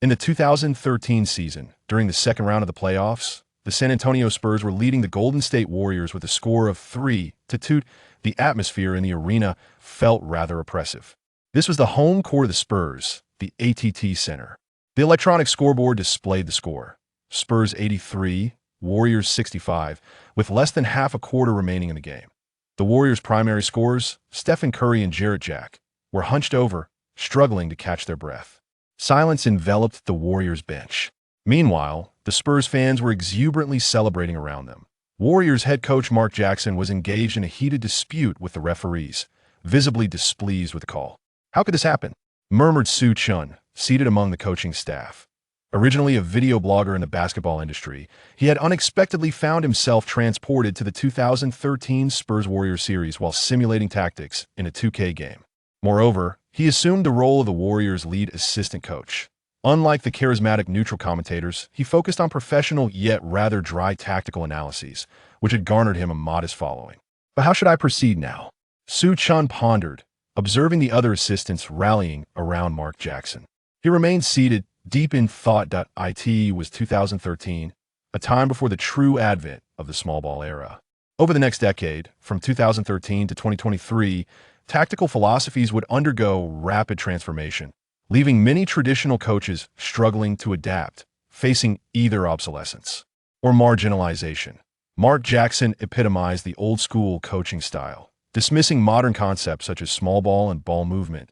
In the 2013 season, during the second round of the playoffs, the San Antonio Spurs were leading the Golden State Warriors with a score of 3-2. The atmosphere in the arena felt rather oppressive. This was the home court of the Spurs, the ATT Center. The electronic scoreboard displayed the score: Spurs 83, Warriors 65, with less than half a quarter remaining in the game. The Warriors' primary scorers, Stephen Curry and Jarrett Jack, were hunched over, struggling to catch their breath. Silence enveloped the Warriors' bench. Meanwhile, the Spurs fans were exuberantly celebrating around them. Warriors head coach Mark Jackson was engaged in a heated dispute with the referees, visibly displeased with the call. "How could this happen?" murmured Su Chen, seated among the coaching staff. Originally a video blogger in the basketball industry, he had unexpectedly found himself transported to the 2013 Spurs-Warriors series while simulating tactics in a 2K game. Moreover, he assumed the role of the Warriors' lead assistant coach. Unlike the charismatic neutral commentators, he focused on professional yet rather dry tactical analyses, which had garnered him a modest following. But how should I proceed now? Su Chen pondered, observing the other assistants rallying around Mark Jackson. He remained seated, deep in thought. It was 2013, a time before the true advent of the small ball era. Over the next decade, from 2013 to 2023, tactical philosophies would undergo rapid transformation, leaving many traditional coaches struggling to adapt, facing either obsolescence or marginalization. Mark Jackson epitomized the old-school coaching style, dismissing modern concepts such as small ball and ball movement.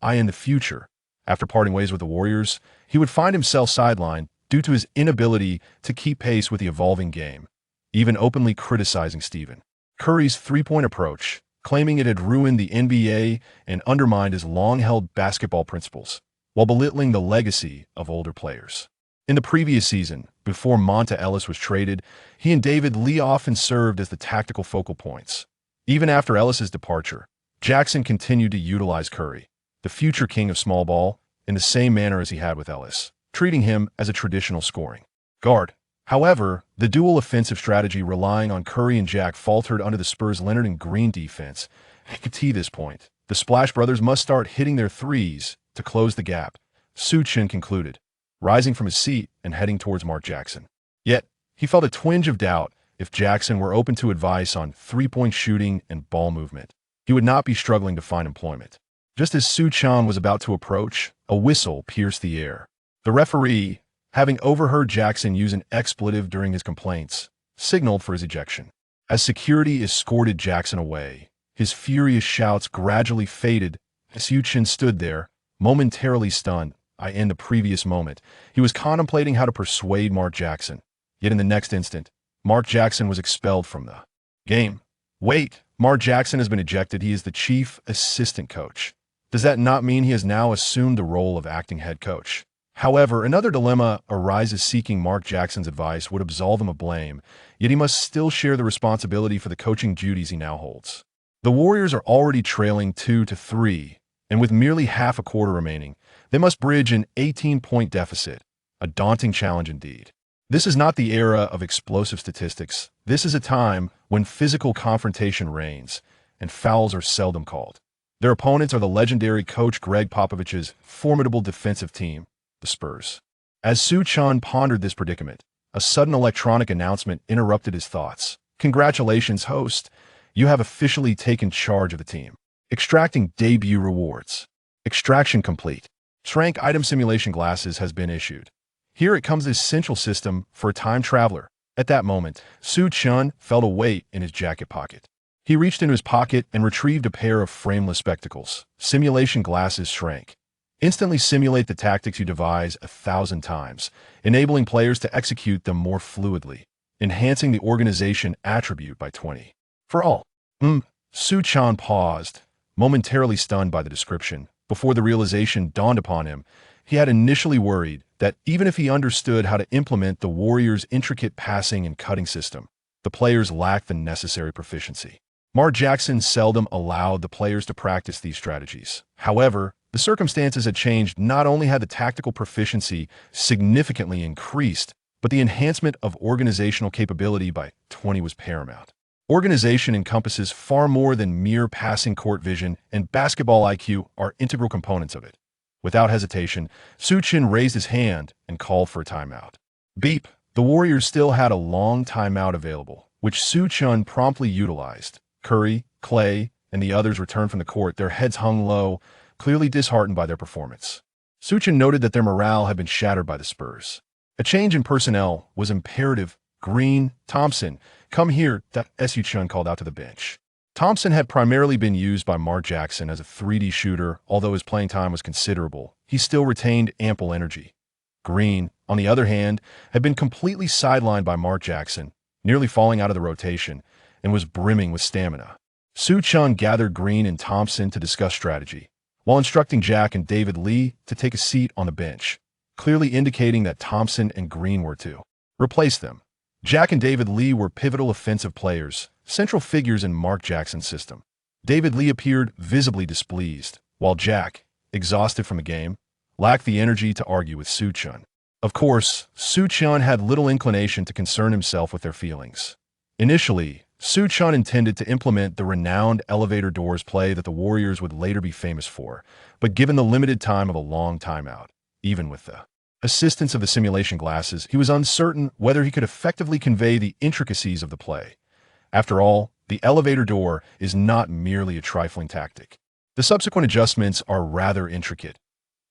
In the future, after parting ways with the Warriors, he would find himself sidelined due to his inability to keep pace with the evolving game, even openly criticizing Stephen Curry's three-point approach, claiming it had ruined the NBA and undermined his long-held basketball principles, while belittling the legacy of older players. In the previous season, before Monta Ellis was traded, he and David Lee often served as the tactical focal points. Even after Ellis's departure, Jackson continued to utilize Curry, the future king of small ball, in the same manner as he had with Ellis, treating him as a traditional scoring guard. However, the dual offensive strategy relying on Curry and Jack faltered under the Spurs' Leonard and Green defense. At this point, the Splash Brothers must start hitting their threes to close the gap, Su Chen concluded, rising from his seat and heading towards Mark Jackson. Yet, he felt a twinge of doubt. If Jackson were open to advice on three-point shooting and ball movement, he would not be struggling to find employment. Just as Su Chen was about to approach, a whistle pierced the air. The referee, having overheard Jackson use an expletive during his complaints, signaled for his ejection. As security escorted Jackson away, his furious shouts gradually faded as Su Chen stood there, momentarily stunned. In the previous moment, he was contemplating how to persuade Mark Jackson. Yet in the next instant, Mark Jackson was expelled from the game. Wait, Mark Jackson has been ejected. He is the chief assistant coach. Does that not mean he has now assumed the role of acting head coach? However, another dilemma arises. Seeking Mark Jackson's advice would absolve him of blame, yet he must still share the responsibility for the coaching duties he now holds. The Warriors are already trailing 2-3, and with merely half a quarter remaining, they must bridge an 18-point deficit, a daunting challenge indeed. This is not the era of explosive statistics. This is a time when physical confrontation reigns, and fouls are seldom called. Their opponents are the legendary coach Greg Popovich's formidable defensive team, the Spurs. As Su Chen pondered this predicament, a sudden electronic announcement interrupted his thoughts. "Congratulations, host. You have officially taken charge of the team. Extracting debut rewards. Extraction complete. Shrank item simulation glasses has been issued. Here it comes, the essential system for a time traveler." At that moment, Su Chen felt a weight in his jacket pocket. He reached into his pocket and retrieved a pair of frameless spectacles. Simulation glasses shrank. Instantly simulate the tactics you devise 1,000 times, enabling players to execute them more fluidly, enhancing the organization attribute by 20. For all. Su Chen paused, momentarily stunned by the description. Before the realization dawned upon him, he had initially worried that even if he understood how to implement the Warriors' intricate passing and cutting system, the players lacked the necessary proficiency. Mark Jackson seldom allowed the players to practice these strategies. However, the circumstances had changed. Not only had the tactical proficiency significantly increased, but the enhancement of organizational capability by 20 was paramount. Organization encompasses far more than mere passing. Court vision and basketball IQ are integral components of it. Without hesitation, Su Chen raised his hand and called for a timeout. Beep! The Warriors still had a long timeout available, which Su Chen promptly utilized. Curry, Clay, and the others returned from the court, their heads hung low, clearly disheartened by their performance. Su Chen noted that their morale had been shattered by the Spurs. A change in personnel was imperative. Green, Thompson, come here, Su Chen called out to the bench. Thompson had primarily been used by Mark Jackson as a 3D shooter, although his playing time was considerable. He still retained ample energy. Green, on the other hand, had been completely sidelined by Mark Jackson, nearly falling out of the rotation, and was brimming with stamina. Su Chen gathered Green and Thompson to discuss strategy, while instructing Jack and David Lee to take a seat on the bench, clearly indicating that Thompson and Green were to replace them. Jack and David Lee were pivotal offensive players, central figures in Mark Jackson's system. David Lee appeared visibly displeased, while Jack, exhausted from the game, lacked the energy to argue with Su Chen. Of course, Su Chen had little inclination to concern himself with their feelings. Initially, Su Chen intended to implement the renowned elevator doors play that the Warriors would later be famous for, but given the limited time of a long timeout, even with the assistance of the simulation glasses, he was uncertain whether he could effectively convey the intricacies of the play. After all, the elevator door is not merely a trifling tactic. The subsequent adjustments are rather intricate.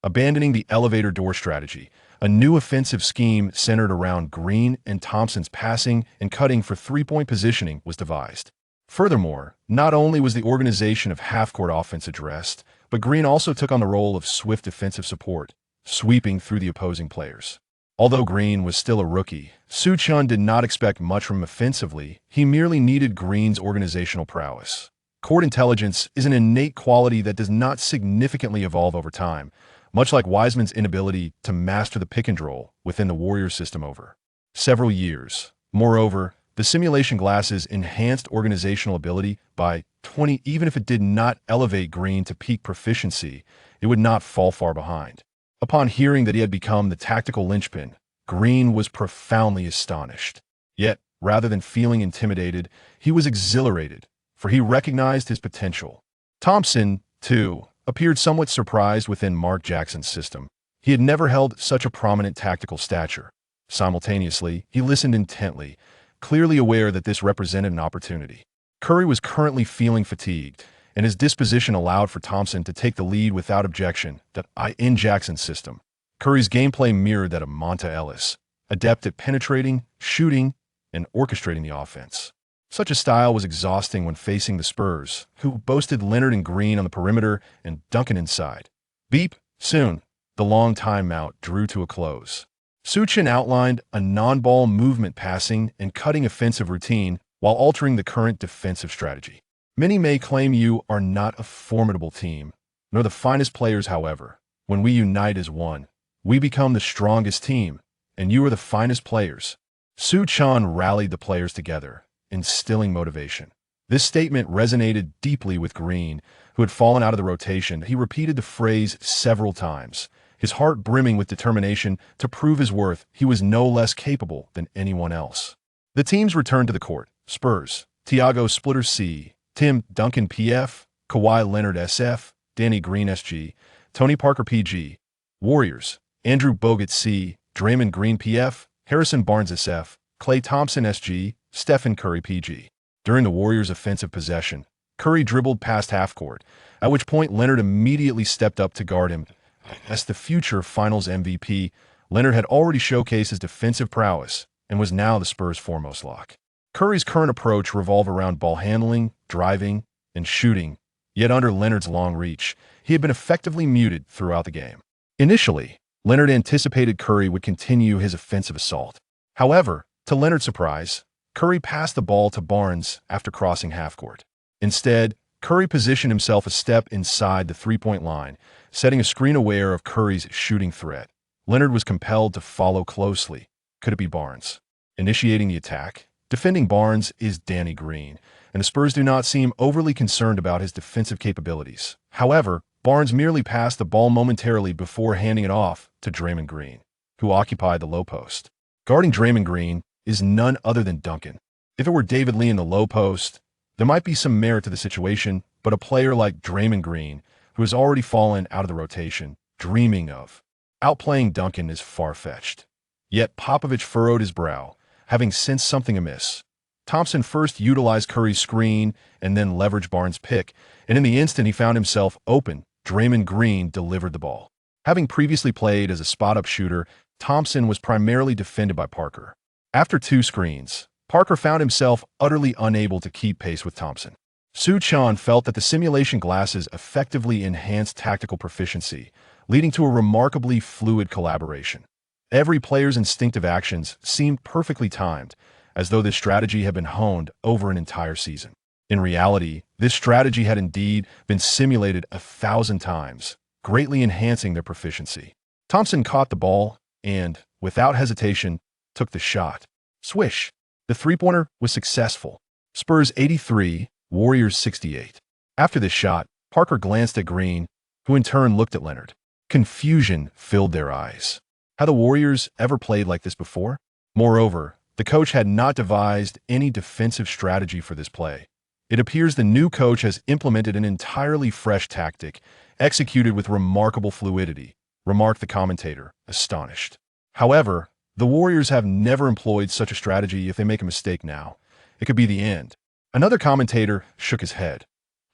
Abandoning the elevator door strategy, a new offensive scheme centered around Green and Thompson's passing and cutting for three-point positioning was devised. Furthermore, not only was the organization of half-court offense addressed, but Green also took on the role of swift defensive support, sweeping through the opposing players. Although Green was still a rookie, Su Chen did not expect much from him offensively. He merely needed Green's organizational prowess. Court intelligence is an innate quality that does not significantly evolve over time, much like Wiseman's inability to master the pick and roll within the Warriors system over several years. Moreover, the simulation glasses enhanced organizational ability by 20. Even if it did not elevate Green to peak proficiency, it would not fall far behind. Upon hearing that he had become the tactical linchpin, Green was profoundly astonished. Yet, rather than feeling intimidated, he was exhilarated, for he recognized his potential. Thompson, too, appeared somewhat surprised within Mark Jackson's system. He had never held such a prominent tactical stature. Simultaneously, he listened intently, clearly aware that this represented an opportunity. Curry was currently feeling fatigued, and his disposition allowed for Thompson to take the lead without objection in Jackson's system. Curry's gameplay mirrored that of Monta Ellis, adept at penetrating, shooting, and orchestrating the offense. Such a style was exhausting when facing the Spurs, who boasted Leonard and Green on the perimeter and Duncan inside. Beep! Soon, the long timeout drew to a close. Su Chen outlined a non-ball movement passing and cutting offensive routine while altering the current defensive strategy. Many may claim you are not a formidable team, nor the finest players, however. When we unite as one, we become the strongest team, and you are the finest players. Su Chen rallied the players together, instilling motivation. This statement resonated deeply with Green, who had fallen out of the rotation. He repeated the phrase several times, his heart brimming with determination to prove his worth. He was no less capable than anyone else. The teams returned to the court. Spurs, Tiago Splitter C, Tim Duncan PF, Kawhi Leonard SF, Danny Green SG, Tony Parker PG. Warriors, Andrew Bogut C, Draymond Green PF, Harrison Barnes SF, Klay Thompson SG, Stephen Curry PG. During the Warriors' offensive possession, Curry dribbled past half-court, at which point Leonard immediately stepped up to guard him. As the future Finals MVP, Leonard had already showcased his defensive prowess and was now the Spurs' foremost lock. Curry's current approach revolved around ball handling, driving, and shooting, yet under Leonard's long reach, he had been effectively muted throughout the game. Initially, Leonard anticipated Curry would continue his offensive assault. However, to Leonard's surprise, Curry passed the ball to Barnes after crossing half-court. Instead, Curry positioned himself a step inside the three-point line, setting a screen aware of Curry's shooting threat. Leonard was compelled to follow closely. Could it be Barnes initiating the attack? Defending Barnes is Danny Green, and the Spurs do not seem overly concerned about his defensive capabilities. However, Barnes merely passed the ball momentarily before handing it off to Draymond Green, who occupied the low post. Guarding Draymond Green is none other than Duncan. If it were David Lee in the low post, there might be some merit to the situation, but a player like Draymond Green, who has already fallen out of the rotation, dreaming of. Outplaying Duncan is far-fetched. Yet Popovich furrowed his brow, having sensed something amiss. Thompson first utilized Curry's screen and then leveraged Barnes' pick, and in the instant he found himself open, Draymond Green delivered the ball. Having previously played as a spot-up shooter, Thompson was primarily defended by Parker. After 2 screens, Parker found himself utterly unable to keep pace with Thompson. Su Chen felt that the simulation glasses effectively enhanced tactical proficiency, leading to a remarkably fluid collaboration. Every player's instinctive actions seemed perfectly timed, as though this strategy had been honed over an entire season. In reality, this strategy had indeed been simulated 1,000 times, greatly enhancing their proficiency. Thompson caught the ball and, without hesitation, took the shot. Swish! The three-pointer was successful. Spurs 83, Warriors 68. After this shot, Parker glanced at Green, who in turn looked at Leonard. Confusion filled their eyes. Had the Warriors ever played like this before? Moreover, the coach had not devised any defensive strategy for this play. It appears the new coach has implemented an entirely fresh tactic, executed with remarkable fluidity, remarked the commentator, astonished. However, the Warriors have never employed such a strategy. If they make a mistake now, it could be the end. Another commentator shook his head.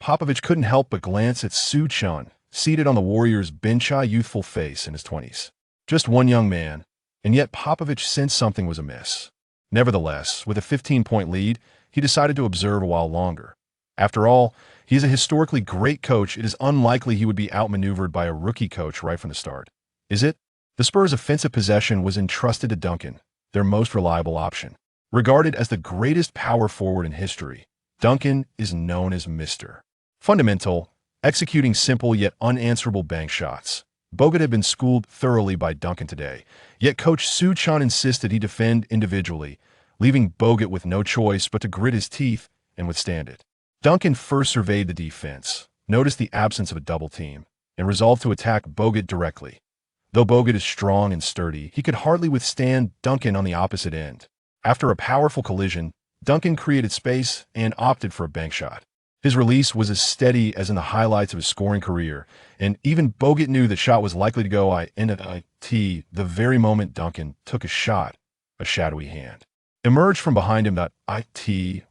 Popovich couldn't help but glance at Su Chen, seated on the Warriors' bench-shy youthful face in his 20s. Just one young man, and yet Popovich sensed something was amiss. Nevertheless, with a 15-point lead, he decided to observe a while longer. After all, he is a historically great coach. It is unlikely he would be outmaneuvered by a rookie coach right from the start. Is it? The Spurs' offensive possession was entrusted to Duncan, their most reliable option. Regarded as the greatest power forward in history, Duncan is known as Mr. Fundamental, executing simple yet unanswerable bank shots. Bogut had been schooled thoroughly by Duncan today, yet Coach Su Chen insisted he defend individually, leaving Bogut with no choice but to grit his teeth and withstand it. Duncan first surveyed the defense, noticed the absence of a double team, and resolved to attack Bogut directly. Though Bogut is strong and sturdy, he could hardly withstand Duncan on the opposite end. After a powerful collision, Duncan created space and opted for a bank shot. His release was as steady as in the highlights of his scoring career, and even Bogut knew the shot was likely to go the very moment Duncan took a shot. A shadowy hand emerged from behind him. That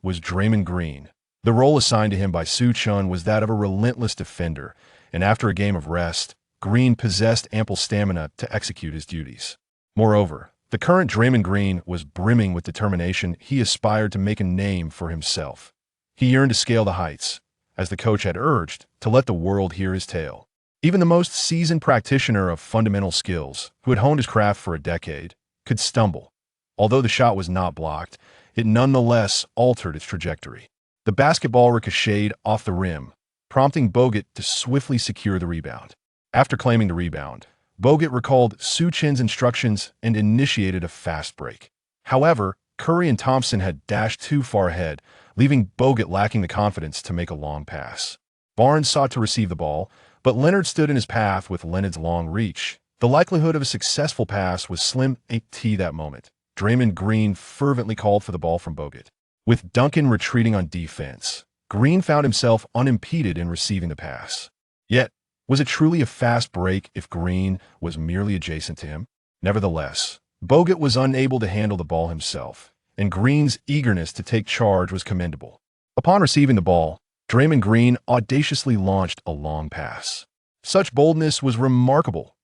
was Draymond Green. The role assigned to him by Su Chen was that of a relentless defender, and after a game of rest, Green possessed ample stamina to execute his duties. Moreover, the current Draymond Green was brimming with determination. He aspired to make a name for himself. He yearned to scale the heights, as the coach had urged, to let the world hear his tale. Even the most seasoned practitioner of fundamental skills, who had honed his craft for a decade, could stumble. Although the shot was not blocked, it nonetheless altered its trajectory. The basketball ricocheted off the rim, prompting Bogut to swiftly secure the rebound. After claiming the rebound, Bogut recalled Su Chen's instructions and initiated a fast break. However, Curry and Thompson had dashed too far ahead, leaving Bogut lacking the confidence to make a long pass. Barnes sought to receive the ball, but Leonard stood in his path with Leonard's long reach. The likelihood of a successful pass was slim that moment. Draymond Green fervently called for the ball from Bogut. With Duncan retreating on defense, Green found himself unimpeded in receiving the pass. Yet, was it truly a fast break if Green was merely adjacent to him? Nevertheless, Bogut was unable to handle the ball himself, and Green's eagerness to take charge was commendable. Upon receiving the ball, Draymond Green audaciously launched a long pass. Such boldness was remarkable.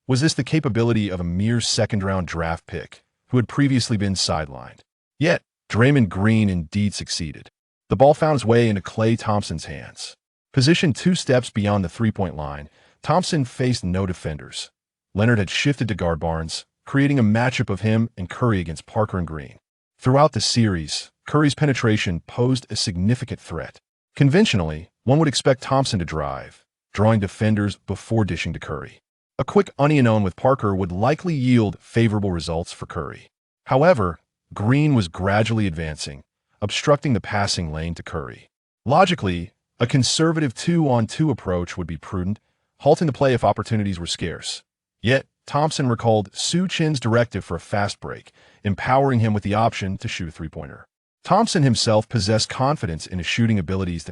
Was this the capability of a mere second-round draft pick who had previously been sidelined? Yet, Draymond Green indeed succeeded. The ball found its way into Klay Thompson's hands. Positioned 2 steps beyond the three-point line, Thompson faced no defenders. Leonard had shifted to guard Barnes, creating a matchup of him and Curry against Parker and Green. Throughout the series, Curry's penetration posed a significant threat. Conventionally, one would expect Thompson to drive, drawing defenders before dishing to Curry. A quick onion with Parker would likely yield favorable results for Curry. However, Green was gradually advancing, obstructing the passing lane to Curry. Logically, a conservative 2-on-2 approach would be prudent, halting the play if opportunities were scarce. Yet, Thompson recalled Su Chen's directive for a fast break, empowering him with the option to shoot a three-pointer. Thompson himself possessed confidence in his shooting abilities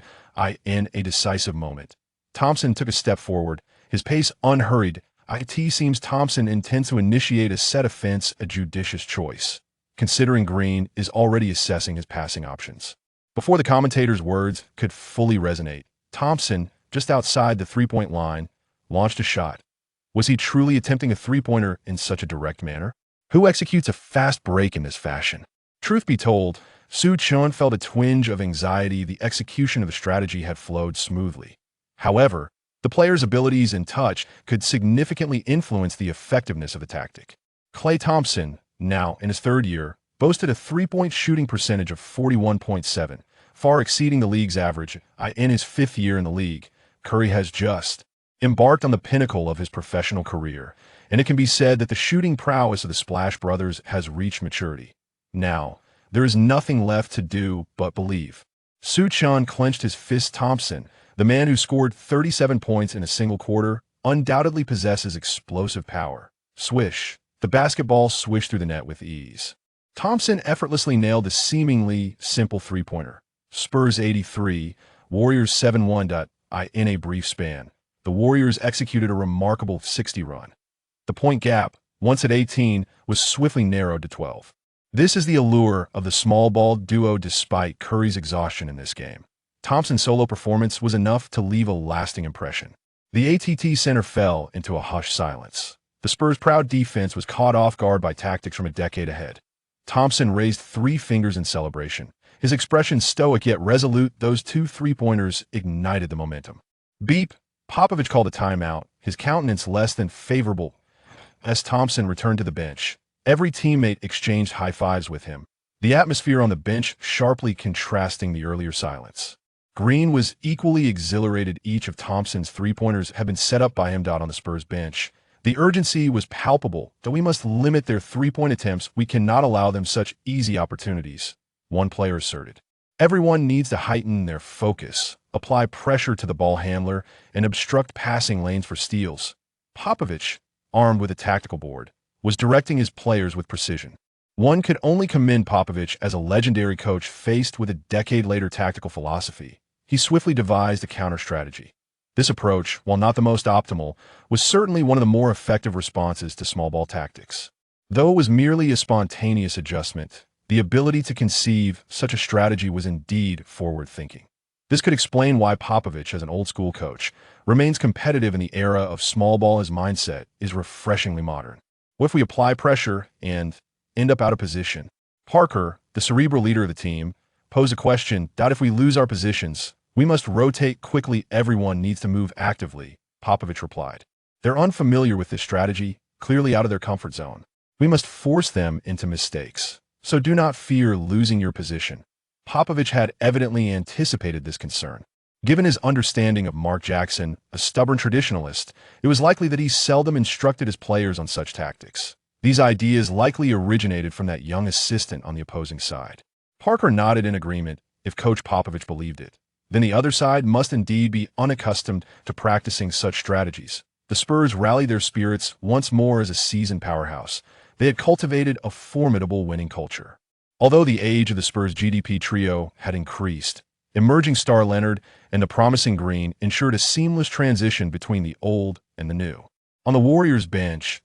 in a decisive moment. Thompson took a step forward, his pace unhurried, It seems Thompson intends to initiate a set offense, a judicious choice, considering Green is already assessing his passing options. Before the commentator's words could fully resonate, Thompson, just outside the three-point line, launched a shot. Was he truly attempting a three-pointer in such a direct manner? Who executes a fast break in this fashion? Truth be told, Su Chen felt a twinge of anxiety. The execution of the strategy had flowed smoothly. However, the player's abilities and touch could significantly influence the effectiveness of the tactic. Klay Thompson, now in his third year, boasted a three-point shooting percentage of 41.7, far exceeding the league's average. In his fifth year in the league, Curry has just embarked on the pinnacle of his professional career, and it can be said that the shooting prowess of the Splash Brothers has reached maturity. Now, there is nothing left to do but believe. Su Chen clenched his fist. Thompson, the man who scored 37 points in a single quarter, undoubtedly possesses explosive power. Swish. The basketball swished through the net with ease. Thompson effortlessly nailed the seemingly simple three-pointer. Spurs 83, Warriors 7-1. In a brief span, the Warriors executed a remarkable 60 run. The point gap, once at 18, was swiftly narrowed to 12. This is the allure of the small ball duo. Despite Curry's exhaustion in this game, Thompson's solo performance was enough to leave a lasting impression. The ATT center fell into a hushed silence. The Spurs' proud defense was caught off guard by tactics from a decade ahead. Thompson raised three fingers in celebration, his expression stoic yet resolute. Those two three-pointers ignited the momentum. Beep! Popovich called a timeout, his countenance less than favorable. As Thompson returned to the bench, every teammate exchanged high-fives with him, the atmosphere on the bench sharply contrasting the earlier silence. Green was equally exhilarated. Each of Thompson's three-pointers had been set up by him. On the Spurs bench, the urgency was palpable. Though we must limit their three-point attempts, we cannot allow them such easy opportunities, one player asserted. Everyone needs to heighten their focus, apply pressure to the ball handler, and obstruct passing lanes for steals. Popovich, armed with a tactical board, was directing his players with precision. One could only commend Popovich as a legendary coach faced with a decade-later tactical philosophy. He swiftly devised a counter-strategy. This approach, while not the most optimal, was certainly one of the more effective responses to small ball tactics. Though it was merely a spontaneous adjustment, the ability to conceive such a strategy was indeed forward-thinking. This could explain why Popovich, as an old-school coach, remains competitive in the era of small ball. His mindset is refreshingly modern. What if we apply pressure and end up out of position? Parker, the cerebral leader of the team, posed a question. If we lose our positions, we must rotate quickly. Everyone needs to move actively, Popovich replied. They're unfamiliar with this strategy, clearly out of their comfort zone. We must force them into mistakes. So do not fear losing your position. Popovich had evidently anticipated this concern. Given his understanding of Mark Jackson, a stubborn traditionalist, it was likely that he seldom instructed his players on such tactics. These ideas likely originated from that young assistant on the opposing side. Parker nodded in agreement. If Coach Popovich believed it, then the other side must indeed be unaccustomed to practicing such strategies. The Spurs rallied their spirits once more as a seasoned powerhouse. They had cultivated a formidable winning culture. Although the age of the Spurs' GDP trio had increased, emerging star Leonard and the promising Green ensured a seamless transition between the old and the new. On the Warriors' bench,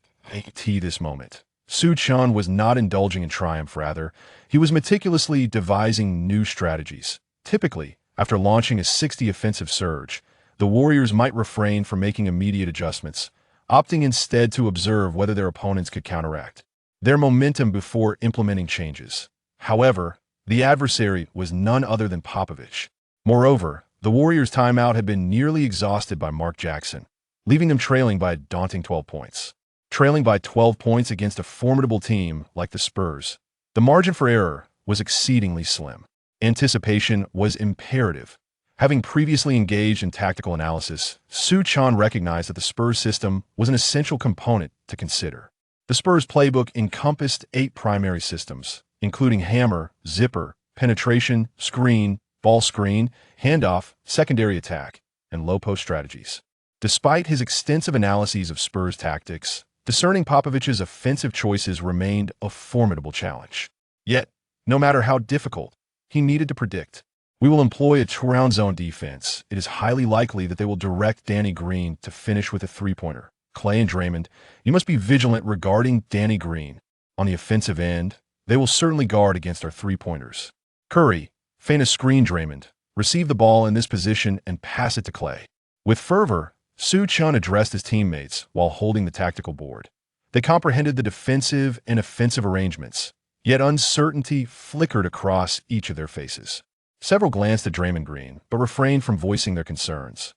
this moment, Su Chen was not indulging in triumph. Rather, he was meticulously devising new strategies. Typically, after launching a 60 offensive surge, the Warriors might refrain from making immediate adjustments, opting instead to observe whether their opponents could counteract their momentum before implementing changes. However, the adversary was none other than Popovich. Moreover, the Warriors' timeout had been nearly exhausted by Mark Jackson, leaving them trailing by a daunting 12 points. Trailing by 12 points against a formidable team like the Spurs, the margin for error was exceedingly slim. Anticipation was imperative. Having previously engaged in tactical analysis, Su Chen recognized that the Spurs system was an essential component to consider. The Spurs playbook encompassed 8 primary systems, including hammer, zipper, penetration, screen, ball screen, handoff, secondary attack, and low-post strategies. Despite his extensive analyses of Spurs tactics, discerning Popovich's offensive choices remained a formidable challenge. Yet, no matter how difficult, he needed to predict. We will employ a two-round zone defense. It is highly likely that they will direct Danny Green to finish with a three-pointer. Clay and Draymond, you must be vigilant regarding Danny Green. On the offensive end, they will certainly guard against our three-pointers. Curry, feign a screen Draymond, receive the ball in this position and pass it to Clay. With fervor, Su Chen addressed his teammates while holding the tactical board. They comprehended the defensive and offensive arrangements, yet uncertainty flickered across each of their faces. Several glanced at Draymond Green, but refrained from voicing their concerns.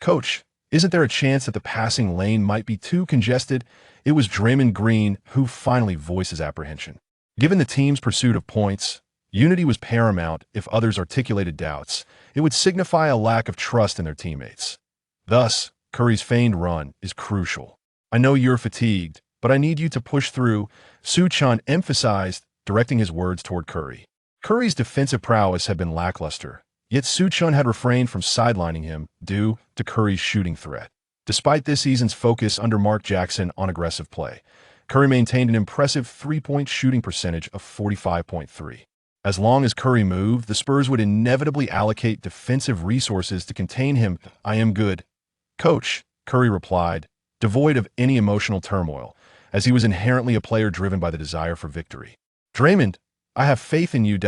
"Coach, isn't there a chance that the passing lane might be too congested?" It was Draymond Green who finally voiced his apprehension. Given the team's pursuit of points, unity was paramount. If others articulated doubts, it would signify a lack of trust in their teammates. Thus, Curry's feigned run is crucial. "I know you're fatigued, but I need you to push through," Su Chen emphasized, directing his words toward Curry. Curry's defensive prowess had been lackluster, yet Su Chen had refrained from sidelining him due to Curry's shooting threat. Despite this season's focus under Mark Jackson on aggressive play, Curry maintained an impressive three-point shooting percentage of 45.3. As long as Curry moved, the Spurs would inevitably allocate defensive resources to contain him. "I am good, Coach," Curry replied, devoid of any emotional turmoil, as he was inherently a player driven by the desire for victory. "Draymond, I have faith in you.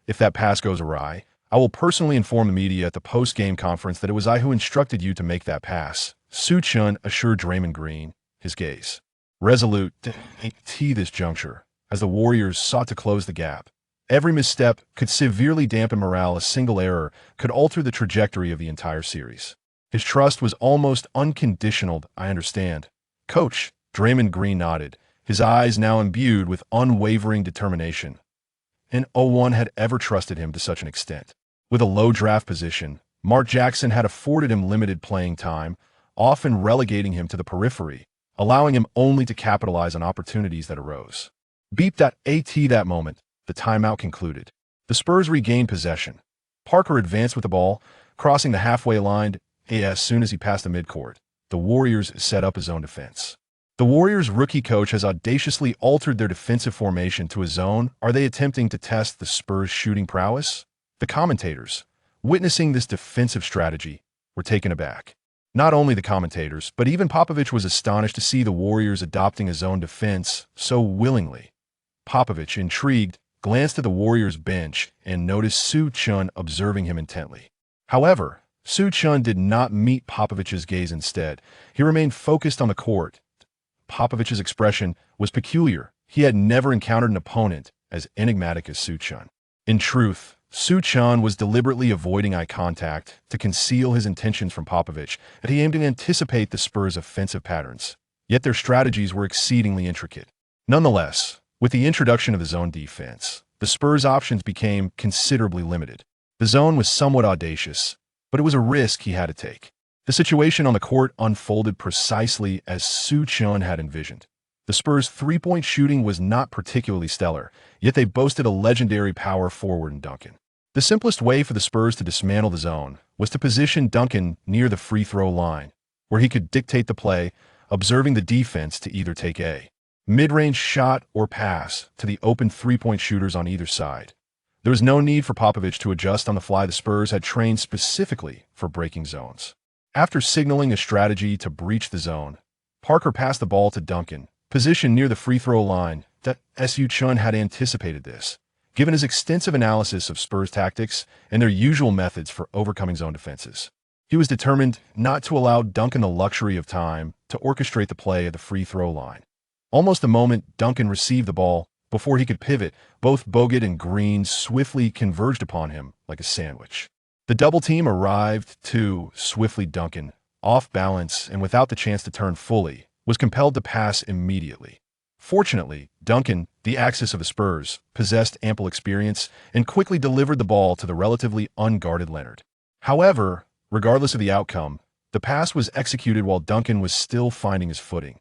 If that pass goes awry, I will personally inform the media at the post-game conference that it was I who instructed you to make that pass," Su Chen assured Draymond Green, his gaze resolute to this juncture, as the Warriors sought to close the gap. Every misstep could severely dampen morale. A single error could alter the trajectory of the entire series. His trust was almost unconditional. "I understand, Coach," Draymond Green nodded, his eyes now imbued with unwavering determination. And no one had ever trusted him to such an extent. With a low draft position, Mark Jackson had afforded him limited playing time, often relegating him to the periphery, allowing him only to capitalize on opportunities that arose. That moment, the timeout concluded. The Spurs regained possession. Parker advanced with the ball, crossing the halfway line. As soon as he passed the midcourt, the Warriors set up his own defense. The Warriors' rookie coach has audaciously altered their defensive formation to a zone. Are they attempting to test the Spurs' shooting prowess? The commentators, witnessing this defensive strategy, were taken aback. Not only the commentators, but even Popovich was astonished to see the Warriors adopting a zone defense so willingly. Popovich, intrigued, glanced at the Warriors' bench and noticed Su Chen observing him intently. However, Su Chen did not meet Popovich's gaze. Instead, he remained focused on the court. Popovich's expression was peculiar. He had never encountered an opponent as enigmatic as Su Chen. In truth, Su Chen was deliberately avoiding eye contact to conceal his intentions from Popovich, and he aimed to anticipate the Spurs' offensive patterns. Yet their strategies were exceedingly intricate. Nonetheless, with the introduction of the zone defense, the Spurs' options became considerably limited. The zone was somewhat audacious, but it was a risk he had to take. The situation on the court unfolded precisely as Su Chen had envisioned. The Spurs' three-point shooting was not particularly stellar, yet they boasted a legendary power forward in Duncan. The simplest way for the Spurs to dismantle the zone was to position Duncan near the free throw line, where he could dictate the play, observing the defense to either take a mid-range shot or pass to the open three-point shooters on either side. There was no need for Popovich to adjust on the fly. The Spurs had trained specifically for breaking zones. After signaling a strategy to breach the zone, Parker passed the ball to Duncan, positioned near the free throw line. Su Chen had anticipated this, given his extensive analysis of Spurs tactics and their usual methods for overcoming zone defenses. He was determined not to allow Duncan the luxury of time to orchestrate the play at the free throw line. Almost the moment Duncan received the ball, before he could pivot, both Bogut and Green swiftly converged upon him like a sandwich. The double team arrived too swiftly. Duncan, off balance and without the chance to turn fully, was compelled to pass immediately. Fortunately, Duncan, the axis of the Spurs, possessed ample experience and quickly delivered the ball to the relatively unguarded Leonard. However, regardless of the outcome, the pass was executed while Duncan was still finding his footing.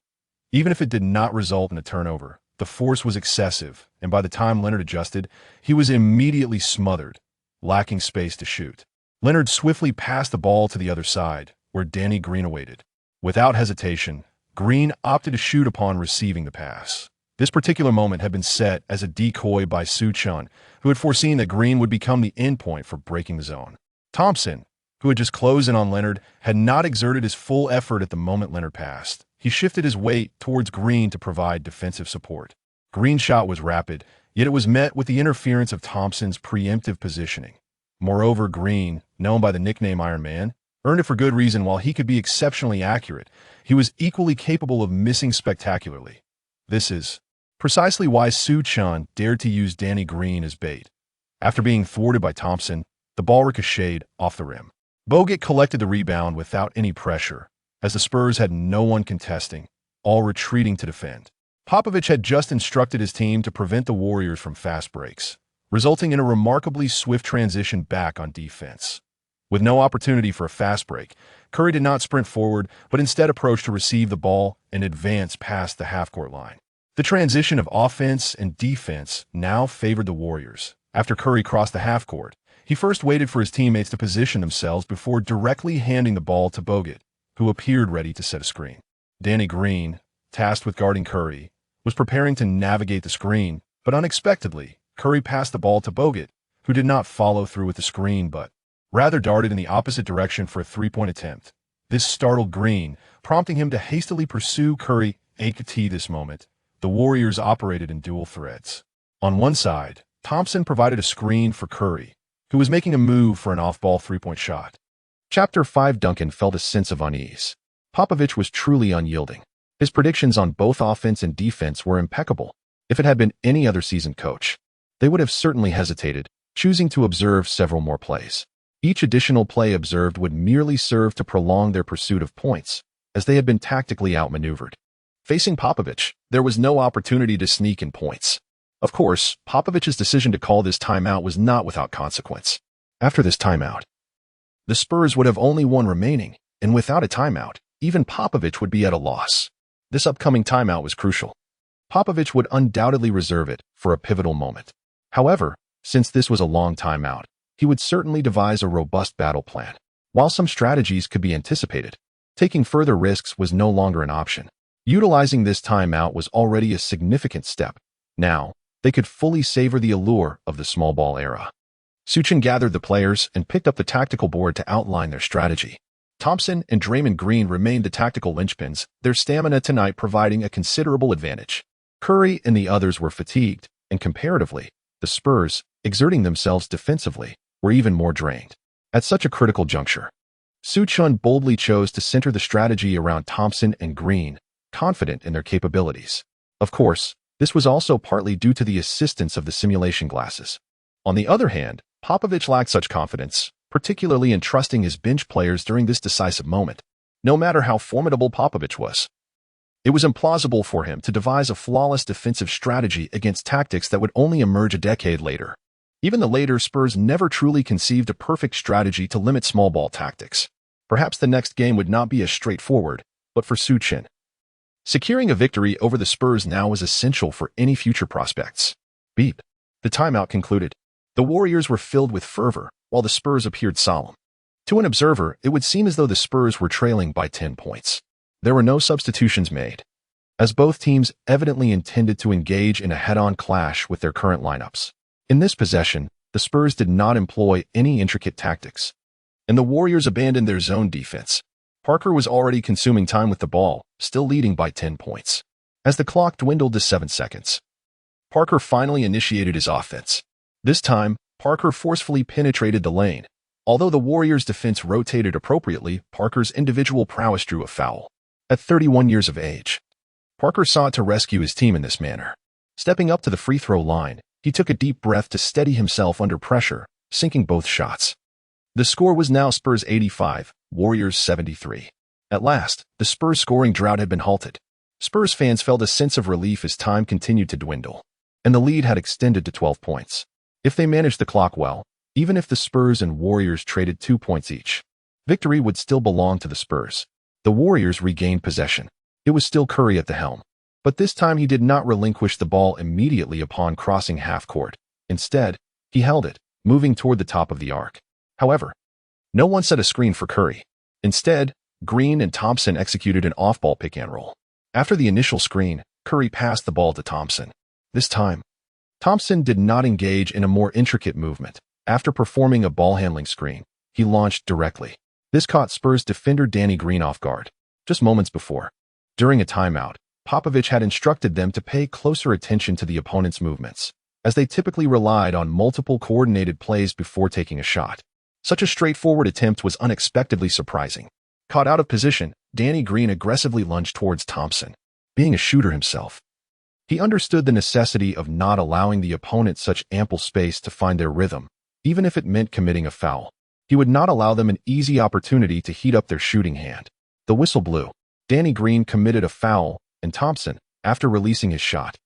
Even if it did not result in a turnover, the force was excessive, and by the time Leonard adjusted, he was immediately smothered, lacking space to shoot. Leonard swiftly passed the ball to the other side, where Danny Green awaited. Without hesitation, Green opted to shoot upon receiving the pass. This particular moment had been set as a decoy by Su Chen, who had foreseen that Green would become the endpoint for breaking the zone. Thompson, who had just closed in on Leonard, had not exerted his full effort at the moment Leonard passed. He shifted his weight towards Green to provide defensive support. Green's shot was rapid, yet it was met with the interference of Thompson's preemptive positioning. Moreover, Green, known by the nickname Iron Man, earned it for good reason. While he could be exceptionally accurate, he was equally capable of missing spectacularly. This is precisely why Su Chen dared to use Danny Green as bait. After being thwarted by Thompson, the ball ricocheted off the rim. Bogut collected the rebound without any pressure, as the Spurs had no one contesting, all retreating to defend. Popovich had just instructed his team to prevent the Warriors from fast breaks, resulting in a remarkably swift transition back on defense. With no opportunity for a fast break, Curry did not sprint forward, but instead approached to receive the ball and advance past the half-court line. The transition of offense and defense now favored the Warriors. After Curry crossed the half-court, he first waited for his teammates to position themselves before directly handing the ball to Bogut, who appeared ready to set a screen. Danny Green, tasked with guarding Curry, was preparing to navigate the screen, but unexpectedly, Curry passed the ball to Bogut, who did not follow through with the screen but rather darted in the opposite direction for a three-point attempt. This startled Green, prompting him to hastily pursue Curry. This moment, the Warriors operated in dual threads. On one side, Thompson provided a screen for Curry, who was making a move for an off-ball three-point shot. Chapter 5. Duncan felt a sense of unease. Popovich was truly unyielding. His predictions on both offense and defense were impeccable. If it had been any other seasoned coach, they would have certainly hesitated, choosing to observe several more plays. Each additional play observed would merely serve to prolong their pursuit of points, as they had been tactically outmaneuvered. Facing Popovich, there was no opportunity to sneak in points. Of course, Popovich's decision to call this timeout was not without consequence. After this timeout, the Spurs would have only one remaining, and without a timeout, even Popovich would be at a loss. This upcoming timeout was crucial. Popovich would undoubtedly reserve it for a pivotal moment. However, since this was a long timeout, he would certainly devise a robust battle plan. While some strategies could be anticipated, taking further risks was no longer an option. Utilizing this timeout was already a significant step. Now, they could fully savor the allure of the small ball era. Su Chen gathered the players and picked up the tactical board to outline their strategy. Thompson and Draymond Green remained the tactical linchpins, their stamina tonight providing a considerable advantage. Curry and the others were fatigued, and comparatively, the Spurs, exerting themselves defensively, were even more drained. At such a critical juncture, Su Chen boldly chose to center the strategy around Thompson and Green, confident in their capabilities. Of course, this was also partly due to the assistance of the simulation glasses. On the other hand, Popovich lacked such confidence, particularly in trusting his bench players during this decisive moment. No matter how formidable Popovich was, it was implausible for him to devise a flawless defensive strategy against tactics that would only emerge a decade later. Even the later Spurs never truly conceived a perfect strategy to limit small ball tactics. Perhaps the next game would not be as straightforward, but for Su Chen, securing a victory over the Spurs now was essential for any future prospects. Beep. The timeout concluded. The Warriors were filled with fervor, while the Spurs appeared solemn. To an observer, it would seem as though the Spurs were trailing by 10 points. There were no substitutions made, as both teams evidently intended to engage in a head-on clash with their current lineups. In this possession, the Spurs did not employ any intricate tactics, and the Warriors abandoned their zone defense. Parker was already consuming time with the ball, still leading by 10 points. As the clock dwindled to 7 seconds, Parker finally initiated his offense. This time, Parker forcefully penetrated the lane. Although the Warriors' defense rotated appropriately, Parker's individual prowess drew a foul. At 31 years of age, Parker sought to rescue his team in this manner. Stepping up to the free throw line, he took a deep breath to steady himself under pressure, sinking both shots. The score was now Spurs 85, Warriors 73. At last, the Spurs scoring drought had been halted. Spurs fans felt a sense of relief as time continued to dwindle, and the lead had extended to 12 points. If they managed the clock well, even if the Spurs and Warriors traded 2 points each, victory would still belong to the Spurs. The Warriors regained possession. It was still Curry at the helm, but this time he did not relinquish the ball immediately upon crossing half court. Instead, he held it, moving toward the top of the arc. However, no one set a screen for Curry. Instead, Green and Thompson executed an off-ball pick-and-roll. After the initial screen, Curry passed the ball to Thompson. This time, Thompson did not engage in a more intricate movement. After performing a ball-handling screen, he launched directly. This caught Spurs defender Danny Green off guard. Just moments before, During a timeout, Popovich had instructed them to pay closer attention to the opponent's movements, as they typically relied on multiple coordinated plays before taking a shot. Such a straightforward attempt was unexpectedly surprising. Caught out of position, Danny Green aggressively lunged towards Thompson. Being a shooter himself, he understood the necessity of not allowing the opponent such ample space to find their rhythm, even if it meant committing a foul. He would not allow them an easy opportunity to heat up their shooting hand. The whistle blew. Danny Green committed a foul, and Thompson, after releasing his shot,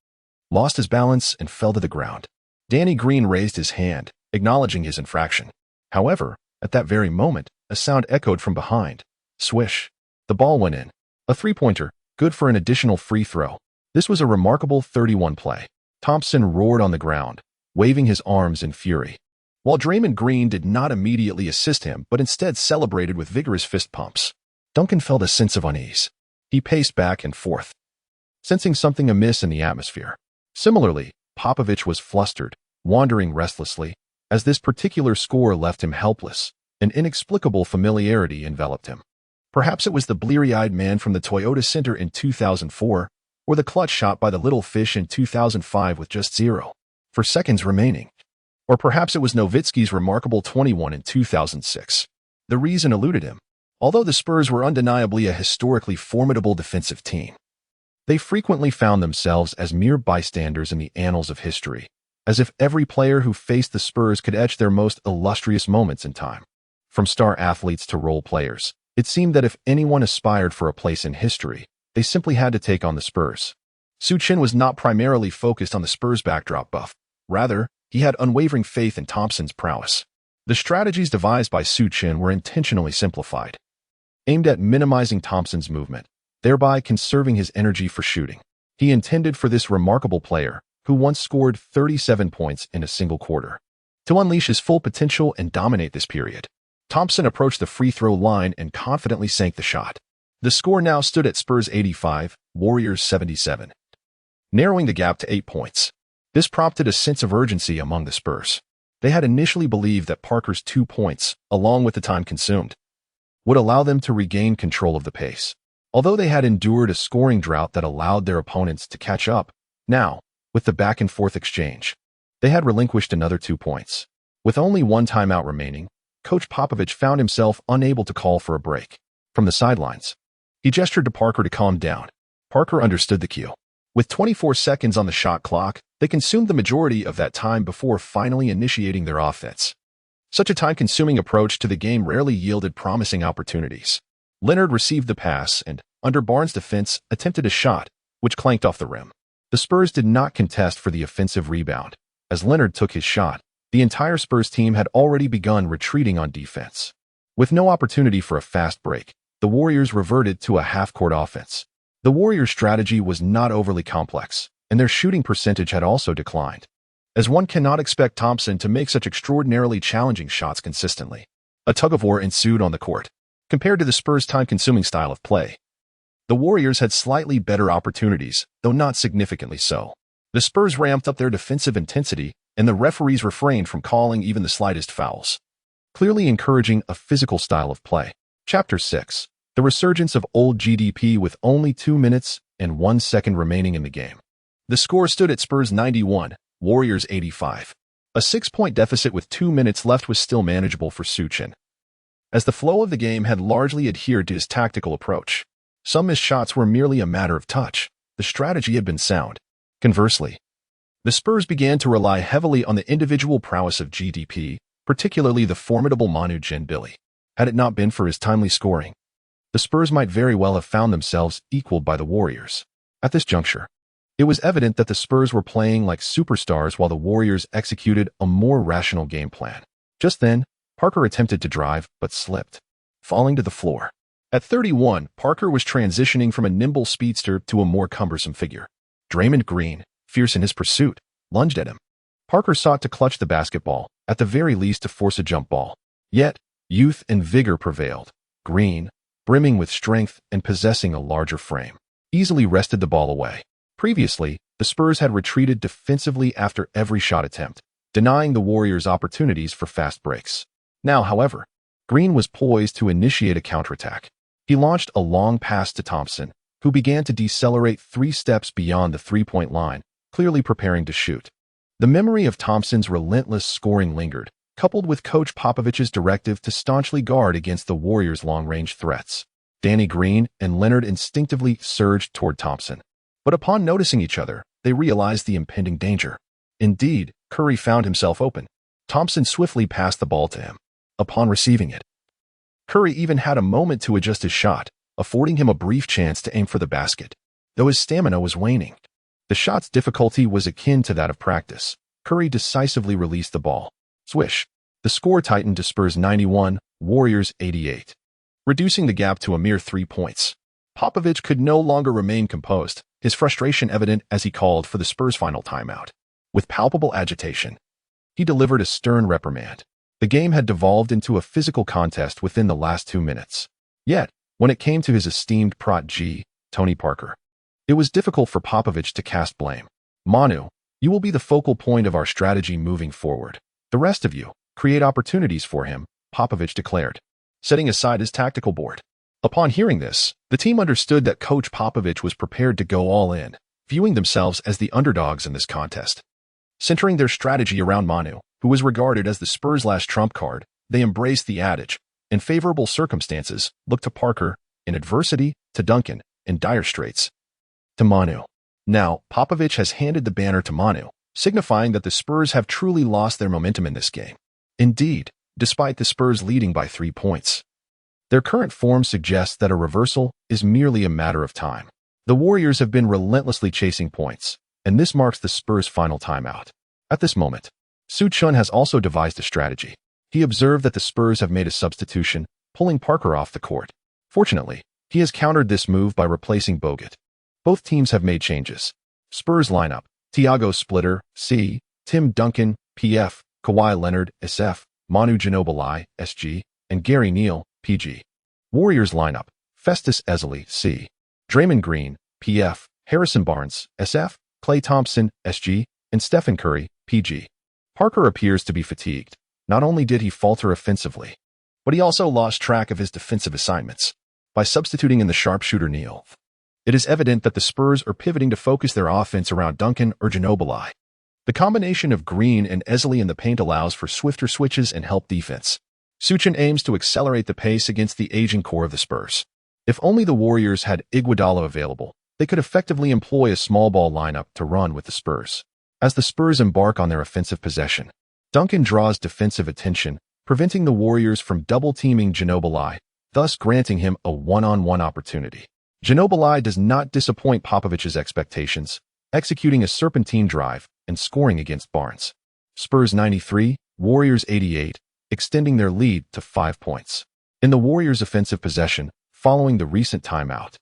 lost his balance and fell to the ground. Danny Green raised his hand, acknowledging his infraction. However, at that very moment, a sound echoed from behind. Swish. The ball went in. A three-pointer, good for an additional free throw. This was a remarkable 31 play. Thompson roared on the ground, waving his arms in fury, while Draymond Green did not immediately assist him but instead celebrated with vigorous fist pumps. Duncan felt a sense of unease. He paced back and forth, sensing something amiss in the atmosphere. Similarly, Popovich was flustered, wandering restlessly, as this particular score left him helpless. An inexplicable familiarity enveloped him. Perhaps it was the bleary-eyed man from the Toyota Center in 2004, or the clutch shot by the Little Fish in 2005 with just 0 seconds remaining. Or perhaps it was Nowitzki's remarkable 21 in 2006. The reason eluded him. Although the Spurs were undeniably a historically formidable defensive team, they frequently found themselves as mere bystanders in the annals of history, as if every player who faced the Spurs could etch their most illustrious moments in time. From star athletes to role players, it seemed that if anyone aspired for a place in history, they simply had to take on the Spurs. Su Chen was not primarily focused on the Spurs' backdrop buff. Rather, he had unwavering faith in Thompson's prowess. The strategies devised by Su Chen were intentionally simplified, aimed at minimizing Thompson's movement, thereby conserving his energy for shooting. He intended for this remarkable player, who once scored 37 points in a single quarter, to unleash his full potential and dominate this period. Thompson approached the free throw line and confidently sank the shot. The score now stood at Spurs 85, Warriors 77, narrowing the gap to 8 points. This prompted a sense of urgency among the Spurs. They had initially believed that Parker's 2 points, along with the time consumed, would allow them to regain control of the pace. Although they had endured a scoring drought that allowed their opponents to catch up, now, with the back-and-forth exchange, they had relinquished another 2 points. With only one timeout remaining, Coach Popovich found himself unable to call for a break. From the sidelines, he gestured to Parker to calm down. Parker understood the cue. With 24 seconds on the shot clock, they consumed the majority of that time before finally initiating their offense. Such a time-consuming approach to the game rarely yielded promising opportunities. Leonard received the pass and, under Barnes' defense, attempted a shot, which clanked off the rim. The Spurs did not contest for the offensive rebound. As Leonard took his shot, the entire Spurs team had already begun retreating on defense. With no opportunity for a fast break, the Warriors reverted to a half-court offense. The Warriors' strategy was not overly complex, and their shooting percentage had also declined, as one cannot expect Thompson to make such extraordinarily challenging shots consistently. A tug-of-war ensued on the court. Compared to the Spurs' time-consuming style of play, the Warriors had slightly better opportunities, though not significantly so. The Spurs ramped up their defensive intensity, and the referees refrained from calling even the slightest fouls, clearly encouraging a physical style of play. Chapter 6. The resurgence of old GDP with only 2 minutes and 1 second remaining in the game. The score stood at Spurs 91, Warriors 85. A 6-point deficit with 2 minutes left was still manageable for Su Chen, as the flow of the game had largely adhered to his tactical approach. Some missed shots were merely a matter of touch. The strategy had been sound. Conversely, the Spurs began to rely heavily on the individual prowess of GDP, particularly the formidable Manu Ginobili. Had it not been for his timely scoring, the Spurs might very well have found themselves equaled by the Warriors. At this juncture, it was evident that the Spurs were playing like superstars while the Warriors executed a more rational game plan. Just then, Parker attempted to drive, but slipped, falling to the floor. At 31, Parker was transitioning from a nimble speedster to a more cumbersome figure. Draymond Green, fierce in his pursuit, lunged at him. Parker sought to clutch the basketball, at the very least to force a jump ball. Yet, youth and vigor prevailed. Green, brimming with strength and possessing a larger frame, easily wrested the ball away. Previously, the Spurs had retreated defensively after every shot attempt, denying the Warriors opportunities for fast breaks. Now, however, Green was poised to initiate a counterattack. He launched a long pass to Thompson, who began to decelerate 3 steps beyond the three-point line, clearly preparing to shoot. The memory of Thompson's relentless scoring lingered, coupled with Coach Popovich's directive to staunchly guard against the Warriors' long-range threats. Danny Green and Leonard instinctively surged toward Thompson. But upon noticing each other, they realized the impending danger. Indeed, Curry found himself open. Thompson swiftly passed the ball to him. Upon receiving it, Curry even had a moment to adjust his shot, affording him a brief chance to aim for the basket. Though his stamina was waning, the shot's difficulty was akin to that of practice. Curry decisively released the ball. Swish. The score tightened to Spurs 91, Warriors 88, reducing the gap to a mere 3 points. Popovich could no longer remain composed, his frustration evident as he called for the Spurs' final timeout. With palpable agitation, he delivered a stern reprimand. The game had devolved into a physical contest within the last 2 minutes. Yet, when it came to his esteemed protege, Tony Parker, it was difficult for Popovich to cast blame. Manu, you will be the focal point of our strategy moving forward. The rest of you, create opportunities for him, Popovich declared, setting aside his tactical board. Upon hearing this, the team understood that Coach Popovich was prepared to go all in, viewing themselves as the underdogs in this contest. Centering their strategy around Manu, who was regarded as the Spurs' last trump card, they embraced the adage, in favorable circumstances, look to Parker, in adversity, to Duncan, in dire straits, to Manu. Now, Popovich has handed the banner to Manu, signifying that the Spurs have truly lost their momentum in this game. Indeed, despite the Spurs leading by 3 points, their current form suggests that a reversal is merely a matter of time. The Warriors have been relentlessly chasing points, and this marks the Spurs' final timeout. At this moment, Su Chen has also devised a strategy. He observed that the Spurs have made a substitution, pulling Parker off the court. Fortunately, he has countered this move by replacing Bogut. Both teams have made changes. Spurs lineup: Tiago Splitter, C, Tim Duncan, PF, Kawhi Leonard, SF, Manu Ginobili, SG, and Gary Neal, PG. Warriors lineup: Festus Ezeli, C, Draymond Green, PF, Harrison Barnes, SF, Klay Thompson, SG, and Stephen Curry, PG. Parker appears to be fatigued. Not only did he falter offensively, but he also lost track of his defensive assignments. By substituting in the sharpshooter Neal, it is evident that the Spurs are pivoting to focus their offense around Duncan or Ginobili. The combination of Green and Ezeli in the paint allows for swifter switches and help defense. Su Chen aims to accelerate the pace against the aging core of the Spurs. If only the Warriors had Iguodala available, they could effectively employ a small ball lineup to run with the Spurs. As the Spurs embark on their offensive possession, Duncan draws defensive attention, preventing the Warriors from double-teaming Ginobili, thus granting him a one-on-one opportunity. Ginobili does not disappoint Popovich's expectations, executing a serpentine drive and scoring against Barnes. Spurs 93, Warriors 88, extending their lead to 5 points. In the Warriors' offensive possession, following the recent timeout,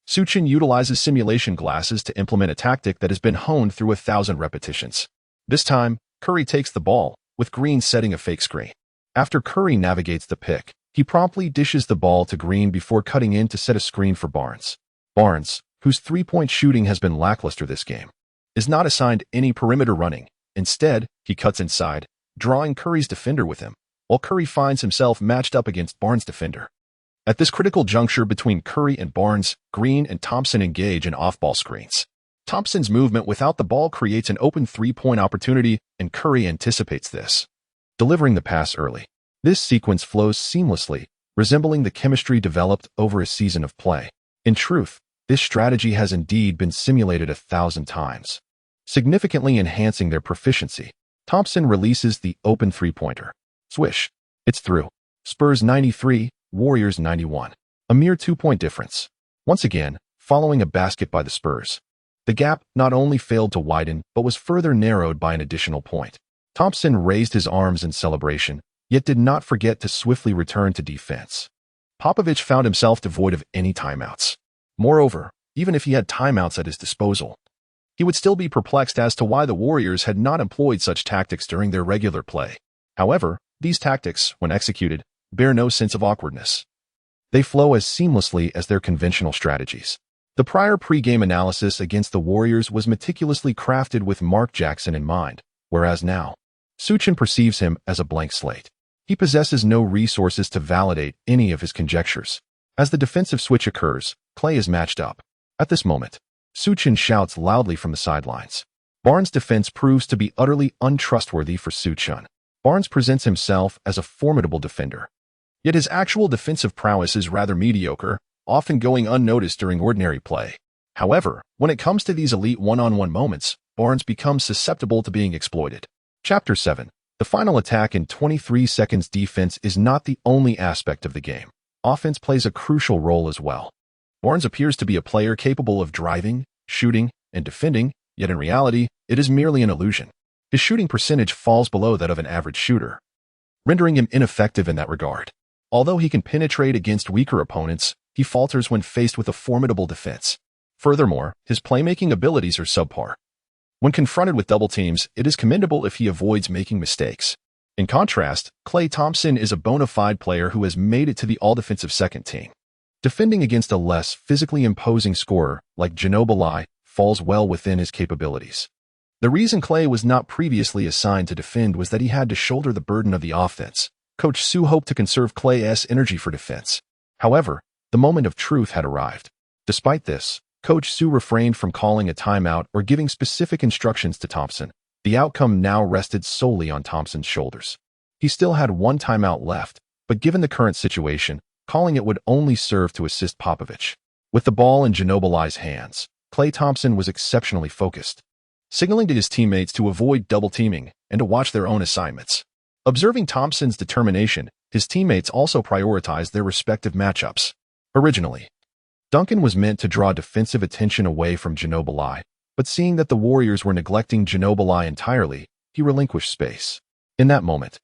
Su Chen utilizes simulation glasses to implement a tactic that has been honed through 1,000 repetitions. This time, Curry takes the ball, with Green setting a fake screen. After Curry navigates the pick, he promptly dishes the ball to Green before cutting in to set a screen for Barnes. Barnes, whose three-point shooting has been lackluster this game, is not assigned any perimeter running. Instead, he cuts inside, drawing Curry's defender with him, while Curry finds himself matched up against Barnes' defender. At this critical juncture between Curry and Barnes, Green and Thompson engage in off-ball screens. Thompson's movement without the ball creates an open three-point opportunity, and Curry anticipates this, delivering the pass early. This sequence flows seamlessly, resembling the chemistry developed over a season of play. In truth, this strategy has indeed been simulated 1,000 times, significantly enhancing their proficiency. Thompson releases the open three-pointer. Swish. It's through. Spurs 93, Warriors 91. A mere 2-point difference. Once again, following a basket by the Spurs, the gap not only failed to widen but was further narrowed by an additional point. Thompson raised his arms in celebration, yet did not forget to swiftly return to defense. Popovich found himself devoid of any timeouts. Moreover, even if he had timeouts at his disposal, he would still be perplexed as to why the Warriors had not employed such tactics during their regular play. However, these tactics, when executed, bear no sense of awkwardness. They flow as seamlessly as their conventional strategies. The prior pre-game analysis against the Warriors was meticulously crafted with Mark Jackson in mind, whereas now, Su Chen perceives him as a blank slate. He possesses no resources to validate any of his conjectures. As the defensive switch occurs, Klay is matched up. At this moment, Su Chen shouts loudly from the sidelines. Barnes' defense proves to be utterly untrustworthy for Su Chen. Barnes presents himself as a formidable defender, yet his actual defensive prowess is rather mediocre, often going unnoticed during ordinary play. However, when it comes to these elite one-on-one moments, Barnes becomes susceptible to being exploited. Chapter 7. The final attack in 23 seconds. Defense is not the only aspect of the game. Offense plays a crucial role as well. Barnes appears to be a player capable of driving, shooting, and defending, yet in reality, it is merely an illusion. His shooting percentage falls below that of an average shooter, rendering him ineffective in that regard. Although he can penetrate against weaker opponents, he falters when faced with a formidable defense. Furthermore, his playmaking abilities are subpar. When confronted with double teams, it is commendable if he avoids making mistakes. In contrast, Klay Thompson is a bona fide player who has made it to the all-defensive second team. Defending against a less physically imposing scorer like Ginobili falls well within his capabilities. The reason Klay was not previously assigned to defend was that he had to shoulder the burden of the offense. Coach Su hoped to conserve Klay's energy for defense. However, the moment of truth had arrived. Despite this, Coach Su refrained from calling a timeout or giving specific instructions to Thompson. The outcome now rested solely on Thompson's shoulders. He still had one timeout left, but given the current situation, calling it would only serve to assist Popovich. With the ball in Ginobili's hands, Klay Thompson was exceptionally focused, signaling to his teammates to avoid double-teaming and to watch their own assignments. Observing Thompson's determination, his teammates also prioritized their respective matchups. Originally, Duncan was meant to draw defensive attention away from Ginobili, but seeing that the Warriors were neglecting Ginobili entirely, he relinquished space. In that moment,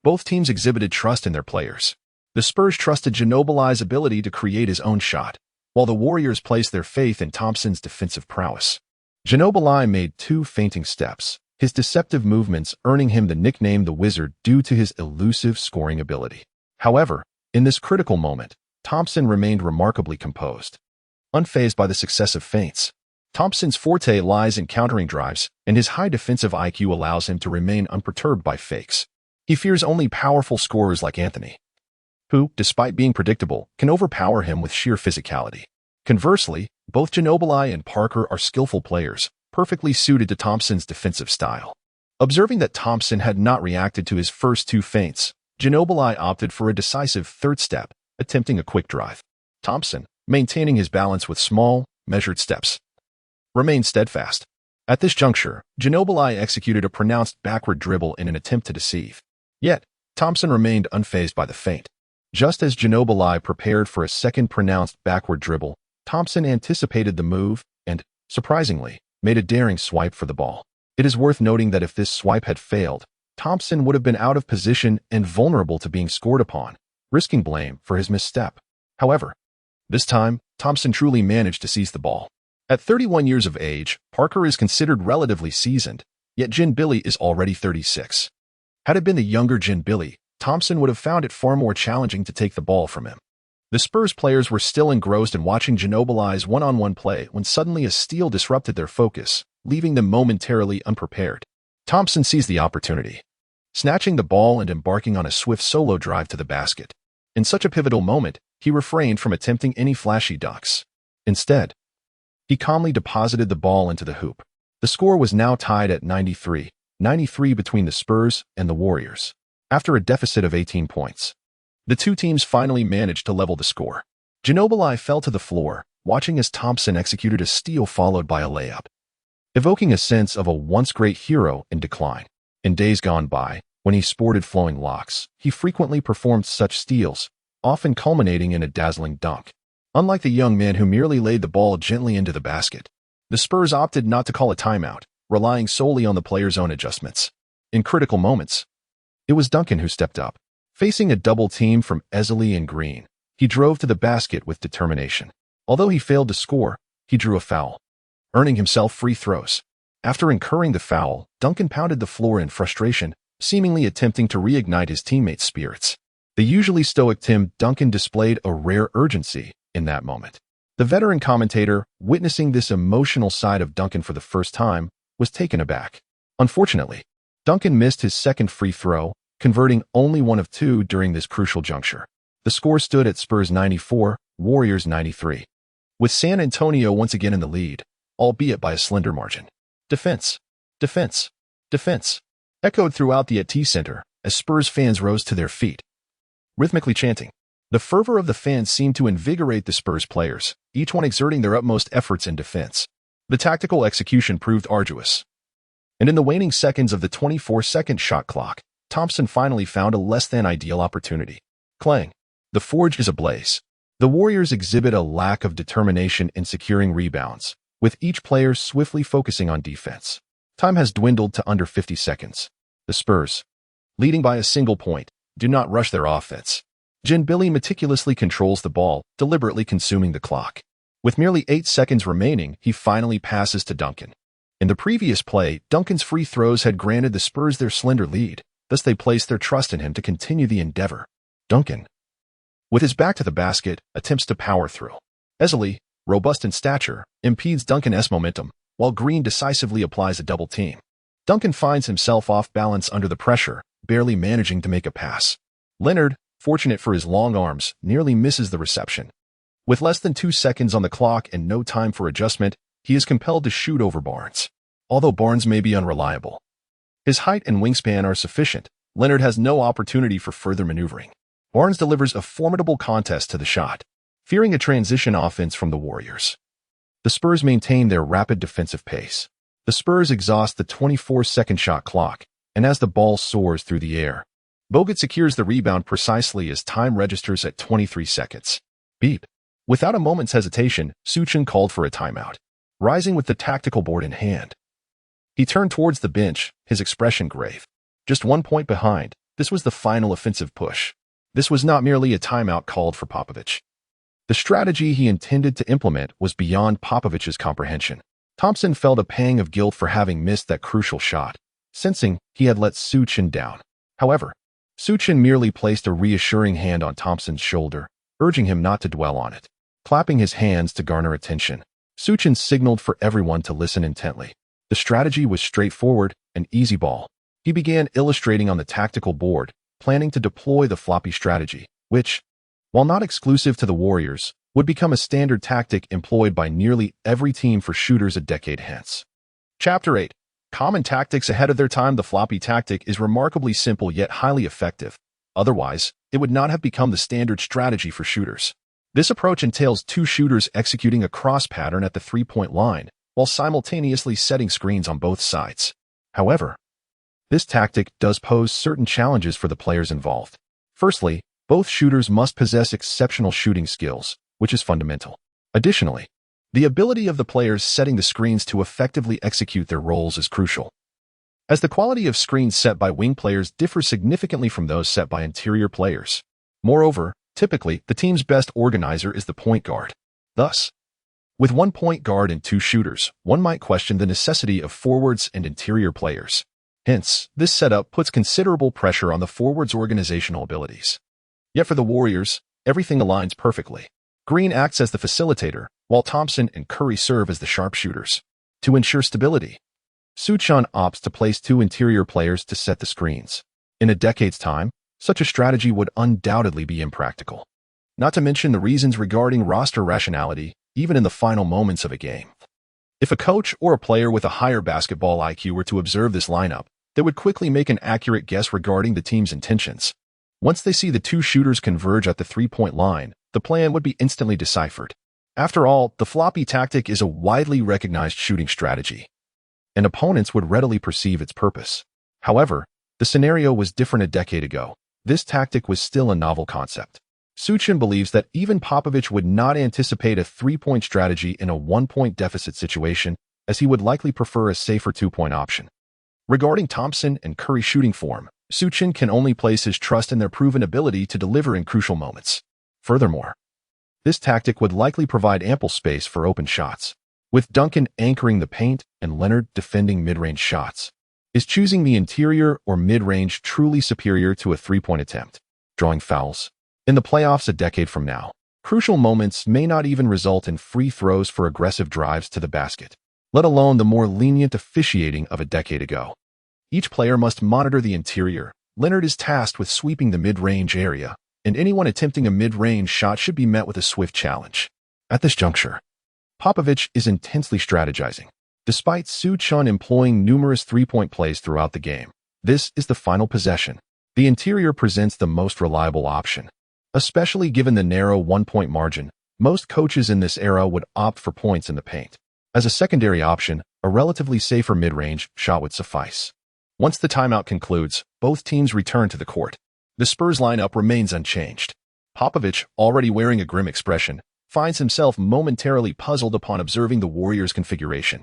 both teams exhibited trust in their players. The Spurs trusted Ginobili's ability to create his own shot, while the Warriors placed their faith in Thompson's defensive prowess. Ginobili made 2 fainting steps, his deceptive movements earning him the nickname the Wizard due to his elusive scoring ability. However, in this critical moment, Thompson remained remarkably composed. Unfazed by the successive feints, Thompson's forte lies in countering drives, and his high defensive IQ allows him to remain unperturbed by fakes. He fears only powerful scorers like Anthony, who, despite being predictable, can overpower him with sheer physicality. Conversely, both Ginobili and Parker are skillful players, perfectly suited to Thompson's defensive style. Observing that Thompson had not reacted to his first 2 feints, Ginobili opted for a decisive third step, attempting a quick drive. Thompson, maintaining his balance with small, measured steps, remained steadfast. At this juncture, Ginobili executed a pronounced backward dribble in an attempt to deceive. Yet, Thompson remained unfazed by the feint. Just as Ginobili prepared for a second pronounced backward dribble, Thompson anticipated the move and, surprisingly, made a daring swipe for the ball. It is worth noting that if this swipe had failed, Thompson would have been out of position and vulnerable to being scored upon, risking blame for his misstep. However, this time, Thompson truly managed to seize the ball. At 31 years of age, Parker is considered relatively seasoned, yet Ginobili is already 36. Had it been the younger Ginobili, Thompson would have found it far more challenging to take the ball from him. The Spurs players were still engrossed in watching Ginobili's one-on-one play when suddenly a steal disrupted their focus, leaving them momentarily unprepared. Thompson seized the opportunity, snatching the ball and embarking on a swift solo drive to the basket. In such a pivotal moment, he refrained from attempting any flashy dunks. Instead, he calmly deposited the ball into the hoop. The score was now tied at 93 between the Spurs and the Warriors. After a deficit of 18 points, the 2 teams finally managed to level the score. Ginobili fell to the floor, watching as Thompson executed a steal followed by a layup, evoking a sense of a once great hero in decline. In days gone by, when he sported flowing locks, he frequently performed such steals, often culminating in a dazzling dunk. Unlike the young man who merely laid the ball gently into the basket, the Spurs opted not to call a timeout, relying solely on the player's own adjustments. In critical moments, it was Duncan who stepped up. Facing a double team from Easley and Green, he drove to the basket with determination. Although he failed to score, he drew a foul, earning himself free throws. After incurring the foul, Duncan pounded the floor in frustration, seemingly attempting to reignite his teammates' spirits. The usually stoic Tim Duncan displayed a rare urgency in that moment. The veteran commentator, witnessing this emotional side of Duncan for the first time, was taken aback. Unfortunately, Duncan missed his second free throw, converting only one of 2 during this crucial juncture. The score stood at Spurs 94, Warriors 93. with San Antonio once again in the lead, albeit by a slender margin. Defense, defense, defense, echoed throughout the AT Center as Spurs fans rose to their feet, rhythmically chanting. The fervor of the fans seemed to invigorate the Spurs players, each one exerting their utmost efforts in defense. The tactical execution proved arduous, and in the waning seconds of the 24-second shot clock, Thompson finally found a less-than-ideal opportunity. Clang. The forge is ablaze. The Warriors exhibit a lack of determination in securing rebounds, with each player swiftly focusing on defense. Time has dwindled to under 50 seconds. The Spurs, leading by a single point, do not rush their offense. Ginobili meticulously controls the ball, deliberately consuming the clock. With merely 8 seconds remaining, he finally passes to Duncan. In the previous play, Duncan's free throws had granted the Spurs their slender lead, thus they placed their trust in him to continue the endeavor. Duncan, with his back to the basket, attempts to power through. Easily, robust in stature, impedes Duncan's momentum, while Green decisively applies a double team. Duncan finds himself off balance under the pressure, barely managing to make a pass. Leonard, fortunate for his long arms, nearly misses the reception. With less than 2 seconds on the clock and no time for adjustment, he is compelled to shoot over Barnes. Although Barnes may be unreliable, his height and wingspan are sufficient. Leonard has no opportunity for further maneuvering. Barnes delivers a formidable contest to the shot, fearing a transition offense from the Warriors. The Spurs maintain their rapid defensive pace. The Spurs exhaust the 24-second shot clock, and as the ball soars through the air, Bogut secures the rebound precisely as time registers at 23 seconds. Beep. Without a moment's hesitation, Su Chen called for a timeout. Rising with the tactical board in hand, he turned towards the bench, his expression grave. Just 1 point behind, this was the final offensive push. This was not merely a timeout called for Popovich. The strategy he intended to implement was beyond Popovich's comprehension. Thompson felt a pang of guilt for having missed that crucial shot, sensing he had let Su Chen down. However, Su Chen merely placed a reassuring hand on Thompson's shoulder, urging him not to dwell on it. Clapping his hands to garner attention, Su Chen signaled for everyone to listen intently. The strategy was straightforward, an easy ball. He began illustrating on the tactical board, planning to deploy the floppy strategy, which, while not exclusive to the Warriors, would become a standard tactic employed by nearly every team for shooters a decade hence. Chapter 8. Common tactics ahead of their time. The floppy tactic is remarkably simple yet highly effective. Otherwise, it would not have become the standard strategy for shooters. This approach entails 2 shooters executing a cross pattern at the 3-point line, while simultaneously setting screens on both sides. However, this tactic does pose certain challenges for the players involved. Firstly, both shooters must possess exceptional shooting skills, which is fundamental. Additionally, the ability of the players setting the screens to effectively execute their roles is crucial, as the quality of screens set by wing players differs significantly from those set by interior players. Moreover, typically, the team's best organizer is the point guard. Thus, with 1 point guard and 2 shooters, one might question the necessity of forwards and interior players. Hence, this setup puts considerable pressure on the forwards' organizational abilities. Yet for the Warriors, everything aligns perfectly. Green acts as the facilitator, while Thompson and Curry serve as the sharpshooters. To ensure stability, Su Chen opts to place 2 interior players to set the screens. In a decade's time, such a strategy would undoubtedly be impractical. Not to mention the reasons regarding roster rationality, even in the final moments of a game. If a coach or a player with a higher basketball IQ were to observe this lineup, they would quickly make an accurate guess regarding the team's intentions. Once they see the 2 shooters converge at the 3-point line, the plan would be instantly deciphered. After all, the floppy tactic is a widely recognized shooting strategy, and opponents would readily perceive its purpose. However, the scenario was different a decade ago. This tactic was still a novel concept. Su Chen believes that even Popovich would not anticipate a 3-point strategy in a 1-point deficit situation, as he would likely prefer a safer 2-point option. Regarding Thompson and Curry shooting form, Su Chen can only place his trust in their proven ability to deliver in crucial moments. Furthermore, this tactic would likely provide ample space for open shots. With Duncan anchoring the paint and Leonard defending mid-range shots, is choosing the interior or mid-range truly superior to a 3-point attempt? Drawing fouls. In the playoffs a decade from now, crucial moments may not even result in free throws for aggressive drives to the basket, let alone the more lenient officiating of a decade ago. Each player must monitor the interior. Leonard is tasked with sweeping the mid-range area, and anyone attempting a mid-range shot should be met with a swift challenge. At this juncture, Popovich is intensely strategizing. Despite Su Chen employing numerous three-point plays throughout the game, this is the final possession. The interior presents the most reliable option. Especially given the narrow one-point margin, most coaches in this era would opt for points in the paint. As a secondary option, a relatively safer mid-range shot would suffice. Once the timeout concludes, both teams return to the court. The Spurs lineup remains unchanged. Popovich, already wearing a grim expression, finds himself momentarily puzzled upon observing the Warriors' configuration.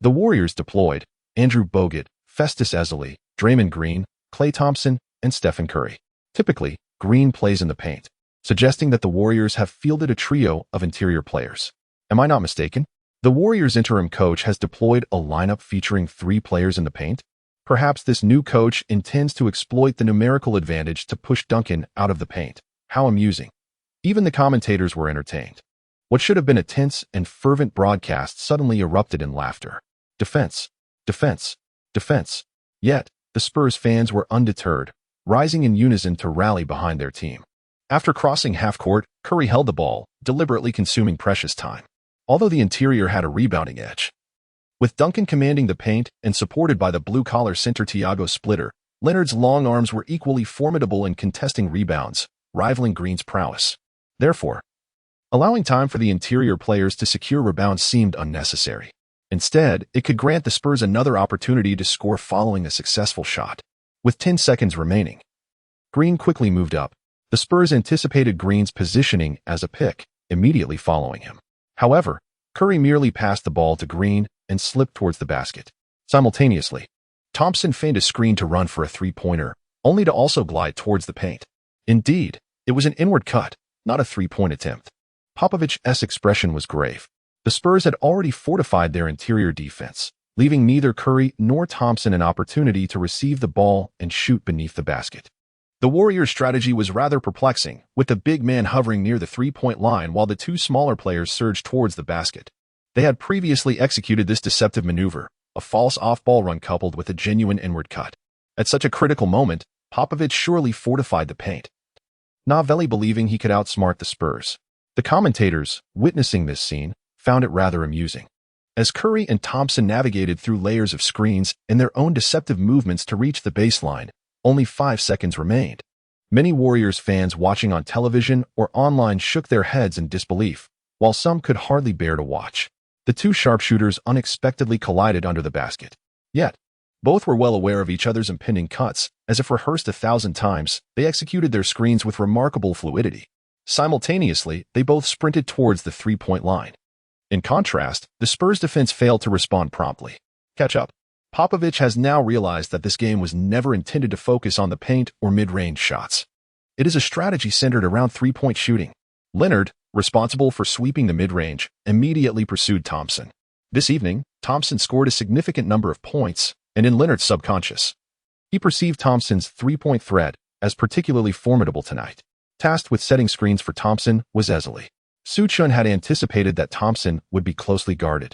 The Warriors deployed Andrew Bogut, Festus Ezeli, Draymond Green, Klay Thompson, and Stephen Curry. Typically, Green plays in the paint, suggesting that the Warriors have fielded a trio of interior players. Am I not mistaken? The Warriors' interim coach has deployed a lineup featuring 3 players in the paint? Perhaps this new coach intends to exploit the numerical advantage to push Duncan out of the paint. How amusing. Even the commentators were entertained. What should have been a tense and fervent broadcast suddenly erupted in laughter. Defense, defense, defense. Yet, the Spurs fans were undeterred, rising in unison to rally behind their team. After crossing half-court, Curry held the ball, deliberately consuming precious time. Although the interior had a rebounding edge. With Duncan commanding the paint and supported by the blue-collar center Tiago Splitter, Leonard's long arms were equally formidable in contesting rebounds, rivaling Green's prowess. Therefore, allowing time for the interior players to secure rebounds seemed unnecessary. Instead, it could grant the Spurs another opportunity to score following a successful shot. With 10 seconds remaining, Green quickly moved up. The Spurs anticipated Green's positioning as a pick, immediately following him. However, Curry merely passed the ball to Green and slipped towards the basket. Simultaneously, Thompson feigned a screen to run for a three-pointer, only to also glide towards the paint. Indeed, it was an inward cut, not a three-point attempt. Popovich's expression was grave. The Spurs had already fortified their interior defense, leaving neither Curry nor Thompson an opportunity to receive the ball and shoot beneath the basket. The Warriors' strategy was rather perplexing, with the big man hovering near the three-point line while the 2 smaller players surged towards the basket. They had previously executed this deceptive maneuver, a false off-ball run coupled with a genuine inward cut. At such a critical moment, Popovich surely fortified the paint. Novelli believing he could outsmart the Spurs. The commentators, witnessing this scene, found it rather amusing. As Curry and Thompson navigated through layers of screens and their own deceptive movements to reach the baseline, only 5 seconds remained. Many Warriors fans watching on television or online shook their heads in disbelief, while some could hardly bear to watch. The 2 sharpshooters unexpectedly collided under the basket. Yet, both were well aware of each other's impending cuts, as if rehearsed 1,000 times, they executed their screens with remarkable fluidity. Simultaneously, they both sprinted towards the three-point line. In contrast, the Spurs defense failed to respond promptly. Catch up. Popovich has now realized that this game was never intended to focus on the paint or mid-range shots. It is a strategy centered around three-point shooting. Leonard, responsible for sweeping the mid-range, immediately pursued Thompson. This evening, Thompson scored a significant number of points, and in Leonard's subconscious, he perceived Thompson's three-point threat as particularly formidable tonight. Tasked with setting screens for Thompson was Ezeli. Su Chen had anticipated that Thompson would be closely guarded,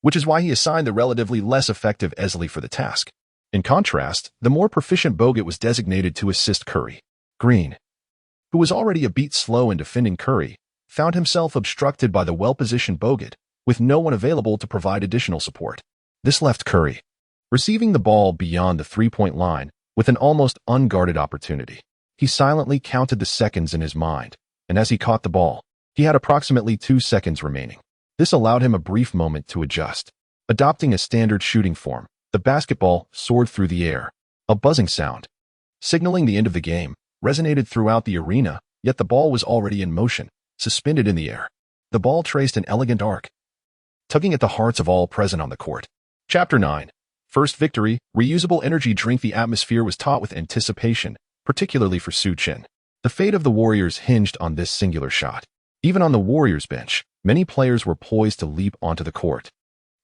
which is why he assigned the relatively less effective Ezeli for the task. In contrast, the more proficient Bogut was designated to assist Curry. Green, who was already a beat slow in defending Curry, found himself obstructed by the well-positioned Bogut, with no one available to provide additional support. This left Curry receiving the ball beyond the three-point line with an almost unguarded opportunity. He silently counted the seconds in his mind, and as he caught the ball, he had approximately 2 seconds remaining. This allowed him a brief moment to adjust. Adopting a standard shooting form, the basketball soared through the air. A buzzing sound, signaling the end of the game, resonated throughout the arena, yet the ball was already in motion, suspended in the air. The ball traced an elegant arc, tugging at the hearts of all present on the court. Chapter 9. First victory, reusable energy drink. The atmosphere was taut with anticipation, particularly for Su Chen. The fate of the Warriors hinged on this singular shot. Even on the Warriors bench, many players were poised to leap onto the court,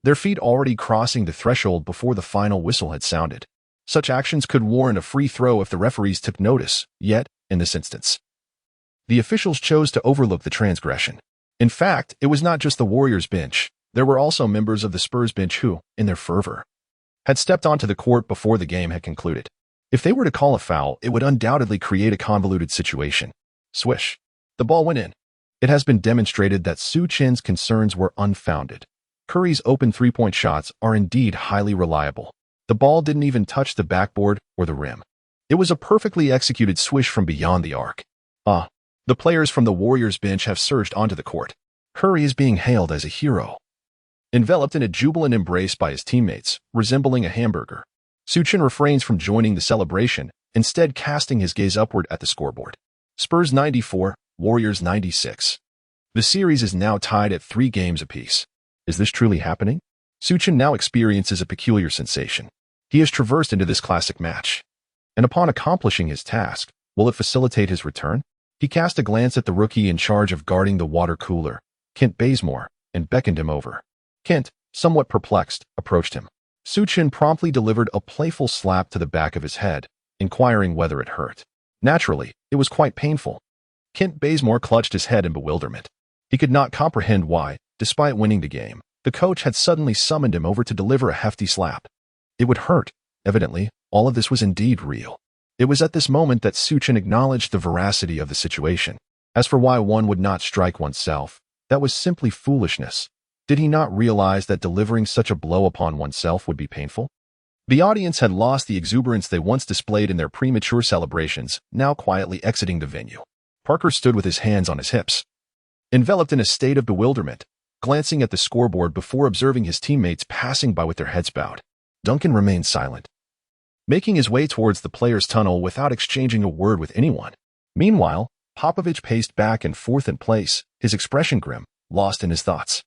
their feet already crossing the threshold before the final whistle had sounded. Such actions could warrant a free throw if the referees took notice, yet, in this instance, the officials chose to overlook the transgression. In fact, it was not just the Warriors bench. There were also members of the Spurs bench who, in their fervor, had stepped onto the court before the game had concluded. If they were to call a foul, it would undoubtedly create a convoluted situation. Swish. The ball went in. It has been demonstrated that Su Chen's concerns were unfounded. Curry's open three-point shots are indeed highly reliable. The ball didn't even touch the backboard or the rim. It was a perfectly executed swish from beyond the arc. The players from the Warriors bench have surged onto the court. Curry is being hailed as a hero. Enveloped in a jubilant embrace by his teammates, resembling a hamburger, Su Chen refrains from joining the celebration, instead casting his gaze upward at the scoreboard. Spurs 94, Warriors 96. The series is now tied at 3 games apiece. Is this truly happening? Su Chen now experiences a peculiar sensation. He has traversed into this classic match. And upon accomplishing his task, will it facilitate his return? He cast a glance at the rookie in charge of guarding the water cooler, Kent Bazemore, and beckoned him over. Kent, somewhat perplexed, approached him. Su Chen promptly delivered a playful slap to the back of his head, inquiring whether it hurt. Naturally, it was quite painful. Kent Bazemore clutched his head in bewilderment. He could not comprehend why, despite winning the game, the coach had suddenly summoned him over to deliver a hefty slap. It would hurt. Evidently, all of this was indeed real. It was at this moment that Su Chen acknowledged the veracity of the situation. As for why one would not strike oneself, that was simply foolishness. Did he not realize that delivering such a blow upon oneself would be painful? The audience had lost the exuberance they once displayed in their premature celebrations, now quietly exiting the venue. Parker stood with his hands on his hips, enveloped in a state of bewilderment, glancing at the scoreboard before observing his teammates passing by with their heads bowed. Duncan remained silent, making his way towards the players' tunnel without exchanging a word with anyone. Meanwhile, Popovich paced back and forth in place, his expression grim, lost in his thoughts.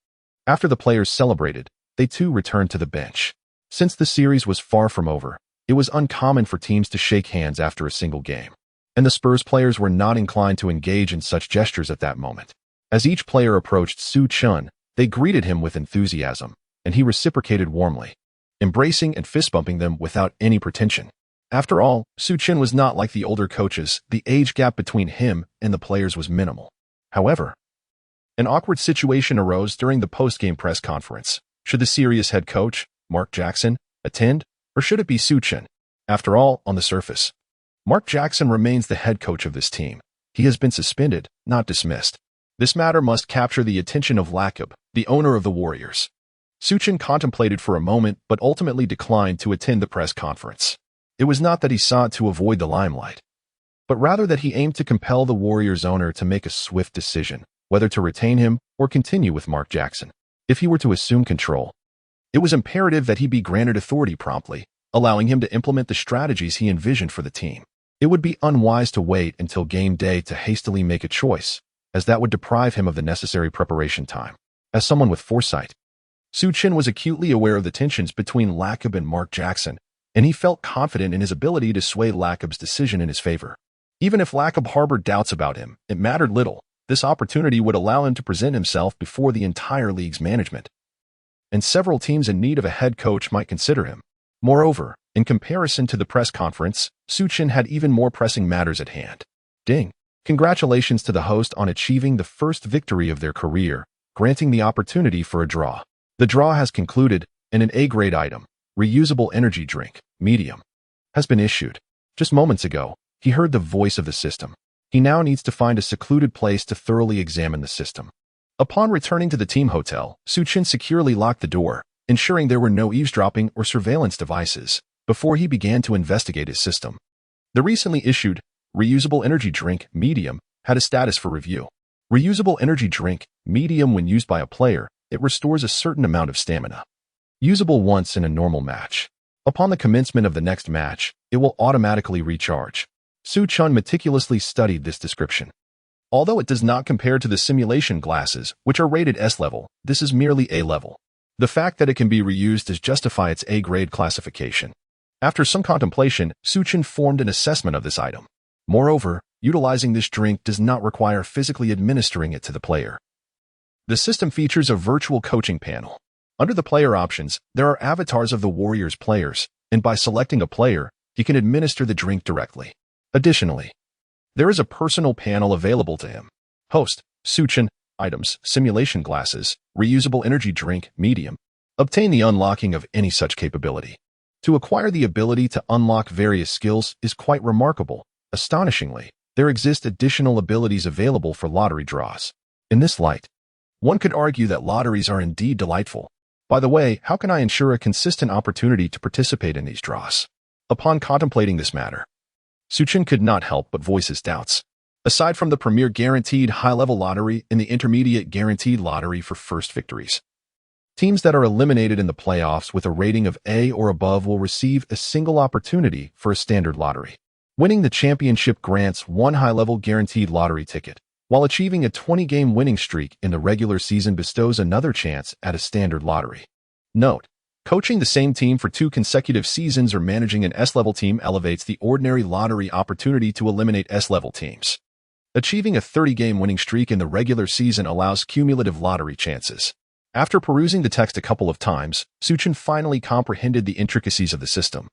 After the players celebrated, they too returned to the bench. Since the series was far from over, it was uncommon for teams to shake hands after a single game, and the Spurs players were not inclined to engage in such gestures at that moment. As each player approached Su Chen, they greeted him with enthusiasm, and he reciprocated warmly, embracing and fist-bumping them without any pretension. After all, Su Chen was not like the older coaches. The age gap between him and the players was minimal. However, an awkward situation arose during the post-game press conference. Should the serious head coach, Mark Jackson, attend, or should it be Su Chen? After all, on the surface, Mark Jackson remains the head coach of this team. He has been suspended, not dismissed. This matter must capture the attention of Lacob, the owner of the Warriors. Su Chen contemplated for a moment but ultimately declined to attend the press conference. It was not that he sought to avoid the limelight, but rather that he aimed to compel the Warriors owner to make a swift decision, whether to retain him or continue with Mark Jackson. If he were to assume control, it was imperative that he be granted authority promptly, allowing him to implement the strategies he envisioned for the team. It would be unwise to wait until game day to hastily make a choice, as that would deprive him of the necessary preparation time. As someone with foresight, Su Chen was acutely aware of the tensions between Lacob and Mark Jackson, and he felt confident in his ability to sway Lacob's decision in his favor. Even if Lacob harbored doubts about him, it mattered little. This opportunity would allow him to present himself before the entire league's management, and several teams in need of a head coach might consider him. Moreover, in comparison to the press conference, Su Chen had even more pressing matters at hand. Ding! Congratulations to the host on achieving the first victory of their career, granting the opportunity for a draw. The draw has concluded, and an A-grade item, reusable energy drink, medium, has been issued. Just moments ago, he heard the voice of the system. He now needs to find a secluded place to thoroughly examine the system. Upon returning to the team hotel, Su Chen securely locked the door, ensuring there were no eavesdropping or surveillance devices, before he began to investigate his system. The recently issued reusable energy drink, medium, had a status for review. Reusable energy drink, medium when used by a player, it restores a certain amount of stamina. Usable once in a normal match. Upon the commencement of the next match, it will automatically recharge. Su Chen meticulously studied this description. Although it does not compare to the simulation glasses, which are rated S-level, this is merely A-level. The fact that it can be reused does justify its A-grade classification. After some contemplation, Su Chen formed an assessment of this item. Moreover, utilizing this drink does not require physically administering it to the player. The system features a virtual coaching panel. Under the player options, there are avatars of the Warriors players, and by selecting a player, he can administer the drink directly. Additionally, there is a personal panel available to him. Host, Su Chen, items, simulation glasses, reusable energy drink, medium. Obtain the unlocking of any such capability. To acquire the ability to unlock various skills is quite remarkable. Astonishingly, there exist additional abilities available for lottery draws. In this light, one could argue that lotteries are indeed delightful. By the way, how can I ensure a consistent opportunity to participate in these draws? Upon contemplating this matter, Su Chen could not help but voice his doubts. Aside from the premier guaranteed high-level lottery and the intermediate guaranteed lottery for first victories, teams that are eliminated in the playoffs with a rating of A or above will receive a single opportunity for a standard lottery. Winning the championship grants one high-level guaranteed lottery ticket, while achieving a 20-game winning streak in the regular season bestows another chance at a standard lottery. Note: coaching the same team for 2 consecutive seasons or managing an S-level team elevates the ordinary lottery opportunity to eliminate S-level teams. Achieving a 30-game winning streak in the regular season allows cumulative lottery chances. After perusing the text a couple of times, Su Chen finally comprehended the intricacies of the system.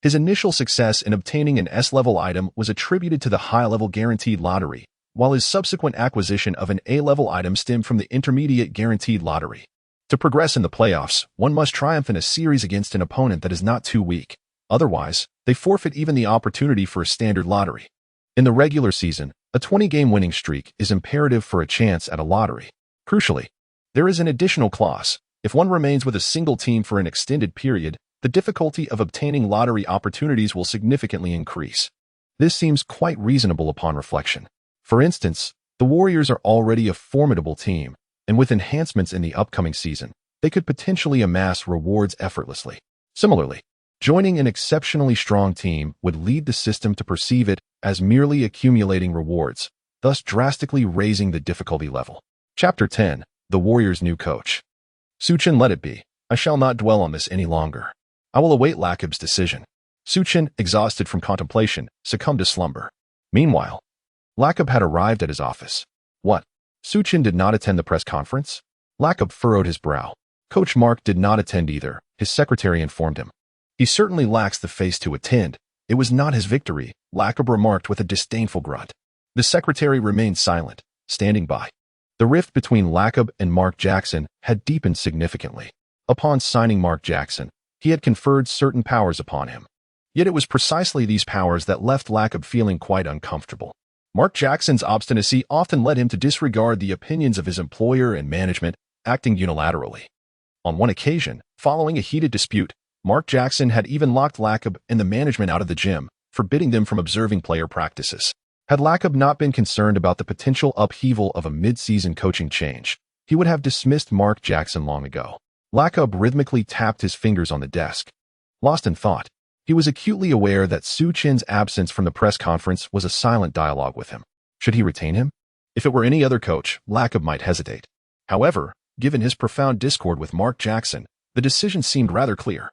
His initial success in obtaining an S-level item was attributed to the high-level guaranteed lottery, while his subsequent acquisition of an A-level item stemmed from the intermediate guaranteed lottery. To progress in the playoffs, one must triumph in a series against an opponent that is not too weak. Otherwise, they forfeit even the opportunity for a standard lottery. In the regular season, a 20-game winning streak is imperative for a chance at a lottery. Crucially, there is an additional clause. If one remains with a single team for an extended period, the difficulty of obtaining lottery opportunities will significantly increase. This seems quite reasonable upon reflection. For instance, the Warriors are already a formidable team, and with enhancements in the upcoming season, they could potentially amass rewards effortlessly. Similarly, joining an exceptionally strong team would lead the system to perceive it as merely accumulating rewards, thus drastically raising the difficulty level. Chapter 10: The Warriors' New Coach. Su Chen let it be. I shall not dwell on this any longer. I will await Lakib's decision. Su Chen, exhausted from contemplation, succumbed to slumber. Meanwhile, Lakib had arrived at his office. What? Su Chen did not attend the press conference? Lakib furrowed his brow. Coach Mark did not attend either, his secretary informed him. He certainly lacks the face to attend. It was not his victory, Lakib remarked with a disdainful grunt. The secretary remained silent, standing by. The rift between Lakib and Mark Jackson had deepened significantly. Upon signing Mark Jackson, he had conferred certain powers upon him. Yet it was precisely these powers that left Lakib feeling quite uncomfortable. Mark Jackson's obstinacy often led him to disregard the opinions of his employer and management, acting unilaterally. On one occasion, following a heated dispute, Mark Jackson had even locked Lakib and the management out of the gym, forbidding them from observing player practices. Had Lakib not been concerned about the potential upheaval of a mid-season coaching change, he would have dismissed Mark Jackson long ago. Lakib rhythmically tapped his fingers on the desk. Lost in thought, he was acutely aware that Su Chen's absence from the press conference was a silent dialogue with him. Should he retain him? If it were any other coach, Lakib might hesitate. However, given his profound discord with Mark Jackson, the decision seemed rather clear.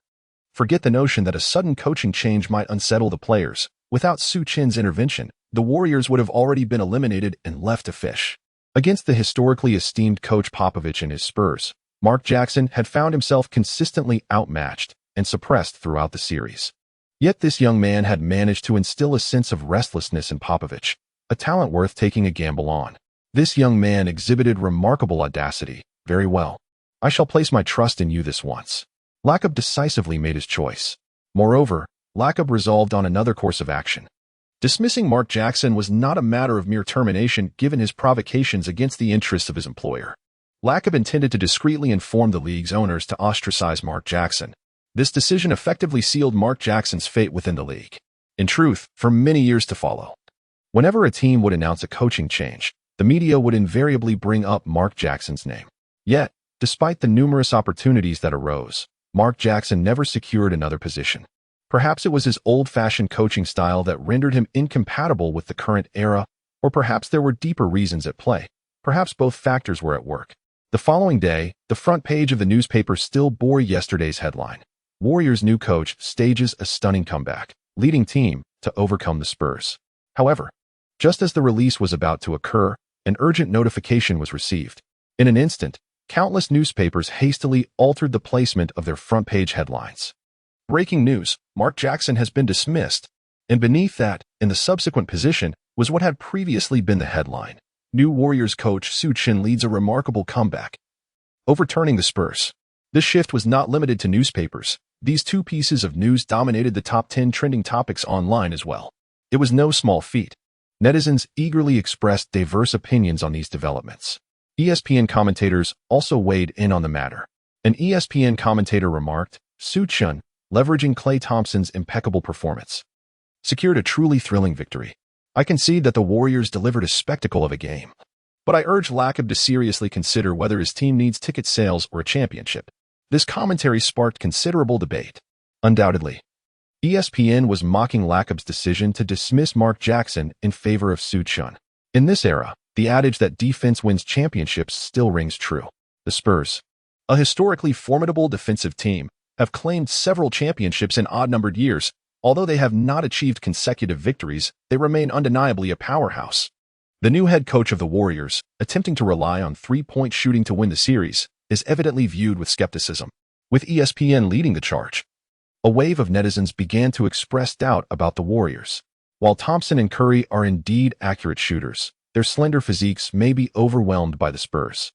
Forget the notion that a sudden coaching change might unsettle the players. Without Su Chen's intervention, the Warriors would have already been eliminated and left to fish. Against the historically esteemed coach Popovich and his Spurs, Mark Jackson had found himself consistently outmatched and suppressed throughout the series. Yet this young man had managed to instill a sense of restlessness in Popovich, a talent worth taking a gamble on. This young man exhibited remarkable audacity. Very well. I shall place my trust in you this once. Lakib decisively made his choice. Moreover, Lakib resolved on another course of action. Dismissing Mark Jackson was not a matter of mere termination given his provocations against the interests of his employer. Lakib intended to discreetly inform the league's owners to ostracize Mark Jackson. This decision effectively sealed Mark Jackson's fate within the league. In truth, for many years to follow, whenever a team would announce a coaching change, the media would invariably bring up Mark Jackson's name. Yet, despite the numerous opportunities that arose, Mark Jackson never secured another position. Perhaps it was his old-fashioned coaching style that rendered him incompatible with the current era, or perhaps there were deeper reasons at play. Perhaps both factors were at work. The following day, the front page of the newspaper still bore yesterday's headline. Warriors' new coach stages a stunning comeback, leading team to overcome the Spurs. However, just as the release was about to occur, an urgent notification was received. In an instant, countless newspapers hastily altered the placement of their front page headlines. Breaking news, Mark Jackson has been dismissed. And beneath that, in the subsequent position, was what had previously been the headline. New Warriors coach Su Chen leads a remarkable comeback, overturning the Spurs. This shift was not limited to newspapers. These two pieces of news dominated the top 10 trending topics online as well. It was no small feat. Netizens eagerly expressed diverse opinions on these developments. ESPN commentators also weighed in on the matter. An ESPN commentator remarked, Su Chen, leveraging Klay Thompson's impeccable performance, secured a truly thrilling victory. I concede that the Warriors delivered a spectacle of a game, but I urge Lacob to seriously consider whether his team needs ticket sales or a championship. This commentary sparked considerable debate. Undoubtedly, ESPN was mocking Lacob's decision to dismiss Mark Jackson in favor of Su Chen. In this era, the adage that defense wins championships still rings true. The Spurs, a historically formidable defensive team, have claimed several championships in odd-numbered years. Although they have not achieved consecutive victories, they remain undeniably a powerhouse. The new head coach of the Warriors, attempting to rely on three-point shooting to win the series, is evidently viewed with skepticism, with ESPN leading the charge. A wave of netizens began to express doubt about the Warriors. While Thompson and Curry are indeed accurate shooters, their slender physiques may be overwhelmed by the Spurs.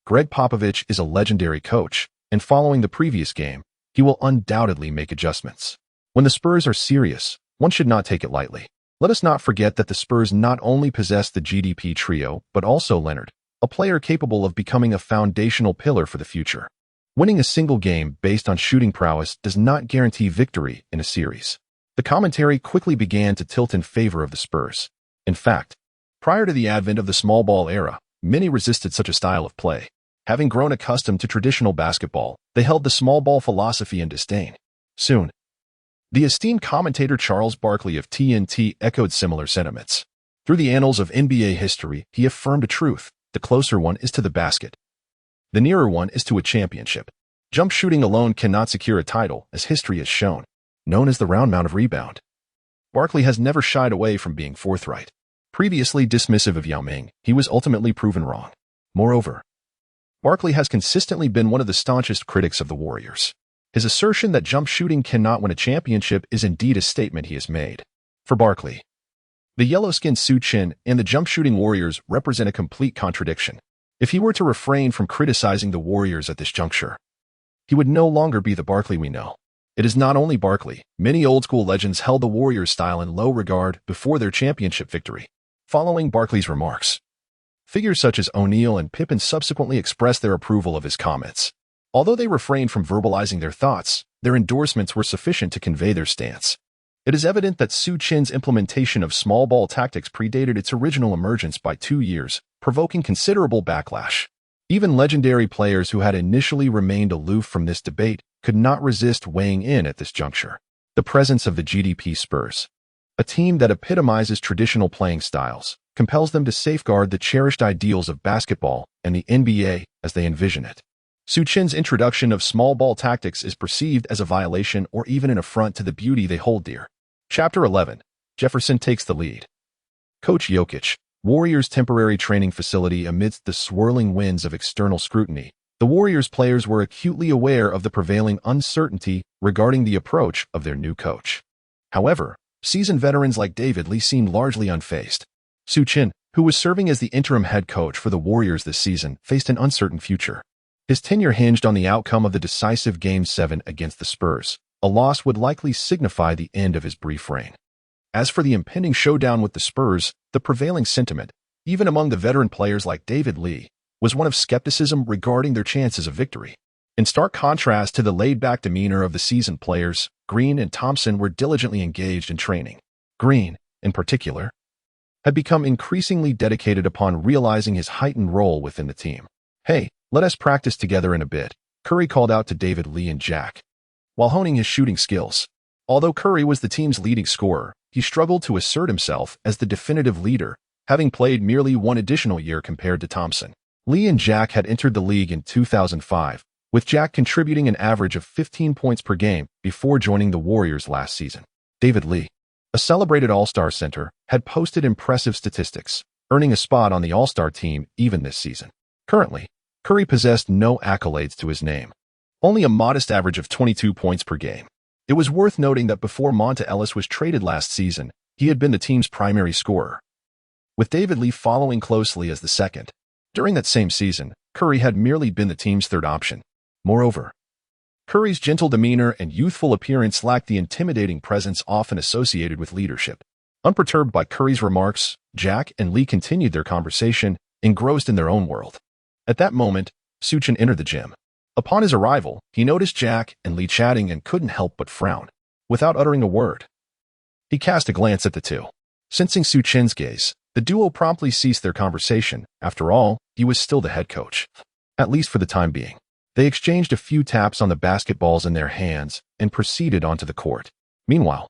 Greg Popovich is a legendary coach, and following the previous game, he will undoubtedly make adjustments. When the Spurs are serious, one should not take it lightly. Let us not forget that the Spurs not only possess the GDP trio, but also Leonard, a player capable of becoming a foundational pillar for the future. Winning a single game based on shooting prowess does not guarantee victory in a series. The commentary quickly began to tilt in favor of the Spurs. In fact, prior to the advent of the small ball era, many resisted such a style of play. Having grown accustomed to traditional basketball, they held the small ball philosophy in disdain. Soon, the esteemed commentator Charles Barkley of TNT echoed similar sentiments. Through the annals of NBA history, he affirmed a truth: the closer one is to the basket, the nearer one is to a championship. Jump shooting alone cannot secure a title, as history has shown, known as the round mound of rebound. Barkley has never shied away from being forthright. Previously dismissive of Yao Ming, he was ultimately proven wrong. Moreover, Barkley has consistently been one of the staunchest critics of the Warriors. His assertion that jump shooting cannot win a championship is indeed a statement he has made. For Barkley, the yellow-skinned Su Chen and the jump-shooting Warriors represent a complete contradiction. If he were to refrain from criticizing the Warriors at this juncture, he would no longer be the Barkley we know. It is not only Barkley. Many old-school legends held the Warriors' style in low regard before their championship victory. Following Barkley's remarks, figures such as O'Neal and Pippen subsequently expressed their approval of his comments. Although they refrained from verbalizing their thoughts, their endorsements were sufficient to convey their stance. It is evident that Su Chen's implementation of small ball tactics predated its original emergence by 2 years, provoking considerable backlash. Even legendary players who had initially remained aloof from this debate could not resist weighing in at this juncture. The presence of the GDP Spurs, a team that epitomizes traditional playing styles, compels them to safeguard the cherished ideals of basketball and the NBA as they envision it. Su Chen's introduction of small ball tactics is perceived as a violation or even an affront to the beauty they hold dear. Chapter 11. Jefferson takes the lead. Coach Jokic, Warriors' temporary training facility. Amidst the swirling winds of external scrutiny, the Warriors players were acutely aware of the prevailing uncertainty regarding the approach of their new coach. However, seasoned veterans like David Lee seemed largely unfazed. Su Chen, who was serving as the interim head coach for the Warriors this season, faced an uncertain future. His tenure hinged on the outcome of the decisive Game 7 against the Spurs. A loss would likely signify the end of his brief reign. As for the impending showdown with the Spurs, the prevailing sentiment, even among the veteran players like David Lee, was one of skepticism regarding their chances of victory. In stark contrast to the laid-back demeanor of the seasoned players, Green and Thompson were diligently engaged in training. Green, in particular, had become increasingly dedicated upon realizing his heightened role within the team. "Hey, let us practice together in a bit," Curry called out to David Lee and Jack, while honing his shooting skills. Although Curry was the team's leading scorer, he struggled to assert himself as the definitive leader, having played merely one additional year compared to Thompson. Lee and Jack had entered the league in 2005, with Jack contributing an average of 15 points per game before joining the Warriors last season. David Lee, a celebrated All-Star center, had posted impressive statistics, earning a spot on the All-Star team even this season. Currently, Curry possessed no accolades to his name, only a modest average of 22 points per game. It was worth noting that before Monta Ellis was traded last season, he had been the team's primary scorer, with David Lee following closely as the second. During that same season, Curry had merely been the team's third option. Moreover, Curry's gentle demeanor and youthful appearance lacked the intimidating presence often associated with leadership. Unperturbed by Curry's remarks, Jack and Lee continued their conversation, engrossed in their own world. At that moment, Su Chen entered the gym. Upon his arrival, he noticed Jack and Lee chatting and couldn't help but frown. Without uttering a word, he cast a glance at the two. Sensing Su Chen's gaze, the duo promptly ceased their conversation. After all, he was still the head coach. At least for the time being. They exchanged a few taps on the basketballs in their hands and proceeded onto the court. Meanwhile,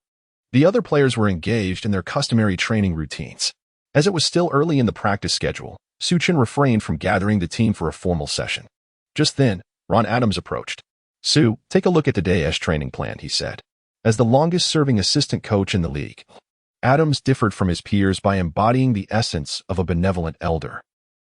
the other players were engaged in their customary training routines. As it was still early in the practice schedule, Su Chen refrained from gathering the team for a formal session. Just then, Ron Adams approached. "Su, take a look at today's training plan," he said. As the longest-serving assistant coach in the league, Adams differed from his peers by embodying the essence of a benevolent elder.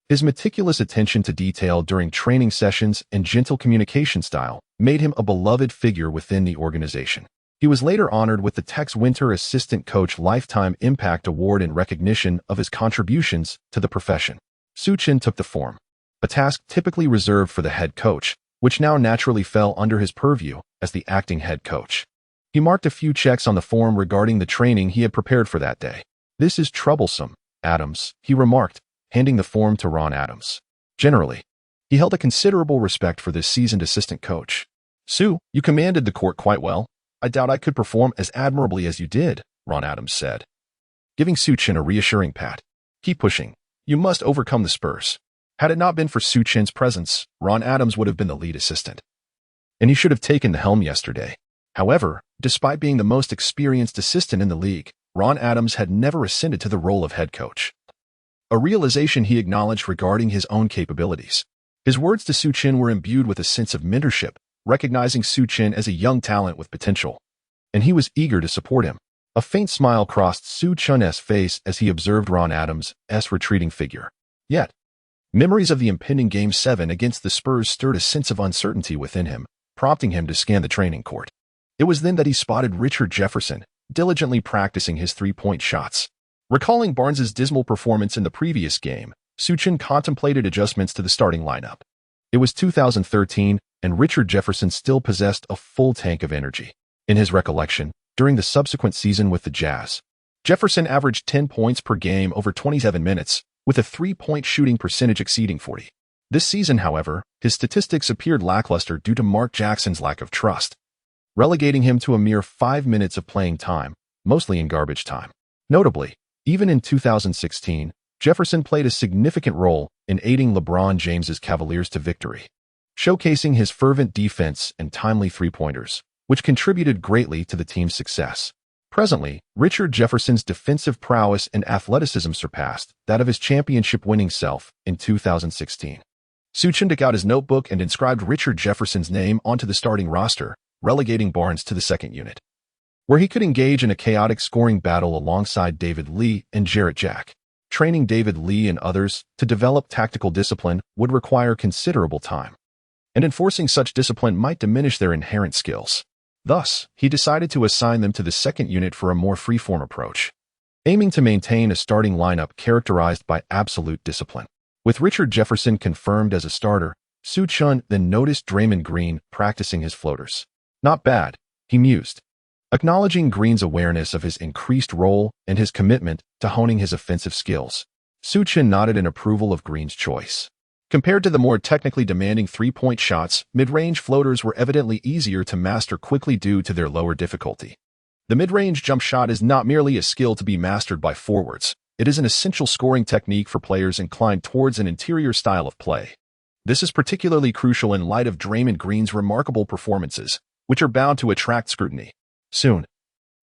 His meticulous attention to detail during training sessions and gentle communication style made him a beloved figure within the organization. He was later honored with the Tech's Winter Assistant Coach Lifetime Impact Award in recognition of his contributions to the profession. Su Chen took the form, a task typically reserved for the head coach, which now naturally fell under his purview as the acting head coach. He marked a few checks on the form regarding the training he had prepared for that day. "This is troublesome, Adams," he remarked, handing the form to Ron Adams. Generally, he held a considerable respect for this seasoned assistant coach. "Su, you commanded the court quite well. I doubt I could perform as admirably as you did," Ron Adams said, giving Su Chen a reassuring pat. "Keep pushing. You must overcome the Spurs." Had it not been for Su Chen's presence, Ron Adams would have been the lead assistant, and he should have taken the helm yesterday. However, despite being the most experienced assistant in the league, Ron Adams had never ascended to the role of head coach. A realization he acknowledged regarding his own capabilities. His words to Su Chen were imbued with a sense of mentorship, recognizing Su Chen as a young talent with potential, and he was eager to support him. A faint smile crossed Su Chen's face as he observed Ron Adams' retreating figure. Yet, memories of the impending Game 7 against the Spurs stirred a sense of uncertainty within him, prompting him to scan the training court. It was then that he spotted Richard Jefferson, diligently practicing his three-point shots. Recalling Barnes's dismal performance in the previous game, Su Chen contemplated adjustments to the starting lineup. It was 2013, and Richard Jefferson still possessed a full tank of energy. In his recollection, during the subsequent season with the Jazz, Jefferson averaged 10 points per game over 27 minutes, with a three-point shooting percentage exceeding 40. This season, however, his statistics appeared lackluster due to Mark Jackson's lack of trust, relegating him to a mere 5 minutes of playing time, mostly in garbage time. Notably, even in 2016, Jefferson played a significant role in aiding LeBron James's Cavaliers to victory, showcasing his fervent defense and timely three-pointers, which contributed greatly to the team's success. Presently, Richard Jefferson's defensive prowess and athleticism surpassed that of his championship-winning self in 2016. Su Chen took out his notebook and inscribed Richard Jefferson's name onto the starting roster, relegating Barnes to the second unit, where he could engage in a chaotic scoring battle alongside David Lee and Jarrett Jack. Training David Lee and others to develop tactical discipline would require considerable time, and enforcing such discipline might diminish their inherent skills. Thus, he decided to assign them to the second unit for a more free-form approach, aiming to maintain a starting lineup characterized by absolute discipline. With Richard Jefferson confirmed as a starter, Su Chen then noticed Draymond Green practicing his floaters. "Not bad," he mused, acknowledging Green's awareness of his increased role and his commitment to honing his offensive skills. Su Chen nodded in approval of Green's choice. Compared to the more technically demanding three-point shots, mid-range floaters were evidently easier to master quickly due to their lower difficulty. The mid-range jump shot is not merely a skill to be mastered by forwards. It is an essential scoring technique for players inclined towards an interior style of play. This is particularly crucial in light of Draymond Green's remarkable performances, which are bound to attract scrutiny. Soon,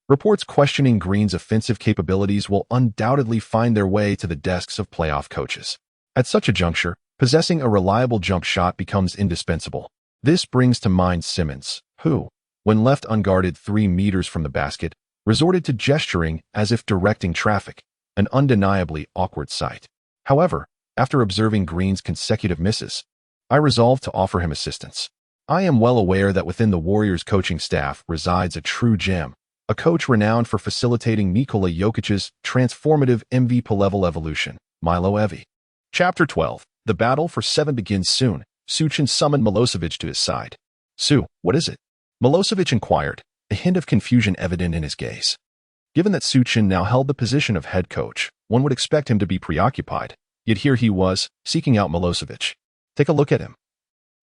reports questioning Green's offensive capabilities will undoubtedly find their way to the desks of playoff coaches. At such a juncture, possessing a reliable jump shot becomes indispensable. This brings to mind Simmons, who, when left unguarded 3 meters from the basket, resorted to gesturing as if directing traffic, an undeniably awkward sight. However, after observing Green's consecutive misses, I resolved to offer him assistance. I am well aware that within the Warriors coaching staff resides a true gem, a coach renowned for facilitating Nikola Jokic's transformative MVP-level evolution, Milo Evie. Chapter 12. The battle for 7 begins soon. Su Chen summoned Milosevic to his side. "Su, what is it?" Milosevic inquired, a hint of confusion evident in his gaze. Given that Su Chen now held the position of head coach, one would expect him to be preoccupied, yet here he was, seeking out Milosevic. Take a look at him.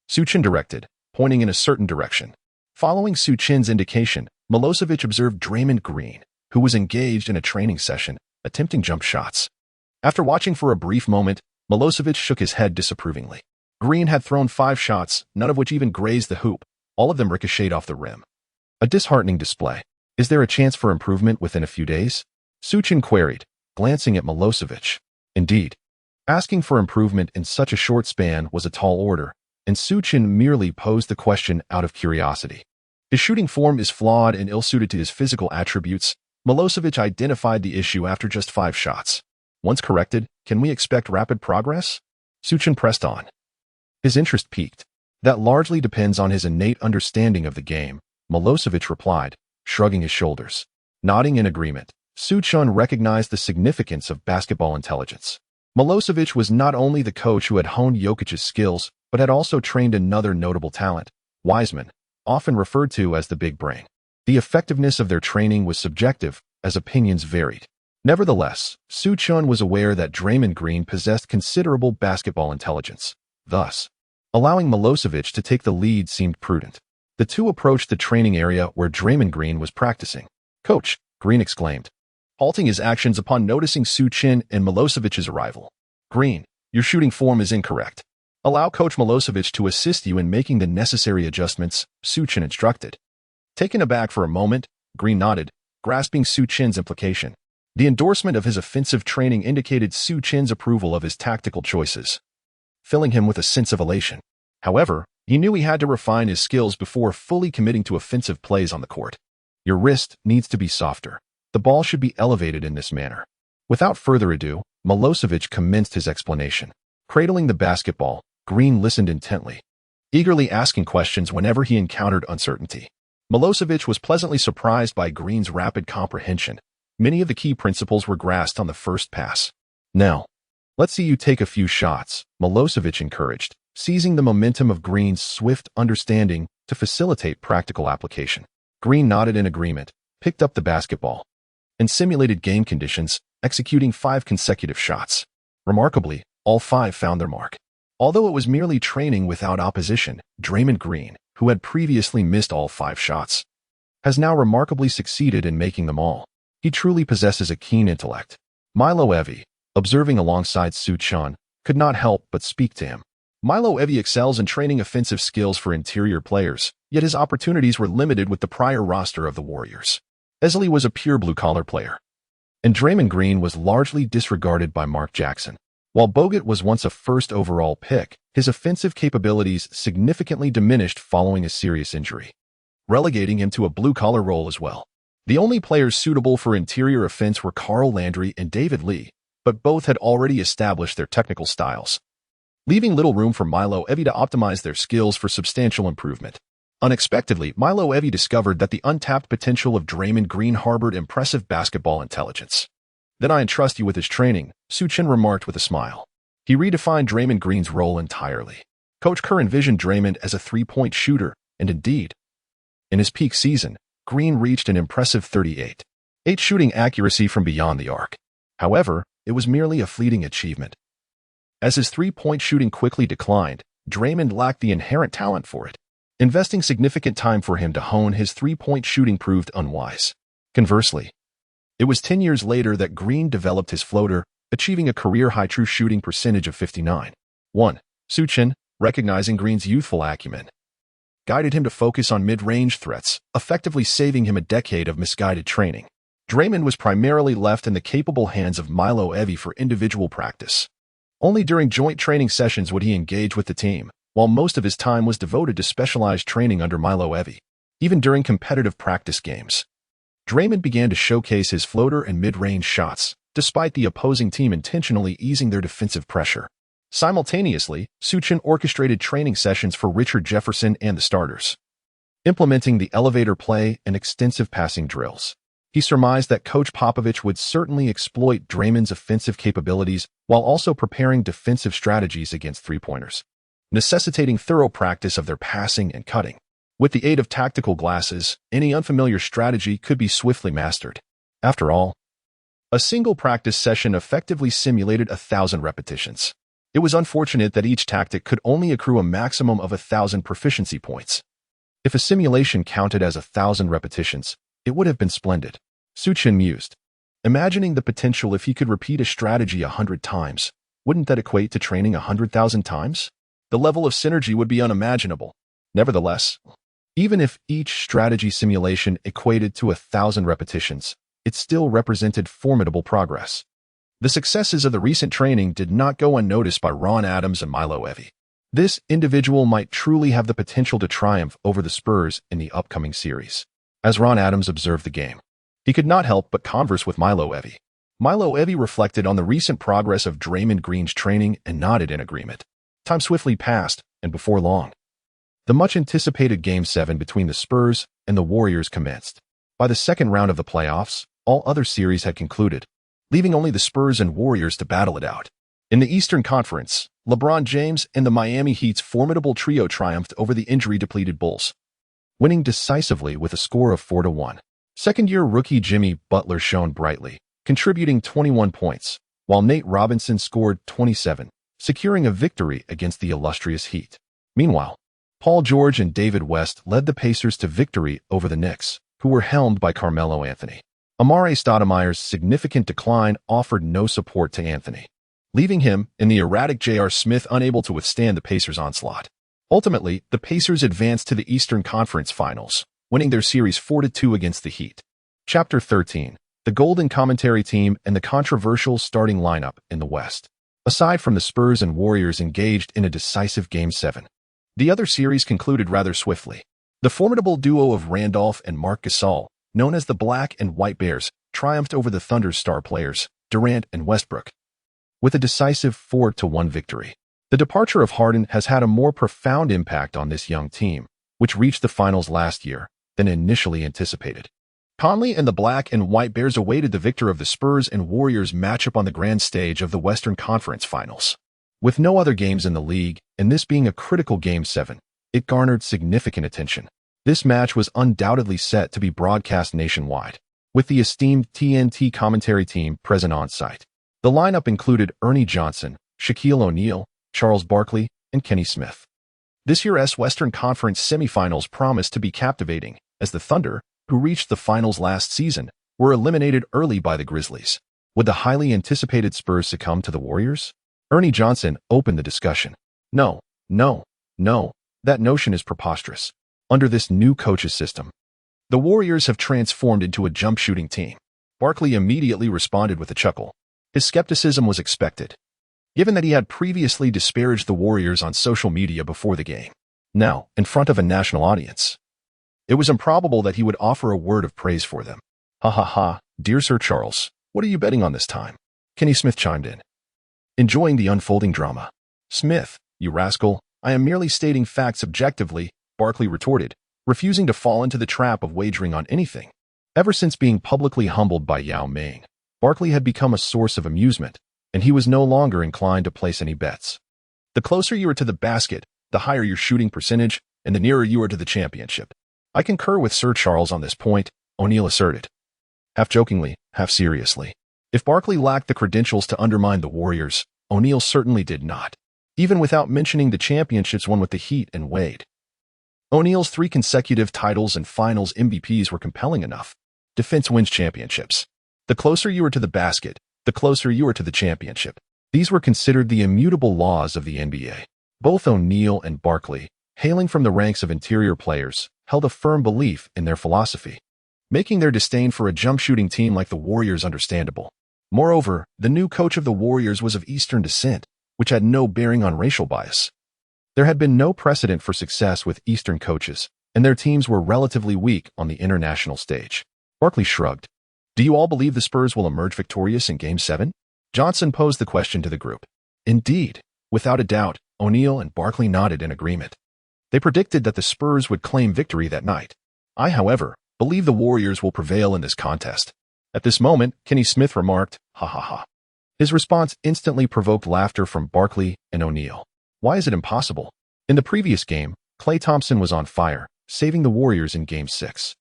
Su Chen directed, pointing in a certain direction. Following Su Chen's indication, Milosevic observed Draymond Green, who was engaged in a training session, attempting jump shots. After watching for a brief moment, Milosevic shook his head disapprovingly. Green had thrown 5 shots, none of which even grazed the hoop. All of them ricocheted off the rim. A disheartening display. Is there a chance for improvement within a few days? Su Chen queried, glancing at Milosevic. Indeed. Asking for improvement in such a short span was a tall order, and Su Chen merely posed the question out of curiosity. His shooting form is flawed and ill-suited to his physical attributes. Milosevic identified the issue after just 5 shots. Once corrected, can we expect rapid progress? Su Chen pressed on. His interest peaked. That largely depends on his innate understanding of the game, Milosevic replied, shrugging his shoulders. Nodding in agreement, Su Chen recognized the significance of basketball intelligence. Milosevic was not only the coach who had honed Jokic's skills, but had also trained another notable talent, Wiseman, often referred to as the big brain. The effectiveness of their training was subjective, as opinions varied. Nevertheless, Su Chen was aware that Draymond Green possessed considerable basketball intelligence. Thus, allowing Milosevic to take the lead seemed prudent. The two approached the training area where Draymond Green was practicing. "Coach," Green exclaimed, halting his actions upon noticing Su Chen and Milosevic's arrival. "Green, your shooting form is incorrect. Allow Coach Milosevic to assist you in making the necessary adjustments," Su Chen instructed. Taken aback for a moment, Green nodded, grasping Su Chen's implication. The endorsement of his offensive training indicated Su Chen's approval of his tactical choices, filling him with a sense of elation. However, he knew he had to refine his skills before fully committing to offensive plays on the court. Your wrist needs to be softer. The ball should be elevated in this manner. Without further ado, Milosevic commenced his explanation. Cradling the basketball, Green listened intently, eagerly asking questions whenever he encountered uncertainty. Milosevic was pleasantly surprised by Green's rapid comprehension. Many of the key principles were grasped on the first pass. "Now, let's see you take a few shots," Milosevic encouraged, seizing the momentum of Green's swift understanding to facilitate practical application. Green nodded in agreement, picked up the basketball, and simulated game conditions, executing 5 consecutive shots. Remarkably, all 5 found their mark. Although it was merely training without opposition, Draymond Green, who had previously missed all 5 shots, has now remarkably succeeded in making them all. He truly possesses a keen intellect. Milo Evie, observing alongside Su Chen, could not help but speak to him. Milo Evie excels in training offensive skills for interior players, yet his opportunities were limited with the prior roster of the Warriors. Esley was a pure blue-collar player, and Draymond Green was largely disregarded by Mark Jackson. While Bogut was once a first overall pick, his offensive capabilities significantly diminished following a serious injury, relegating him to a blue-collar role as well. The only players suitable for interior offense were Carl Landry and David Lee, but both had already established their technical styles, leaving little room for Milo Evie to optimize their skills for substantial improvement. Unexpectedly, Milo Evie discovered that the untapped potential of Draymond Green harbored impressive basketball intelligence. "Then I entrust you with his training," Su Chen remarked with a smile. He redefined Draymond Green's role entirely. Coach Kerr envisioned Draymond as a three-point shooter, and indeed, in his peak season, Green reached an impressive 38.8 shooting accuracy from beyond the arc. However, it was merely a fleeting achievement. As his three-point shooting quickly declined, Draymond lacked the inherent talent for it. Investing significant time for him to hone his three-point shooting proved unwise. Conversely, it was 10 years later that Green developed his floater, achieving a career-high true shooting percentage of 59.1. Su Chen, recognizing Green's youthful acumen, guided him to focus on mid-range threats, effectively saving him a decade of misguided training. Draymond was primarily left in the capable hands of Milo Evie for individual practice. Only during joint training sessions would he engage with the team, while most of his time was devoted to specialized training under Milo Evie. Even during competitive practice games, Draymond began to showcase his floater and mid-range shots, despite the opposing team intentionally easing their defensive pressure. Simultaneously, Su Chen orchestrated training sessions for Richard Jefferson and the starters, implementing the elevator play and extensive passing drills. He surmised that Coach Popovich would certainly exploit Draymond's offensive capabilities while also preparing defensive strategies against three-pointers, necessitating thorough practice of their passing and cutting. With the aid of tactical glasses, any unfamiliar strategy could be swiftly mastered. After all, a single practice session effectively simulated 1,000 repetitions. It was unfortunate that each tactic could only accrue a maximum of 1,000 proficiency points. If a simulation counted as 1,000 repetitions, it would have been splendid. Su Chen mused, imagining the potential if he could repeat a strategy 100 times. Wouldn't that equate to training 100,000 times? The level of synergy would be unimaginable. Nevertheless, even if each strategy simulation equated to 1,000 repetitions, it still represented formidable progress. The successes of the recent training did not go unnoticed by Ron Adams and Milo Evie. This individual might truly have the potential to triumph over the Spurs in the upcoming series. As Ron Adams observed the game, he could not help but converse with Milo Evie. Milo Evie reflected on the recent progress of Draymond Green's training and nodded in agreement. Time swiftly passed, and before long, the much-anticipated Game 7 between the Spurs and the Warriors commenced. By the second round of the playoffs, all other series had concluded, leaving only the Spurs and Warriors to battle it out. In the Eastern Conference, LeBron James and the Miami Heat's formidable trio triumphed over the injury-depleted Bulls, winning decisively with a score of 4-1. Second-year rookie Jimmy Butler shone brightly, contributing 21 points, while Nate Robinson scored 27, securing a victory against the illustrious Heat. Meanwhile, Paul George and David West led the Pacers to victory over the Knicks, who were helmed by Carmelo Anthony. Amare Stoudemire's significant decline offered no support to Anthony, leaving him and the erratic J.R. Smith unable to withstand the Pacers' onslaught. Ultimately, the Pacers advanced to the Eastern Conference Finals, winning their series 4-2 against the Heat. Chapter 13. The Golden Commentary Team and the Controversial Starting Lineup in the West. Aside from the Spurs and Warriors engaged in a decisive Game 7, the other series concluded rather swiftly. The formidable duo of Randolph and Marc Gasol, known as the Black and White Bears, triumphed over the Thunder's star players, Durant and Westbrook, with a decisive 4-1 victory. The departure of Harden has had a more profound impact on this young team, which reached the finals last year, than initially anticipated. Conley and the Black and White Bears awaited the victor of the Spurs and Warriors matchup on the grand stage of the Western Conference Finals. With no other games in the league, and this being a critical Game 7, it garnered significant attention. This match was undoubtedly set to be broadcast nationwide, with the esteemed TNT commentary team present on site. The lineup included Ernie Johnson, Shaquille O'Neal, Charles Barkley, and Kenny Smith. This year's Western Conference semifinals promised to be captivating, as the Thunder, who reached the finals last season, were eliminated early by the Grizzlies. Would the highly anticipated Spurs succumb to the Warriors? Ernie Johnson opened the discussion. No, that notion is preposterous. Under this new coach's system, the Warriors have transformed into a jump-shooting team. Barkley immediately responded with a chuckle. His skepticism was expected, given that he had previously disparaged the Warriors on social media before the game. Now, in front of a national audience, it was improbable that he would offer a word of praise for them. Ha ha ha, dear Sir Charles, what are you betting on this time? Kenny Smith chimed in, enjoying the unfolding drama. Smith, you rascal, I am merely stating facts objectively, Barkley retorted, refusing to fall into the trap of wagering on anything. Ever since being publicly humbled by Yao Ming, Barkley had become a source of amusement, and he was no longer inclined to place any bets. The closer you are to the basket, the higher your shooting percentage, and the nearer you are to the championship. I concur with Sir Charles on this point, O'Neal asserted, half jokingly, half seriously. If Barkley lacked the credentials to undermine the Warriors, O'Neal certainly did not, even without mentioning the championships won with the Heat and Wade. O'Neal's 3 consecutive titles and finals MVPs were compelling enough. Defense wins championships. The closer you are to the basket, the closer you are to the championship. These were considered the immutable laws of the NBA. Both O'Neal and Barkley, hailing from the ranks of interior players, held a firm belief in their philosophy, making their disdain for a jump-shooting team like the Warriors understandable. Moreover, the new coach of the Warriors was of Eastern descent, which had no bearing on racial bias. There had been no precedent for success with Eastern coaches, and their teams were relatively weak on the international stage. Barkley shrugged. Do you all believe the Spurs will emerge victorious in Game 7? Johnson posed the question to the group. Indeed, without a doubt, O'Neal and Barkley nodded in agreement. They predicted that the Spurs would claim victory that night. I, however, believe the Warriors will prevail in this contest. At this moment, Kenny Smith remarked, ha ha ha. His response instantly provoked laughter from Barkley and O'Neal. Why is it impossible? In the previous game, Klay Thompson was on fire, saving the Warriors in Game 6.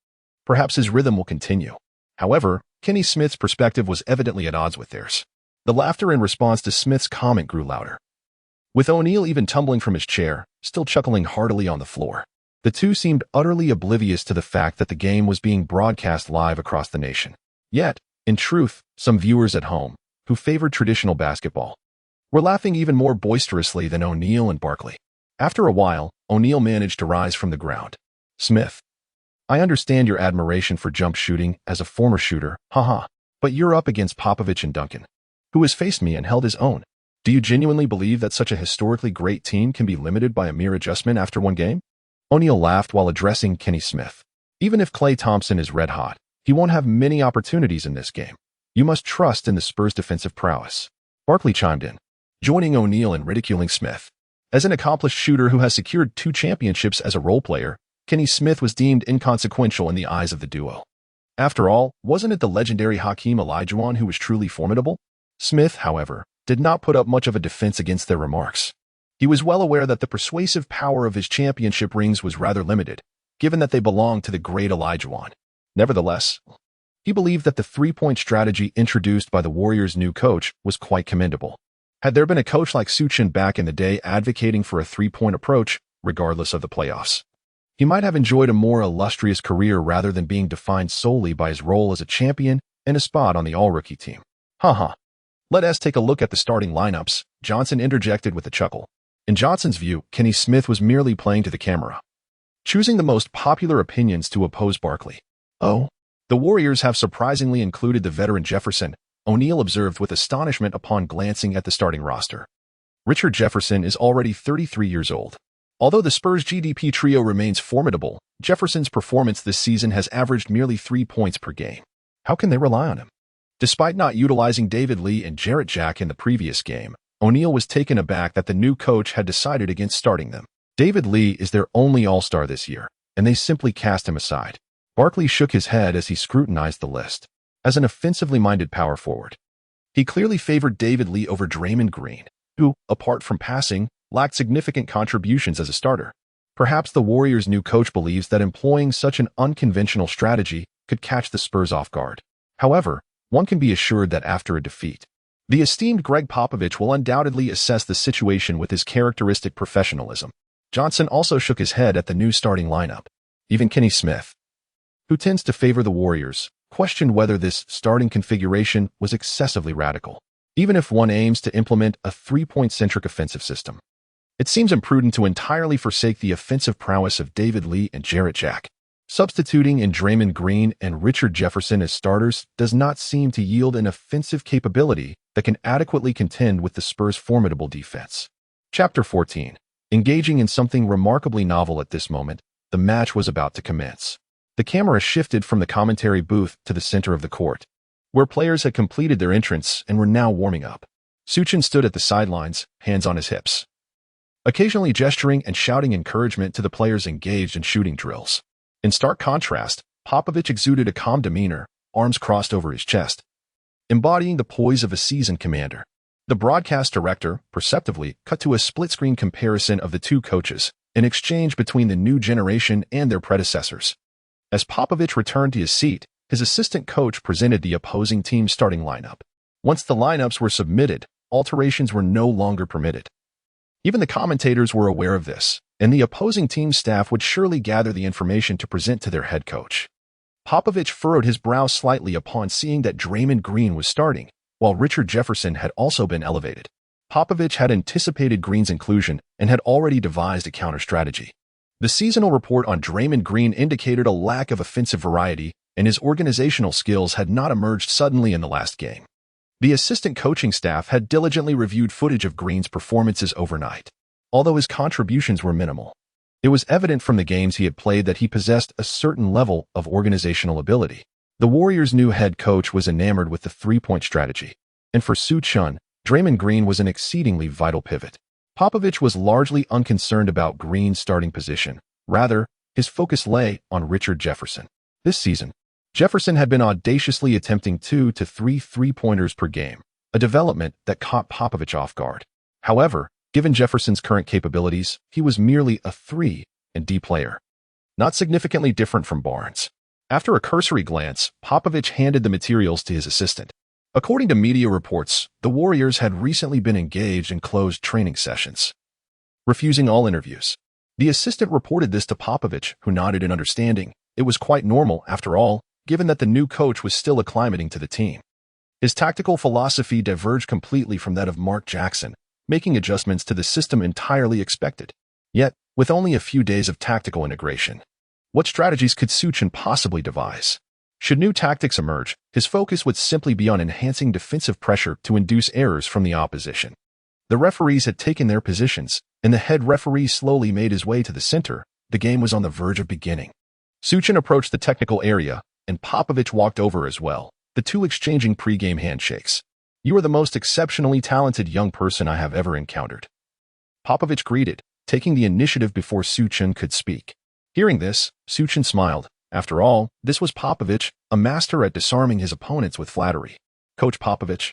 Perhaps his rhythm will continue. However, Kenny Smith's perspective was evidently at odds with theirs. The laughter in response to Smith's comment grew louder. with O'Neal even tumbling from his chair, still chuckling heartily on the floor. The two seemed utterly oblivious to the fact that the game was being broadcast live across the nation. Yet, in truth, some viewers at home, who favored traditional basketball, were laughing even more boisterously than O'Neal and Barkley. After a while, O'Neal managed to rise from the ground. "Smith, I understand your admiration for jump shooting as a former shooter, haha, but you're up against Popovich and Duncan, who has faced me and held his own. Do you genuinely believe that such a historically great team can be limited by a mere adjustment after one game?" O'Neal laughed while addressing Kenny Smith. "Even if Klay Thompson is red hot, he won't have many opportunities in this game. You must trust in the Spurs' defensive prowess." Barkley chimed in, joining O'Neal in ridiculing Smith. As an accomplished shooter who has secured 2 championships as a role player, Kenny Smith was deemed inconsequential in the eyes of the duo. After all, wasn't it the legendary Hakeem Olajuwon who was truly formidable? Smith, however, did not put up much of a defense against their remarks. He was well aware that the persuasive power of his championship rings was rather limited, given that they belonged to the great Olajuwon. Nevertheless, he believed that the three-point strategy introduced by the Warriors' new coach was quite commendable. Had there been a coach like Su Chen back in the day advocating for a three-point approach, regardless of the playoffs, he might have enjoyed a more illustrious career rather than being defined solely by his role as a champion and a spot on the all-rookie team. Haha. Let us take a look at the starting lineups, Johnson interjected with a chuckle. In Johnson's view, Kenny Smith was merely playing to the camera, choosing the most popular opinions to oppose Barkley. "Oh, the Warriors have surprisingly included the veteran Jefferson," O'Neal observed with astonishment upon glancing at the starting roster. Richard Jefferson is already 33 years old. Although the Spurs' GDP trio remains formidable, Jefferson's performance this season has averaged merely 3 points per game. How can they rely on him? Despite not utilizing David Lee and Jarrett Jack in the previous game, O'Neal was taken aback that the new coach had decided against starting them. David Lee is their only all-star this year, and they simply cast him aside. Barkley shook his head as he scrutinized the list. As an offensively minded power forward, he clearly favored David Lee over Draymond Green, who, apart from passing, lacked significant contributions as a starter. Perhaps the Warriors' new coach believes that employing such an unconventional strategy could catch the Spurs off guard. However, one can be assured that after a defeat, the esteemed Greg Popovich will undoubtedly assess the situation with his characteristic professionalism. Johnson also shook his head at the new starting lineup. Even Kenny Smith, who tends to favor the Warriors, questioned whether this starting configuration was excessively radical. Even if one aims to implement a three-point-centric offensive system, it seems imprudent to entirely forsake the offensive prowess of David Lee and Jarrett Jack. Substituting in Draymond Green and Richard Jefferson as starters does not seem to yield an offensive capability that can adequately contend with the Spurs' formidable defense. Chapter 14. Engaging in something remarkably novel at this moment, the match was about to commence. The camera shifted from the commentary booth to the center of the court, where players had completed their entrance and were now warming up. Su Chen stood at the sidelines, hands on his hips, occasionally gesturing and shouting encouragement to the players engaged in shooting drills. In stark contrast, Popovich exuded a calm demeanor, arms crossed over his chest, embodying the poise of a seasoned commander. The broadcast director, perceptively, cut to a split-screen comparison of the two coaches, an exchange between the new generation and their predecessors. As Popovich returned to his seat, his assistant coach presented the opposing team's starting lineup. Once the lineups were submitted, alterations were no longer permitted. Even the commentators were aware of this, and the opposing team's staff would surely gather the information to present to their head coach. Popovich furrowed his brow slightly upon seeing that Draymond Green was starting, while Richard Jefferson had also been elevated. Popovich had anticipated Green's inclusion and had already devised a counter-strategy. The seasonal report on Draymond Green indicated a lack of offensive variety, and his organizational skills had not emerged suddenly in the last game. The assistant coaching staff had diligently reviewed footage of Green's performances overnight. Although his contributions were minimal, it was evident from the games he had played that he possessed a certain level of organizational ability. The Warriors' new head coach was enamored with the three-point strategy, and for Su Chen, Draymond Green was an exceedingly vital pivot. Popovich was largely unconcerned about Green's starting position. Rather, his focus lay on Richard Jefferson. This season, Jefferson had been audaciously attempting 2 to 3 three-pointers per game, a development that caught Popovich off guard. However, given Jefferson's current capabilities, he was merely a 3-and-D player, not significantly different from Barnes. After a cursory glance, Popovich handed the materials to his assistant. According to media reports, the Warriors had recently been engaged in closed training sessions, refusing all interviews. The assistant reported this to Popovich, who nodded in understanding. It was quite normal, after all, given that the new coach was still acclimating to the team. His tactical philosophy diverged completely from that of Mark Jackson, making adjustments to the system entirely expected. Yet, with only a few days of tactical integration, what strategies could Su Chen possibly devise? Should new tactics emerge, his focus would simply be on enhancing defensive pressure to induce errors from the opposition. The referees had taken their positions, and the head referee slowly made his way to the center. The game was on the verge of beginning. Su Chen approached the technical area, and Popovich walked over as well, the two exchanging pre-game handshakes. "You are the most exceptionally talented young person I have ever encountered," Popovich greeted, taking the initiative before Su Chen could speak. Hearing this, Su Chen smiled. After all, this was Popovich, a master at disarming his opponents with flattery. "Coach Popovich,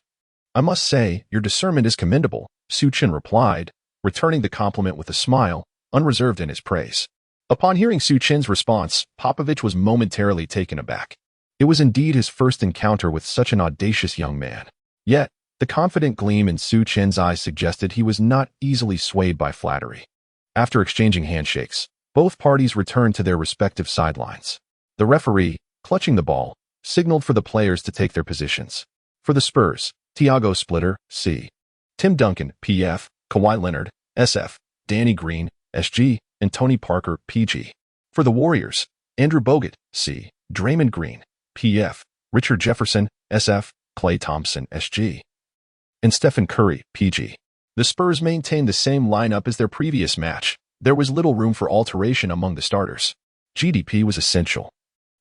I must say, your discernment is commendable," Su Chen replied, returning the compliment with a smile, unreserved in his praise. Upon hearing Su Chen's response, Popovich was momentarily taken aback. It was indeed his first encounter with such an audacious young man. Yet, the confident gleam in Su Chen's eyes suggested he was not easily swayed by flattery. After exchanging handshakes, both parties returned to their respective sidelines. The referee, clutching the ball, signaled for the players to take their positions. For the Spurs, Tiago Splitter, C. Tim Duncan, PF, Kawhi Leonard, SF, Danny Green, SG, and Tony Parker, PG. For the Warriors, Andrew Bogut, C. Draymond Green, PF, Richard Jefferson, SF, Klay Thompson, SG, and Stephen Curry, PG. The Spurs maintained the same lineup as their previous match. There was little room for alteration among the starters. GDP was essential,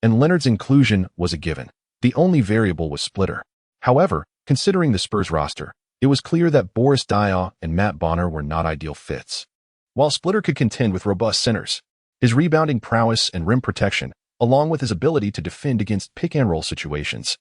and Leonard's inclusion was a given. The only variable was Splitter. However, considering the Spurs roster, it was clear that Boris Diaw and Matt Bonner were not ideal fits. While Splitter could contend with robust centers, his rebounding prowess and rim protection, along with his ability to defend against pick-and-roll situations,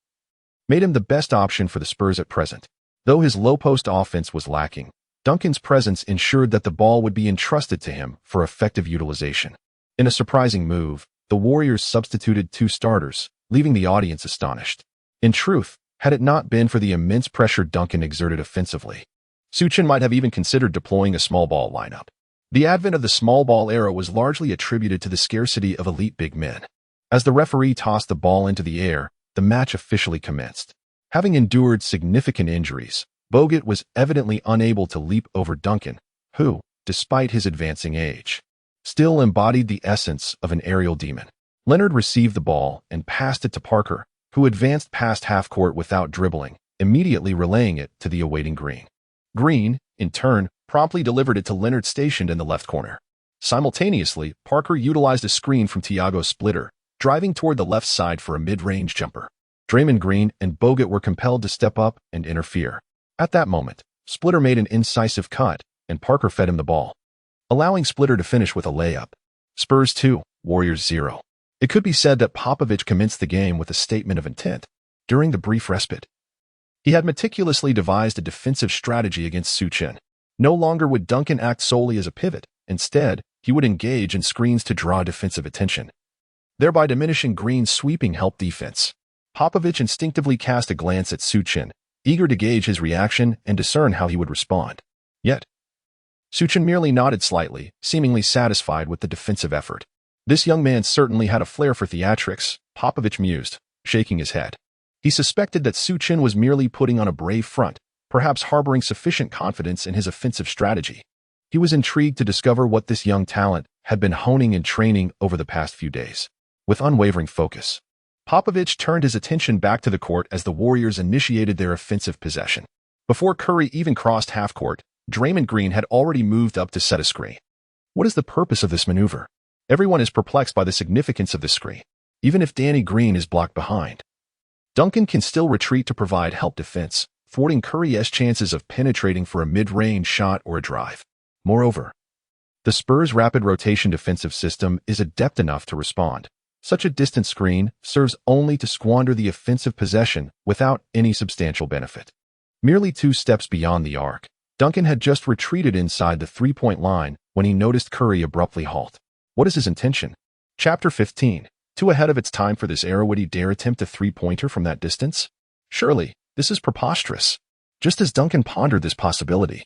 made him the best option for the Spurs at present. Though his low-post offense was lacking, Duncan's presence ensured that the ball would be entrusted to him for effective utilization. In a surprising move, the Warriors substituted two starters, leaving the audience astonished. In truth, had it not been for the immense pressure Duncan exerted offensively, Su Chen might have even considered deploying a small ball lineup. The advent of the small ball era was largely attributed to the scarcity of elite big men. As the referee tossed the ball into the air, the match officially commenced. Having endured significant injuries, Bogut was evidently unable to leap over Duncan, who, despite his advancing age, still embodied the essence of an aerial demon. Leonard received the ball and passed it to Parker, who advanced past half-court without dribbling, immediately relaying it to the awaiting Green. Green, in turn, promptly delivered it to Leonard stationed in the left corner. Simultaneously, Parker utilized a screen from Tiago Splitter, driving toward the left side for a mid-range jumper. Draymond Green and Bogut were compelled to step up and interfere. At that moment, Splitter made an incisive cut, and Parker fed him the ball, allowing Splitter to finish with a layup. Spurs 2, Warriors 0. It could be said that Popovich commenced the game with a statement of intent. During the brief respite, he had meticulously devised a defensive strategy against Su Chen. No longer would Duncan act solely as a pivot. Instead, he would engage in screens to draw defensive attention, thereby diminishing Green's sweeping help defense. Popovich instinctively cast a glance at Su Chen, eager to gauge his reaction and discern how he would respond. Yet, Su Chen merely nodded slightly, seemingly satisfied with the defensive effort. This young man certainly had a flair for theatrics, Popovich mused, shaking his head. He suspected that Su Chen was merely putting on a brave front, perhaps harboring sufficient confidence in his offensive strategy. He was intrigued to discover what this young talent had been honing in training over the past few days. With unwavering focus, Popovich turned his attention back to the court as the Warriors initiated their offensive possession. Before Curry even crossed half-court, Draymond Green had already moved up to set a screen. What is the purpose of this maneuver? Everyone is perplexed by the significance of this screen. Even if Danny Green is blocked behind, Duncan can still retreat to provide help defense, thwarting Curry's chances of penetrating for a mid-range shot or a drive. Moreover, the Spurs' rapid rotation defensive system is adept enough to respond. Such a distant screen serves only to squander the offensive possession without any substantial benefit. Merely 2 steps beyond the arc, Duncan had just retreated inside the three-point line when he noticed Curry abruptly halt. What is his intention? Chapter 15. Too ahead of its time for this era, would he dare attempt a three-pointer from that distance? Surely, This is preposterous. Just as Duncan pondered this possibility,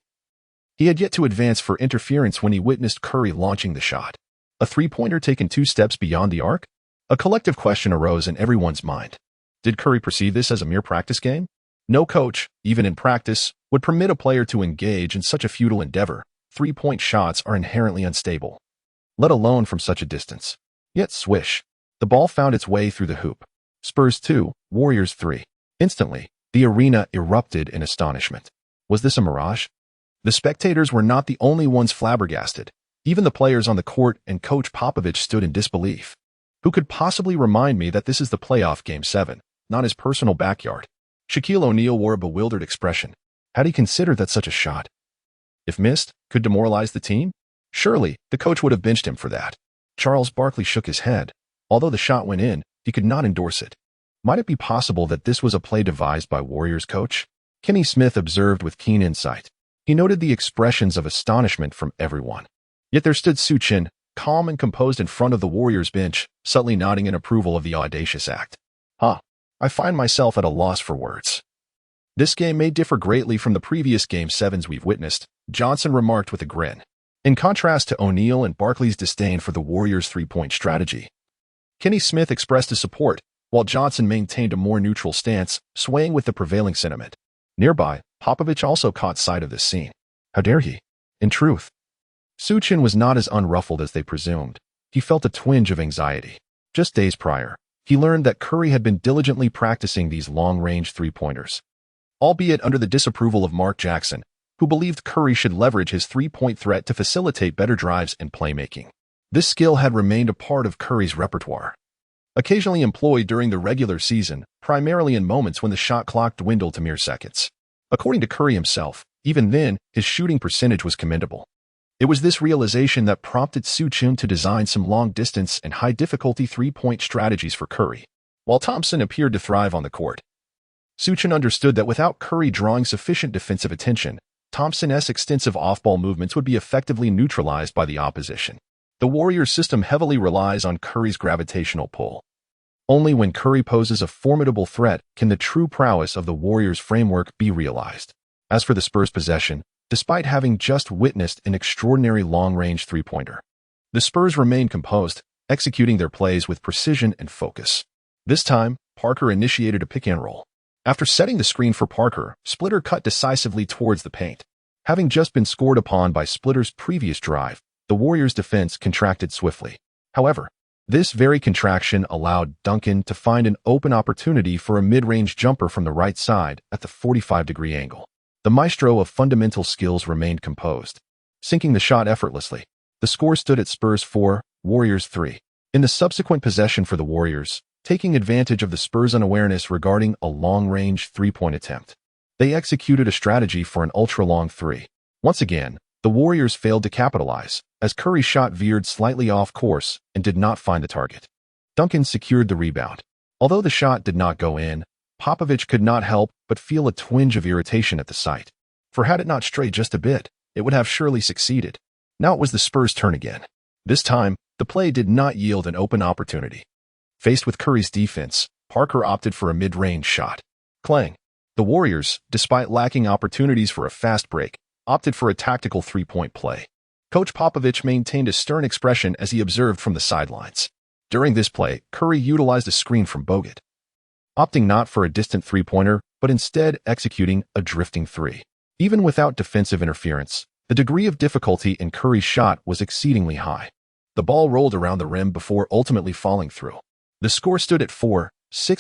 he had yet to advance for interference when he witnessed Curry launching the shot. A three-pointer taken 2 steps beyond the arc? A collective question arose in everyone's mind. Did Curry perceive this as a mere practice game? No coach, even in practice, would permit a player to engage in such a futile endeavor. Three-point shots are inherently unstable, let alone from such a distance. Yet swish. The ball found its way through the hoop. Spurs 2, Warriors 3. Instantly, the arena erupted in astonishment. Was this a mirage? The spectators were not the only ones flabbergasted. Even the players on the court and Coach Popovich stood in disbelief. Who could possibly remind me that this is the playoff Game 7, not his personal backyard? Shaquille O'Neal wore a bewildered expression. Had he considered that such a shot, if missed, could demoralize the team? Surely, the coach would have benched him for that. Charles Barkley shook his head. Although the shot went in, he could not endorse it. Might it be possible that this was a play devised by Warriors coach? Kenny Smith observed with keen insight. He noted the expressions of astonishment from everyone. Yet there stood Su Chen, calm and composed in front of the Warriors bench, subtly nodding in approval of the audacious act. I find myself at a loss for words. This game may differ greatly from the previous Game 7s we've witnessed, Johnson remarked with a grin. In contrast to O'Neal and Barkley's disdain for the Warriors' three-point strategy, Kenny Smith expressed his support, while Johnson maintained a more neutral stance, swaying with the prevailing sentiment. Nearby, Popovich also caught sight of this scene. How dare he? In truth, Su Chen was not as unruffled as they presumed. He felt a twinge of anxiety. Just days prior, he learned that Curry had been diligently practicing these long-range three-pointers, albeit under the disapproval of Mark Jackson, who believed Curry should leverage his three-point threat to facilitate better drives and playmaking. This skill had remained a part of Curry's repertoire, occasionally employed during the regular season, primarily in moments when the shot clock dwindled to mere seconds. According to Curry himself, even then, his shooting percentage was commendable. It was this realization that prompted Su Chen to design some long-distance and high-difficulty three-point strategies for Curry. While Thompson appeared to thrive on the court, Su Chen understood that without Curry drawing sufficient defensive attention, Thompson's extensive off-ball movements would be effectively neutralized by the opposition. The Warriors' system heavily relies on Curry's gravitational pull. Only when Curry poses a formidable threat can the true prowess of the Warriors' framework be realized. As for the Spurs' possession, despite having just witnessed an extraordinary long-range three-pointer, the Spurs remained composed, executing their plays with precision and focus. This time, Parker initiated a pick-and-roll. After setting the screen for Parker, Splitter cut decisively towards the paint. Having just been scored upon by Splitter's previous drive, the Warriors' defense contracted swiftly. However, this very contraction allowed Duncan to find an open opportunity for a mid-range jumper from the right side at the 45-degree angle. The maestro of fundamental skills remained composed, sinking the shot effortlessly. The score stood at Spurs 4, Warriors 3. In the subsequent possession for the Warriors, taking advantage of the Spurs' unawareness regarding a long-range three-point attempt, they executed a strategy for an ultra-long three. Once again, the Warriors failed to capitalize, as Curry's shot veered slightly off course and did not find the target. Duncan secured the rebound. Although the shot did not go in, Popovich could not help but feel a twinge of irritation at the sight. For had it not strayed just a bit, it would have surely succeeded. Now it was the Spurs' turn again. This time, the play did not yield an open opportunity. Faced with Curry's defense, Parker opted for a mid-range shot. Clang. The Warriors, despite lacking opportunities for a fast break, opted for a tactical three-point play. Coach Popovich maintained a stern expression as he observed from the sidelines. During this play, Curry utilized a screen from Bogut, opting not for a distant three-pointer, but instead executing a drifting three. Even without defensive interference, the degree of difficulty in Curry's shot was exceedingly high. The ball rolled around the rim before ultimately falling through. The score stood at 4-6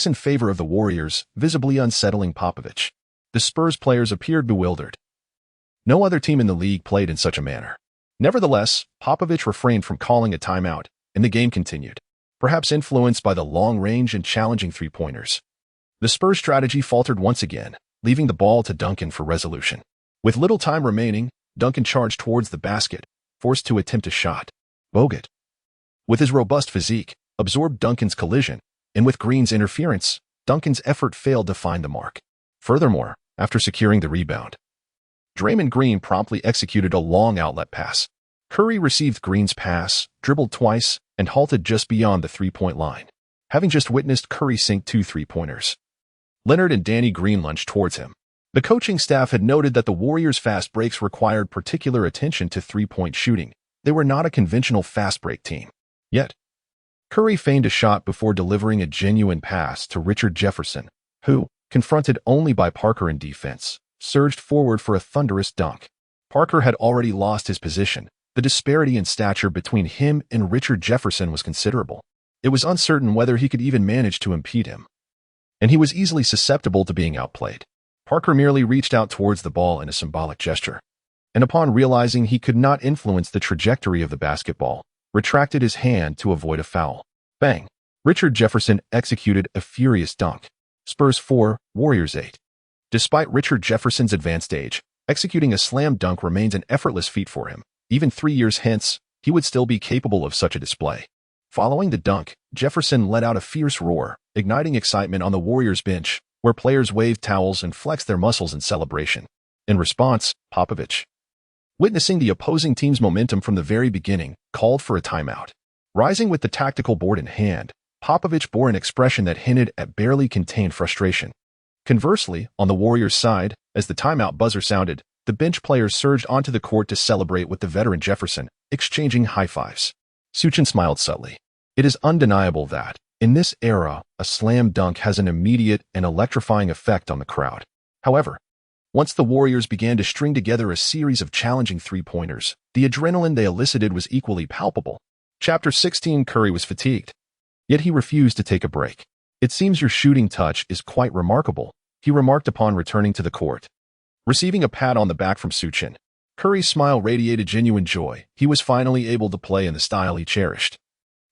in favor of the Warriors, visibly unsettling Popovich. The Spurs players appeared bewildered. No other team in the league played in such a manner. Nevertheless, Popovich refrained from calling a timeout, and the game continued, perhaps influenced by the long-range and challenging three-pointers. The Spurs' strategy faltered once again, leaving the ball to Duncan for resolution. With little time remaining, Duncan charged towards the basket, forced to attempt a shot. Bogut, with his robust physique, absorbed Duncan's collision, and with Green's interference, Duncan's effort failed to find the mark. Furthermore, after securing the rebound, Draymond Green promptly executed a long outlet pass. Curry received Green's pass, dribbled twice, and halted just beyond the three-point line, having just witnessed Curry sink 2 three-pointers. Leonard and Danny Green lunged towards him. The coaching staff had noted that the Warriors' fast breaks required particular attention to three-point shooting. They were not a conventional fast break team. Yet, Curry feigned a shot before delivering a genuine pass to Richard Jefferson, who, confronted only by Parker in defense, surged forward for a thunderous dunk. Parker had already lost his position. The disparity in stature between him and Richard Jefferson was considerable. It was uncertain whether he could even manage to impede him, and he was easily susceptible to being outplayed. Parker merely reached out towards the ball in a symbolic gesture, and upon realizing he could not influence the trajectory of the basketball, retracted his hand to avoid a foul. Bang! Richard Jefferson executed a furious dunk. Spurs 4, Warriors 8. Despite Richard Jefferson's advanced age, executing a slam dunk remains an effortless feat for him. Even 3 years hence, he would still be capable of such a display. Following the dunk, Jefferson let out a fierce roar, igniting excitement on the Warriors bench, where players waved towels and flexed their muscles in celebration. In response, Popovich, witnessing the opposing team's momentum from the very beginning, called for a timeout. Rising with the tactical board in hand, Popovich bore an expression that hinted at barely contained frustration. Conversely, on the Warriors' side, as the timeout buzzer sounded, the bench players surged onto the court to celebrate with the veteran Jefferson, exchanging high fives. Su Chen smiled subtly. It is undeniable that, in this era, a slam dunk has an immediate and electrifying effect on the crowd. However, once the Warriors began to string together a series of challenging three-pointers, the adrenaline they elicited was equally palpable. Chapter 16. Curry was fatigued. Yet he refused to take a break. It seems your shooting touch is quite remarkable, he remarked upon returning to the court. Receiving a pat on the back from Su Chen, Curry's smile radiated genuine joy. He was finally able to play in the style he cherished.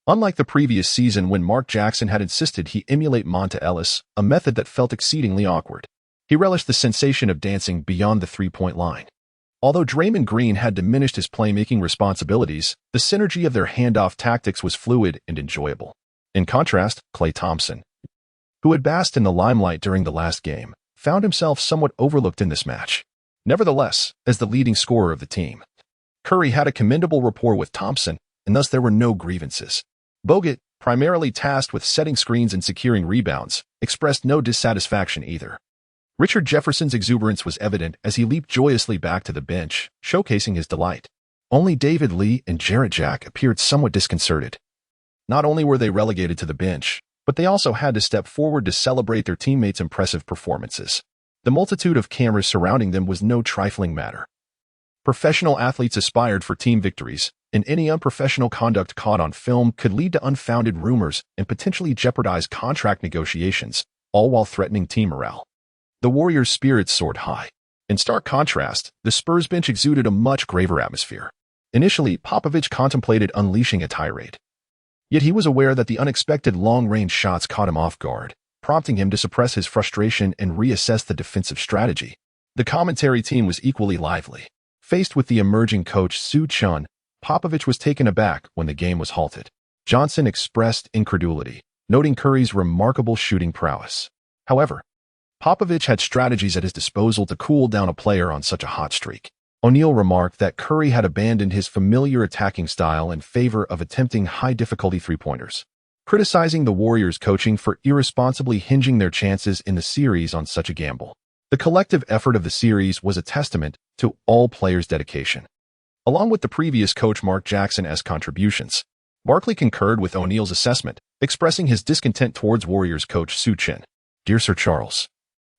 Unlike the previous season when Mark Jackson had insisted he emulate Monta Ellis, a method that felt exceedingly awkward, he relished the sensation of dancing beyond the three-point line. Although Draymond Green had diminished his playmaking responsibilities, the synergy of their handoff tactics was fluid and enjoyable. In contrast, Klay Thompson, who had basked in the limelight during the last game, found himself somewhat overlooked in this match. Nevertheless, as the leading scorer of the team, Curry had a commendable rapport with Thompson, and thus there were no grievances. Bogut, primarily tasked with setting screens and securing rebounds, expressed no dissatisfaction either. Richard Jefferson's exuberance was evident as he leaped joyously back to the bench, showcasing his delight. Only David Lee and Jarrett Jack appeared somewhat disconcerted. Not only were they relegated to the bench, but they also had to step forward to celebrate their teammates' impressive performances. The multitude of cameras surrounding them was no trifling matter. Professional athletes aspired for team victories, and any unprofessional conduct caught on film could lead to unfounded rumors and potentially jeopardize contract negotiations, all while threatening team morale. The Warriors' spirits soared high. In stark contrast, the Spurs bench exuded a much graver atmosphere. Initially, Popovich contemplated unleashing a tirade. Yet he was aware that the unexpected long-range shots caught him off guard, prompting him to suppress his frustration and reassess the defensive strategy. The commentary team was equally lively. Faced with the emerging coach Su Chen, Popovich was taken aback when the game was halted. Johnson expressed incredulity, noting Curry's remarkable shooting prowess. However, Popovich had strategies at his disposal to cool down a player on such a hot streak. O'Neal remarked that Curry had abandoned his familiar attacking style in favor of attempting high-difficulty three-pointers, criticizing the Warriors' coaching for irresponsibly hinging their chances in the series on such a gamble. The collective effort of the series was a testament to all players' dedication. Along with the previous coach Mark Jackson's contributions, Barkley concurred with O'Neal's assessment, expressing his discontent towards Warriors coach Su Chen. Dear Sir Charles,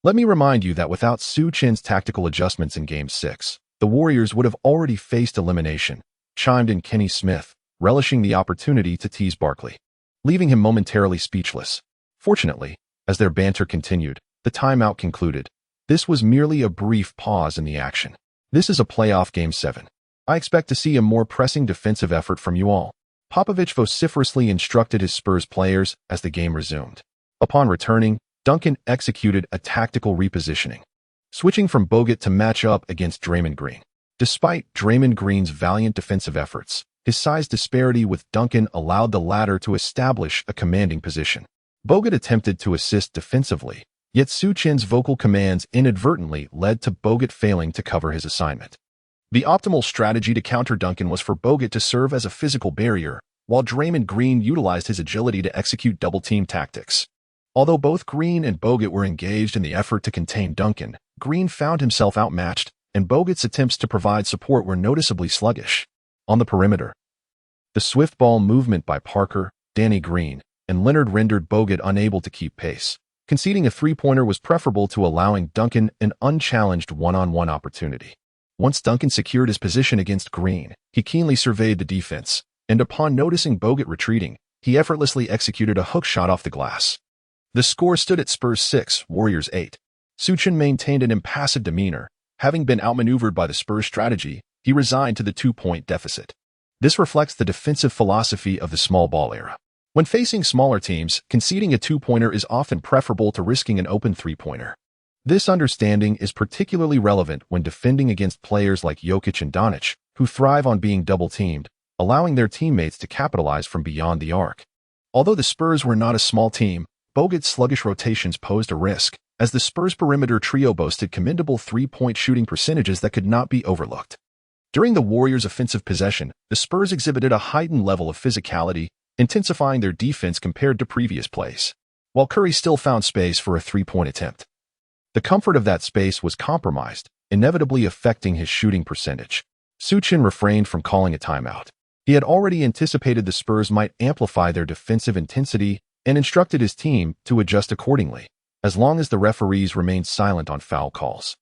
let me remind you that without Su Chen's tactical adjustments in Game 6, the Warriors would have already faced elimination, chimed in Kenny Smith, relishing the opportunity to tease Barkley, leaving him momentarily speechless. Fortunately, as their banter continued, the timeout concluded. This was merely a brief pause in the action. This is a playoff Game 7. I expect to see a more pressing defensive effort from you all, Popovich vociferously instructed his Spurs players as the game resumed. Upon returning, Duncan executed a tactical repositioning, switching from Bogut to match up against Draymond Green. Despite Draymond Green's valiant defensive efforts, his size disparity with Duncan allowed the latter to establish a commanding position. Bogut attempted to assist defensively, yet Su Chen's vocal commands inadvertently led to Bogut failing to cover his assignment. The optimal strategy to counter Duncan was for Bogut to serve as a physical barrier, while Draymond Green utilized his agility to execute double-team tactics. Although both Green and Bogut were engaged in the effort to contain Duncan, Green found himself outmatched, and Bogut's attempts to provide support were noticeably sluggish. On the perimeter, the swift ball movement by Parker, Danny Green, and Leonard rendered Bogut unable to keep pace. Conceding a three-pointer was preferable to allowing Duncan an unchallenged one-on-one opportunity. Once Duncan secured his position against Green, he keenly surveyed the defense, and upon noticing Bogut retreating, he effortlessly executed a hook shot off the glass. The score stood at Spurs 6, Warriors 8. Su Chen maintained an impassive demeanor. Having been outmaneuvered by the Spurs' strategy, he resigned to the two-point deficit. This reflects the defensive philosophy of the small ball era. When facing smaller teams, conceding a two-pointer is often preferable to risking an open three-pointer. This understanding is particularly relevant when defending against players like Jokic and Doncic, who thrive on being double-teamed, allowing their teammates to capitalize from beyond the arc. Although the Spurs were not a small team, Bogut's sluggish rotations posed a risk, as the Spurs' perimeter trio boasted commendable three-point shooting percentages that could not be overlooked. During the Warriors' offensive possession, the Spurs exhibited a heightened level of physicality, intensifying their defense compared to previous plays, while Curry still found space for a three-point attempt. The comfort of that space was compromised, inevitably affecting his shooting percentage. Su Chen refrained from calling a timeout. He had already anticipated the Spurs might amplify their defensive intensity and instructed his team to adjust accordingly, as long as the referees remained silent on foul calls.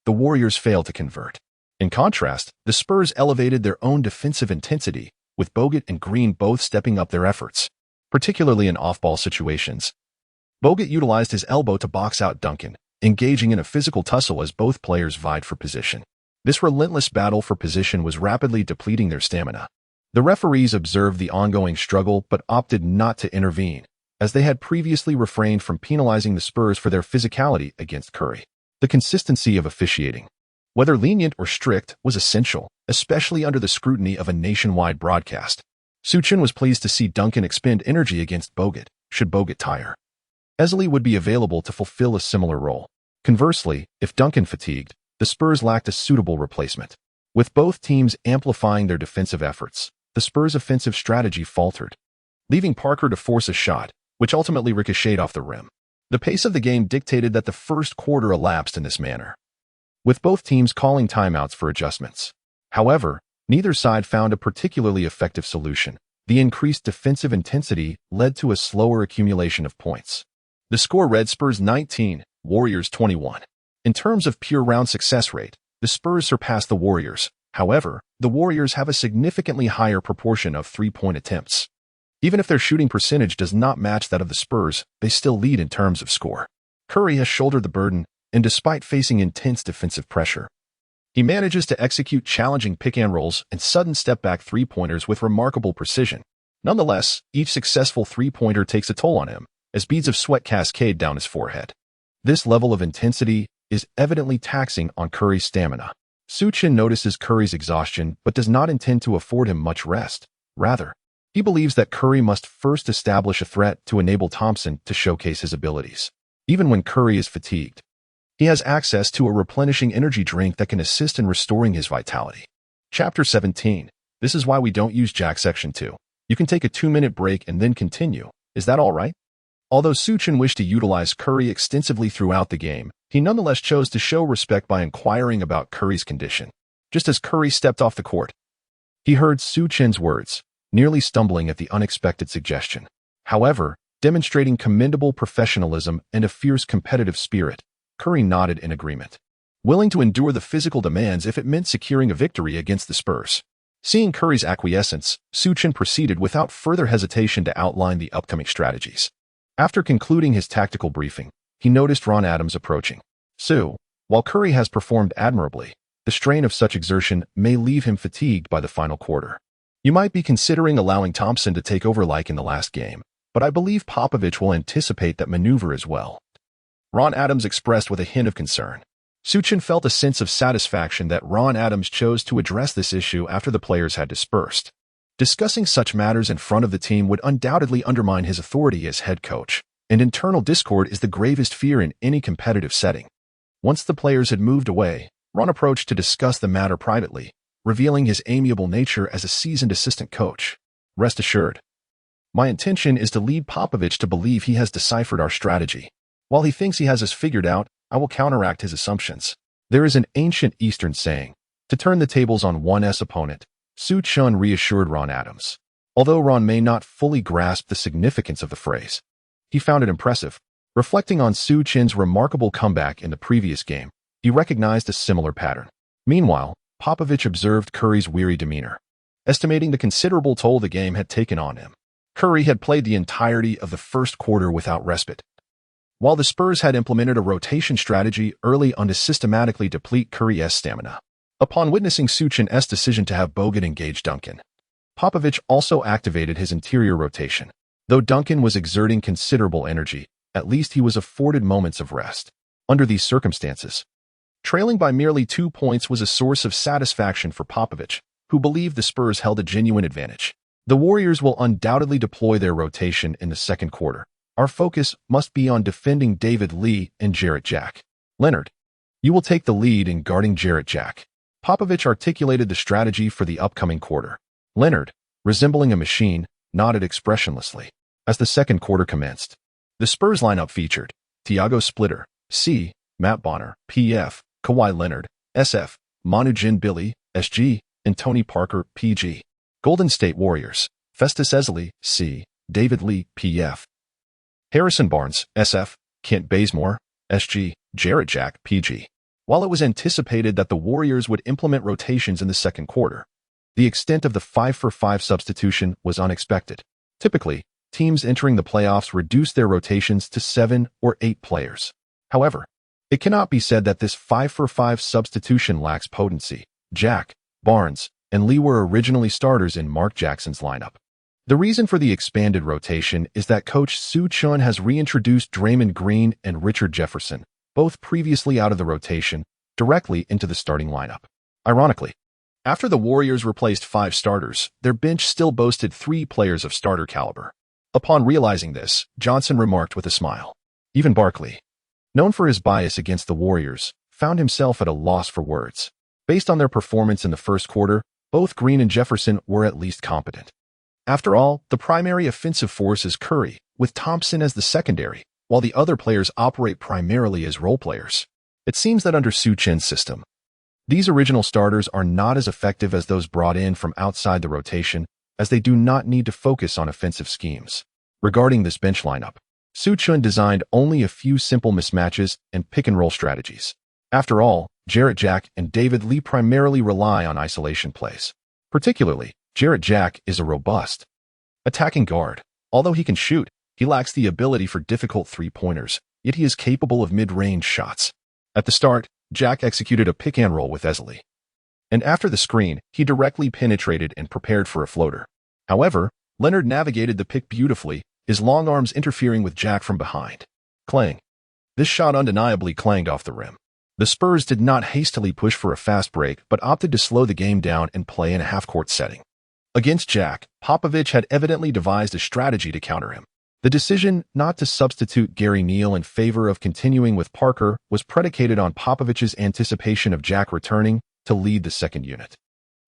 The Warriors failed to convert. In contrast, the Spurs elevated their own defensive intensity, with Bogut and Green both stepping up their efforts, particularly in off-ball situations. Bogut utilized his elbow to box out Duncan, engaging in a physical tussle as both players vied for position. This relentless battle for position was rapidly depleting their stamina. The referees observed the ongoing struggle but opted not to intervene, as they had previously refrained from penalizing the Spurs for their physicality against Curry. The consistency of officiating, whether lenient or strict, was essential, especially under the scrutiny of a nationwide broadcast. Su Chen was pleased to see Duncan expend energy against Bogut, should Bogut tire. Easley would be available to fulfill a similar role. Conversely, if Duncan fatigued, the Spurs lacked a suitable replacement. With both teams amplifying their defensive efforts, the Spurs' offensive strategy faltered, leaving Parker to force a shot, which ultimately ricocheted off the rim. The pace of the game dictated that the first quarter elapsed in this manner, with both teams calling timeouts for adjustments. However, neither side found a particularly effective solution. The increased defensive intensity led to a slower accumulation of points. The score read Spurs 19, Warriors 21. In terms of pure round success rate, the Spurs surpassed the Warriors. However, the Warriors have a significantly higher proportion of three-point attempts. Even if their shooting percentage does not match that of the Spurs, they still lead in terms of score. Curry has shouldered the burden, and despite facing intense defensive pressure, he manages to execute challenging pick-and-rolls and sudden step-back three-pointers with remarkable precision. Nonetheless, each successful three-pointer takes a toll on him, as beads of sweat cascade down his forehead. This level of intensity is evidently taxing on Curry's stamina. Su Chen notices Curry's exhaustion but does not intend to afford him much rest. Rather, he believes that Curry must first establish a threat to enable Thompson to showcase his abilities. Even when Curry is fatigued, he has access to a replenishing energy drink that can assist in restoring his vitality. Chapter 17. This is why we don't use Jack Section 2. You can take a 2-minute break and then continue. Is that all right? Although Su Chen wished to utilize Curry extensively throughout the game, he nonetheless chose to show respect by inquiring about Curry's condition. Just as Curry stepped off the court, he heard Su Chen's words, nearly stumbling at the unexpected suggestion. However, demonstrating commendable professionalism and a fierce competitive spirit, Curry nodded in agreement, willing to endure the physical demands if it meant securing a victory against the Spurs. Seeing Curry's acquiescence, Su Chen proceeded without further hesitation to outline the upcoming strategies. After concluding his tactical briefing, he noticed Ron Adams approaching. While Curry has performed admirably, the strain of such exertion may leave him fatigued by the final quarter. You might be considering allowing Thompson to take over like in the last game, but I believe Popovich will anticipate that maneuver as well. Ron Adams expressed with a hint of concern. Su Chen felt a sense of satisfaction that Ron Adams chose to address this issue after the players had dispersed. Discussing such matters in front of the team would undoubtedly undermine his authority as head coach, and internal discord is the gravest fear in any competitive setting. Once the players had moved away, Ron approached to discuss the matter privately, revealing his amiable nature as a seasoned assistant coach. Rest assured, My intention is to lead Popovich to believe he has deciphered our strategy. While he thinks he has us figured out, I will counteract his assumptions. There is an ancient Eastern saying, to turn the tables on one's opponent. Su Chen reassured Ron Adams. Although Ron may not fully grasp the significance of the phrase, he found it impressive. Reflecting on Su Chen's remarkable comeback in the previous game, he recognized a similar pattern. Meanwhile, Popovich observed Curry's weary demeanor, estimating the considerable toll the game had taken on him. Curry had played the entirety of the first quarter without respite, while the Spurs had implemented a rotation strategy early on to systematically deplete Curry's stamina. Upon witnessing Su Chen's decision to have Bogut engage Duncan, Popovich also activated his interior rotation. Though Duncan was exerting considerable energy, at least he was afforded moments of rest. Under these circumstances, trailing by merely 2 points was a source of satisfaction for Popovich, who believed the Spurs held a genuine advantage. The Warriors will undoubtedly deploy their rotation in the second quarter. Our focus must be on defending David Lee and Jarrett Jack. Leonard, you will take the lead in guarding Jarrett Jack. Popovich articulated the strategy for the upcoming quarter. Leonard, resembling a machine, nodded expressionlessly. As the second quarter commenced, the Spurs lineup featured Thiago Splitter, C, Matt Bonner, PF, Kawhi Leonard, SF, Manu Ginobili, SG, and Tony Parker, PG. Golden State Warriors, Festus Ezeli, C, David Lee, PF. Harrison Barnes, SF, Kent Bazemore, SG, Jarrett Jack, PG. While it was anticipated that the Warriors would implement rotations in the second quarter, the extent of the 5-for-5 substitution was unexpected. Typically, teams entering the playoffs reduce their rotations to 7 or 8 players. However, it cannot be said that this 5-for-5 substitution lacks potency. Jack, Barnes, and Lee were originally starters in Mark Jackson's lineup. The reason for the expanded rotation is that coach Su Chen has reintroduced Draymond Green and Richard Jefferson, both previously out of the rotation, directly into the starting lineup. Ironically, after the Warriors replaced 5 starters, their bench still boasted 3 players of starter caliber. Upon realizing this, Johnson remarked with a smile. Even Barkley, known for his bias against the Warriors, found himself at a loss for words. Based on their performance in the first quarter, both Green and Jefferson were at least competent. After all, the primary offensive force is Curry, with Thompson as the secondary, while the other players operate primarily as role players. It seems that under Su Chen's system, these original starters are not as effective as those brought in from outside the rotation, as they do not need to focus on offensive schemes. Regarding this bench lineup, Su Chen designed only a few simple mismatches and pick-and-roll strategies. After all, Jarrett Jack and David Lee primarily rely on isolation plays. Particularly, Jarrett Jack is a robust attacking guard. Although he can shoot, he lacks the ability for difficult three-pointers, yet he is capable of mid-range shots. At the start, Jack executed a pick-and-roll with Ezeli, and after the screen, he directly penetrated and prepared for a floater. However, Leonard navigated the pick beautifully, his long arms interfering with Jack from behind. Clang. This shot undeniably clanged off the rim. The Spurs did not hastily push for a fast break, but opted to slow the game down and play in a half-court setting. Against Jack, Popovich had evidently devised a strategy to counter him. The decision not to substitute Gary Neal in favor of continuing with Parker was predicated on Popovich's anticipation of Jack returning to lead the second unit.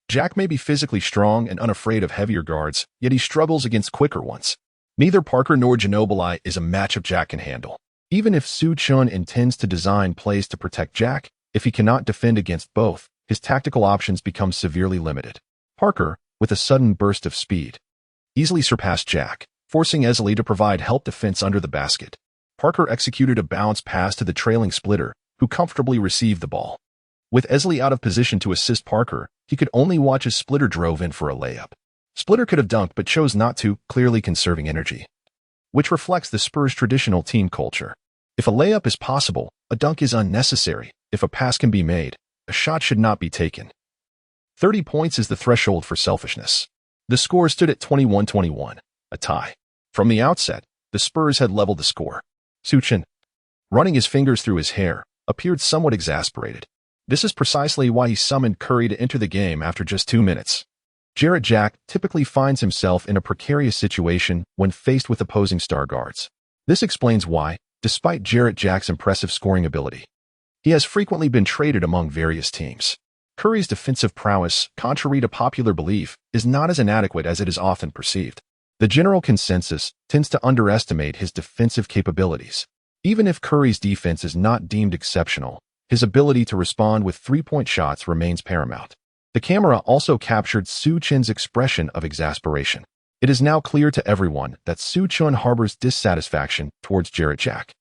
Jack may be physically strong and unafraid of heavier guards, yet he struggles against quicker ones. Neither Parker nor Ginobili is a matchup Jack can handle. Even if Su Chen intends to design plays to protect Jack, if he cannot defend against both, his tactical options become severely limited. Parker, with a sudden burst of speed, easily surpassed Jack, forcing Ezeli to provide help defense under the basket. Parker executed a bounce pass to the trailing Splitter, who comfortably received the ball. With Ezeli out of position to assist Parker, he could only watch as Splitter drove in for a layup. Splitter could have dunked but chose not to, clearly conserving energy, which reflects the Spurs' traditional team culture. If a layup is possible, a dunk is unnecessary. If a pass can be made, a shot should not be taken. 30 points is the threshold for selfishness. The score stood at 21-21, a tie. From the outset, the Spurs had leveled the score. Su Chen, running his fingers through his hair, appeared somewhat exasperated. This is precisely why he summoned Curry to enter the game after just 2 minutes. Jarrett Jack typically finds himself in a precarious situation when faced with opposing star guards. This explains why, despite Jarrett Jack's impressive scoring ability, he has frequently been traded among various teams. Curry's defensive prowess, contrary to popular belief, is not as inadequate as it is often perceived. The general consensus tends to underestimate his defensive capabilities. Even if Curry's defense is not deemed exceptional, his ability to respond with three-point shots remains paramount. The camera also captured Su Chen's expression of exasperation. It is now clear to everyone that Su Chen harbors dissatisfaction towards Jarrett Jack.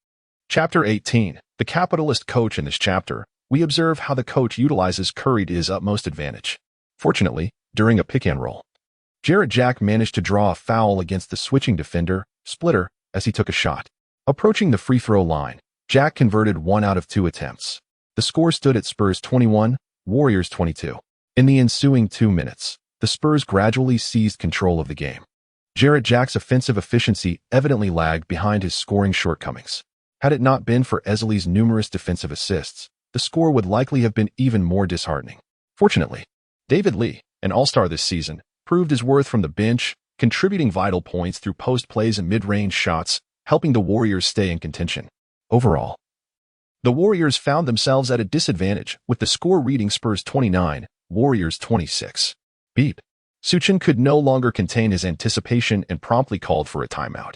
Chapter 18. The capitalist coach. In this chapter, we observe how the coach utilizes Curry to his utmost advantage. Fortunately, during a pick and roll, Jarrett Jack managed to draw a foul against the switching defender, Splitter, as he took a shot. Approaching the free throw line, Jack converted 1 out of 2 attempts. The score stood at Spurs 21, Warriors 22. In the ensuing 2 minutes, the Spurs gradually seized control of the game. Jarrett Jack's offensive efficiency evidently lagged behind his scoring shortcomings. Had it not been for Esley's numerous defensive assists, the score would likely have been even more disheartening. Fortunately, David Lee, an all-star this season, proved his worth from the bench, contributing vital points through post plays and mid-range shots, helping the Warriors stay in contention. Overall, the Warriors found themselves at a disadvantage, with the score reading Spurs 29, Warriors 26. Beep. Su Chen could no longer contain his anticipation and promptly called for a timeout.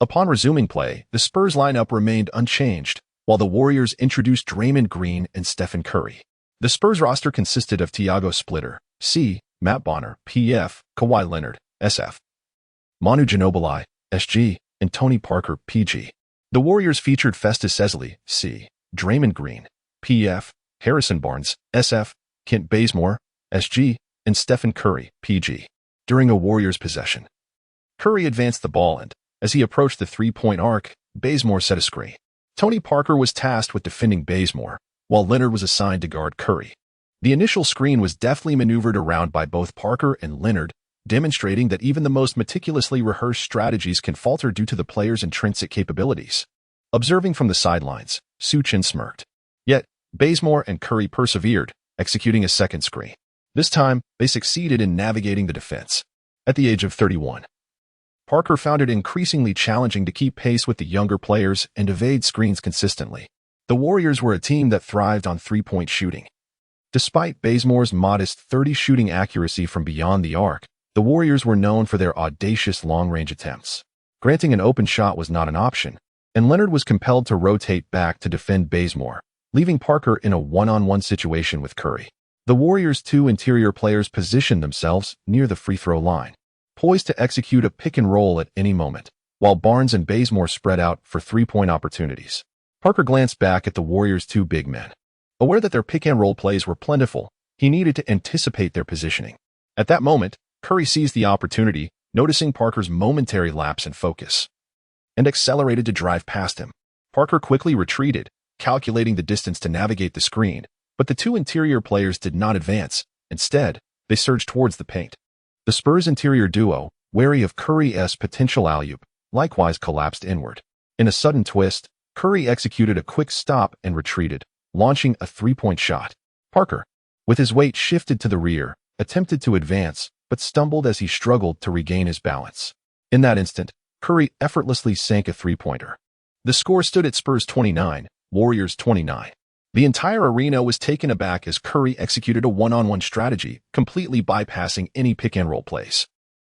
Upon resuming play, the Spurs lineup remained unchanged, while the Warriors introduced Draymond Green and Stephen Curry. The Spurs roster consisted of Thiago Splitter, C, Matt Bonner, PF, Kawhi Leonard, SF, Manu Ginobili, SG, and Tony Parker, PG. The Warriors featured Festus Ezeli, C, Draymond Green, PF, Harrison Barnes, SF, Kent Bazemore, SG, and Stephen Curry, PG. During a Warriors possession, Curry advanced the ball and, as he approached the three-point arc, Bazemore set a screen. Tony Parker was tasked with defending Bazemore, while Leonard was assigned to guard Curry. The initial screen was deftly maneuvered around by both Parker and Leonard, demonstrating that even the most meticulously rehearsed strategies can falter due to the player's intrinsic capabilities. Observing from the sidelines, Su Chen smirked. Yet, Bazemore and Curry persevered, executing a second screen. This time, they succeeded in navigating the defense. At the age of 31, Parker found it increasingly challenging to keep pace with the younger players and evade screens consistently. The Warriors were a team that thrived on three-point shooting. Despite Bazemore's modest 30 shooting accuracy from beyond the arc, the Warriors were known for their audacious long-range attempts. Granting an open shot was not an option, and Leonard was compelled to rotate back to defend Bazemore, leaving Parker in a one-on-one situation with Curry. The Warriors' 2 interior players positioned themselves near the free throw line, poised to execute a pick and roll at any moment, while Barnes and Bazemore spread out for three-point opportunities. Parker glanced back at the Warriors' 2 big men. Aware that their pick and roll plays were plentiful, he needed to anticipate their positioning. At that moment, Curry seized the opportunity, noticing Parker's momentary lapse in focus, and accelerated to drive past him. Parker quickly retreated, calculating the distance to navigate the screen, but the 2 interior players did not advance. Instead, they surged towards the paint. The Spurs interior duo, wary of Curry's potential alley-oop, likewise collapsed inward. In a sudden twist, Curry executed a quick stop and retreated, launching a three-point shot. Parker, with his weight shifted to the rear, attempted to advance, but stumbled as he struggled to regain his balance. In that instant, Curry effortlessly sank a three-pointer. The score stood at Spurs 29, Warriors 29. The entire arena was taken aback as Curry executed a one-on-one strategy, completely bypassing any pick-and-roll plays.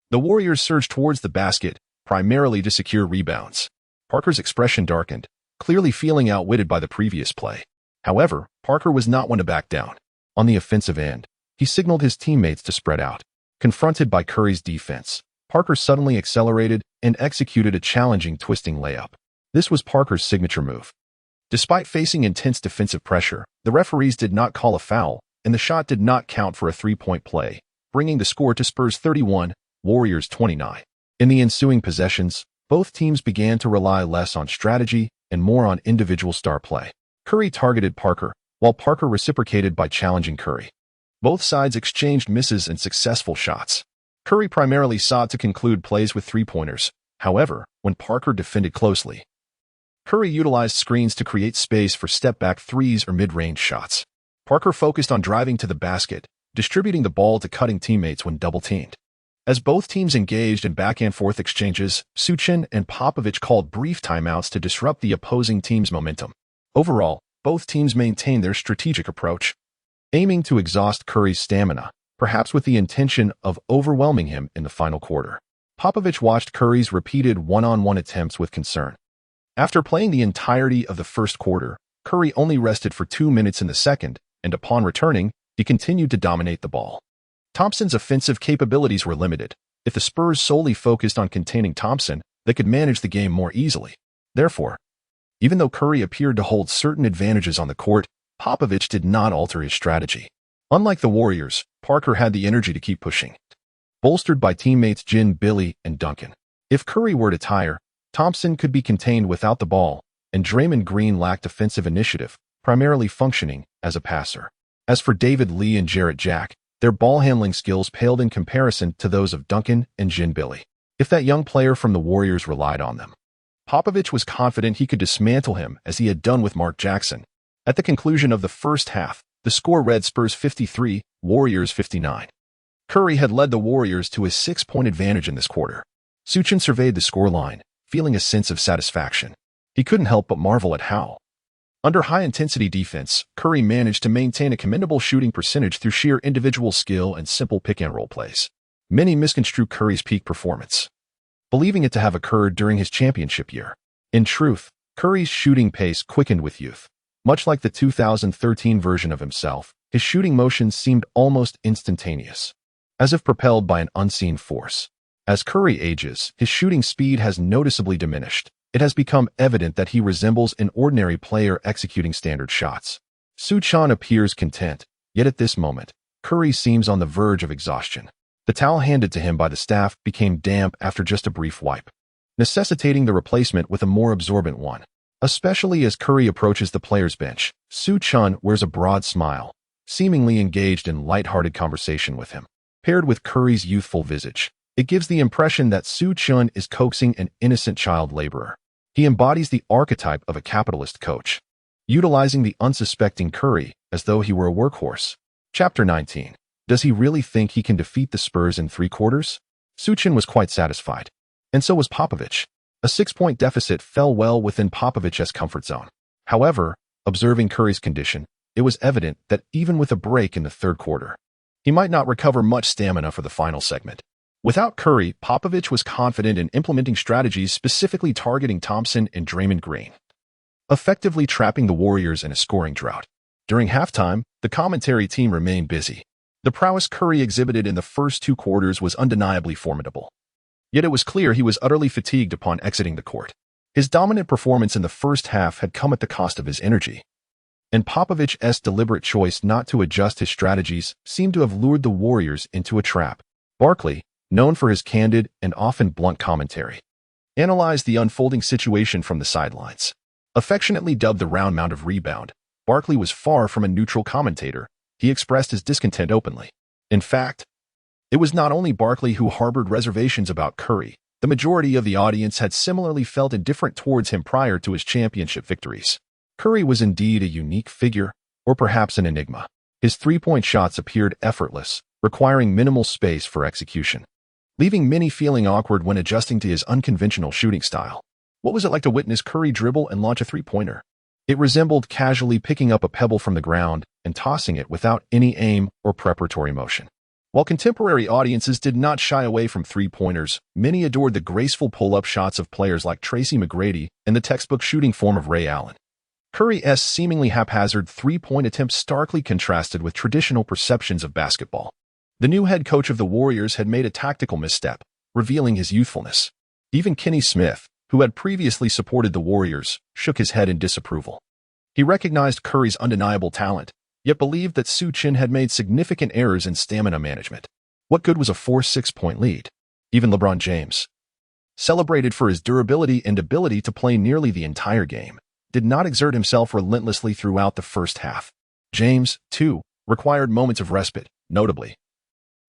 The Warriors surged towards the basket, primarily to secure rebounds. Parker's expression darkened, clearly feeling outwitted by the previous play. However, Parker was not one to back down. On the offensive end, he signaled his teammates to spread out. Confronted by Curry's defense, Parker suddenly accelerated and executed a challenging twisting layup. This was Parker's signature move. Despite facing intense defensive pressure, the referees did not call a foul, and the shot did not count for a three-point play, bringing the score to Spurs 31, Warriors 29. In the ensuing possessions, both teams began to rely less on strategy and more on individual star play. Curry targeted Parker, while Parker reciprocated by challenging Curry. Both sides exchanged misses and successful shots. Curry primarily sought to conclude plays with three-pointers. However, when Parker defended closely, Curry utilized screens to create space for step-back threes or mid-range shots. Parker focused on driving to the basket, distributing the ball to cutting teammates when double-teamed. As both teams engaged in back-and-forth exchanges, Su Chen and Popovich called brief timeouts to disrupt the opposing team's momentum. Overall, both teams maintained their strategic approach, aiming to exhaust Curry's stamina, perhaps with the intention of overwhelming him in the final quarter. Popovich watched Curry's repeated one-on-one attempts with concern. After playing the entirety of the first quarter, Curry only rested for 2 minutes in the second, and upon returning, he continued to dominate the ball. Thompson's offensive capabilities were limited. If the Spurs solely focused on containing Thompson, they could manage the game more easily. Therefore, even though Curry appeared to hold certain advantages on the court, Popovich did not alter his strategy. Unlike the Warriors, Parker had the energy to keep pushing, bolstered by teammates Jin, Billy, and Duncan. If Curry were to tire, Thompson could be contained without the ball, and Draymond Green lacked offensive initiative, primarily functioning as a passer. As for David Lee and Jarrett Jack, their ball-handling skills paled in comparison to those of Duncan and Jin Billy. If that young player from the Warriors relied on them, Popovich was confident he could dismantle him as he had done with Mark Jackson. At the conclusion of the first half, the score read Spurs 53, Warriors 59. Curry had led the Warriors to a 6-point advantage in this quarter. Su Chen surveyed the scoreline, feeling a sense of satisfaction. He couldn't help but marvel at how, under high-intensity defense, Curry managed to maintain a commendable shooting percentage through sheer individual skill and simple pick-and-roll plays. Many misconstrue Curry's peak performance, believing it to have occurred during his championship year. In truth, Curry's shooting pace quickened with youth. Much like the 2013 version of himself, his shooting motions seemed almost instantaneous, as if propelled by an unseen force. As Curry ages, his shooting speed has noticeably diminished. It has become evident that he resembles an ordinary player executing standard shots. Su Chen appears content, yet at this moment, Curry seems on the verge of exhaustion. The towel handed to him by the staff became damp after just a brief wipe, necessitating the replacement with a more absorbent one. Especially as Curry approaches the player's bench, Su Chen wears a broad smile, seemingly engaged in lighthearted conversation with him. Paired with Curry's youthful visage, it gives the impression that Su Chen is coaxing an innocent child laborer. He embodies the archetype of a capitalist coach, utilizing the unsuspecting Curry as though he were a workhorse. Chapter 19. Does he really think he can defeat the Spurs in 3 quarters? Su Chen was quite satisfied, and so was Popovich. A 6-point deficit fell well within Popovich's comfort zone. However, observing Curry's condition, it was evident that even with a break in the third quarter, he might not recover much stamina for the final segment. Without Curry, Popovich was confident in implementing strategies specifically targeting Thompson and Draymond Green, effectively trapping the Warriors in a scoring drought. During halftime, the commentary team remained busy. The prowess Curry exhibited in the first 2 quarters was undeniably formidable. Yet it was clear he was utterly fatigued upon exiting the court. His dominant performance in the first half had come at the cost of his energy, and Popovich's deliberate choice not to adjust his strategies seemed to have lured the Warriors into a trap. Barkley, known for his candid and often blunt commentary, analyzed the unfolding situation from the sidelines. Affectionately dubbed the round mound of rebound, Barkley was far from a neutral commentator. He expressed his discontent openly. In fact, it was not only Barkley who harbored reservations about Curry. The majority of the audience had similarly felt indifferent towards him prior to his championship victories. Curry was indeed a unique figure, or perhaps an enigma. His 3-point shots appeared effortless, requiring minimal space for execution, leaving many feeling awkward when adjusting to his unconventional shooting style. What was it like to witness Curry dribble and launch a 3-pointer? It resembled casually picking up a pebble from the ground and tossing it without any aim or preparatory motion. While contemporary audiences did not shy away from 3-pointers, many adored the graceful pull-up shots of players like Tracy McGrady and the textbook shooting form of Ray Allen. Curry's seemingly haphazard 3-point attempts starkly contrasted with traditional perceptions of basketball. The new head coach of the Warriors had made a tactical misstep, revealing his youthfulness. Even Kenny Smith, who had previously supported the Warriors, shook his head in disapproval. He recognized Curry's undeniable talent, yet believed that Su Chen had made significant errors in stamina management. What good was a 4-6-point lead? Even LeBron James, celebrated for his durability and ability to play nearly the entire game, did not exert himself relentlessly throughout the first half. James, too, required moments of respite, notably.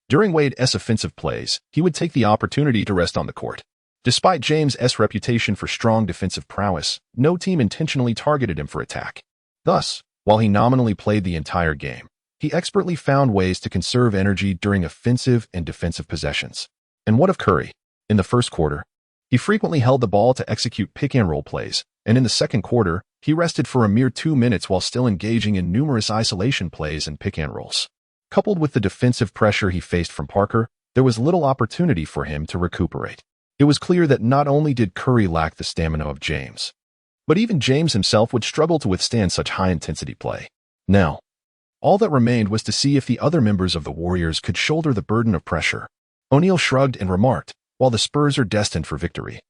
During Wade's offensive plays, he would take the opportunity to rest on the court. Despite James's reputation for strong defensive prowess, no team intentionally targeted him for attack. Thus, while he nominally played the entire game, he expertly found ways to conserve energy during offensive and defensive possessions. And what of Curry? In the first quarter, he frequently held the ball to execute pick-and-roll plays, and in the second quarter, he rested for a mere 2 minutes while still engaging in numerous isolation plays and pick-and-rolls. Coupled with the defensive pressure he faced from Parker, there was little opportunity for him to recuperate. It was clear that not only did Curry lack the stamina of James, but even James himself would struggle to withstand such high-intensity play. Now, all that remained was to see if the other members of the Warriors could shoulder the burden of pressure. O'Neal shrugged and remarked, "While the Spurs are destined for victory,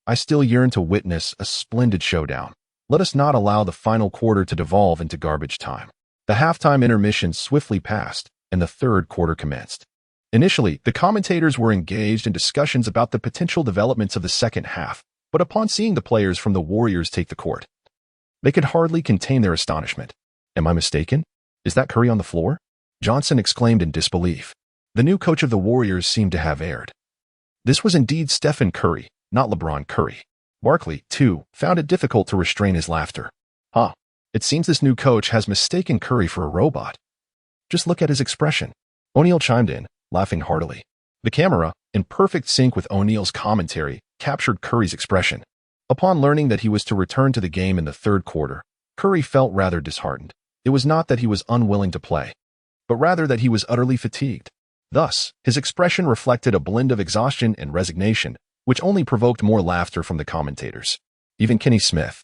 I still yearn to witness a splendid showdown. Let us not allow the final quarter to devolve into garbage time." The halftime intermission swiftly passed, and the third quarter commenced. Initially, the commentators were engaged in discussions about the potential developments of the second half, but upon seeing the players from the Warriors take the court, they could hardly contain their astonishment. "Am I mistaken? Is that Curry on the floor?" Johnson exclaimed in disbelief. The new coach of the Warriors seemed to have erred. This was indeed Stephen Curry, not LeBron Curry. Barkley, too, found it difficult to restrain his laughter. It seems this new coach has mistaken Curry for a robot. Just look at his expression." O'Neal chimed in, laughing heartily. The camera, in perfect sync with O'Neal's commentary, captured Curry's expression. Upon learning that he was to return to the game in the third quarter, Curry felt rather disheartened. It was not that he was unwilling to play, but rather that he was utterly fatigued. Thus, his expression reflected a blend of exhaustion and resignation, which only provoked more laughter from the commentators. Even Kenny Smith,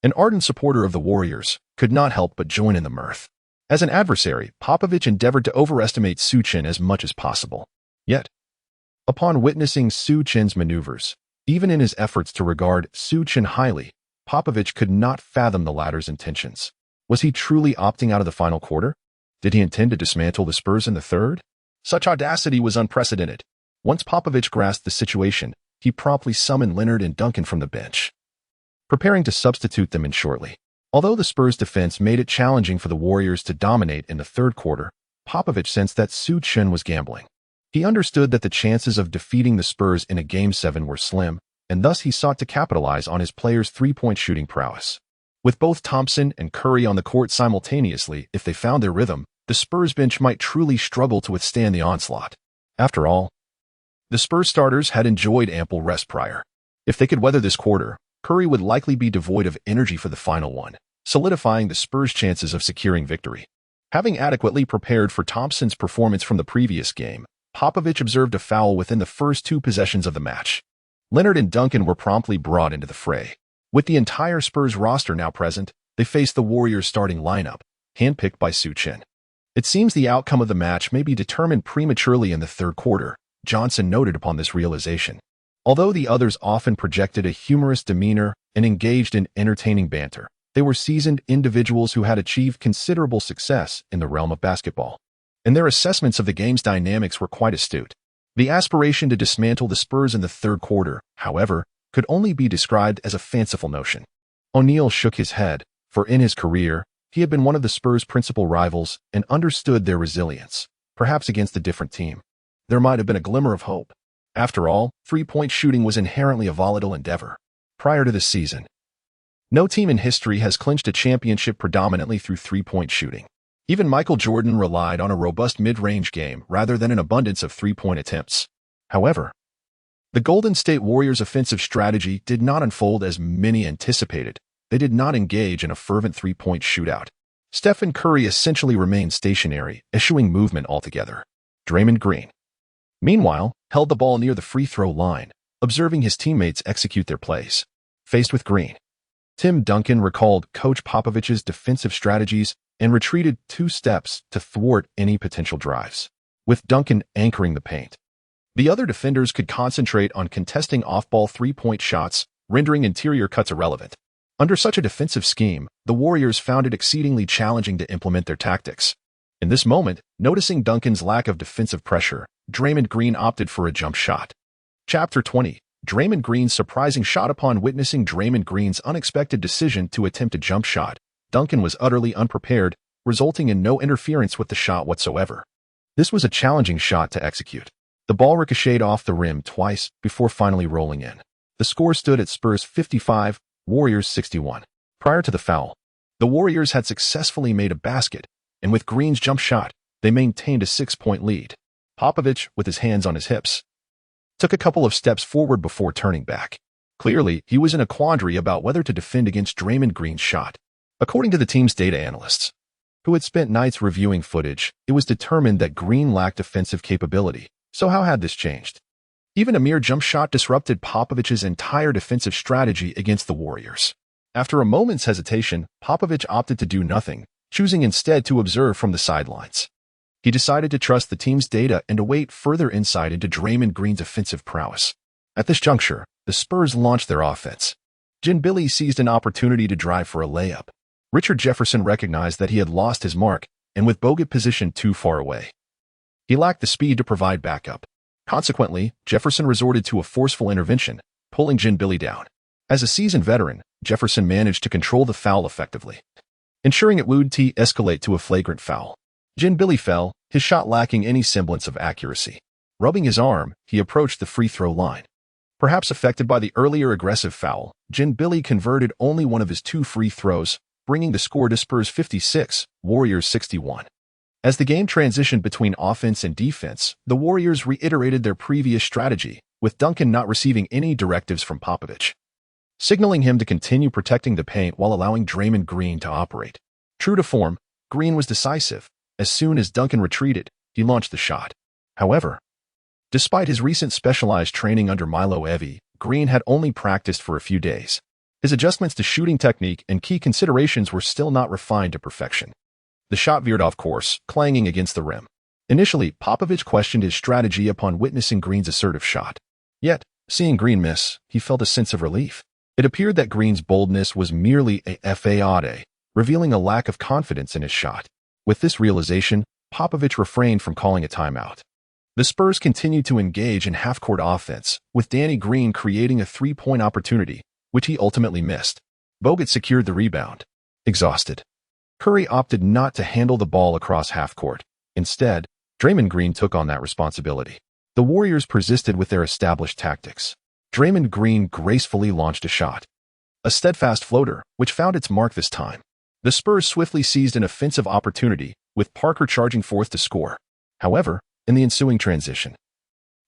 an ardent supporter of the Warriors, could not help but join in the mirth. As an adversary, Popovich endeavored to overestimate Su Chen as much as possible. Yet, upon witnessing Su Chen's maneuvers, even in his efforts to regard Su Chen highly, Popovich could not fathom the latter's intentions. Was he truly opting out of the final quarter? Did he intend to dismantle the Spurs in the third? Such audacity was unprecedented. Once Popovich grasped the situation, he promptly summoned Leonard and Duncan from the bench, preparing to substitute them in shortly. Although the Spurs' defense made it challenging for the Warriors to dominate in the third quarter, Popovich sensed that Su Chen was gambling. He understood that the chances of defeating the Spurs in a Game 7 were slim, and thus he sought to capitalize on his players' three-point shooting prowess. With both Thompson and Curry on the court simultaneously, if they found their rhythm, the Spurs bench might truly struggle to withstand the onslaught. After all, the Spurs starters had enjoyed ample rest prior. If they could weather this quarter, Curry would likely be devoid of energy for the final one, solidifying the Spurs' chances of securing victory. Having adequately prepared for Thompson's performance from the previous game, Popovich observed a foul within the first two possessions of the match. Leonard and Duncan were promptly brought into the fray. With the entire Spurs roster now present, they faced the Warriors' starting lineup, handpicked by Su Chen. It seems the outcome of the match may be determined prematurely in the third quarter, Johnson noted upon this realization. Although the others often projected a humorous demeanor and engaged in entertaining banter, they were seasoned individuals who had achieved considerable success in the realm of basketball, and their assessments of the game's dynamics were quite astute. The aspiration to dismantle the Spurs in the third quarter, however, could only be described as a fanciful notion. O'Neal shook his head, for in his career, he had been one of the Spurs' principal rivals and understood their resilience. Perhaps against a different team, there might have been a glimmer of hope. After all, three-point shooting was inherently a volatile endeavor. Prior to this season, no team in history has clinched a championship predominantly through three-point shooting. Even Michael Jordan relied on a robust mid-range game rather than an abundance of three-point attempts. However, the Golden State Warriors' offensive strategy did not unfold as many anticipated. They did not engage in a fervent three-point shootout. Stephen Curry essentially remained stationary, eschewing movement altogether. Draymond Green, meanwhile, held the ball near the free throw line, observing his teammates execute their plays. Faced with Green, Tim Duncan recalled Coach Popovich's defensive strategies and retreated 2 steps to thwart any potential drives. With Duncan anchoring the paint, the other defenders could concentrate on contesting off-ball three-point shots, rendering interior cuts irrelevant. Under such a defensive scheme, the Warriors found it exceedingly challenging to implement their tactics. In this moment, noticing Duncan's lack of defensive pressure, Draymond Green opted for a jump shot. Chapter 20. Draymond Green's surprising shot. Upon witnessing Draymond Green's unexpected decision to attempt a jump shot, Duncan was utterly unprepared, resulting in no interference with the shot whatsoever. This was a challenging shot to execute. The ball ricocheted off the rim twice before finally rolling in. The score stood at Spurs 55, Warriors 61. Prior to the foul, the Warriors had successfully made a basket, and with Green's jump shot, they maintained a 6-point lead. Popovich, with his hands on his hips, took a couple of steps forward before turning back. Clearly, he was in a quandary about whether to defend against Draymond Green's shot. According to the team's data analysts, who had spent nights reviewing footage, it was determined that Green lacked offensive capability, So how had this changed? Even a mere jump shot disrupted Popovich's entire defensive strategy against the Warriors. After a moment's hesitation, Popovich opted to do nothing, choosing instead to observe from the sidelines. He decided to trust the team's data and await further insight into Draymond Green's offensive prowess. At this juncture, the Spurs launched their offense. Ginobili seized an opportunity to drive for a layup. Richard Jefferson recognized that he had lost his mark, and with Bogut positioned too far away, he lacked the speed to provide backup. Consequently, Jefferson resorted to a forceful intervention, pulling Ginobili down. As a seasoned veteran, Jefferson managed to control the foul effectively, ensuring it would escalate to a flagrant foul. Ginobili fell, his shot lacking any semblance of accuracy. Rubbing his arm, he approached the free throw line. Perhaps affected by the earlier aggressive foul, Ginobili converted only one of his 2 free throws, bringing the score to Spurs 56, Warriors 61. As the game transitioned between offense and defense, the Warriors reiterated their previous strategy, with Duncan not receiving any directives from Popovich, signaling him to continue protecting the paint while allowing Draymond Green to operate. True to form, Green was decisive. As soon as Duncan retreated, he launched the shot. However, despite his recent specialized training under Milo Evie, Green had only practiced for a few days. His adjustments to shooting technique and key considerations were still not refined to perfection. The shot veered off course, clanging against the rim. Initially, Popovich questioned his strategy upon witnessing Green's assertive shot. Yet, seeing Green miss, he felt a sense of relief. It appeared that Green's boldness was merely a fade, revealing a lack of confidence in his shot. With this realization, Popovich refrained from calling a timeout. The Spurs continued to engage in half-court offense, with Danny Green creating a 3-point opportunity, which he ultimately missed. Bogut secured the rebound. Exhausted, Curry opted not to handle the ball across half-court. Instead, Draymond Green took on that responsibility. The Warriors persisted with their established tactics. Draymond Green gracefully launched a shot, a steadfast floater, which found its mark this time. The Spurs swiftly seized an offensive opportunity, with Parker charging forth to score. However, in the ensuing transition,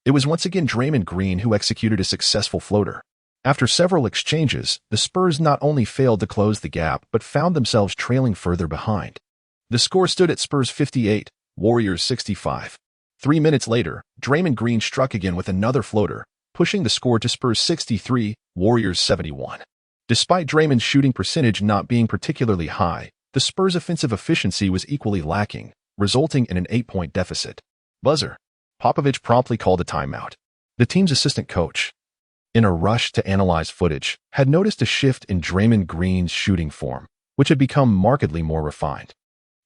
it was once again Draymond Green who executed a successful floater. After several exchanges, the Spurs not only failed to close the gap but found themselves trailing further behind. The score stood at Spurs 58, Warriors 65. 3 minutes later, Draymond Green struck again with another floater, pushing the score to Spurs 63, Warriors 71. Despite Draymond's shooting percentage not being particularly high, the Spurs' offensive efficiency was equally lacking, resulting in an 8-point deficit. Buzzer. Popovich promptly called a timeout. The team's assistant coach, in a rush to analyze footage, had noticed a shift in Draymond Green's shooting form, which had become markedly more refined.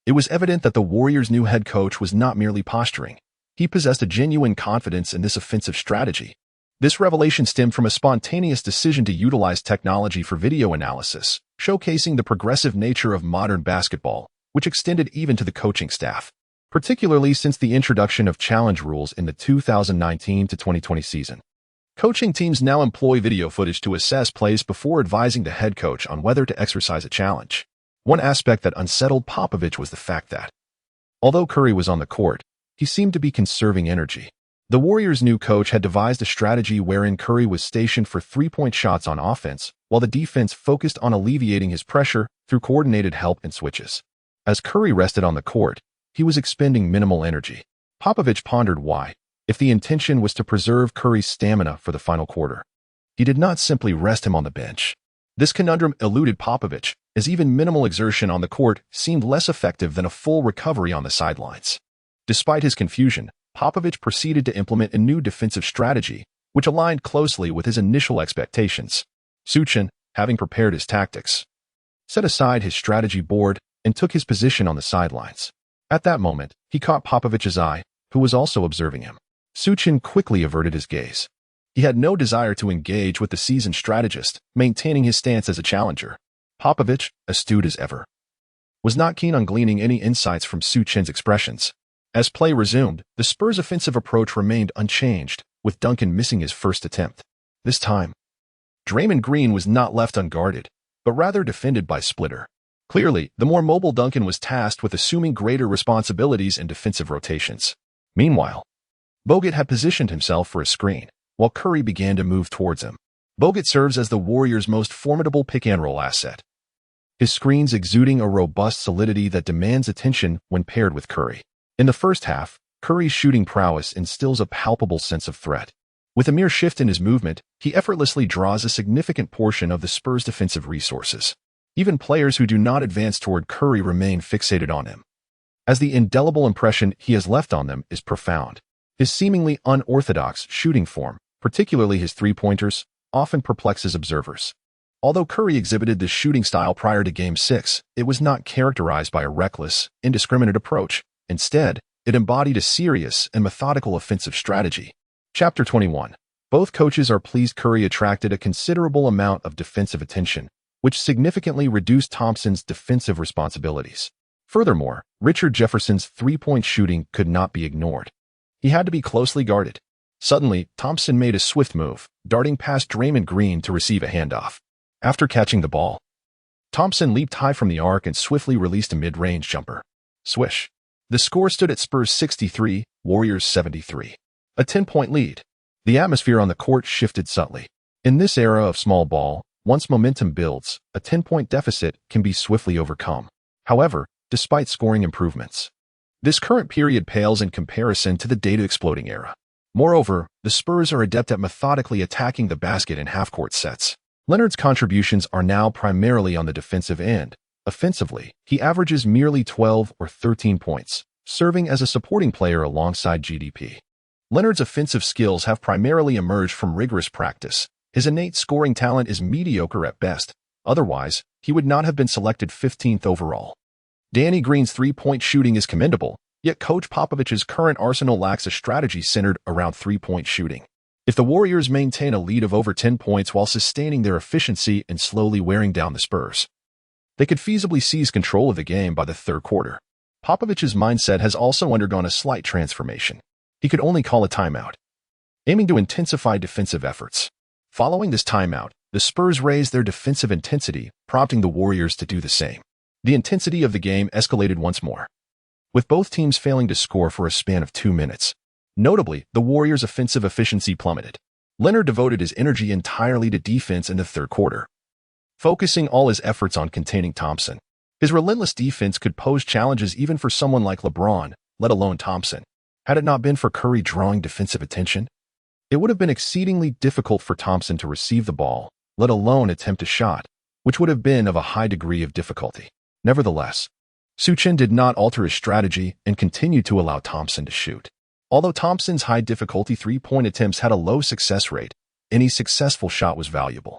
It was evident that the Warriors' new head coach was not merely posturing. He possessed a genuine confidence in this offensive strategy. This revelation stemmed from a spontaneous decision to utilize technology for video analysis, showcasing the progressive nature of modern basketball, which extended even to the coaching staff, particularly since the introduction of challenge rules in the 2019-2020 season. Coaching teams now employ video footage to assess plays before advising the head coach on whether to exercise a challenge. One aspect that unsettled Popovich was the fact that, although Curry was on the court, he seemed to be conserving energy. The Warriors' new coach had devised a strategy wherein Curry was stationed for 3-point shots on offense, while the defense focused on alleviating his pressure through coordinated help and switches. As Curry rested on the court, he was expending minimal energy. Popovich pondered why, if the intention was to preserve Curry's stamina for the final quarter, he did not simply rest him on the bench. This conundrum eluded Popovich, as even minimal exertion on the court seemed less effective than a full recovery on the sidelines. Despite his confusion, Popovich proceeded to implement a new defensive strategy, which aligned closely with his initial expectations. Su Chen, having prepared his tactics, set aside his strategy board and took his position on the sidelines. At that moment, he caught Popovich's eye, who was also observing him. Su Chen quickly averted his gaze. He had no desire to engage with the seasoned strategist, maintaining his stance as a challenger. Popovich, astute as ever, was not keen on gleaning any insights from Su Chen's expressions. As play resumed, the Spurs' offensive approach remained unchanged, with Duncan missing his first attempt. This time, Draymond Green was not left unguarded, but rather defended by Splitter. Clearly, the more mobile Duncan was tasked with assuming greater responsibilities in defensive rotations. Meanwhile, Bogut had positioned himself for a screen, while Curry began to move towards him. Bogut serves as the Warriors' most formidable pick-and-roll asset, his screens exuding a robust solidity that demands attention when paired with Curry. In the first half, Curry's shooting prowess instills a palpable sense of threat. With a mere shift in his movement, he effortlessly draws a significant portion of the Spurs' defensive resources. Even players who do not advance toward Curry remain fixated on him, as the indelible impression he has left on them is profound. His seemingly unorthodox shooting form, particularly his three-pointers, often perplexes observers. Although Curry exhibited this shooting style prior to Game 6, it was not characterized by a reckless, indiscriminate approach. Instead, it embodied a serious and methodical offensive strategy. Chapter 21. Both coaches are pleased Curry attracted a considerable amount of defensive attention, which significantly reduced Thompson's defensive responsibilities. Furthermore, Richard Jefferson's three-point shooting could not be ignored. He had to be closely guarded. Suddenly, Thompson made a swift move, darting past Draymond Green to receive a handoff. After catching the ball, Thompson leaped high from the arc and swiftly released a mid-range jumper. Swish. The score stood at Spurs 63, Warriors 73. A 10-point lead. The atmosphere on the court shifted subtly. In this era of small ball, once momentum builds, a 10-point deficit can be swiftly overcome. However, despite scoring improvements, this current period pales in comparison to the data-exploding era. Moreover, the Spurs are adept at methodically attacking the basket in half-court sets. Leonard's contributions are now primarily on the defensive end. Offensively, he averages merely 12 or 13 points, serving as a supporting player alongside GDP. Leonard's offensive skills have primarily emerged from rigorous practice. His innate scoring talent is mediocre at best. Otherwise, he would not have been selected 15th overall. Danny Green's three-point shooting is commendable, yet Coach Popovich's current arsenal lacks a strategy centered around three-point shooting. If the Warriors maintain a lead of over 10 points while sustaining their efficiency and slowly wearing down the Spurs, they could feasibly seize control of the game by the third quarter. Popovich's mindset has also undergone a slight transformation. He could only call a timeout, aiming to intensify defensive efforts. Following this timeout, the Spurs raised their defensive intensity, prompting the Warriors to do the same. The intensity of the game escalated once more, with both teams failing to score for a span of 2 minutes. Notably, the Warriors' offensive efficiency plummeted. Leonard devoted his energy entirely to defense in the third quarter, focusing all his efforts on containing Thompson. His relentless defense could pose challenges even for someone like LeBron, let alone Thompson. Had it not been for Curry drawing defensive attention, it would have been exceedingly difficult for Thompson to receive the ball, let alone attempt a shot, which would have been of a high degree of difficulty. Nevertheless, Su Chen did not alter his strategy and continued to allow Thompson to shoot. Although Thompson's high-difficulty three-point attempts had a low success rate, any successful shot was valuable,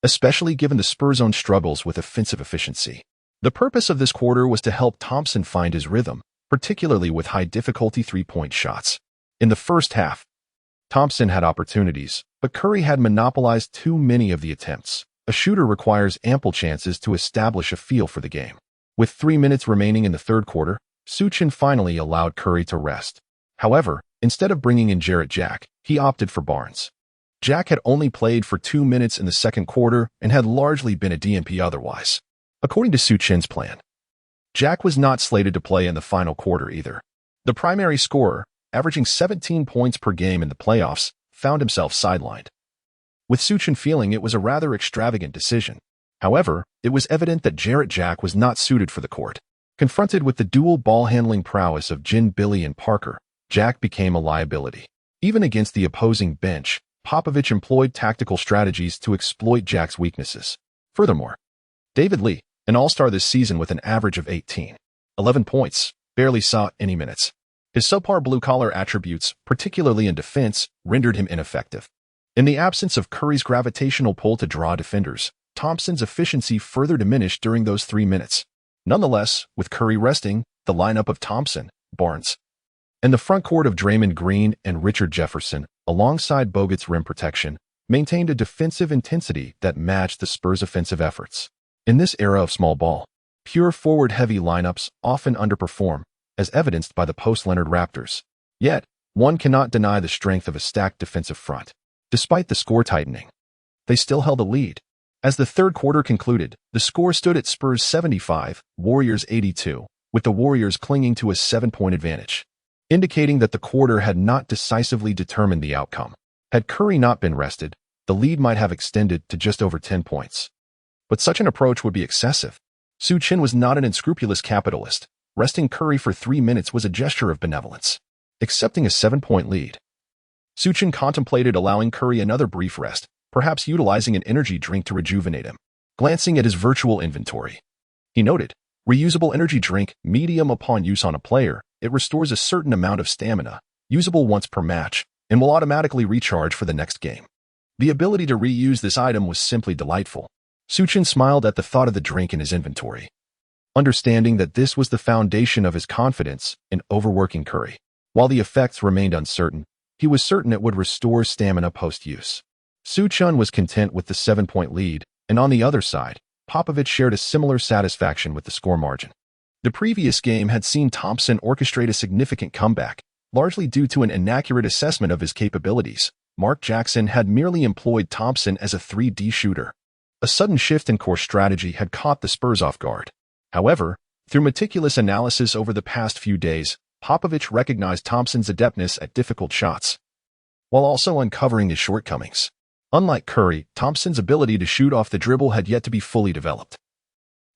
especially given the Spurs' own struggles with offensive efficiency. The purpose of this quarter was to help Thompson find his rhythm, particularly with high-difficulty three-point shots. In the first half, Thompson had opportunities, but Curry had monopolized too many of the attempts. A shooter requires ample chances to establish a feel for the game. With 3 minutes remaining in the third quarter, Su Chen finally allowed Curry to rest. However, instead of bringing in Jarrett Jack, he opted for Barnes. Jack had only played for 2 minutes in the second quarter and had largely been a DNP otherwise. According to Su Chen's plan, Jack was not slated to play in the final quarter either. The primary scorer, averaging 17 points per game in the playoffs, found himself sidelined, with Su Chen feeling it was a rather extravagant decision. However, it was evident that Jarrett Jack was not suited for the court. Confronted with the dual ball-handling prowess of Billy and Parker, Jack became a liability. Even against the opposing bench, Popovich employed tactical strategies to exploit Jack's weaknesses. Furthermore, David Lee, an all-star this season with an average of 11 points, barely saw any minutes. His subpar blue-collar attributes, particularly in defense, rendered him ineffective. In the absence of Curry's gravitational pull to draw defenders, Thompson's efficiency further diminished during those 3 minutes. Nonetheless, with Curry resting, the lineup of Thompson, Barnes, and the front court of Draymond Green and Richard Jefferson, alongside Bogut's rim protection, maintained a defensive intensity that matched the Spurs' offensive efforts. In this era of small ball, pure forward-heavy lineups often underperform, as evidenced by the post-Leonard Raptors. Yet, one cannot deny the strength of a stacked defensive front. Despite the score tightening, they still held a lead. As the third quarter concluded, the score stood at Spurs 75, Warriors 82, with the Warriors clinging to a 7-point advantage, indicating that the quarter had not decisively determined the outcome. Had Curry not been rested, the lead might have extended to just over 10 points. But such an approach would be excessive. Su Chen was not an unscrupulous capitalist. Resting Curry for 3 minutes was a gesture of benevolence. accepting a 7-point lead. Su Chen contemplated allowing Curry another brief rest, perhaps utilizing an energy drink to rejuvenate him. Glancing at his virtual inventory, he noted, reusable energy drink, medium upon use on a player, it restores a certain amount of stamina, usable once per match, and will automatically recharge for the next game. The ability to reuse this item was simply delightful. Su Chen smiled at the thought of the drink in his inventory, understanding that this was the foundation of his confidence in overworking Curry. While the effects remained uncertain, he was certain it would restore stamina post-use. Su Chen was content with the 7-point lead, and on the other side, Popovich shared a similar satisfaction with the score margin. The previous game had seen Thompson orchestrate a significant comeback, largely due to an inaccurate assessment of his capabilities. Mark Jackson had merely employed Thompson as a 3D shooter. A sudden shift in core strategy had caught the Spurs off guard. However, through meticulous analysis over the past few days, Popovich recognized Thompson's adeptness at difficult shots, while also uncovering his shortcomings. Unlike Curry, Thompson's ability to shoot off the dribble had yet to be fully developed.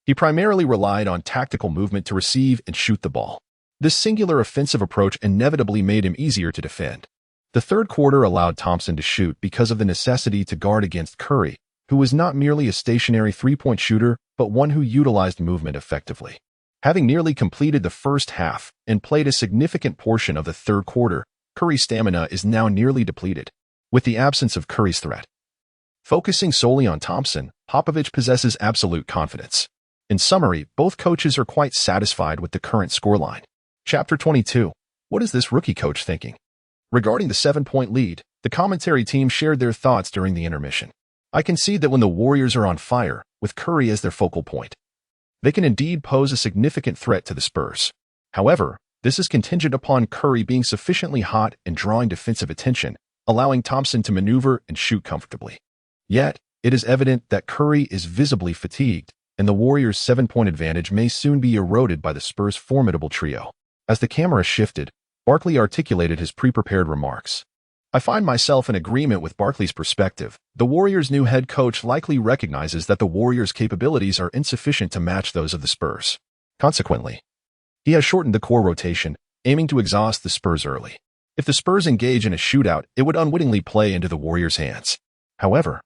He primarily relied on tactical movement to receive and shoot the ball. This singular offensive approach inevitably made him easier to defend. The third quarter allowed Thompson to shoot because of the necessity to guard against Curry, who was not merely a stationary three-point shooter, but one who utilized movement effectively. Having nearly completed the first half and played a significant portion of the third quarter, Curry's stamina is now nearly depleted. With the absence of Curry's threat, focusing solely on Thompson, Popovich possesses absolute confidence. In summary, both coaches are quite satisfied with the current scoreline. Chapter 22. What is this rookie coach thinking? Regarding the 7-point lead, the commentary team shared their thoughts during the intermission. I concede that when the Warriors are on fire, with Curry as their focal point, they can indeed pose a significant threat to the Spurs. However, this is contingent upon Curry being sufficiently hot and drawing defensive attention, allowing Thompson to maneuver and shoot comfortably. Yet, it is evident that Curry is visibly fatigued, and the Warriors' 7-point advantage may soon be eroded by the Spurs' formidable trio. As the camera shifted, Barkley articulated his pre-prepared remarks. I find myself in agreement with Barkley's perspective. The Warriors' new head coach likely recognizes that the Warriors' capabilities are insufficient to match those of the Spurs. Consequently, he has shortened the core rotation, aiming to exhaust the Spurs early. If the Spurs engage in a shootout, it would unwittingly play into the Warriors' hands. However,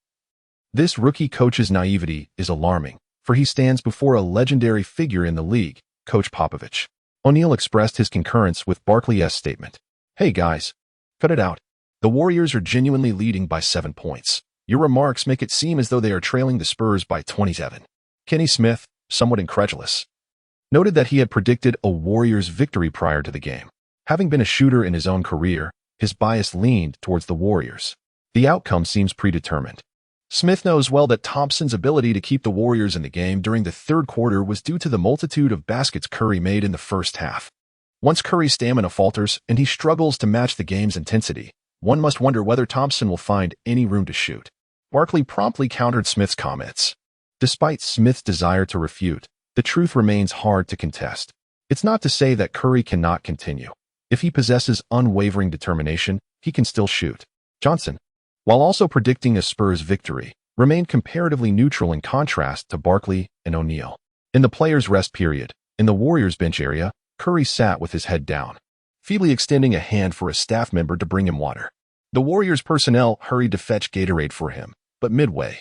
this rookie coach's naivety is alarming, for he stands before a legendary figure in the league, Coach Popovich. O'Neal expressed his concurrence with Barkley's statement. Hey guys, cut it out. The Warriors are genuinely leading by 7 points. Your remarks make it seem as though they are trailing the Spurs by 27. Kenny Smith, somewhat incredulous, noted that he had predicted a Warriors victory prior to the game. Having been a shooter in his own career, his bias leaned towards the Warriors. The outcome seems predetermined. Smith knows well that Thompson's ability to keep the Warriors in the game during the third quarter was due to the multitude of baskets Curry made in the first half. Once Curry's stamina falters and he struggles to match the game's intensity, one must wonder whether Thompson will find any room to shoot. Barkley promptly countered Smith's comments. Despite Smith's desire to refute, the truth remains hard to contest. It's not to say that Curry cannot continue. If he possesses unwavering determination, he can still shoot. Johnson, while also predicting a Spurs victory, remained comparatively neutral in contrast to Barkley and O'Neal. In the players' rest period, in the Warriors' bench area, Curry sat with his head down, feebly extending a hand for a staff member to bring him water. The Warriors' personnel hurried to fetch Gatorade for him, but midway,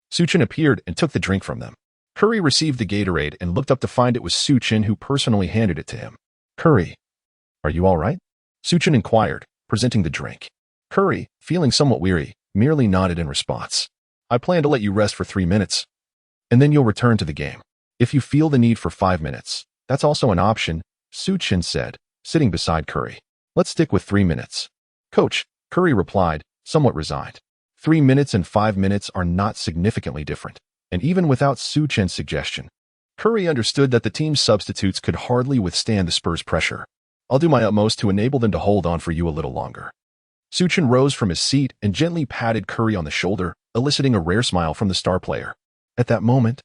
Su Chen appeared and took the drink from them. Curry received the Gatorade and looked up to find it was Su Chen who personally handed it to him. Curry, are you all right? Su Chen inquired, presenting the drink. Curry, feeling somewhat weary, merely nodded in response. I plan to let you rest for 3 minutes, and then you'll return to the game. If you feel the need for 5 minutes, that's also an option, Su Chen said, sitting beside Curry. Let's stick with 3 minutes. Coach, Curry replied, somewhat resigned. 3 minutes and 5 minutes are not significantly different, and even without Su Chen's suggestion, Curry understood that the team's substitutes could hardly withstand the Spurs' pressure. I'll do my utmost to enable them to hold on for you a little longer. Su Chen rose from his seat and gently patted Curry on the shoulder, eliciting a rare smile from the star player. At that moment,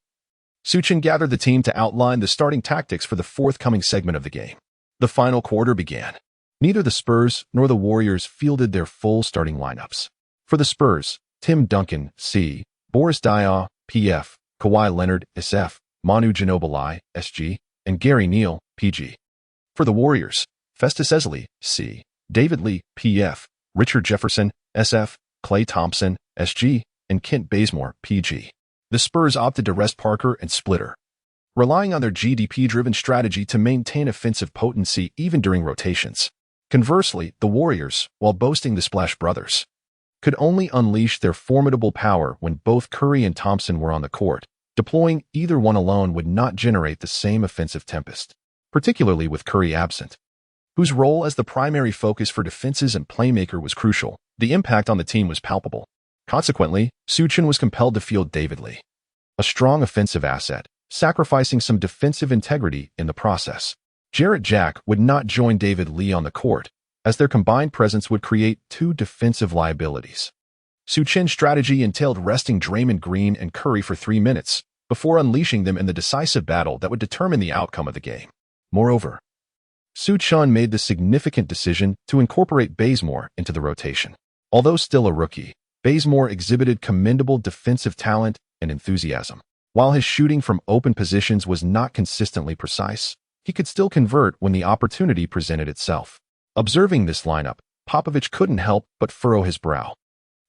Su Chen gathered the team to outline the starting tactics for the forthcoming segment of the game. The final quarter began. Neither the Spurs nor the Warriors fielded their full starting lineups. For the Spurs, Tim Duncan, C, Boris Diaw, PF, Kawhi Leonard, SF, Manu Ginobili, SG, and Gary Neal, PG. For the Warriors, Festus Ezeli, C. David Lee, P.F., Richard Jefferson, S.F., Klay Thompson, S.G., and Kent Bazemore, P.G. The Spurs opted to rest Parker and Splitter, relying on their GDP-driven strategy to maintain offensive potency even during rotations. Conversely, the Warriors, while boasting the Splash Brothers, could only unleash their formidable power when both Curry and Thompson were on the court. Deploying either one alone would not generate the same offensive tempest, particularly with Curry absent, whose role as the primary focus for defenses and playmaker was crucial. The impact on the team was palpable. Consequently, Su Chen was compelled to field David Lee, a strong offensive asset, sacrificing some defensive integrity in the process. Jarrett Jack would not join David Lee on the court, as their combined presence would create two defensive liabilities. Su Chen's strategy entailed resting Draymond Green and Curry for 3 minutes, before unleashing them in the decisive battle that would determine the outcome of the game. Moreover, Su Chen made the significant decision to incorporate Bazemore into the rotation. Although still a rookie, Bazemore exhibited commendable defensive talent and enthusiasm. While his shooting from open positions was not consistently precise, he could still convert when the opportunity presented itself. Observing this lineup, Popovich couldn't help but furrow his brow.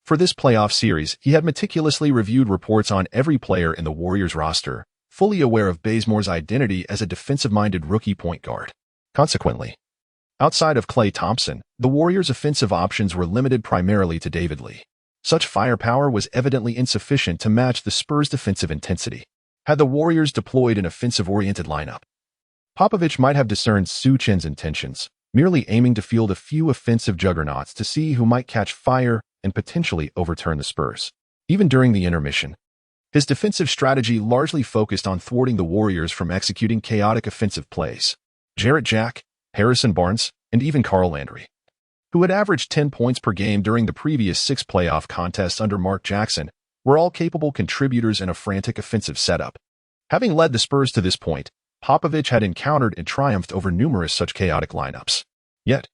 For this playoff series, he had meticulously reviewed reports on every player in the Warriors roster, fully aware of Bazemore's identity as a defensive-minded rookie point guard. Consequently, outside of Klay Thompson, the Warriors' offensive options were limited primarily to David Lee. Such firepower was evidently insufficient to match the Spurs' defensive intensity. Had the Warriors deployed an offensive-oriented lineup, Popovich might have discerned Su Chen's intentions, merely aiming to field a few offensive juggernauts to see who might catch fire and potentially overturn the Spurs. Even during the intermission, his defensive strategy largely focused on thwarting the Warriors from executing chaotic offensive plays. Jarrett Jack, Harrison Barnes, and even Carl Landry, who had averaged 10 points per game during the previous 6 playoff contests under Mark Jackson, were all capable contributors in a frantic offensive setup. Having led the Spurs to this point, Popovich had encountered and triumphed over numerous such chaotic lineups. Yet,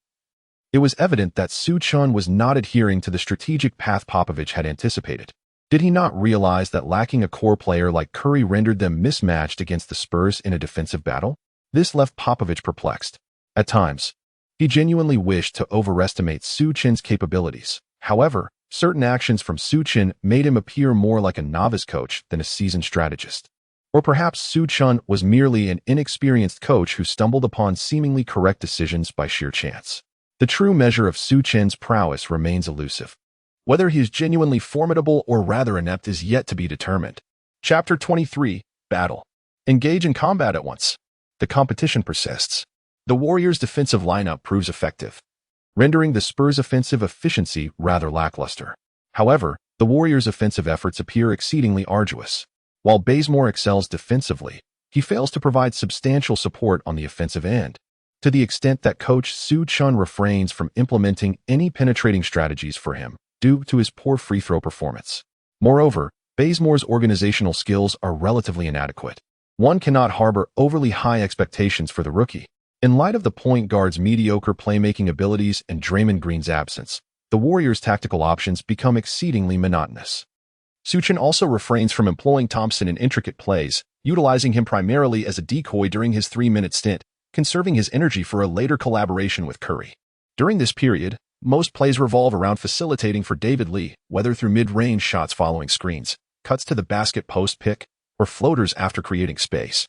it was evident that Su Chen was not adhering to the strategic path Popovich had anticipated. Did he not realize that lacking a core player like Curry rendered them mismatched against the Spurs in a defensive battle? This left Popovich perplexed. At times, he genuinely wished to overestimate Su Chen's capabilities. However, certain actions from Su Chen made him appear more like a novice coach than a seasoned strategist. Or perhaps Su Chen was merely an inexperienced coach who stumbled upon seemingly correct decisions by sheer chance. The true measure of Su Chen's prowess remains elusive. Whether he is genuinely formidable or rather inept is yet to be determined. Chapter 23, Battle. Engage in combat at once. The competition persists. The Warriors' defensive lineup proves effective, rendering the Spurs' offensive efficiency rather lackluster. However, the Warriors' offensive efforts appear exceedingly arduous. While Bazemore excels defensively, he fails to provide substantial support on the offensive end, to the extent that coach Su Chen refrains from implementing any penetrating strategies for him due to his poor free throw performance. Moreover, Bazemore's organizational skills are relatively inadequate. One cannot harbor overly high expectations for the rookie. In light of the point guard's mediocre playmaking abilities and Draymond Green's absence, the Warriors' tactical options become exceedingly monotonous. Su Chen also refrains from employing Thompson in intricate plays, utilizing him primarily as a decoy during his 3-minute stint, conserving his energy for a later collaboration with Curry. During this period, most plays revolve around facilitating for David Lee, whether through mid-range shots following screens, cuts to the basket post pick, or floaters after creating space.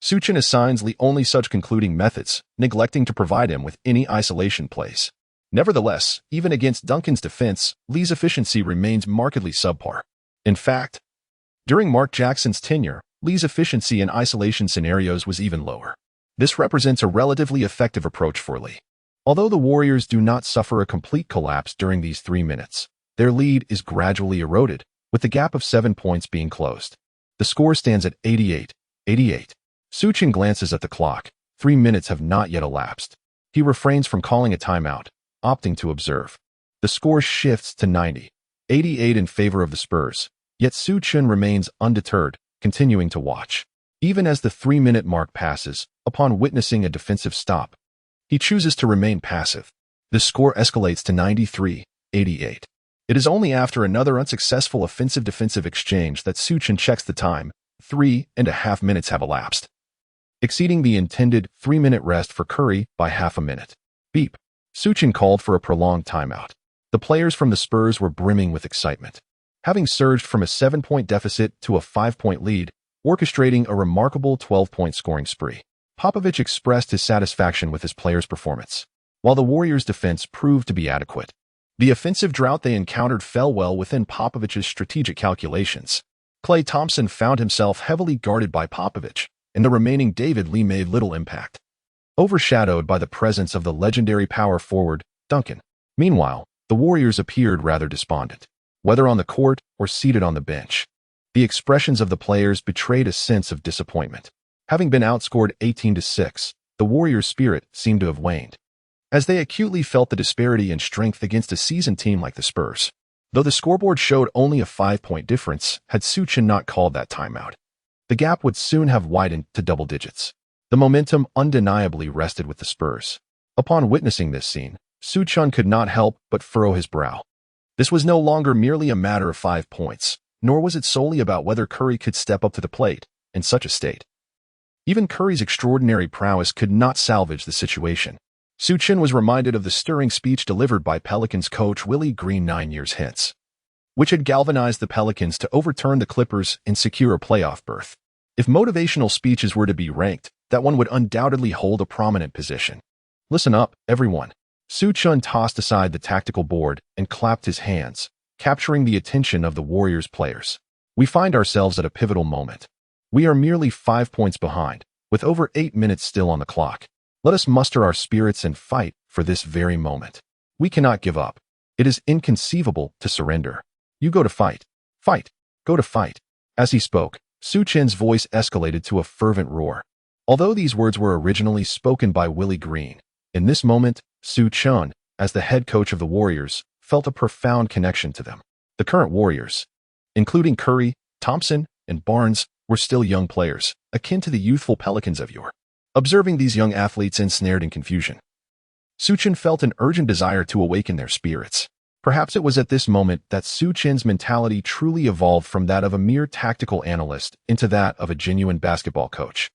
Su Chen assigns Lee only such concluding methods, neglecting to provide him with any isolation plays. Nevertheless, even against Duncan's defense, Lee's efficiency remains markedly subpar. In fact, during Mark Jackson's tenure, Lee's efficiency in isolation scenarios was even lower. This represents a relatively effective approach for Lee. Although the Warriors do not suffer a complete collapse during these 3 minutes, their lead is gradually eroded, with the gap of 7 points being closed. The score stands at 88-88. Su Chen glances at the clock. 3 minutes have not yet elapsed. He refrains from calling a timeout, opting to observe. The score shifts to 90-88 in favor of the Spurs, yet Su Chen remains undeterred, continuing to watch. Even as the 3-minute mark passes, upon witnessing a defensive stop, he chooses to remain passive. The score escalates to 93-88. It is only after another unsuccessful offensive-defensive exchange that Su Chen checks the time. 3.5 minutes have elapsed. exceeding the intended 3-minute rest for Curry by half a minute. Beep. Su Chen called for a prolonged timeout. The players from the Spurs were brimming with excitement. Having surged from a 7-point deficit to a 5-point lead, orchestrating a remarkable 12-point scoring spree, Popovich expressed his satisfaction with his players' performance, while the Warriors' defense proved to be adequate. The offensive drought they encountered fell well within Popovich's strategic calculations. Klay Thompson found himself heavily guarded by Popovich, and the remaining David Lee made little impact, overshadowed by the presence of the legendary power forward, Duncan. Meanwhile, the Warriors appeared rather despondent, whether on the court or seated on the bench. The expressions of the players betrayed a sense of disappointment. Having been outscored 18-6, the Warriors' spirit seemed to have waned, as they acutely felt the disparity in strength against a seasoned team like the Spurs. Though the scoreboard showed only a 5-point difference, had Su Chen not called that timeout, the gap would soon have widened to double digits. The momentum undeniably rested with the Spurs. Upon witnessing this scene, Su Chen could not help but furrow his brow. This was no longer merely a matter of 5 points, nor was it solely about whether Curry could step up to the plate in such a state. Even Curry's extraordinary prowess could not salvage the situation. Su Chen was reminded of the stirring speech delivered by Pelicans coach Willie Green 9 years hence, which had galvanized the Pelicans to overturn the Clippers and secure a playoff berth. If motivational speeches were to be ranked, that one would undoubtedly hold a prominent position. Listen up, everyone. Su Chen tossed aside the tactical board and clapped his hands, capturing the attention of the Warriors players. We find ourselves at a pivotal moment. We are merely 5 points behind, with over 8 minutes still on the clock. Let us muster our spirits and fight for this very moment. We cannot give up. It is inconceivable to surrender. You go to fight. Fight. Go to fight. As he spoke, Su Chen's voice escalated to a fervent roar. Although these words were originally spoken by Willie Green, in this moment, Su Chen, as the head coach of the Warriors, felt a profound connection to them. The current Warriors, including Curry, Thompson, and Barnes, were still young players, akin to the youthful Pelicans of yore. Observing these young athletes ensnared in confusion, Su Chen felt an urgent desire to awaken their spirits. Perhaps it was at this moment that Su Chen's mentality truly evolved from that of a mere tactical analyst into that of a genuine basketball coach.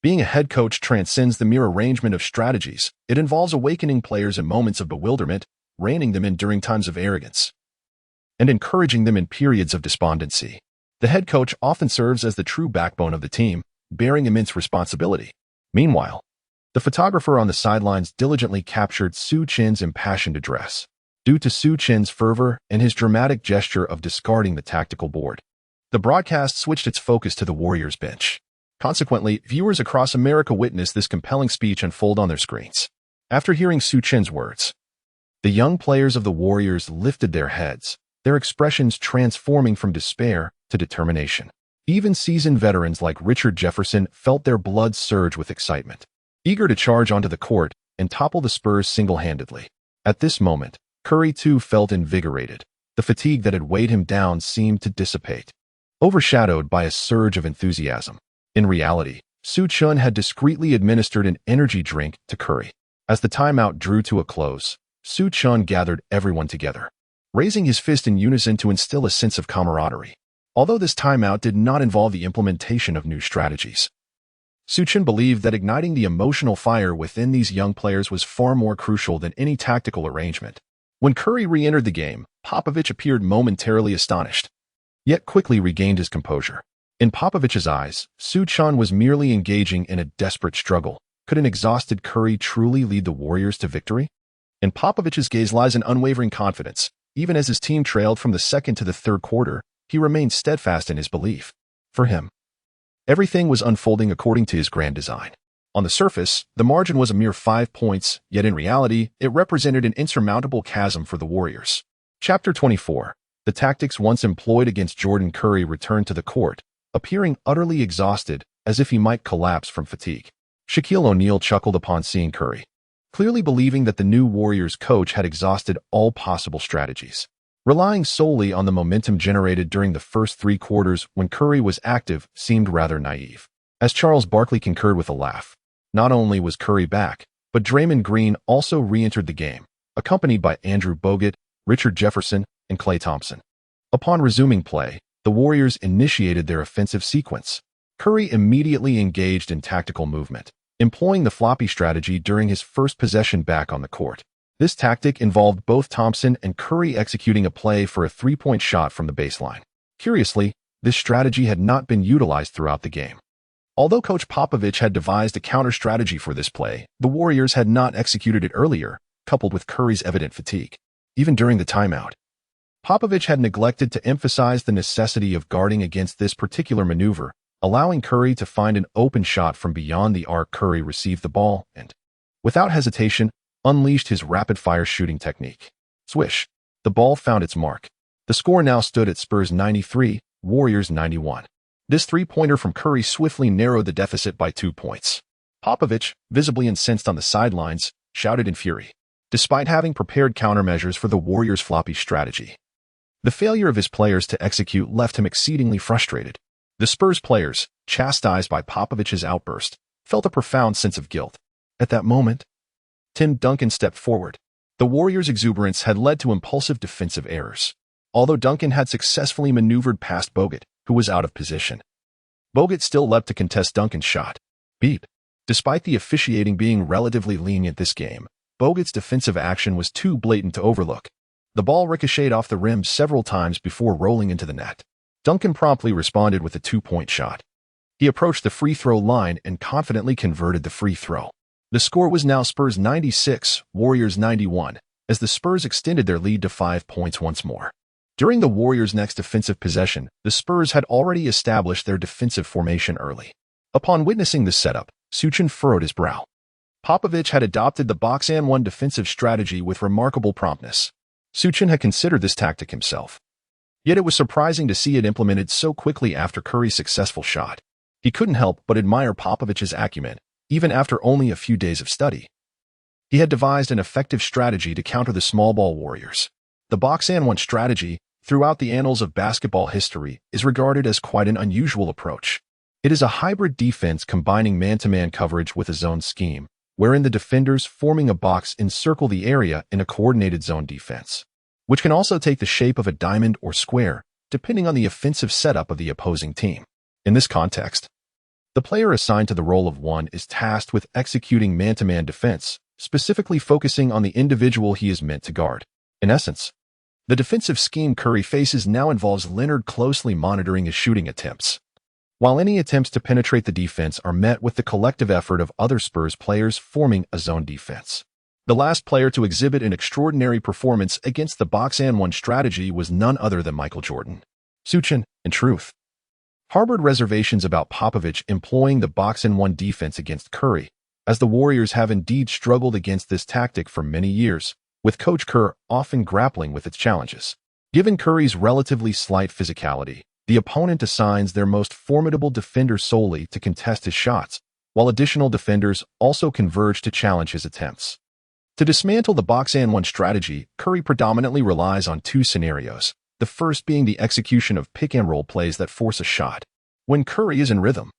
Being a head coach transcends the mere arrangement of strategies. It involves awakening players in moments of bewilderment, reining them in during times of arrogance, and encouraging them in periods of despondency. The head coach often serves as the true backbone of the team, bearing immense responsibility. Meanwhile, the photographer on the sidelines diligently captured Su Chen's impassioned address. Due to Su Chen's fervor and his dramatic gesture of discarding the tactical board, the broadcast switched its focus to the Warriors bench. Consequently, viewers across America witnessed this compelling speech unfold on their screens. After hearing Su Chen's words, the young players of the Warriors lifted their heads, their expressions transforming from despair to determination. Even seasoned veterans like Richard Jefferson felt their blood surge with excitement, eager to charge onto the court and topple the Spurs single-handedly. At this moment, Curry too felt invigorated. The fatigue that had weighed him down seemed to dissipate, overshadowed by a surge of enthusiasm. In reality, Su Chen had discreetly administered an energy drink to Curry. As the timeout drew to a close, Su Chen gathered everyone together, raising his fist in unison to instill a sense of camaraderie. Although this timeout did not involve the implementation of new strategies, Su Chen believed that igniting the emotional fire within these young players was far more crucial than any tactical arrangement. When Curry re-entered the game, Popovich appeared momentarily astonished, yet quickly regained his composure. In Popovich's eyes, Su Chen was merely engaging in a desperate struggle. Could an exhausted Curry truly lead the Warriors to victory? In Popovich's gaze lies an unwavering confidence. Even as his team trailed from the second to the third quarter, he remained steadfast in his belief. For him, everything was unfolding according to his grand design. On the surface, the margin was a mere 5 points, yet in reality, it represented an insurmountable chasm for the Warriors. Chapter 24. The tactics once employed against Jordan Curry returned to the court, appearing utterly exhausted, as if he might collapse from fatigue. Shaquille O'Neal chuckled upon seeing Curry, clearly believing that the new Warriors coach had exhausted all possible strategies. Relying solely on the momentum generated during the first 3 quarters when Curry was active seemed rather naive. As Charles Barkley concurred with a laugh, not only was Curry back, but Draymond Green also re-entered the game, accompanied by Andrew Bogut, Richard Jefferson, and Klay Thompson. Upon resuming play, the Warriors initiated their offensive sequence. Curry immediately engaged in tactical movement, employing the floppy strategy during his first possession back on the court. This tactic involved both Thompson and Curry executing a play for a three-point shot from the baseline. Curiously, this strategy had not been utilized throughout the game. Although Coach Popovich had devised a counter-strategy for this play, the Warriors had not executed it earlier, coupled with Curry's evident fatigue. Even during the timeout, Popovich had neglected to emphasize the necessity of guarding against this particular maneuver, allowing Curry to find an open shot from beyond the arc. Curry received the ball and, without hesitation, unleashed his rapid-fire shooting technique. Swish. The ball found its mark. The score now stood at Spurs 93, Warriors 91. This three-pointer from Curry swiftly narrowed the deficit by 2 points. Popovich, visibly incensed on the sidelines, shouted in fury, despite having prepared countermeasures for the Warriors' floppy strategy. The failure of his players to execute left him exceedingly frustrated. The Spurs players, chastised by Popovich's outburst, felt a profound sense of guilt. At that moment, Duncan stepped forward. The Warriors' exuberance had led to impulsive defensive errors. Although Duncan had successfully maneuvered past Bogut, who was out of position, Bogut still leapt to contest Duncan's shot. Beep. Despite the officiating being relatively lenient this game, Bogut's defensive action was too blatant to overlook. The ball ricocheted off the rim several times before rolling into the net. Duncan promptly responded with a two-point shot. He approached the free throw line and confidently converted the free throw. The score was now Spurs 96, Warriors 91, as the Spurs extended their lead to 5 points once more. During the Warriors' next defensive possession, the Spurs had already established their defensive formation early. Upon witnessing this setup, Su Chen furrowed his brow. Popovich had adopted the box-and-one defensive strategy with remarkable promptness. Su Chen had considered this tactic himself. Yet it was surprising to see it implemented so quickly after Curry's successful shot. He couldn't help but admire Popovich's acumen, even after only a few days of study. He had devised an effective strategy to counter the small ball Warriors. The box-and-one strategy, throughout the annals of basketball history, is regarded as quite an unusual approach. It is a hybrid defense combining man-to-man coverage with a zone scheme, wherein the defenders forming a box encircle the area in a coordinated zone defense, which can also take the shape of a diamond or square, depending on the offensive setup of the opposing team. In this context, the player assigned to the role of one is tasked with executing man-to-man defense, specifically focusing on the individual he is meant to guard. In essence, the defensive scheme Curry faces now involves Leonard closely monitoring his shooting attempts, while any attempts to penetrate the defense are met with the collective effort of other Spurs players forming a zone defense. The last player to exhibit an extraordinary performance against the box-and-one strategy was none other than Michael Jordan. Su Chen, in truth, harbored reservations about Popovich employing the box-and-one defense against Curry, as the Warriors have indeed struggled against this tactic for many years, with Coach Kerr often grappling with its challenges. Given Curry's relatively slight physicality, the opponent assigns their most formidable defender solely to contest his shots, while additional defenders also converge to challenge his attempts. To dismantle the box-and-one strategy, Curry predominantly relies on two scenarios, the first being the execution of pick-and-roll plays that force a shot. When Curry is in rhythm,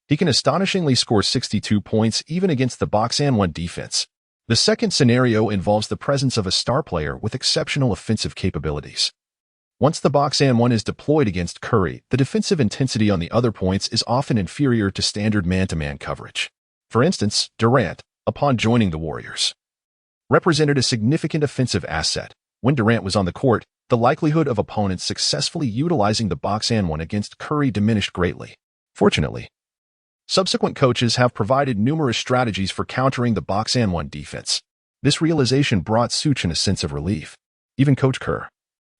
he can astonishingly score 62 points even against the box-and-one defense. The second scenario involves the presence of a star player with exceptional offensive capabilities. Once the box-and-one is deployed against Curry, the defensive intensity on the other points is often inferior to standard man-to-man coverage. For instance, Durant, upon joining the Warriors, represented a significant offensive asset. When Durant was on the court, the likelihood of opponents successfully utilizing the box-and-one against Curry diminished greatly. Fortunately, subsequent coaches have provided numerous strategies for countering the box-and-one defense. This realization brought Su Chen a sense of relief. Even Coach Kerr,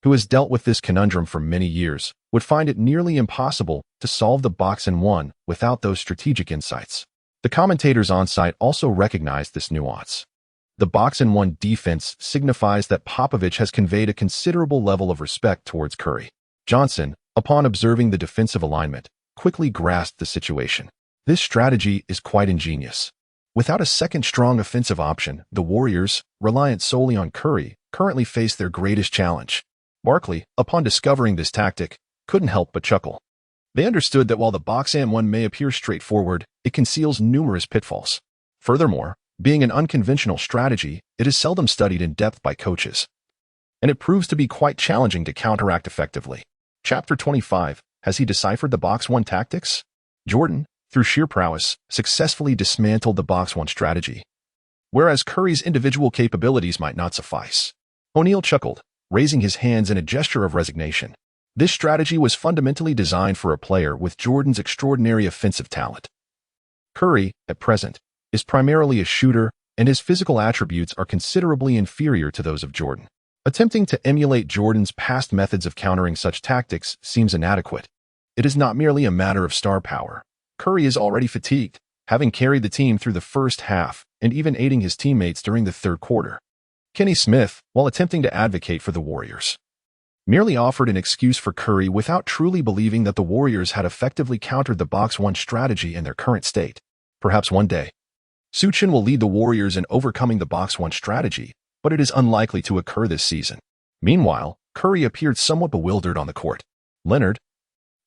who has dealt with this conundrum for many years, would find it nearly impossible to solve the box-and-one without those strategic insights. The commentators on site also recognized this nuance. The box-and-one defense signifies that Popovich has conveyed a considerable level of respect towards Curry. Johnson, upon observing the defensive alignment, quickly grasped the situation. This strategy is quite ingenious. Without a second strong offensive option, the Warriors, reliant solely on Curry, currently face their greatest challenge. Barkley, upon discovering this tactic, couldn't help but chuckle. They understood that while the box-and-one may appear straightforward, it conceals numerous pitfalls. Furthermore, being an unconventional strategy, it is seldom studied in depth by coaches, and it proves to be quite challenging to counteract effectively. Chapter 25, has he deciphered the box-one tactics? Jordan, through sheer prowess, successfully dismantled the box one strategy. Whereas Curry's individual capabilities might not suffice. O'Neal chuckled, raising his hands in a gesture of resignation. This strategy was fundamentally designed for a player with Jordan's extraordinary offensive talent. Curry, at present, is primarily a shooter, and his physical attributes are considerably inferior to those of Jordan. Attempting to emulate Jordan's past methods of countering such tactics seems inadequate. It is not merely a matter of star power. Curry is already fatigued, having carried the team through the first half and even aiding his teammates during the third quarter. Kenny Smith, while attempting to advocate for the Warriors, merely offered an excuse for Curry without truly believing that the Warriors had effectively countered the box one strategy in their current state. Perhaps one day, Su Chen will lead the Warriors in overcoming the box one strategy, but it is unlikely to occur this season. Meanwhile, Curry appeared somewhat bewildered on the court. Leonard,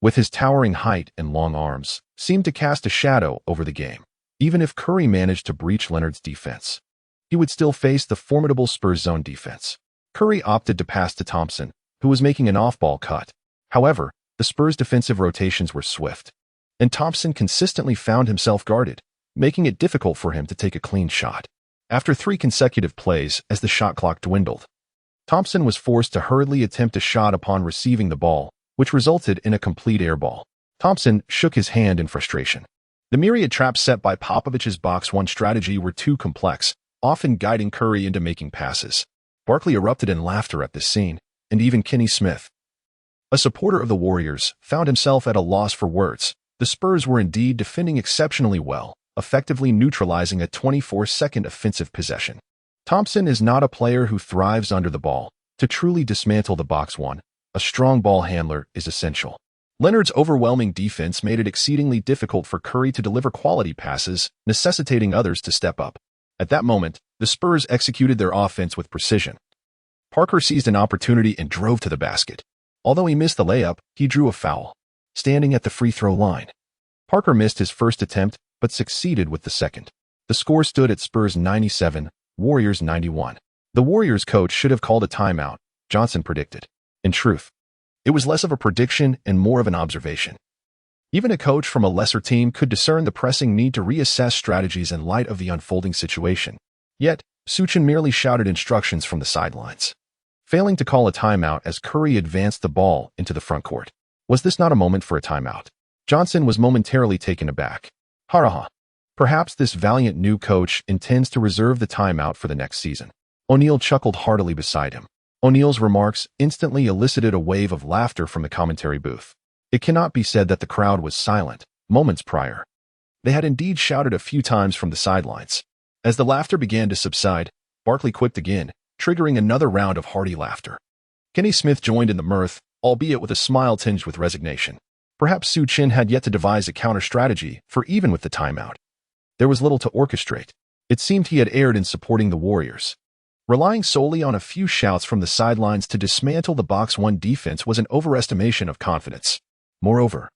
with his towering height and long arms, seemed to cast a shadow over the game. Even if Curry managed to breach Leonard's defense, he would still face the formidable Spurs zone defense. Curry opted to pass to Thompson, who was making an off-ball cut. However, the Spurs' defensive rotations were swift, and Thompson consistently found himself guarded, making it difficult for him to take a clean shot. After 3 consecutive plays, as the shot clock dwindled, Thompson was forced to hurriedly attempt a shot upon receiving the ball, which resulted in a complete air ball. Thompson shook his hand in frustration. The myriad traps set by Popovich's box one strategy were too complex, often guiding Curry into making passes. Barkley erupted in laughter at this scene, and even Kenny Smith, a supporter of the Warriors, found himself at a loss for words. The Spurs were indeed defending exceptionally well, effectively neutralizing a 24-second offensive possession. Thompson is not a player who thrives under the ball. To truly dismantle the box one, a strong ball handler is essential. Leonard's overwhelming defense made it exceedingly difficult for Curry to deliver quality passes, necessitating others to step up. At that moment, the Spurs executed their offense with precision. Parker seized an opportunity and drove to the basket. Although he missed the layup, he drew a foul, standing at the free throw line. Parker missed his first attempt, but succeeded with the second. The score stood at Spurs 97, Warriors 91. The Warriors coach should have called a timeout, Johnson predicted. In truth, it was less of a prediction and more of an observation. Even a coach from a lesser team could discern the pressing need to reassess strategies in light of the unfolding situation. Yet, Su Chen merely shouted instructions from the sidelines, failing to call a timeout as Curry advanced the ball into the front court. Was this not a moment for a timeout? Johnson was momentarily taken aback. Ha. Perhaps this valiant new coach intends to reserve the timeout for the next season. O'Neal chuckled heartily beside him. O'Neal's remarks instantly elicited a wave of laughter from the commentary booth. It cannot be said that the crowd was silent. Moments prior, they had indeed shouted a few times from the sidelines. As the laughter began to subside, Barkley quipped again, triggering another round of hearty laughter. Kenny Smith joined in the mirth, albeit with a smile tinged with resignation. Perhaps Su Chen had yet to devise a counter-strategy, for even with the timeout, there was little to orchestrate. It seemed he had erred in supporting the Warriors. Relying solely on a few shouts from the sidelines to dismantle the box one defense was an overestimation of confidence. Moreover,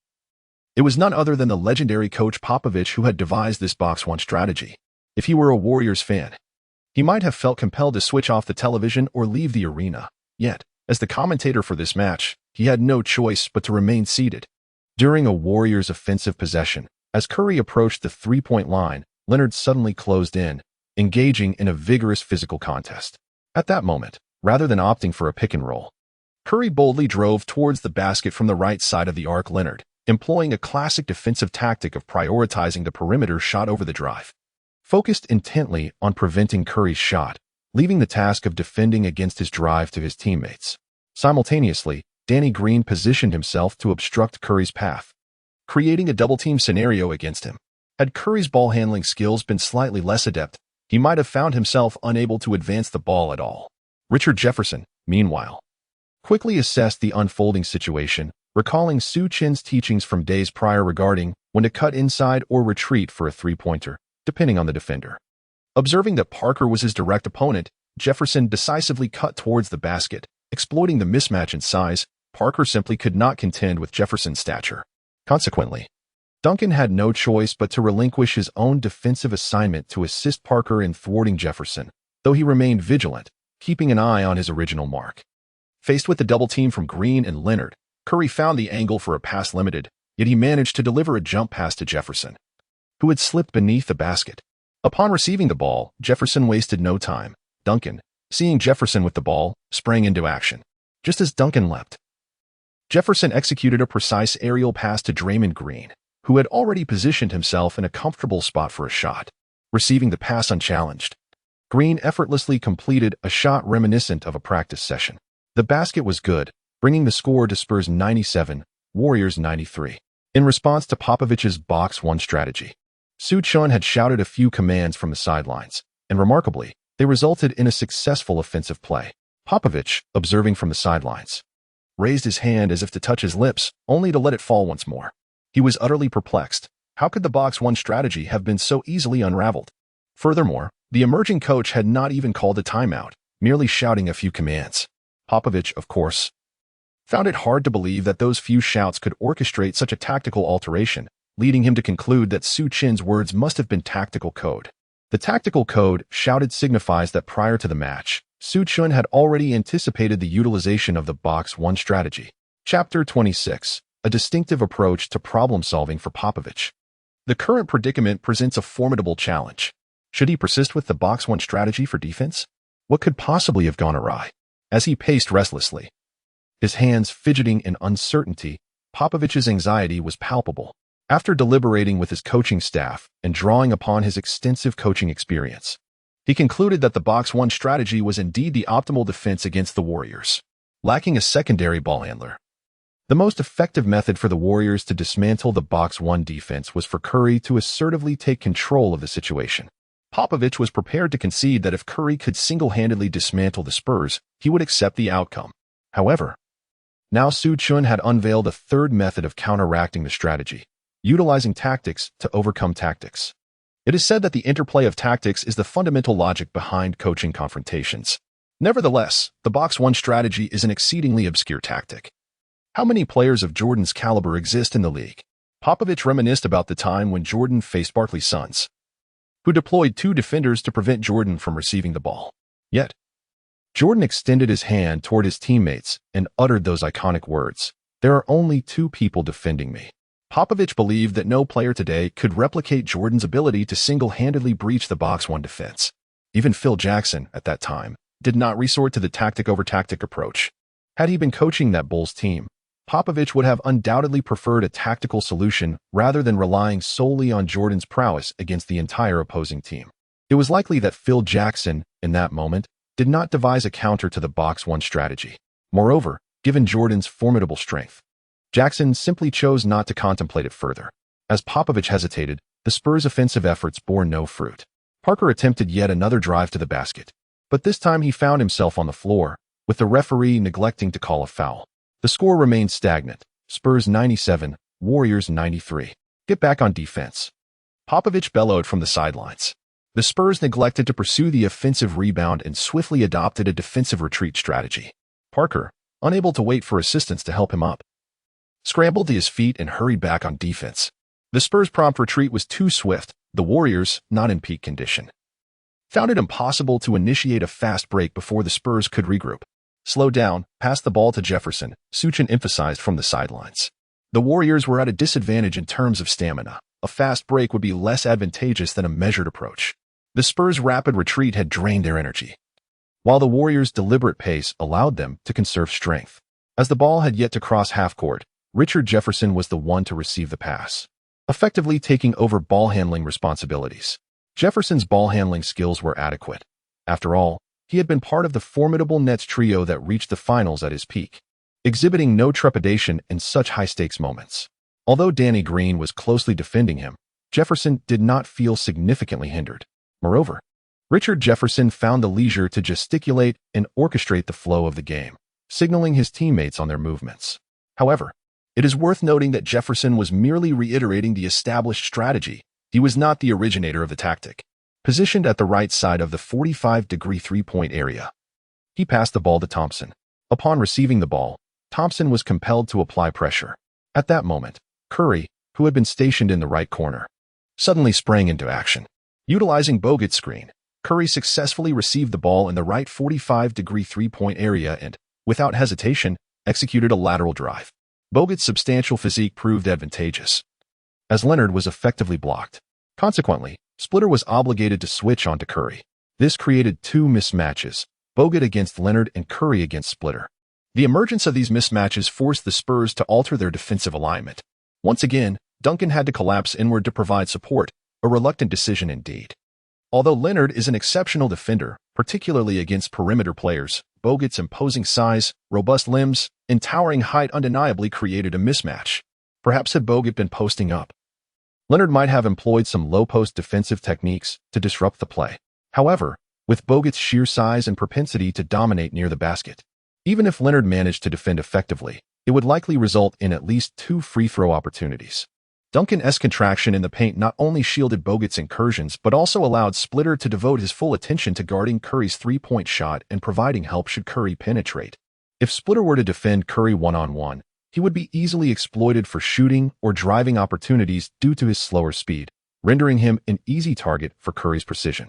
it was none other than the legendary coach Popovich who had devised this box one strategy. If he were a Warriors fan, he might have felt compelled to switch off the television or leave the arena. Yet, as the commentator for this match, he had no choice but to remain seated. During a Warriors offensive possession, as Curry approached the three-point line, Leonard suddenly closed in, engaging in a vigorous physical contest. At that moment, rather than opting for a pick and roll, Curry boldly drove towards the basket from the right side of the arc. Leonard, employing a classic defensive tactic of prioritizing the perimeter shot over the drive, focused intently on preventing Curry's shot, leaving the task of defending against his drive to his teammates. Simultaneously, Danny Green positioned himself to obstruct Curry's path, creating a double-team scenario against him. Had Curry's ball-handling skills been slightly less adept, he might have found himself unable to advance the ball at all. Richard Jefferson, meanwhile, quickly assessed the unfolding situation, recalling Su Chen's teachings from days prior regarding when to cut inside or retreat for a three-pointer, depending on the defender. Observing that Parker was his direct opponent, Jefferson decisively cut towards the basket. Exploiting the mismatch in size, Parker simply could not contend with Jefferson's stature. Consequently, Duncan had no choice but to relinquish his own defensive assignment to assist Parker in thwarting Jefferson, though he remained vigilant, keeping an eye on his original mark. Faced with the double team from Green and Leonard, Curry found the angle for a pass limited, yet he managed to deliver a jump pass to Jefferson, who had slipped beneath the basket. Upon receiving the ball, Jefferson wasted no time. Duncan, seeing Jefferson with the ball, sprang into action. Just as Duncan leapt, Jefferson executed a precise aerial pass to Draymond Green, who had already positioned himself in a comfortable spot for a shot. Receiving the pass unchallenged, Green effortlessly completed a shot reminiscent of a practice session. The basket was good, bringing the score to Spurs 97, Warriors 93. In response to Popovich's box one strategy, Su Chen had shouted a few commands from the sidelines, and remarkably, they resulted in a successful offensive play. Popovich, observing from the sidelines, raised his hand as if to touch his lips, only to let it fall once more. He was utterly perplexed. How could the box one strategy have been so easily unraveled? Furthermore, the emerging coach had not even called a timeout, merely shouting a few commands. Popovich, of course, found it hard to believe that those few shouts could orchestrate such a tactical alteration, leading him to conclude that Su Chen's words must have been tactical code. The tactical code shouted signifies that prior to the match, Su Chen had already anticipated the utilization of the box one strategy. Chapter 26, a distinctive approach to problem-solving for Popovich. The current predicament presents a formidable challenge. Should he persist with the box one strategy for defense? What could possibly have gone awry? As he paced restlessly, his hands fidgeting in uncertainty, Popovich's anxiety was palpable. After deliberating with his coaching staff and drawing upon his extensive coaching experience, he concluded that the box one strategy was indeed the optimal defense against the Warriors. Lacking a secondary ball handler, the most effective method for the Warriors to dismantle the box one defense was for Curry to assertively take control of the situation. Popovich was prepared to concede that if Curry could single-handedly dismantle the Spurs, he would accept the outcome. However, now Su Chen had unveiled a third method of counteracting the strategy, utilizing tactics to overcome tactics. It is said that the interplay of tactics is the fundamental logic behind coaching confrontations. Nevertheless, the box one strategy is an exceedingly obscure tactic. How many players of Jordan's caliber exist in the league? Popovich reminisced about the time when Jordan faced Barkley's Suns, who deployed two defenders to prevent Jordan from receiving the ball. Yet, Jordan extended his hand toward his teammates and uttered those iconic words, "There are only two people defending me." Popovich believed that no player today could replicate Jordan's ability to single-handedly breach the box one defense. Even Phil Jackson, at that time, did not resort to the tactic-over-tactic approach. Had he been coaching that Bulls team, Popovich would have undoubtedly preferred a tactical solution rather than relying solely on Jordan's prowess against the entire opposing team. It was likely that Phil Jackson, in that moment, did not devise a counter to the box one strategy. Moreover, given Jordan's formidable strength, Jackson simply chose not to contemplate it further. As Popovich hesitated, the Spurs' offensive efforts bore no fruit. Parker attempted yet another drive to the basket, but this time he found himself on the floor, with the referee neglecting to call a foul. The score remained stagnant, Spurs 97, Warriors 93. Get back on defense, Popovich bellowed from the sidelines. The Spurs neglected to pursue the offensive rebound and swiftly adopted a defensive retreat strategy. Parker, unable to wait for assistance to help him up, scrambled to his feet and hurried back on defense. The Spurs' prompt retreat was too swift. The Warriors, not in peak condition, found it impossible to initiate a fast break before the Spurs could regroup. "Slow down, pass the ball to Jefferson," Su Chen emphasized from the sidelines. The Warriors were at a disadvantage in terms of stamina. A fast break would be less advantageous than a measured approach. The Spurs' rapid retreat had drained their energy, while the Warriors' deliberate pace allowed them to conserve strength. As the ball had yet to cross half-court, Richard Jefferson was the one to receive the pass, effectively taking over ball handling responsibilities. Jefferson's ball handling skills were adequate. After all, he had been part of the formidable Nets trio that reached the finals at his peak, exhibiting no trepidation in such high-stakes moments. Although Danny Green was closely defending him, Jefferson did not feel significantly hindered. Moreover, Richard Jefferson found the leisure to gesticulate and orchestrate the flow of the game, signaling his teammates on their movements. However, it is worth noting that Jefferson was merely reiterating the established strategy. He was not the originator of the tactic. Positioned at the right side of the 45-degree three-point area, he passed the ball to Thompson. Upon receiving the ball, Thompson was compelled to apply pressure. At that moment, Curry, who had been stationed in the right corner, suddenly sprang into action. Utilizing Bogut's screen, Curry successfully received the ball in the right 45-degree three-point area and, without hesitation, executed a lateral drive. Bogut's substantial physique proved advantageous, as Leonard was effectively blocked. Consequently, Splitter was obligated to switch onto Curry. This created two mismatches, Bogut against Leonard and Curry against Splitter. The emergence of these mismatches forced the Spurs to alter their defensive alignment. Once again, Duncan had to collapse inward to provide support, a reluctant decision indeed. Although Leonard is an exceptional defender, particularly against perimeter players, Bogut's imposing size, robust limbs, and towering height undeniably created a mismatch. Perhaps had Bogut been posting up, Leonard might have employed some low-post defensive techniques to disrupt the play. However, with Bogut's sheer size and propensity to dominate near the basket, even if Leonard managed to defend effectively, it would likely result in at least two free-throw opportunities. Duncan's contraction in the paint not only shielded Bogut's incursions but also allowed Splitter to devote his full attention to guarding Curry's three-point shot and providing help should Curry penetrate. If Splitter were to defend Curry one-on-one, he would be easily exploited for shooting or driving opportunities due to his slower speed, rendering him an easy target for Curry's precision.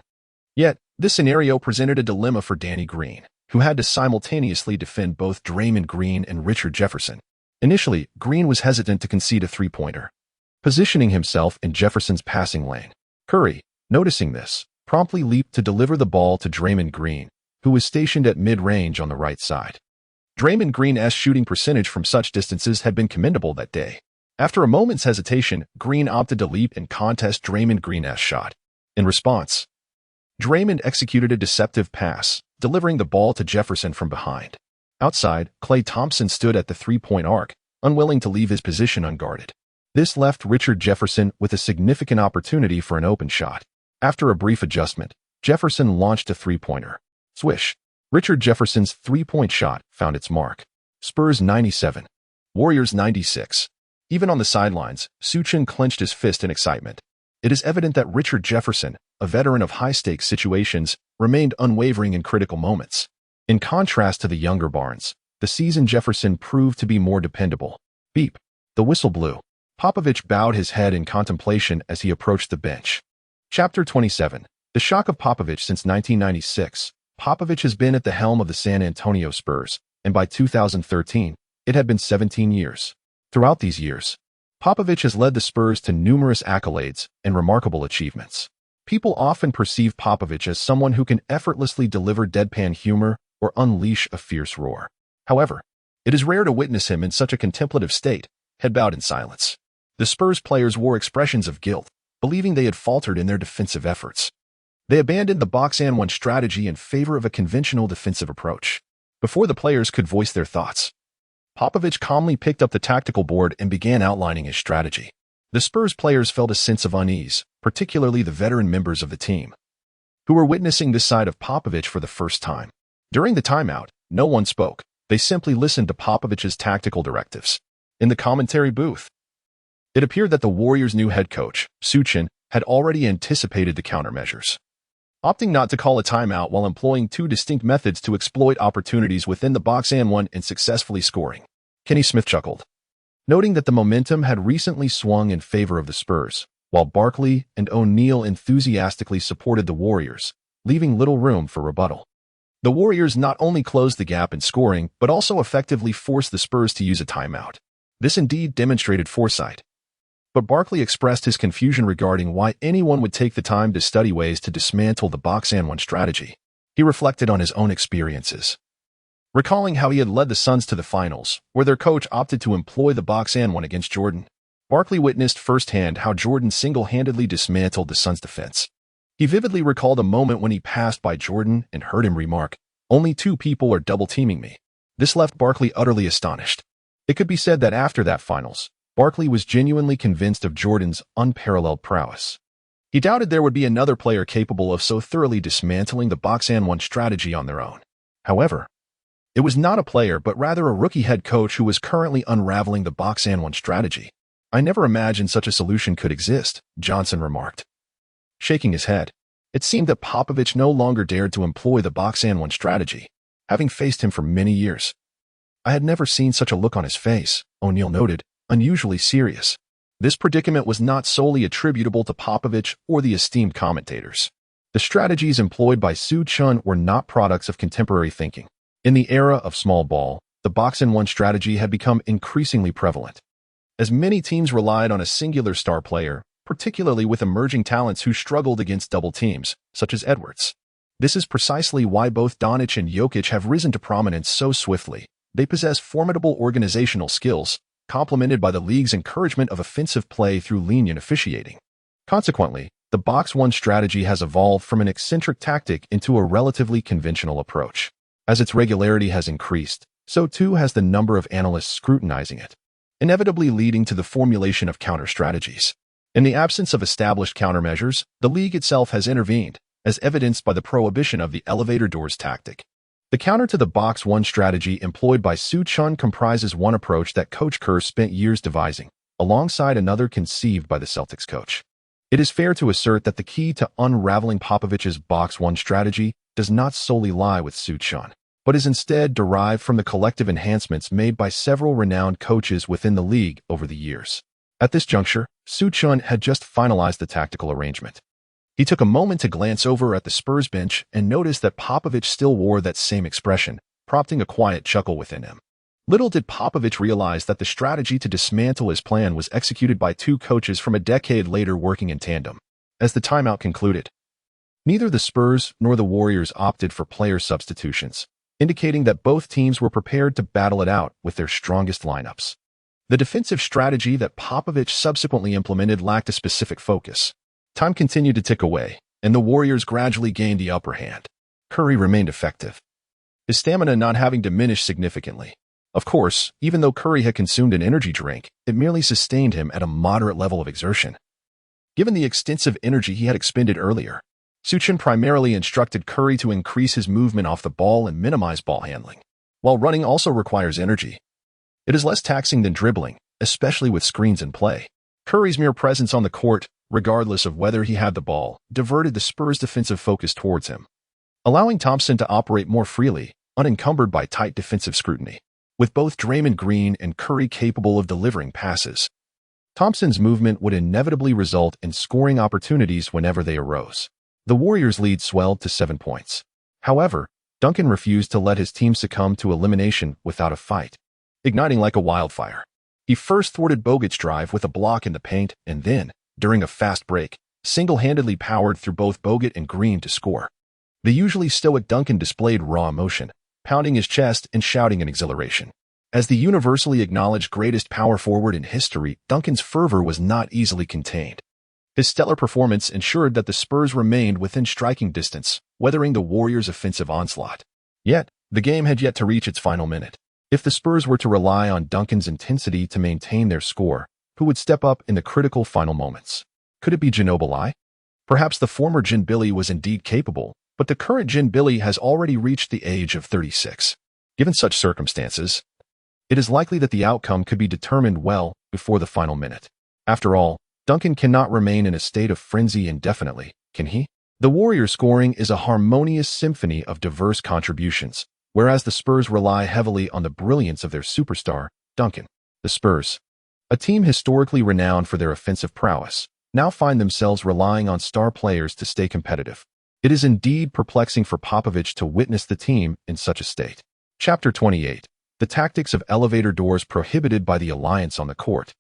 Yet, this scenario presented a dilemma for Danny Green, who had to simultaneously defend both Draymond Green and Richard Jefferson. Initially, Green was hesitant to concede a three-pointer, positioning himself in Jefferson's passing lane. Curry, noticing this, promptly leaped to deliver the ball to Draymond Green, who was stationed at mid-range on the right side. Draymond Green's shooting percentage from such distances had been commendable that day. After a moment's hesitation, Green opted to leap and contest Draymond Green's shot. In response, Draymond executed a deceptive pass, delivering the ball to Jefferson from behind. Outside, Klay Thompson stood at the three-point arc, unwilling to leave his position unguarded. This left Richard Jefferson with a significant opportunity for an open shot. After a brief adjustment, Jefferson launched a three-pointer. Swish! Richard Jefferson's three-point shot found its mark. Spurs 97. Warriors 96. Even on the sidelines, Su Chen clenched his fist in excitement. It is evident that Richard Jefferson, a veteran of high-stakes situations, remained unwavering in critical moments. In contrast to the younger Barnes, the seasoned Jefferson proved to be more dependable. Beep. The whistle blew. Popovich bowed his head in contemplation as he approached the bench. Chapter 27. The shock of Popovich since 1996. Popovich has been at the helm of the San Antonio Spurs, and by 2013, it had been 17 years. Throughout these years, Popovich has led the Spurs to numerous accolades and remarkable achievements. People often perceive Popovich as someone who can effortlessly deliver deadpan humor or unleash a fierce roar. However, it is rare to witness him in such a contemplative state, head bowed in silence. The Spurs players wore expressions of guilt, believing they had faltered in their defensive efforts. They abandoned the box-and-one strategy in favor of a conventional defensive approach. Before the players could voice their thoughts, Popovich calmly picked up the tactical board and began outlining his strategy. The Spurs players felt a sense of unease, particularly the veteran members of the team, who were witnessing this side of Popovich for the first time. During the timeout, no one spoke. They simply listened to Popovich's tactical directives. In the commentary booth, it appeared that the Warriors' new head coach, Su Chen, had already anticipated the countermeasures, opting not to call a timeout while employing two distinct methods to exploit opportunities within the box-and-one and successfully scoring. Kenny Smith chuckled, noting that the momentum had recently swung in favor of the Spurs, while Barkley and O'Neal enthusiastically supported the Warriors, leaving little room for rebuttal. The Warriors not only closed the gap in scoring, but also effectively forced the Spurs to use a timeout. This indeed demonstrated foresight. But Barkley expressed his confusion regarding why anyone would take the time to study ways to dismantle the box-and-one strategy. He reflected on his own experiences, recalling how he had led the Suns to the finals, where their coach opted to employ the box-and-one against Jordan. Barkley witnessed firsthand how Jordan single-handedly dismantled the Suns' defense. He vividly recalled a moment when he passed by Jordan and heard him remark, "Only two people are double-teaming me." This left Barkley utterly astonished. It could be said that after that finals, Barkley was genuinely convinced of Jordan's unparalleled prowess. He doubted there would be another player capable of so thoroughly dismantling the box-and-one strategy on their own. However, it was not a player but rather a rookie head coach who was currently unraveling the box-and-one strategy. "I never imagined such a solution could exist," Johnson remarked, shaking his head. It seemed that Popovich no longer dared to employ the box-and-one strategy, having faced him for many years. "I had never seen such a look on his face," O'Neal noted, unusually serious. This predicament was not solely attributable to Popovich or the esteemed commentators. The strategies employed by Su Chen were not products of contemporary thinking. In the era of small ball, the box-and-one strategy had become increasingly prevalent. As many teams relied on a singular star player, particularly with emerging talents who struggled against double teams, such as Edwards. This is precisely why both Doncic and Jokic have risen to prominence so swiftly. They possess formidable organizational skills, complemented by the league's encouragement of offensive play through lenient officiating. Consequently, the box-one strategy has evolved from an eccentric tactic into a relatively conventional approach. As its regularity has increased, so too has the number of analysts scrutinizing it, inevitably leading to the formulation of counter-strategies. In the absence of established countermeasures, the league itself has intervened, as evidenced by the prohibition of the elevator doors tactic. The counter to the box-one strategy employed by Su Chen comprises one approach that Coach Kerr spent years devising, alongside another conceived by the Celtics coach. It is fair to assert that the key to unraveling Popovich's box-one strategy does not solely lie with Su Chen, but is instead derived from the collective enhancements made by several renowned coaches within the league over the years. At this juncture, Su Chen had just finalized the tactical arrangement. He took a moment to glance over at the Spurs bench and noticed that Popovich still wore that same expression, prompting a quiet chuckle within him. Little did Popovich realize that the strategy to dismantle his plan was executed by two coaches from a decade later working in tandem. As the timeout concluded, neither the Spurs nor the Warriors opted for player substitutions, indicating that both teams were prepared to battle it out with their strongest lineups. The defensive strategy that Popovich subsequently implemented lacked a specific focus. Time continued to tick away, and the Warriors gradually gained the upper hand. Curry remained effective, his stamina not having diminished significantly. Of course, even though Curry had consumed an energy drink, it merely sustained him at a moderate level of exertion. Given the extensive energy he had expended earlier, Su Chen primarily instructed Curry to increase his movement off the ball and minimize ball handling. While running also requires energy, it is less taxing than dribbling, especially with screens in play. Curry's mere presence on the court, regardless of whether he had the ball, diverted the Spurs' defensive focus towards him, allowing Thompson to operate more freely, unencumbered by tight defensive scrutiny. With both Draymond Green and Curry capable of delivering passes, Thompson's movement would inevitably result in scoring opportunities whenever they arose. The Warriors' lead swelled to 7 points. However, Duncan refused to let his team succumb to elimination without a fight. Igniting like a wildfire, he first thwarted Bogut's drive with a block in the paint and then, during a fast break, single-handedly powered through both Bogut and Green to score. The usually stoic Duncan displayed raw emotion, pounding his chest and shouting in exhilaration. As the universally acknowledged greatest power forward in history, Duncan's fervor was not easily contained. His stellar performance ensured that the Spurs remained within striking distance, weathering the Warriors' offensive onslaught. Yet, the game had yet to reach its final minute. If the Spurs were to rely on Duncan's intensity to maintain their score, who would step up in the critical final moments? Could it be Ginobili? Perhaps the former Ginobili was indeed capable, but the current Ginobili has already reached the age of 36. Given such circumstances, it is likely that the outcome could be determined well before the final minute. After all, Duncan cannot remain in a state of frenzy indefinitely, can he? The Warriors' scoring is a harmonious symphony of diverse contributions, whereas the Spurs rely heavily on the brilliance of their superstar, Duncan. The Spurs, a team historically renowned for their offensive prowess, now find themselves relying on star players to stay competitive. It is indeed perplexing for Popovich to witness the team in such a state. Chapter 28. The tactics of elevator doors prohibited by the alliance on the court.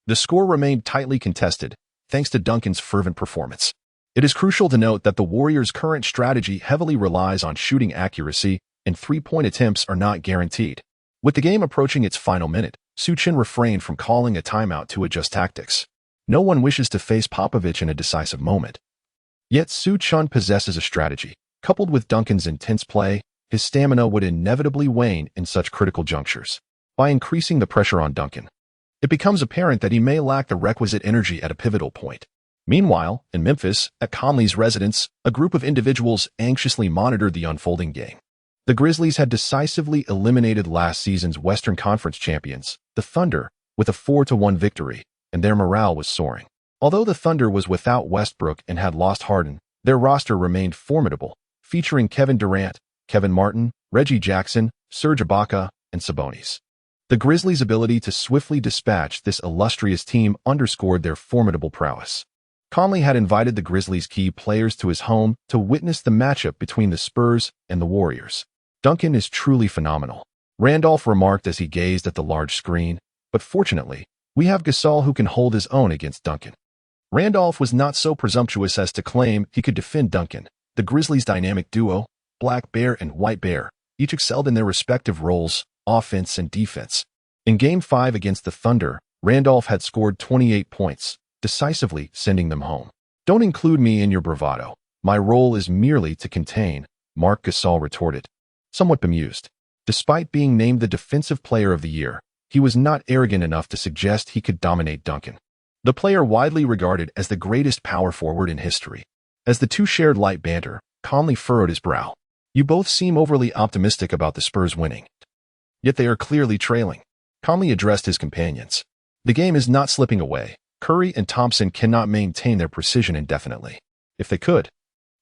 The score remained tightly contested, thanks to Duncan's fervent performance. It is crucial to note that the Warriors' current strategy heavily relies on shooting accuracy, and three-point attempts are not guaranteed. With the game approaching its final minute, Su Chen refrained from calling a timeout to adjust tactics. No one wishes to face Popovich in a decisive moment. Yet Su Chen possesses a strategy. Coupled with Duncan's intense play, his stamina would inevitably wane in such critical junctures. By increasing the pressure on Duncan, it becomes apparent that he may lack the requisite energy at a pivotal point. Meanwhile, in Memphis, at Conley's residence, a group of individuals anxiously monitored the unfolding game. The Grizzlies had decisively eliminated last season's Western Conference champions, the Thunder, with a 4-1 victory, and their morale was soaring. Although the Thunder was without Westbrook and had lost Harden, their roster remained formidable, featuring Kevin Durant, Kevin Martin, Reggie Jackson, Serge Ibaka, and Sabonis. The Grizzlies' ability to swiftly dispatch this illustrious team underscored their formidable prowess. Conley had invited the Grizzlies' key players to his home to witness the matchup between the Spurs and the Warriors. Duncan is truly phenomenal. Randolph remarked as he gazed at the large screen, but fortunately, we have Gasol who can hold his own against Duncan. Randolph was not so presumptuous as to claim he could defend Duncan. The Grizzlies' dynamic duo, Black Bear and White Bear, each excelled in their respective roles, offense and defense. In Game 5 against the Thunder, Randolph had scored 28 points, decisively sending them home. "Don't include me in your bravado. My role is merely to contain," Marc Gasol retorted, somewhat bemused. Despite being named the Defensive Player of the Year, he was not arrogant enough to suggest he could dominate Duncan, the player widely regarded as the greatest power forward in history. As the two shared light banter, Conley furrowed his brow. "You both seem overly optimistic about the Spurs winning. Yet they are clearly trailing." Conley addressed his companions. "The game is not slipping away. Curry and Thompson cannot maintain their precision indefinitely. If they could,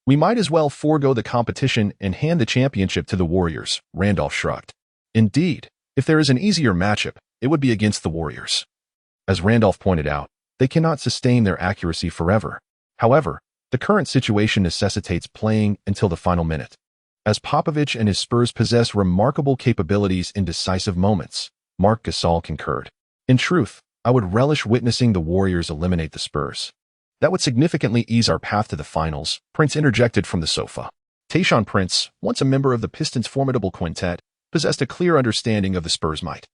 we might as well forego the competition and hand the championship to the Warriors," Randolph shrugged. "Indeed, if there is an easier matchup, it would be against the Warriors." As Randolph pointed out, they cannot sustain their accuracy forever. However, the current situation necessitates playing until the final minute. As Popovich and his Spurs possess remarkable capabilities in decisive moments, Marc Gasol concurred. "In truth, I would relish witnessing the Warriors eliminate the Spurs. That would significantly ease our path to the finals," Prince interjected from the sofa. Tayshaun Prince, once a member of the Pistons' formidable quintet, possessed a clear understanding of the Spurs' might.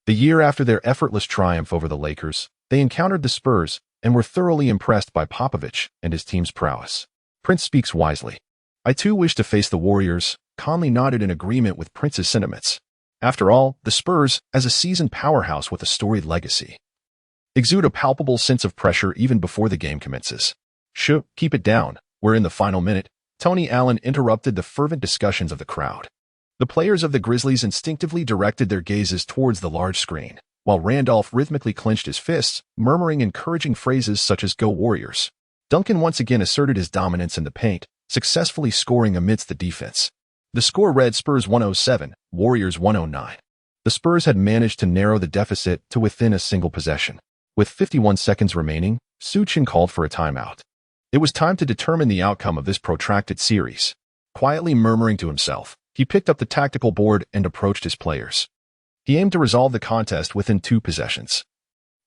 The year after their effortless triumph over the Lakers, they encountered the Spurs and were thoroughly impressed by Popovich and his team's prowess. Prince speaks wisely. "I too wish to face the Warriors." Conley nodded in agreement with Prince's sentiments. After all, the Spurs, as a seasoned powerhouse with a storied legacy, exude a palpable sense of pressure even before the game commences. "Shh, keep it down. We're in the final minute." Tony Allen interrupted the fervent discussions of the crowd. The players of the Grizzlies instinctively directed their gazes towards the large screen, while Randolph rhythmically clenched his fists, murmuring encouraging phrases such as "Go Warriors." Duncan once again asserted his dominance in the paint, successfully scoring amidst the defense. The score read Spurs 107, Warriors 109. The Spurs had managed to narrow the deficit to within a single possession. With 51 seconds remaining, Su Chen called for a timeout. It was time to determine the outcome of this protracted series. Quietly murmuring to himself, he picked up the tactical board and approached his players. He aimed to resolve the contest within 2 possessions.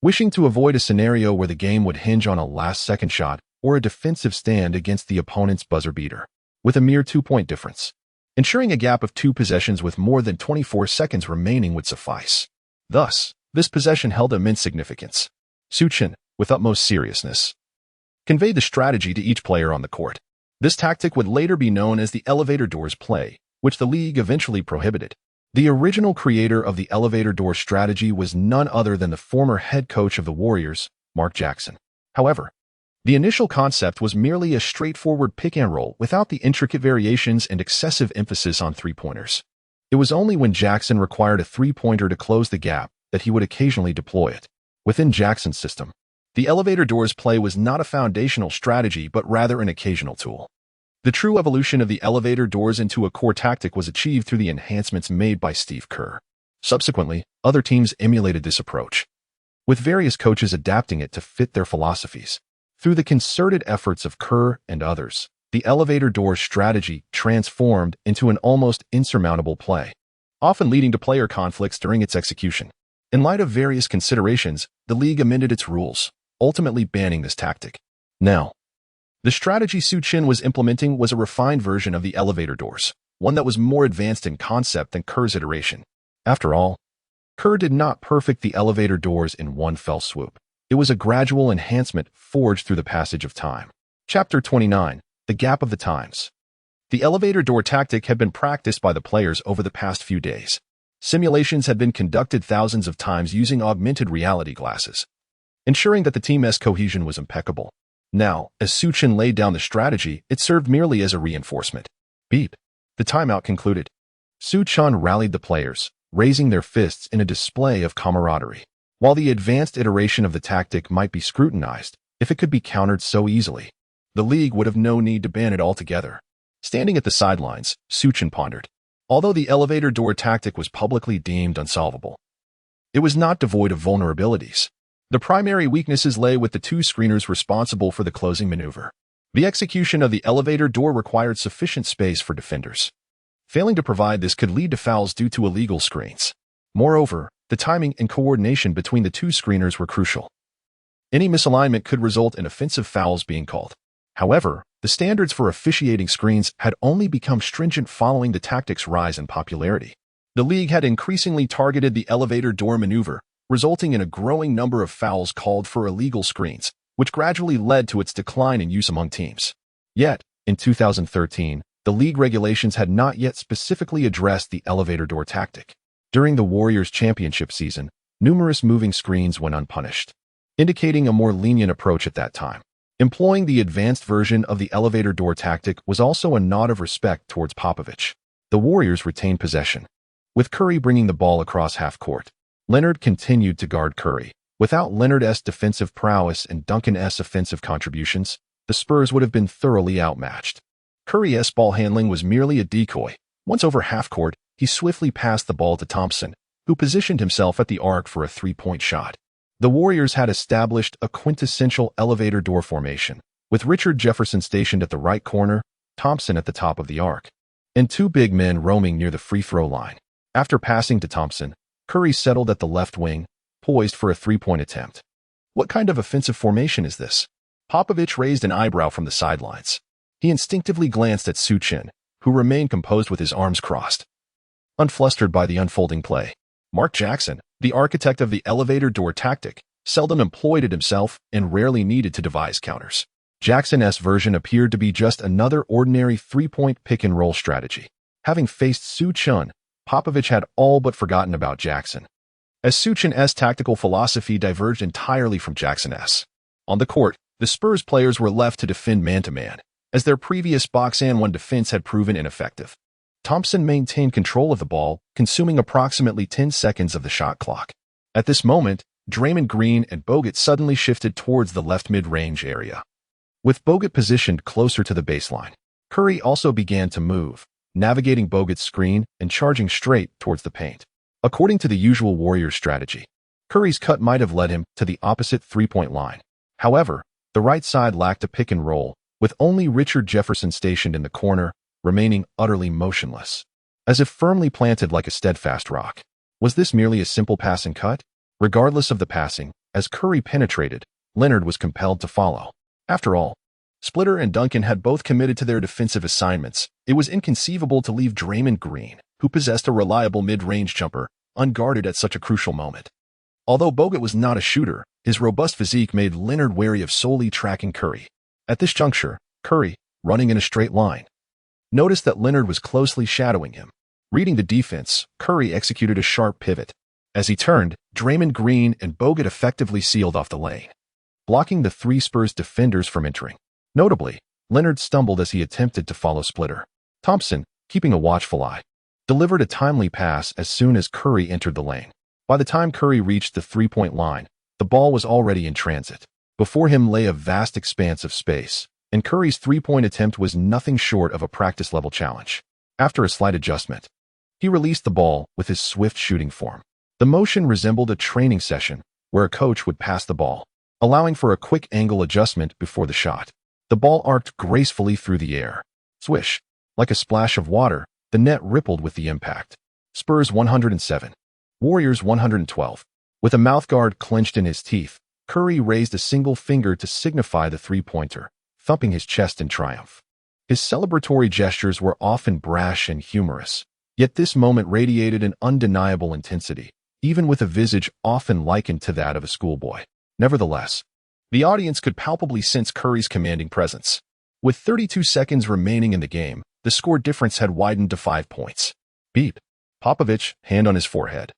Wishing to avoid a scenario where the game would hinge on a last-second shot or a defensive stand against the opponent's buzzer beater, with a mere 2-point difference. Ensuring a gap of 2 possessions with more than 24 seconds remaining would suffice. Thus, this possession held immense significance. Su Chen, with utmost seriousness, conveyed the strategy to each player on the court. This tactic would later be known as the elevator doors play, which the league eventually prohibited. The original creator of the elevator door strategy was none other than the former head coach of the Warriors, Mark Jackson. However, the initial concept was merely a straightforward pick-and-roll without the intricate variations and excessive emphasis on three-pointers. It was only when Jackson required a three-pointer to close the gap that he would occasionally deploy it. Within Jackson's system, the elevator doors play was not a foundational strategy but rather an occasional tool. The true evolution of the elevator doors into a core tactic was achieved through the enhancements made by Steve Kerr. Subsequently, other teams emulated this approach, with various coaches adapting it to fit their philosophies. Through the concerted efforts of Kerr and others, the elevator door strategy transformed into an almost insurmountable play, often leading to player conflicts during its execution. In light of various considerations, the league amended its rules, ultimately banning this tactic. Now, the strategy Su Chen was implementing was a refined version of the elevator doors, one that was more advanced in concept than Kerr's iteration. After all, Kerr did not perfect the elevator doors in one fell swoop. It was a gradual enhancement forged through the passage of time. Chapter 29, The Gap of the Times. The elevator door tactic had been practiced by the players over the past few days. Simulations had been conducted thousands of times using augmented reality glasses, ensuring that the team's cohesion was impeccable. Now, as Su Chen laid down the strategy, it served merely as a reinforcement. Beep. The timeout concluded. Su Chen rallied the players, raising their fists in a display of camaraderie. While the advanced iteration of the tactic might be scrutinized, if it could be countered so easily, the league would have no need to ban it altogether. Standing at the sidelines, Su Chen pondered. Although the elevator door tactic was publicly deemed unsolvable, it was not devoid of vulnerabilities. The primary weaknesses lay with the 2 screeners responsible for the closing maneuver. The execution of the elevator door required sufficient space for defenders Failing to provide this could lead to fouls due to illegal screens. Moreover, the timing and coordination between the two screeners were crucial. Any misalignment could result in offensive fouls being called. However, the standards for officiating screens had only become stringent following the tactic's rise in popularity. The league had increasingly targeted the elevator door maneuver, resulting in a growing number of fouls called for illegal screens, which gradually led to its decline in use among teams. Yet, in 2013, the league regulations had not yet specifically addressed the elevator door tactic. During the Warriors' championship season, numerous moving screens went unpunished, indicating a more lenient approach at that time. Employing the advanced version of the elevator door tactic was also a nod of respect towards Popovich. The Warriors retained possession, with Curry bringing the ball across half-court. Leonard continued to guard Curry. Without Leonard's defensive prowess and Duncan's offensive contributions, the Spurs would have been thoroughly outmatched. Curry's ball handling was merely a decoy. Once over half-court, he swiftly passed the ball to Thompson, who positioned himself at the arc for a three-point shot. The Warriors had established a quintessential elevator door formation, with Richard Jefferson stationed at the right corner, Thompson at the top of the arc, and two big men roaming near the free-throw line. After passing to Thompson, Curry settled at the left wing, poised for a three-point attempt. What kind of offensive formation is this? Popovich raised an eyebrow from the sidelines. He instinctively glanced at Su Chen, who remained composed with his arms crossed, unflustered by the unfolding play. Mark Jackson, the architect of the elevator door tactic, seldom employed it himself and rarely needed to devise counters. Jackson's version appeared to be just another ordinary three-point pick-and-roll strategy. Having faced Su Chen, Popovich had all but forgotten about Jackson, as Su Chen's tactical philosophy diverged entirely from Jackson's. On the court, the Spurs players were left to defend man-to-man, as their previous box-and-one defense had proven ineffective. Thompson maintained control of the ball, consuming approximately 10 seconds of the shot clock. At this moment, Draymond Green and Bogut suddenly shifted towards the left mid-range area. With Bogut positioned closer to the baseline, Curry also began to move, navigating Bogut's screen and charging straight towards the paint. According to the usual Warriors strategy, Curry's cut might have led him to the opposite three-point line. However, the right side lacked a pick and roll, with only Richard Jefferson stationed in the corner, remaining utterly motionless, as if firmly planted like a steadfast rock. Was this merely a simple pass and cut? Regardless of the passing, as Curry penetrated, Leonard was compelled to follow. After all, Splitter and Duncan had both committed to their defensive assignments. It was inconceivable to leave Draymond Green, who possessed a reliable mid-range jumper, unguarded at such a crucial moment. Although Bogut was not a shooter, his robust physique made Leonard wary of solely tracking Curry. At this juncture, Curry, running in a straight line, noticed that Leonard was closely shadowing him. Reading the defense, Curry executed a sharp pivot. As he turned, Draymond Green and Bogut effectively sealed off the lane, blocking the three Spurs defenders from entering. Notably, Leonard stumbled as he attempted to follow Splitter. Thompson, keeping a watchful eye, delivered a timely pass as soon as Curry entered the lane. By the time Curry reached the three-point line, the ball was already in transit. Before him lay a vast expanse of space, and Curry's three-point attempt was nothing short of a practice-level challenge. After a slight adjustment, he released the ball with his swift shooting form. The motion resembled a training session where a coach would pass the ball, allowing for a quick angle adjustment before the shot. The ball arced gracefully through the air. Swish. Like a splash of water, the net rippled with the impact. Spurs 107. Warriors 112. With a mouthguard clenched in his teeth, Curry raised a single finger to signify the three-pointer, thumping his chest in triumph. His celebratory gestures were often brash and humorous, yet this moment radiated an undeniable intensity, even with a visage often likened to that of a schoolboy. Nevertheless, the audience could palpably sense Curry's commanding presence. With 32 seconds remaining in the game, the score difference had widened to 5 points. Beep. Popovich, hand on his forehead,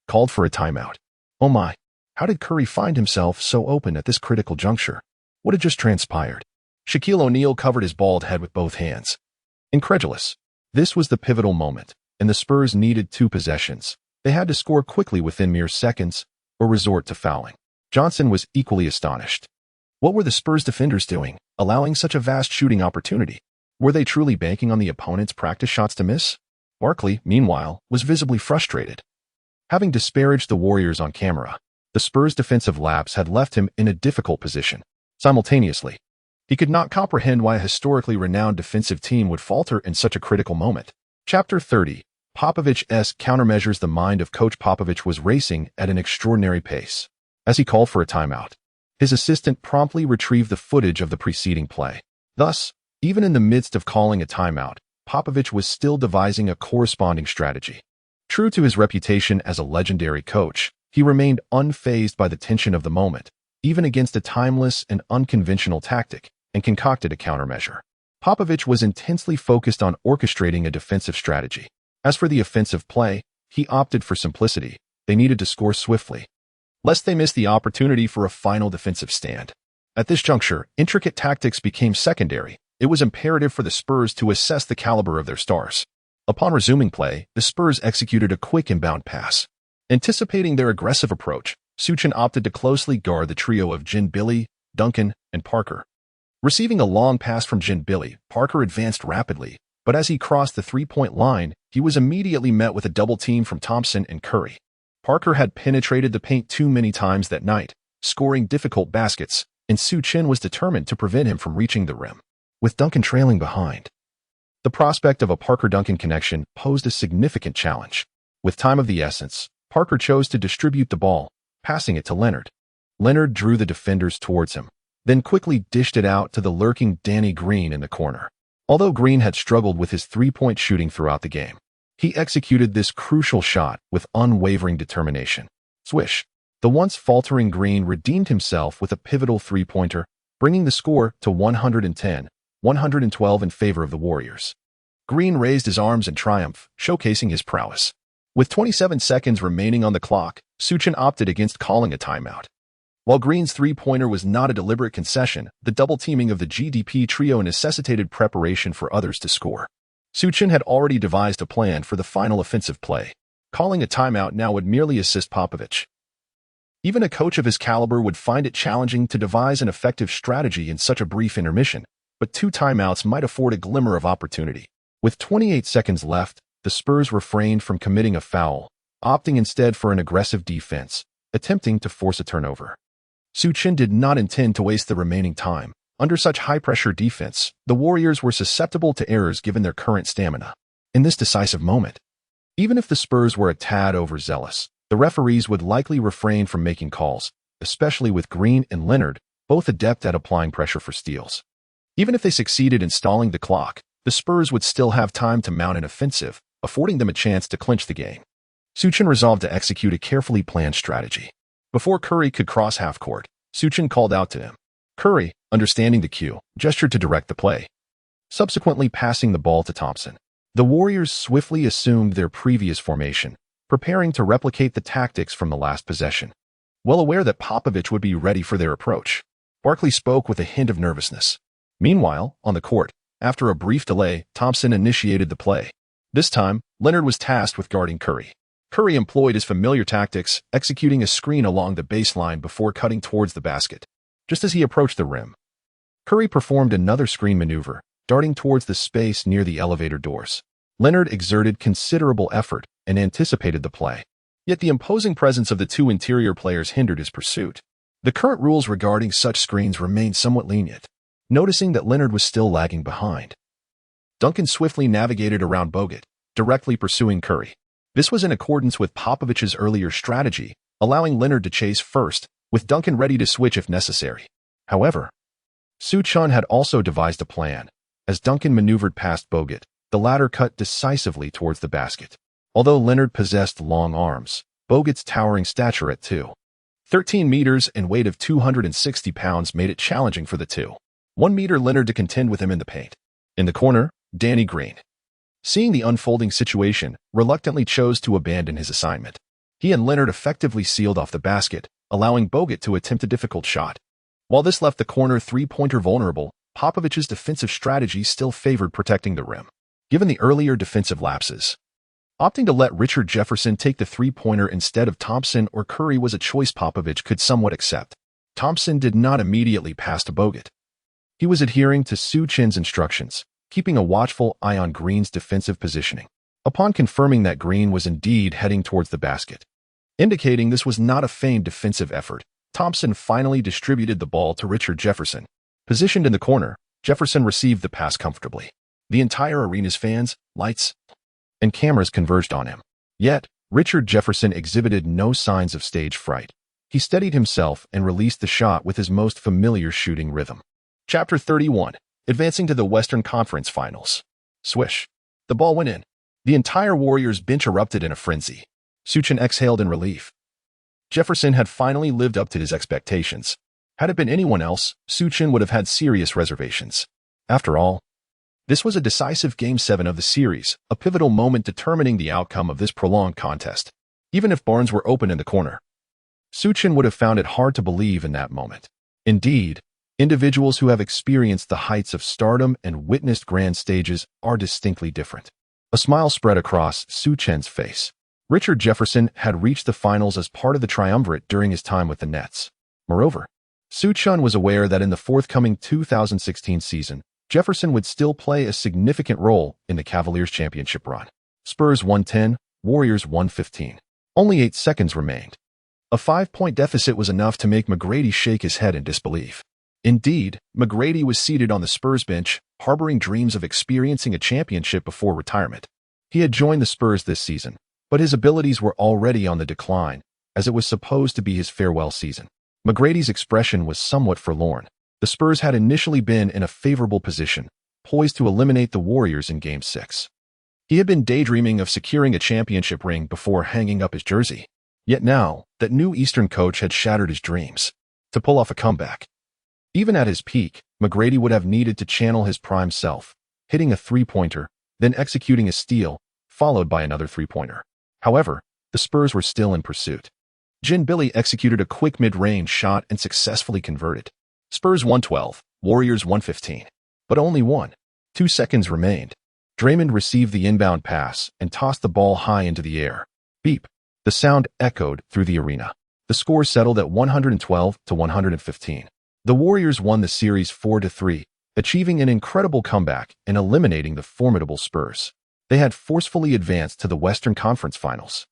called for a timeout. Oh my, how did Curry find himself so open at this critical juncture? What had just transpired? Shaquille O'Neal covered his bald head with both hands, incredulous. This was the pivotal moment, and the Spurs needed 2 possessions. They had to score quickly within mere seconds, or resort to fouling. Johnson was equally astonished. What were the Spurs defenders doing, allowing such a vast shooting opportunity? Were they truly banking on the opponent's practice shots to miss? Barkley, meanwhile, was visibly frustrated. Having disparaged the Warriors on camera, the Spurs' defensive lapse had left him in a difficult position. Simultaneously, he could not comprehend why a historically renowned defensive team would falter in such a critical moment. Chapter 30. Popovich's countermeasures. The mind of Coach Popovich was racing at an extraordinary pace. As he called for a timeout, his assistant promptly retrieved the footage of the preceding play. Thus, even in the midst of calling a timeout, Popovich was still devising a corresponding strategy. True to his reputation as a legendary coach, he remained unfazed by the tension of the moment, even against a timeless and unconventional tactic, and concocted a countermeasure. Popovich was intensely focused on orchestrating a defensive strategy. As for the offensive play, he opted for simplicity. They needed to score swiftly, lest they miss the opportunity for a final defensive stand. At this juncture, intricate tactics became secondary. It was imperative for the Spurs to assess the caliber of their stars. Upon resuming play, the Spurs executed a quick inbound pass. Anticipating their aggressive approach, Su Chen opted to closely guard the trio of Billy, Duncan, and Parker. Receiving a long pass from Billy, Parker advanced rapidly, but as he crossed the three-point line, he was immediately met with a double team from Thompson and Curry. Parker had penetrated the paint too many times that night, scoring difficult baskets, and Su Chen was determined to prevent him from reaching the rim. With Duncan trailing behind, the prospect of a Parker-Duncan connection posed a significant challenge. With time of the essence, Parker chose to distribute the ball, passing it to Leonard. Leonard drew the defenders towards him, then quickly dished it out to the lurking Danny Green in the corner. Although Green had struggled with his three-point shooting throughout the game, he executed this crucial shot with unwavering determination. Swish! The once faltering Green redeemed himself with a pivotal three-pointer, bringing the score to 110-112 in favor of the Warriors. Green raised his arms in triumph, showcasing his prowess. With 27 seconds remaining on the clock, Su Chen opted against calling a timeout. While Green's three-pointer was not a deliberate concession, the double-teaming of the GDP trio necessitated preparation for others to score. Su Chen had already devised a plan for the final offensive play. Calling a timeout now would merely assist Popovich. Even a coach of his caliber would find it challenging to devise an effective strategy in such a brief intermission, but 2 timeouts might afford a glimmer of opportunity. With 28 seconds left, the Spurs refrained from committing a foul, opting instead for an aggressive defense, attempting to force a turnover. Su Chen did not intend to waste the remaining time. Under such high-pressure defense, the Warriors were susceptible to errors given their current stamina. In this decisive moment, even if the Spurs were a tad overzealous, the referees would likely refrain from making calls, especially with Green and Leonard, both adept at applying pressure for steals. Even if they succeeded in stalling the clock, the Spurs would still have time to mount an offensive, affording them a chance to clinch the game. Su Chen resolved to execute a carefully planned strategy. Before Curry could cross half-court, Su Chen called out to him. Curry, understanding the cue, gestured to direct the play, subsequently passing the ball to Thompson. The Warriors swiftly assumed their previous formation, preparing to replicate the tactics from the last possession. Well aware that Popovich would be ready for their approach, Barkley spoke with a hint of nervousness. Meanwhile, on the court, after a brief delay, Thompson initiated the play. This time, Leonard was tasked with guarding Curry. Curry employed his familiar tactics, executing a screen along the baseline before cutting towards the basket. Just as he approached the rim, Curry performed another screen maneuver, darting towards the space near the elevator doors. Leonard exerted considerable effort and anticipated the play. Yet the imposing presence of the 2 interior players hindered his pursuit. The current rules regarding such screens remained somewhat lenient. Noticing that Leonard was still lagging behind, Duncan swiftly navigated around Bogut, directly pursuing Curry. This was in accordance with Popovich's earlier strategy, allowing Leonard to chase first, with Duncan ready to switch if necessary. However, Su Chen had also devised a plan. As Duncan maneuvered past Bogut, the latter cut decisively towards the basket. Although Leonard possessed long arms, Bogut's towering stature at 2.13 meters and weight of 260 pounds made it challenging for the 2.1 meter Leonard to contend with him in the paint. In the corner, Danny Green, seeing the unfolding situation, reluctantly chose to abandon his assignment. He and Leonard effectively sealed off the basket, allowing Bogut to attempt a difficult shot. While this left the corner three-pointer vulnerable, Popovich's defensive strategy still favored protecting the rim. Given the earlier defensive lapses, opting to let Richard Jefferson take the three-pointer instead of Thompson or Curry was a choice Popovich could somewhat accept. Thompson did not immediately pass to Bogut. He was adhering to Su Chen's instructions, keeping a watchful eye on Green's defensive positioning. Upon confirming that Green was indeed heading towards the basket, indicating this was not a feigned defensive effort, Thompson finally distributed the ball to Richard Jefferson. Positioned in the corner, Jefferson received the pass comfortably. The entire arena's fans, lights, and cameras converged on him. Yet, Richard Jefferson exhibited no signs of stage fright. He steadied himself and released the shot with his most familiar shooting rhythm. Chapter 31. Advancing to the Western Conference Finals. Swish. The ball went in. The entire Warriors bench erupted in a frenzy. Su Chen exhaled in relief. Jefferson had finally lived up to his expectations. Had it been anyone else, Su Chen would have had serious reservations. After all, this was a decisive Game 7 of the series, a pivotal moment determining the outcome of this prolonged contest. Even if barns were open in the corner, Su Chen would have found it hard to believe in that moment. Indeed, individuals who have experienced the heights of stardom and witnessed grand stages are distinctly different. A smile spread across Su Chen's face. Richard Jefferson had reached the finals as part of the triumvirate during his time with the Nets. Moreover, Su Chen was aware that in the forthcoming 2016 season, Jefferson would still play a significant role in the Cavaliers' championship run. Spurs 110, Warriors 115. Only 8 seconds remained. A 5-point deficit was enough to make McGrady shake his head in disbelief. Indeed, McGrady was seated on the Spurs bench, harboring dreams of experiencing a championship before retirement. He had joined the Spurs this season, but his abilities were already on the decline, as it was supposed to be his farewell season. McGrady's expression was somewhat forlorn. The Spurs had initially been in a favorable position, poised to eliminate the Warriors in Game 6. He had been daydreaming of securing a championship ring before hanging up his jersey. Yet now, that new Eastern coach had shattered his dreams. To pull off a comeback, even at his peak, McGrady would have needed to channel his prime self, hitting a three-pointer, then executing a steal, followed by another three-pointer. However, the Spurs were still in pursuit. Jin Billy executed a quick mid-range shot and successfully converted. Spurs 112, Warriors 115. But only 2 seconds remained. Draymond received the inbound pass and tossed the ball high into the air. Beep. The sound echoed through the arena. The score settled at 112-115. The Warriors won the series 4-3, achieving an incredible comeback and eliminating the formidable Spurs. They had forcefully advanced to the Western Conference Finals.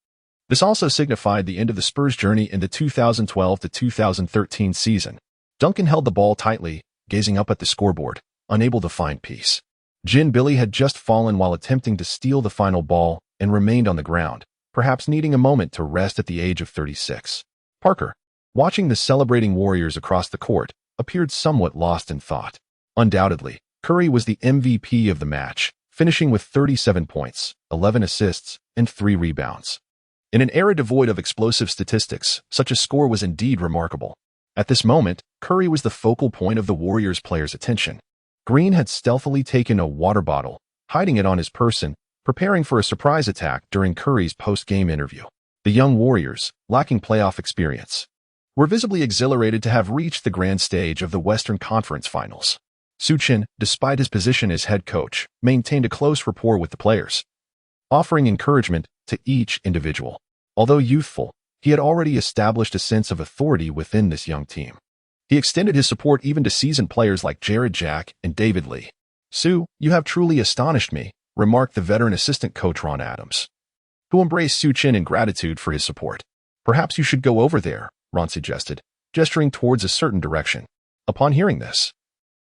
This also signified the end of the Spurs' journey in the 2012-2013 season. Duncan held the ball tightly, gazing up at the scoreboard, unable to find peace. Jin Billy had just fallen while attempting to steal the final ball and remained on the ground, perhaps needing a moment to rest at the age of 36. Parker, watching the celebrating Warriors across the court, appeared somewhat lost in thought. Undoubtedly, Curry was the MVP of the match, finishing with 37 points, 11 assists, and 3 rebounds. In an era devoid of explosive statistics, such a score was indeed remarkable. At this moment, Curry was the focal point of the Warriors players' attention. Green had stealthily taken a water bottle, hiding it on his person, preparing for a surprise attack during Curry's post-game interview. The young Warriors, lacking playoff experience, were visibly exhilarated to have reached the grand stage of the Western Conference Finals. Su Chen, despite his position as head coach, maintained a close rapport with the players, offering encouragement to each individual. Although youthful, he had already established a sense of authority within this young team. He extended his support even to seasoned players like Jared Jack and David Lee. "Su, you have truly astonished me," remarked the veteran assistant coach Ron Adams, who embraced Su Chen in gratitude for his support. "Perhaps you should go over there," Ron suggested, gesturing towards a certain direction. Upon hearing this,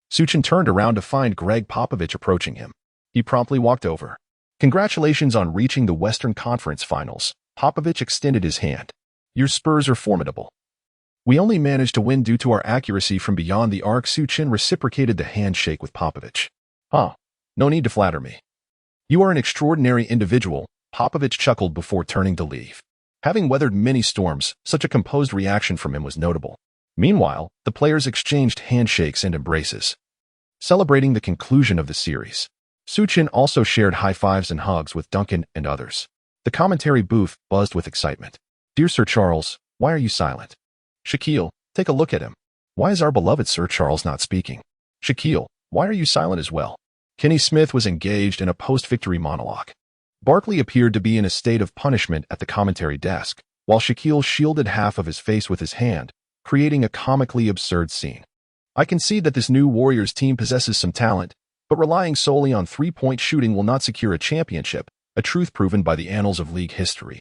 Su Chen turned around to find Greg Popovich approaching him. He promptly walked over. "Congratulations on reaching the Western Conference Finals." Popovich extended his hand. "Your Spurs are formidable. We only managed to win due to our accuracy from beyond the arc." Su Chen reciprocated the handshake with Popovich. "No need to flatter me. You are an extraordinary individual," Popovich chuckled before turning to leave. Having weathered many storms, such a composed reaction from him was notable. Meanwhile, the players exchanged handshakes and embraces, celebrating the conclusion of the series. Su Chen also shared high-fives and hugs with Duncan and others. The commentary booth buzzed with excitement. "Dear Sir Charles, why are you silent? Shaquille, take a look at him. Why is our beloved Sir Charles not speaking? Shaquille, why are you silent as well?" Kenny Smith was engaged in a post-victory monologue. Barkley appeared to be in a state of punishment at the commentary desk, while Shaquille shielded half of his face with his hand, creating a comically absurd scene. "I can see that this new Warriors team possesses some talent, but relying solely on three-point shooting will not secure a championship, a truth proven by the annals of league history,"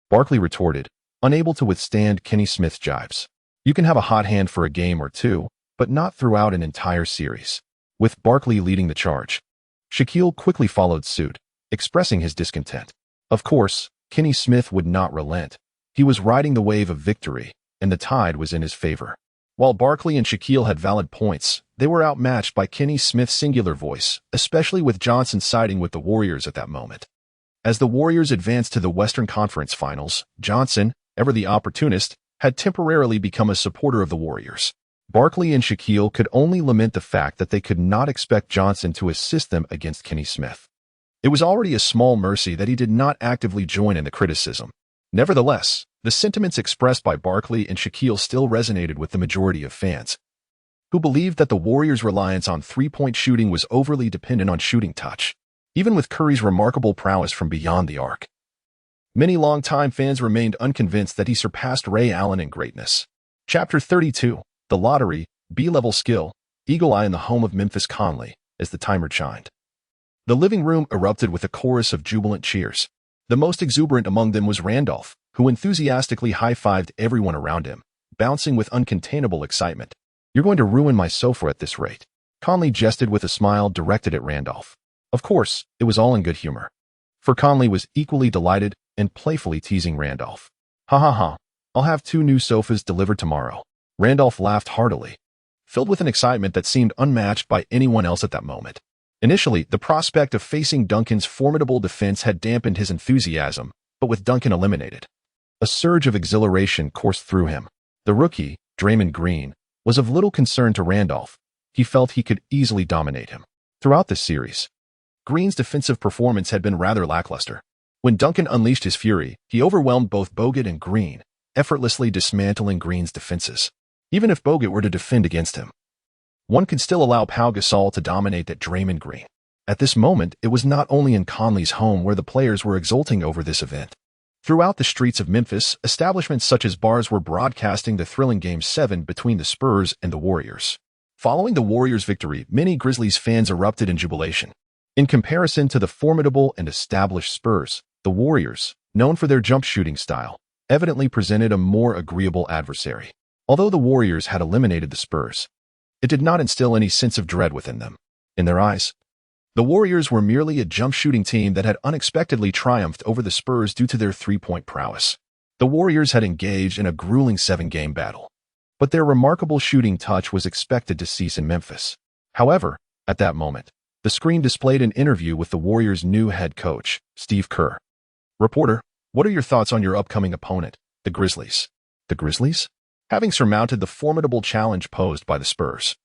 Barkley retorted, unable to withstand Kenny Smith's jibes. "You can have a hot hand for a game or two, but not throughout an entire series." With Barkley leading the charge, Shaquille quickly followed suit, expressing his discontent. Of course, Kenny Smith would not relent. He was riding the wave of victory, and the tide was in his favor. While Barkley and Shaquille had valid points, they were outmatched by Kenny Smith's singular voice, especially with Johnson siding with the Warriors at that moment. As the Warriors advanced to the Western Conference Finals, Johnson, ever the opportunist, had temporarily become a supporter of the Warriors. Barkley and Shaquille could only lament the fact that they could not expect Johnson to assist them against Kenny Smith. It was already a small mercy that he did not actively join in the criticism. Nevertheless, the sentiments expressed by Barkley and Shaquille still resonated with the majority of fans, who believed that the Warriors' reliance on three-point shooting was overly dependent on shooting touch, even with Curry's remarkable prowess from beyond the arc. Many longtime fans remained unconvinced that he surpassed Ray Allen in greatness. Chapter 32, The Lottery, B-Level Skill, Eagle Eye in the home of Memphis Conley, as the timer chimed. The living room erupted with a chorus of jubilant cheers. The most exuberant among them was Randolph, who enthusiastically high-fived everyone around him, bouncing with uncontainable excitement. "You're going to ruin my sofa at this rate." Conley jested with a smile directed at Randolph. Of course, it was all in good humor, for Conley was equally delighted and playfully teasing Randolph. "Ha ha ha, I'll have 2 new sofas delivered tomorrow." Randolph laughed heartily, filled with an excitement that seemed unmatched by anyone else at that moment. Initially, the prospect of facing Duncan's formidable defense had dampened his enthusiasm, but with Duncan eliminated, a surge of exhilaration coursed through him. The rookie, Draymond Green, was of little concern to Randolph. He felt he could easily dominate him. Throughout this series, Green's defensive performance had been rather lackluster. When Duncan unleashed his fury, he overwhelmed both Bogut and Green, effortlessly dismantling Green's defenses. Even if Bogut were to defend against him, one could still allow Pau Gasol to dominate that Draymond Green. At this moment, it was not only in Conley's home where the players were exulting over this event. Throughout the streets of Memphis, establishments such as bars were broadcasting the thrilling Game 7 between the Spurs and the Warriors. Following the Warriors' victory, many Grizzlies fans erupted in jubilation. In comparison to the formidable and established Spurs, the Warriors, known for their jump shooting style, evidently presented a more agreeable adversary. Although the Warriors had eliminated the Spurs, it did not instill any sense of dread within them. In their eyes, the Warriors were merely a jump shooting team that had unexpectedly triumphed over the Spurs due to their three-point prowess. The Warriors had engaged in a grueling 7-game battle, but their remarkable shooting touch was expected to cease in Memphis. However, at that moment, the screen displayed an interview with the Warriors' new head coach, Steve Kerr. "Reporter, what are your thoughts on your upcoming opponent, the Grizzlies?" "The Grizzlies?" "Having surmounted the formidable challenge posed by the Spurs,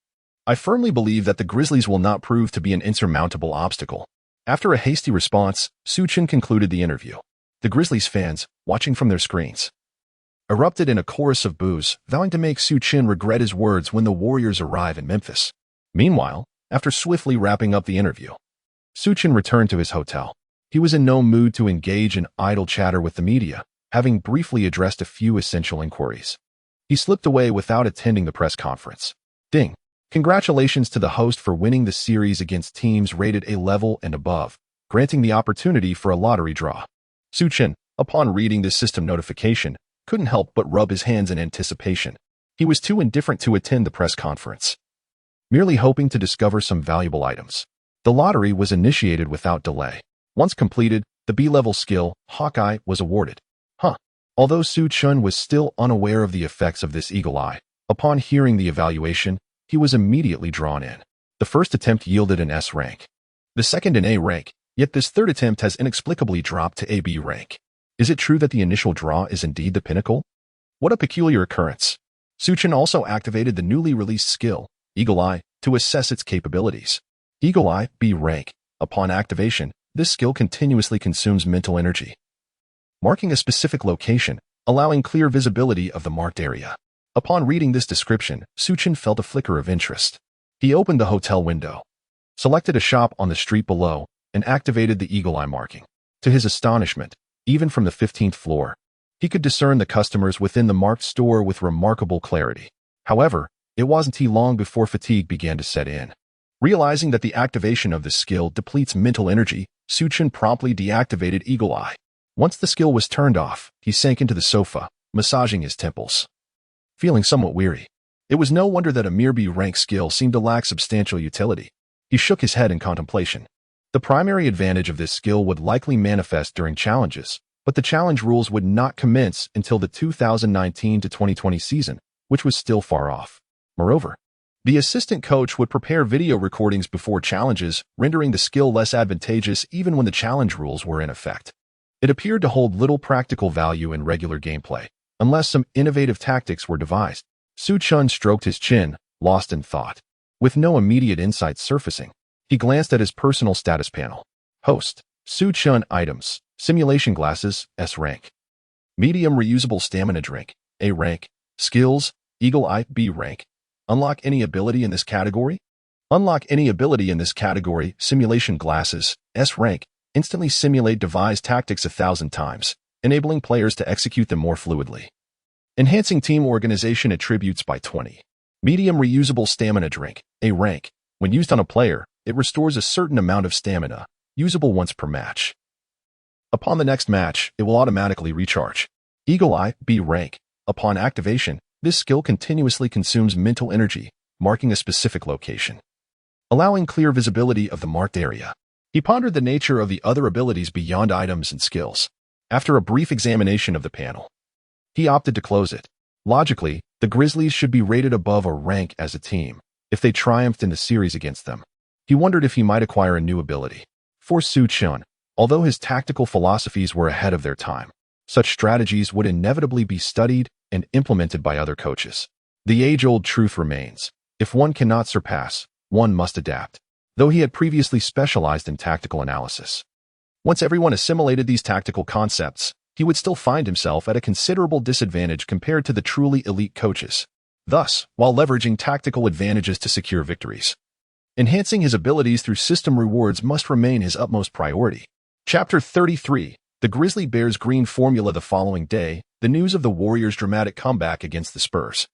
I firmly believe that the Grizzlies will not prove to be an insurmountable obstacle." After a hasty response, Su Chen concluded the interview. The Grizzlies fans, watching from their screens, erupted in a chorus of boos, vowing to make Su Chen regret his words when the Warriors arrive in Memphis. Meanwhile, after swiftly wrapping up the interview, Su Chen returned to his hotel. He was in no mood to engage in idle chatter with the media, having briefly addressed a few essential inquiries. He slipped away without attending the press conference. Ding! Congratulations to the host for winning the series against teams rated A level and above, granting the opportunity for a lottery draw. Su Chen, upon reading this system notification, couldn't help but rub his hands in anticipation. He was too indifferent to attend the press conference, merely hoping to discover some valuable items. The lottery was initiated without delay. Once completed, the B-level skill, Hawkeye, was awarded. Although Su Chen was still unaware of the effects of this eagle eye, upon hearing the evaluation, he was immediately drawn in. The first attempt yielded an S rank, the second an A rank, yet this third attempt has inexplicably dropped to AB rank. Is it true that the initial draw is indeed the pinnacle? What a peculiar occurrence. Su Chen also activated the newly released skill, Eagle Eye, to assess its capabilities. Eagle Eye, B rank. Upon activation, this skill continuously consumes mental energy, marking a specific location, allowing clear visibility of the marked area. Upon reading this description, Su Chen felt a flicker of interest. He opened the hotel window, selected a shop on the street below, and activated the eagle eye marking. To his astonishment, even from the 15th floor, he could discern the customers within the marked store with remarkable clarity. However, it wasn't long before fatigue began to set in. Realizing that the activation of this skill depletes mental energy, Su Chen promptly deactivated Eagle Eye. Once the skill was turned off, he sank into the sofa, massaging his temples, feeling somewhat weary. It was no wonder that a mere B-rank skill seemed to lack substantial utility. He shook his head in contemplation. The primary advantage of this skill would likely manifest during challenges, but the challenge rules would not commence until the 2019 to 2020 season, which was still far off. Moreover, the assistant coach would prepare video recordings before challenges, rendering the skill less advantageous even when the challenge rules were in effect. It appeared to hold little practical value in regular gameplay, unless some innovative tactics were devised. Su Chen stroked his chin, lost in thought. With no immediate insights surfacing, he glanced at his personal status panel. Host, Su Chen items, simulation glasses, S rank. Medium reusable stamina drink, A rank. Skills, Eagle Eye, B rank. Unlock any ability in this category? Unlock any ability in this category, simulation glasses, S rank. Instantly simulate devised tactics 1,000 times, enabling players to execute them more fluidly. Enhancing team organization attributes by 20. Medium reusable stamina drink, A rank. When used on a player, it restores a certain amount of stamina, usable once per match. Upon the next match, it will automatically recharge. Eagle Eye, B rank. Upon activation, this skill continuously consumes mental energy, marking a specific location, allowing clear visibility of the marked area. He pondered the nature of the other abilities beyond items and skills. After a brief examination of the panel, he opted to close it. Logically, the Grizzlies should be rated above a rank as a team if they triumphed in the series against them. He wondered if he might acquire a new ability. For Su Chen, although his tactical philosophies were ahead of their time, such strategies would inevitably be studied and implemented by other coaches. The age-old truth remains: if one cannot surpass, one must adapt. Though he had previously specialized in tactical analysis, once everyone assimilated these tactical concepts, he would still find himself at a considerable disadvantage compared to the truly elite coaches. Thus, while leveraging tactical advantages to secure victories, enhancing his abilities through system rewards must remain his utmost priority. Chapter 33. The Grizzly Bears' green formula. The following day, the news of the Warriors' dramatic comeback against the Spurs,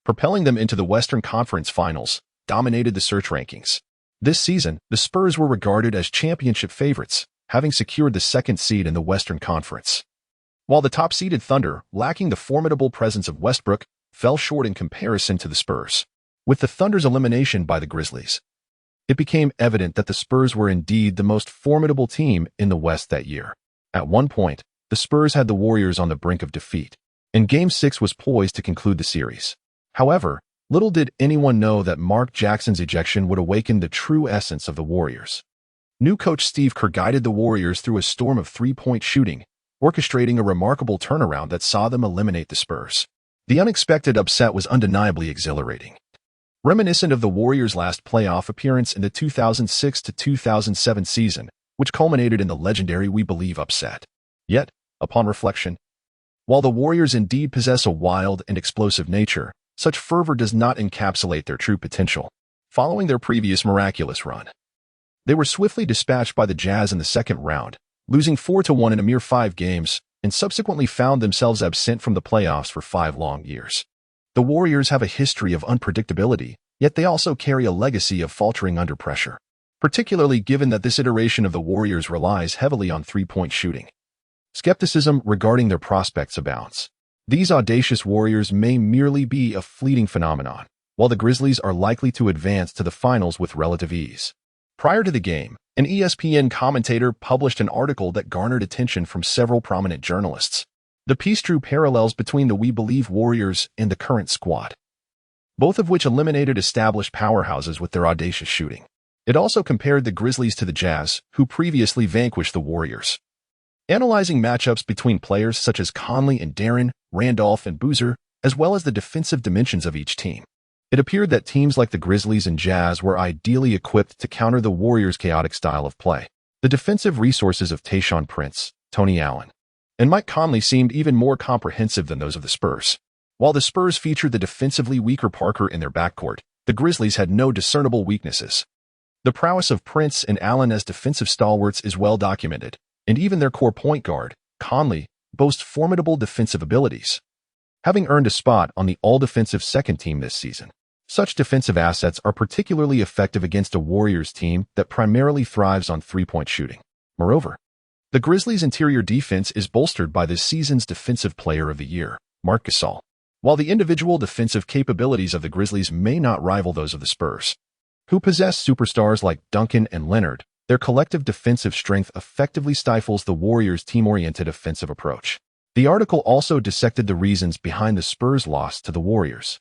propelling them into the Western Conference Finals, dominated the search rankings. This season, the Spurs were regarded as championship favorites, having secured the second seed in the Western Conference, while the top-seeded Thunder, lacking the formidable presence of Westbrook, fell short in comparison to the Spurs. With the Thunder's elimination by the Grizzlies, it became evident that the Spurs were indeed the most formidable team in the West that year. At one point, the Spurs had the Warriors on the brink of defeat, and Game 6 was poised to conclude the series. However, little did anyone know that Mark Jackson's ejection would awaken the true essence of the Warriors. New coach Steve Kerr guided the Warriors through a storm of three-point shooting, orchestrating a remarkable turnaround that saw them eliminate the Spurs. The unexpected upset was undeniably exhilarating, reminiscent of the Warriors' last playoff appearance in the 2006 to 2007 season, which culminated in the legendary "We Believe" upset. Yet, upon reflection, while the Warriors indeed possess a wild and explosive nature, such fervor does not encapsulate their true potential. Following their previous miraculous run, they were swiftly dispatched by the Jazz in the second round, losing 4-1 in a mere 5 games, and subsequently found themselves absent from the playoffs for 5 long years. The Warriors have a history of unpredictability, yet they also carry a legacy of faltering under pressure, particularly given that this iteration of the Warriors relies heavily on three-point shooting. Skepticism regarding their prospects abounds. These audacious Warriors may merely be a fleeting phenomenon, while the Grizzlies are likely to advance to the finals with relative ease. Prior to the game, an ESPN commentator published an article that garnered attention from several prominent journalists. The piece drew parallels between the We Believe Warriors and the current squad, both of which eliminated established powerhouses with their audacious shooting. It also compared the Grizzlies to the Jazz, who previously vanquished the Warriors. Analyzing matchups between players such as Conley and Darren, Randolph and Boozer, as well as the defensive dimensions of each team, it appeared that teams like the Grizzlies and Jazz were ideally equipped to counter the Warriors' chaotic style of play. The defensive resources of Tayshaun Prince, Tony Allen, and Mike Conley seemed even more comprehensive than those of the Spurs. While the Spurs featured the defensively weaker Parker in their backcourt, the Grizzlies had no discernible weaknesses. The prowess of Prince and Allen as defensive stalwarts is well documented, and even their core point guard, Conley, boasts formidable defensive abilities, having earned a spot on the all-defensive second team this season. Such defensive assets are particularly effective against a Warriors team that primarily thrives on three-point shooting. Moreover, the Grizzlies' interior defense is bolstered by this season's Defensive Player of the Year, Marc Gasol. While the individual defensive capabilities of the Grizzlies may not rival those of the Spurs, who possess superstars like Duncan and Leonard, Their collective defensive strength effectively stifles the Warriors' team-oriented offensive approach. The article also dissected the reasons behind the Spurs' loss to the Warriors,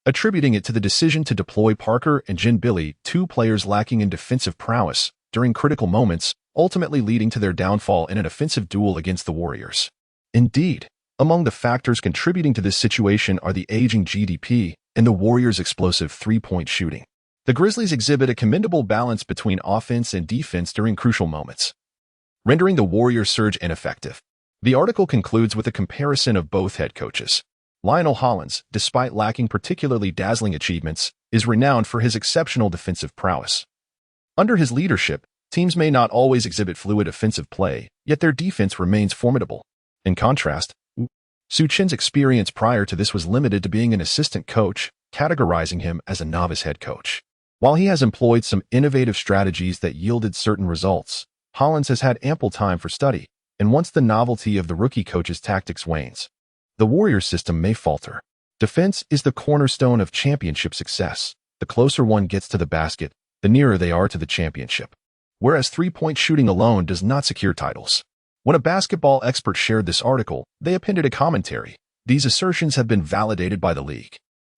attributing it to the decision to deploy Parker and Ginobili, two players lacking in defensive prowess, during critical moments, ultimately leading to their downfall in an offensive duel against the Warriors. Indeed, among the factors contributing to this situation are the aging GDP and the Warriors' explosive three-point shooting. The Grizzlies exhibit a commendable balance between offense and defense during crucial moments, rendering the Warriors' surge ineffective. The article concludes with a comparison of both head coaches. Lionel Hollins, despite lacking particularly dazzling achievements, is renowned for his exceptional defensive prowess. Under his leadership, teams may not always exhibit fluid offensive play, yet their defense remains formidable. In contrast, Su Chen's experience prior to this was limited to being an assistant coach, categorizing him as a novice head coach. While he has employed some innovative strategies that yielded certain results, Hollins has had ample time for study, and once the novelty of the rookie coach's tactics wanes, the Warriors system may falter. Defense is the cornerstone of championship success. The closer one gets to the basket, the nearer they are to the championship. Whereas three-point shooting alone does not secure titles. When a basketball expert shared this article, they appended a commentary. These assertions have been validated by the league.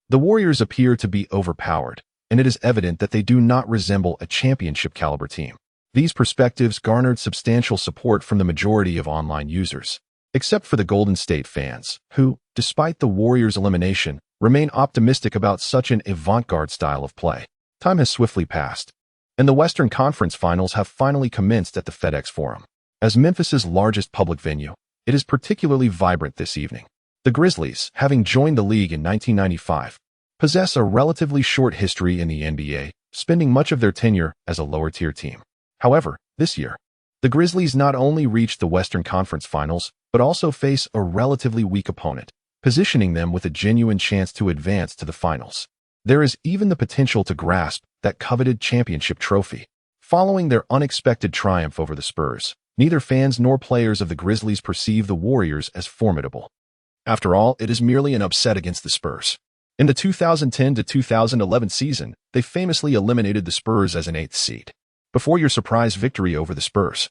The Warriors appear to be overpowered, and it is evident that they do not resemble a championship-caliber team. These perspectives garnered substantial support from the majority of online users, except for the Golden State fans, who, despite the Warriors' elimination, remain optimistic about such an avant-garde style of play. Time has swiftly passed, and the Western Conference Finals have finally commenced at the FedEx Forum. As Memphis's largest public venue, it is particularly vibrant this evening. The Grizzlies, having joined the league in 1995, possess a relatively short history in the NBA, spending much of their tenure as a lower-tier team. However, this year, the Grizzlies not only reached the Western Conference Finals, but also face a relatively weak opponent, positioning them with a genuine chance to advance to the finals. There is even the potential to grasp that coveted championship trophy. Following their unexpected triumph over the Spurs, neither fans nor players of the Grizzlies perceive the Warriors as formidable. After all, it is merely an upset against the Spurs. In the 2010 to 2011 season, they famously eliminated the Spurs as an 8th seed. Before your surprise victory over the Spurs,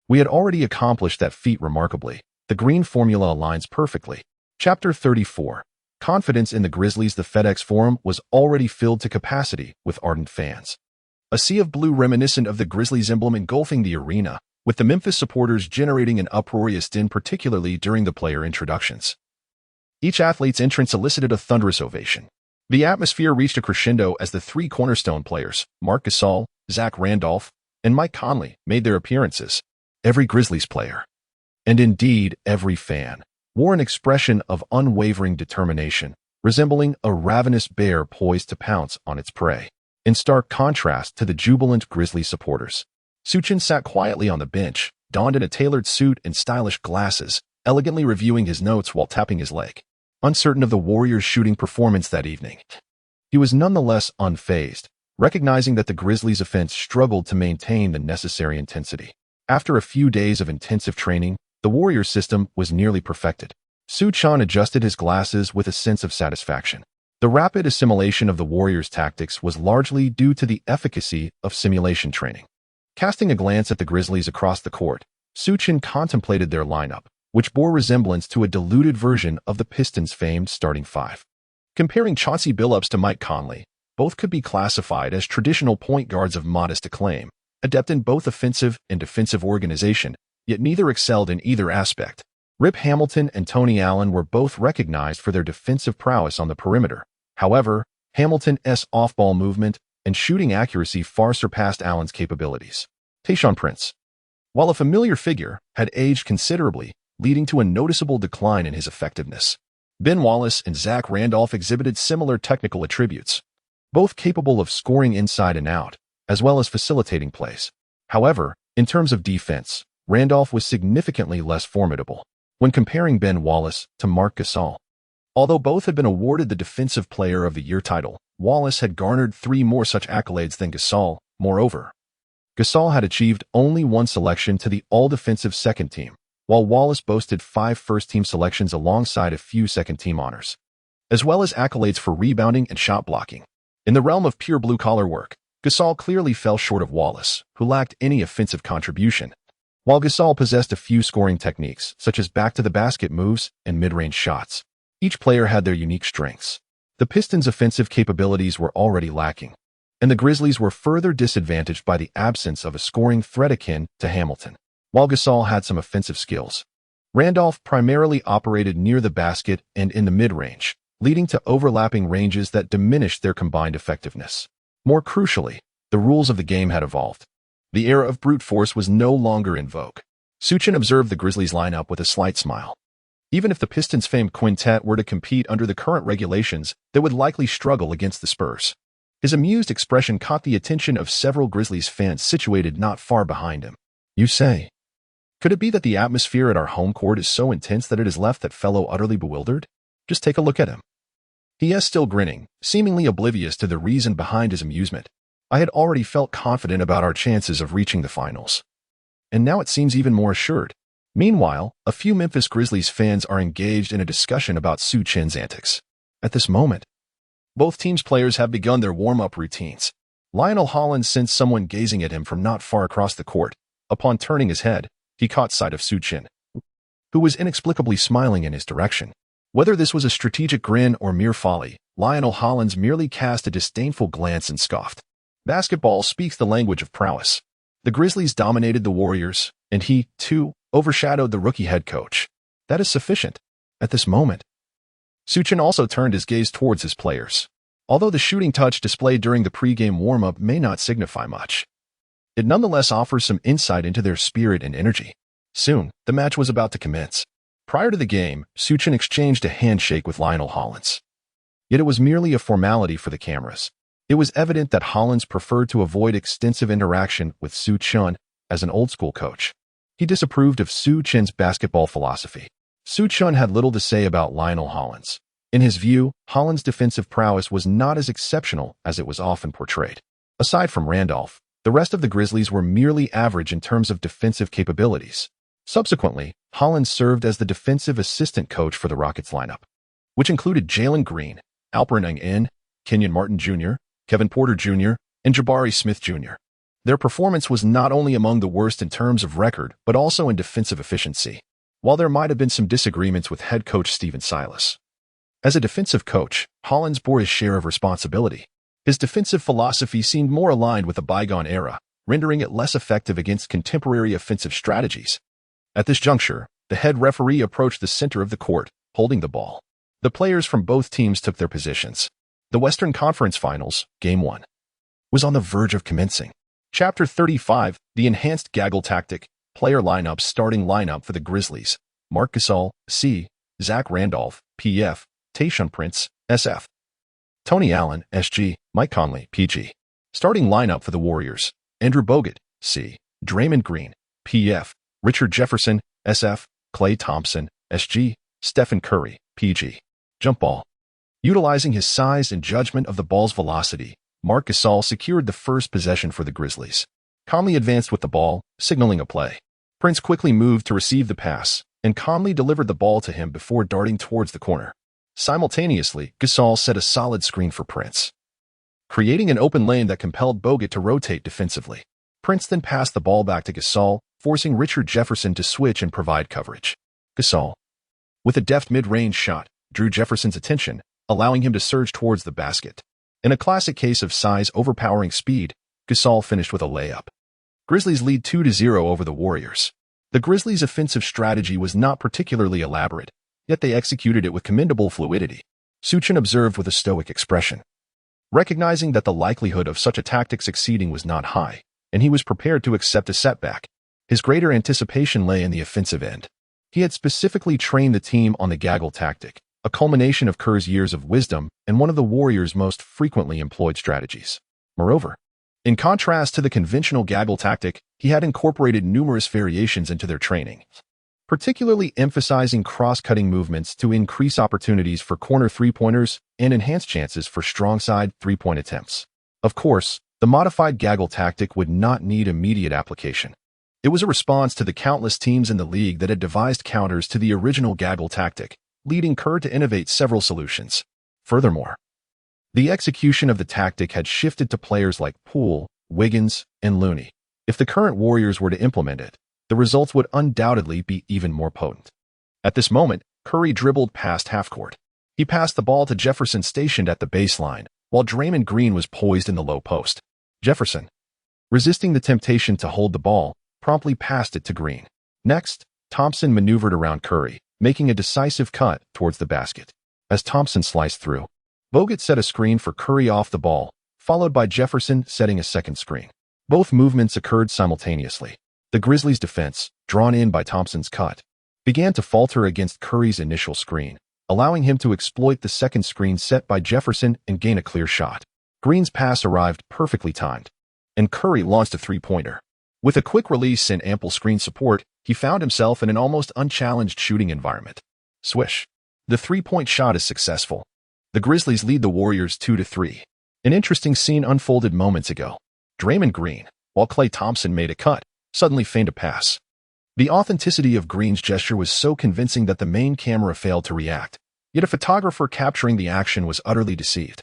we had already accomplished that feat remarkably. The green formula aligns perfectly. Chapter 34. Confidence in the Grizzlies. The FedEx Forum was already filled to capacity with ardent fans. A sea of blue reminiscent of the Grizzlies emblem engulfing the arena, with the Memphis supporters generating an uproarious din, particularly during the player introductions. Each athlete's entrance elicited a thunderous ovation. The atmosphere reached a crescendo as the three cornerstone players, Marc Gasol, Zach Randolph, and Mike Conley, made their appearances. Every Grizzlies player, and indeed every fan, wore an expression of unwavering determination, resembling a ravenous bear poised to pounce on its prey. In stark contrast to the jubilant Grizzlies supporters, Su Chen sat quietly on the bench, donned in a tailored suit and stylish glasses, elegantly reviewing his notes while tapping his leg. Uncertain of the Warriors' shooting performance that evening, he was nonetheless unfazed, recognizing that the Grizzlies' offense struggled to maintain the necessary intensity. After a few days of intensive training, the Warriors' system was nearly perfected. Su Chen adjusted his glasses with a sense of satisfaction. The rapid assimilation of the Warriors' tactics was largely due to the efficacy of simulation training. Casting a glance at the Grizzlies across the court, Su Chen contemplated their lineup, which bore resemblance to a diluted version of the Pistons' famed starting five. Comparing Chauncey Billups to Mike Conley, both could be classified as traditional point guards of modest acclaim, adept in both offensive and defensive organization, yet neither excelled in either aspect. Rip Hamilton and Tony Allen were both recognized for their defensive prowess on the perimeter. However, Hamilton's off-ball movement and shooting accuracy far surpassed Allen's capabilities. Tayshaun Prince, while a familiar figure, had aged considerably, leading to a noticeable decline in his effectiveness. Ben Wallace and Zach Randolph exhibited similar technical attributes, both capable of scoring inside and out, as well as facilitating plays. However, in terms of defense, Randolph was significantly less formidable. When comparing Ben Wallace to Marc Gasol, although both had been awarded the Defensive Player of the Year title, Wallace had garnered 3 more such accolades than Gasol. Moreover, Gasol had achieved only 1 selection to the All-Defensive Second Team, while Wallace boasted 5 first-team selections alongside a few second-team honors, as well as accolades for rebounding and shot blocking. In the realm of pure blue-collar work, Gasol clearly fell short of Wallace, who lacked any offensive contribution. While Gasol possessed a few scoring techniques, such as back-to-the-basket moves and mid-range shots, each player had their unique strengths. The Pistons' offensive capabilities were already lacking, and the Grizzlies were further disadvantaged by the absence of a scoring threat akin to Hamilton. While Gasol had some offensive skills, Randolph primarily operated near the basket and in the mid-range, leading to overlapping ranges that diminished their combined effectiveness. More crucially, the rules of the game had evolved. The era of brute force was no longer in vogue. Su Chen observed the Grizzlies lineup with a slight smile. Even if the Pistons' famed quintet were to compete under the current regulations, they would likely struggle against the Spurs. His amused expression caught the attention of several Grizzlies fans situated not far behind him. You say, could it be that the atmosphere at our home court is so intense that it has left that fellow utterly bewildered? Just take a look at him. He is still grinning, seemingly oblivious to the reason behind his amusement. I had already felt confident about our chances of reaching the finals, and now it seems even more assured. Meanwhile, a few Memphis Grizzlies fans are engaged in a discussion about Su Chen's antics. At this moment, both teams' players have begun their warm-up routines. Lionel Hollins sensed someone gazing at him from not far across the court. Upon turning his head, he caught sight of Su Chen, who was inexplicably smiling in his direction. Whether this was a strategic grin or mere folly, Lionel Hollins merely cast a disdainful glance and scoffed. Basketball speaks the language of prowess. The Grizzlies dominated the Warriors, and he, too, overshadowed the rookie head coach. That is sufficient. At this moment, Su Chen also turned his gaze towards his players. Although the shooting touch displayed during the pregame warm-up may not signify much, it nonetheless offers some insight into their spirit and energy. Soon, the match was about to commence. Prior to the game, Su Chen exchanged a handshake with Lionel Hollins. Yet it was merely a formality for the cameras. It was evident that Hollins preferred to avoid extensive interaction with Su Chen as an old-school coach. He disapproved of Su Chen's basketball philosophy. Su Chen had little to say about Lionel Hollins. In his view, Hollins' defensive prowess was not as exceptional as it was often portrayed. Aside from Randolph, the rest of the Grizzlies were merely average in terms of defensive capabilities. Subsequently, Hollins served as the defensive assistant coach for the Rockets lineup, which included Jalen Green, Alperen Sengun, Kenyon Martin Jr., Kevin Porter Jr., and Jabari Smith Jr. Their performance was not only among the worst in terms of record, but also in defensive efficiency, while there might have been some disagreements with head coach Stephen Silas. As a defensive coach, Hollins bore his share of responsibility. His defensive philosophy seemed more aligned with a bygone era, rendering it less effective against contemporary offensive strategies. At this juncture, the head referee approached the center of the court, holding the ball. The players from both teams took their positions. The Western Conference Finals, Game 1, was on the verge of commencing. Chapter 35, The Enhanced Gaggle Tactic, Player Lineup. Starting lineup for the Grizzlies: Marc Gasol, C. Zach Randolph, PF, Tayshaun Prince, SF, Tony Allen, SG, Mike Conley, PG. Starting lineup for the Warriors: Andrew Bogut, C. Draymond Green, PF, Richard Jefferson, SF, Klay Thompson, SG, Stephen Curry, PG. Jump ball. Utilizing his size and judgment of the ball's velocity, Marc Gasol secured the first possession for the Grizzlies. Conley advanced with the ball, signaling a play. Prince quickly moved to receive the pass, and Conley delivered the ball to him before darting towards the corner. Simultaneously, Gasol set a solid screen for Prince, creating an open lane that compelled Bogut to rotate defensively. Prince then passed the ball back to Gasol, forcing Richard Jefferson to switch and provide coverage. Gasol, with a deft mid-range shot, drew Jefferson's attention, allowing him to surge towards the basket. In a classic case of size overpowering speed, Gasol finished with a layup. Grizzlies lead 2-0 over the Warriors. The Grizzlies' offensive strategy was not particularly elaborate, yet they executed it with commendable fluidity. Su Chen observed with a stoic expression, recognizing that the likelihood of such a tactic succeeding was not high, and he was prepared to accept a setback. His greater anticipation lay in the offensive end. He had specifically trained the team on the gaggle tactic, a culmination of Kerr's years of wisdom and one of the Warriors' most frequently employed strategies. Moreover, in contrast to the conventional gaggle tactic, he had incorporated numerous variations into their training, particularly emphasizing cross-cutting movements to increase opportunities for corner three-pointers and enhance chances for strong-side three-point attempts. Of course, the modified gaggle tactic would not need immediate application. It was a response to the countless teams in the league that had devised counters to the original gaggle tactic, leading Kerr to innovate several solutions. Furthermore, The execution of the tactic had shifted to players like Poole, Wiggins, and Looney. If the current Warriors were to implement it, the results would undoubtedly be even more potent. At this moment, Curry dribbled past half-court. He passed the ball to Jefferson stationed at the baseline, while Draymond Green was poised in the low post. Jefferson, resisting the temptation to hold the ball, promptly passed it to Green. Next, Thompson maneuvered around Curry, making a decisive cut towards the basket. As Thompson sliced through, Bogut set a screen for Curry off the ball, followed by Jefferson setting a second screen. Both movements occurred simultaneously. The Grizzlies' defense, drawn in by Thompson's cut, began to falter against Curry's initial screen, allowing him to exploit the second screen set by Jefferson and gain a clear shot. Green's pass arrived perfectly timed, and Curry launched a three-pointer. With a quick release and ample screen support, he found himself in an almost unchallenged shooting environment. Swish. The three-point shot is successful. The Grizzlies lead the Warriors 2-3. An interesting scene unfolded moments ago. Draymond Green, while Klay Thompson made a cut, suddenly feigned a pass. The authenticity of Green's gesture was so convincing that the main camera failed to react, yet a photographer capturing the action was utterly deceived.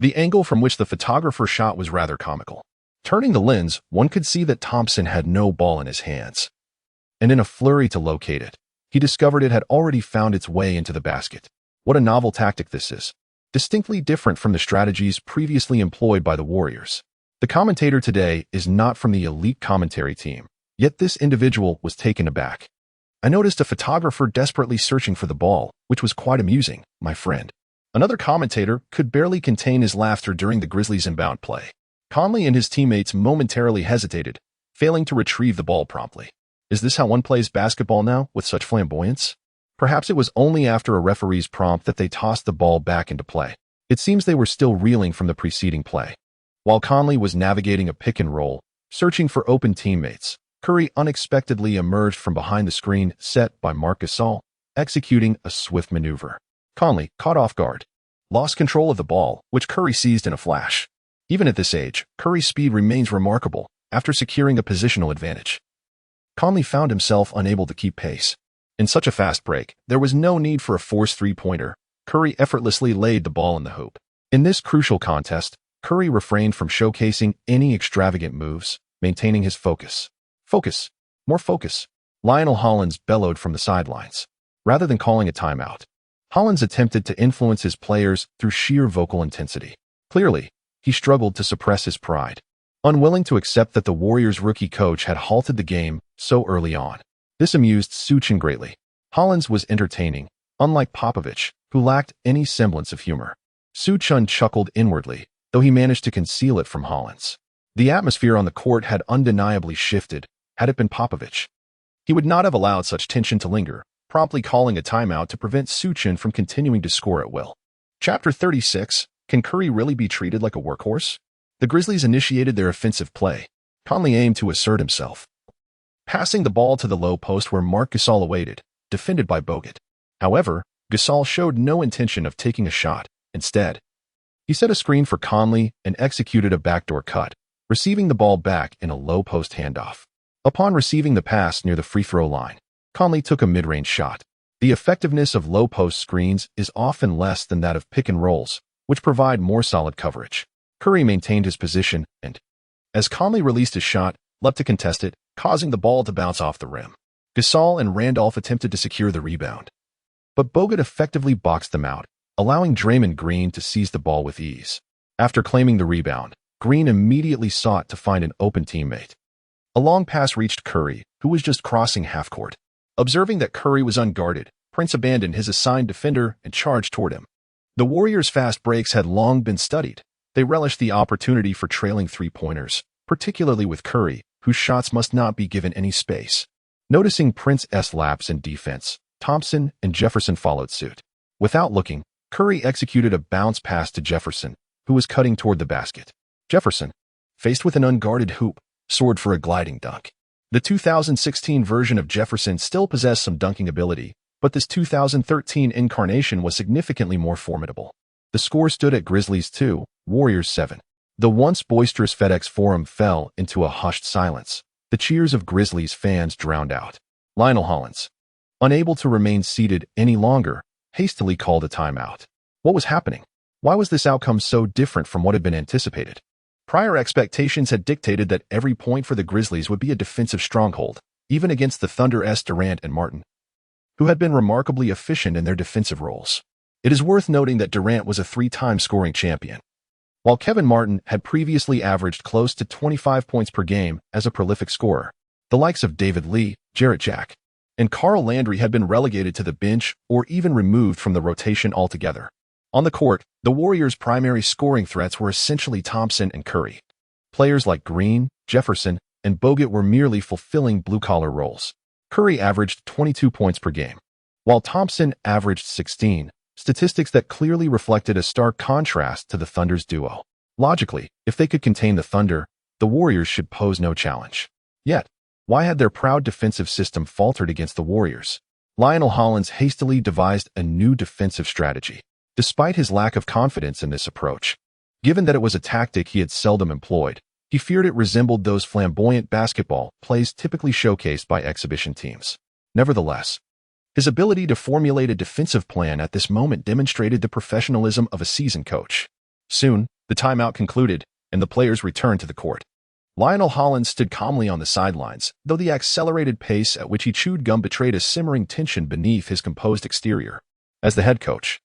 The angle from which the photographer shot was rather comical. Turning the lens, one could see that Thompson had no ball in his hands. And in a flurry to locate it, he discovered it had already found its way into the basket. What a novel tactic this is. Distinctly different from the strategies previously employed by the Warriors. The commentator today is not from the elite commentary team, yet this individual was taken aback. I noticed a photographer desperately searching for the ball, which was quite amusing, my friend. Another commentator could barely contain his laughter during the Grizzlies' inbound play. Conley and his teammates momentarily hesitated, failing to retrieve the ball promptly. Is this how one plays basketball now, with such flamboyance? Perhaps it was only after a referee's prompt that they tossed the ball back into play. It seems they were still reeling from the preceding play. While Conley was navigating a pick and roll, searching for open teammates, Curry unexpectedly emerged from behind the screen set by Marc Gasol, executing a swift maneuver. Conley, caught off guard, lost control of the ball, which Curry seized in a flash. Even at this age, Curry's speed remains remarkable after securing a positional advantage. Conley found himself unable to keep pace. In such a fast break, there was no need for a forced three-pointer. Curry effortlessly laid the ball in the hoop. In this crucial contest, Curry refrained from showcasing any extravagant moves, maintaining his focus. Focus. More focus. Lionel Hollins bellowed from the sidelines. Rather than calling a timeout, Hollins attempted to influence his players through sheer vocal intensity. Clearly, he struggled to suppress his pride, unwilling to accept that the Warriors' rookie coach had halted the game so early on. This amused Su Chen greatly. Hollins was entertaining, unlike Popovich, who lacked any semblance of humor. Su Chen chuckled inwardly, though he managed to conceal it from Hollins. The atmosphere on the court had undeniably shifted had it been Popovich. He would not have allowed such tension to linger, promptly calling a timeout to prevent Su Chen from continuing to score at will. Chapter 36. Can Curry really be treated like a workhorse? The Grizzlies initiated their offensive play. Conley aimed to assert himself, passing the ball to the low post where Marc Gasol awaited, defended by Bogut. However, Gasol showed no intention of taking a shot. Instead, he set a screen for Conley and executed a backdoor cut, receiving the ball back in a low post handoff. Upon receiving the pass near the free throw line, Conley took a mid-range shot. The effectiveness of low post screens is often less than that of pick and rolls, which provide more solid coverage. Curry maintained his position and, as Conley released his shot, leapt to contest it, causing the ball to bounce off the rim. Gasol and Randolph attempted to secure the rebound, but Bogut effectively boxed them out, allowing Draymond Green to seize the ball with ease. After claiming the rebound, Green immediately sought to find an open teammate. A long pass reached Curry, who was just crossing half-court. Observing that Curry was unguarded, Prince abandoned his assigned defender and charged toward him. The Warriors' fast breaks had long been studied. They relished the opportunity for trailing three-pointers, particularly with Curry, whose shots must not be given any space. Noticing Prince's lapse in defense, Thompson and Jefferson followed suit. Without looking, Curry executed a bounce pass to Jefferson, who was cutting toward the basket. Jefferson, faced with an unguarded hoop, soared for a gliding dunk. The 2016 version of Jefferson still possessed some dunking ability, but this 2013 incarnation was significantly more formidable. The score stood at Grizzlies 2, Warriors 7. The once boisterous FedEx Forum fell into a hushed silence. The cheers of Grizzlies fans drowned out. Lionel Hollins, unable to remain seated any longer, hastily called a timeout. What was happening? Why was this outcome so different from what had been anticipated? Prior expectations had dictated that every point for the Grizzlies would be a defensive stronghold, even against the Thunder's Durant and Martin, who had been remarkably efficient in their defensive roles. It is worth noting that Durant was a three-time scoring champion, while Kevin Martin had previously averaged close to 25 points per game as a prolific scorer. The likes of David Lee, Jarrett Jack, and Carl Landry had been relegated to the bench or even removed from the rotation altogether. On the court, the Warriors' primary scoring threats were essentially Thompson and Curry. Players like Green, Jefferson, and Bogut were merely fulfilling blue-collar roles. Curry averaged 22 points per game, while Thompson averaged 16, statistics that clearly reflected a stark contrast to the Thunder's duo. Logically, if they could contain the Thunder, the Warriors should pose no challenge. Yet, why had their proud defensive system faltered against the Warriors? Lionel Hollins hastily devised a new defensive strategy. Despite his lack of confidence in this approach, given that it was a tactic he had seldom employed, he feared it resembled those flamboyant basketball plays typically showcased by exhibition teams. Nevertheless, his ability to formulate a defensive plan at this moment demonstrated the professionalism of a seasoned coach. Soon, the timeout concluded, and the players returned to the court. Lionel Hollins stood calmly on the sidelines, though the accelerated pace at which he chewed gum betrayed a simmering tension beneath his composed exterior. As the head coach,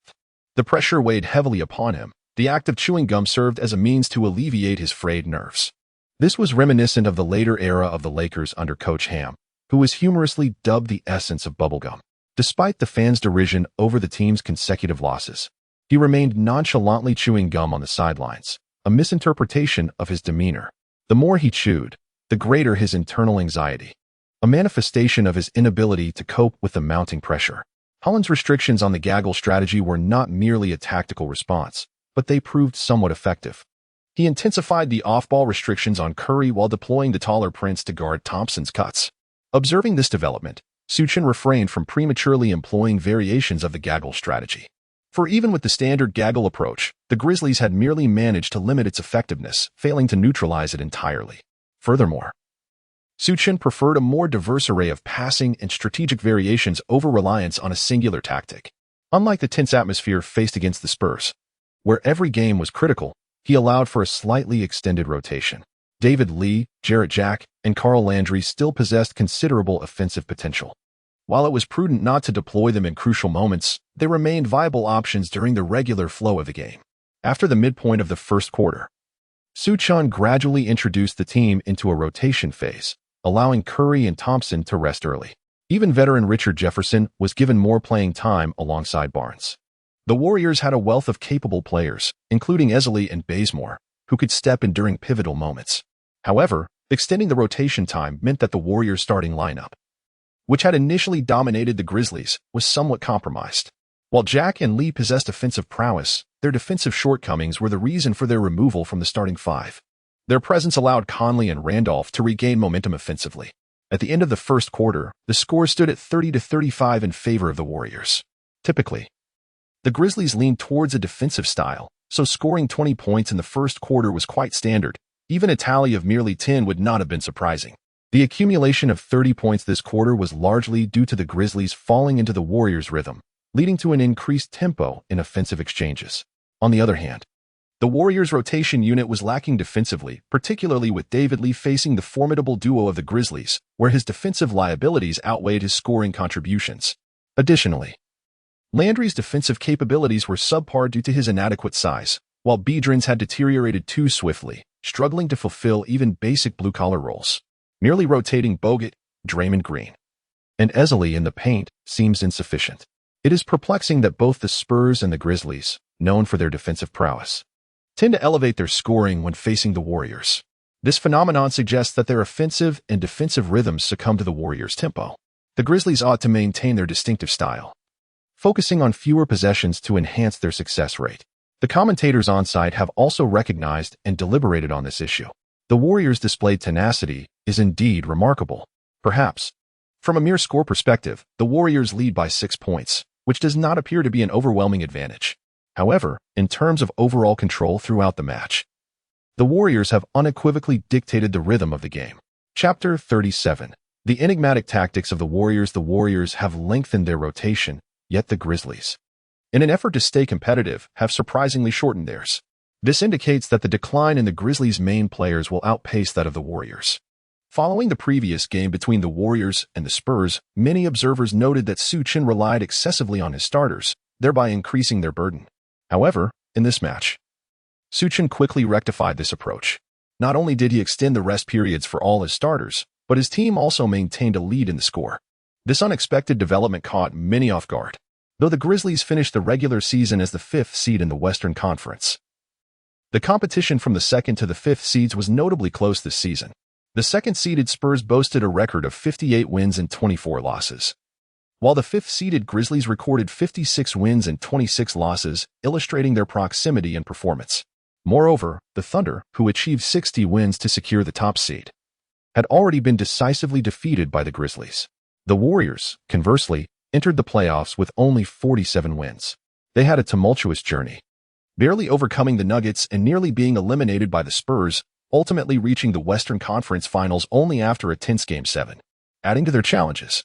the pressure weighed heavily upon him. The act of chewing gum served as a means to alleviate his frayed nerves. This was reminiscent of the later era of the Lakers under Coach Ham, who was humorously dubbed the essence of bubblegum. Despite the fans' derision over the team's consecutive losses, he remained nonchalantly chewing gum on the sidelines, a misinterpretation of his demeanor. The more he chewed, the greater his internal anxiety, a manifestation of his inability to cope with the mounting pressure. Hollins' restrictions on the gaggle strategy were not merely a tactical response, but they proved somewhat effective. He intensified the off-ball restrictions on Curry while deploying the taller Prince to guard Thompson's cuts. Observing this development, Su Chen refrained from prematurely employing variations of the gaggle strategy. For even with the standard gaggle approach, the Grizzlies had merely managed to limit its effectiveness, failing to neutralize it entirely. Furthermore, Su Chen preferred a more diverse array of passing and strategic variations over reliance on a singular tactic. Unlike the tense atmosphere faced against the Spurs, where every game was critical, he allowed for a slightly extended rotation. David Lee, Jarrett Jack, and Carl Landry still possessed considerable offensive potential. While it was prudent not to deploy them in crucial moments, they remained viable options during the regular flow of the game. After the midpoint of the first quarter, Su Chen gradually introduced the team into a rotation phase, allowing Curry and Thompson to rest early. Even veteran Richard Jefferson was given more playing time alongside Barnes. The Warriors had a wealth of capable players, including Easley and Bazemore, who could step in during pivotal moments. However, extending the rotation time meant that the Warriors' starting lineup, which had initially dominated the Grizzlies, was somewhat compromised. While Jack and Lee possessed offensive prowess, their defensive shortcomings were the reason for their removal from the starting five. Their presence allowed Conley and Randolph to regain momentum offensively. At the end of the first quarter, the score stood at 30-35 in favor of the Warriors. Typically, the Grizzlies leaned towards a defensive style, so scoring 20 points in the first quarter was quite standard. Even a tally of merely 10 would not have been surprising. The accumulation of 30 points this quarter was largely due to the Grizzlies falling into the Warriors' rhythm, leading to an increased tempo in offensive exchanges. On the other hand, the Warriors' rotation unit was lacking defensively, particularly with David Lee facing the formidable duo of the Grizzlies, where his defensive liabilities outweighed his scoring contributions. Additionally, Landry's defensive capabilities were subpar due to his inadequate size, while Biedrins had deteriorated too swiftly, struggling to fulfill even basic blue-collar roles. Merely rotating Bogut, Draymond Green, and Easley in the paint seems insufficient. It is perplexing that both the Spurs and the Grizzlies, known for their defensive prowess, tend to elevate their scoring when facing the Warriors. This phenomenon suggests that their offensive and defensive rhythms succumb to the Warriors' tempo. The Grizzlies ought to maintain their distinctive style, focusing on fewer possessions to enhance their success rate. The commentators on site have also recognized and deliberated on this issue. The Warriors' displayed tenacity is indeed remarkable. Perhaps, from a mere score perspective, the Warriors lead by 6 points, which does not appear to be an overwhelming advantage. However, in terms of overall control throughout the match, the Warriors have unequivocally dictated the rhythm of the game. Chapter 37. The enigmatic tactics of the Warriors. The Warriors have lengthened their rotation, yet the Grizzlies, in an effort to stay competitive, have surprisingly shortened theirs. This indicates that the decline in the Grizzlies' main players will outpace that of the Warriors. Following the previous game between the Warriors and the Spurs, many observers noted that Su Chen relied excessively on his starters, thereby increasing their burden. However, in this match, Su Chen quickly rectified this approach. Not only did he extend the rest periods for all his starters, but his team also maintained a lead in the score. This unexpected development caught many off guard, though the Grizzlies finished the regular season as the 5th seed in the Western Conference. The competition from the 2nd to the 5th seeds was notably close this season. The 2nd-seeded Spurs boasted a record of 58 wins and 24 losses, while the 5th-seeded Grizzlies recorded 56 wins and 26 losses, illustrating their proximity and performance. Moreover, the Thunder, who achieved 60 wins to secure the top seed, had already been decisively defeated by the Grizzlies. The Warriors, conversely, entered the playoffs with only 47 wins. They had a tumultuous journey, barely overcoming the Nuggets and nearly being eliminated by the Spurs, ultimately reaching the Western Conference Finals only after a tense Game 7. Adding to their challenges,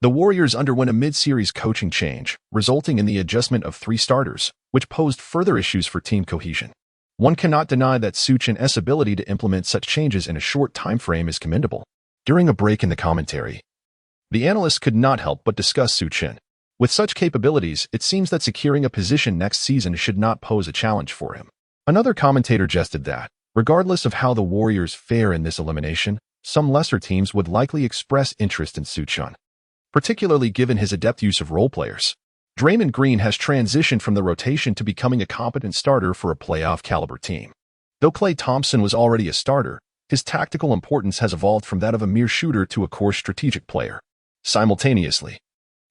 the Warriors underwent a mid-series coaching change, resulting in the adjustment of 3 starters, which posed further issues for team cohesion. One cannot deny that Su Chen's ability to implement such changes in a short time frame is commendable. During a break in the commentary, the analysts could not help but discuss Su Chen. With such capabilities, it seems that securing a position next season should not pose a challenge for him. Another commentator jested that, regardless of how the Warriors fare in this elimination, some lesser teams would likely express interest in Su Chen, particularly given his adept use of role players. Draymond Green has transitioned from the rotation to becoming a competent starter for a playoff-caliber team. Though Klay Thompson was already a starter, his tactical importance has evolved from that of a mere shooter to a core strategic player. Simultaneously,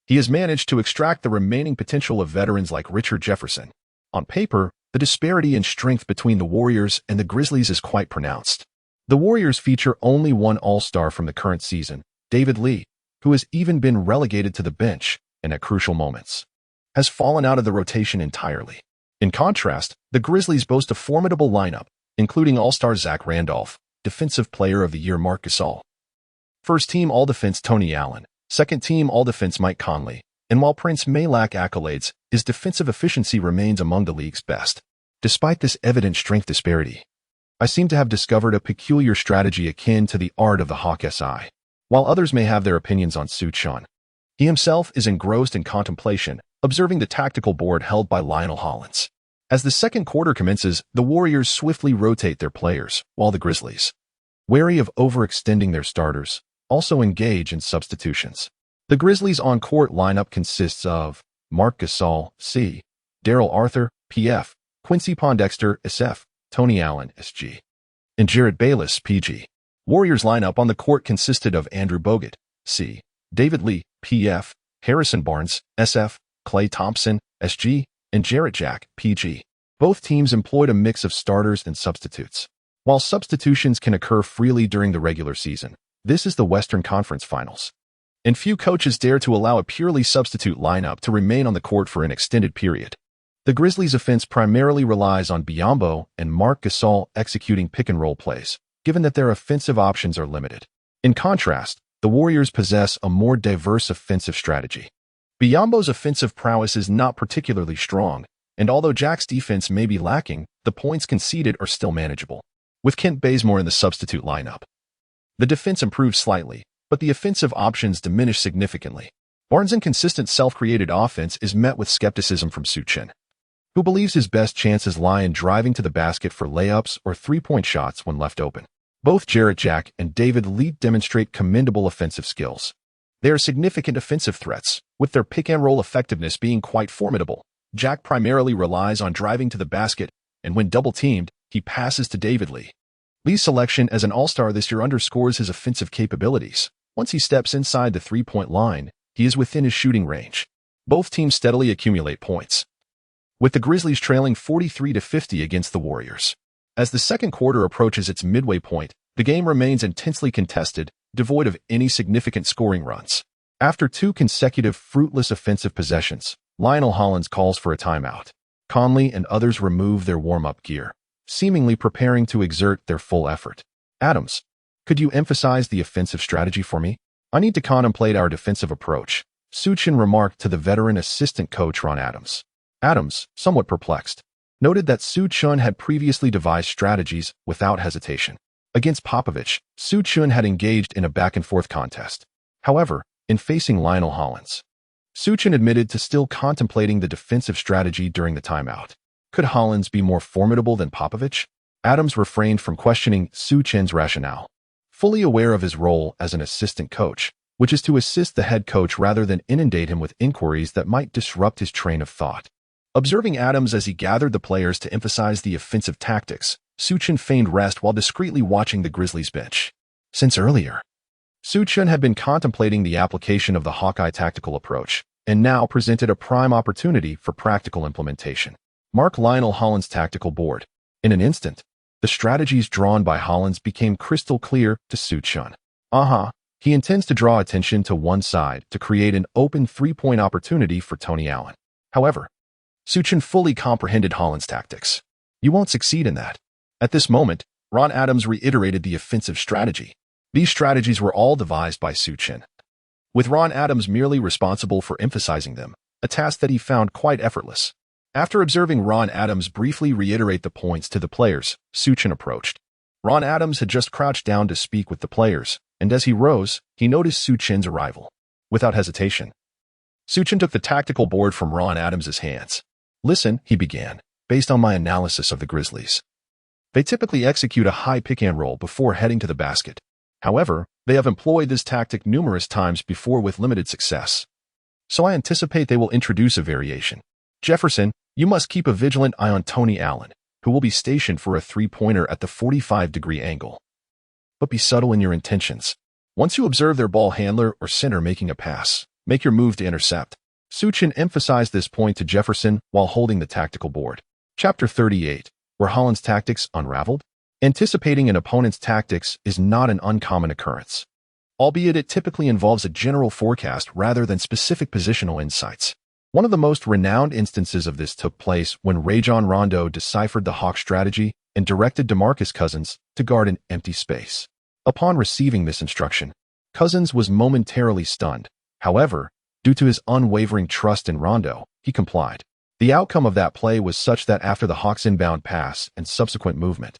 he has managed to extract the remaining potential of veterans like Richard Jefferson. On paper, the disparity in strength between the Warriors and the Grizzlies is quite pronounced. The Warriors feature only one All-Star from the current season, David Lee, who has even been relegated to the bench and at crucial moments has fallen out of the rotation entirely. In contrast, the Grizzlies boast a formidable lineup, including All-Star Zach Randolph, Defensive Player of the Year Marc Gasol, First-Team All-Defense Tony Allen, Second-Team All-Defense Mike Conley, and while Prince may lack accolades, his defensive efficiency remains among the league's best. Despite this evident strength disparity, I seem to have discovered a peculiar strategy akin to the art of the Hawk SI. While others may have their opinions on Su Chen, he himself is engrossed in contemplation, observing the tactical board held by Lionel Hollins. As the second quarter commences, the Warriors swiftly rotate their players, while the Grizzlies, wary of overextending their starters, also engage in substitutions. The Grizzlies' on-court lineup consists of Marc Gasol, C, Daryl Arthur, PF, Quincy Pondexter, SF, Tony Allen, SG, and Jared Bayless, PG. Warriors' lineup on the court consisted of Andrew Bogut, C, David Lee, PF, Harrison Barnes, SF, Klay Thompson, SG, and Jarrett Jack, PG. Both teams employed a mix of starters and substitutes. While substitutions can occur freely during the regular season, this is the Western Conference Finals, and few coaches dare to allow a purely substitute lineup to remain on the court for an extended period. The Grizzlies' offense primarily relies on Biyombo and Marc Gasol executing pick-and-roll plays, given that their offensive options are limited. In contrast, the Warriors possess a more diverse offensive strategy. Biyombo's offensive prowess is not particularly strong, and although Jack's defense may be lacking, the points conceded are still manageable. With Kent Bazemore in the substitute lineup, the defense improves slightly, but the offensive options diminish significantly. Barnes' inconsistent self-created offense is met with skepticism from Su Chen, who believes his best chances lie in driving to the basket for layups or three-point shots when left open. Both Jarrett Jack and David Lee demonstrate commendable offensive skills. They are significant offensive threats, with their pick-and-roll effectiveness being quite formidable. Jack primarily relies on driving to the basket, and when double-teamed, he passes to David Lee. Lee's selection as an All-Star this year underscores his offensive capabilities. Once he steps inside the three-point line, he is within his shooting range. Both teams steadily accumulate points, with the Grizzlies trailing 43-50 against the Warriors. As the second quarter approaches its midway point, the game remains intensely contested, devoid of any significant scoring runs. After 2 consecutive fruitless offensive possessions, Lionel Hollins calls for a timeout. Conley and others remove their warm-up gear, seemingly preparing to exert their full effort. Adams, could you emphasize the offensive strategy for me? I need to contemplate our defensive approach, Su Chen remarked to the veteran assistant coach Ron Adams. Adams, somewhat perplexed, noted that Su Chen had previously devised strategies without hesitation. Against Popovich, Su Chen had engaged in a back-and-forth contest. However, in facing Lionel Hollins, Su Chen admitted to still contemplating the defensive strategy during the timeout. Could Hollins be more formidable than Popovich? Adams refrained from questioning Su Chen's rationale, fully aware of his role as an assistant coach, which is to assist the head coach rather than inundate him with inquiries that might disrupt his train of thought. Observing Adams as he gathered the players to emphasize the offensive tactics, Su Chen feigned rest while discreetly watching the Grizzlies bench. Since earlier, Su Chen had been contemplating the application of the Hawkeye tactical approach, and now presented a prime opportunity for practical implementation. Mark Lionel Hollins' tactical board. In an instant, the strategies drawn by Hollins became crystal clear to Su Chen. He intends to draw attention to one side to create an open three-point opportunity for Tony Allen. However, Su Chen fully comprehended Hollins' tactics. You won't succeed in that. At this moment, Ron Adams reiterated the offensive strategy. These strategies were all devised by Su Chen, with Ron Adams merely responsible for emphasizing them, a task that he found quite effortless. After observing Ron Adams briefly reiterate the points to the players, Su Chen approached. Ron Adams had just crouched down to speak with the players, and as he rose, he noticed Su Chen's arrival. Without hesitation, Su Chen took the tactical board from Ron Adams's hands. Listen, he began, based on my analysis of the Grizzlies. They typically execute a high pick-and-roll before heading to the basket. However, they have employed this tactic numerous times before with limited success. So I anticipate they will introduce a variation. Jefferson, you must keep a vigilant eye on Tony Allen, who will be stationed for a three-pointer at the 45-degree angle. But be subtle in your intentions. Once you observe their ball handler or center making a pass, make your move to intercept. Su Chen emphasized this point to Jefferson while holding the tactical board. Chapter 38. Were Hollins' tactics unraveled? Anticipating an opponent's tactics is not an uncommon occurrence, albeit it typically involves a general forecast rather than specific positional insights. One of the most renowned instances of this took place when Rajon Rondo deciphered the Hawks' strategy and directed DeMarcus Cousins to guard an empty space. Upon receiving this instruction, Cousins was momentarily stunned. However, due to his unwavering trust in Rondo, he complied. The outcome of that play was such that after the Hawks' inbound pass and subsequent movement,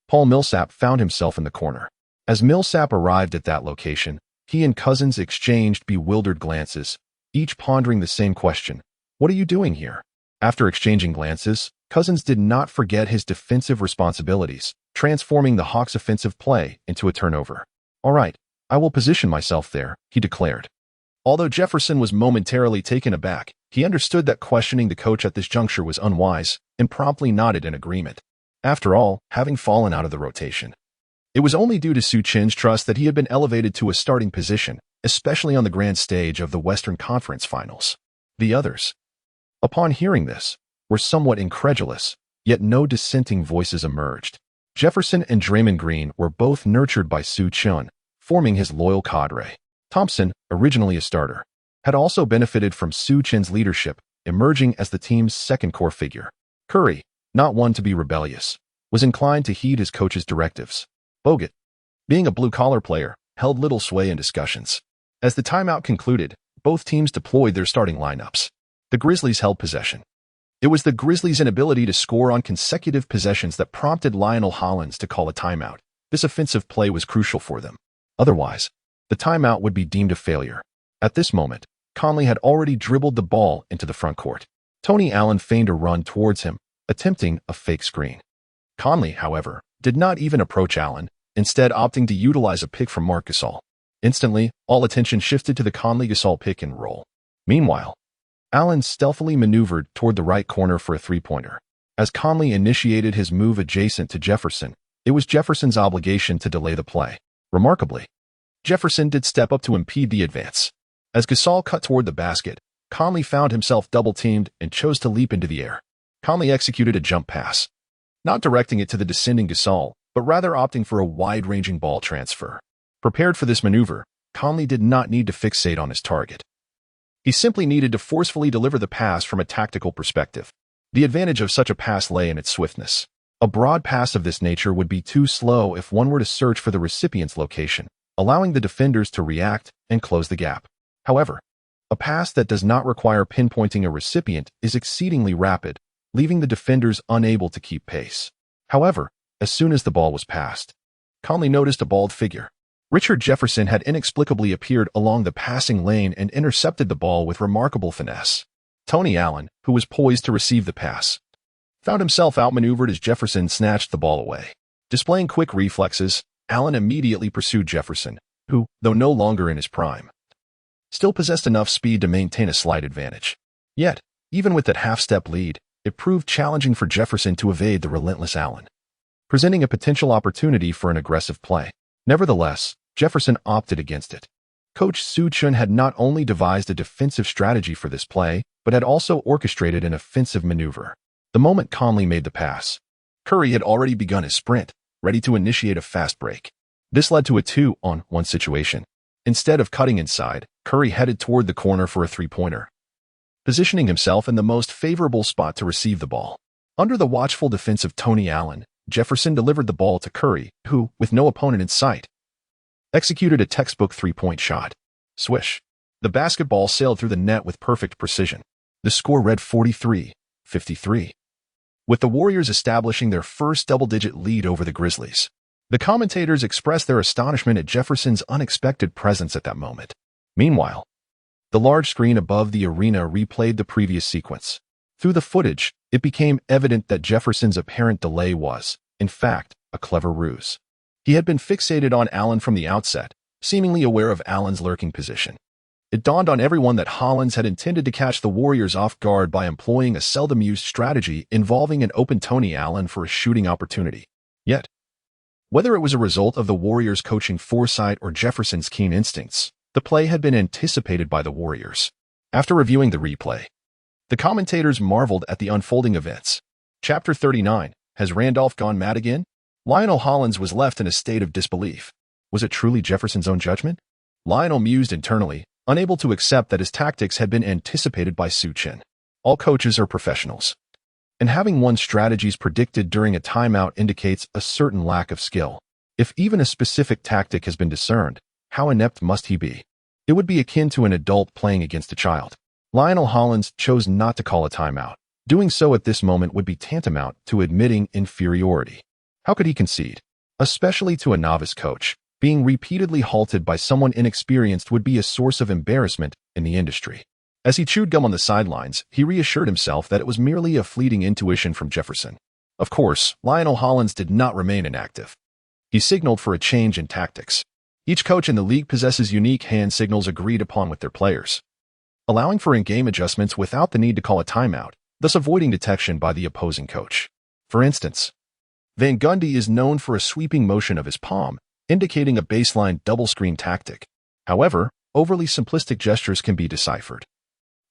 Paul Millsap found himself in the corner. As Millsap arrived at that location, he and Cousins exchanged bewildered glances, each pondering the same question. What are you doing here? After exchanging glances, Cousins did not forget his defensive responsibilities, transforming the Hawks' offensive play into a turnover. All right, I will position myself there, he declared. Although Jefferson was momentarily taken aback, he understood that questioning the coach at this juncture was unwise and promptly nodded in agreement. After all, having fallen out of the rotation, it was only due to Su Chen's trust that he had been elevated to a starting position, especially on the grand stage of the Western Conference Finals. The others, upon hearing this, were somewhat incredulous, yet no dissenting voices emerged. Jefferson and Draymond Green were both nurtured by Su Chen, forming his loyal cadre. Thompson, originally a starter, had also benefited from Su Chen's leadership, emerging as the team's second core figure. Curry, not one to be rebellious, was inclined to heed his coach's directives. Bogut, being a blue-collar player, held little sway in discussions. As the timeout concluded, both teams deployed their starting lineups. The Grizzlies held possession. It was the Grizzlies' inability to score on consecutive possessions that prompted Lionel Hollins to call a timeout. This offensive play was crucial for them. Otherwise, the timeout would be deemed a failure. At this moment, Conley had already dribbled the ball into the front court. Tony Allen feigned a run towards him, attempting a fake screen. Conley, however, did not even approach Allen, instead opting to utilize a pick from Marc Gasol. Instantly, all attention shifted to the Conley-Gasol pick and roll. Meanwhile, Allen stealthily maneuvered toward the right corner for a three-pointer. As Conley initiated his move adjacent to Jefferson, it was Jefferson's obligation to delay the play. Remarkably, Jefferson did step up to impede the advance. As Gasol cut toward the basket, Conley found himself double-teamed and chose to leap into the air. Conley executed a jump pass, not directing it to the descending Gasol, but rather opting for a wide-ranging ball transfer. Prepared for this maneuver, Conley did not need to fixate on his target. He simply needed to forcefully deliver the pass from a tactical perspective. The advantage of such a pass lay in its swiftness. A broad pass of this nature would be too slow if one were to search for the recipient's location, allowing the defenders to react and close the gap. However, A pass that does not require pinpointing a recipient is exceedingly rapid, leaving the defenders unable to keep pace. However, as soon as the ball was passed, Conley noticed a bald figure. Richard Jefferson had inexplicably appeared along the passing lane and intercepted the ball with remarkable finesse. Tony Allen, who was poised to receive the pass, found himself outmaneuvered as Jefferson snatched the ball away. Displaying quick reflexes, Allen immediately pursued Jefferson, who, though no longer in his prime, still possessed enough speed to maintain a slight advantage. Yet, even with that half-step lead, it proved challenging for Jefferson to evade the relentless Allen, presenting a potential opportunity for an aggressive play. Nevertheless, Jefferson opted against it. Coach Su Chen had not only devised a defensive strategy for this play, but had also orchestrated an offensive maneuver. The moment Conley made the pass, Curry had already begun his sprint, ready to initiate a fast break. This led to a 2-on-1 situation. Instead of cutting inside, Curry headed toward the corner for a three-pointer, positioning himself in the most favorable spot to receive the ball. Under the watchful defense of Tony Allen, Jefferson delivered the ball to Curry, who, with no opponent in sight, executed a textbook three-point shot. Swish. The basketball sailed through the net with perfect precision. The score read 43-53. With the Warriors establishing their first double-digit lead over the Grizzlies, the commentators expressed their astonishment at Jefferson's unexpected presence at that moment. Meanwhile, the large screen above the arena replayed the previous sequence. Through the footage, it became evident that Jefferson's apparent delay was, in fact, a clever ruse. He had been fixated on Allen from the outset, seemingly aware of Allen's lurking position. It dawned on everyone that Hollins had intended to catch the Warriors off guard by employing a seldom-used strategy involving an open Tony Allen for a shooting opportunity. Yet, whether it was a result of the Warriors' coaching foresight or Jefferson's keen instincts, the play had been anticipated by the Warriors. After reviewing the replay, the commentators marveled at the unfolding events. Chapter 39, Has Randolph Gone Mad Again? Lionel Hollins was left in a state of disbelief. Was it truly Jefferson's own judgment? Lionel mused internally, unable to accept that his tactics had been anticipated by Su Chen. All coaches are professionals, and having one's strategies predicted during a timeout indicates a certain lack of skill. If even a specific tactic has been discerned, how inept must he be? It would be akin to an adult playing against a child. Lionel Hollins chose not to call a timeout. Doing so at this moment would be tantamount to admitting inferiority. How could he concede? Especially to a novice coach, being repeatedly halted by someone inexperienced would be a source of embarrassment in the industry. As he chewed gum on the sidelines, he reassured himself that it was merely a fleeting intuition from Jefferson. Of course, Lionel Hollins did not remain inactive. He signaled for a change in tactics. Each coach in the league possesses unique hand signals agreed upon with their players, allowing for in-game adjustments without the need to call a timeout, thus avoiding detection by the opposing coach. For instance, Van Gundy is known for a sweeping motion of his palm, indicating a baseline double-screen tactic. However, overly simplistic gestures can be deciphered,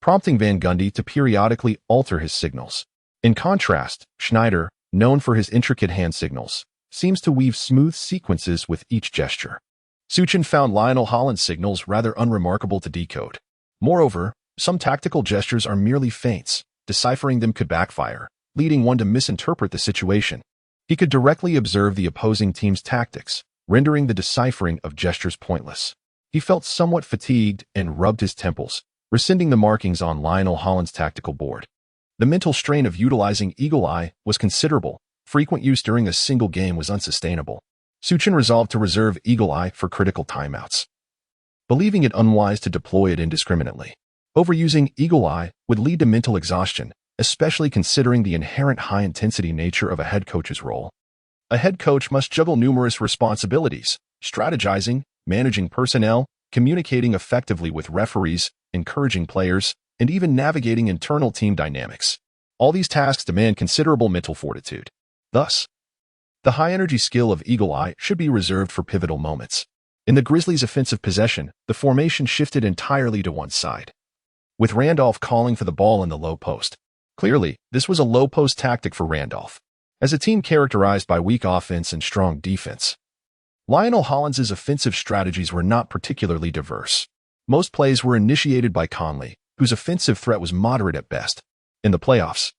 prompting Van Gundy to periodically alter his signals. In contrast, Schneider, known for his intricate hand signals, seems to weave smooth sequences with each gesture. Su Chen found Lionel Hollins' signals rather unremarkable to decode. Moreover, some tactical gestures are merely feints. Deciphering them could backfire, leading one to misinterpret the situation. He could directly observe the opposing team's tactics, rendering the deciphering of gestures pointless. He felt somewhat fatigued and rubbed his temples, rescinding the markings on Lionel Hollins' tactical board. The mental strain of utilizing Eagle Eye was considerable. Frequent use during a single game was unsustainable. Su Chen resolved to reserve Eagle Eye for critical timeouts, believing it unwise to deploy it indiscriminately. Overusing Eagle Eye would lead to mental exhaustion, especially considering the inherent high-intensity nature of a head coach's role. A head coach must juggle numerous responsibilities: strategizing, managing personnel, communicating effectively with referees, encouraging players, and even navigating internal team dynamics. All these tasks demand considerable mental fortitude. Thus, the high-energy skill of Eagle Eye should be reserved for pivotal moments. In the Grizzlies' offensive possession, the formation shifted entirely to one side, with Randolph calling for the ball in the low post. Clearly, this was a low-post tactic for Randolph. As a team characterized by weak offense and strong defense, Lionel Hollins' offensive strategies were not particularly diverse. Most plays were initiated by Conley, whose offensive threat was moderate at best. In the playoffs,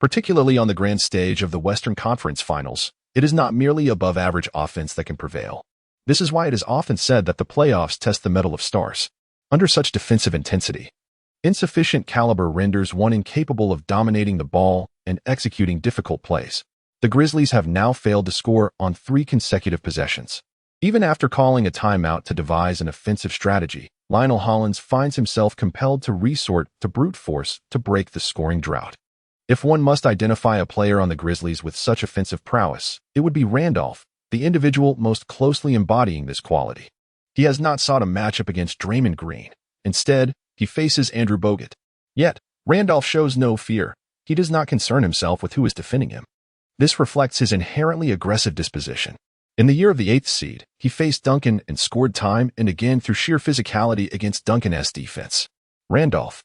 particularly on the grand stage of the Western Conference Finals, it is not merely above-average offense that can prevail. This is why it is often said that the playoffs test the mettle of stars. Under such defensive intensity, insufficient caliber renders one incapable of dominating the ball and executing difficult plays. The Grizzlies have now failed to score on 3 consecutive possessions. Even after calling a timeout to devise an offensive strategy, Lionel Hollins finds himself compelled to resort to brute force to break the scoring drought. If one must identify a player on the Grizzlies with such offensive prowess, it would be Randolph, the individual most closely embodying this quality. He has not sought a matchup against Draymond Green. Instead, he faces Andrew Bogut. Yet, Randolph shows no fear. He does not concern himself with who is defending him. This reflects his inherently aggressive disposition. In the year of the 8th seed, he faced Duncan and scored time and again through sheer physicality against Duncan's defense. Randolph,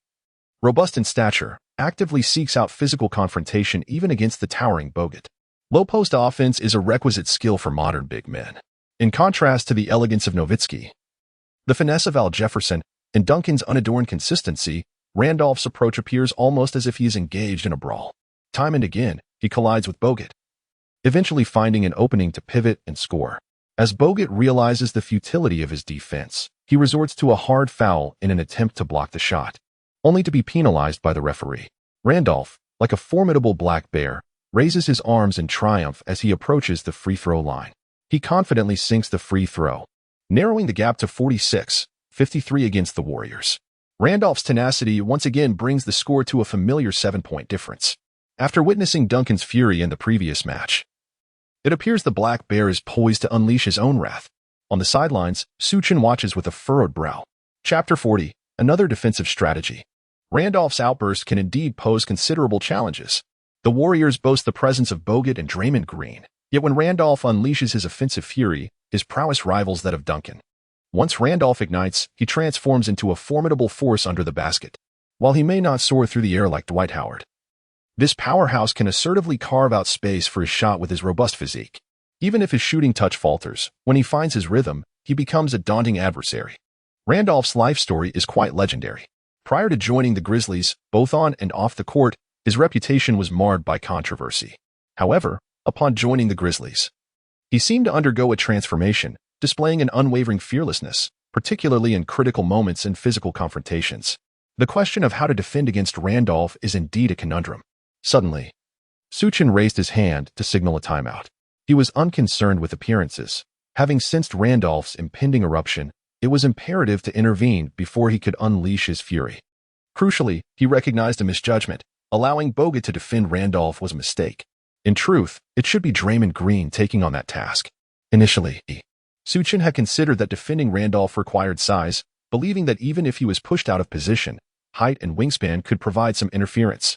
robust in stature, actively seeks out physical confrontation even against the towering Bogut. Low-post offense is a requisite skill for modern big men. In contrast to the elegance of Nowitzki, the finesse of Al Jefferson, and Duncan's unadorned consistency, Randolph's approach appears almost as if he is engaged in a brawl. Time and again, he collides with Bogut, eventually finding an opening to pivot and score. As Bogut realizes the futility of his defense, he resorts to a hard foul in an attempt to block the shot, only to be penalized by the referee. Randolph, like a formidable black bear, raises his arms in triumph as he approaches the free throw line. He confidently sinks the free throw, narrowing the gap to 46-53 against the Warriors. Randolph's tenacity once again brings the score to a familiar 7-point difference. After witnessing Duncan's fury in the previous match, it appears the Black Bear is poised to unleash his own wrath. On the sidelines, Su Chen watches with a furrowed brow. Chapter 40, another defensive strategy. Randolph's outburst can indeed pose considerable challenges. The Warriors boast the presence of Bogut and Draymond Green, yet when Randolph unleashes his offensive fury, his prowess rivals that of Duncan. Once Randolph ignites, he transforms into a formidable force under the basket. While he may not soar through the air like Dwight Howard, this powerhouse can assertively carve out space for his shot with his robust physique. Even if his shooting touch falters, when he finds his rhythm, he becomes a daunting adversary. Randolph's life story is quite legendary. Prior to joining the Grizzlies, both on and off the court, his reputation was marred by controversy. However, upon joining the Grizzlies, he seemed to undergo a transformation, displaying an unwavering fearlessness, particularly in critical moments and physical confrontations. The question of how to defend against Randolph is indeed a conundrum. Suddenly, Su Chen raised his hand to signal a timeout. He was unconcerned with appearances. Having sensed Randolph's impending eruption, it was imperative to intervene before he could unleash his fury. Crucially, he recognized a misjudgment. Allowing Bogut to defend Randolph was a mistake. In truth, it should be Draymond Green taking on that task. Initially, Su Chen had considered that defending Randolph required size, believing that even if he was pushed out of position, height and wingspan could provide some interference.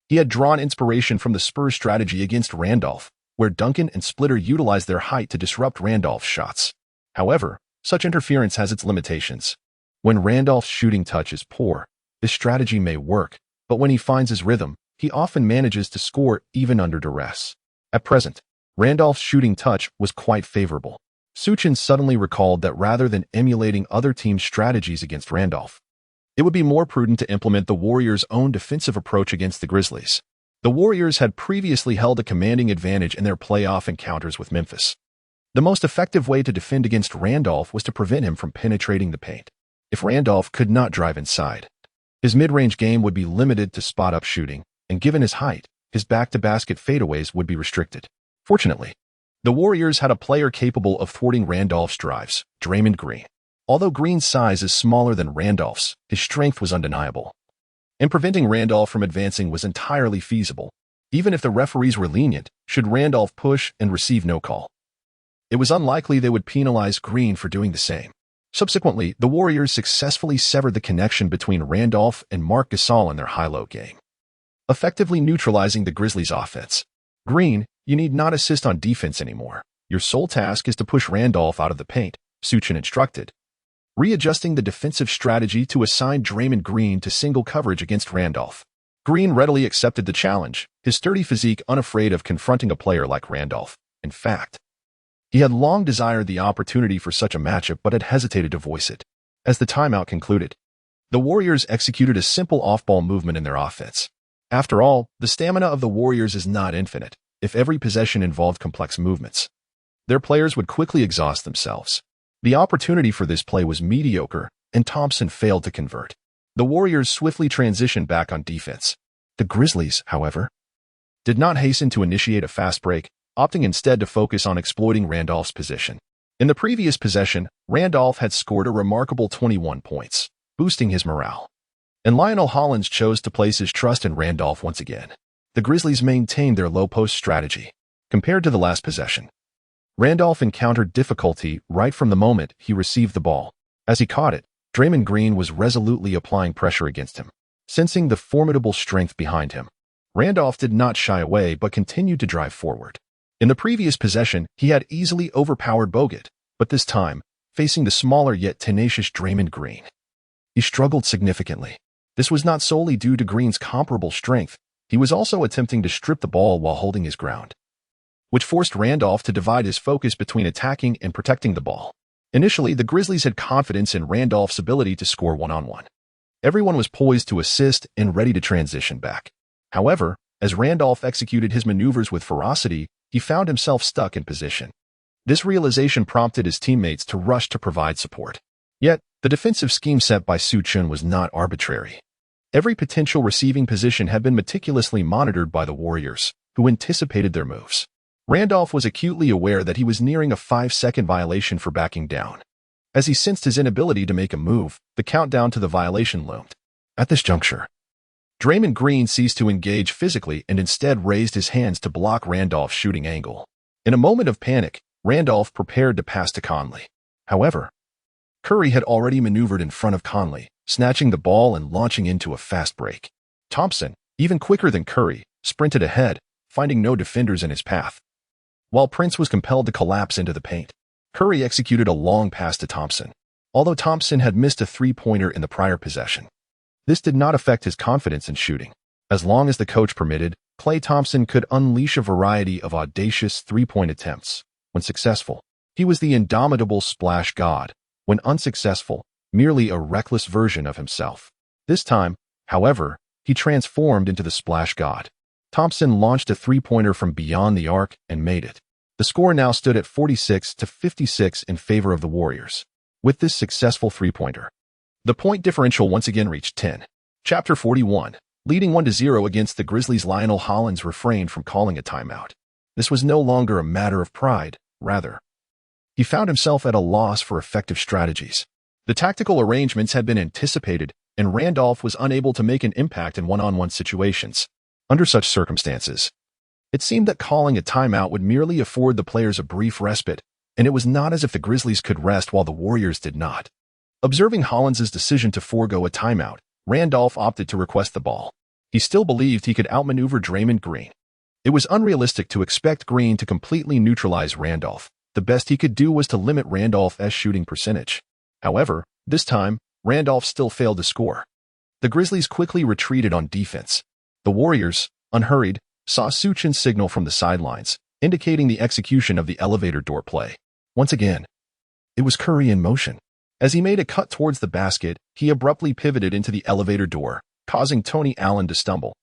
He had drawn inspiration from the Spurs strategy against Randolph, where Duncan and Splitter utilized their height to disrupt Randolph's shots. However, such interference has its limitations. When Randolph's shooting touch is poor, this strategy may work, but when he finds his rhythm, he often manages to score even under duress. At present, Randolph's shooting touch was quite favorable. Su Chen suddenly recalled that rather than emulating other teams' strategies against Randolph, it would be more prudent to implement the Warriors' own defensive approach against the Grizzlies. The Warriors had previously held a commanding advantage in their playoff encounters with Memphis. The most effective way to defend against Randolph was to prevent him from penetrating the paint. If Randolph could not drive inside, his mid-range game would be limited to spot-up shooting, and given his height, his back-to-basket fadeaways would be restricted. Fortunately, the Warriors had a player capable of thwarting Randolph's drives, Draymond Green. Although Green's size is smaller than Randolph's, his strength was undeniable. And preventing Randolph from advancing was entirely feasible, even if the referees were lenient, should Randolph push and receive no call. It was unlikely they would penalize Green for doing the same. Subsequently, the Warriors successfully severed the connection between Randolph and Marc Gasol in their high-low game, effectively neutralizing the Grizzlies' offense. Green, you need not assist on defense anymore. Your sole task is to push Randolph out of the paint, Su Chen instructed, readjusting the defensive strategy to assign Draymond Green to single coverage against Randolph. Green readily accepted the challenge, his sturdy physique unafraid of confronting a player like Randolph. In fact, he had long desired the opportunity for such a matchup but had hesitated to voice it. As the timeout concluded, the Warriors executed a simple off-ball movement in their offense. After all, the stamina of the Warriors is not infinite. If every possession involved complex movements, their players would quickly exhaust themselves. The opportunity for this play was mediocre, and Thompson failed to convert. The Warriors swiftly transitioned back on defense. The Grizzlies, however, did not hasten to initiate a fast break, opting instead to focus on exploiting Randolph's position. In the previous possession, Randolph had scored a remarkable 21 points, boosting his morale. And Lionel Hollins chose to place his trust in Randolph once again. The Grizzlies maintained their low-post strategy. Compared to the last possession, Randolph encountered difficulty right from the moment he received the ball. As he caught it, Draymond Green was resolutely applying pressure against him. Sensing the formidable strength behind him, Randolph did not shy away but continued to drive forward. In the previous possession, he had easily overpowered Bogut, but this time, facing the smaller yet tenacious Draymond Green, he struggled significantly. This was not solely due to Green's comparable strength. He was also attempting to strip the ball while holding his ground, which forced Randolph to divide his focus between attacking and protecting the ball. Initially, the Grizzlies had confidence in Randolph's ability to score one-on-one. Everyone was poised to assist and ready to transition back. However, as Randolph executed his maneuvers with ferocity, he found himself stuck in position. This realization prompted his teammates to rush to provide support. Yet, the defensive scheme set by Su Chen was not arbitrary. Every potential receiving position had been meticulously monitored by the Warriors, who anticipated their moves. Randolph was acutely aware that he was nearing a 5-second violation for backing down. As he sensed his inability to make a move, the countdown to the violation loomed. At this juncture, Draymond Green ceased to engage physically and instead raised his hands to block Randolph's shooting angle. In a moment of panic, Randolph prepared to pass to Conley. However, Curry had already maneuvered in front of Conley, snatching the ball and launching into a fast break. Thompson, even quicker than Curry, sprinted ahead, finding no defenders in his path. While Prince was compelled to collapse into the paint, Curry executed a long pass to Thompson. Although Thompson had missed a three-pointer in the prior possession, this did not affect his confidence in shooting. As long as the coach permitted, Klay Thompson could unleash a variety of audacious three-point attempts. When successful, he was the indomitable splash god. When unsuccessful, merely a reckless version of himself. This time, however, he transformed into the splash god. Thompson launched a three-pointer from beyond the arc and made it. The score now stood at 46-56 in favor of the Warriors. With this successful three-pointer, the point differential once again reached 10. Chapter 41. Leading 1-0 against the Grizzlies, Lionel Hollins refrained from calling a timeout. This was no longer a matter of pride, rather, he found himself at a loss for effective strategies. The tactical arrangements had been anticipated, and Randolph was unable to make an impact in one-on-one situations. Under such circumstances, it seemed that calling a timeout would merely afford the players a brief respite, and it was not as if the Grizzlies could rest while the Warriors did not. Observing Hollins's decision to forego a timeout, Randolph opted to request the ball. He still believed he could outmaneuver Draymond Green. It was unrealistic to expect Green to completely neutralize Randolph. The best he could do was to limit Randolph's shooting percentage. However, this time, Randolph still failed to score. The Grizzlies quickly retreated on defense. The Warriors, unhurried, saw Su Chen signal from the sidelines, indicating the execution of the elevator door play. Once again, it was Curry in motion. As he made a cut towards the basket, he abruptly pivoted into the elevator door, causing Tony Allen to stumble.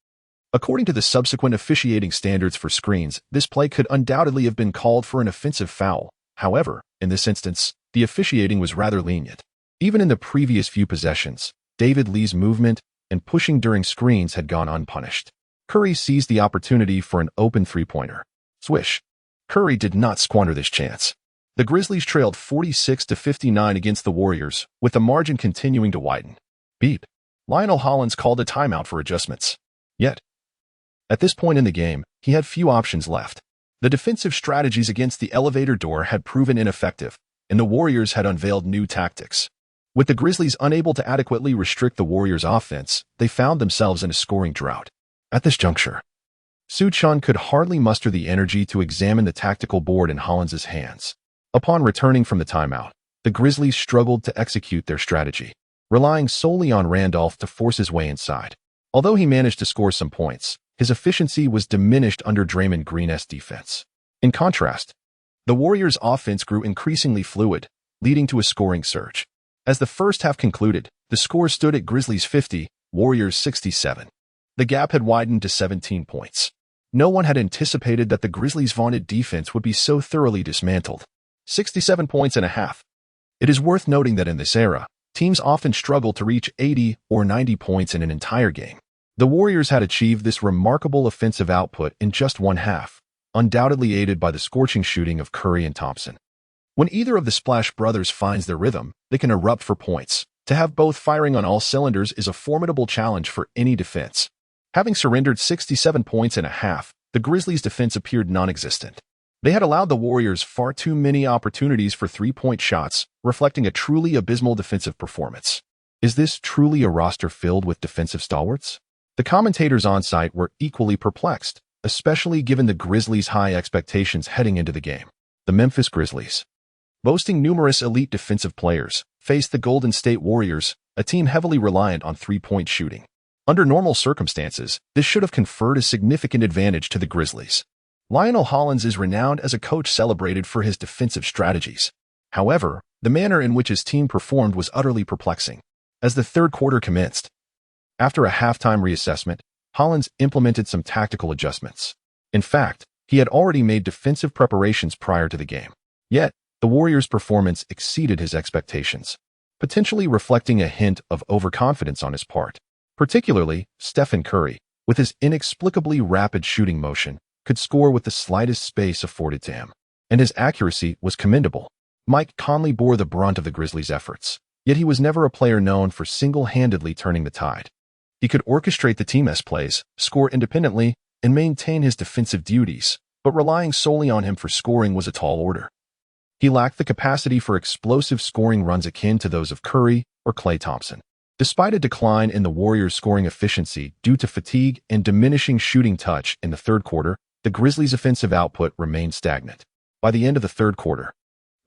According to the subsequent officiating standards for screens, this play could undoubtedly have been called for an offensive foul. However, in this instance, the officiating was rather lenient. Even in the previous few possessions, David Lee's movement and pushing during screens had gone unpunished. Curry seized the opportunity for an open three-pointer. Swish. Curry did not squander this chance. The Grizzlies trailed 46-59 against the Warriors, with the margin continuing to widen. Beep. Lionel Hollins called a timeout for adjustments. Yet, at this point in the game, he had few options left. The defensive strategies against the elevator door had proven ineffective, and the Warriors had unveiled new tactics. With the Grizzlies unable to adequately restrict the Warriors' offense, they found themselves in a scoring drought. At this juncture, Su Chen could hardly muster the energy to examine the tactical board in Hollins's hands. Upon returning from the timeout, the Grizzlies struggled to execute their strategy, relying solely on Randolph to force his way inside. Although he managed to score some points, his efficiency was diminished under Draymond Green's defense. In contrast, the Warriors' offense grew increasingly fluid, leading to a scoring surge. As the first half concluded, the score stood at Grizzlies 50, Warriors 67. The gap had widened to 17 points. No one had anticipated that the Grizzlies' vaunted defense would be so thoroughly dismantled. 67 points and a half. It is worth noting that in this era, Teams often struggle to reach 80 or 90 points in an entire game. The Warriors had achieved this remarkable offensive output in just one half, undoubtedly aided by the scorching shooting of Curry and Thompson. When either of the Splash brothers finds their rhythm, they can erupt for points. To have both firing on all cylinders is a formidable challenge for any defense. Having surrendered 67 points in a half, the Grizzlies' defense appeared non-existent. They had allowed the Warriors far too many opportunities for three-point shots, reflecting a truly abysmal defensive performance. Is this truly a roster filled with defensive stalwarts? The commentators on site were equally perplexed, especially given the Grizzlies' high expectations heading into the game. The Memphis Grizzlies, boasting numerous elite defensive players, faced the Golden State Warriors, a team heavily reliant on three-point shooting. Under normal circumstances, this should have conferred a significant advantage to the Grizzlies. Lionel Hollins is renowned as a coach celebrated for his defensive strategies. However, the manner in which his team performed was utterly perplexing. As the third quarter commenced, after a halftime reassessment, Hollins implemented some tactical adjustments. In fact, he had already made defensive preparations prior to the game. Yet, the Warriors' performance exceeded his expectations, potentially reflecting a hint of overconfidence on his part. Particularly, Stephen Curry, with his inexplicably rapid shooting motion, could score with the slightest space afforded to him, and his accuracy was commendable. Mike Conley bore the brunt of the Grizzlies' efforts, yet he was never a player known for single-handedly turning the tide. He could orchestrate the team's plays, score independently, and maintain his defensive duties, but relying solely on him for scoring was a tall order. He lacked the capacity for explosive scoring runs akin to those of Curry or Klay Thompson. Despite a decline in the Warriors' scoring efficiency due to fatigue and diminishing shooting touch in the third quarter, the Grizzlies' offensive output remained stagnant. By the end of the third quarter,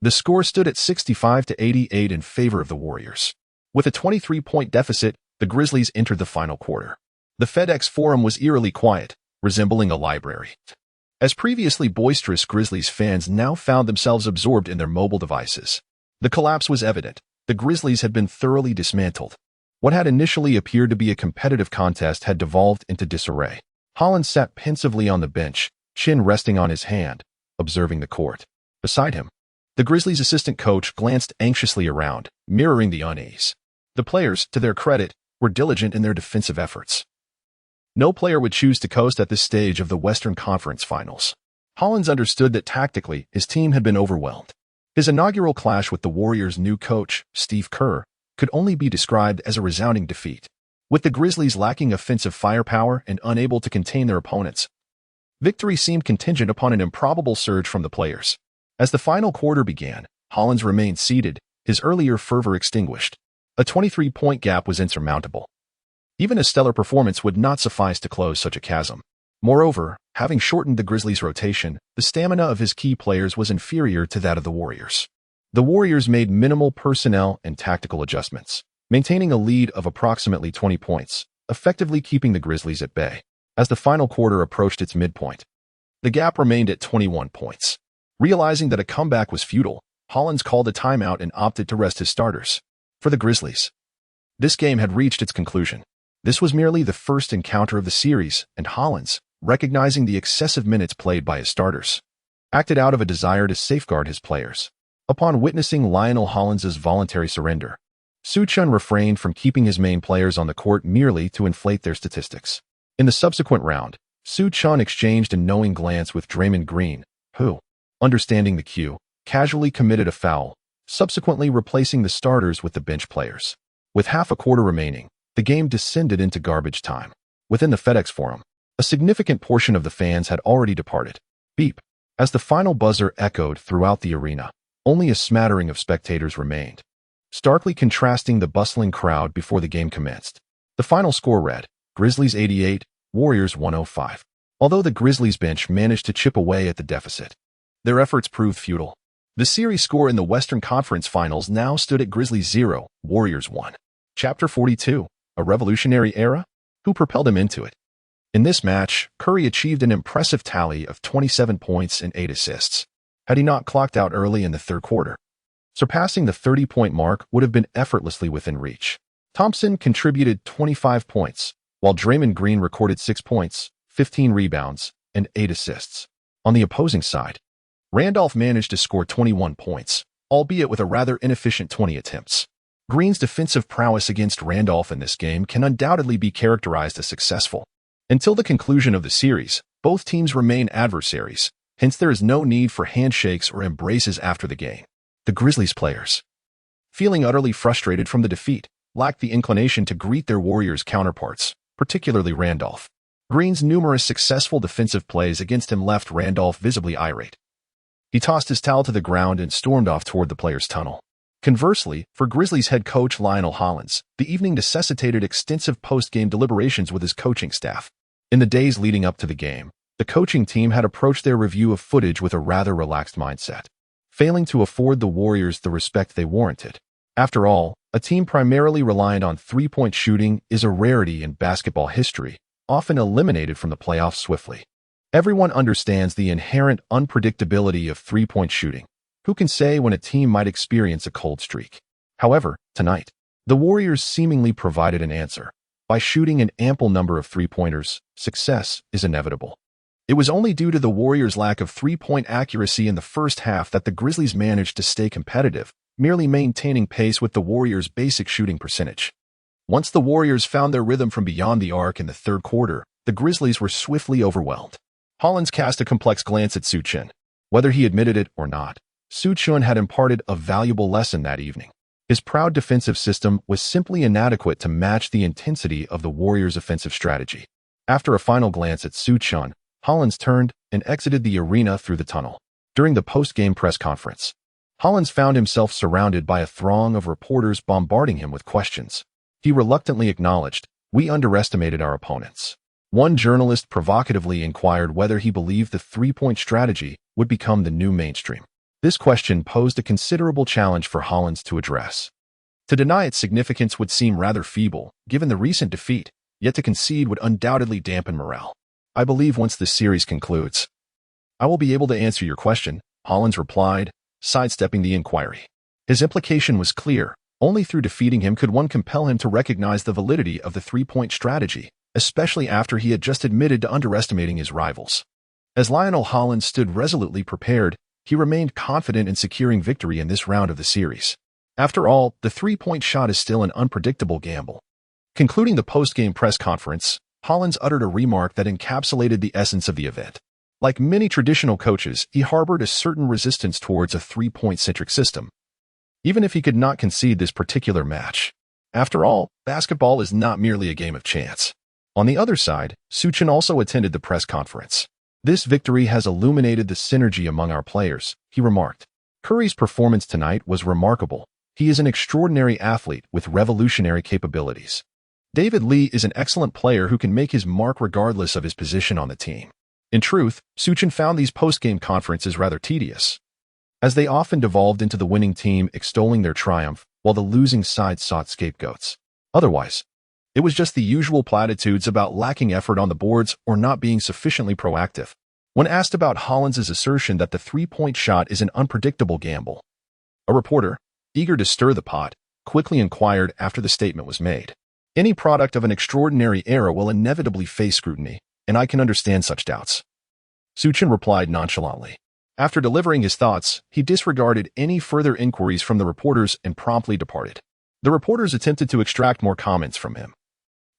the score stood at 65-88 in favor of the Warriors. With a 23-point deficit, the Grizzlies entered the final quarter. The FedEx Forum was eerily quiet, resembling a library. As previously boisterous Grizzlies fans now found themselves absorbed in their mobile devices. The collapse was evident. The Grizzlies had been thoroughly dismantled. What had initially appeared to be a competitive contest had devolved into disarray. Hollins sat pensively on the bench, chin resting on his hand, observing the court. Beside him, the Grizzlies' assistant coach glanced anxiously around, mirroring the unease. The players, to their credit, were diligent in their defensive efforts. No player would choose to coast at this stage of the Western Conference Finals. Hollins understood that tactically, his team had been overwhelmed. His inaugural clash with the Warriors' new coach, Steve Kerr, could only be described as a resounding defeat. With the Grizzlies lacking offensive firepower and unable to contain their opponents, victory seemed contingent upon an improbable surge from the players. As the final quarter began, Hollins remained seated, his earlier fervor extinguished. A 23-point gap was insurmountable. Even a stellar performance would not suffice to close such a chasm. Moreover, having shortened the Grizzlies' rotation, the stamina of his key players was inferior to that of the Warriors. The Warriors made minimal personnel and tactical adjustments, maintaining a lead of approximately 20 points, effectively keeping the Grizzlies at bay. As the final quarter approached its midpoint, the gap remained at 21 points. Realizing that a comeback was futile, Hollins called a timeout and opted to rest his starters. For the Grizzlies, this game had reached its conclusion. This was merely the first encounter of the series, and Hollins, recognizing the excessive minutes played by his starters, acted out of a desire to safeguard his players. Upon witnessing Lionel Hollins's voluntary surrender, Su Chen refrained from keeping his main players on the court merely to inflate their statistics. In the subsequent round, Su Chen exchanged a knowing glance with Draymond Green, who, understanding the cue, casually committed a foul, subsequently replacing the starters with the bench players. With half a quarter remaining, the game descended into garbage time. Within the FedEx Forum, a significant portion of the fans had already departed. Beep. As the final buzzer echoed throughout the arena, only a smattering of spectators remained, starkly contrasting the bustling crowd before the game commenced. The final score read, Grizzlies 88, Warriors 105. Although the Grizzlies bench managed to chip away at the deficit, their efforts proved futile. The series score in the Western Conference Finals now stood at Grizzlies 0, Warriors 1. Chapter 42, a revolutionary era? Who propelled him into it? In this match, Curry achieved an impressive tally of 27 points and 8 assists. Had he not clocked out early in the third quarter, surpassing the 30-point mark would have been effortlessly within reach. Thompson contributed 25 points, while Draymond Green recorded 6 points, 15 rebounds, and 8 assists. On the opposing side, Randolph managed to score 21 points, albeit with a rather inefficient 20 attempts. Green's defensive prowess against Randolph in this game can undoubtedly be characterized as successful. Until the conclusion of the series, both teams remain adversaries, hence there is no need for handshakes or embraces after the game. The Grizzlies players, feeling utterly frustrated from the defeat, lacked the inclination to greet their Warriors counterparts, particularly Randolph. Green's numerous successful defensive plays against him left Randolph visibly irate. He tossed his towel to the ground and stormed off toward the players' tunnel. Conversely, for Grizzlies head coach Lionel Hollins, the evening necessitated extensive post-game deliberations with his coaching staff. In the days leading up to the game, the coaching team had approached their review of footage with a rather relaxed mindset, failing to afford the Warriors the respect they warranted. After all, a team primarily reliant on three-point shooting is a rarity in basketball history, often eliminated from the playoffs swiftly. Everyone understands the inherent unpredictability of three-point shooting. Who can say when a team might experience a cold streak? However, tonight, the Warriors seemingly provided an answer. By shooting an ample number of three-pointers, success is inevitable. It was only due to the Warriors' lack of three-point accuracy in the first half that the Grizzlies managed to stay competitive, merely maintaining pace with the Warriors' basic shooting percentage. Once the Warriors found their rhythm from beyond the arc in the third quarter, the Grizzlies were swiftly overwhelmed. Hollins cast a complex glance at Su Chen. Whether he admitted it or not, Su Chen had imparted a valuable lesson that evening. His proud defensive system was simply inadequate to match the intensity of the Warriors' offensive strategy. After a final glance at Su Chen, Hollins turned and exited the arena through the tunnel. During the post-game press conference, Hollins found himself surrounded by a throng of reporters bombarding him with questions. He reluctantly acknowledged, "We underestimated our opponents." One journalist provocatively inquired whether he believed the three-point strategy would become the new mainstream. This question posed a considerable challenge for Hollins to address. To deny its significance would seem rather feeble, given the recent defeat, yet to concede would undoubtedly dampen morale. "I believe once this series concludes, I will be able to answer your question," Hollins replied, sidestepping the inquiry. His implication was clear. Only through defeating him could one compel him to recognize the validity of the three-point strategy, especially after he had just admitted to underestimating his rivals. As Lionel Hollins stood resolutely prepared, he remained confident in securing victory in this round of the series. After all, the three-point shot is still an unpredictable gamble. Concluding the post-game press conference, Hollins uttered a remark that encapsulated the essence of the event. Like many traditional coaches, he harbored a certain resistance towards a three-point-centric system, even if he could not concede this particular match. After all, basketball is not merely a game of chance. On the other side, Su Chen also attended the press conference. "This victory has illuminated the synergy among our players," he remarked. "Curry's performance tonight was remarkable. He is an extraordinary athlete with revolutionary capabilities. David Lee is an excellent player who can make his mark regardless of his position on the team." In truth, Su Chen found these post-game conferences rather tedious, as they often devolved into the winning team extolling their triumph while the losing side sought scapegoats. Otherwise, it was just the usual platitudes about lacking effort on the boards or not being sufficiently proactive. When asked about Hollins' assertion that the three-point shot is an unpredictable gamble, a reporter, eager to stir the pot, quickly inquired after the statement was made. "Any product of an extraordinary era will inevitably face scrutiny, and I can understand such doubts." Su Chen replied nonchalantly. After delivering his thoughts, he disregarded any further inquiries from the reporters and promptly departed. The reporters attempted to extract more comments from him,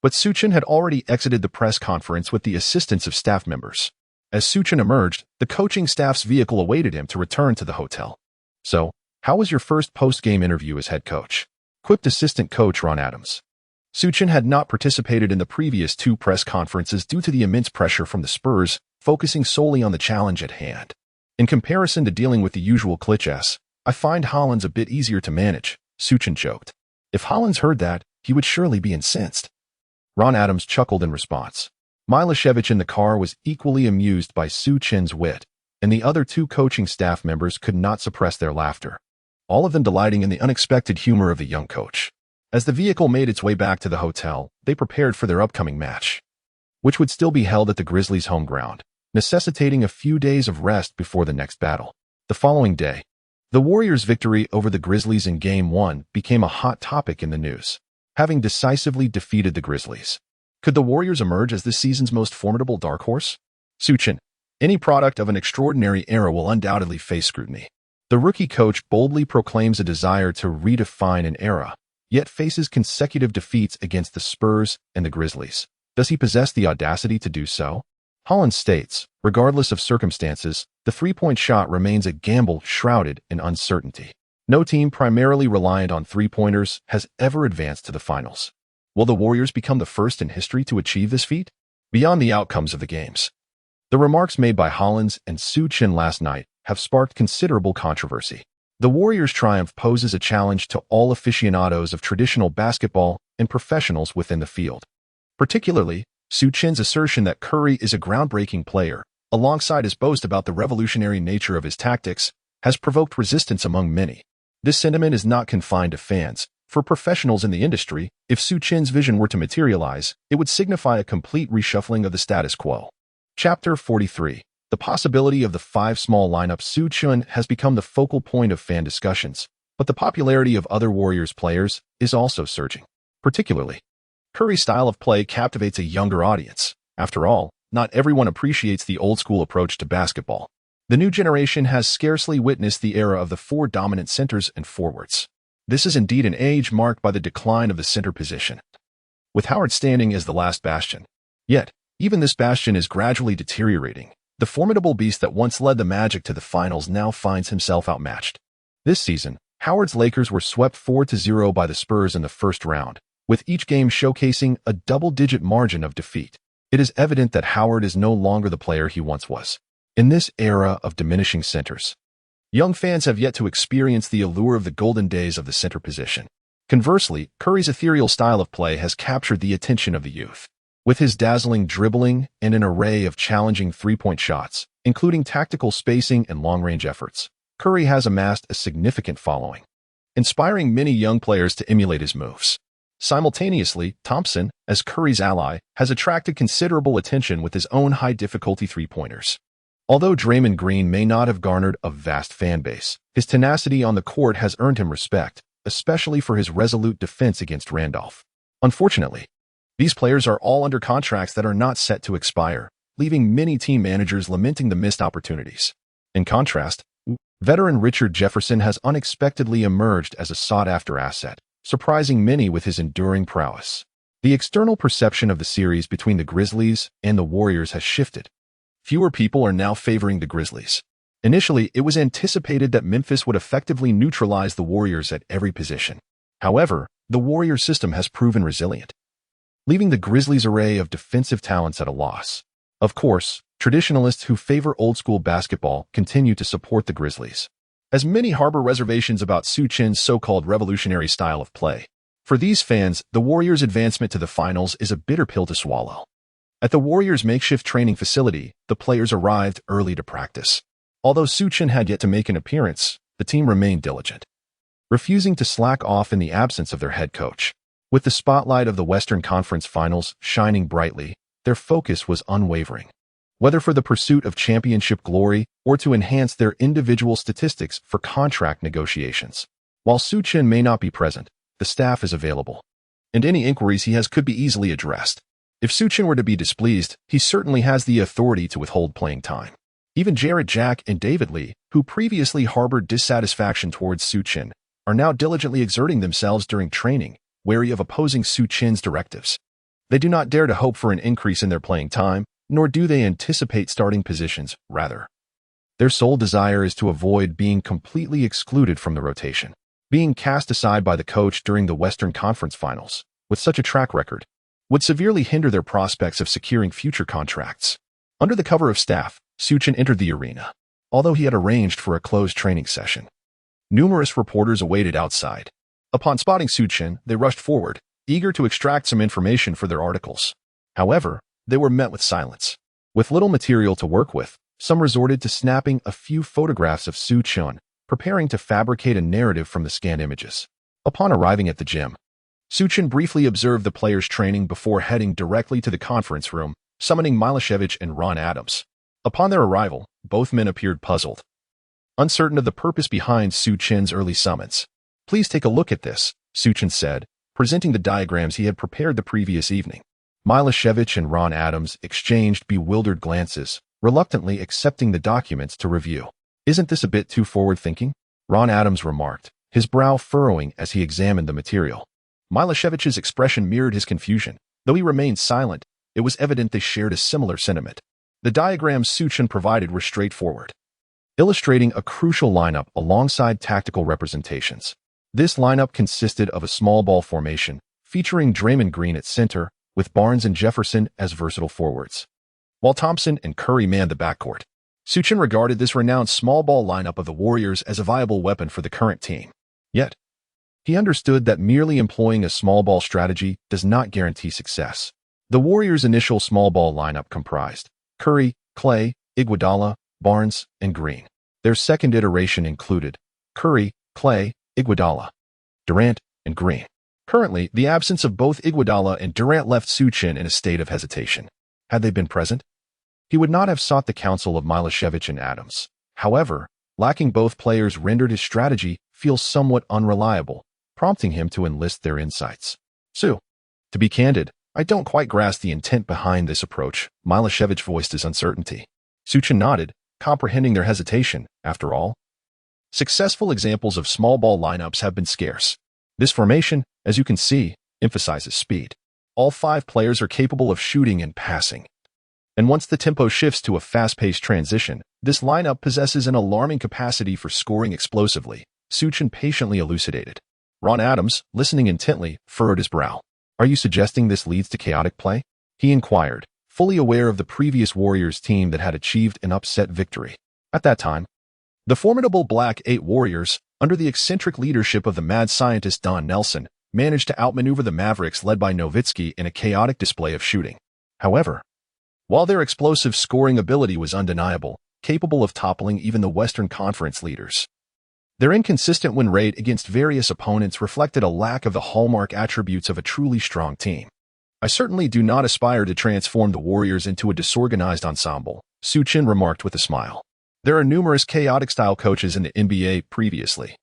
but Su Chen had already exited the press conference with the assistance of staff members. As Su Chen emerged, the coaching staff's vehicle awaited him to return to the hotel. "So, how was your first post-game interview as head coach?" quipped assistant coach Ron Adams. Su Chen had not participated in the previous two press conferences due to the immense pressure from the Spurs, focusing solely on the challenge at hand. "In comparison to dealing with the usual cliches, I find Hollins a bit easier to manage," Su Chen joked. If Hollins heard that, he would surely be incensed. Ron Adams chuckled in response. Milashevich in the car was equally amused by Su Chen's wit, and the other two coaching staff members could not suppress their laughter, all of them delighting in the unexpected humor of the young coach. As the vehicle made its way back to the hotel, they prepared for their upcoming match, which would still be held at the Grizzlies' home ground, necessitating a few days of rest before the next battle. The following day, the Warriors' victory over the Grizzlies in Game 1 became a hot topic in the news. Having decisively defeated the Grizzlies, could the Warriors emerge as this season's most formidable dark horse? Su Chen, "Any product of an extraordinary era will undoubtedly face scrutiny." The rookie coach boldly proclaims a desire to redefine an era, yet faces consecutive defeats against the Spurs and the Grizzlies. Does he possess the audacity to do so? Holland states, regardless of circumstances, the three-point shot remains a gamble shrouded in uncertainty. No team primarily reliant on three-pointers has ever advanced to the finals. Will the Warriors become the first in history to achieve this feat? Beyond the outcomes of the games, the remarks made by Hollins and Su Chen last night have sparked considerable controversy. The Warriors' triumph poses a challenge to all aficionados of traditional basketball and professionals within the field. Particularly, Su Chen's assertion that Curry is a groundbreaking player, alongside his boast about the revolutionary nature of his tactics, has provoked resistance among many. This sentiment is not confined to fans. For professionals in the industry, if Su Chen's vision were to materialize, it would signify a complete reshuffling of the status quo. Chapter 43. The possibility of the five small lineup. Su Chen has become the focal point of fan discussions, but the popularity of other Warriors players is also surging. Particularly, Curry's style of play captivates a younger audience. After all, not everyone appreciates the old-school approach to basketball. The new generation has scarcely witnessed the era of the four dominant centers and forwards. This is indeed an age marked by the decline of the center position, with Howard standing as the last bastion. Yet, even this bastion is gradually deteriorating. The formidable beast that once led the Magic to the finals now finds himself outmatched. This season, Howard's Lakers were swept 4-0 by the Spurs in the first round, with each game showcasing a double-digit margin of defeat. It is evident that Howard is no longer the player he once was. In this era of diminishing centers, young fans have yet to experience the allure of the golden days of the center position. Conversely, Curry's ethereal style of play has captured the attention of the youth. With his dazzling dribbling and an array of challenging three-point shots, including tactical spacing and long-range efforts, Curry has amassed a significant following, inspiring many young players to emulate his moves. Simultaneously, Thompson, as Curry's ally, has attracted considerable attention with his own high-difficulty three-pointers. Although Draymond Green may not have garnered a vast fan base, his tenacity on the court has earned him respect, especially for his resolute defense against Randolph. Unfortunately, these players are all under contracts that are not set to expire, leaving many team managers lamenting the missed opportunities. In contrast, veteran Richard Jefferson has unexpectedly emerged as a sought-after asset, surprising many with his enduring prowess. The external perception of the series between the Grizzlies and the Warriors has shifted. Fewer people are now favoring the Grizzlies. Initially, it was anticipated that Memphis would effectively neutralize the Warriors at every position. However, the Warrior system has proven resilient, leaving the Grizzlies' array of defensive talents at a loss. Of course, traditionalists who favor old-school basketball continue to support the Grizzlies, as many harbor reservations about Su Chen's so-called revolutionary style of play. For these fans, the Warriors' advancement to the finals is a bitter pill to swallow. At the Warriors' makeshift training facility, the players arrived early to practice. Although Su Chen had yet to make an appearance, the team remained diligent, refusing to slack off in the absence of their head coach. With the spotlight of the Western Conference Finals shining brightly, their focus was unwavering. Whether for the pursuit of championship glory or to enhance their individual statistics for contract negotiations. While Su Chen may not be present, the staff is available, and any inquiries he has could be easily addressed. If Su Chen were to be displeased, he certainly has the authority to withhold playing time. Even Jarrett Jack and David Lee, who previously harbored dissatisfaction towards Su Chen, are now diligently exerting themselves during training, wary of opposing Su Chen's directives. They do not dare to hope for an increase in their playing time, nor do they anticipate starting positions, rather. Their sole desire is to avoid being completely excluded from the rotation. Being cast aside by the coach during the Western Conference Finals, with such a track record, would severely hinder their prospects of securing future contracts. Under the cover of staff, Su Chen entered the arena, although he had arranged for a closed training session. Numerous reporters awaited outside. Upon spotting Su Chen, they rushed forward, eager to extract some information for their articles. However, they were met with silence. With little material to work with, some resorted to snapping a few photographs of Su Chen, preparing to fabricate a narrative from the scanned images. Upon arriving at the gym, Su Chen briefly observed the players' training before heading directly to the conference room, summoning Milishevich and Ron Adams. Upon their arrival, both men appeared puzzled, uncertain of the purpose behind Su Chen's early summons. "Please take a look at this," Su Chen said, presenting the diagrams he had prepared the previous evening. Milishevich and Ron Adams exchanged bewildered glances, reluctantly accepting the documents to review. "Isn't this a bit too forward-thinking?" Ron Adams remarked, his brow furrowing as he examined the material. Milosevic's expression mirrored his confusion. Though he remained silent, it was evident they shared a similar sentiment. The diagrams Su Chen provided were straightforward, illustrating a crucial lineup alongside tactical representations. This lineup consisted of a small ball formation, featuring Draymond Green at center, with Barnes and Jefferson as versatile forwards, while Thompson and Curry manned the backcourt. Su Chen regarded this renowned small ball lineup of the Warriors as a viable weapon for the current team. Yet, he understood that merely employing a small ball strategy does not guarantee success. The Warriors' initial small ball lineup comprised Curry, Clay, Iguodala, Barnes, and Green. Their second iteration included Curry, Clay, Iguodala, Durant, and Green. Currently, the absence of both Iguodala and Durant left Su Chen in a state of hesitation. Had they been present, he would not have sought the counsel of Milosevic and Adams. However, lacking both players rendered his strategy feel somewhat unreliable, prompting him to enlist their insights. To be candid, I don't quite grasp the intent behind this approach, Milosevic voiced his uncertainty. Su Chen nodded, comprehending their hesitation. After all, successful examples of small ball lineups have been scarce. This formation, as you can see, emphasizes speed. All 5 players are capable of shooting and passing. And once the tempo shifts to a fast-paced transition, this lineup possesses an alarming capacity for scoring explosively, Su Chen patiently elucidated. Ron Adams, listening intently, furrowed his brow. Are you suggesting this leads to chaotic play? He inquired, fully aware of the previous Warriors team that had achieved an upset victory. At that time, the formidable Black 8 Warriors, under the eccentric leadership of the mad scientist Don Nelson, managed to outmaneuver the Mavericks led by Nowitzki in a chaotic display of shooting. However, while their explosive scoring ability was undeniable, capable of toppling even the Western Conference leaders, their inconsistent win rate against various opponents reflected a lack of the hallmark attributes of a truly strong team. I certainly do not aspire to transform the Warriors into a disorganized ensemble, Su Chen remarked with a smile. There are numerous chaotic-style coaches in the NBA previously.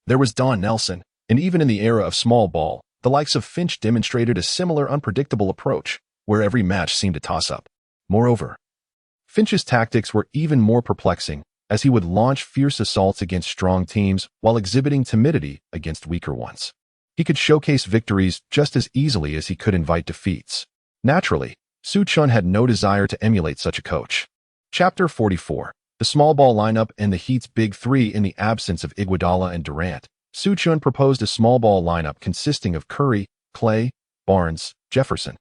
There was Don Nelson, and even in the era of small ball, the likes of Finch demonstrated a similar unpredictable approach, where every match seemed a toss-up. Moreover, Finch's tactics were even more perplexing, as he would launch fierce assaults against strong teams while exhibiting timidity against weaker ones. He could showcase victories just as easily as he could invite defeats. Naturally, Su Chen had no desire to emulate such a coach. Chapter 44. The small ball lineup and the Heat's big 3 in the absence of Iguodala and Durant. Su Chen proposed a small ball lineup consisting of Curry, Clay, Barnes, Jefferson,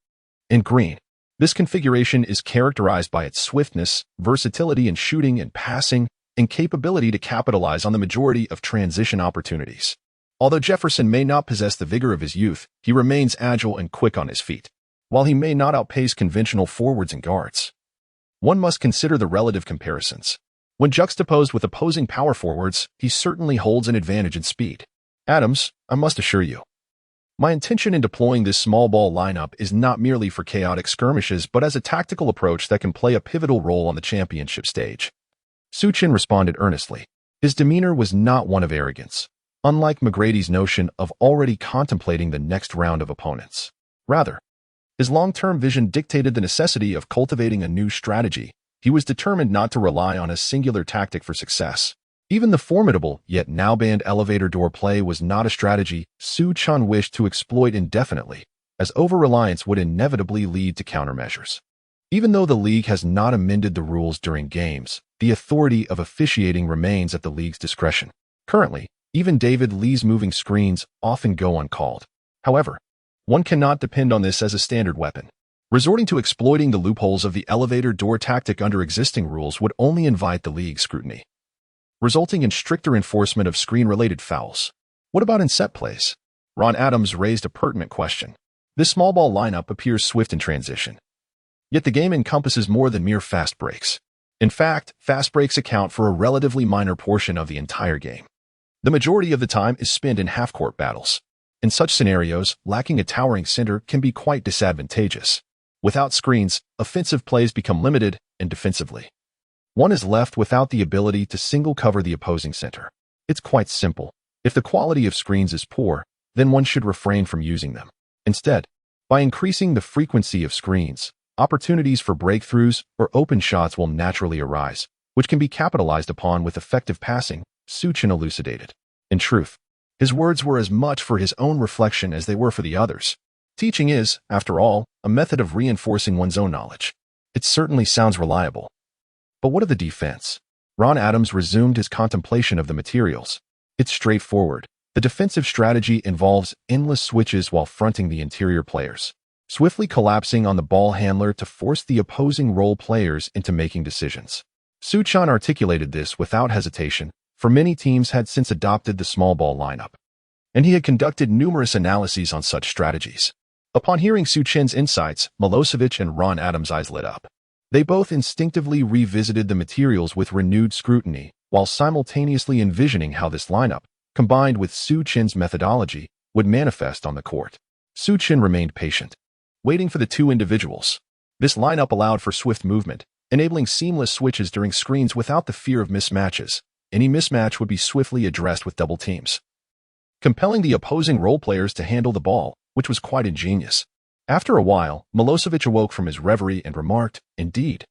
and Green. This configuration is characterized by its swiftness, versatility in shooting and passing, and capability to capitalize on the majority of transition opportunities. Although Jefferson may not possess the vigor of his youth, he remains agile and quick on his feet. While he may not outpace conventional forwards and guards, one must consider the relative comparisons. When juxtaposed with opposing power forwards, he certainly holds an advantage in speed. Adams, I must assure you, my intention in deploying this small ball lineup is not merely for chaotic skirmishes but as a tactical approach that can play a pivotal role on the championship stage. Su Chen responded earnestly. His demeanor was not one of arrogance, unlike McGrady's notion of already contemplating the next round of opponents. Rather, his long-term vision dictated the necessity of cultivating a new strategy. He was determined not to rely on a singular tactic for success. Even the formidable, yet now banned elevator door play was not a strategy Su Chen wished to exploit indefinitely, as over-reliance would inevitably lead to countermeasures. Even though the league has not amended the rules during games, the authority of officiating remains at the league's discretion. Currently, even David Lee's moving screens often go uncalled. However, one cannot depend on this as a standard weapon. Resorting to exploiting the loopholes of the elevator door tactic under existing rules would only invite the league's scrutiny, resulting in stricter enforcement of screen-related fouls. What about in set plays? Ron Adams raised a pertinent question. This small ball lineup appears swift in transition. Yet the game encompasses more than mere fast breaks. In fact, fast breaks account for a relatively minor portion of the entire game. The majority of the time is spent in half-court battles. In such scenarios, lacking a towering center can be quite disadvantageous. Without screens, offensive plays become limited, and defensively, one is left without the ability to single cover the opposing center. It's quite simple. If the quality of screens is poor, then one should refrain from using them. Instead, by increasing the frequency of screens, opportunities for breakthroughs or open shots will naturally arise, which can be capitalized upon with effective passing, Su Chen elucidated. In truth, His words were as much for his own reflection as they were for the others. Teaching is, after all, a method of reinforcing one's own knowledge. It certainly sounds reliable. But what of the defense? Ron Adams resumed his contemplation of the materials. It's straightforward. The defensive strategy involves endless switches while fronting the interior players, swiftly collapsing on the ball handler to force the opposing role players into making decisions. Su Chen articulated this without hesitation, for many teams had since adopted the small ball lineup, and he had conducted numerous analyses on such strategies. Upon hearing Su Chen's insights, Milosevic and Ron Adams' eyes lit up. They both instinctively revisited the materials with renewed scrutiny, while simultaneously envisioning how this lineup, combined with Su Chen's methodology, would manifest on the court. Su Chen remained patient, waiting for the two individuals. This lineup allowed for swift movement, enabling seamless switches during screens without the fear of mismatches. Any mismatch would be swiftly addressed with double teams, compelling the opposing role players to handle the ball, which was quite ingenious. After a while, Milosevic awoke from his reverie and remarked, "Indeed,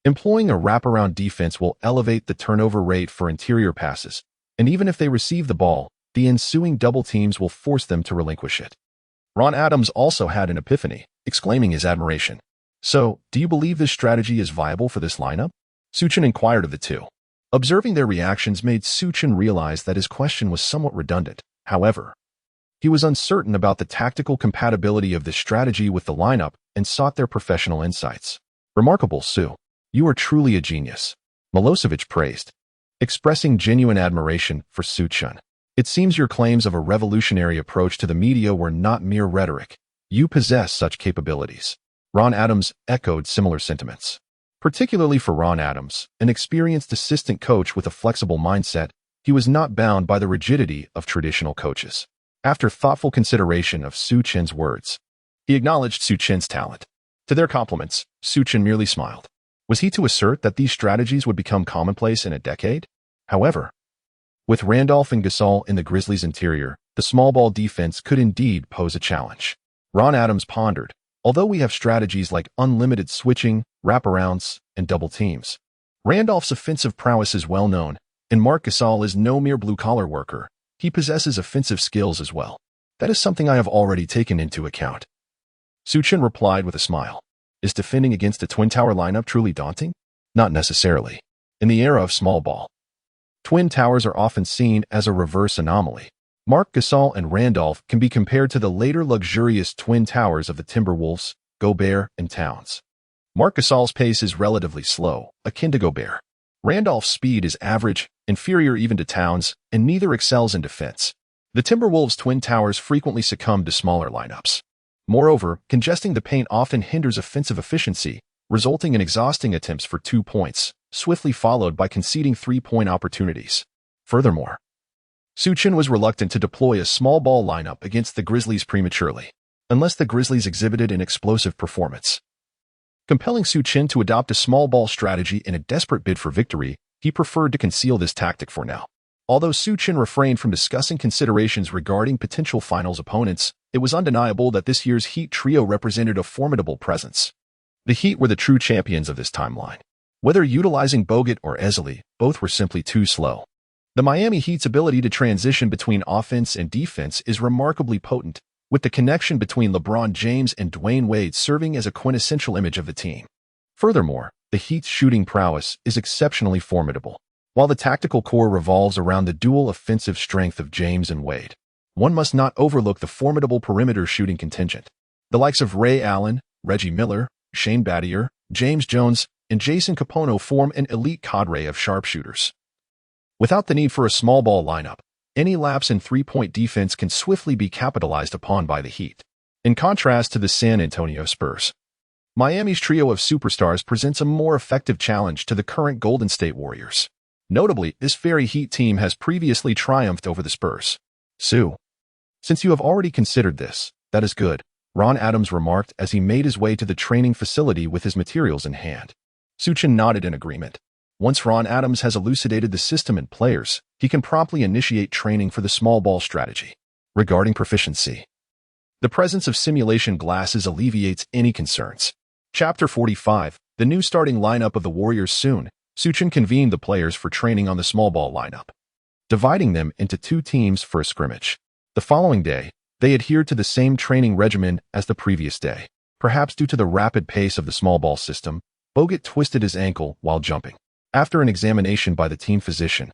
employing a wraparound defense will elevate the turnover rate for interior passes, and even if they receive the ball, the ensuing double teams will force them to relinquish it." Ron Adams also had an epiphany, exclaiming his admiration. "So, do you believe this strategy is viable for this lineup?" Su Chen inquired of the two. Observing their reactions made Su Chen realize that his question was somewhat redundant. However, he was uncertain about the tactical compatibility of this strategy with the lineup and sought their professional insights. "Remarkable, Su. You are truly a genius," Milosevic praised, expressing genuine admiration for Su Chen. "It seems your claims of a revolutionary approach to the media were not mere rhetoric. You possess such capabilities." Ron Adams echoed similar sentiments. Particularly for Ron Adams, an experienced assistant coach with a flexible mindset, he was not bound by the rigidity of traditional coaches. After thoughtful consideration of Su Chen's words, he acknowledged Su Chen's talent. To their compliments, Su Chen merely smiled. Was he to assert that these strategies would become commonplace in a decade? However, with Randolph and Gasol in the Grizzlies' interior, the small ball defense could indeed pose a challenge. Ron Adams pondered, although we have strategies like unlimited switching, wraparounds, and double teams, Randolph's offensive prowess is well known, and Marc Gasol is no mere blue-collar worker. He possesses offensive skills as well. That is something I have already taken into account. Su Chen replied with a smile. Is defending against a Twin Tower lineup truly daunting? Not necessarily. In the era of small ball, Twin Towers are often seen as a reverse anomaly. Marc Gasol and Randolph can be compared to the later luxurious Twin Towers of the Timberwolves, Gobert, and Towns. Marc Gasol's pace is relatively slow, akin to Gobert. Randolph's speed is average, inferior even to Towns, and neither excels in defense. The Timberwolves' Twin Towers frequently succumb to smaller lineups. Moreover, congesting the paint often hinders offensive efficiency, resulting in exhausting attempts for 2 points, swiftly followed by conceding 3-point opportunities. Furthermore, Su Chen was reluctant to deploy a small ball lineup against the Grizzlies prematurely, unless the Grizzlies exhibited an explosive performance. Compelling Su Chen to adopt a small ball strategy in a desperate bid for victory, he preferred to conceal this tactic for now. Although Su Chen refrained from discussing considerations regarding potential finals opponents, it was undeniable that this year's Heat trio represented a formidable presence. The Heat were the true champions of this timeline. Whether utilizing Bogut or Ezeli, both were simply too slow. The Miami Heat's ability to transition between offense and defense is remarkably potent, with the connection between LeBron James and Dwayne Wade serving as a quintessential image of the team. Furthermore, the Heat's shooting prowess is exceptionally formidable. While the tactical core revolves around the dual offensive strength of James and Wade, one must not overlook the formidable perimeter shooting contingent. The likes of Ray Allen, Reggie Miller, Shane Battier, James Jones, and Jason Capono form an elite cadre of sharpshooters. Without the need for a small ball lineup, any lapse in three-point defense can swiftly be capitalized upon by the Heat. In contrast to the San Antonio Spurs, Miami's trio of superstars presents a more effective challenge to the current Golden State Warriors. Notably, this very Heat team has previously triumphed over the Spurs. Su, since you have already considered this, that is good, Ron Adams remarked as he made his way to the training facility with his materials in hand. Su Chen nodded in agreement. Once Ron Adams has elucidated the system and players, he can promptly initiate training for the small ball strategy. Regarding proficiency, the presence of simulation glasses alleviates any concerns. Chapter 45, the new starting lineup of the Warriors soon. Su Chen convened the players for training on the small ball lineup. dividing them into two teams for a scrimmage. The following day, they adhered to the same training regimen as the previous day. Perhaps due to the rapid pace of the small ball system, Bogut twisted his ankle while jumping. After an examination by the team physician,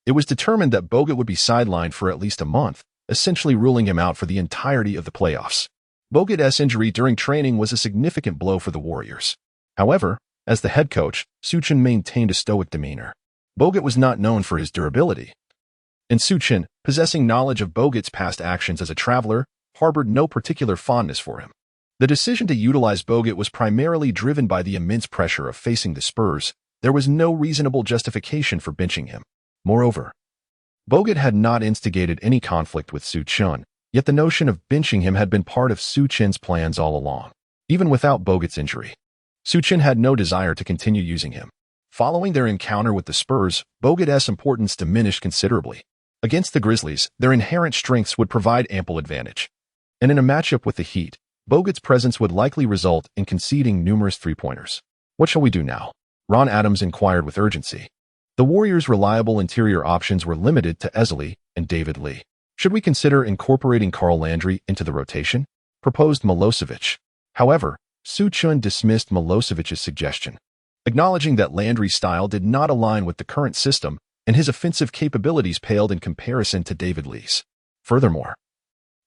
it was determined that Bogut would be sidelined for at least a month, essentially ruling him out for the entirety of the playoffs. Bogut's injury during training was a significant blow for the Warriors. However, as the head coach, Su Chen maintained a stoic demeanor. Bogut was not known for his durability, and Su Chen, possessing knowledge of Bogut's past actions as a traveler, harbored no particular fondness for him. The decision to utilize Bogut was primarily driven by the immense pressure of facing the Spurs. There was no reasonable justification for benching him. Moreover, Bogut had not instigated any conflict with Su Chen, yet the notion of benching him had been part of Su Chen's plans all along. Even without Bogut's injury, Su Chen had no desire to continue using him. Following their encounter with the Spurs, Bogut's importance diminished considerably. Against the Grizzlies, their inherent strengths would provide ample advantage. And in a matchup with the Heat, Bogut's presence would likely result in conceding numerous three-pointers. What shall we do now? Ron Adams inquired with urgency. The Warriors' reliable interior options were limited to Ezeli and David Lee. Should we consider incorporating Carl Landry into the rotation? Proposed Milosevic. However, Su Chen dismissed Milosevic's suggestion, acknowledging that Landry's style did not align with the current system and his offensive capabilities paled in comparison to David Lee's. Furthermore,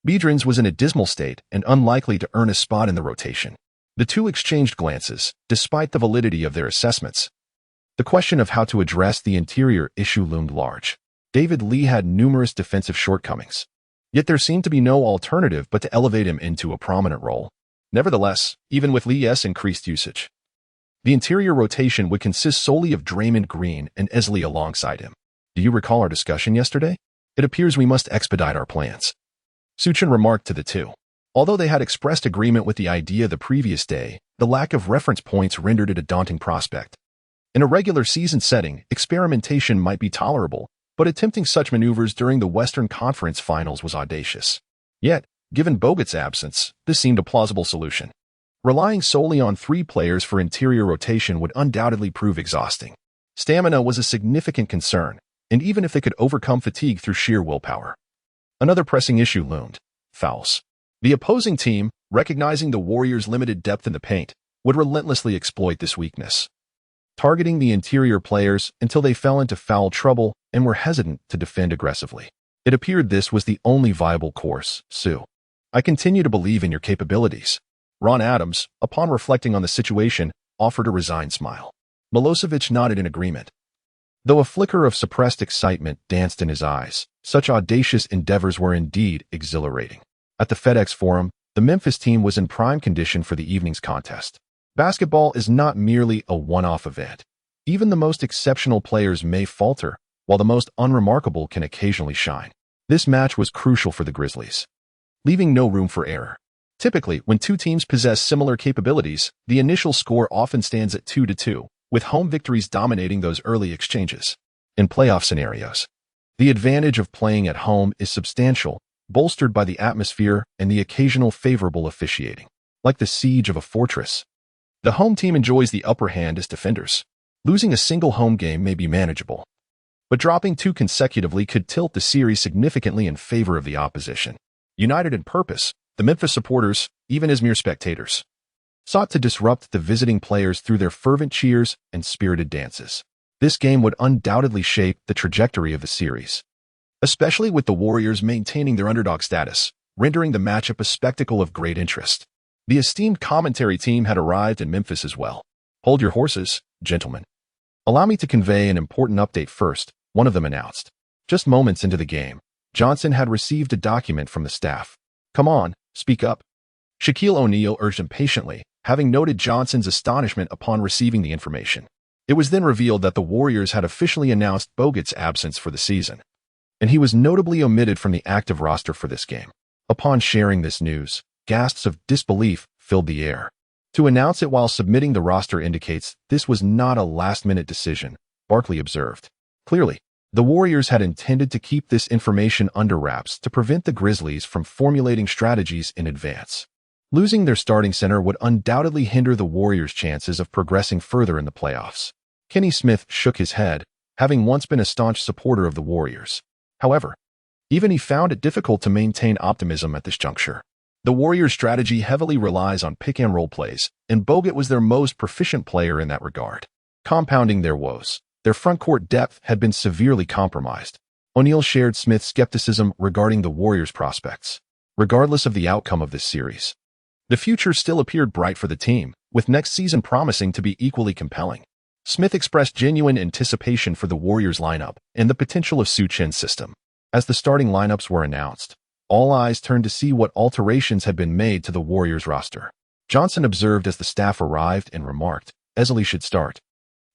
Biedrins was in a dismal state and unlikely to earn a spot in the rotation. The two exchanged glances, despite the validity of their assessments. The question of how to address the interior issue loomed large. David Lee had numerous defensive shortcomings, yet there seemed to be no alternative but to elevate him into a prominent role. Nevertheless, even with Lee's increased usage, the interior rotation would consist solely of Draymond Green and Ezeli alongside him. Do you recall our discussion yesterday? It appears we must expedite our plans. Su Chen remarked to the two. Although they had expressed agreement with the idea the previous day, the lack of reference points rendered it a daunting prospect. In a regular season setting, experimentation might be tolerable, but attempting such maneuvers during the Western Conference Finals was audacious. Yet, given Bogut's absence, this seemed a plausible solution. Relying solely on three players for interior rotation would undoubtedly prove exhausting. Stamina was a significant concern, and even if they could overcome fatigue through sheer willpower. Another pressing issue loomed: fouls. The opposing team, recognizing the Warriors' limited depth in the paint, would relentlessly exploit this weakness, targeting the interior players until they fell into foul trouble and were hesitant to defend aggressively. It appeared this was the only viable course. Su, I continue to believe in your capabilities. Ron Adams, upon reflecting on the situation, offered a resigned smile. Milosevic nodded in agreement. Though a flicker of suppressed excitement danced in his eyes, such audacious endeavors were indeed exhilarating. At the FedEx Forum, the Memphis team was in prime condition for the evening's contest. Basketball is not merely a one-off event. Even the most exceptional players may falter, while the most unremarkable can occasionally shine. This match was crucial for the Grizzlies, leaving no room for error. Typically, when two teams possess similar capabilities, the initial score often stands at 2-2, with home victories dominating those early exchanges. In playoff scenarios, the advantage of playing at home is substantial, bolstered by the atmosphere and the occasional favorable officiating. Like the siege of a fortress, the home team enjoys the upper hand as defenders. Losing a single home game may be manageable, but dropping two consecutively could tilt the series significantly in favor of the opposition. United in purpose, the Memphis supporters, even as mere spectators, sought to disrupt the visiting players through their fervent cheers and spirited dances. This game would undoubtedly shape the trajectory of the series, especially with the Warriors maintaining their underdog status, rendering the matchup a spectacle of great interest. The esteemed commentary team had arrived in Memphis as well. Hold your horses, gentlemen. Allow me to convey an important update first, one of them announced. Just moments into the game, Johnson had received a document from the staff. Come on, speak up. Shaquille O'Neal urged impatiently, having noted Johnson's astonishment upon receiving the information. It was then revealed that the Warriors had officially announced Bogut's absence for the season, and he was notably omitted from the active roster for this game. Upon sharing this news, gasps of disbelief filled the air. To announce it while submitting the roster indicates this was not a last-minute decision, Barkley observed. Clearly, the Warriors had intended to keep this information under wraps to prevent the Grizzlies from formulating strategies in advance. Losing their starting center would undoubtedly hinder the Warriors' chances of progressing further in the playoffs. Kenny Smith shook his head, having once been a staunch supporter of the Warriors. However, even he found it difficult to maintain optimism at this juncture. The Warriors' strategy heavily relies on pick-and-roll plays, and Bogut was their most proficient player in that regard. Compounding their woes, their front-court depth had been severely compromised. O'Neal shared Smith's skepticism regarding the Warriors' prospects. Regardless of the outcome of this series, the future still appeared bright for the team, with next season promising to be equally compelling. Smith expressed genuine anticipation for the Warriors' lineup and the potential of Su Chen's system. As the starting lineups were announced, all eyes turned to see what alterations had been made to the Warriors' roster. Johnson observed as the staff arrived and remarked, "Easley should start."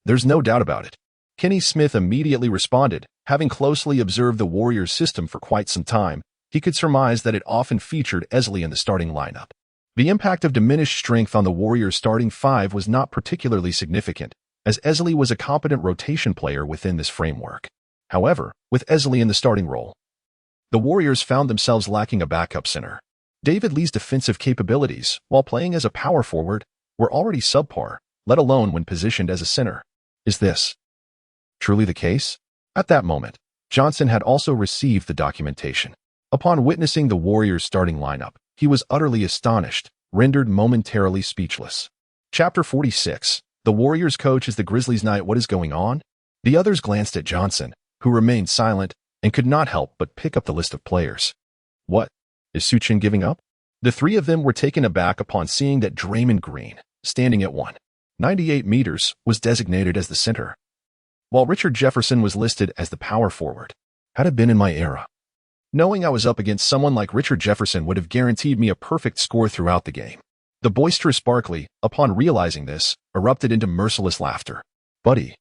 "There's no doubt about it." Kenny Smith immediately responded. Having closely observed the Warriors' system for quite some time, he could surmise that it often featured Easley in the starting lineup. The impact of diminished strength on the Warriors' starting five was not particularly significant, as Easley was a competent rotation player within this framework. However, with Easley in the starting role, the Warriors found themselves lacking a backup center. David Lee's defensive capabilities, while playing as a power forward, were already subpar, let alone when positioned as a center. Is this truly the case? At that moment, Johnson had also received the documentation. Upon witnessing the Warriors' starting lineup, he was utterly astonished, rendered momentarily speechless. Chapter 46. The Warriors' coach is the Grizzlies' night. What is going on? The others glanced at Johnson, who remained silent and could not help but pick up the list of players. What? Is Su Chen giving up? The three of them were taken aback upon seeing that Draymond Green, standing at 198 meters, was designated as the center, while Richard Jefferson was listed as the power forward. Had it been in my era, knowing I was up against someone like Richard Jefferson would have guaranteed me a perfect score throughout the game. The boisterous Barkley, upon realizing this, erupted into merciless laughter. "Buddy,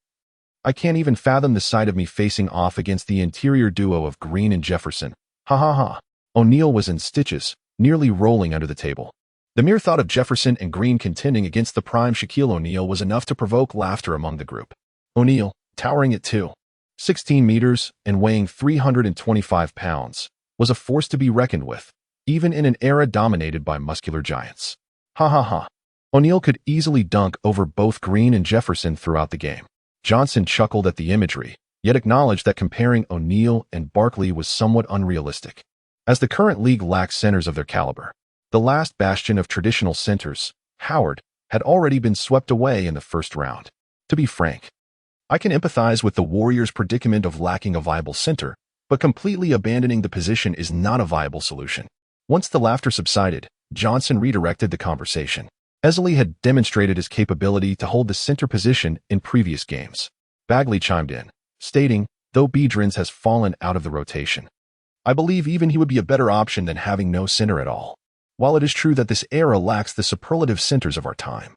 I can't even fathom the sight of me facing off against the interior duo of Green and Jefferson. Ha ha ha." O'Neal was in stitches, nearly rolling under the table. The mere thought of Jefferson and Green contending against the prime Shaquille O'Neal was enough to provoke laughter among the group. O'Neal, towering at 216 meters and weighing 325 pounds, was a force to be reckoned with, even in an era dominated by muscular giants. Ha ha ha. O'Neal could easily dunk over both Green and Jefferson throughout the game. Johnson chuckled at the imagery, yet acknowledged that comparing O'Neal and Barkley was somewhat unrealistic. As the current league lacks centers of their caliber, the last bastion of traditional centers, Howard, had already been swept away in the first round. To be frank, I can empathize with the Warriors' predicament of lacking a viable center, but completely abandoning the position is not a viable solution. Once the laughter subsided, Johnson redirected the conversation. Easley had demonstrated his capability to hold the center position in previous games. Bagley chimed in, stating, "Though Biedrins has fallen out of the rotation, I believe even he would be a better option than having no center at all. While it is true that this era lacks the superlative centers of our time,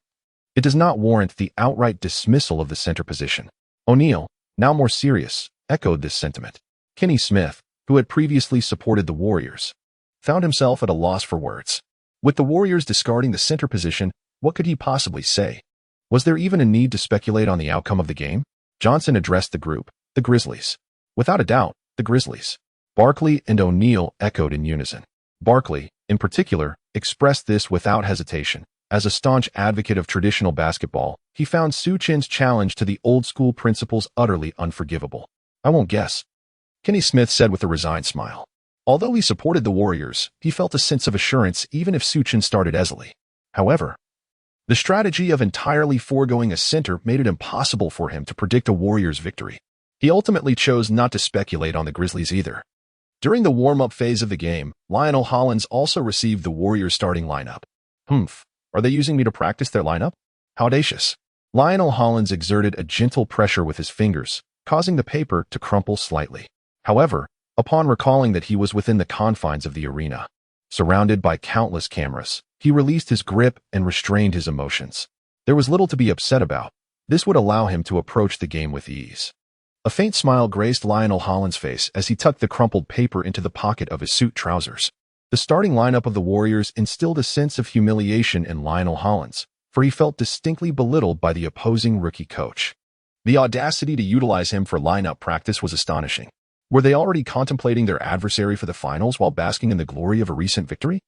it does not warrant the outright dismissal of the center position." O'Neal, now more serious, echoed this sentiment. Kenny Smith, who had previously supported the Warriors, found himself at a loss for words. With the Warriors discarding the center position, what could he possibly say? Was there even a need to speculate on the outcome of the game? Johnson addressed the group, the Grizzlies. Without a doubt, the Grizzlies. Barkley and O'Neal echoed in unison. Barkley, in particular, expressed this without hesitation. As a staunch advocate of traditional basketball, he found Su Chen's challenge to the old-school principles utterly unforgivable. "I won't guess," Kenny Smith said with a resigned smile. Although he supported the Warriors, he felt a sense of assurance even if Su Chen started Easley. However, the strategy of entirely foregoing a center made it impossible for him to predict a Warriors victory. He ultimately chose not to speculate on the Grizzlies either. During the warm-up phase of the game, Lionel Hollins also received the Warriors starting lineup. Are they using me to practice their lineup? How audacious. Lionel Hollins exerted a gentle pressure with his fingers, causing the paper to crumple slightly. However, upon recalling that he was within the confines of the arena, surrounded by countless cameras, he released his grip and restrained his emotions. There was little to be upset about. This would allow him to approach the game with ease. A faint smile graced Lionel Hollins' face as he tucked the crumpled paper into the pocket of his suit trousers. The starting lineup of the Warriors instilled a sense of humiliation in Lionel Hollins, for he felt distinctly belittled by the opposing rookie coach. The audacity to utilize him for lineup practice was astonishing. Were they already contemplating their adversary for the finals while basking in the glory of a recent victory?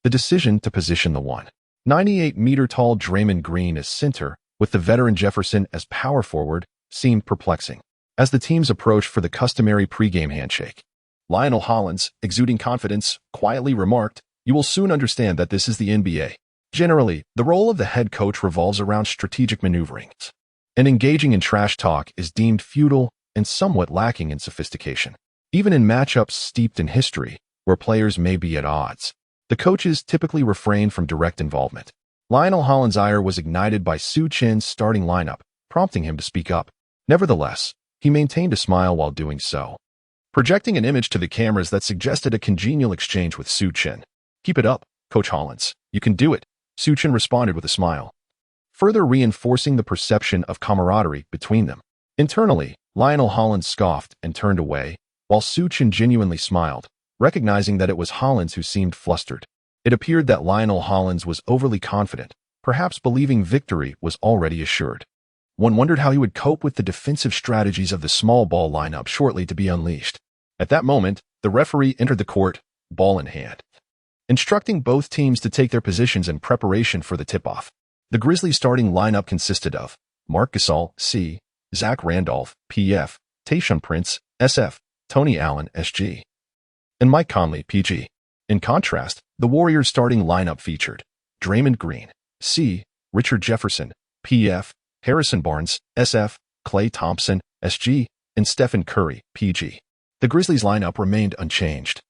The decision to position the 198-meter-tall Draymond Green as center, with the veteran Jefferson as power forward, seemed perplexing. As the teams approached for the customary pregame handshake, Lionel Hollins, exuding confidence, quietly remarked, "You will soon understand that this is the NBA." Generally, the role of the head coach revolves around strategic maneuverings, and engaging in trash talk is deemed futile and somewhat lacking in sophistication. Even in matchups steeped in history, where players may be at odds, the coaches typically refrain from direct involvement. Lionel Hollins' ire was ignited by Su Chen's starting lineup, prompting him to speak up. Nevertheless, he maintained a smile while doing so, projecting an image to the cameras that suggested a congenial exchange with Su Chen. "Keep it up, Coach Hollins. You can do it," Su Chen responded with a smile, further reinforcing the perception of camaraderie between them. Internally, Lionel Hollins scoffed and turned away, while Su Chen genuinely smiled, recognizing that it was Hollins who seemed flustered. It appeared that Lionel Hollins was overly confident, perhaps believing victory was already assured. One wondered how he would cope with the defensive strategies of the small ball lineup shortly to be unleashed. At that moment, the referee entered the court, ball in hand, instructing both teams to take their positions in preparation for the tip-off. The Grizzlies' starting lineup consisted of Marc Gasol, C, Zach Randolph, PF, Tayshaun Prince, SF, Tony Allen, SG, and Mike Conley, PG. In contrast, the Warriors' starting lineup featured Draymond Green, C, Richard Jefferson, PF, Harrison Barnes, SF, Klay Thompson, SG, and Stephen Curry, PG. The Grizzlies' lineup remained unchanged,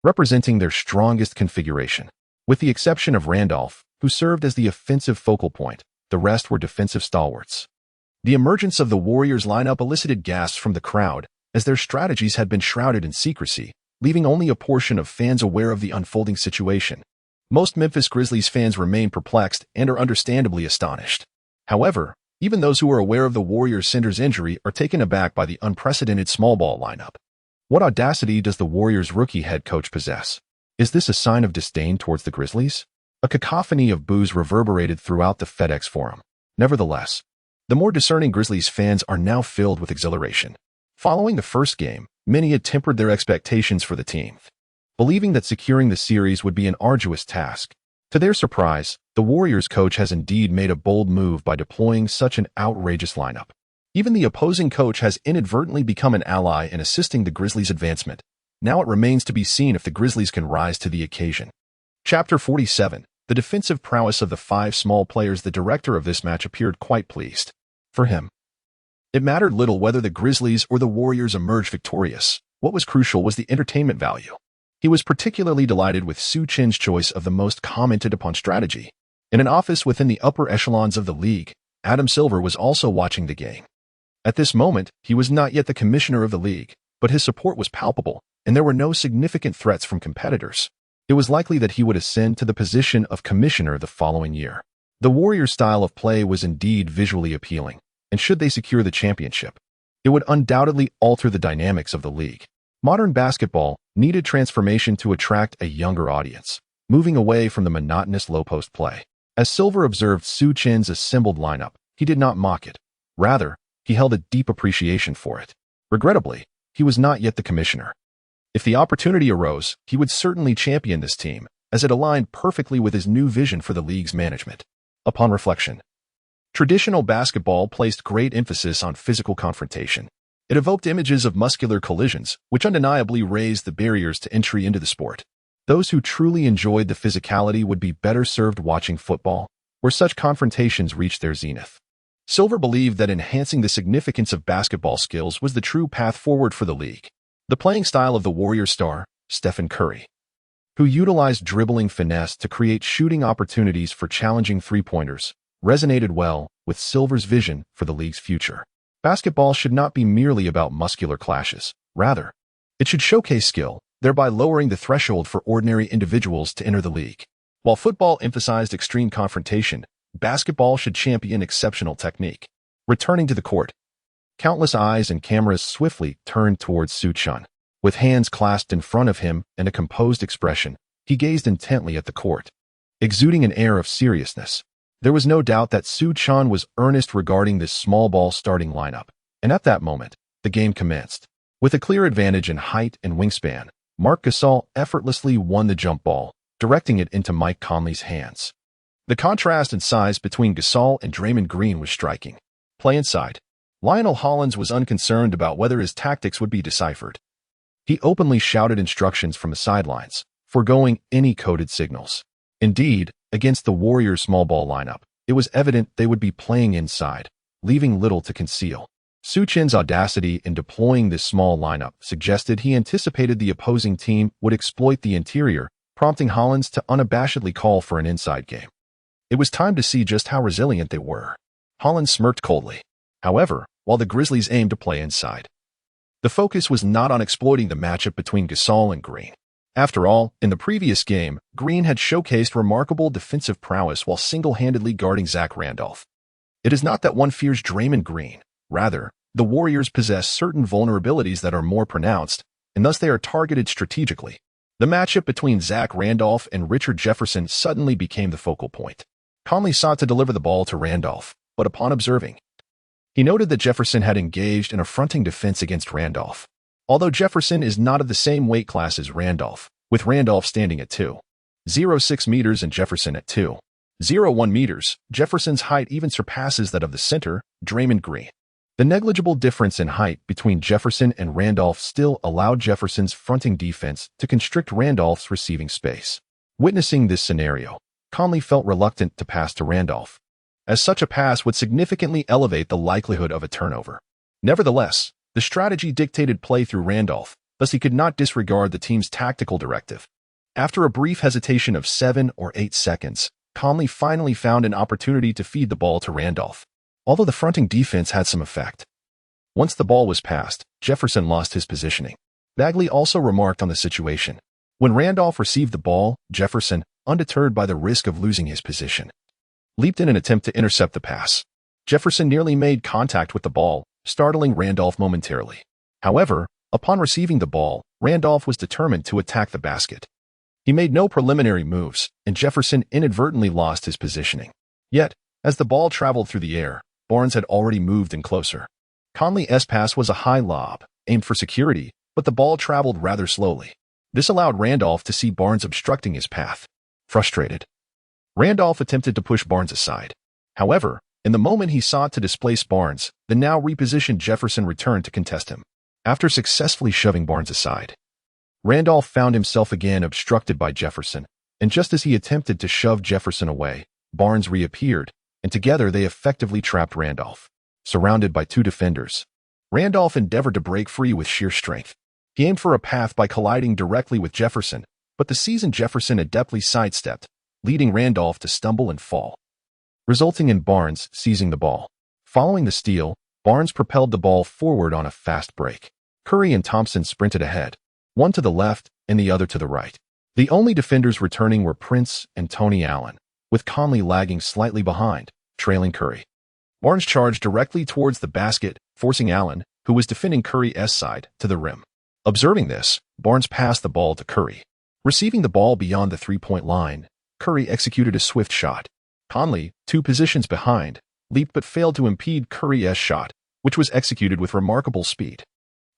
representing their strongest configuration. With the exception of Randolph, who served as the offensive focal point, the rest were defensive stalwarts. The emergence of the Warriors' lineup elicited gasps from the crowd, as their strategies had been shrouded in secrecy, leaving only a portion of fans aware of the unfolding situation. Most Memphis Grizzlies fans remain perplexed and are understandably astonished. However, even those who are aware of the Warriors' center's injury are taken aback by the unprecedented small ball lineup. What audacity does the Warriors' rookie head coach possess? Is this a sign of disdain towards the Grizzlies? A cacophony of boos reverberated throughout the FedEx Forum. Nevertheless, the more discerning Grizzlies fans are now filled with exhilaration. Following the first game, many had tempered their expectations for the team, believing that securing the series would be an arduous task. To their surprise, the Warriors coach has indeed made a bold move by deploying such an outrageous lineup. Even the opposing coach has inadvertently become an ally in assisting the Grizzlies' advancement. Now it remains to be seen if the Grizzlies can rise to the occasion. Chapter 47. The defensive prowess of the five small players. The director of this match appeared quite pleased. For him, it mattered little whether the Grizzlies or the Warriors emerged victorious. What was crucial was the entertainment value. He was particularly delighted with Su Chen's choice of the most commented upon strategy. In an office within the upper echelons of the league, Adam Silver was also watching the game. At this moment, he was not yet the commissioner of the league, but his support was palpable, and there were no significant threats from competitors. It was likely that he would ascend to the position of commissioner the following year. The Warriors' style of play was indeed visually appealing, and should they secure the championship, it would undoubtedly alter the dynamics of the league. Modern basketball needed transformation to attract a younger audience, moving away from the monotonous low-post play. As Silver observed Su Chen's assembled lineup, he did not mock it. Rather, he held a deep appreciation for it. Regrettably, he was not yet the commissioner. If the opportunity arose, he would certainly champion this team, as it aligned perfectly with his new vision for the league's management. Upon reflection, traditional basketball placed great emphasis on physical confrontation. It evoked images of muscular collisions, which undeniably raised the barriers to entry into the sport. Those who truly enjoyed the physicality would be better served watching football, where such confrontations reached their zenith. Silver believed that enhancing the significance of basketball skills was the true path forward for the league. The playing style of the Warriors star, Stephen Curry, who utilized dribbling finesse to create shooting opportunities for challenging three-pointers, resonated well with Silver's vision for the league's future. Basketball should not be merely about muscular clashes. Rather, it should showcase skill, thereby lowering the threshold for ordinary individuals to enter the league. While football emphasized extreme confrontation, basketball should champion exceptional technique. Returning to the court, countless eyes and cameras swiftly turned towards Su Chen. With hands clasped in front of him and a composed expression, he gazed intently at the court, exuding an air of seriousness. There was no doubt that Su Chen was earnest regarding this small ball starting lineup, and at that moment, the game commenced. With a clear advantage in height and wingspan, Marc Gasol effortlessly won the jump ball, directing it into Mike Conley's hands. The contrast in size between Gasol and Draymond Green was striking. Play inside. Lionel Hollins was unconcerned about whether his tactics would be deciphered. He openly shouted instructions from the sidelines, foregoing any coded signals. Indeed, against the Warriors' small ball lineup, it was evident they would be playing inside, leaving little to conceal. Su Chen's audacity in deploying this small lineup suggested he anticipated the opposing team would exploit the interior, prompting Hollins to unabashedly call for an inside game. It was time to see just how resilient they were. Hollins smirked coldly. However, while the Grizzlies aimed to play inside, the focus was not on exploiting the matchup between Gasol and Green. After all, in the previous game, Green had showcased remarkable defensive prowess while single-handedly guarding Zach Randolph. It is not that one fears Draymond Green. Rather, the Warriors possess certain vulnerabilities that are more pronounced, and thus they are targeted strategically. The matchup between Zach Randolph and Richard Jefferson suddenly became the focal point. Conley sought to deliver the ball to Randolph, but upon observing, he noted that Jefferson had engaged in a fronting defense against Randolph. Although Jefferson is not of the same weight class as Randolph, with Randolph standing at 2.06 meters and Jefferson at 2.01 meters, Jefferson's height even surpasses that of the center, Draymond Green. The negligible difference in height between Jefferson and Randolph still allowed Jefferson's fronting defense to constrict Randolph's receiving space. Witnessing this scenario, Conley felt reluctant to pass to Randolph, as such a pass would significantly elevate the likelihood of a turnover. Nevertheless, the strategy dictated play through Randolph, thus he could not disregard the team's tactical directive. After a brief hesitation of 7 or 8 seconds, Conley finally found an opportunity to feed the ball to Randolph. Although the fronting defense had some effect, once the ball was passed, Jefferson lost his positioning. Bagley also remarked on the situation. When Randolph received the ball, Jefferson, undeterred by the risk of losing his position, leaped in an attempt to intercept the pass. Jefferson nearly made contact with the ball, startling Randolph momentarily. However, upon receiving the ball, Randolph was determined to attack the basket. He made no preliminary moves, and Jefferson inadvertently lost his positioning. Yet, as the ball traveled through the air, Barnes had already moved in closer. Conley's pass was a high lob, aimed for security, but the ball traveled rather slowly. This allowed Randolph to see Barnes obstructing his path. Frustrated, Randolph attempted to push Barnes aside. However, in the moment he sought to displace Barnes, the now repositioned Jefferson returned to contest him. After successfully shoving Barnes aside, Randolph found himself again obstructed by Jefferson, and just as he attempted to shove Jefferson away, Barnes reappeared, and together they effectively trapped Randolph. Surrounded by 2 defenders, Randolph endeavored to break free with sheer strength. He aimed for a path by colliding directly with Jefferson, but the seasoned Jefferson adeptly sidestepped, leading Randolph to stumble and fall, resulting in Barnes seizing the ball. Following the steal, Barnes propelled the ball forward on a fast break. Curry and Thompson sprinted ahead, one to the left and the other to the right. The only defenders returning were Prince and Tony Allen, with Conley lagging slightly behind, trailing Curry. Barnes charged directly towards the basket, forcing Allen, who was defending Curry's side, to the rim. Observing this, Barnes passed the ball to Curry. Receiving the ball beyond the three-point line, Curry executed a swift shot. Conley, 2 positions behind, leaped but failed to impede Curry's shot, which was executed with remarkable speed.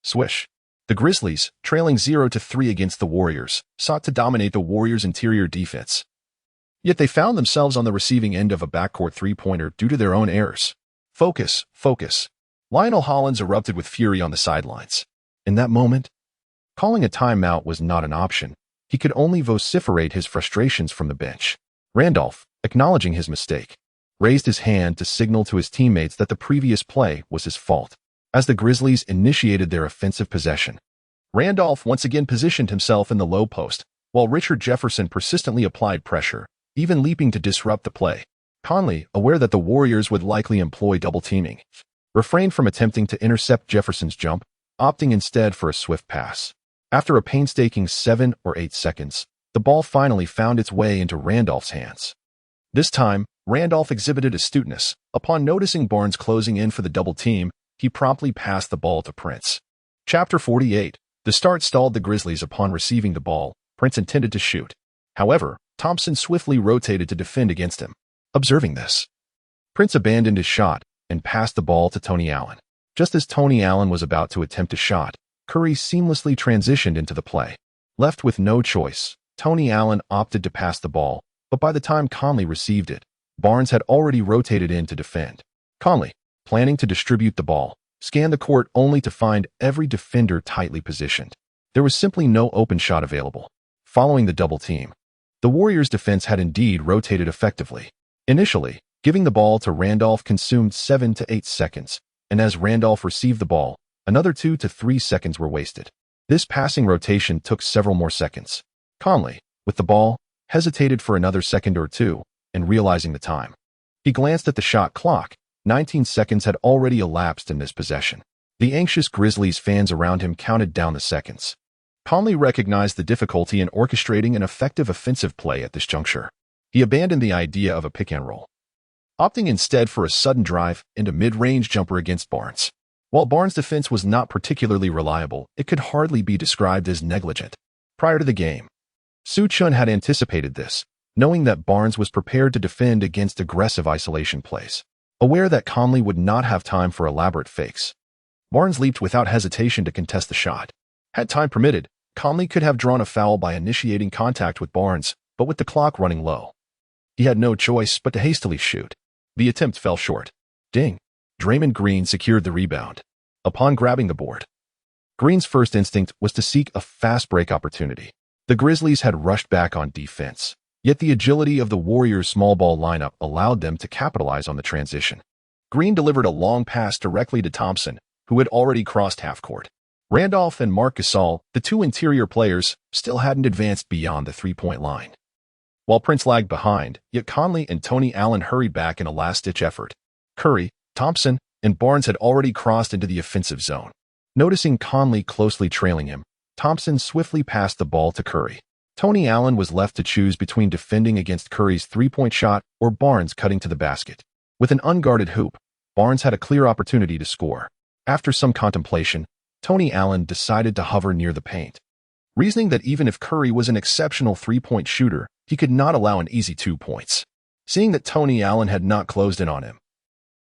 Swish. The Grizzlies, trailing 0-3 against the Warriors, sought to dominate the Warriors' interior defense. Yet they found themselves on the receiving end of a backcourt three-pointer due to their own errors. Focus, focus. Lionel Hollins erupted with fury on the sidelines. In that moment, calling a timeout was not an option. He could only vociferate his frustrations from the bench. Randolph, acknowledging his mistake, raised his hand to signal to his teammates that the previous play was his fault. As the Grizzlies initiated their offensive possession, Randolph once again positioned himself in the low post, while Richard Jefferson persistently applied pressure, even leaping to disrupt the play. Conley, aware that the Warriors would likely employ double-teaming, refrained from attempting to intercept Jefferson's jump, opting instead for a swift pass. After a painstaking 7 or 8 seconds, the ball finally found its way into Randolph's hands. This time, Randolph exhibited astuteness. Upon noticing Barnes closing in for the double team, he promptly passed the ball to Prince. Chapter 48. The start stalled the Grizzlies upon receiving the ball. Prince intended to shoot. However, Thompson swiftly rotated to defend against him. Observing this, Prince abandoned his shot and passed the ball to Tony Allen. Just as Tony Allen was about to attempt a shot, Curry seamlessly transitioned into the play. Left with no choice, Tony Allen opted to pass the ball, but by the time Conley received it, Barnes had already rotated in to defend. Conley, planning to distribute the ball, scanned the court only to find every defender tightly positioned. There was simply no open shot available. Following the double team, the Warriors' defense had indeed rotated effectively. Initially, giving the ball to Randolph consumed 7 to 8 seconds, and as Randolph received the ball, another 2 to 3 seconds were wasted. This passing rotation took several more seconds. Conley, with the ball, hesitated for another second or two, and realizing the time, he glanced at the shot clock. 19 seconds had already elapsed in this possession. The anxious Grizzlies fans around him counted down the seconds. Conley recognized the difficulty in orchestrating an effective offensive play at this juncture. He abandoned the idea of a pick-and-roll, opting instead for a sudden drive and a mid-range jumper against Barnes. While Barnes' defense was not particularly reliable, it could hardly be described as negligent. Prior to the game, Su Chen had anticipated this, knowing that Barnes was prepared to defend against aggressive isolation plays. Aware that Conley would not have time for elaborate fakes, Barnes leaped without hesitation to contest the shot. Had time permitted, Conley could have drawn a foul by initiating contact with Barnes, but with the clock running low, he had no choice but to hastily shoot. The attempt fell short. Ding! Draymond Green secured the rebound. Upon grabbing the board, Green's first instinct was to seek a fast break opportunity. The Grizzlies had rushed back on defense, yet the agility of the Warriors' small ball lineup allowed them to capitalize on the transition. Green delivered a long pass directly to Thompson, who had already crossed half-court. Randolph and Marc Gasol, the two interior players, still hadn't advanced beyond the three-point line. While Prince lagged behind, yet Conley and Tony Allen hurried back in a last-ditch effort. Curry, Thompson, and Barnes had already crossed into the offensive zone. Noticing Conley closely trailing him, Thompson swiftly passed the ball to Curry. Tony Allen was left to choose between defending against Curry's three-point shot or Barnes cutting to the basket. With an unguarded hoop, Barnes had a clear opportunity to score. After some contemplation, Tony Allen decided to hover near the paint, reasoning that even if Curry was an exceptional three-point shooter, he could not allow an easy 2 points. Seeing that Tony Allen had not closed in on him,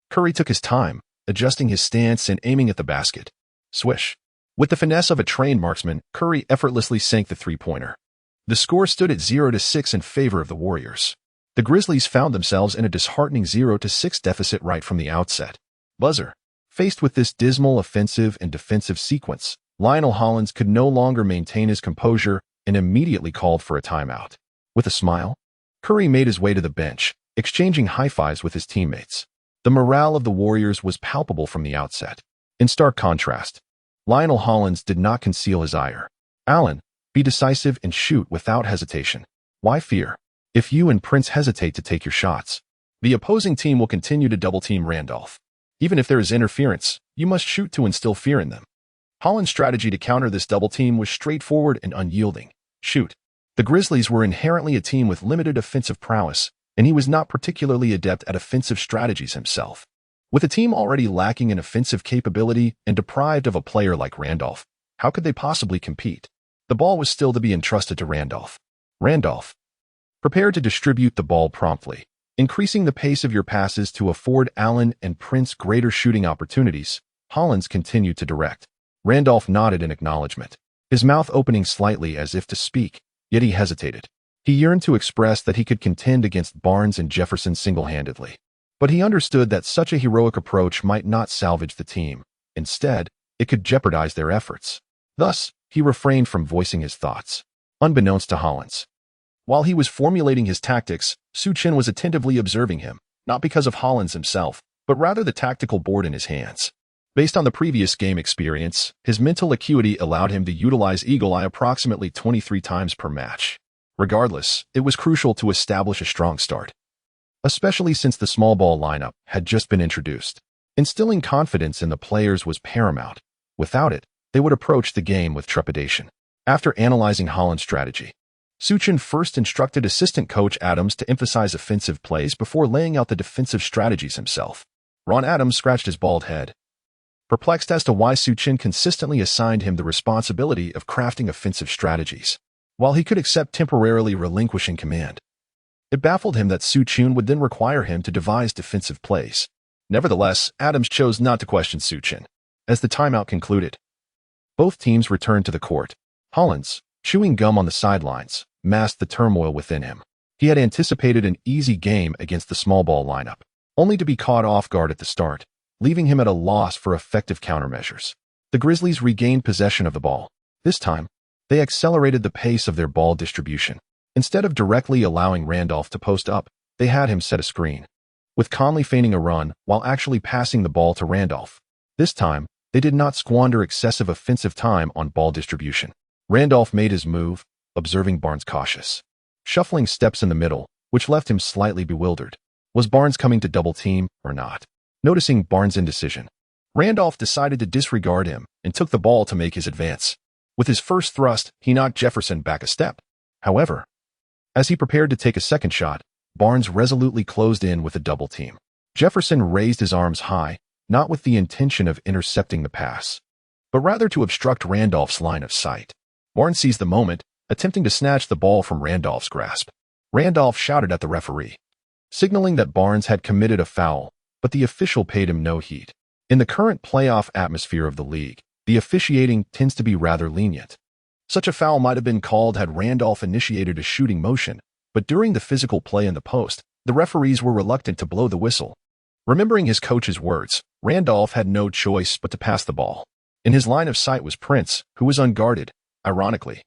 Curry took his time, adjusting his stance and aiming at the basket. Swish! With the finesse of a trained marksman, Curry effortlessly sank the three-pointer. The score stood at 0-6 in favor of the Warriors. The Grizzlies found themselves in a disheartening 0-6 deficit right from the outset. Buzzer. Faced with this dismal offensive and defensive sequence, Lionel Hollins could no longer maintain his composure and immediately called for a timeout. With a smile, Curry made his way to the bench, exchanging high-fives with his teammates. The morale of the Warriors was palpable from the outset. In stark contrast, Lionel Hollins did not conceal his ire. Allen, be decisive and shoot without hesitation. Why fear? If you and Prince hesitate to take your shots, the opposing team will continue to double-team Randolph. Even if there is interference, you must shoot to instill fear in them. Hollins' strategy to counter this double team was straightforward and unyielding. Shoot. The Grizzlies were inherently a team with limited offensive prowess, and he was not particularly adept at offensive strategies himself. With a team already lacking in offensive capability and deprived of a player like Randolph, how could they possibly compete? The ball was still to be entrusted to Randolph. Randolph, prepared to distribute the ball promptly, increasing the pace of your passes to afford Allen and Prince greater shooting opportunities. Hollins continued to direct. Randolph nodded in acknowledgement, his mouth opening slightly as if to speak, yet he hesitated. He yearned to express that he could contend against Barnes and Jefferson single-handedly, but he understood that such a heroic approach might not salvage the team. Instead, it could jeopardize their efforts. Thus, he refrained from voicing his thoughts. Unbeknownst to Hollins, while he was formulating his tactics, Su Chen was attentively observing him, not because of Hollins himself, but rather the tactical board in his hands. Based on the previous game experience, his mental acuity allowed him to utilize Eagle Eye approximately 23 times per match. Regardless, it was crucial to establish a strong start, especially since the small ball lineup had just been introduced. Instilling confidence in the players was paramount. Without it, they would approach the game with trepidation. After analyzing Hollins' strategy, Su Chen first instructed assistant coach Adams to emphasize offensive plays before laying out the defensive strategies himself. Ron Adams scratched his bald head, perplexed as to why Su Chen consistently assigned him the responsibility of crafting offensive strategies, while he could accept temporarily relinquishing command. It baffled him that Su Chen would then require him to devise defensive plays. Nevertheless, Adams chose not to question Su Chen. As the timeout concluded, both teams returned to the court. Hollins, chewing gum on the sidelines, masked the turmoil within him. He had anticipated an easy game against the small ball lineup, only to be caught off guard at the start. leaving him at a loss for effective countermeasures. The Grizzlies regained possession of the ball. This time, they accelerated the pace of their ball distribution. Instead of directly allowing Randolph to post up, they had him set a screen, with Conley feigning a run while actually passing the ball to Randolph. This time, they did not squander excessive offensive time on ball distribution. Randolph made his move, observing Barnes cautious, shuffling steps in the middle, which left him slightly bewildered. Was Barnes coming to double team or not? Noticing Barnes' indecision, Randolph decided to disregard him and took the ball to make his advance. With his first thrust, he knocked Jefferson back a step. However, as he prepared to take a second shot, Barnes resolutely closed in with a double team. Jefferson raised his arms high, not with the intention of intercepting the pass, but rather to obstruct Randolph's line of sight. Barnes seized the moment, attempting to snatch the ball from Randolph's grasp. Randolph shouted at the referee, signaling that Barnes had committed a foul, but the official paid him no heed. In the current playoff atmosphere of the league, the officiating tends to be rather lenient. Such a foul might have been called had Randolph initiated a shooting motion, but during the physical play in the post, the referees were reluctant to blow the whistle. Remembering his coach's words, Randolph had no choice but to pass the ball. In his line of sight was Prince, who was unguarded. Ironically,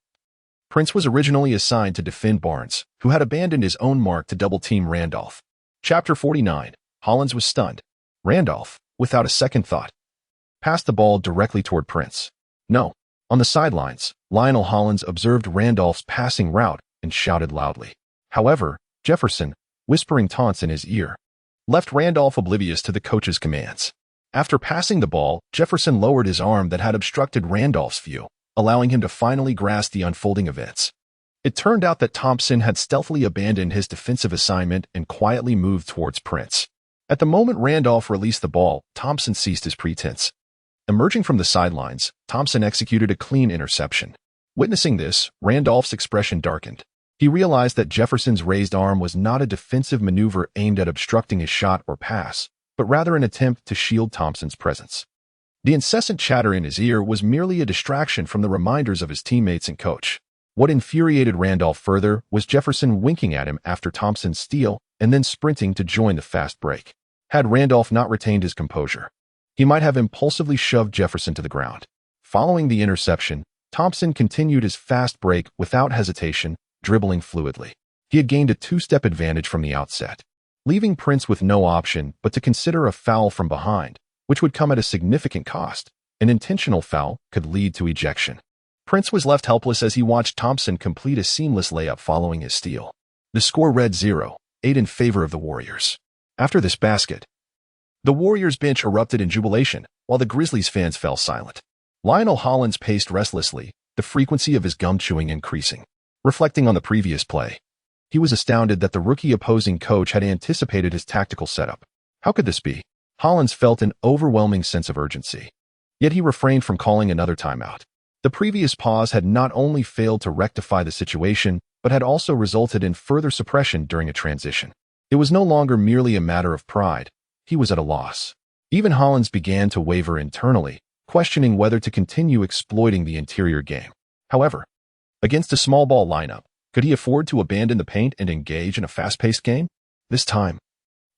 Prince was originally assigned to defend Barnes, who had abandoned his own mark to double-team Randolph. Chapter 49. Hollins was stunned. Randolph, without a second thought, passed the ball directly toward Prince. No. On the sidelines, Lionel Hollins observed Randolph's passing route and shouted loudly. However, Jefferson, whispering taunts in his ear, left Randolph oblivious to the coach's commands. After passing the ball, Jefferson lowered his arm that had obstructed Randolph's view, allowing him to finally grasp the unfolding events. It turned out that Thompson had stealthily abandoned his defensive assignment and quietly moved towards Prince. At the moment Randolph released the ball, Thompson ceased his pretense. Emerging from the sidelines, Thompson executed a clean interception. Witnessing this, Randolph's expression darkened. He realized that Jefferson's raised arm was not a defensive maneuver aimed at obstructing his shot or pass, but rather an attempt to shield Thompson's presence. The incessant chatter in his ear was merely a distraction from the reminders of his teammates and coach. What infuriated Randolph further was Jefferson winking at him after Thompson's steal and then sprinting to join the fast break. Had Randolph not retained his composure, he might have impulsively shoved Jefferson to the ground. Following the interception, Thompson continued his fast break without hesitation, dribbling fluidly. He had gained a two-step advantage from the outset, leaving Prince with no option but to consider a foul from behind, which would come at a significant cost. An intentional foul could lead to ejection. Prince was left helpless as he watched Thompson complete a seamless layup following his steal. The score read 0-8 in favor of the Warriors. After this basket, the Warriors bench erupted in jubilation, while the Grizzlies fans fell silent. Lionel Hollins paced restlessly, the frequency of his gum chewing increasing. Reflecting on the previous play, he was astounded that the rookie opposing coach had anticipated his tactical setup. How could this be? Hollins felt an overwhelming sense of urgency. Yet he refrained from calling another timeout. The previous pause had not only failed to rectify the situation, but had also resulted in further suppression during a transition. It was no longer merely a matter of pride. He was at a loss. Even Hollins began to waver internally, questioning whether to continue exploiting the interior game. However, against a small ball lineup, could he afford to abandon the paint and engage in a fast-paced game? This time,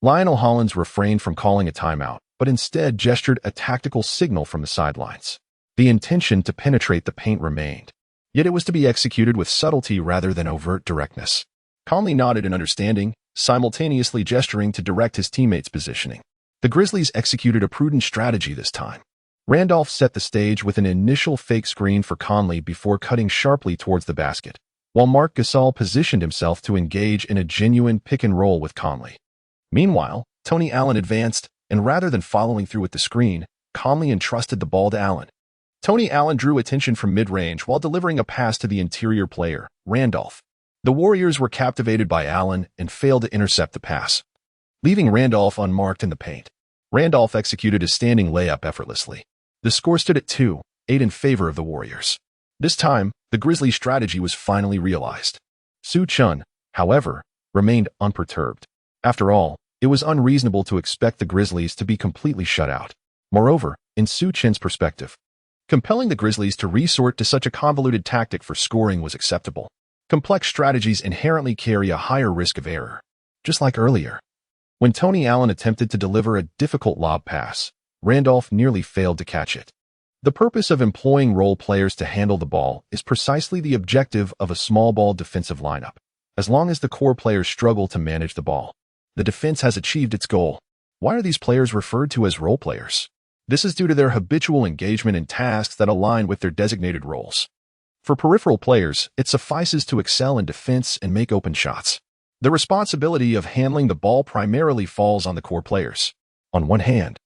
Lionel Hollins refrained from calling a timeout, but instead gestured a tactical signal from the sidelines. The intention to penetrate the paint remained, yet it was to be executed with subtlety rather than overt directness. Conley nodded in understanding, simultaneously gesturing to direct his teammates' positioning. The Grizzlies executed a prudent strategy this time. Randolph set the stage with an initial fake screen for Conley before cutting sharply towards the basket, while Marc Gasol positioned himself to engage in a genuine pick-and-roll with Conley. Meanwhile, Tony Allen advanced, and rather than following through with the screen, Conley entrusted the ball to Allen. Tony Allen drew attention from mid-range while delivering a pass to the interior player, Randolph. The Warriors were captivated by Allen and failed to intercept the pass, leaving Randolph unmarked in the paint. Randolph executed a standing layup effortlessly. The score stood at 2-8 in favor of the Warriors. This time, the Grizzlies' strategy was finally realized. Su Chen, however, remained unperturbed. After all, it was unreasonable to expect the Grizzlies to be completely shut out. Moreover, in Su Chen's perspective, compelling the Grizzlies to resort to such a convoluted tactic for scoring was acceptable. Complex strategies inherently carry a higher risk of error. Just like earlier, when Tony Allen attempted to deliver a difficult lob pass, Randolph nearly failed to catch it. The purpose of employing role players to handle the ball is precisely the objective of a small ball defensive lineup. As long as the core players struggle to manage the ball, the defense has achieved its goal. Why are these players referred to as role players? This is due to their habitual engagement in tasks that align with their designated roles. For peripheral players, it suffices to excel in defense and make open shots. The responsibility of handling the ball primarily falls on the core players. On one hand,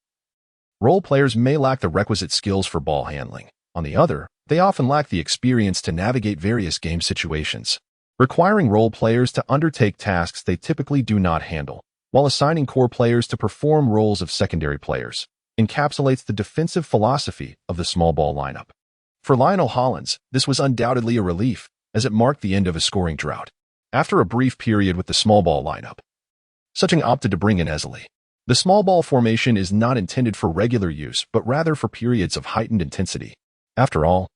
role players may lack the requisite skills for ball handling. On the other, they often lack the experience to navigate various game situations, requiring role players to undertake tasks they typically do not handle, while assigning core players to perform roles of secondary players, encapsulates the defensive philosophy of the small ball lineup. For Lionel Hollins, this was undoubtedly a relief, as it marked the end of a scoring drought. After a brief period with the small ball lineup, Su Chen opted to bring in Uneasy. The small ball formation is not intended for regular use, but rather for periods of heightened intensity. After all,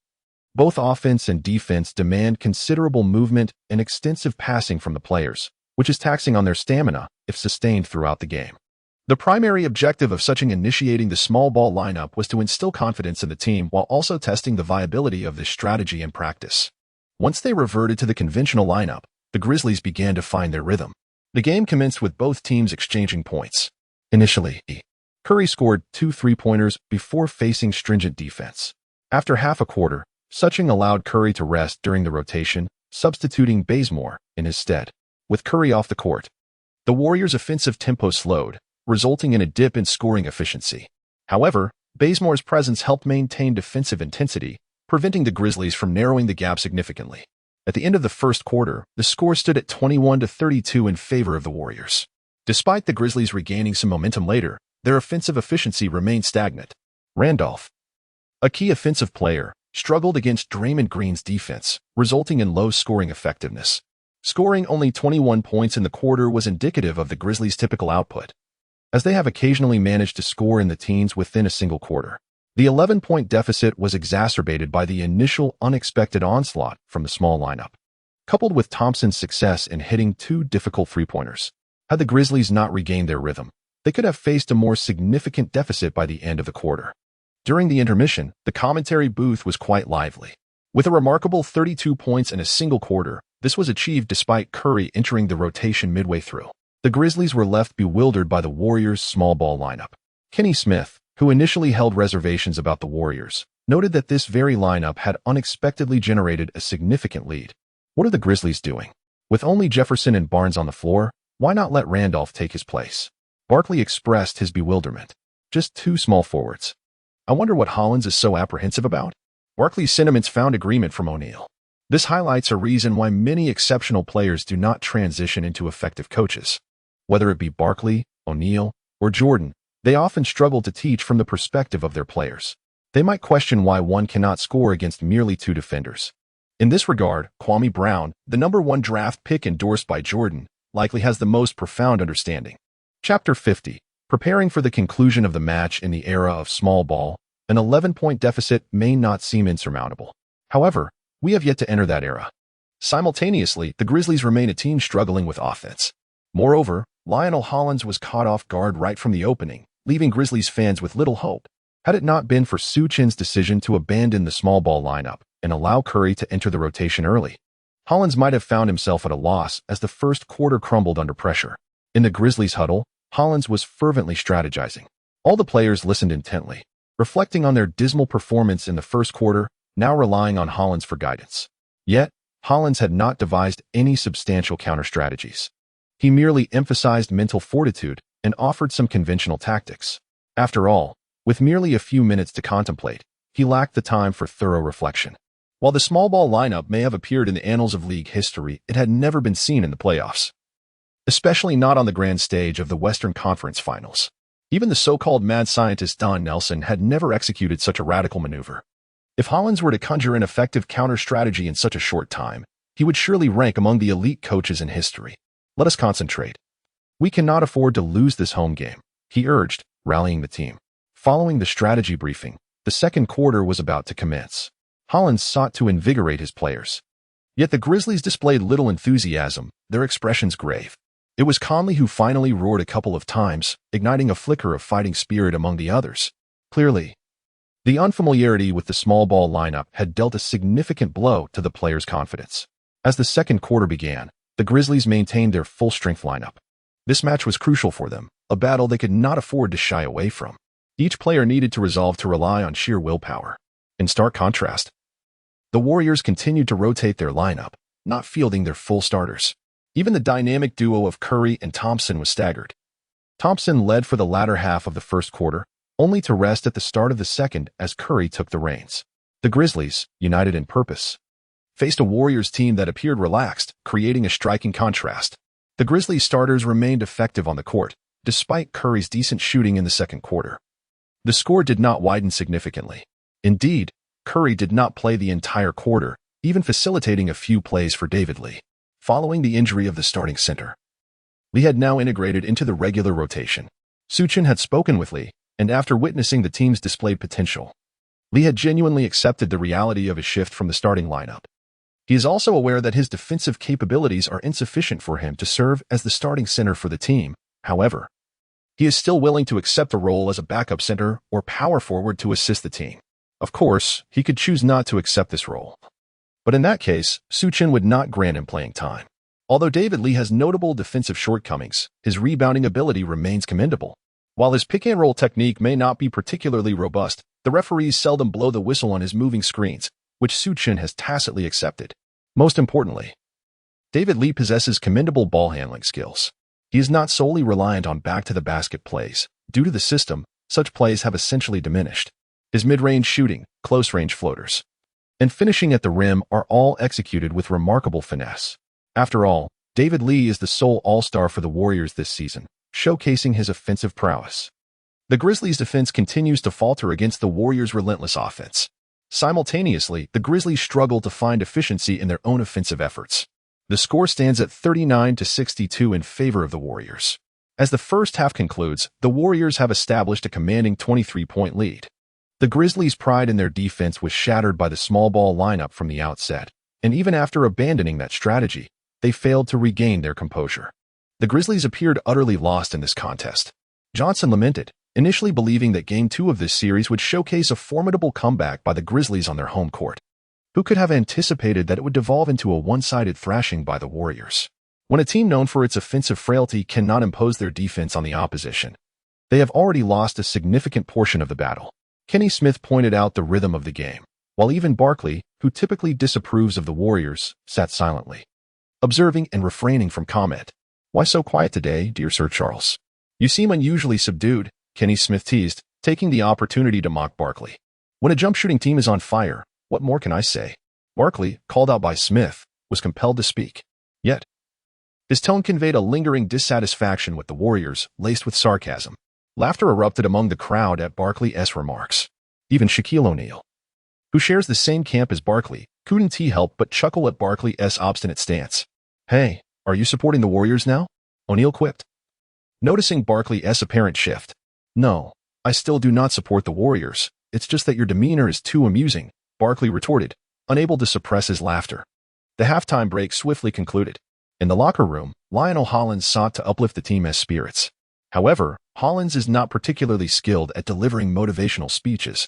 both offense and defense demand considerable movement and extensive passing from the players, which is taxing on their stamina if sustained throughout the game. The primary objective of Su Chen initiating the small ball lineup was to instill confidence in the team while also testing the viability of this strategy in practice. Once they reverted to the conventional lineup, the Grizzlies began to find their rhythm. The game commenced with both teams exchanging points. Initially, Curry scored 2 3-pointers before facing stringent defense. After half a quarter, Su Chen allowed Curry to rest during the rotation, substituting Bazemore in his stead. With Curry off the court, the Warriors' offensive tempo slowed, resulting in a dip in scoring efficiency. However, Bazemore's presence helped maintain defensive intensity, preventing the Grizzlies from narrowing the gap significantly. At the end of the first quarter, the score stood at 21-32 in favor of the Warriors. Despite the Grizzlies regaining some momentum later, their offensive efficiency remained stagnant. Randolph, a key offensive player, struggled against Draymond Green's defense, resulting in low scoring effectiveness. Scoring only 21 points in the quarter was indicative of the Grizzlies' typical output, as they have occasionally managed to score in the teens within a single quarter. The 11-point deficit was exacerbated by the initial unexpected onslaught from the small lineup, coupled with Thompson's success in hitting 2 difficult three-pointers. Had the Grizzlies not regained their rhythm, they could have faced a more significant deficit by the end of the quarter. During the intermission, the commentary booth was quite lively. With a remarkable 32 points in a single quarter, this was achieved despite Curry entering the rotation midway through. The Grizzlies were left bewildered by the Warriors' small ball lineup. Kenny Smith, who initially held reservations about the Warriors, noted that this very lineup had unexpectedly generated a significant lead. What are the Grizzlies doing? With only Jefferson and Barnes on the floor, why not let Randolph take his place? Barkley expressed his bewilderment. Just 2 small forwards. I wonder what Hollins is so apprehensive about? Barkley's sentiments found agreement from O'Neal. This highlights a reason why many exceptional players do not transition into effective coaches. Whether it be Barkley, O'Neal, or Jordan, they often struggle to teach from the perspective of their players. They might question why one cannot score against merely 2 defenders. In this regard, Kwame Brown, the #1 draft pick endorsed by Jordan, likely has the most profound understanding. Chapter 50. Preparing for the conclusion of the match in the era of small ball, an 11-point deficit may not seem insurmountable. However, we have yet to enter that era. Simultaneously, the Grizzlies remain a team struggling with offense. Moreover, Lionel Hollins was caught off guard right from the opening, leaving Grizzlies fans with little hope. Had it not been for Su Chen's decision to abandon the small ball lineup and allow Curry to enter the rotation early, Hollins might have found himself at a loss as the first quarter crumbled under pressure. In the Grizzlies huddle, Hollins was fervently strategizing. All the players listened intently, reflecting on their dismal performance in the first quarter, now relying on Hollins for guidance. Yet, Hollins had not devised any substantial counter-strategies. He merely emphasized mental fortitude and offered some conventional tactics. After all, with merely a few minutes to contemplate, he lacked the time for thorough reflection. While the small ball lineup may have appeared in the annals of league history, it had never been seen in the playoffs, especially not on the grand stage of the Western Conference Finals. Even the so-called mad scientist Don Nelson had never executed such a radical maneuver. If Hollins were to conjure an effective counter-strategy in such a short time, he would surely rank among the elite coaches in history. Let us concentrate. We cannot afford to lose this home game, he urged, rallying the team. Following the strategy briefing, the second quarter was about to commence. Hollins sought to invigorate his players. Yet the Grizzlies displayed little enthusiasm, their expressions grave. It was Conley who finally roared a couple of times, igniting a flicker of fighting spirit among the others. Clearly, the unfamiliarity with the small ball lineup had dealt a significant blow to the players' confidence. As the second quarter began, the Grizzlies maintained their full-strength lineup. This match was crucial for them, a battle they could not afford to shy away from. Each player needed to resolve to rely on sheer willpower. In stark contrast, the Warriors continued to rotate their lineup, not fielding their full starters. Even the dynamic duo of Curry and Thompson was staggered. Thompson led for the latter half of the first quarter, only to rest at the start of the second as Curry took the reins. The Grizzlies, united in purpose, faced a Warriors team that appeared relaxed, creating a striking contrast. The Grizzlies starters remained effective on the court, despite Curry's decent shooting in the second quarter. The score did not widen significantly. Indeed, Curry did not play the entire quarter, even facilitating a few plays for David Lee. Following the injury of the starting center, Lee had now integrated into the regular rotation. Su Chen had spoken with Lee, and after witnessing the team's displayed potential, Lee had genuinely accepted the reality of a shift from the starting lineup. He is also aware that his defensive capabilities are insufficient for him to serve as the starting center for the team. However, he is still willing to accept a role as a backup center or power forward to assist the team. Of course, he could choose not to accept this role. But in that case, Su Chen would not grant him playing time. Although David Lee has notable defensive shortcomings, his rebounding ability remains commendable. While his pick-and-roll technique may not be particularly robust, the referees seldom blow the whistle on his moving screens, which Su Chen has tacitly accepted. Most importantly, David Lee possesses commendable ball-handling skills. He is not solely reliant on back-to-the-basket plays. Due to the system, such plays have essentially diminished. His mid-range shooting, close-range floaters, and finishing at the rim are all executed with remarkable finesse. After all, David Lee is the sole all-star for the Warriors this season, showcasing his offensive prowess. The Grizzlies' defense continues to falter against the Warriors' relentless offense. Simultaneously, the Grizzlies struggle to find efficiency in their own offensive efforts. The score stands at 39-62 in favor of the Warriors. As the first half concludes, the Warriors have established a commanding 23-point lead. The Grizzlies' pride in their defense was shattered by the small ball lineup from the outset, and even after abandoning that strategy, they failed to regain their composure. The Grizzlies appeared utterly lost in this contest. Johnson lamented, initially believing that Game 2 of this series would showcase a formidable comeback by the Grizzlies on their home court. Who could have anticipated that it would devolve into a one-sided thrashing by the Warriors? When a team known for its offensive frailty cannot impose their defense on the opposition, they have already lost a significant portion of the battle. Kenny Smith pointed out the rhythm of the game, while even Barkley, who typically disapproves of the Warriors, sat silently, observing and refraining from comment. "Why so quiet today, dear Sir Charles? You seem unusually subdued," Kenny Smith teased, taking the opportunity to mock Barkley. "When a jump-shooting team is on fire, what more can I say?" Barkley, called out by Smith, was compelled to speak. Yet, his tone conveyed a lingering dissatisfaction with the Warriors, laced with sarcasm. Laughter erupted among the crowd at Barkley's remarks. Even Shaquille O'Neal, who shares the same camp as Barkley, couldn't help but chuckle at Barkley's obstinate stance. "Hey, are you supporting the Warriors now?" O'Neal quipped. Noticing Barkley's apparent shift. "No, I still do not support the Warriors. It's just that your demeanor is too amusing," Barkley retorted, unable to suppress his laughter. The halftime break swiftly concluded. In the locker room, Lionel Hollins sought to uplift the team's spirits. However, Hollins is not particularly skilled at delivering motivational speeches,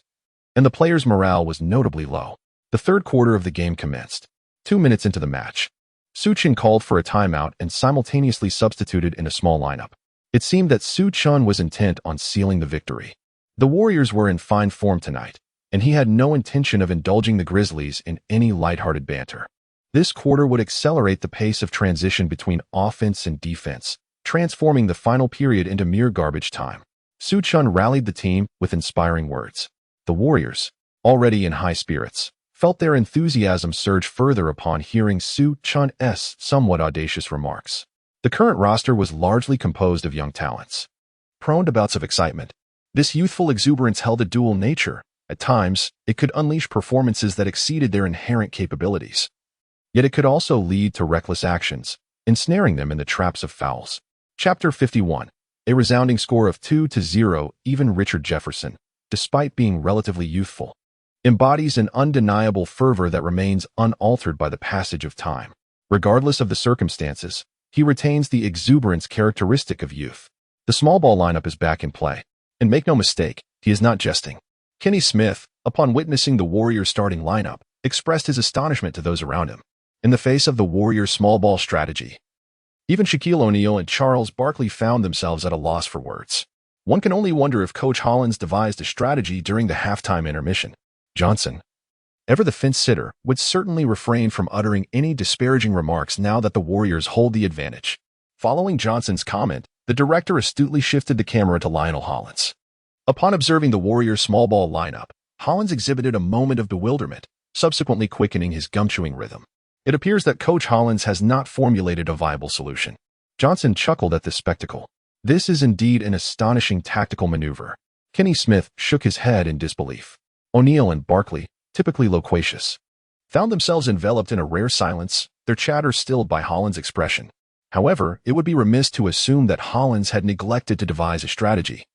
and the players' morale was notably low. The third quarter of the game commenced. 2 minutes into the match, Su Chen called for a timeout and simultaneously substituted in a small lineup. It seemed that Su Chen was intent on sealing the victory. The Warriors were in fine form tonight, and he had no intention of indulging the Grizzlies in any lighthearted banter. This quarter would accelerate the pace of transition between offense and defense, transforming the final period into mere garbage time. Su Chen rallied the team with inspiring words. The Warriors, already in high spirits, felt their enthusiasm surge further upon hearing Su Chen's somewhat audacious remarks. The current roster was largely composed of young talents, prone to bouts of excitement. This youthful exuberance held a dual nature. At times, it could unleash performances that exceeded their inherent capabilities. Yet it could also lead to reckless actions, ensnaring them in the traps of fouls. Chapter 51. A resounding score of 2-0. Even Richard Jefferson, despite being relatively youthful, embodies an undeniable fervor that remains unaltered by the passage of time. Regardless of the circumstances, he retains the exuberance characteristic of youth. The small ball lineup is back in play. And make no mistake, He is not jesting. Kenny Smith, upon witnessing the Warriors' starting lineup, expressed his astonishment to those around him. In the face of the Warriors' small ball strategy, even Shaquille O'Neal and Charles Barkley found themselves at a loss for words. One can only wonder if Coach Hollins devised a strategy during the halftime intermission. Johnson, ever the fence-sitter, would certainly refrain from uttering any disparaging remarks now that the Warriors hold the advantage. Following Johnson's comment, the director astutely shifted the camera to Lionel Hollins. Upon observing the Warriors' small ball lineup, Hollins exhibited a moment of bewilderment, subsequently quickening his gum-chewing rhythm. It appears that Coach Hollins has not formulated a viable solution. Johnson chuckled at this spectacle. This is indeed an astonishing tactical maneuver. Kenny Smith shook his head in disbelief. O'Neal and Barkley, typically loquacious, found themselves enveloped in a rare silence, their chatter stilled by Hollins' expression. However, it would be remiss to assume that Hollins had neglected to devise a strategy.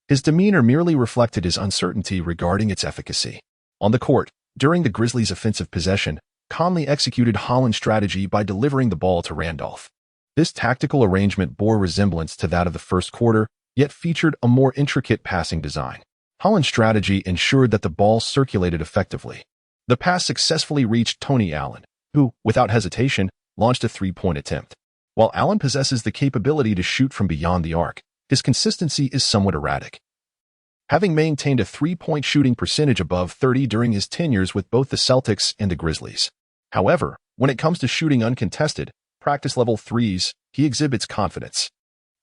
His demeanor merely reflected his uncertainty regarding its efficacy. On the court, during the Grizzlies' offensive possession, Conley executed Hollins' strategy by delivering the ball to Randolph. This tactical arrangement bore resemblance to that of the first quarter, yet featured a more intricate passing design. Hollins' strategy ensured that the ball circulated effectively. The pass successfully reached Tony Allen, who, without hesitation, launched a three-point attempt. While Allen possesses the capability to shoot from beyond the arc, his consistency is somewhat erratic. Having maintained a three-point shooting percentage above 30 during his tenures with both the Celtics and the Grizzlies. However, when it comes to shooting uncontested, practice-level threes, he exhibits confidence.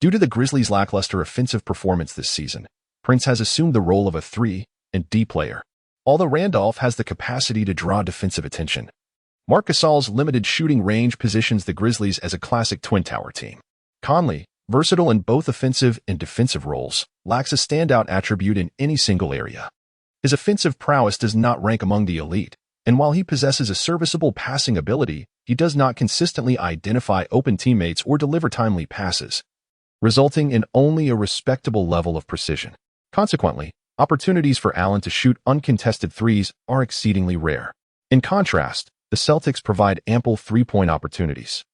Due to the Grizzlies' lackluster offensive performance this season, Prince has assumed the role of a 3-and-D player, although Randolph has the capacity to draw defensive attention. Marc Gasol's limited shooting range positions the Grizzlies as a classic twin-tower team. Conley, versatile in both offensive and defensive roles, lacks a standout attribute in any single area. His offensive prowess does not rank among the elite, and while he possesses a serviceable passing ability, he does not consistently identify open teammates or deliver timely passes, resulting in only a respectable level of precision. Consequently, opportunities for Allen to shoot uncontested threes are exceedingly rare. In contrast, the Celtics provide ample three-point opportunities,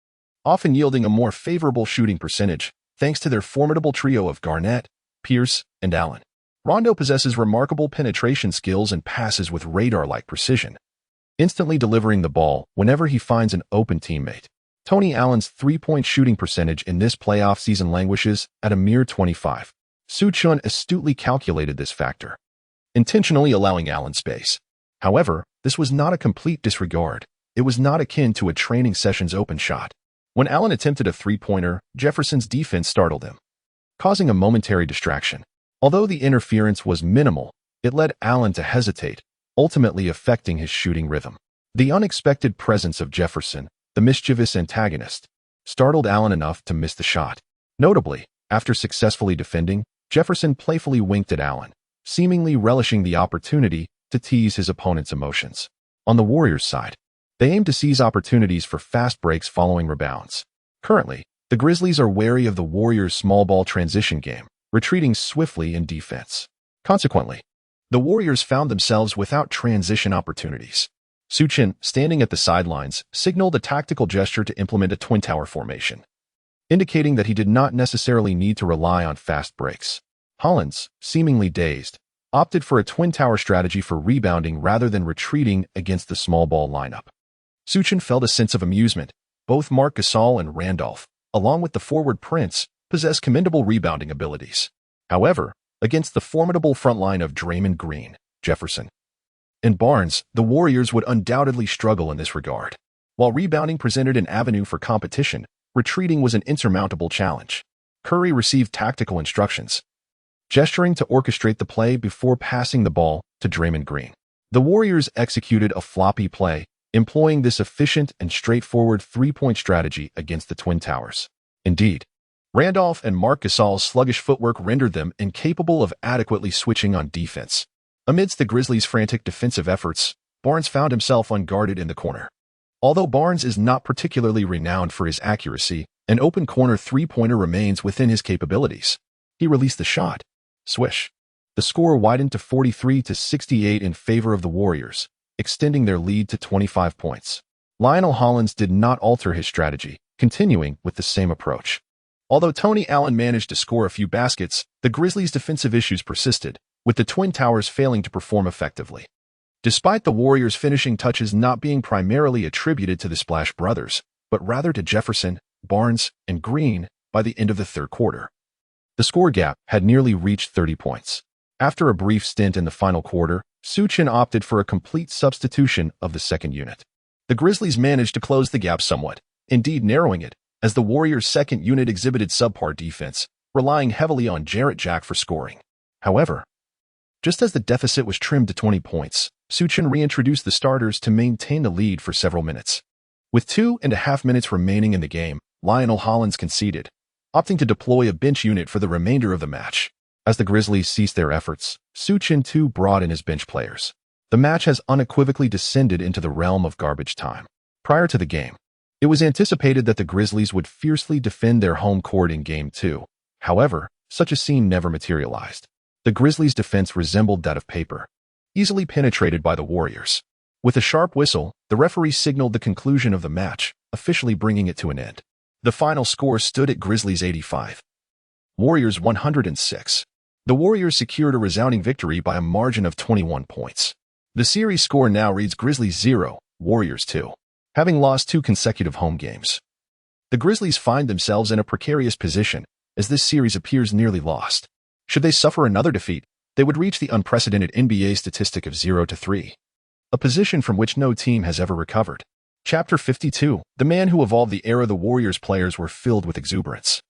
often yielding a more favorable shooting percentage, thanks to their formidable trio of Garnett, Pierce, and Allen. Rondo possesses remarkable penetration skills and passes with radar-like precision, instantly delivering the ball whenever he finds an open teammate. Tony Allen's three-point shooting percentage in this playoff season languishes at a mere 25. Su Chen astutely calculated this factor, intentionally allowing Allen space. However, this was not a complete disregard. It was not akin to a training session's open shot. When Allen attempted a three-pointer, Jefferson's defense startled him, causing a momentary distraction. Although the interference was minimal, it led Allen to hesitate, ultimately affecting his shooting rhythm. The unexpected presence of Jefferson, the mischievous antagonist, startled Allen enough to miss the shot. Notably, after successfully defending, Jefferson playfully winked at Allen, seemingly relishing the opportunity to tease his opponent's emotions. On the Warriors' side, they aim to seize opportunities for fast breaks following rebounds. Currently, the Grizzlies are wary of the Warriors' small ball transition game, retreating swiftly in defense. Consequently, the Warriors found themselves without transition opportunities. Su Chen, standing at the sidelines, signaled a tactical gesture to implement a twin-tower formation, indicating that he did not necessarily need to rely on fast breaks. Hollins, seemingly dazed, opted for a twin-tower strategy for rebounding rather than retreating against the small ball lineup. Su Chen felt a sense of amusement. Both Marc Gasol and Randolph, along with the forward Prince, possess commendable rebounding abilities. However, against the formidable front line of Draymond Green, Jefferson, and Barnes, the Warriors would undoubtedly struggle in this regard. While rebounding presented an avenue for competition, retreating was an insurmountable challenge. Curry received tactical instructions, gesturing to orchestrate the play before passing the ball to Draymond Green. The Warriors executed a floppy play, employing this efficient and straightforward three-point strategy against the Twin Towers. Indeed, Randolph and Marc Gasol's sluggish footwork rendered them incapable of adequately switching on defense. Amidst the Grizzlies' frantic defensive efforts, Barnes found himself unguarded in the corner. Although Barnes is not particularly renowned for his accuracy, an open corner three-pointer remains within his capabilities. He released the shot. Swish. The score widened to 43-68 in favor of the Warriors, extending their lead to 25 points. Lionel Hollins did not alter his strategy, continuing with the same approach. Although Tony Allen managed to score a few baskets, the Grizzlies' defensive issues persisted, with the Twin Towers failing to perform effectively. Despite the Warriors' finishing touches not being primarily attributed to the Splash Brothers, but rather to Jefferson, Barnes, and Green by the end of the third quarter. The score gap had nearly reached 30 points. After a brief stint in the final quarter, Su Chen opted for a complete substitution of the second unit. The Grizzlies managed to close the gap somewhat, indeed narrowing it, as the Warriors' second unit exhibited subpar defense, relying heavily on Jarrett Jack for scoring. However, just as the deficit was trimmed to 20 points, Su Chen reintroduced the starters to maintain the lead for several minutes. With 2.5 minutes remaining in the game, Lionel Hollins conceded, opting to deploy a bench unit for the remainder of the match. As the Grizzlies ceased their efforts, Su Chen too brought in his bench players. The match has unequivocally descended into the realm of garbage time. Prior to the game, it was anticipated that the Grizzlies would fiercely defend their home court in Game 2. However, such a scene never materialized. The Grizzlies' defense resembled that of paper, easily penetrated by the Warriors. With a sharp whistle, the referee signaled the conclusion of the match, officially bringing it to an end. The final score stood at Grizzlies 85, Warriors 106. The Warriors secured a resounding victory by a margin of 21 points. The series score now reads Grizzlies 0, Warriors 2, having lost 2 consecutive home games. The Grizzlies find themselves in a precarious position as this series appears nearly lost. Should they suffer another defeat, they would reach the unprecedented NBA statistic of 0-3, a position from which no team has ever recovered. Chapter 52, the man who evolved the era. The Warriors players were filled with exuberance,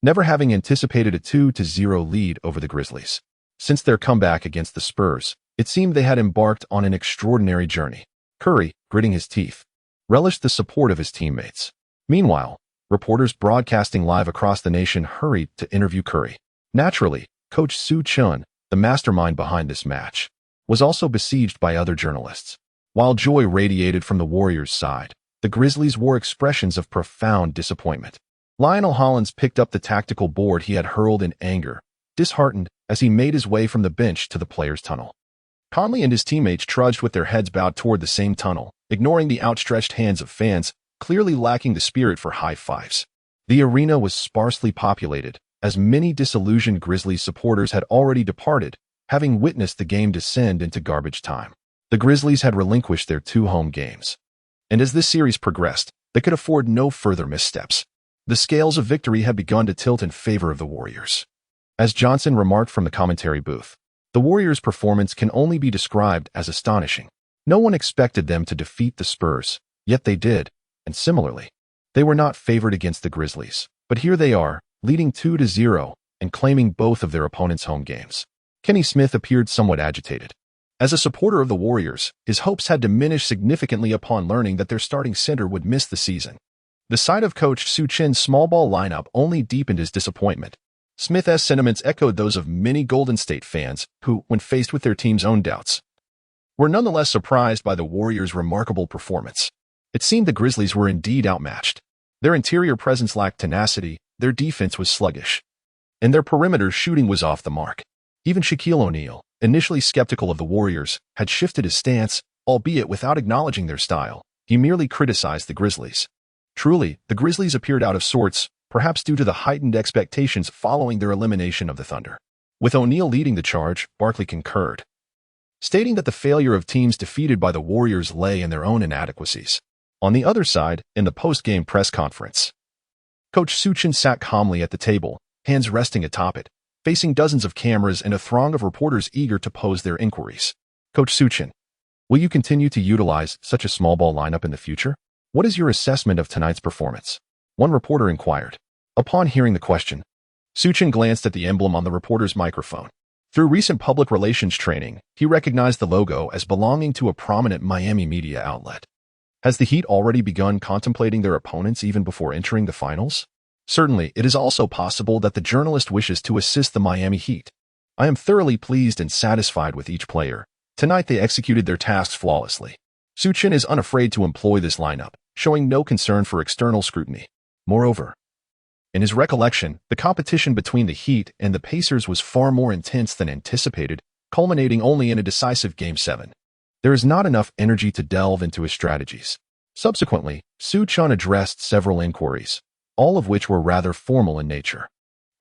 never having anticipated a 2-0 lead over the Grizzlies. Since their comeback against the Spurs, it seemed they had embarked on an extraordinary journey. Curry, gritting his teeth, relished the support of his teammates. Meanwhile, reporters broadcasting live across the nation hurried to interview Curry. Naturally, Coach Su Chen, the mastermind behind this match, was also besieged by other journalists. While joy radiated from the Warriors' side, the Grizzlies wore expressions of profound disappointment. Lionel Hollins picked up the tactical board he had hurled in anger, disheartened as he made his way from the bench to the players' tunnel. Conley and his teammates trudged with their heads bowed toward the same tunnel, ignoring the outstretched hands of fans, clearly lacking the spirit for high fives. The arena was sparsely populated, as many disillusioned Grizzlies supporters had already departed, having witnessed the game descend into garbage time. The Grizzlies had relinquished their 2 home games, and as this series progressed, they could afford no further missteps. The scales of victory had begun to tilt in favor of the Warriors. As Johnson remarked from the commentary booth, the Warriors' performance can only be described as astonishing. No one expected them to defeat the Spurs, yet they did, and similarly, they were not favored against the Grizzlies. But here they are, leading 2-0 and claiming both of their opponents' home games. Kenny Smith appeared somewhat agitated. As a supporter of the Warriors, his hopes had diminished significantly upon learning that their starting center would miss the season. The sight of Coach Su Chen's small ball lineup only deepened his disappointment. Smith's sentiments echoed those of many Golden State fans who, when faced with their team's own doubts, were nonetheless surprised by the Warriors' remarkable performance. It seemed the Grizzlies were indeed outmatched. Their interior presence lacked tenacity, their defense was sluggish, and their perimeter shooting was off the mark. Even Shaquille O'Neal, initially skeptical of the Warriors, had shifted his stance, albeit without acknowledging their style. He merely criticized the Grizzlies. Truly, the Grizzlies appeared out of sorts, perhaps due to the heightened expectations following their elimination of the Thunder. With O'Neal leading the charge, Barkley concurred, stating that the failure of teams defeated by the Warriors lay in their own inadequacies. On the other side, in the post-game press conference, Coach Su Chen sat calmly at the table, hands resting atop it, facing dozens of cameras and a throng of reporters eager to pose their inquiries. Coach Su Chen, will you continue to utilize such a small ball lineup in the future? What is your assessment of tonight's performance? One reporter inquired. Upon hearing the question, Su Chen glanced at the emblem on the reporter's microphone. Through recent public relations training, he recognized the logo as belonging to a prominent Miami media outlet. Has the Heat already begun contemplating their opponents even before entering the finals? Certainly, it is also possible that the journalist wishes to assist the Miami Heat. I am thoroughly pleased and satisfied with each player. Tonight they executed their tasks flawlessly. Su Chen is unafraid to employ this lineup, showing no concern for external scrutiny. Moreover, in his recollection, the competition between the Heat and the Pacers was far more intense than anticipated, culminating only in a decisive Game 7. There is not enough energy to delve into his strategies. Subsequently, Su Chen addressed several inquiries, all of which were rather formal in nature.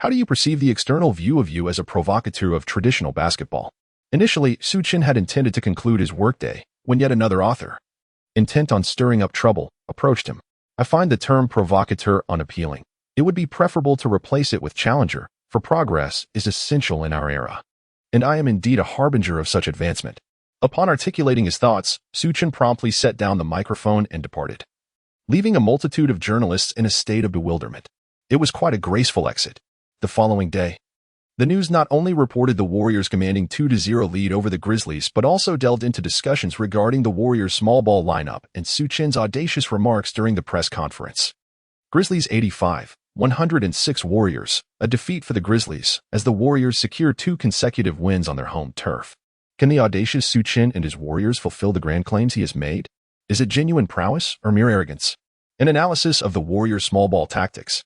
How do you perceive the external view of you as a provocateur of traditional basketball? Initially, Su Chen had intended to conclude his workday when yet another author, intent on stirring up trouble, approached him. I find the term provocateur unappealing. It would be preferable to replace it with challenger, for progress is essential in our era. And I am indeed a harbinger of such advancement. Upon articulating his thoughts, Su Chen promptly set down the microphone and departed, leaving a multitude of journalists in a state of bewilderment. It was quite a graceful exit. The following day, the news not only reported the Warriors commanding 2-0 lead over the Grizzlies, but also delved into discussions regarding the Warriors' small ball lineup and Su Chen's audacious remarks during the press conference. Grizzlies 85-106 Warriors, a defeat for the Grizzlies, as the Warriors secure 2 consecutive wins on their home turf. Can the audacious Su Chen and his Warriors fulfill the grand claims he has made? Is it genuine prowess or mere arrogance? An analysis of the Warriors' small ball tactics.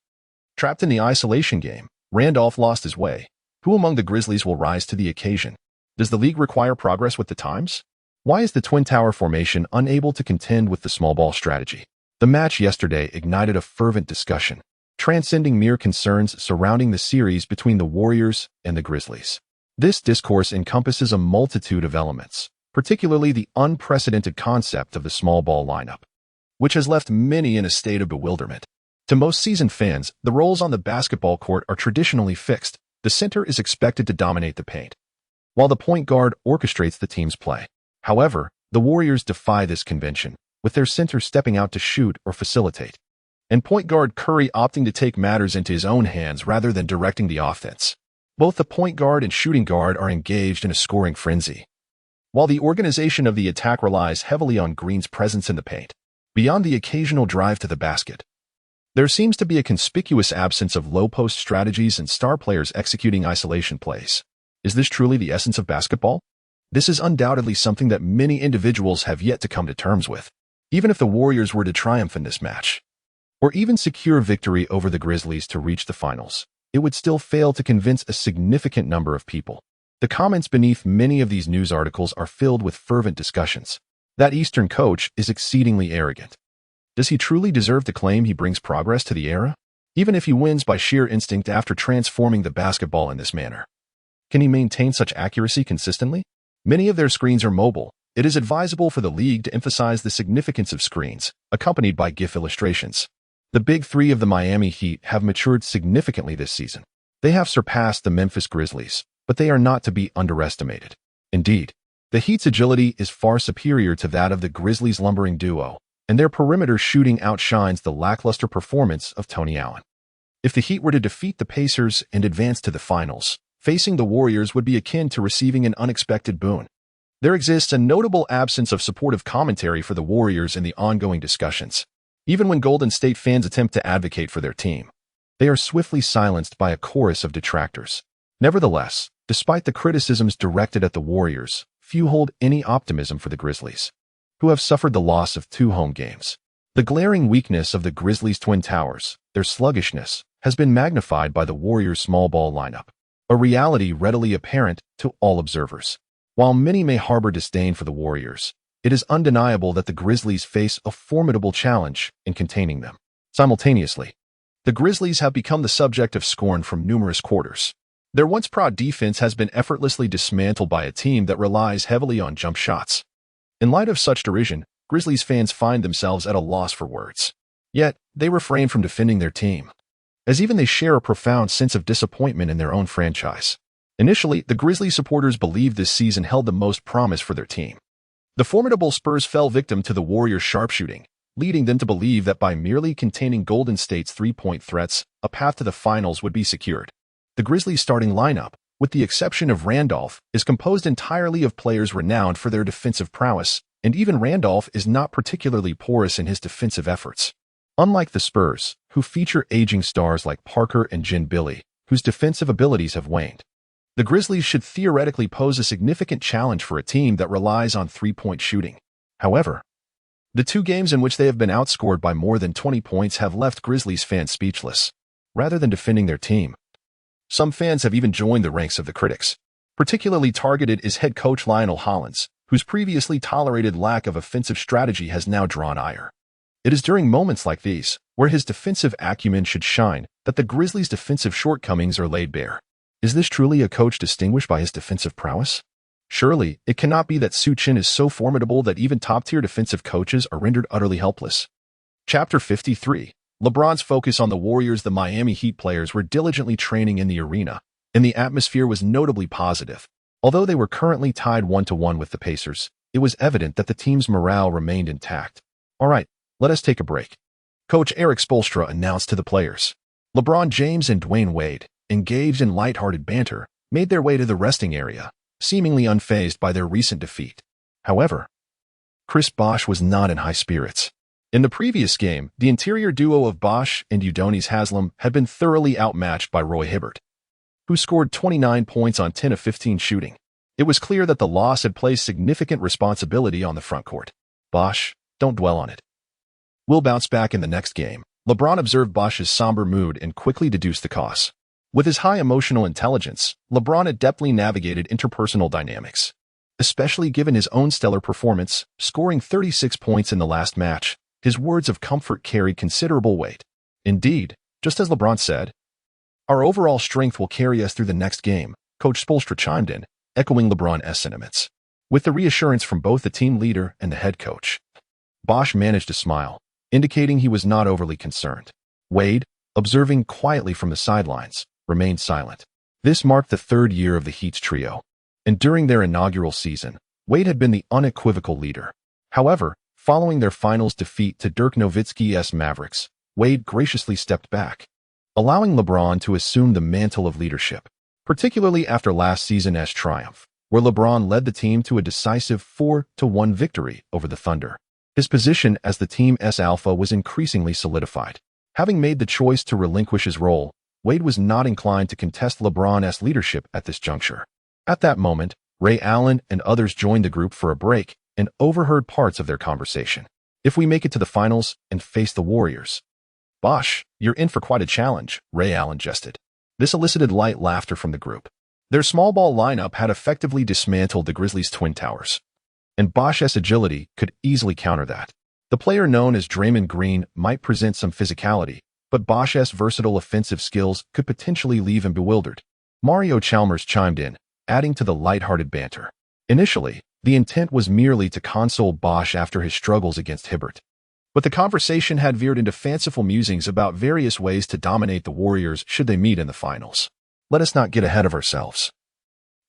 Trapped in the isolation game, Randolph lost his way. Who among the Grizzlies will rise to the occasion? Does the league require progress with the times? Why is the Twin Tower formation unable to contend with the small ball strategy? The match yesterday ignited a fervent discussion, transcending mere concerns surrounding the series between the Warriors and the Grizzlies. This discourse encompasses a multitude of elements, particularly the unprecedented concept of the small ball lineup, which has left many in a state of bewilderment. To most seasoned fans, the roles on the basketball court are traditionally fixed. The center is expected to dominate the paint, while the point guard orchestrates the team's play. However, the Warriors defy this convention, with their center stepping out to shoot or facilitate, and point guard Curry opting to take matters into his own hands rather than directing the offense. Both the point guard and shooting guard are engaged in a scoring frenzy, while the organization of the attack relies heavily on Green's presence in the paint. Beyond the occasional drive to the basket, there seems to be a conspicuous absence of low-post strategies and star players executing isolation plays. Is this truly the essence of basketball? This is undoubtedly something that many individuals have yet to come to terms with. Even if the Warriors were to triumph in this match, or even secure victory over the Grizzlies to reach the finals, it would still fail to convince a significant number of people. The comments beneath many of these news articles are filled with fervent discussions. That Eastern coach is exceedingly arrogant. Does he truly deserve to claim he brings progress to the era, even if he wins by sheer instinct after transforming the basketball in this manner? Can he maintain such accuracy consistently? Many of their screens are mobile. It is advisable for the league to emphasize the significance of screens, accompanied by GIF illustrations. The big three of the Miami Heat have matured significantly this season. They have surpassed the Memphis Grizzlies, but they are not to be underestimated. Indeed, the Heat's agility is far superior to that of the Grizzlies' lumbering duo, and their perimeter shooting outshines the lackluster performance of Tony Allen. If the Heat were to defeat the Pacers and advance to the finals, facing the Warriors would be akin to receiving an unexpected boon. There exists a notable absence of supportive commentary for the Warriors in the ongoing discussions. Even when Golden State fans attempt to advocate for their team, they are swiftly silenced by a chorus of detractors. Nevertheless, despite the criticisms directed at the Warriors, few hold any optimism for the Grizzlies, who have suffered the loss of 2 home games. The glaring weakness of the Grizzlies' Twin Towers, their sluggishness, has been magnified by the Warriors' small ball lineup, a reality readily apparent to all observers. While many may harbor disdain for the Warriors, it is undeniable that the Grizzlies face a formidable challenge in containing them. Simultaneously, the Grizzlies have become the subject of scorn from numerous quarters. Their once proud defense has been effortlessly dismantled by a team that relies heavily on jump shots. In light of such derision, Grizzlies fans find themselves at a loss for words. Yet, they refrain from defending their team, as even they share a profound sense of disappointment in their own franchise. Initially, the Grizzlies supporters believed this season held the most promise for their team. The formidable Spurs fell victim to the Warriors' sharpshooting, leading them to believe that by merely containing Golden State's 3-point threats, a path to the finals would be secured. The Grizzlies' starting lineup, with the exception of Randolph, is composed entirely of players renowned for their defensive prowess, and even Randolph is not particularly porous in his defensive efforts. Unlike the Spurs, who feature aging stars like Parker and Gin Billy, whose defensive abilities have waned, the Grizzlies should theoretically pose a significant challenge for a team that relies on 3-point shooting. However, the 2 games in which they have been outscored by more than 20 points have left Grizzlies fans speechless. Rather than defending their team, some fans have even joined the ranks of the critics. Particularly targeted is head coach Lionel Hollins, whose previously tolerated lack of offensive strategy has now drawn ire. It is during moments like these, where his defensive acumen should shine, that the Grizzlies' defensive shortcomings are laid bare. Is this truly a coach distinguished by his defensive prowess? Surely, it cannot be that Su Chen is so formidable that even top-tier defensive coaches are rendered utterly helpless. Chapter 53. LeBron's focus on the Warriors. The Miami Heat players were diligently training in the arena, and the atmosphere was notably positive. Although they were currently tied 1-1 with the Pacers, it was evident that the team's morale remained intact. All right, let us take a break. Coach Erik Spoelstra announced to the players. LeBron James and Dwayne Wade, engaged in lighthearted banter, made their way to the resting area, seemingly unfazed by their recent defeat. However, Chris Bosh was not in high spirits. In the previous game, the interior duo of Bosh and Udonis Haslem had been thoroughly outmatched by Roy Hibbert, who scored 29 points on 10 of 15 shooting. It was clear that the loss had placed significant responsibility on the front court. Bosh, don't dwell on it. We'll bounce back in the next game. LeBron observed Bosh's somber mood and quickly deduced the cause. With his high emotional intelligence, LeBron adeptly navigated interpersonal dynamics, especially given his own stellar performance, scoring 36 points in the last match. His words of comfort carried considerable weight. Indeed, just as LeBron said, "Our overall strength will carry us through the next game," Coach Spoelstra chimed in, echoing LeBron's sentiments. With the reassurance from both the team leader and the head coach, Bosh managed to smile, indicating he was not overly concerned. Wade, observing quietly from the sidelines, remained silent. This marked the third year of the Heat's trio, and during their inaugural season, Wade had been the unequivocal leader. However, following their finals defeat to Dirk Nowitzki's Mavericks, Wade graciously stepped back, allowing LeBron to assume the mantle of leadership, particularly after last season's triumph, where LeBron led the team to a decisive 4-1 victory over the Thunder. His position as the team's alpha was increasingly solidified. Having made the choice to relinquish his role, Wade was not inclined to contest LeBron's leadership at this juncture. At that moment, Ray Allen and others joined the group for a break and overheard parts of their conversation. "If we make it to the finals and face the Warriors, Bosh, you're in for quite a challenge," Ray Allen jested. This elicited light laughter from the group. Their small ball lineup had effectively dismantled the Grizzlies' Twin Towers, and Bosh's agility could easily counter that. The player known as Draymond Green might present some physicality, but Bosh's versatile offensive skills could potentially leave him bewildered. Mario Chalmers chimed in, adding to the lighthearted banter. Initially, the intent was merely to console Bosh after his struggles against Hibbert. But the conversation had veered into fanciful musings about various ways to dominate the Warriors should they meet in the finals. Let us not get ahead of ourselves.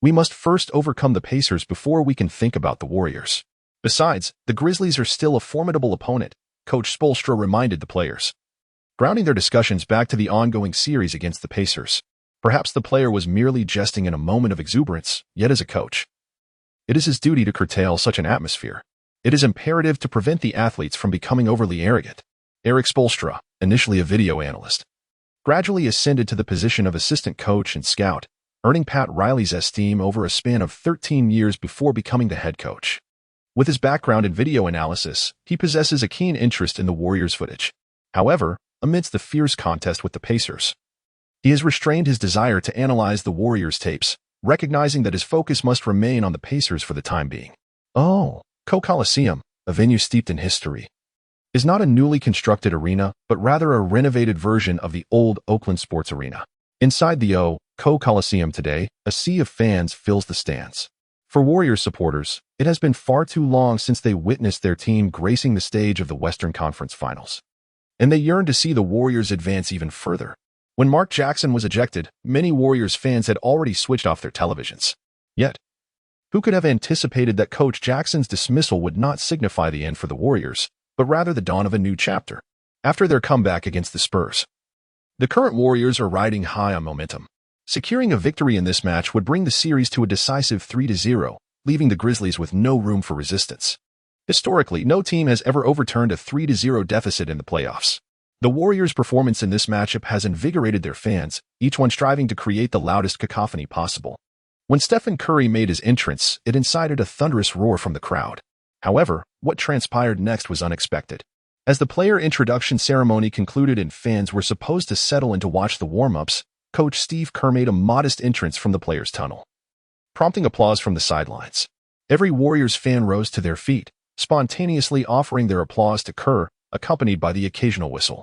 We must first overcome the Pacers before we can think about the Warriors. Besides, the Grizzlies are still a formidable opponent, Coach Spoelstra reminded the players, grounding their discussions back to the ongoing series against the Pacers. Perhaps the player was merely jesting in a moment of exuberance, yet as a coach, it is his duty to curtail such an atmosphere. It is imperative to prevent the athletes from becoming overly arrogant. Erik Spoelstra, initially a video analyst, gradually ascended to the position of assistant coach and scout, earning Pat Riley's esteem over a span of 13 years before becoming the head coach. With his background in video analysis, he possesses a keen interest in the Warriors' footage. However, amidst the fierce contest with the Pacers, he has restrained his desire to analyze the Warriors' tapes, recognizing that his focus must remain on the Pacers for the time being. Coliseum, a venue steeped in history, is not a newly constructed arena, but rather a renovated version of the old Oakland Sports Arena. Inside the Coliseum today, a sea of fans fills the stands. For Warriors supporters, it has been far too long since they witnessed their team gracing the stage of the Western Conference Finals, and they yearn to see the Warriors advance even further. When Mark Jackson was ejected, many Warriors fans had already switched off their televisions. Yet, who could have anticipated that Coach Jackson's dismissal would not signify the end for the Warriors, but rather the dawn of a new chapter? After their comeback against the Spurs, the current Warriors are riding high on momentum. Securing a victory in this match would bring the series to a decisive 3-0, leaving the Grizzlies with no room for resistance. Historically, no team has ever overturned a 3-0 deficit in the playoffs. The Warriors' performance in this matchup has invigorated their fans, each one striving to create the loudest cacophony possible. When Stephen Curry made his entrance, it incited a thunderous roar from the crowd. However, what transpired next was unexpected. As the player introduction ceremony concluded and fans were supposed to settle in to watch the warm-ups, Coach Steve Kerr made a modest entrance from the players' tunnel, prompting applause from the sidelines. Every Warriors fan rose to their feet, spontaneously offering their applause to Kerr, accompanied by the occasional whistle.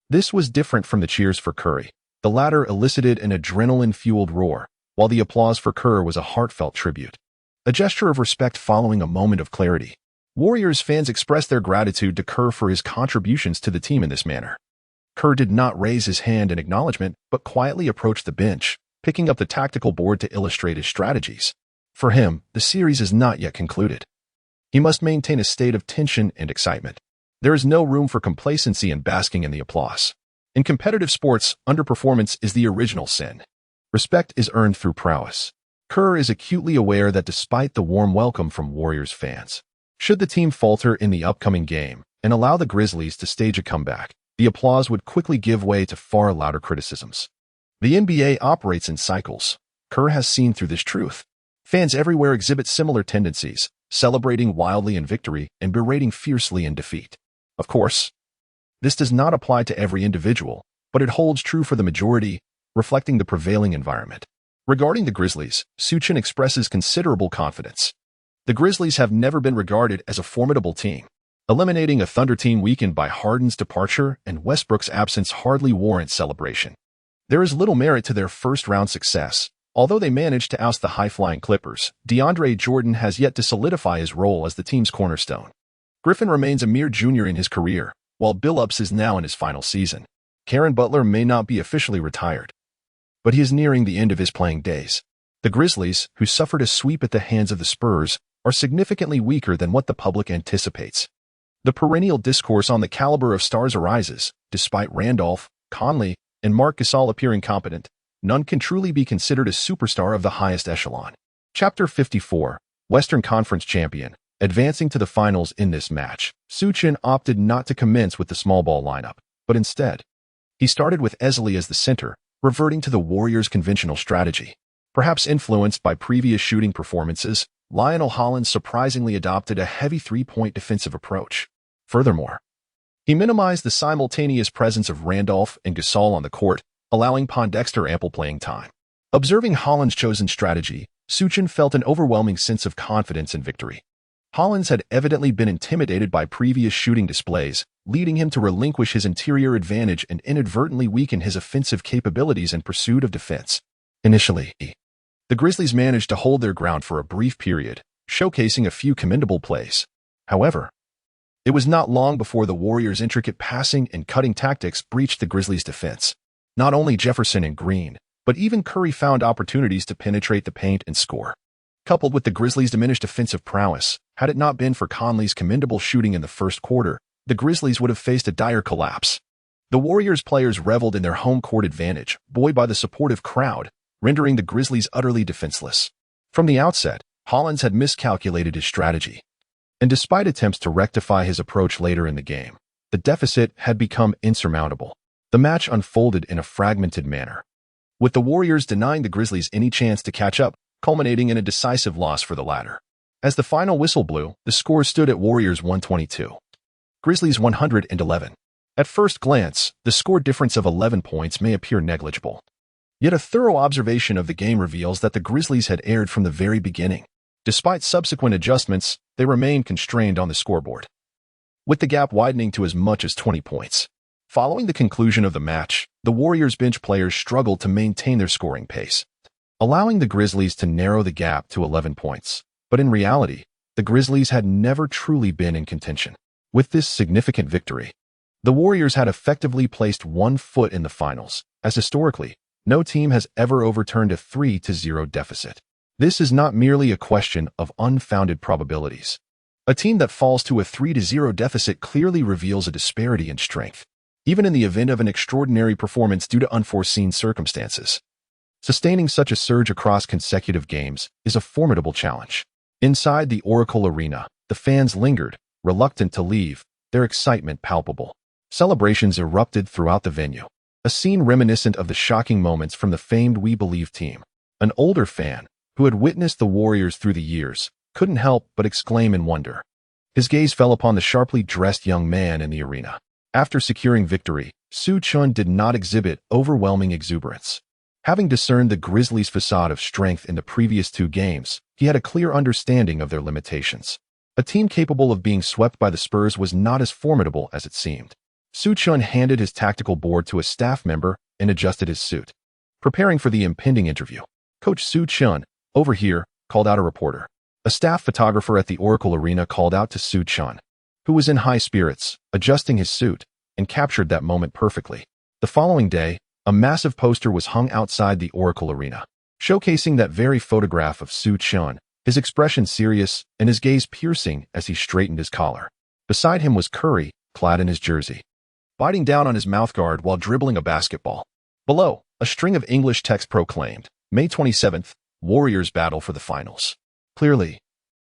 This was different from the cheers for Curry. The latter elicited an adrenaline-fueled roar, while the applause for Kerr was a heartfelt tribute. A gesture of respect following a moment of clarity. Warriors fans expressed their gratitude to Kerr for his contributions to the team in this manner. Kerr did not raise his hand in acknowledgement, but quietly approached the bench, picking up the tactical board to illustrate his strategies. For him, the series is not yet concluded. He must maintain a state of tension and excitement. There is no room for complacency and basking in the applause. In competitive sports, underperformance is the original sin. Respect is earned through prowess. Kerr is acutely aware that despite the warm welcome from Warriors fans, should the team falter in the upcoming game and allow the Grizzlies to stage a comeback, the applause would quickly give way to far louder criticisms. The NBA operates in cycles. Kerr has seen through this truth. Fans everywhere exhibit similar tendencies, celebrating wildly in victory and berating fiercely in defeat. Of course, this does not apply to every individual, but it holds true for the majority, reflecting the prevailing environment. Regarding the Grizzlies, Su Chen expresses considerable confidence. The Grizzlies have never been regarded as a formidable team. Eliminating a Thunder team weakened by Harden's departure and Westbrook's absence hardly warrants celebration. There is little merit to their first-round success. Although they managed to oust the high-flying Clippers, DeAndre Jordan has yet to solidify his role as the team's cornerstone. Griffin remains a mere junior in his career, while Billups is now in his final season. Karen Butler may not be officially retired, but he is nearing the end of his playing days. The Grizzlies, who suffered a sweep at the hands of the Spurs, are significantly weaker than what the public anticipates. The perennial discourse on the caliber of stars arises. Despite Randolph, Conley, and Marc Gasol appearing competent, none can truly be considered a superstar of the highest echelon. Chapter 54, Western Conference Champion. Advancing to the finals in this match, Su Chen opted not to commence with the small ball lineup, but instead, he started with Esley as the center, reverting to the Warriors' conventional strategy. Perhaps influenced by previous shooting performances, Lionel Hollins surprisingly adopted a heavy three-point defensive approach. Furthermore, he minimized the simultaneous presence of Randolph and Gasol on the court, allowing Pondexter ample playing time. Observing Hollins' chosen strategy, Su Chen felt an overwhelming sense of confidence and victory. Hollins had evidently been intimidated by previous shooting displays, leading him to relinquish his interior advantage and inadvertently weaken his offensive capabilities in pursuit of defense. Initially, the Grizzlies managed to hold their ground for a brief period, showcasing a few commendable plays. However, it was not long before the Warriors' intricate passing and cutting tactics breached the Grizzlies' defense. Not only Jefferson and Green, but even Curry found opportunities to penetrate the paint and score. Coupled with the Grizzlies' diminished offensive prowess, had it not been for Conley's commendable shooting in the first quarter, the Grizzlies would have faced a dire collapse. The Warriors players reveled in their home court advantage, buoyed by the supportive crowd, rendering the Grizzlies utterly defenseless. From the outset, Hollins had miscalculated his strategy. And despite attempts to rectify his approach later in the game, the deficit had become insurmountable. The match unfolded in a fragmented manner, with the Warriors denying the Grizzlies any chance to catch up, culminating in a decisive loss for the latter. As the final whistle blew, the score stood at Warriors 122, Grizzlies 111. At first glance, the score difference of 11 points may appear negligible. Yet a thorough observation of the game reveals that the Grizzlies had erred from the very beginning. Despite subsequent adjustments, they remained constrained on the scoreboard, with the gap widening to as much as 20 points. Following the conclusion of the match, the Warriors bench players struggled to maintain their scoring pace, allowing the Grizzlies to narrow the gap to 11 points. But in reality, the Grizzlies had never truly been in contention. With this significant victory, the Warriors had effectively placed one foot in the finals, as historically, no team has ever overturned a 3-0 deficit. This is not merely a question of unfounded probabilities. A team that falls to a 3-0 deficit clearly reveals a disparity in strength, even in the event of an extraordinary performance due to unforeseen circumstances. Sustaining such a surge across consecutive games is a formidable challenge. Inside the Oracle Arena, the fans lingered, reluctant to leave, their excitement palpable. Celebrations erupted throughout the venue, a scene reminiscent of the shocking moments from the famed We Believe team. An older fan, who had witnessed the Warriors through the years, couldn't help but exclaim in wonder. His gaze fell upon the sharply dressed young man in the arena. After securing victory, Su Chen did not exhibit overwhelming exuberance. Having discerned the Grizzlies' facade of strength in the previous two games, he had a clear understanding of their limitations. A team capable of being swept by the Spurs was not as formidable as it seemed. Su Chen handed his tactical board to a staff member and adjusted his suit. Preparing for the impending interview, Coach Su Chen, over here, called out a reporter. A staff photographer at the Oracle Arena called out to Su Chen, who was in high spirits, adjusting his suit, and captured that moment perfectly. The following day, a massive poster was hung outside the Oracle Arena, showcasing that very photograph of Su Chen, his expression serious and his gaze piercing as he straightened his collar. Beside him was Curry, clad in his jersey, biting down on his mouthguard while dribbling a basketball. Below, a string of English text proclaimed, May 27th, Warriors battle for the finals. Clearly,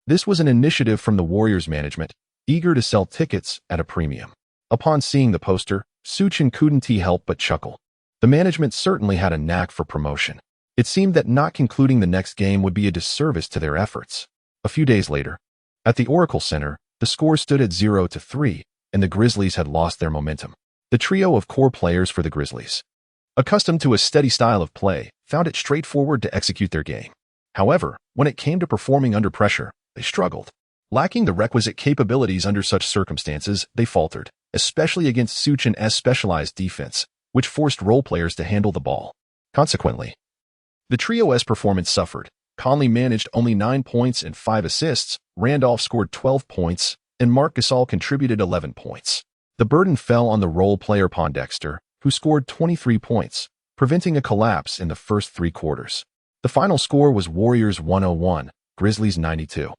this was an initiative from the Warriors management, eager to sell tickets at a premium. Upon seeing the poster, Su Chen couldn't help but chuckle. The management certainly had a knack for promotion. It seemed that not concluding the next game would be a disservice to their efforts. A few days later, at the Oracle Center, the score stood at 0-3, and the Grizzlies had lost their momentum. The trio of core players for the Grizzlies, accustomed to a steady style of play, found it straightforward to execute their game. However, when it came to performing under pressure, they struggled. Lacking the requisite capabilities under such circumstances, they faltered, especially against Su Chen's specialized defense, which forced role players to handle the ball. Consequently, the trio's performance suffered. Conley managed only 9 points and 5 assists, Randolph scored 12 points, and Marc Gasol contributed 11 points. The burden fell on the role player Pondexter, who scored 23 points, preventing a collapse in the first 3 quarters. The final score was Warriors 101, Grizzlies 92.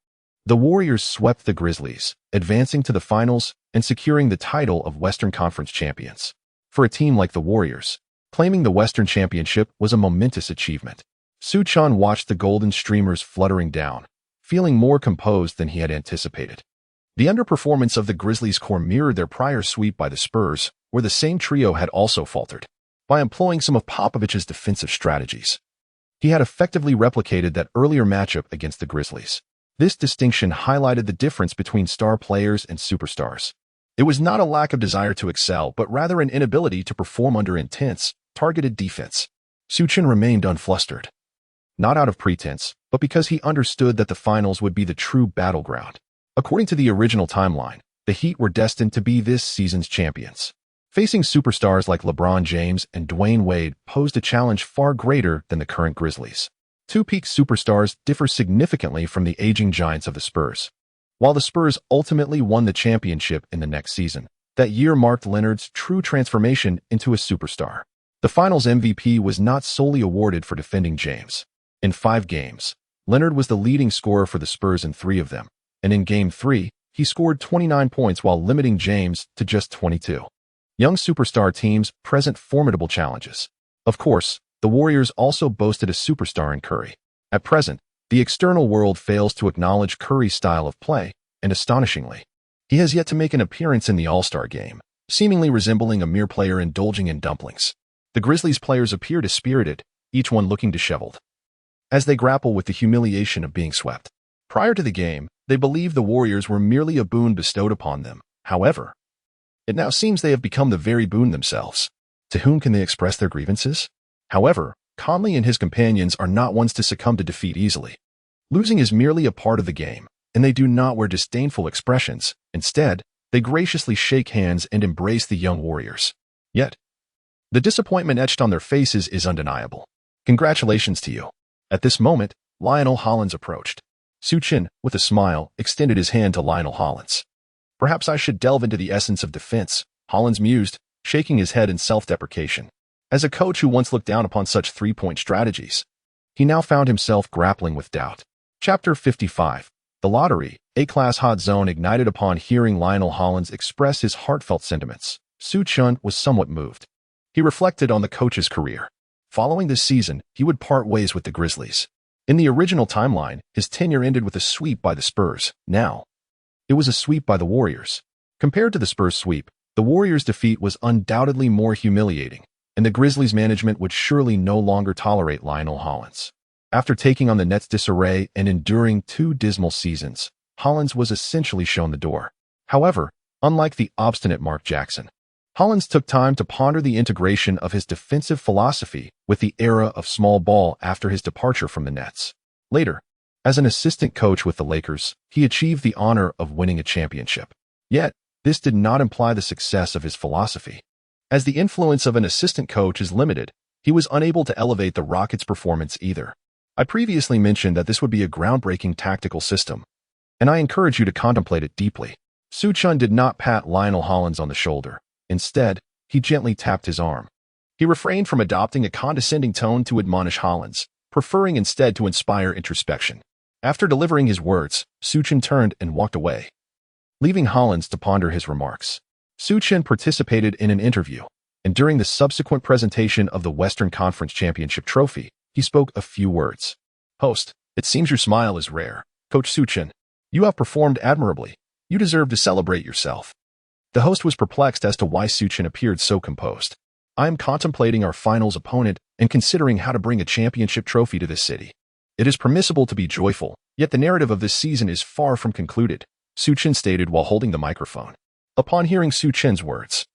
The Warriors swept the Grizzlies, advancing to the finals and securing the title of Western Conference champions. For a team like the Warriors, claiming the Western Championship was a momentous achievement. Su Chen watched the golden streamers fluttering down, feeling more composed than he had anticipated. The underperformance of the Grizzlies' core mirrored their prior sweep by the Spurs, where the same trio had also faltered. By employing some of Popovich's defensive strategies, he had effectively replicated that earlier matchup against the Grizzlies. This distinction highlighted the difference between star players and superstars. It was not a lack of desire to excel, but rather an inability to perform under intense, targeted defense. Su Chen remained unflustered, not out of pretense, but because he understood that the finals would be the true battleground. According to the original timeline, the Heat were destined to be this season's champions. Facing superstars like LeBron James and Dwayne Wade posed a challenge far greater than the current Grizzlies. Two peak superstars differ significantly from the aging giants of the Spurs. While the Spurs ultimately won the championship in the next season, that year marked Leonard's true transformation into a superstar. The Finals MVP was not solely awarded for defending James. In 5 games, Leonard was the leading scorer for the Spurs in 3 of them, and in Game 3, he scored 29 points while limiting James to just 22. Young superstar teams present formidable challenges. Of course, the Warriors also boasted a superstar in Curry. At present, the external world fails to acknowledge Curry's style of play, and astonishingly, he has yet to make an appearance in the All-Star game, seemingly resembling a mere player indulging in dumplings. The Grizzlies players appear dispirited, each one looking disheveled, as they grapple with the humiliation of being swept. Prior to the game, they believed the Warriors were merely a boon bestowed upon them. However, it now seems they have become the very boon themselves. To whom can they express their grievances? However, Conley and his companions are not ones to succumb to defeat easily. Losing is merely a part of the game, and they do not wear disdainful expressions. Instead, they graciously shake hands and embrace the young Warriors. Yet, the disappointment etched on their faces is undeniable. Congratulations to you. At this moment, Lionel Hollins approached. Su Chen, with a smile, extended his hand to Lionel Hollins. Perhaps I should delve into the essence of defense, Hollins mused, shaking his head in self-deprecation. As a coach who once looked down upon such three-point strategies, he now found himself grappling with doubt. Chapter 55. The Lottery, A-Class Hot Zone ignited upon hearing Lionel Hollins express his heartfelt sentiments. Su Chen was somewhat moved. He reflected on the coach's career. Following this season, he would part ways with the Grizzlies. In the original timeline, his tenure ended with a sweep by the Spurs. Now, it was a sweep by the Warriors. Compared to the Spurs sweep, the Warriors' defeat was undoubtedly more humiliating, and the Grizzlies management would surely no longer tolerate Lionel Hollins. After taking on the Nets' disarray and enduring 2 dismal seasons, Hollins was essentially shown the door. However, unlike the obstinate Mark Jackson, Hollins took time to ponder the integration of his defensive philosophy with the era of small ball after his departure from the Nets. Later, as an assistant coach with the Lakers, he achieved the honor of winning a championship. Yet, This did not imply the success of his philosophy. As the influence of an assistant coach is limited, he was unable to elevate the Rockets' performance either. I previously mentioned that this would be a groundbreaking tactical system, and I encourage you to contemplate it deeply. Su Chen did not pat Lionel Hollins on the shoulder. Instead, he gently tapped his arm. He refrained from adopting a condescending tone to admonish Hollins, preferring instead to inspire introspection. After delivering his words, Su Chen turned and walked away, leaving Hollins to ponder his remarks. Su Chen participated in an interview, and during the subsequent presentation of the Western Conference Championship trophy, he spoke a few words. "Host, it seems your smile is rare. Coach Su Chen, you have performed admirably. You deserve to celebrate yourself." The host was perplexed as to why Su Chen appeared so composed. "I am contemplating our finals opponent and considering how to bring a championship trophy to this city. It is permissible to be joyful, yet the narrative of this season is far from concluded," Su Chen stated while holding the microphone. Upon hearing Su Chen's words,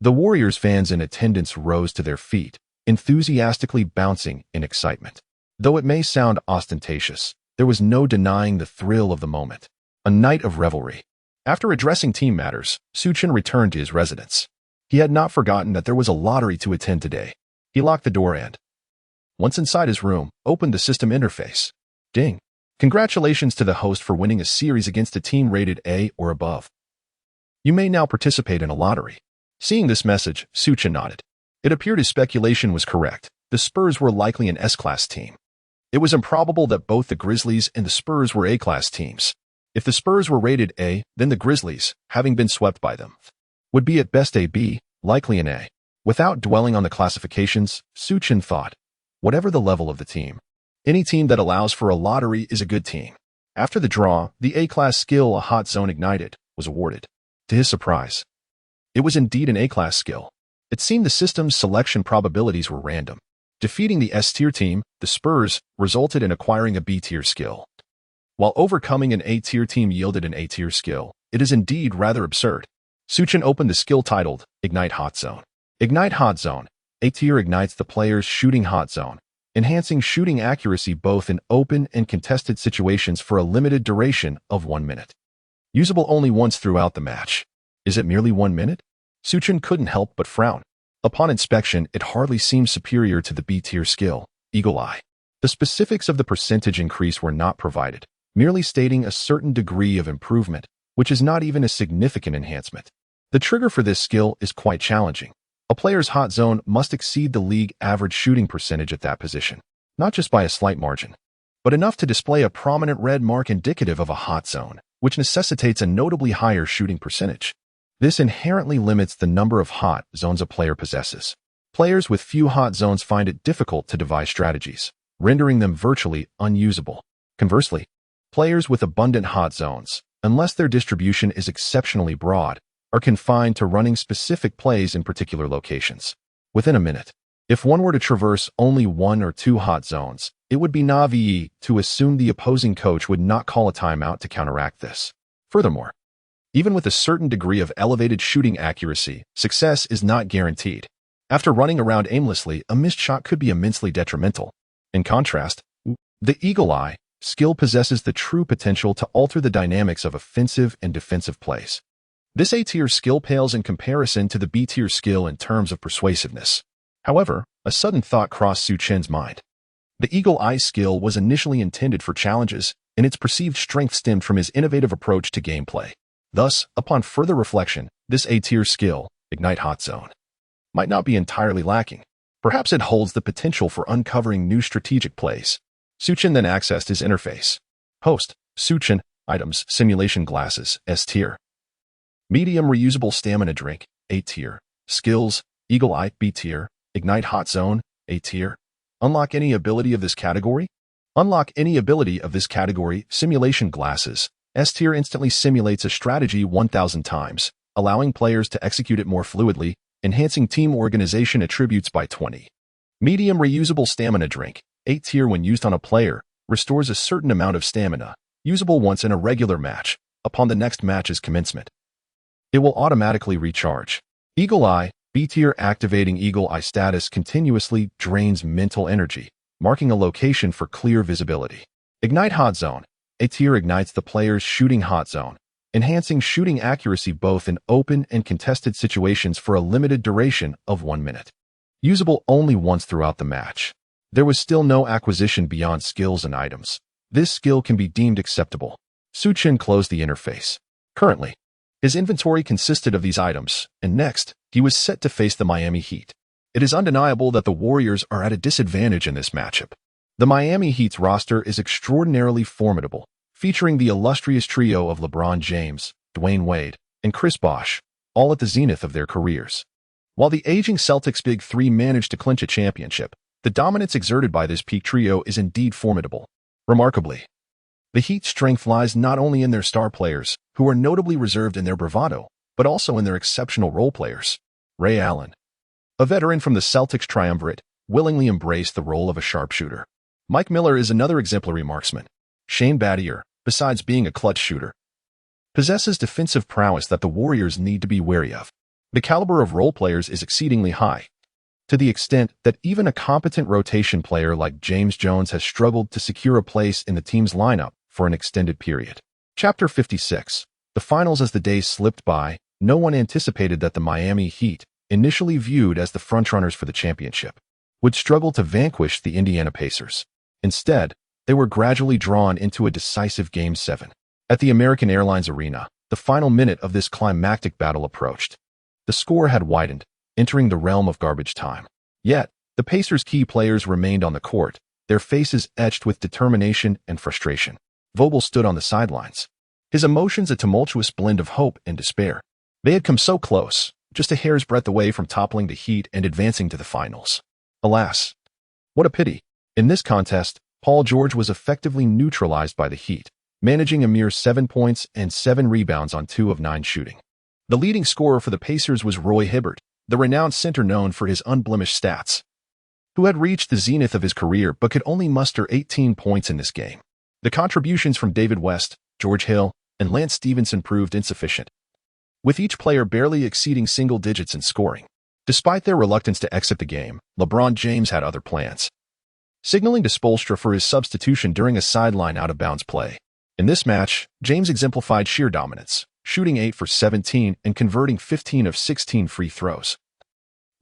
the Warriors fans in attendance rose to their feet, enthusiastically bouncing in excitement. Though it may sound ostentatious, there was no denying the thrill of the moment. A night of revelry. After addressing team matters, Su Chen returned to his residence. He had not forgotten that there was a lottery to attend today. He locked the door and, once inside his room, opened the system interface. Ding. Congratulations to the host for winning a series against a team rated A or above. You may now participate in a lottery. Seeing this message, Su Chen nodded. It appeared his speculation was correct. The Spurs were likely an S-class team. It was improbable that both the Grizzlies and the Spurs were A-class teams. If the Spurs were rated A, then the Grizzlies, having been swept by them, would be at best a B, likely an A. Without dwelling on the classifications, Su Chen thought, whatever the level of the team, any team that allows for a lottery is a good team. After the draw, the A-class skill A Hot Zone Ignited was awarded. To his surprise, it was indeed an A-class skill. It seemed the system's selection probabilities were random. Defeating the S-tier team, the Spurs, resulted in acquiring a B-tier skill, while overcoming an A-tier team yielded an A-tier skill. It is indeed rather absurd. Su Chen opened the skill titled Ignite Hot Zone. Ignite Hot Zone. A-tier ignites the player's shooting hot zone, enhancing shooting accuracy both in open and contested situations for a limited duration of 1 minute. Usable only once throughout the match. Is it merely 1 minute? Su Chen couldn't help but frown. Upon inspection, it hardly seemed superior to the B-tier skill, Eagle Eye. The specifics of the percentage increase were not provided, merely stating a certain degree of improvement, which is not even a significant enhancement. The trigger for this skill is quite challenging. A player's hot zone must exceed the league average shooting percentage at that position, not just by a slight margin, but enough to display a prominent red mark indicative of a hot zone, which necessitates a notably higher shooting percentage. This inherently limits the number of hot zones a player possesses. Players with few hot zones find it difficult to devise strategies, rendering them virtually unusable. Conversely, players with abundant hot zones, unless their distribution is exceptionally broad, are confined to running specific plays in particular locations. Within a minute, if one were to traverse only 1 or 2 hot zones, it would be naive to assume the opposing coach would not call a timeout to counteract this. Furthermore, even with a certain degree of elevated shooting accuracy, success is not guaranteed. After running around aimlessly, a missed shot could be immensely detrimental. In contrast, the Eagle Eye skill possesses the true potential to alter the dynamics of offensive and defensive plays. This A-tier skill pales in comparison to the B-tier skill in terms of persuasiveness. However, a sudden thought crossed Su Chen's mind. The Eagle Eye skill was initially intended for challenges, and its perceived strength stemmed from his innovative approach to gameplay. Thus, upon further reflection, this A-tier skill, Ignite Hot Zone, might not be entirely lacking. Perhaps it holds the potential for uncovering new strategic plays. Su Chen then accessed his interface. Host, Su Chen, items, simulation glasses, S-tier. Medium reusable stamina drink, A-tier. Skills, Eagle Eye, B-tier. Ignite Hot Zone, A-tier. Unlock any ability of this category? Unlock any ability of this category, simulation glasses. S-tier instantly simulates a strategy 1,000 times, allowing players to execute it more fluidly, enhancing team organization attributes by 20. Medium reusable stamina drink, A-tier when used on a player, restores a certain amount of stamina, usable once in a regular match, upon the next match's commencement. It will automatically recharge. Eagle Eye, B-tier activating Eagle Eye status continuously drains mental energy, marking a location for clear visibility. Ignite Hot Zone, A-tier ignites the player's shooting hot zone, enhancing shooting accuracy both in open and contested situations for a limited duration of 1 minute. Usable only once throughout the match. There was still no acquisition beyond skills and items. This skill can be deemed acceptable. Su Chen closed the interface. Currently, his inventory consisted of these items, and next, he was set to face the Miami Heat. It is undeniable that the Warriors are at a disadvantage in this matchup. The Miami Heat's roster is extraordinarily formidable, featuring the illustrious trio of LeBron James, Dwayne Wade, and Chris Bosh, all at the zenith of their careers. While the aging Celtics Big Three managed to clinch a championship, the dominance exerted by this peak trio is indeed formidable. Remarkably, the Heat's strength lies not only in their star players, who are notably reserved in their bravado, but also in their exceptional role players. Ray Allen, a veteran from the Celtics triumvirate, willingly embraced the role of a sharpshooter. Mike Miller is another exemplary marksman. Shane Battier, besides being a clutch shooter, possesses defensive prowess that the Warriors need to be wary of. The caliber of role players is exceedingly high, to the extent that even a competent rotation player like James Jones has struggled to secure a place in the team's lineup for an extended period. Chapter 56. The finals. As the days slipped by, no one anticipated that the Miami Heat, initially viewed as the frontrunners for the championship, would struggle to vanquish the Indiana Pacers. Instead, they were gradually drawn into a decisive Game 7. At the American Airlines Arena, the final minute of this climactic battle approached. The score had widened, entering the realm of garbage time. Yet, the Pacers' key players remained on the court, their faces etched with determination and frustration. Vogel stood on the sidelines, his emotions a tumultuous blend of hope and despair. They had come so close, just a hair's breadth away from toppling the Heat and advancing to the finals. Alas, what a pity. In this contest, Paul George was effectively neutralized by the Heat, managing a mere 7 points and 7 rebounds on 2 of 9 shooting. The leading scorer for the Pacers was Roy Hibbert, the renowned center known for his unblemished stats, who had reached the zenith of his career but could only muster 18 points in this game. The contributions from David West, George Hill, and Lance Stevenson proved insufficient, with each player barely exceeding single digits in scoring. Despite their reluctance to exit the game, LeBron James had other plans, signaling to Spoelstra for his substitution during a sideline out-of-bounds play. In this match, James exemplified sheer dominance, shooting 8 for 17 and converting 15 of 16 free throws,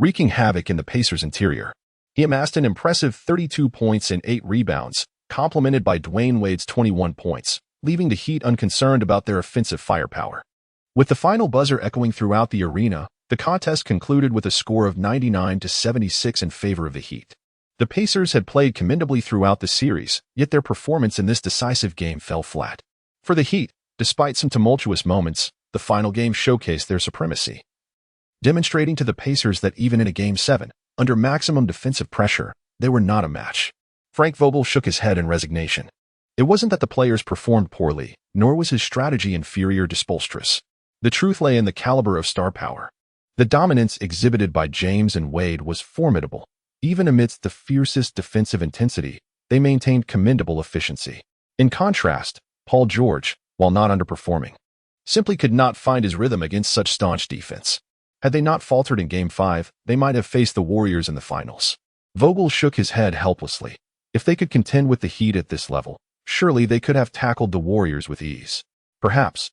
wreaking havoc in the Pacers' interior. He amassed an impressive 32 points and 8 rebounds, complemented by Dwayne Wade's 21 points, leaving the Heat unconcerned about their offensive firepower. With the final buzzer echoing throughout the arena, the contest concluded with a score of 99-76 in favor of the Heat. The Pacers had played commendably throughout the series, yet their performance in this decisive game fell flat. For the Heat, despite some tumultuous moments, the final game showcased their supremacy, demonstrating to the Pacers that even in a Game 7, under maximum defensive pressure, they were not a match. Frank Vogel shook his head in resignation. It wasn't that the players performed poorly, nor was his strategy inferior to Spoelstra's. The truth lay in the caliber of star power. The dominance exhibited by James and Wade was formidable. Even amidst the fiercest defensive intensity, they maintained commendable efficiency. In contrast, Paul George, while not underperforming, simply could not find his rhythm against such staunch defense. Had they not faltered in Game 5, they might have faced the Warriors in the finals. Vogel shook his head helplessly. If they could contend with the Heat at this level, surely they could have tackled the Warriors with ease. Perhaps,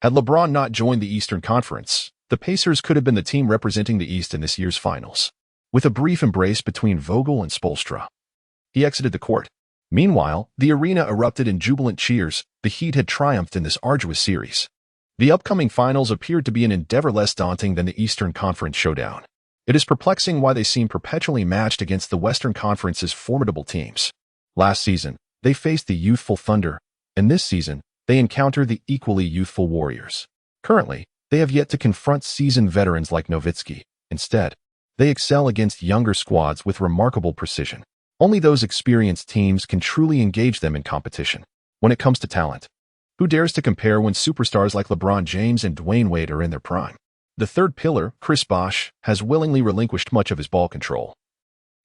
had LeBron not joined the Eastern Conference, the Pacers could have been the team representing the East in this year's finals. With a brief embrace between Vogel and Spoelstra, he exited the court. Meanwhile, the arena erupted in jubilant cheers. The Heat had triumphed in this arduous series. The upcoming finals appeared to be an endeavor less daunting than the Eastern Conference showdown. It is perplexing why they seem perpetually matched against the Western Conference's formidable teams. Last season, they faced the youthful Thunder, and this season, they encounter the equally youthful Warriors. Currently, they have yet to confront seasoned veterans like Nowitzki. Instead, they excel against younger squads with remarkable precision. Only those experienced teams can truly engage them in competition. When it comes to talent, who dares to compare when superstars like LeBron James and Dwayne Wade are in their prime? The third pillar, Chris Bosh, has willingly relinquished much of his ball control.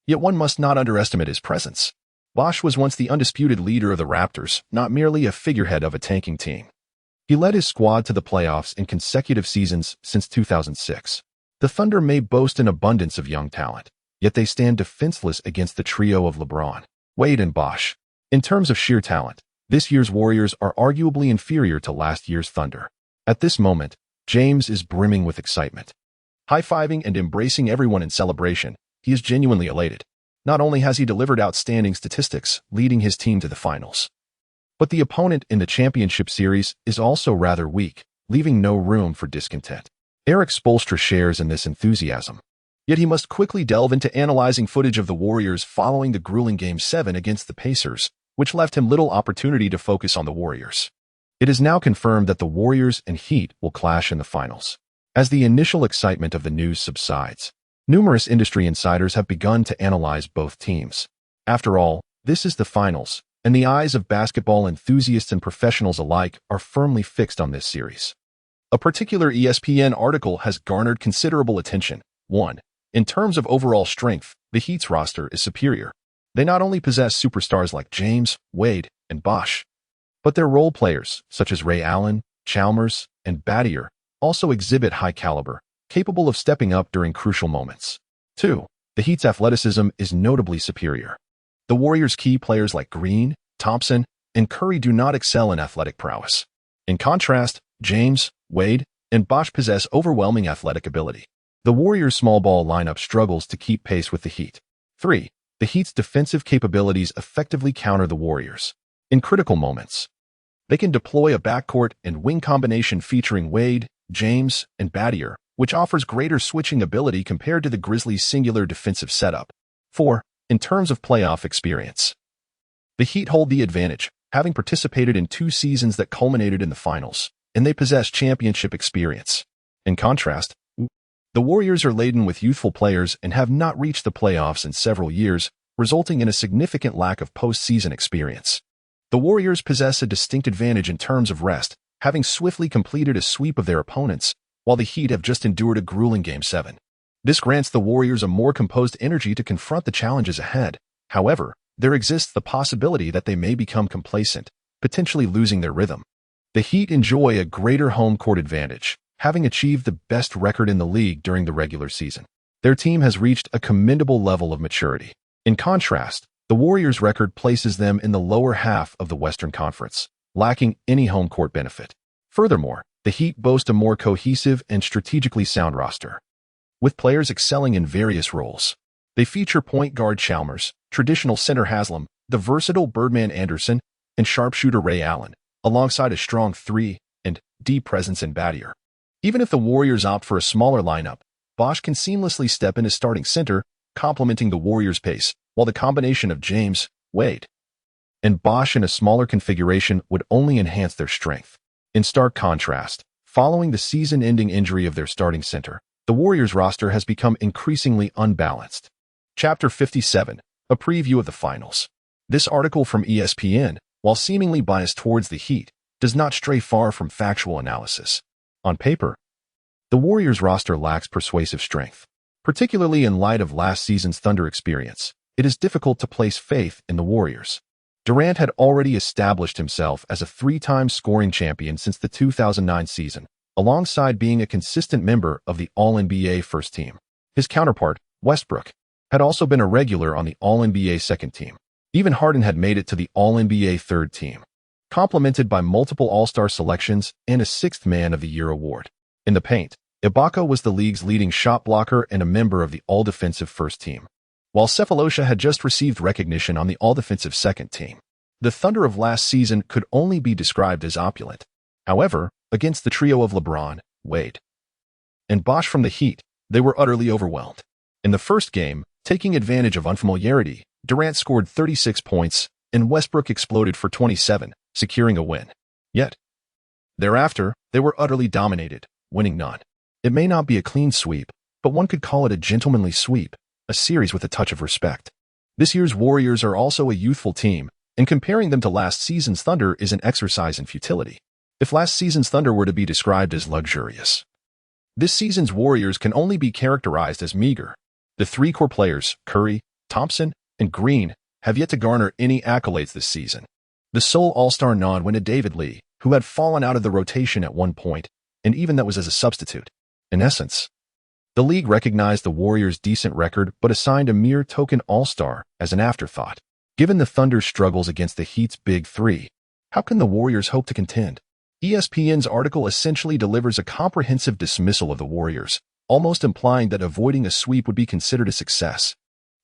Yet one must not underestimate his presence. Bosh was once the undisputed leader of the Raptors, not merely a figurehead of a tanking team. He led his squad to the playoffs in consecutive seasons since 2006. The Thunder may boast an abundance of young talent, yet they stand defenseless against the trio of LeBron, Wade, and Bosh. In terms of sheer talent, this year's Warriors are arguably inferior to last year's Thunder. At this moment, James is brimming with excitement. High-fiving and embracing everyone in celebration, he is genuinely elated. Not only has he delivered outstanding statistics, leading his team to the finals, but the opponent in the championship series is also rather weak, leaving no room for discontent. Eric Spoelstra shares in this enthusiasm. Yet he must quickly delve into analyzing footage of the Warriors following the grueling Game 7 against the Pacers, which left him little opportunity to focus on the Warriors. It is now confirmed that the Warriors and Heat will clash in the finals. As the initial excitement of the news subsides, numerous industry insiders have begun to analyze both teams. After all, this is the finals, and the eyes of basketball enthusiasts and professionals alike are firmly fixed on this series. A particular ESPN article has garnered considerable attention. 1. In terms of overall strength, the Heat's roster is superior. They not only possess superstars like James, Wade, and Bosh, but their role players, such as Ray Allen, Chalmers, and Battier, also exhibit high caliber, capable of stepping up during crucial moments. 2. The Heat's athleticism is notably superior. The Warriors' key players like Green, Thompson, and Curry do not excel in athletic prowess. In contrast, James, Wade, and Bosh possess overwhelming athletic ability. The Warriors' small ball lineup struggles to keep pace with the Heat. 3. The Heat's defensive capabilities effectively counter the Warriors. In critical moments, they can deploy a backcourt and wing combination featuring Wade, James, and Battier, which offers greater switching ability compared to the Grizzlies' singular defensive setup. 4. In terms of playoff experience, the Heat hold the advantage, having participated in 2 seasons that culminated in the finals, and they possess championship experience. In contrast, the Warriors are laden with youthful players and have not reached the playoffs in several years, resulting in a significant lack of postseason experience. The Warriors possess a distinct advantage in terms of rest, having swiftly completed a sweep of their opponents, while the Heat have just endured a grueling Game 7. This grants the Warriors a more composed energy to confront the challenges ahead. However, there exists the possibility that they may become complacent, potentially losing their rhythm. The Heat enjoy a greater home court advantage, having achieved the best record in the league during the regular season. Their team has reached a commendable level of maturity. In contrast, the Warriors' record places them in the lower half of the Western Conference, lacking any home court benefit. Furthermore, the Heat boast a more cohesive and strategically sound roster, with players excelling in various roles. They feature point guard Chalmers, traditional center Haslam, the versatile Birdman Anderson, and sharpshooter Ray Allen, alongside a strong 3 and D presence in Battier. Even if the Warriors opt for a smaller lineup, Bosh can seamlessly step in as starting center, complementing the Warriors' pace, while the combination of James, Wade, and Bosh in a smaller configuration would only enhance their strength. In stark contrast, following the season-ending injury of their starting center, the Warriors' roster has become increasingly unbalanced. Chapter 57, a preview of the finals. This article from ESPN, while seemingly biased towards the Heat, does not stray far from factual analysis. On paper, the Warriors' roster lacks persuasive strength. Particularly in light of last season's Thunder experience, it is difficult to place faith in the Warriors. Durant had already established himself as a 3-time scoring champion since the 2009 season, alongside being a consistent member of the All-NBA first team. His counterpart, Westbrook, had also been a regular on the All-NBA second team. Even Harden had made it to the All-NBA third team, complemented by multiple All-Star selections and a Sixth Man of the Year award. In the paint, Ibaka was the league's leading shot blocker and a member of the All-Defensive first team, while Sefolosha had just received recognition on the All-Defensive second team. The Thunder of last season could only be described as opulent. However, against the trio of LeBron, Wade, and Bosh from the Heat, they were utterly overwhelmed. In the first game, taking advantage of unfamiliarity, Durant scored 36 points, and Westbrook exploded for 27, securing a win. Yet, thereafter, they were utterly dominated, winning none. It may not be a clean sweep, but one could call it a gentlemanly sweep, a series with a touch of respect. This year's Warriors are also a youthful team, and comparing them to last season's Thunder is an exercise in futility. If last season's Thunder were to be described as luxurious, this season's Warriors can only be characterized as meager. The 3 core players, Curry, Thompson, and Green, have yet to garner any accolades this season. The sole All-Star nod went to David Lee, who had fallen out of the rotation at one point, and even that was as a substitute. In essence, the league recognized the Warriors' decent record but assigned a mere token All-Star as an afterthought. Given the Thunder's struggles against the Heat's Big Three, how can the Warriors hope to contend? ESPN's article essentially delivers a comprehensive dismissal of the Warriors, almost implying that avoiding a sweep would be considered a success.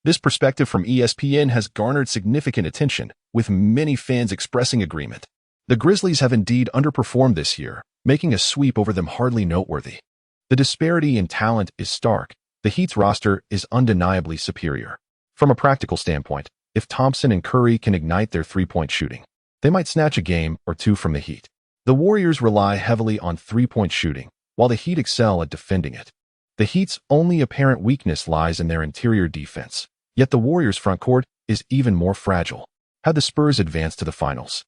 This perspective from ESPN has garnered significant attention, with many fans expressing agreement. The Grizzlies have indeed underperformed this year, making a sweep over them hardly noteworthy. The disparity in talent is stark. The Heat's roster is undeniably superior. From a practical standpoint, if Thompson and Curry can ignite their three-point shooting, they might snatch a game or two from the Heat. The Warriors rely heavily on three-point shooting, while the Heat excel at defending it. The Heat's only apparent weakness lies in their interior defense, yet the Warriors' frontcourt is even more fragile. Had the Spurs advanced to the finals,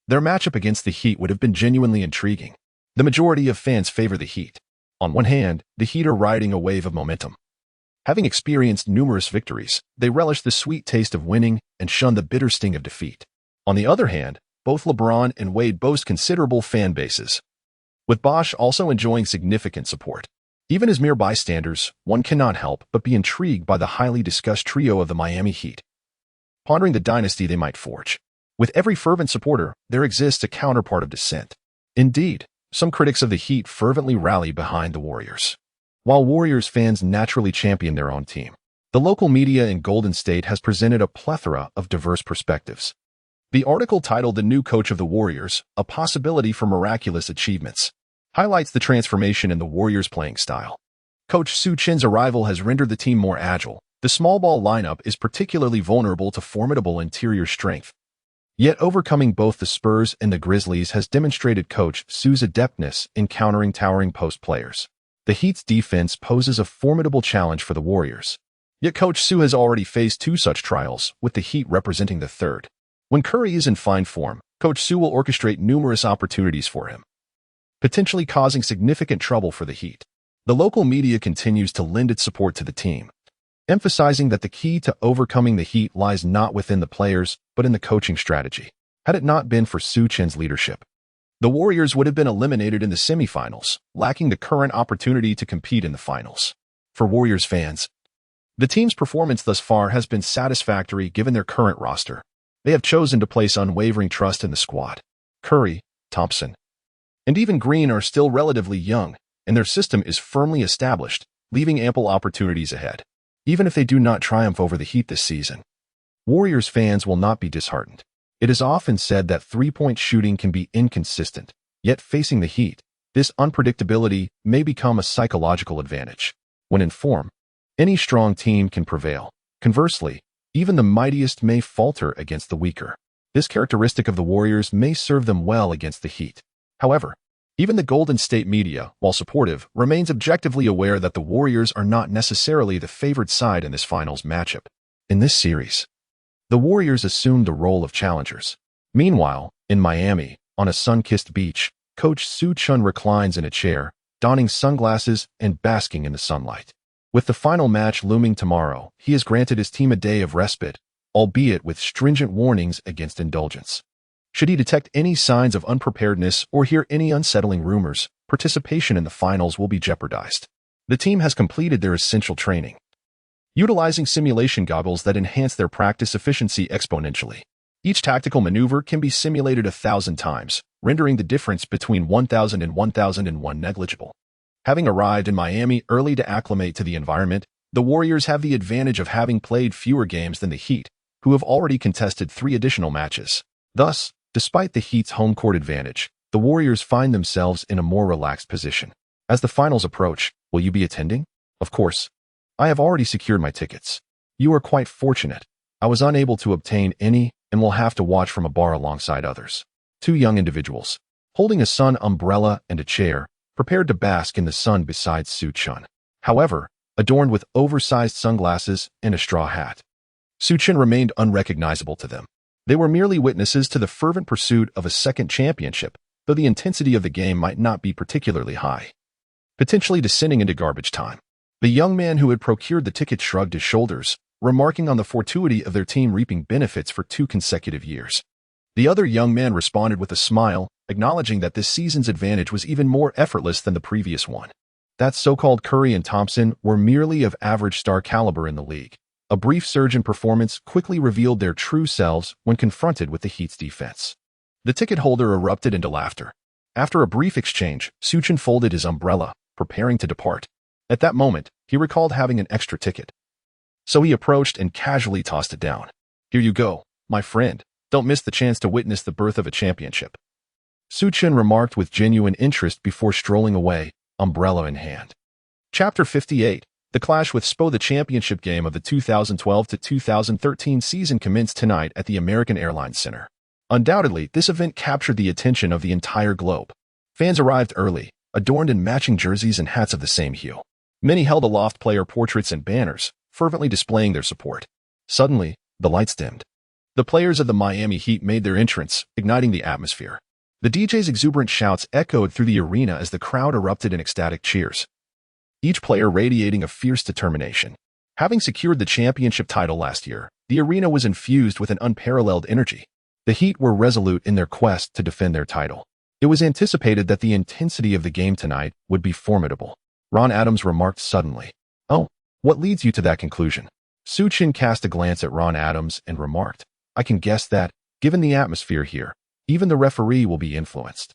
their matchup against the Heat would have been genuinely intriguing. The majority of fans favor the Heat. On one hand, the Heat are riding a wave of momentum. Having experienced numerous victories, they relish the sweet taste of winning and shun the bitter sting of defeat. On the other hand, both LeBron and Wade boast considerable fan bases, with Bosh also enjoying significant support. Even as mere bystanders, one cannot help but be intrigued by the highly discussed trio of the Miami Heat, pondering the dynasty they might forge. With every fervent supporter, there exists a counterpart of dissent. Indeed, some critics of the Heat fervently rally behind the Warriors. While Warriors fans naturally champion their own team, the local media in Golden State has presented a plethora of diverse perspectives. The article titled "The New Coach of the Warriors: A Possibility for Miraculous Achievements" highlights the transformation in the Warriors' playing style. Coach Su Chen's arrival has rendered the team more agile. The small ball lineup is particularly vulnerable to formidable interior strength. Yet overcoming both the Spurs and the Grizzlies has demonstrated Coach Su's adeptness in countering towering post players. The Heat's defense poses a formidable challenge for the Warriors. Yet Coach Su has already faced two such trials, with the Heat representing the third. When Curry is in fine form, Coach Su will orchestrate numerous opportunities for him, potentially causing significant trouble for the Heat. The local media continues to lend its support to the team, emphasizing that the key to overcoming the Heat lies not within the players, but in the coaching strategy. Had it not been for Su Chen's leadership, the Warriors would have been eliminated in the semifinals, lacking the current opportunity to compete in the finals. For Warriors fans, the team's performance thus far has been satisfactory given their current roster. They have chosen to place unwavering trust in the squad. Curry, Thompson, and even Green are still relatively young, and their system is firmly established, leaving ample opportunities ahead. Even if they do not triumph over the Heat this season, Warriors fans will not be disheartened. It is often said that three-point shooting can be inconsistent, yet facing the Heat, this unpredictability may become a psychological advantage. When in form, any strong team can prevail. Conversely, even the mightiest may falter against the weaker. This characteristic of the Warriors may serve them well against the Heat. However, even the Golden State media, while supportive, remains objectively aware that the Warriors are not necessarily the favored side in this finals matchup. In this series, the Warriors assumed the role of challengers. Meanwhile, in Miami, on a sun-kissed beach, Coach Su Chen reclines in a chair, donning sunglasses and basking in the sunlight. With the final match looming tomorrow, he has granted his team a day of respite, albeit with stringent warnings against indulgence. Should he detect any signs of unpreparedness or hear any unsettling rumors, participation in the finals will be jeopardized. The team has completed their essential training, utilizing simulation goggles that enhance their practice efficiency exponentially. Each tactical maneuver can be simulated 1,000 times, rendering the difference between 1,000 and 1,001 negligible. Having arrived in Miami early to acclimate to the environment, the Warriors have the advantage of having played fewer games than the Heat, who have already contested 3 additional matches. Thus, despite the Heat's home court advantage, the Warriors find themselves in a more relaxed position. As the finals approach, will you be attending? Of course. I have already secured my tickets. You are quite fortunate. I was unable to obtain any and will have to watch from a bar alongside others. 2 young individuals, holding a sun umbrella and a chair, prepared to bask in the sun beside Su Chen. However, adorned with oversized sunglasses and a straw hat, Su Chen remained unrecognizable to them. They were merely witnesses to the fervent pursuit of a second championship, though the intensity of the game might not be particularly high, potentially descending into garbage time. The young man who had procured the ticket shrugged his shoulders, remarking on the fortuity of their team reaping benefits for 2 consecutive years. The other young man responded with a smile, acknowledging that this season's advantage was even more effortless than the previous one. That so-called Curry and Thompson were merely of average star caliber in the league. A brief surge in performance quickly revealed their true selves when confronted with the Heat's defense. The ticket holder erupted into laughter. After a brief exchange, Su Chen folded his umbrella, preparing to depart. At that moment, he recalled having an extra ticket. So he approached and casually tossed it down. "Here you go, my friend. Don't miss the chance to witness the birth of a championship." Su Chen remarked with genuine interest before strolling away, umbrella in hand. Chapter 58. The clash with Spo. The championship game of the 2012 to 2013 season commenced tonight at the American Airlines Center. Undoubtedly, this event captured the attention of the entire globe. Fans arrived early, adorned in matching jerseys and hats of the same hue. Many held aloft player portraits and banners, fervently displaying their support. Suddenly, the lights dimmed. The players of the Miami Heat made their entrance, igniting the atmosphere. The DJ's exuberant shouts echoed through the arena as the crowd erupted in ecstatic cheers, each player radiating a fierce determination. Having secured the championship title last year, the arena was infused with an unparalleled energy. The Heat were resolute in their quest to defend their title. It was anticipated that the intensity of the game tonight would be formidable. Ron Adams remarked suddenly. "Oh, what leads you to that conclusion?" Su Chen cast a glance at Ron Adams and remarked, "I can guess that, given the atmosphere here, even the referee will be influenced."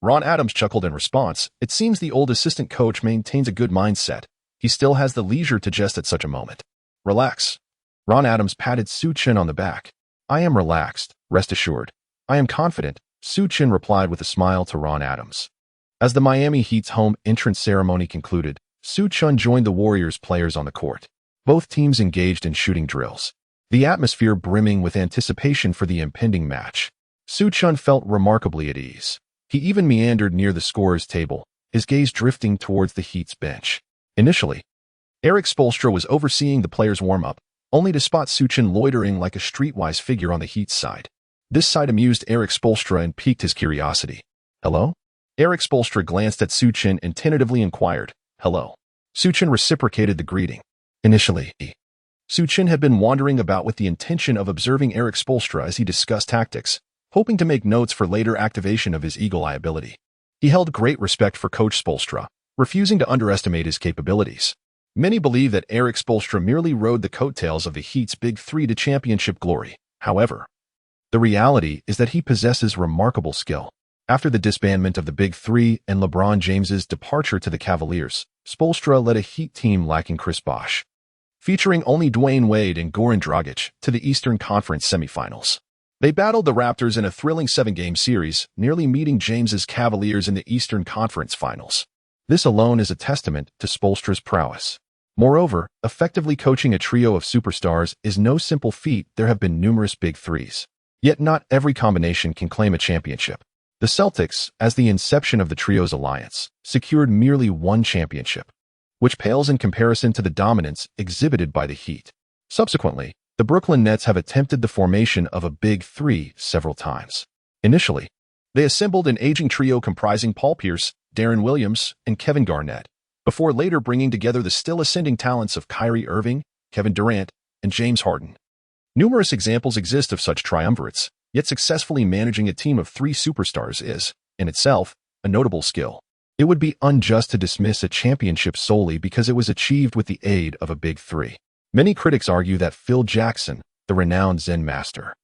Ron Adams chuckled in response. "It seems the old assistant coach maintains a good mindset. He still has the leisure to jest at such a moment." "Relax." Ron Adams patted Su Chen on the back. "I am relaxed, rest assured. I am confident," Su Chen replied with a smile to Ron Adams. As the Miami Heat's home entrance ceremony concluded, Su Chen joined the Warriors players on the court. Both teams engaged in shooting drills, the atmosphere brimming with anticipation for the impending match. Su Chen felt remarkably at ease. He even meandered near the scorer's table, his gaze drifting towards the Heat's bench. Initially, Erik Spoelstra was overseeing the players' warm-up, only to spot Su Chen loitering like a streetwise figure on the Heat's side. This sight amused Erik Spoelstra and piqued his curiosity. "Hello?" Erik Spoelstra glanced at Su Chen and tentatively inquired, "Hello?" Su Chen reciprocated the greeting. Initially, Su Chen had been wandering about with the intention of observing Erik Spoelstra as he discussed tactics, hoping to make notes for later activation of his eagle-eye ability. He held great respect for Coach Spoelstra, refusing to underestimate his capabilities. Many believe that Erik Spoelstra merely rode the coattails of the Heat's Big Three to championship glory. However, the reality is that he possesses remarkable skill. After the disbandment of the Big Three and LeBron James's departure to the Cavaliers, Spoelstra led a Heat team lacking Chris Bosh, featuring only Dwayne Wade and Goran Dragic, to the Eastern Conference semifinals. They battled the Raptors in a thrilling 7-game series, nearly meeting James's Cavaliers in the Eastern Conference Finals. This alone is a testament to Spoelstra's prowess. Moreover, effectively coaching a trio of superstars is no simple feat. There have been numerous Big Threes. Yet not every combination can claim a championship. The Celtics, as the inception of the trio's alliance, secured merely one championship, which pales in comparison to the dominance exhibited by the Heat. Subsequently, the Brooklyn Nets have attempted the formation of a Big Three several times. Initially, they assembled an aging trio comprising Paul Pierce, Darren Williams, and Kevin Garnett, before later bringing together the still ascending talents of Kyrie Irving, Kevin Durant, and James Harden. Numerous examples exist of such triumvirates, yet successfully managing a team of three superstars is, in itself, a notable skill. It would be unjust to dismiss a championship solely because it was achieved with the aid of a Big Three. Many critics argue that Phil Jackson, the renowned Zen master,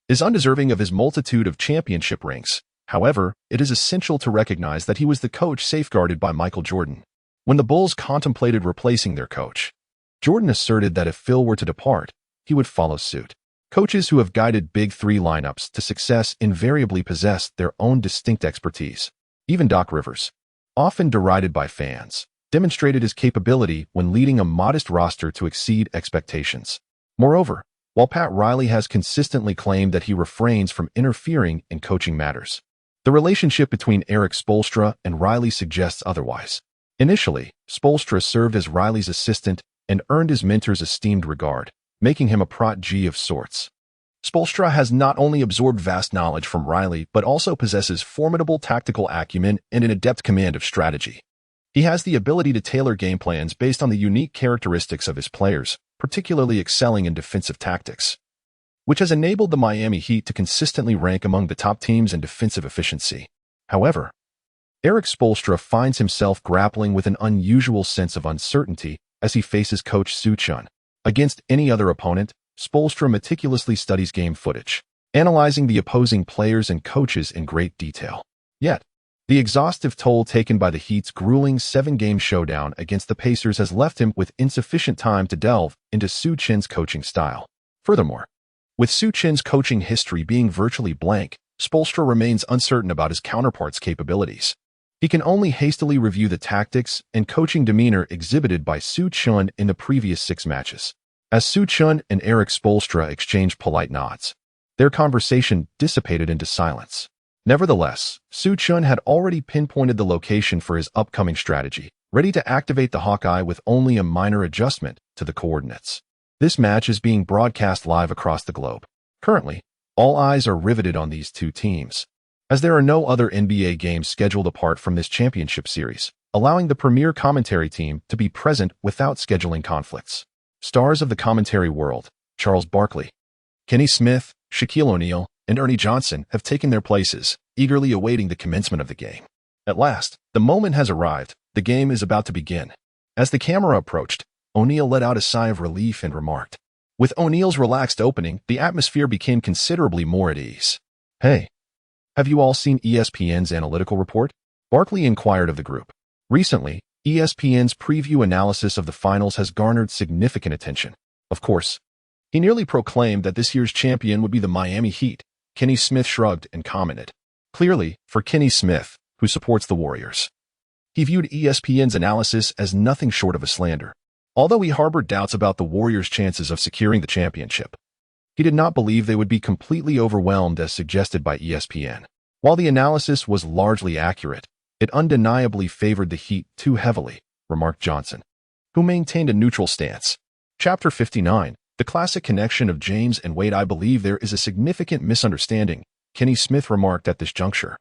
is undeserving of his multitude of championship rings. However, it is essential to recognize that he was the coach safeguarded by Michael Jordan. When the Bulls contemplated replacing their coach, Jordan asserted that if Phil were to depart, he would follow suit. Coaches who have guided Big Three lineups to success invariably possess their own distinct expertise. Even Doc Rivers, often derided by fans, demonstrated his capability when leading a modest roster to exceed expectations. Moreover, while Pat Riley has consistently claimed that he refrains from interfering in coaching matters, the relationship between Erik Spoelstra and Riley suggests otherwise. Initially, Spoelstra served as Riley's assistant and earned his mentor's esteemed regard, making him a protege of sorts. Spoelstra has not only absorbed vast knowledge from Riley but also possesses formidable tactical acumen and an adept command of strategy. He has the ability to tailor game plans based on the unique characteristics of his players, particularly excelling in defensive tactics, which has enabled the Miami Heat to consistently rank among the top teams in defensive efficiency. However, Erik Spoelstra finds himself grappling with an unusual sense of uncertainty as he faces Coach Su Chen. Against any other opponent, Spoelstra meticulously studies game footage, analyzing the opposing players and coaches in great detail. Yet, The exhaustive toll taken by the Heat's grueling 7-game showdown against the Pacers has left him with insufficient time to delve into Su Chen's coaching style. Furthermore, with Su Chen's coaching history being virtually blank, Spoelstra remains uncertain about his counterpart's capabilities. He can only hastily review the tactics and coaching demeanor exhibited by Su Chen in the previous 6 matches. As Su Chen and Eric Spoelstra exchanged polite nods, their conversation dissipated into silence. Nevertheless, Su Chen had already pinpointed the location for his upcoming strategy, ready to activate the Hawkeye with only a minor adjustment to the coordinates. This match is being broadcast live across the globe. Currently, all eyes are riveted on these two teams, as there are no other NBA games scheduled apart from this championship series, allowing the premier commentary team to be present without scheduling conflicts. Stars of the commentary world, Charles Barkley, Kenny Smith, Shaquille O'Neal, and Ernie Johnson have taken their places, eagerly awaiting the commencement of the game. At last, the moment has arrived. The game is about to begin. As the camera approached, O'Neal let out a sigh of relief and remarked. With O'Neal's relaxed opening, the atmosphere became considerably more at ease. "Hey, have you all seen ESPN's analytical report?" Barkley inquired of the group. Recently, ESPN's preview analysis of the finals has garnered significant attention. Of course, he nearly proclaimed that this year's champion would be the Miami Heat. Kenny Smith shrugged and commented. Clearly, for Kenny Smith, who supports the Warriors, he viewed ESPN's analysis as nothing short of a slander. Although he harbored doubts about the Warriors' chances of securing the championship, he did not believe they would be completely overwhelmed as suggested by ESPN. While the analysis was largely accurate, it undeniably favored the Heat too heavily, remarked Johnson, who maintained a neutral stance. Chapter 59, The Classic Connection of James and Wade. "I believe there is a significant misunderstanding," Kenny Smith remarked at this juncture.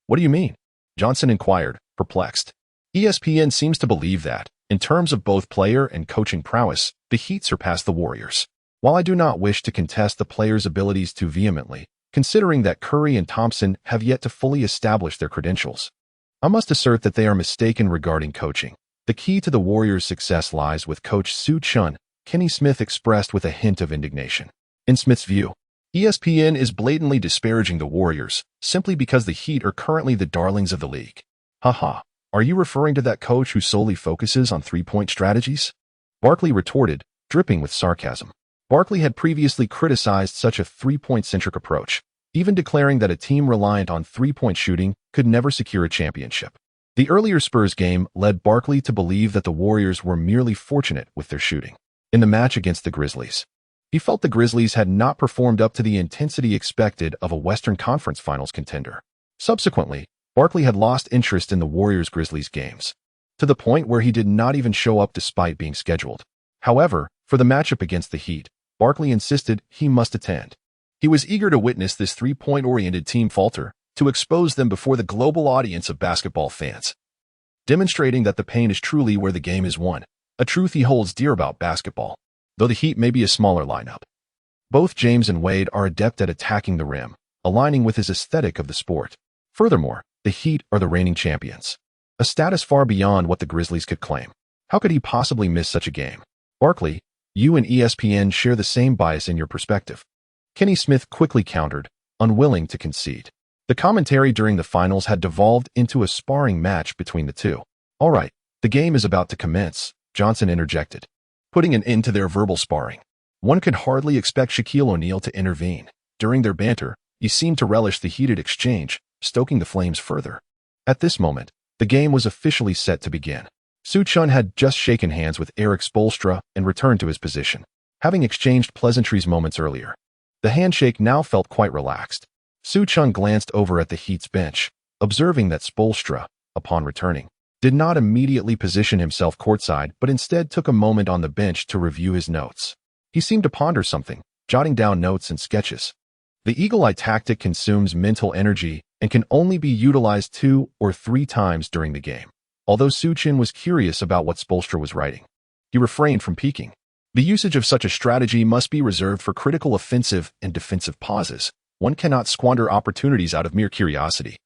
"What do you mean?" Johnson inquired, perplexed. "ESPN seems to believe that, in terms of both player and coaching prowess, the Heat surpass the Warriors. While I do not wish to contest the players' abilities too vehemently, considering that Curry and Thompson have yet to fully establish their credentials, I must assert that they are mistaken regarding coaching. The key to the Warriors' success lies with coach Su Chen," Kenny Smith expressed with a hint of indignation. In Smith's view, ESPN is blatantly disparaging the Warriors simply because the Heat are currently the darlings of the league. Haha, are you referring to that coach who solely focuses on three-point strategies? Barkley retorted, dripping with sarcasm. Barkley had previously criticized such a three-point-centric approach, even declaring that a team reliant on three-point shooting could never secure a championship. The earlier Spurs game led Barkley to believe that the Warriors were merely fortunate with their shooting. In the match against the Grizzlies, he felt the Grizzlies had not performed up to the intensity expected of a Western Conference Finals contender. Subsequently, Barkley had lost interest in the Warriors-Grizzlies games, to the point where he did not even show up despite being scheduled. However, for the matchup against the Heat, Barkley insisted he must attend. He was eager to witness this three-point-oriented team falter, to expose them before the global audience of basketball fans, demonstrating that the paint is truly where the game is won, a truth he holds dear about basketball. Though the Heat may be a smaller lineup, both James and Wade are adept at attacking the rim, aligning with his aesthetic of the sport. Furthermore, the Heat are the reigning champions, a status far beyond what the Grizzlies could claim. How could he possibly miss such a game? Barkley, you and ESPN share the same bias in your perspective. Kenny Smith quickly countered, unwilling to concede. The commentary during the finals had devolved into a sparring match between the two. "All right, the game is about to commence," Johnson interjected, putting an end to their verbal sparring. One could hardly expect Shaquille O'Neal to intervene. During their banter, he seemed to relish the heated exchange, stoking the flames further. At this moment, the game was officially set to begin. Su Chen had just shaken hands with Eric Spoelstra and returned to his position, having exchanged pleasantries moments earlier. The handshake now felt quite relaxed. Su Chen glanced over at the Heat's bench, observing that Spoelstra, upon returning, did not immediately position himself courtside but instead took a moment on the bench to review his notes. He seemed to ponder something, jotting down notes and sketches. The eagle-eye tactic consumes mental energy and can only be utilized 2 or 3 times during the game. Although Su Chen was curious about what Spoelstra was writing, he refrained from peeking. The usage of such a strategy must be reserved for critical offensive and defensive pauses. One cannot squander opportunities out of mere curiosity.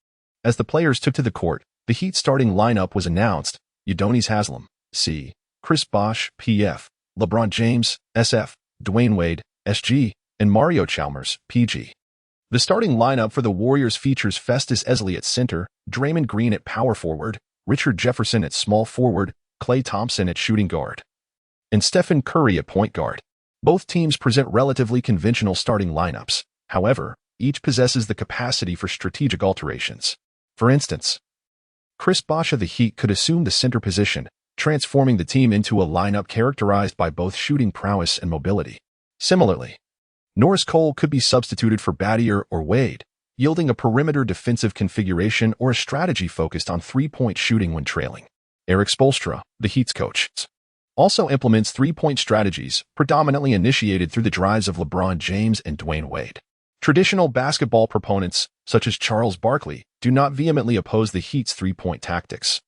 As the players took to the court, the Heat starting lineup was announced: Udonis Haslem, C. Chris Bosh, PF, LeBron James, SF, Dwayne Wade, SG, and Mario Chalmers, PG. The starting lineup for the Warriors features Festus Ezeli at center, Draymond Green at power forward, Richard Jefferson at small forward, Klay Thompson at shooting guard, and Stephen Curry at point guard. Both teams present relatively conventional starting lineups. However, each possesses the capacity for strategic alterations. For instance, Chris Bosh of the Heat could assume the center position, transforming the team into a lineup characterized by both shooting prowess and mobility. Similarly, Norris Cole could be substituted for Battier or Wade, yielding a perimeter defensive configuration or a strategy focused on three-point shooting when trailing. Erik Spoelstra, the Heat's coach, also implements three-point strategies, predominantly initiated through the drives of LeBron James and Dwayne Wade. Traditional basketball proponents, such as Charles Barkley, do not vehemently oppose the Heat's three-point tactics,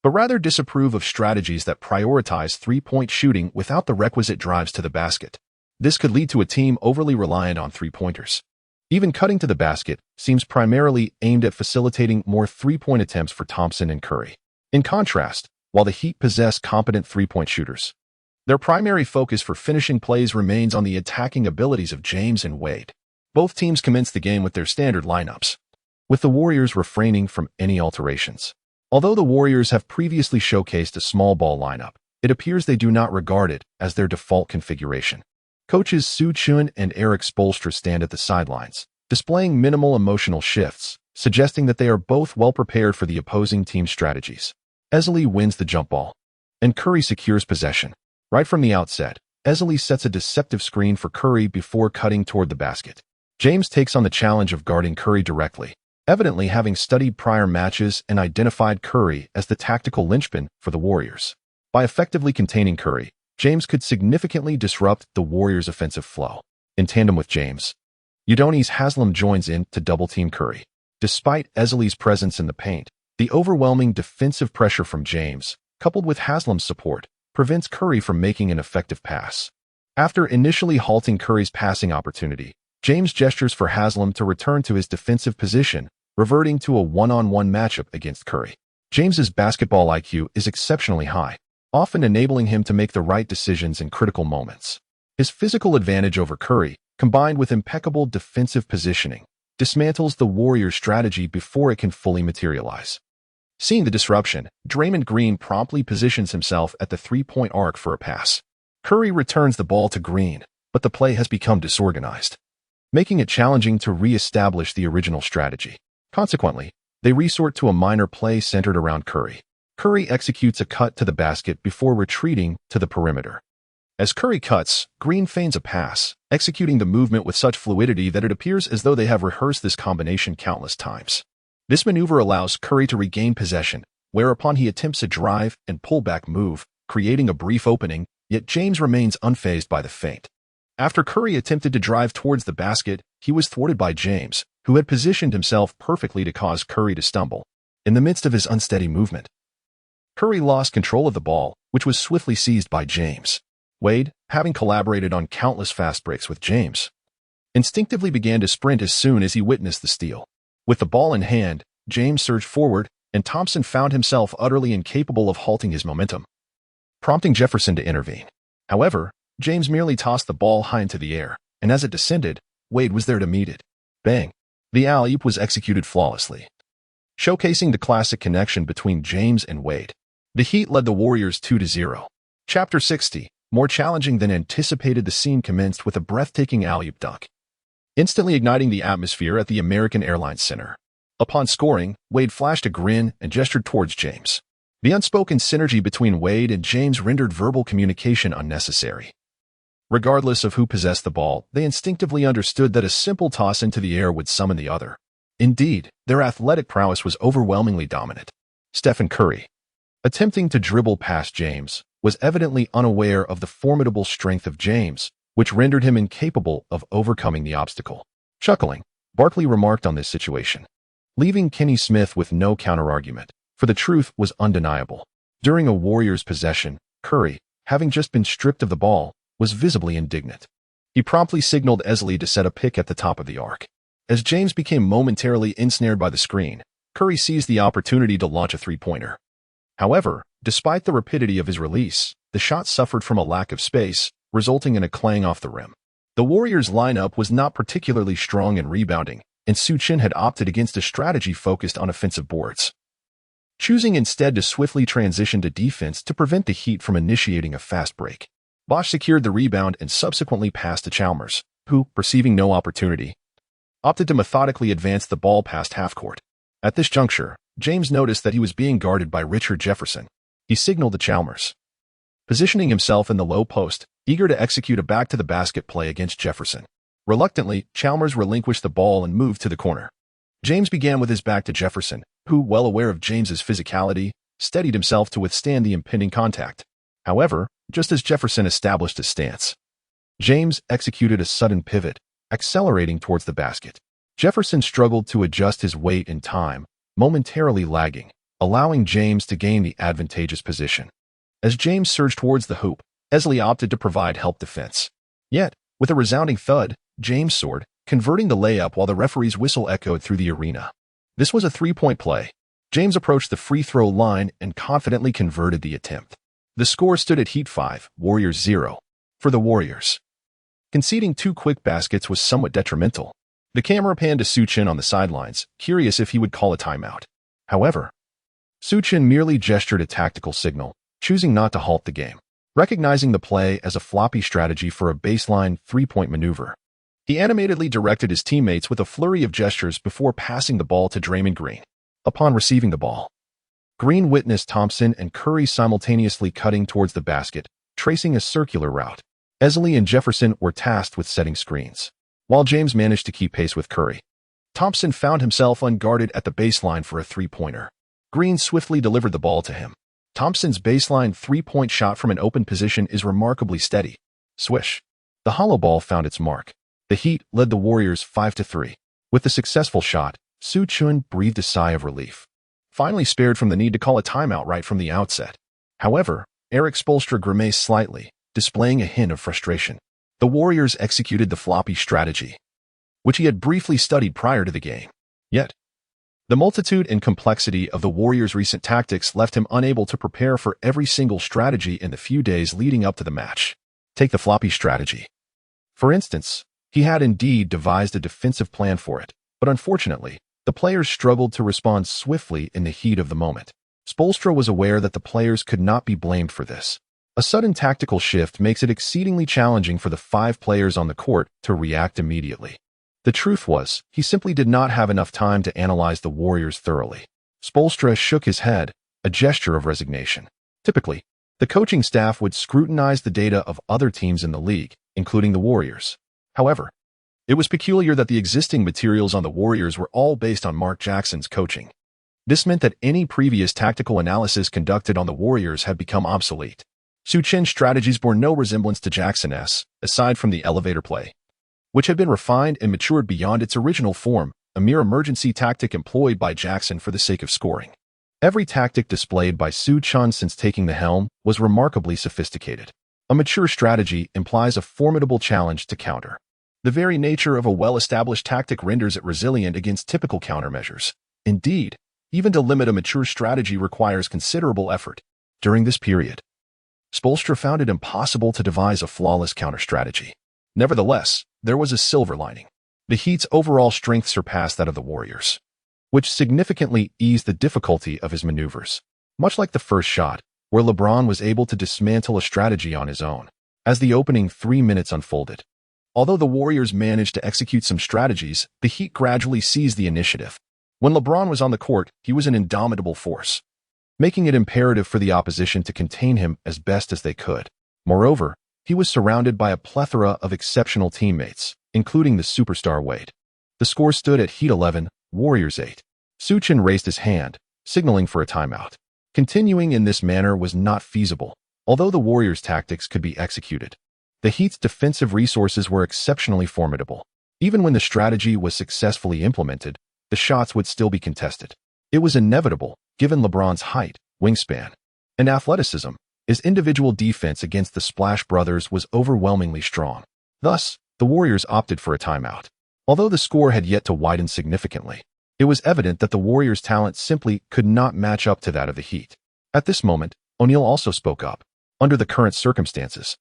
but rather disapprove of strategies that prioritize three-point shooting without the requisite drives to the basket. This could lead to a team overly reliant on three-pointers. Even cutting to the basket seems primarily aimed at facilitating more three-point attempts for Thompson and Curry. In contrast, while the Heat possess competent three-point shooters, their primary focus for finishing plays remains on the attacking abilities of James and Wade. Both teams commence the game with their standard lineups, with the Warriors refraining from any alterations. Although the Warriors have previously showcased a small ball lineup, it appears they do not regard it as their default configuration. Coaches Su Chen and Erik Spoelstra stand at the sidelines, displaying minimal emotional shifts, suggesting that they are both well prepared for the opposing team's strategies. Ezeli wins the jump ball, and Curry secures possession. Right from the outset, Ezeli sets a deceptive screen for Curry before cutting toward the basket. James takes on the challenge of guarding Curry directly, evidently having studied prior matches and identified Curry as the tactical linchpin for the Warriors. By effectively containing Curry, James could significantly disrupt the Warriors' offensive flow. In tandem with James, Udonis Haslem joins in to double-team Curry. Despite Ezeli's presence in the paint, the overwhelming defensive pressure from James, coupled with Haslem's support, prevents Curry from making an effective pass. After initially halting Curry's passing opportunity, James gestures for Haslem to return to his defensive position, reverting to a one-on-one matchup against Curry. James's basketball IQ is exceptionally high, often enabling him to make the right decisions in critical moments. His physical advantage over Curry, combined with impeccable defensive positioning, dismantles the Warriors' strategy before it can fully materialize. Seeing the disruption, Draymond Green promptly positions himself at the three-point arc for a pass. Curry returns the ball to Green, but the play has become disorganized, making it challenging to re-establish the original strategy. Consequently, they resort to a minor play centered around Curry. Curry executes a cut to the basket before retreating to the perimeter. As Curry cuts, Green feigns a pass, executing the movement with such fluidity that it appears as though they have rehearsed this combination countless times. This maneuver allows Curry to regain possession, whereupon he attempts a drive and pullback move, creating a brief opening, yet James remains unfazed by the feint. After Curry attempted to drive towards the basket, he was thwarted by James, who had positioned himself perfectly to cause Curry to stumble. In the midst of his unsteady movement, Curry lost control of the ball, which was swiftly seized by James. Wade, having collaborated on countless fast breaks with James, instinctively began to sprint as soon as he witnessed the steal. With the ball in hand, James surged forward, and Thompson found himself utterly incapable of halting his momentum, prompting Jefferson to intervene. However, James merely tossed the ball high into the air, and as it descended, Wade was there to meet it. Bang! The alley-oop was executed flawlessly, showcasing the classic connection between James and Wade. The Heat led the Warriors 2-0. Chapter 60, more challenging than anticipated, the scene commenced with a breathtaking alley-oop dunk, instantly igniting the atmosphere at the American Airlines Center. Upon scoring, Wade flashed a grin and gestured towards James. The unspoken synergy between Wade and James rendered verbal communication unnecessary. Regardless of who possessed the ball, they instinctively understood that a simple toss into the air would summon the other. Indeed, their athletic prowess was overwhelmingly dominant. Stephen Curry, attempting to dribble past James, was evidently unaware of the formidable strength of James, which rendered him incapable of overcoming the obstacle. Chuckling, Barkley remarked on this situation, leaving Kenny Smith with no counterargument, for the truth was undeniable. During a Warriors possession, Curry, having just been stripped of the ball, was visibly indignant. He promptly signaled Ezeli to set a pick at the top of the arc. As James became momentarily ensnared by the screen, Curry seized the opportunity to launch a three-pointer. However, despite the rapidity of his release, the shot suffered from a lack of space, resulting in a clang off the rim. The Warriors' lineup was not particularly strong in rebounding, and Su Chen had opted against a strategy focused on offensive boards, choosing instead to swiftly transition to defense to prevent the Heat from initiating a fast break. Bosch secured the rebound and subsequently passed to Chalmers, who, perceiving no opportunity, opted to methodically advance the ball past half-court. At this juncture, James noticed that he was being guarded by Richard Jefferson. He signaled to Chalmers, positioning himself in the low post, eager to execute a back-to-the-basket play against Jefferson. Reluctantly, Chalmers relinquished the ball and moved to the corner. James began with his back to Jefferson, who, well aware of James's physicality, steadied himself to withstand the impending contact. However, just as Jefferson established his stance, James executed a sudden pivot, accelerating towards the basket. Jefferson struggled to adjust his weight and time, momentarily lagging, allowing James to gain the advantageous position. As James surged towards the hoop, Esley opted to provide help defense. Yet, with a resounding thud, James soared, converting the layup while the referee's whistle echoed through the arena. This was a three-point play. James approached the free throw line and confidently converted the attempt. The score stood at Heat 5, Warriors 0. For the Warriors, conceding 2 quick baskets was somewhat detrimental. The camera panned to Su Chen on the sidelines, curious if he would call a timeout. However, Su Chen merely gestured a tactical signal, choosing not to halt the game, recognizing the play as a floppy strategy for a baseline three-point maneuver. He animatedly directed his teammates with a flurry of gestures before passing the ball to Draymond Green. Upon receiving the ball, Green witnessed Thompson and Curry simultaneously cutting towards the basket, tracing a circular route. Esley and Jefferson were tasked with setting screens, while James managed to keep pace with Curry. Thompson found himself unguarded at the baseline for a three-pointer. Green swiftly delivered the ball to him. Thompson's baseline three-point shot from an open position is remarkably steady. Swish. The hollow ball found its mark. The Heat led the Warriors 5-3. With the successful shot, Su Chen breathed a sigh of relief, finally spared from the need to call a timeout right from the outset. However, Erik Spoelstra grimaced slightly, displaying a hint of frustration. The Warriors executed the floppy strategy, which he had briefly studied prior to the game. Yet, the multitude and complexity of the Warriors' recent tactics left him unable to prepare for every single strategy in the few days leading up to the match. Take the floppy strategy. For instance, he had indeed devised a defensive plan for it, but unfortunately, the players struggled to respond swiftly in the heat of the moment. Spoelstra was aware that the players could not be blamed for this. A sudden tactical shift makes it exceedingly challenging for the 5 players on the court to react immediately. The truth was, he simply did not have enough time to analyze the Warriors thoroughly. Spoelstra shook his head, a gesture of resignation. Typically, the coaching staff would scrutinize the data of other teams in the league, including the Warriors. However, it was peculiar that the existing materials on the Warriors were all based on Mark Jackson's coaching. This meant that any previous tactical analysis conducted on the Warriors had become obsolete. Su Chen's strategies bore no resemblance to Jackson's, aside from the elevator play, which had been refined and matured beyond its original form, a mere emergency tactic employed by Jackson for the sake of scoring. Every tactic displayed by Su Chen since taking the helm was remarkably sophisticated. A mature strategy implies a formidable challenge to counter. The very nature of a well-established tactic renders it resilient against typical countermeasures. Indeed, even to limit a mature strategy requires considerable effort. During this period, Spoelstra found it impossible to devise a flawless counter-strategy. Nevertheless, there was a silver lining. The Heat's overall strength surpassed that of the Warriors, which significantly eased the difficulty of his maneuvers. Much like the first shot, where LeBron was able to dismantle a strategy on his own, as the opening 3 minutes unfolded. Although the Warriors managed to execute some strategies, the Heat gradually seized the initiative. When LeBron was on the court, he was an indomitable force, making it imperative for the opposition to contain him as best as they could. Moreover, he was surrounded by a plethora of exceptional teammates, including the superstar Wade. The score stood at Heat 11, Warriors 8. Su Chen raised his hand, signaling for a timeout. Continuing in this manner was not feasible, although the Warriors' tactics could be executed. The Heat's defensive resources were exceptionally formidable. Even when the strategy was successfully implemented, the shots would still be contested. It was inevitable, given LeBron's height, wingspan, and athleticism. His individual defense against the Splash Brothers was overwhelmingly strong. Thus, the Warriors opted for a timeout. Although the score had yet to widen significantly, it was evident that the Warriors' talent simply could not match up to that of the Heat. At this moment, O'Neal also spoke up. Under the current circumstances,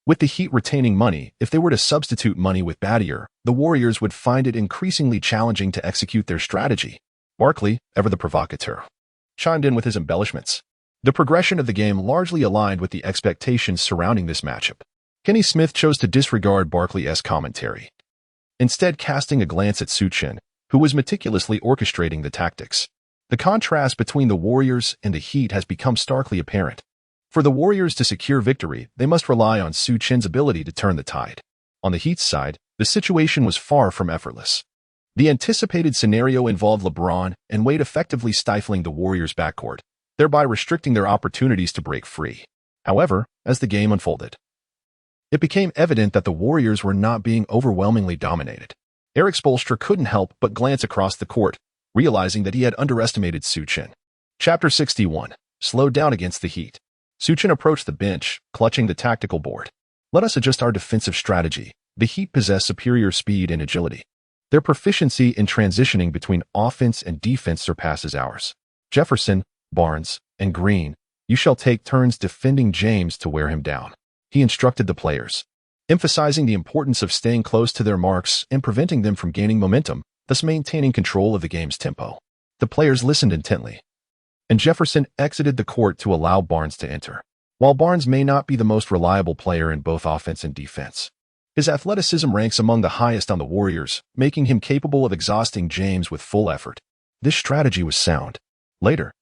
With the Heat retaining money, if they were to substitute money with Battier, the Warriors would find it increasingly challenging to execute their strategy. Barkley, ever the provocateur, chimed in with his embellishments. The progression of the game largely aligned with the expectations surrounding this matchup. Kenny Smith chose to disregard Barkley's commentary, instead casting a glance at Su Chen, who was meticulously orchestrating the tactics. The contrast between the Warriors and the Heat has become starkly apparent. For the Warriors to secure victory, they must rely on Su Chen's ability to turn the tide. On the Heat's side, the situation was far from effortless. The anticipated scenario involved LeBron and Wade effectively stifling the Warriors' backcourt, thereby restricting their opportunities to break free. However, as the game unfolded, it became evident that the Warriors were not being overwhelmingly dominated. Erik Spoelstra couldn't help but glance across the court, realizing that he had underestimated Su Chen. Chapter 61. Slowed down against the Heat. Su Chen approached the bench, clutching the tactical board. Let us adjust our defensive strategy. The Heat possess superior speed and agility. Their proficiency in transitioning between offense and defense surpasses ours. Jefferson, Barnes, and Green, you shall take turns defending James to wear him down. He instructed the players, emphasizing the importance of staying close to their marks and preventing them from gaining momentum, thus maintaining control of the game's tempo. The players listened intently, and Jefferson exited the court to allow Barnes to enter. While Barnes may not be the most reliable player in both offense and defense, his athleticism ranks among the highest on the Warriors, making him capable of exhausting James with full effort. This strategy was sound. Later,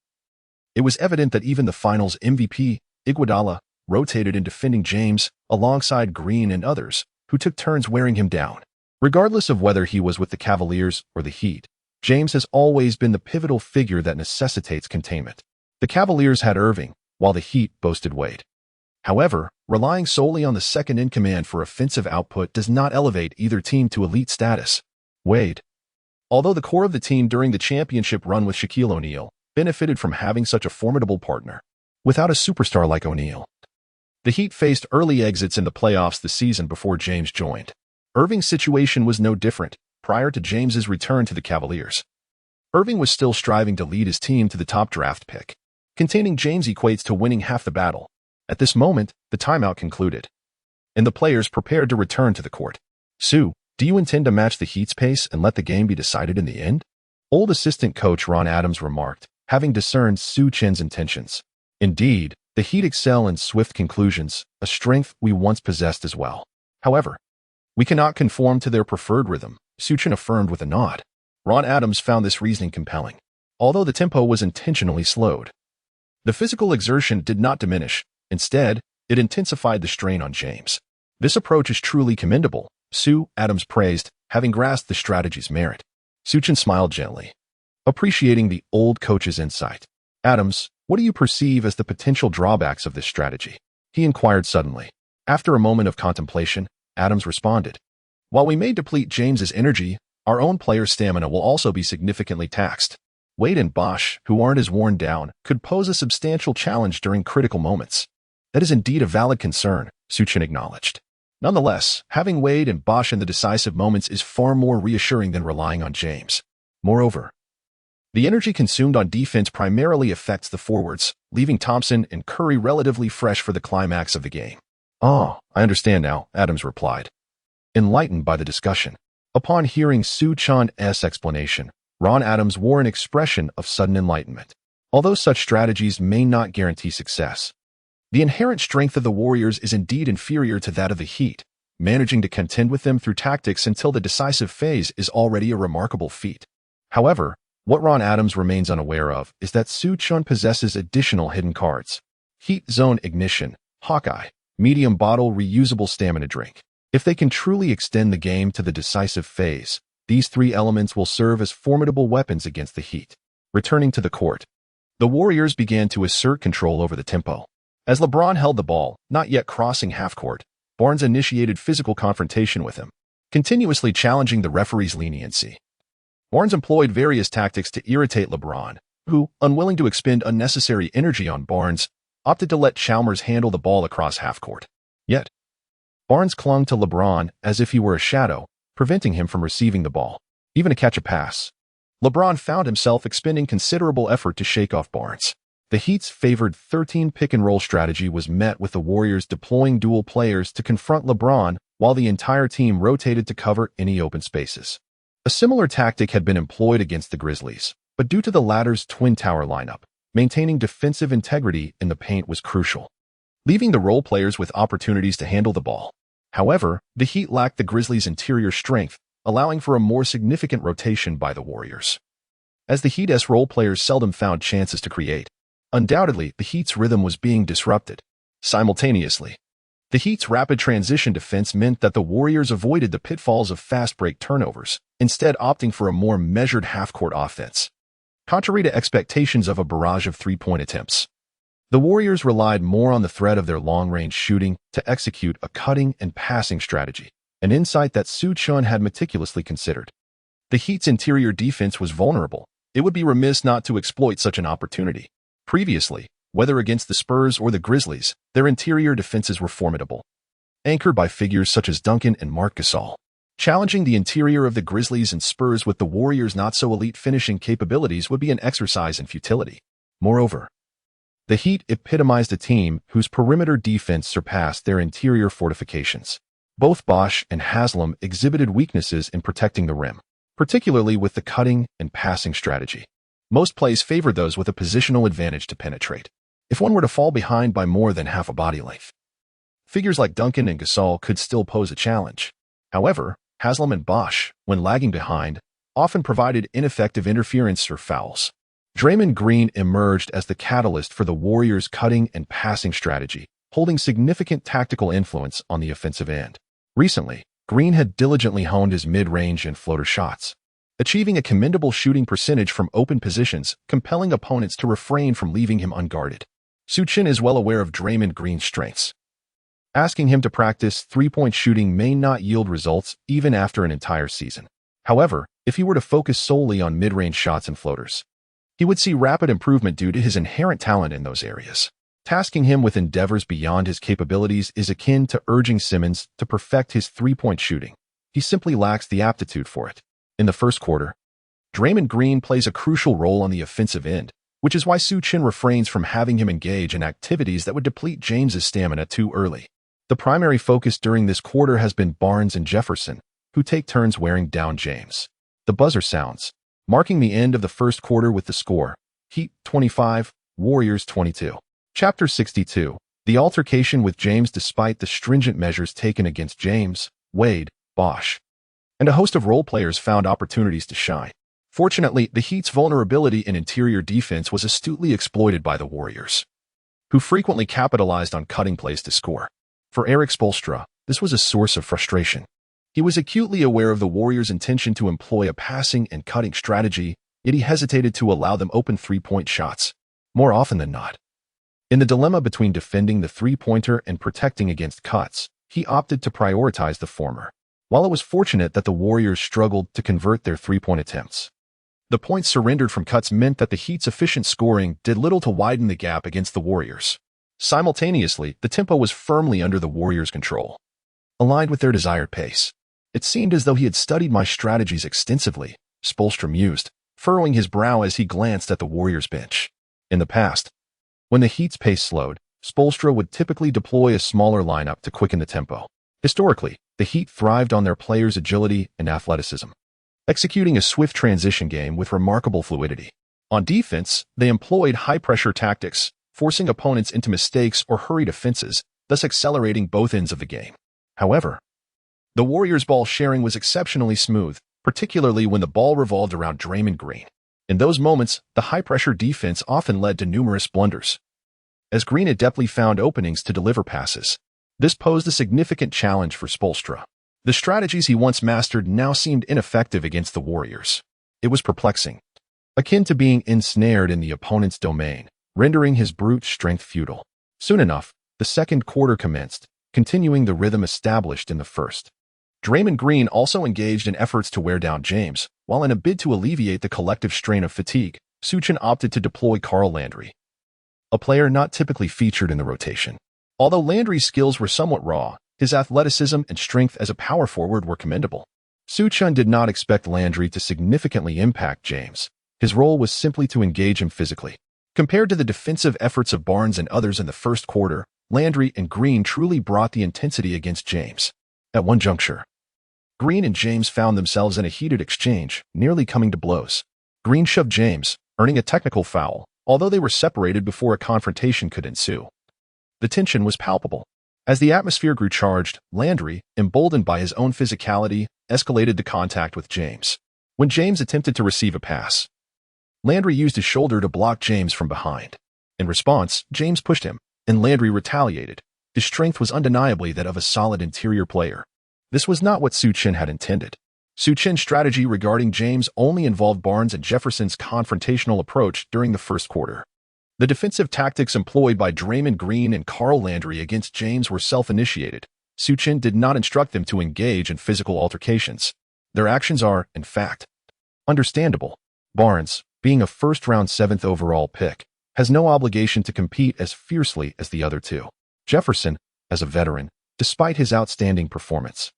it was evident that even the finals MVP, Iguodala, rotated in defending James alongside Green and others, who took turns wearing him down. Regardless of whether he was with the Cavaliers or the Heat, James has always been the pivotal figure that necessitates containment. The Cavaliers had Irving, while the Heat boasted Wade. However, relying solely on the second-in-command for offensive output does not elevate either team to elite status. Wade, although the core of the team during the championship run with Shaquille O'Neal, benefited from having such a formidable partner. Without a superstar like O'Neal, the Heat faced early exits in the playoffs the season before James joined. Irving's situation was no different. Prior to James's return to the Cavaliers, Irving was still striving to lead his team to the top draft pick. Containing James equates to winning half the battle. At this moment, the timeout concluded, and the players prepared to return to the court. Su, do you intend to match the Heat's pace and let the game be decided in the end? Old assistant coach Ron Adams remarked, having discerned Su Chen's intentions. Indeed, the Heat excel in swift conclusions, a strength we once possessed as well. However, we cannot conform to their preferred rhythm, Su Chen affirmed with a nod. Ron Adams found this reasoning compelling. Although the tempo was intentionally slowed, the physical exertion did not diminish. Instead, it intensified the strain on James. This approach is truly commendable, Su, Adams praised, having grasped the strategy's merit. Su Chen smiled gently, appreciating the old coach's insight. Adams, what do you perceive as the potential drawbacks of this strategy? He inquired suddenly. After a moment of contemplation, Adams responded, while we may deplete James's energy, our own player's stamina will also be significantly taxed. Wade and Bosh, who aren't as worn down, could pose a substantial challenge during critical moments. That is indeed a valid concern, Su Chen acknowledged. Nonetheless, having Wade and Bosh in the decisive moments is far more reassuring than relying on James. Moreover, the energy consumed on defense primarily affects the forwards, leaving Thompson and Curry relatively fresh for the climax of the game. Oh, I understand now, Adams replied, enlightened by the discussion. Upon hearing Su Chen's explanation, Ron Adams wore an expression of sudden enlightenment. Although such strategies may not guarantee success, the inherent strength of the Warriors is indeed inferior to that of the Heat. Managing to contend with them through tactics until the decisive phase is already a remarkable feat. However, what Ron Adams remains unaware of is that Su Chen possesses additional hidden cards. Heat Zone Ignition, Hawkeye, Medium Bottle Reusable Stamina Drink. If they can truly extend the game to the decisive phase, these three elements will serve as formidable weapons against the Heat. Returning to the court, the Warriors began to assert control over the tempo. As LeBron held the ball, not yet crossing half-court, Barnes initiated physical confrontation with him, continuously challenging the referee's leniency. Barnes employed various tactics to irritate LeBron, who, unwilling to expend unnecessary energy on Barnes, opted to let Chalmers handle the ball across half-court. Yet, Barnes clung to LeBron as if he were a shadow, preventing him from receiving the ball, even to catch a pass. LeBron found himself expending considerable effort to shake off Barnes. The Heat's favored 13 pick-and-roll strategy was met with the Warriors deploying dual players to confront LeBron while the entire team rotated to cover any open spaces. A similar tactic had been employed against the Grizzlies, but due to the latter's twin tower lineup, maintaining defensive integrity in the paint was crucial, leaving the role players with opportunities to handle the ball. However, the Heat lacked the Grizzlies' interior strength, allowing for a more significant rotation by the Warriors. As the Heat's role players seldom found chances to create, undoubtedly the Heat's rhythm was being disrupted. Simultaneously, the Heat's rapid transition defense meant that the Warriors avoided the pitfalls of fast break turnovers, instead opting for a more measured half-court offense. Contrary to expectations of a barrage of three-point attempts, the Warriors relied more on the threat of their long-range shooting to execute a cutting and passing strategy, an insight that Su Chen had meticulously considered. The Heat's interior defense was vulnerable. It would be remiss not to exploit such an opportunity. Previously, whether against the Spurs or the Grizzlies, their interior defenses were formidable, anchored by figures such as Duncan and Marc Gasol. Challenging the interior of the Grizzlies and Spurs with the Warriors' not-so-elite finishing capabilities would be an exercise in futility. Moreover, the Heat epitomized a team whose perimeter defense surpassed their interior fortifications. Both Bosh and Haslam exhibited weaknesses in protecting the rim, particularly with the cutting and passing strategy. Most plays favored those with a positional advantage to penetrate, if one were to fall behind by more than half a body length. Figures like Duncan and Gasol could still pose a challenge. However, Haslam and Bosh, when lagging behind, often provided ineffective interference or fouls. Draymond Green emerged as the catalyst for the Warriors' cutting and passing strategy, holding significant tactical influence on the offensive end. Recently, Green had diligently honed his mid-range and floater shots, achieving a commendable shooting percentage from open positions, compelling opponents to refrain from leaving him unguarded. Su Chen is well aware of Draymond Green's strengths. Asking him to practice three-point shooting may not yield results even after an entire season. However, if he were to focus solely on mid-range shots and floaters, he would see rapid improvement due to his inherent talent in those areas. Tasking him with endeavors beyond his capabilities is akin to urging Simmons to perfect his three-point shooting. He simply lacks the aptitude for it. In the first quarter, Draymond Green plays a crucial role on the offensive end, which is why Su Chen refrains from having him engage in activities that would deplete James's stamina too early. The primary focus during this quarter has been Barnes and Jefferson, who take turns wearing down James. The buzzer sounds, marking the end of the first quarter with the score: Heat 25, Warriors 22. Chapter 62. The altercation with James. Despite the stringent measures taken against James, Wade, Bosh, and a host of role players found opportunities to shine. Fortunately, the Heat's vulnerability in interior defense was astutely exploited by the Warriors, who frequently capitalized on cutting plays to score. For Erik Spoelstra, this was a source of frustration. He was acutely aware of the Warriors' intention to employ a passing and cutting strategy, yet he hesitated to allow them open three-point shots, more often than not. In the dilemma between defending the three-pointer and protecting against cuts, he opted to prioritize the former. While it was fortunate that the Warriors struggled to convert their three-point attempts, the points surrendered from cuts meant that the Heat's efficient scoring did little to widen the gap against the Warriors. Simultaneously, the tempo was firmly under the Warriors' control, aligned with their desired pace. It seemed as though he had studied my strategies extensively, Spoelstra mused, furrowing his brow as he glanced at the Warriors' bench. In the past, when the Heat's pace slowed, Spoelstra would typically deploy a smaller lineup to quicken the tempo. Historically, the Heat thrived on their players' agility and athleticism, executing a swift transition game with remarkable fluidity. On defense, they employed high-pressure tactics, forcing opponents into mistakes or hurried offenses, thus accelerating both ends of the game. However, the Warriors' ball sharing was exceptionally smooth, particularly when the ball revolved around Draymond Green. In those moments, the high-pressure defense often led to numerous blunders, as Green adeptly found openings to deliver passes. This posed a significant challenge for Spoelstra. The strategies he once mastered now seemed ineffective against the Warriors. It was perplexing, akin to being ensnared in the opponent's domain, rendering his brute strength futile. Soon enough, the second quarter commenced, continuing the rhythm established in the first. Draymond Green also engaged in efforts to wear down James, while in a bid to alleviate the collective strain of fatigue, Su Chen opted to deploy Carl Landry, a player not typically featured in the rotation. Although Landry's skills were somewhat raw, his athleticism and strength as a power forward were commendable. Su Chen did not expect Landry to significantly impact James. His role was simply to engage him physically, Compared to the defensive efforts of Barnes and others in the first quarter, Landry and Green truly brought the intensity against James. At one juncture, Green and James found themselves in a heated exchange, nearly coming to blows. Green shoved James, earning a technical foul, although they were separated before a confrontation could ensue. The tension was palpable. As the atmosphere grew charged, Landry, emboldened by his own physicality, escalated the contact with James. When James attempted to receive a pass, Landry used his shoulder to block James from behind. In response, James pushed him, and Landry retaliated. His strength was undeniably that of a solid interior player. This was not what Su Chen had intended. Su Chen's strategy regarding James only involved Barnes and Jefferson's confrontational approach during the first quarter. The defensive tactics employed by Draymond Green and Carl Landry against James were self-initiated. Su Chen did not instruct them to engage in physical altercations. Their actions are, in fact, understandable. Barnes, being a first-round 7th overall pick, has no obligation to compete as fiercely as the other two. Jefferson, as a veteran, despite his outstanding performance,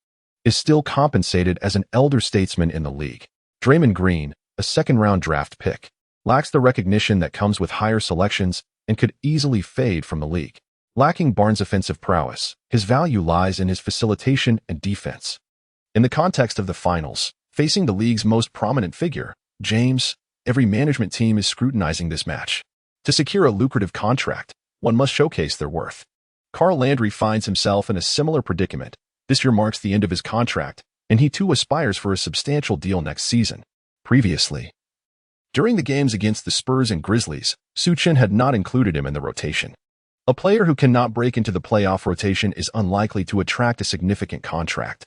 is still compensated as an elder statesman in the league. Draymond Green, a second-round draft pick, lacks the recognition that comes with higher selections and could easily fade from the league. Lacking Barnes' offensive prowess, his value lies in his facilitation and defense. In the context of the finals, facing the league's most prominent figure, James, every management team is scrutinizing this match. To secure a lucrative contract, one must showcase their worth. Carl Landry finds himself in a similar predicament. This year marks the end of his contract, and he too aspires for a substantial deal next season. Previously, during the games against the Spurs and Grizzlies, Su Chen had not included him in the rotation. A player who cannot break into the playoff rotation is unlikely to attract a significant contract,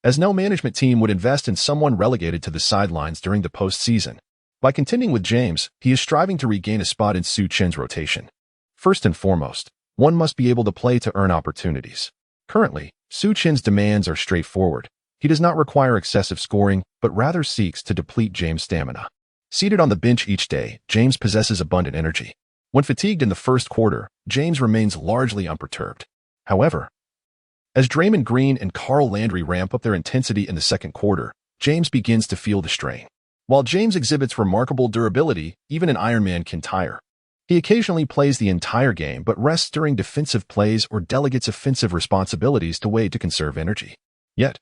as no management team would invest in someone relegated to the sidelines during the postseason. By contending with James, he is striving to regain a spot in Su Chen's rotation. First and foremost, one must be able to play to earn opportunities. Currently, Su Chen's demands are straightforward. He does not require excessive scoring, but rather seeks to deplete James' stamina. Seated on the bench each day, James possesses abundant energy. When fatigued in the first quarter, James remains largely unperturbed. However, as Draymond Green and Carl Landry ramp up their intensity in the second quarter, James begins to feel the strain. While James exhibits remarkable durability, even an Iron Man can tire. He occasionally plays the entire game but rests during defensive plays or delegates offensive responsibilities to wait to conserve energy. Yet,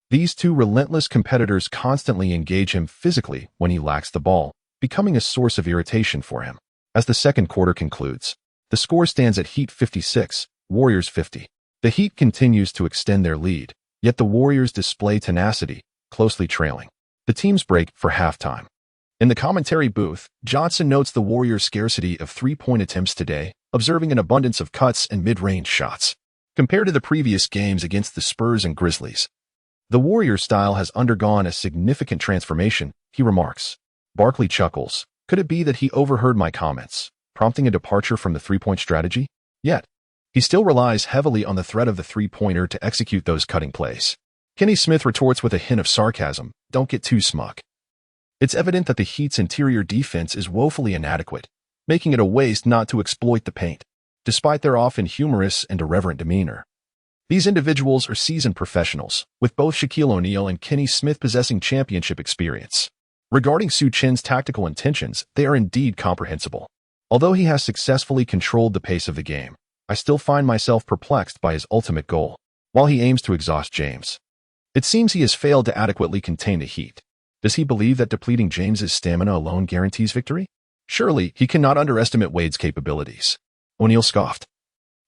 these two relentless competitors constantly engage him physically when he lacks the ball, becoming a source of irritation for him. As the second quarter concludes, the score stands at Heat 56, Warriors 50. The Heat continues to extend their lead, yet the Warriors display tenacity, closely trailing. The teams break for halftime. In the commentary booth, Johnson notes the Warriors' scarcity of three-point attempts today, observing an abundance of cuts and mid-range shots. Compared to the previous games against the Spurs and Grizzlies, the Warriors' style has undergone a significant transformation, he remarks. Barkley chuckles. Could it be that he overheard my comments, prompting a departure from the three-point strategy? Yet, he still relies heavily on the threat of the three-pointer to execute those cutting plays. Kenny Smith retorts with a hint of sarcasm, "Don't get too smug." It's evident that the Heat's interior defense is woefully inadequate, making it a waste not to exploit the paint. Despite their often humorous and irreverent demeanor, these individuals are seasoned professionals, with both Shaquille O'Neal and Kenny Smith possessing championship experience. Regarding Su Chen's tactical intentions, they are indeed comprehensible. Although he has successfully controlled the pace of the game, I still find myself perplexed by his ultimate goal. While he aims to exhaust James, it seems he has failed to adequately contain the Heat. Does he believe that depleting James's stamina alone guarantees victory? Surely, he cannot underestimate Wade's capabilities. O'Neal scoffed,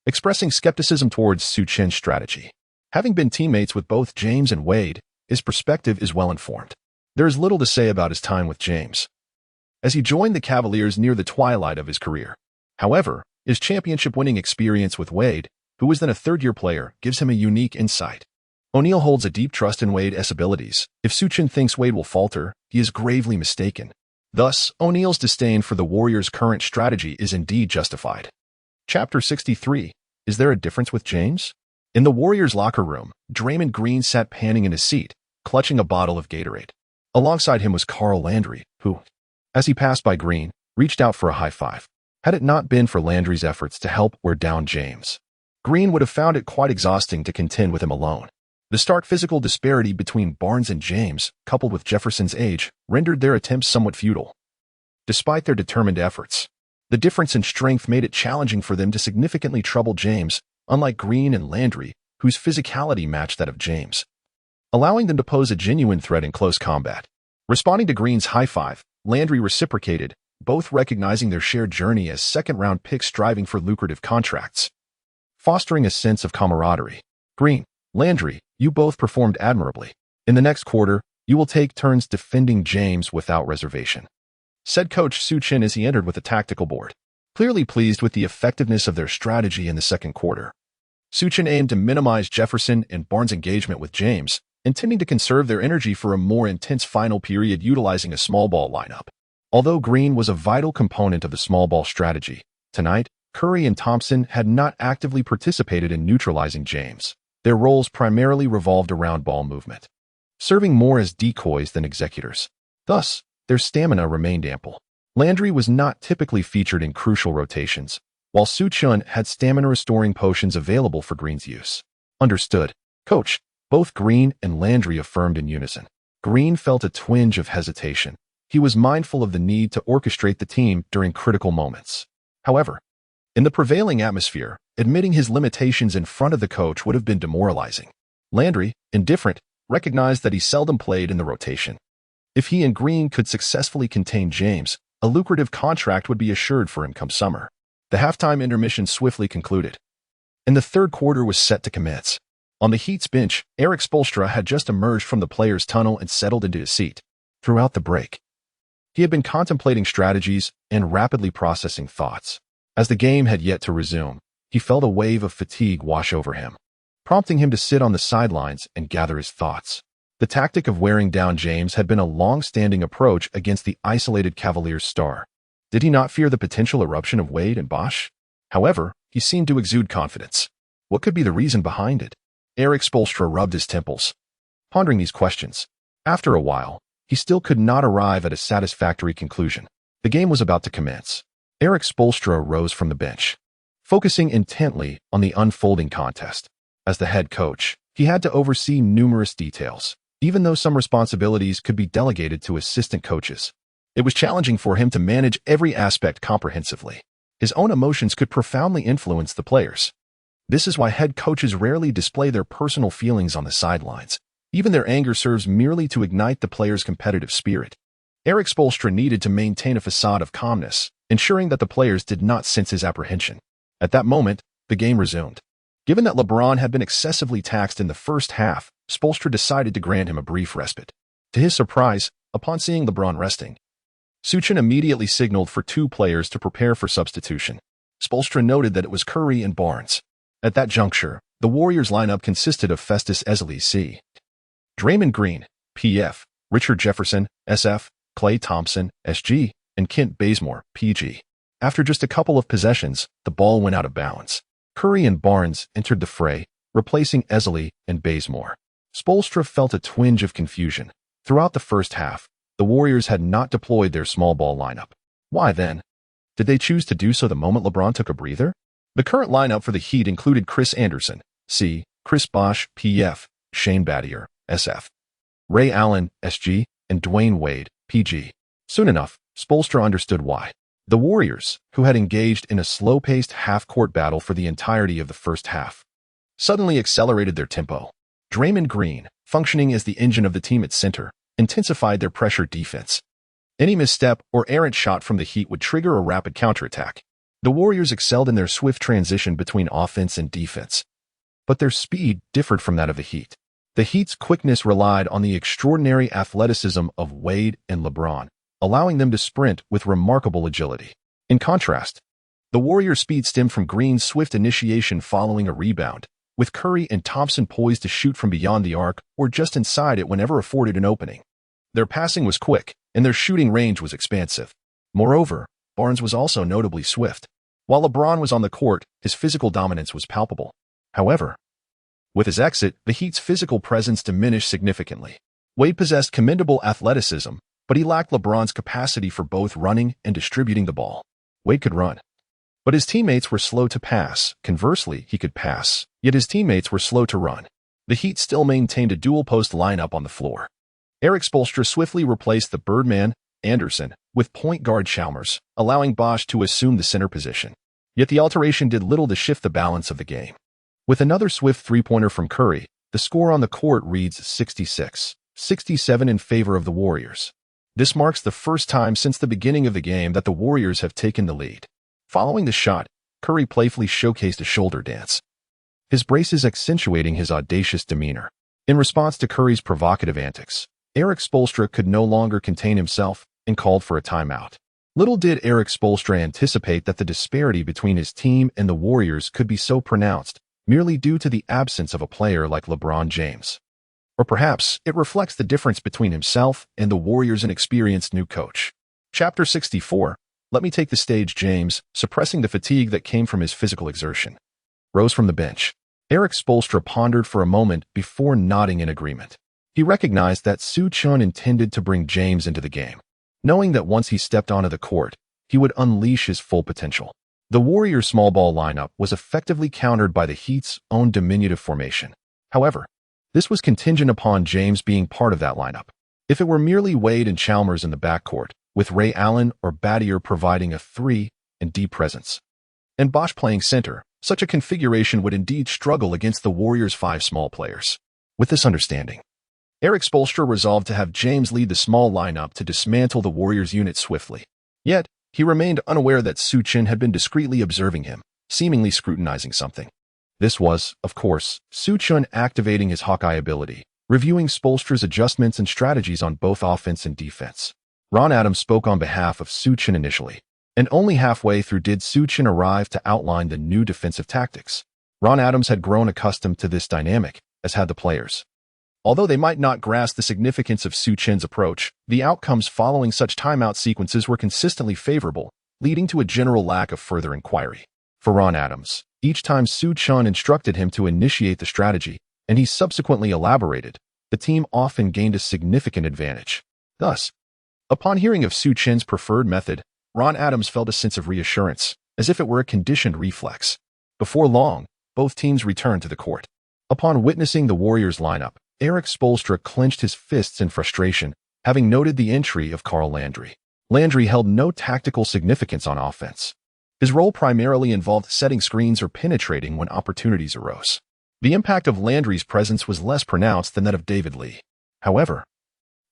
expressing skepticism towards Su Chen's strategy. Having been teammates with both James and Wade, his perspective is well-informed. There is little to say about his time with James, as he joined the Cavaliers near the twilight of his career. However, his championship-winning experience with Wade, who was then a third-year player, gives him a unique insight. O'Neal holds a deep trust in Wade's abilities. If Su Chen thinks Wade will falter, he is gravely mistaken. Thus, O'Neal's disdain for the Warriors' current strategy is indeed justified. Chapter 63. Is there a difference with James? In the Warriors' locker room, Draymond Green sat panting in his seat, clutching a bottle of Gatorade. Alongside him was Carl Landry, who, as he passed by Green, reached out for a high five. Had it not been for Landry's efforts to help wear down James, Green would have found it quite exhausting to contend with him alone. The stark physical disparity between Barnes and James, coupled with Jefferson's age, rendered their attempts somewhat futile. Despite their determined efforts, The difference in strength made it challenging for them to significantly trouble James, unlike Green and Landry, whose physicality matched that of James, allowing them to pose a genuine threat in close combat. Responding to Green's high five, Landry reciprocated, both recognizing their shared journey as second-round picks striving for lucrative contracts, fostering a sense of camaraderie. Green, Landry, you both performed admirably. In the next quarter, you will take turns defending James without reservation, said coach Su Chen as he entered with a tactical board. Clearly pleased with the effectiveness of their strategy in the second quarter, Su Chen aimed to minimize Jefferson and Barnes' engagement with James, intending to conserve their energy for a more intense final period utilizing a small ball lineup. Although Green was a vital component of the small ball strategy, tonight, Curry and Thompson had not actively participated in neutralizing James. Their roles primarily revolved around ball movement, serving more as decoys than executors. Thus, their stamina remained ample. Landry was not typically featured in crucial rotations, while Su Chen had stamina-restoring potions available for Green's use. Understood, coach, both Green and Landry affirmed in unison. Green felt a twinge of hesitation. He was mindful of the need to orchestrate the team during critical moments. However, in the prevailing atmosphere, admitting his limitations in front of the coach would have been demoralizing. Landry, indifferent, recognized that he seldom played in the rotation. If he and Green could successfully contain James, a lucrative contract would be assured for him come summer. The halftime intermission swiftly concluded, and the third quarter was set to commence. On the Heat's bench, Erik Spoelstra had just emerged from the players' tunnel and settled into his seat. Throughout the break, he had been contemplating strategies and rapidly processing thoughts. As the game had yet to resume, he felt a wave of fatigue wash over him, prompting him to sit on the sidelines and gather his thoughts. The tactic of wearing down James had been a long-standing approach against the isolated Cavaliers star. Did he not fear the potential eruption of Wade and Bosh? However, he seemed to exude confidence. What could be the reason behind it? Erik Spoelstra rubbed his temples, pondering these questions. After a while, he still could not arrive at a satisfactory conclusion. The game was about to commence. Erik Spoelstra rose from the bench, focusing intently on the unfolding contest. As the head coach, he had to oversee numerous details, even though some responsibilities could be delegated to assistant coaches. It was challenging for him to manage every aspect comprehensively. His own emotions could profoundly influence the players. This is why head coaches rarely display their personal feelings on the sidelines. Even their anger serves merely to ignite the players' competitive spirit. Erik Spoelstra needed to maintain a facade of calmness, ensuring that the players did not sense his apprehension. At that moment, the game resumed. Given that LeBron had been excessively taxed in the first half, Spoelstra decided to grant him a brief respite. To his surprise, upon seeing LeBron resting, Su Chen immediately signaled for two players to prepare for substitution. Spoelstra noted that it was Curry and Barnes. At that juncture, the Warriors lineup consisted of Festus Ezeli C., Draymond Green, PF, Richard Jefferson, SF, Klay Thompson, SG, and Kent Bazemore, PG. After just a couple of possessions, the ball went out of bounds. Curry and Barnes entered the fray, replacing Ezeli and Bazemore. Spoelstra felt a twinge of confusion. Throughout the first half, the Warriors had not deployed their small ball lineup. Why then? Did they choose to do so the moment LeBron took a breather? The current lineup for the Heat included Chris Anderson, C., Chris Bosh, PF, Shane Battier, SF, Ray Allen, SG, and Dwayne Wade, PG. Soon enough, Spoelstra understood why. The Warriors, who had engaged in a slow-paced half-court battle for the entirety of the first half, suddenly accelerated their tempo. Draymond Green, functioning as the engine of the team at center, intensified their pressure defense. Any misstep or errant shot from the Heat would trigger a rapid counterattack. The Warriors excelled in their swift transition between offense and defense, but their speed differed from that of the Heat. The Heat's quickness relied on the extraordinary athleticism of Wade and LeBron, allowing them to sprint with remarkable agility. In contrast, the Warriors' speed stemmed from Green's swift initiation following a rebound, with Curry and Thompson poised to shoot from beyond the arc or just inside it whenever afforded an opening. Their passing was quick, and their shooting range was expansive. Moreover, Barnes was also notably swift. While LeBron was on the court, his physical dominance was palpable. However, with his exit, the Heat's physical presence diminished significantly. Wade possessed commendable athleticism, but he lacked LeBron's capacity for both running and distributing the ball. Wade could run, but his teammates were slow to pass. Conversely, he could pass, yet his teammates were slow to run. The Heat still maintained a dual-post lineup on the floor. Erik Spoelstra swiftly replaced the Birdman Anderson, with point guard Chalmers, allowing Bosch to assume the center position. Yet the alteration did little to shift the balance of the game. With another swift three-pointer from Curry, the score on the court reads 66-67 in favor of the Warriors. This marks the first time since the beginning of the game that the Warriors have taken the lead. Following the shot, Curry playfully showcased a shoulder dance, his braces accentuating his audacious demeanor. In response to Curry's provocative antics, Erik Spoelstra could no longer contain himself and called for a timeout. Little did Erik Spoelstra anticipate that the disparity between his team and the Warriors could be so pronounced, merely due to the absence of a player like LeBron James. Or perhaps it reflects the difference between himself and the Warriors' inexperienced new coach. Chapter 64. Let me take the stage. James, suppressing the fatigue that came from his physical exertion, rose from the bench. Erik Spoelstra pondered for a moment before nodding in agreement. He recognized that Su Chen intended to bring James into the game, knowing that once he stepped onto the court, he would unleash his full potential. The Warriors' small ball lineup was effectively countered by the Heat's own diminutive formation. However, this was contingent upon James being part of that lineup. If it were merely Wade and Chalmers in the backcourt, with Ray Allen or Battier providing a 3-and-D presence, and Bosch playing center, such a configuration would indeed struggle against the Warriors' 5 small players. With this understanding, Erik Spoelstra resolved to have James lead the small lineup to dismantle the Warriors' unit swiftly. Yet, he remained unaware that Su Chen had been discreetly observing him, seemingly scrutinizing something. This was, of course, Su Chen activating his Hawkeye ability, reviewing Spoelstra's adjustments and strategies on both offense and defense. Ron Adams spoke on behalf of Su Chen initially, and only halfway through did Su Chen arrive to outline the new defensive tactics. Ron Adams had grown accustomed to this dynamic, as had the players. Although they might not grasp the significance of Su Chen's approach, the outcomes following such timeout sequences were consistently favorable, leading to a general lack of further inquiry. For Ron Adams, each time Su Chen instructed him to initiate the strategy, and he subsequently elaborated, the team often gained a significant advantage. Thus, upon hearing of Su Chen's preferred method, Ron Adams felt a sense of reassurance, as if it were a conditioned reflex. Before long, both teams returned to the court. Upon witnessing the Warriors' lineup, Erik Spoelstra clenched his fists in frustration, having noted the entry of Carl Landry. Landry held no tactical significance on offense. His role primarily involved setting screens or penetrating when opportunities arose. The impact of Landry's presence was less pronounced than that of David Lee. However,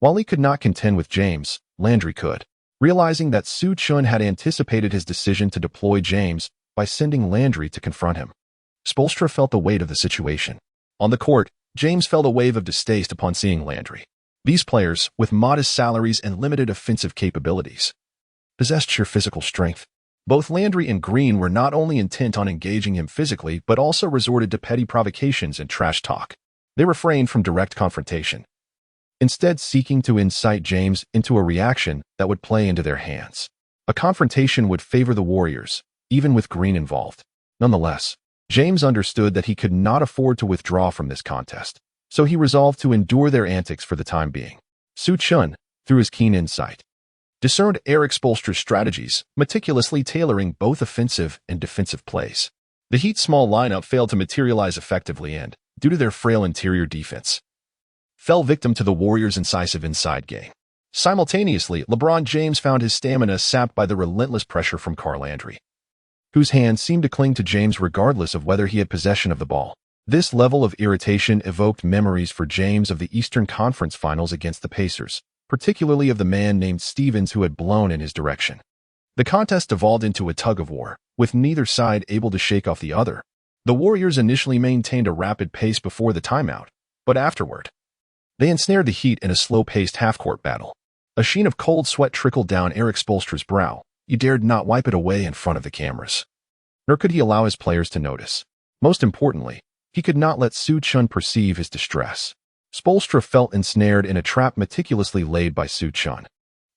while he could not contend with James, Landry could. Realizing that Su Chen had anticipated his decision to deploy James by sending Landry to confront him, Spoelstra felt the weight of the situation. On the court, James felt a wave of distaste upon seeing Landry. These players, with modest salaries and limited offensive capabilities, possessed sheer physical strength. Both Landry and Green were not only intent on engaging him physically, but also resorted to petty provocations and trash talk. They refrained from direct confrontation, instead seeking to incite James into a reaction that would play into their hands. A confrontation would favor the Warriors, even with Green involved. Nonetheless, James understood that he could not afford to withdraw from this contest, so he resolved to endure their antics for the time being. Su Chen, through his keen insight, discerned Erik Spoelstra's strategies, meticulously tailoring both offensive and defensive plays. The Heat's small lineup failed to materialize effectively and, due to their frail interior defense, fell victim to the Warriors' incisive inside game. Simultaneously, LeBron James found his stamina sapped by the relentless pressure from Carl Landry, whose hands seemed to cling to James regardless of whether he had possession of the ball. This level of irritation evoked memories for James of the Eastern Conference Finals against the Pacers, particularly of the man named Stevens who had blown in his direction. The contest devolved into a tug-of-war, with neither side able to shake off the other. The Warriors initially maintained a rapid pace before the timeout, but afterward, they ensnared the Heat in a slow-paced half-court battle. A sheen of cold sweat trickled down Erik Spoelstra's brow. He dared not wipe it away in front of the cameras, nor could he allow his players to notice. Most importantly, he could not let Su Chen perceive his distress. Spoelstra felt ensnared in a trap meticulously laid by Su Chen,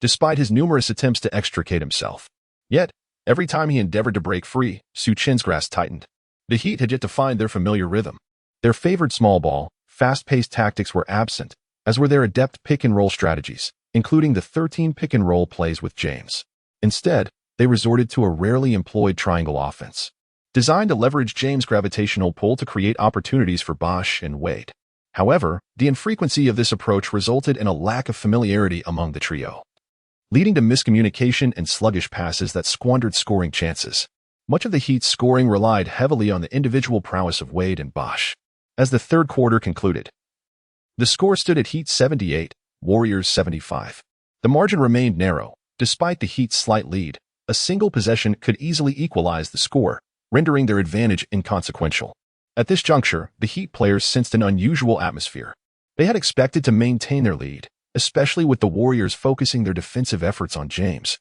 despite his numerous attempts to extricate himself. Yet, every time he endeavored to break free, Su Chen's grasp tightened. The Heat had yet to find their familiar rhythm. Their favored small ball, fast-paced tactics were absent, as were their adept pick-and-roll strategies, including the 13 pick-and-roll plays with James. Instead, they resorted to a rarely employed triangle offense, designed to leverage James' gravitational pull to create opportunities for Bosch and Wade. However, the infrequency of this approach resulted in a lack of familiarity among the trio, leading to miscommunication and sluggish passes that squandered scoring chances. Much of the Heat's scoring relied heavily on the individual prowess of Wade and Bosh. As the third quarter concluded, the score stood at Heat 78, Warriors 75. The margin remained narrow. Despite the Heat's slight lead, a single possession could easily equalize the score, rendering their advantage inconsequential. At this juncture, the Heat players sensed an unusual atmosphere. They had expected to maintain their lead, especially with the Warriors focusing their defensive efforts on James,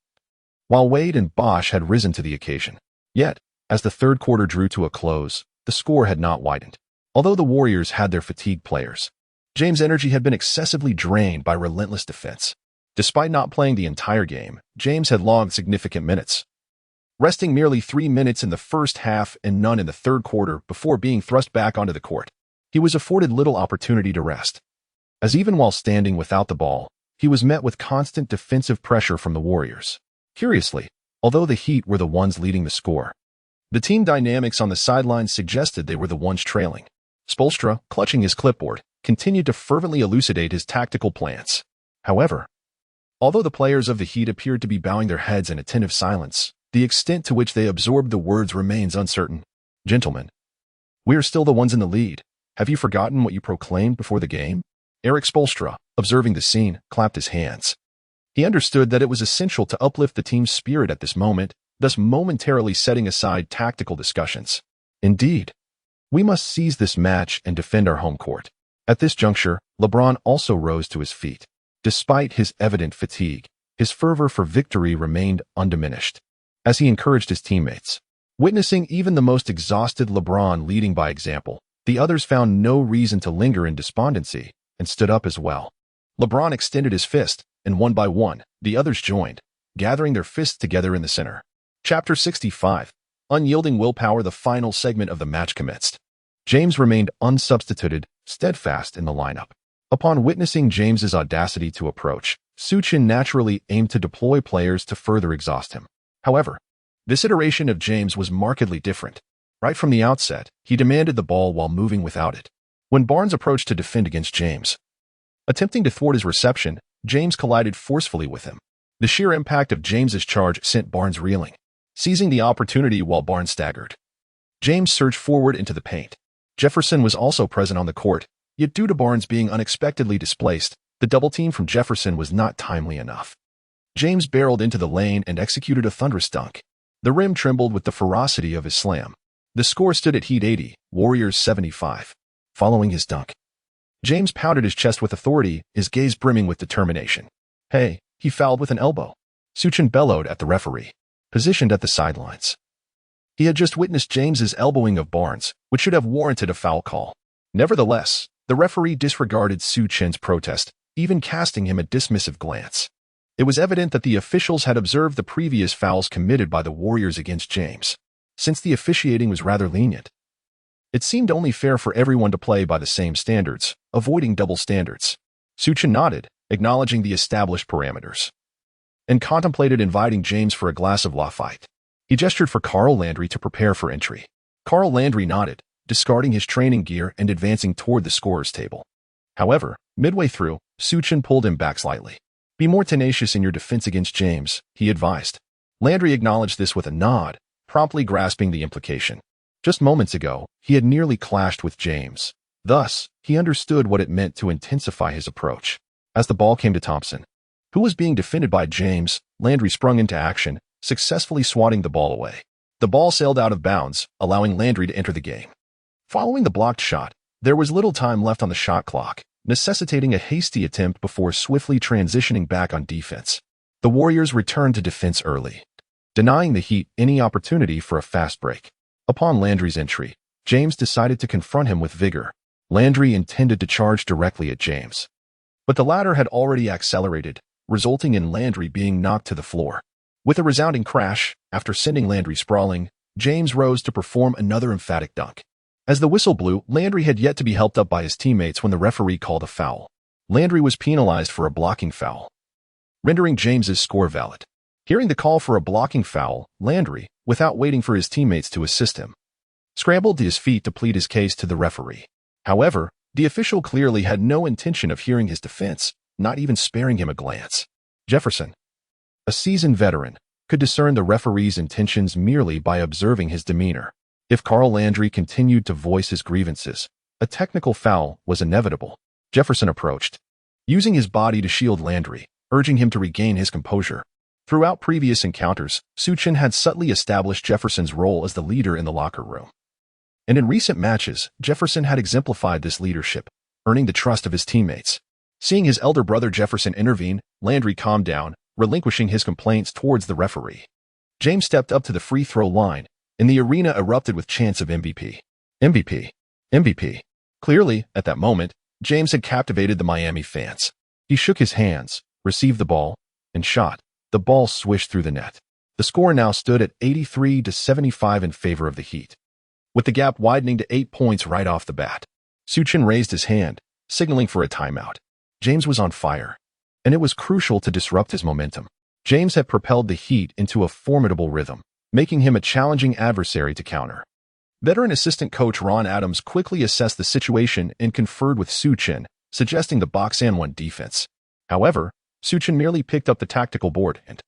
while Wade and Bosh had risen to the occasion. Yet, as the third quarter drew to a close, the score had not widened. Although the Warriors had their fatigued players, James' energy had been excessively drained by relentless defense. Despite not playing the entire game, James had logged significant minutes, resting merely 3 minutes in the first half and none in the third quarter before being thrust back onto the court. He was afforded little opportunity to rest, as even while standing without the ball, he was met with constant defensive pressure from the Warriors. Curiously, although the Heat were the ones leading the score, the team dynamics on the sidelines suggested they were the ones trailing. Spoelstra, clutching his clipboard, continued to fervently elucidate his tactical plans. However, although the players of the Heat appeared to be bowing their heads in attentive silence, the extent to which they absorbed the words remains uncertain. "Gentlemen, we are still the ones in the lead. Have you forgotten what you proclaimed before the game?" Erik Spoelstra, observing the scene, clapped his hands. He understood that it was essential to uplift the team's spirit at this moment, thus momentarily setting aside tactical discussions. "Indeed, we must seize this match and defend our home court." At this juncture, LeBron also rose to his feet. Despite his evident fatigue, his fervor for victory remained undiminished. As he encouraged his teammates, witnessing even the most exhausted LeBron leading by example, the others found no reason to linger in despondency and stood up as well. LeBron extended his fist, and one by one, the others joined, gathering their fists together in the center. Chapter 65. Unyielding willpower. The final segment of the match commenced. James remained unsubstituted, steadfast in the lineup. Upon witnessing James's audacity to approach, Su Chen naturally aimed to deploy players to further exhaust him. However, this iteration of James was markedly different. Right from the outset, he demanded the ball while moving without it. When Barnes approached to defend against James, attempting to thwart his reception, James collided forcefully with him. The sheer impact of James's charge sent Barnes reeling. Seizing the opportunity while Barnes staggered, James surged forward into the paint. Jefferson was also present on the court, yet due to Barnes being unexpectedly displaced, the double team from Jefferson was not timely enough. James barreled into the lane and executed a thunderous dunk. The rim trembled with the ferocity of his slam. The score stood at Heat 80, Warriors 75. Following his dunk, James pounded his chest with authority, his gaze brimming with determination. "Hey, he fouled with an elbow." Su Chen bellowed at the referee, positioned at the sidelines. He had just witnessed James's elbowing of Barnes, which should have warranted a foul call. Nevertheless, the referee disregarded Su Chen's protest, even casting him a dismissive glance. It was evident that the officials had observed the previous fouls committed by the Warriors against James. Since the officiating was rather lenient, it seemed only fair for everyone to play by the same standards, avoiding double standards. Su Chen nodded, acknowledging the established parameters, and contemplated inviting James for a glass of Lafite. He gestured for Carl Landry to prepare for entry. Carl Landry nodded, discarding his training gear and advancing toward the scorer's table. However, midway through, Su Chen pulled him back slightly. "Be more tenacious in your defense against James," he advised. Landry acknowledged this with a nod, promptly grasping the implication. Just moments ago, he had nearly clashed with James. Thus, he understood what it meant to intensify his approach. As the ball came to Thompson, who was being defended by James, Landry sprung into action, successfully swatting the ball away. The ball sailed out of bounds, allowing Landry to enter the game. Following the blocked shot, there was little time left on the shot clock, necessitating a hasty attempt before swiftly transitioning back on defense. The Warriors returned to defense early, denying the Heat any opportunity for a fast break. Upon Landry's entry, James decided to confront him with vigor. Landry intended to charge directly at James, but the latter had already accelerated, resulting in Landry being knocked to the floor. With a resounding crash, after sending Landry sprawling, James rose to perform another emphatic dunk. As the whistle blew, Landry had yet to be helped up by his teammates when the referee called a foul. Landry was penalized for a blocking foul, rendering James's score valid. Hearing the call for a blocking foul, Landry, without waiting for his teammates to assist him, scrambled to his feet to plead his case to the referee. However, the official clearly had no intention of hearing his defense, not even sparing him a glance. "Jefferson, a seasoned veteran, could discern the referee's intentions merely by observing his demeanor. If Carl Landry continued to voice his grievances, a technical foul was inevitable. Jefferson approached, using his body to shield Landry, urging him to regain his composure. Throughout previous encounters, Su Chen had subtly established Jefferson's role as the leader in the locker room. And in recent matches, Jefferson had exemplified this leadership, earning the trust of his teammates. Seeing his elder brother Jefferson intervene, Landry calmed down, relinquishing his complaints towards the referee. James stepped up to the free throw line, and the arena erupted with chants of MVP. MVP. MVP. Clearly, at that moment, James had captivated the Miami fans. He shook his hands, received the ball, and shot. The ball swished through the net. The score now stood at 83-75 in favor of the Heat, with the gap widening to 8 points right off the bat. Su Chen raised his hand, signaling for a timeout. James was on fire, and it was crucial to disrupt his momentum. James had propelled the Heat into a formidable rhythm, making him a challenging adversary to counter. Veteran assistant coach Ron Adams quickly assessed the situation and conferred with Su Chen, suggesting the box-and-one defense. However, Su Chen merely picked up the tactical board and,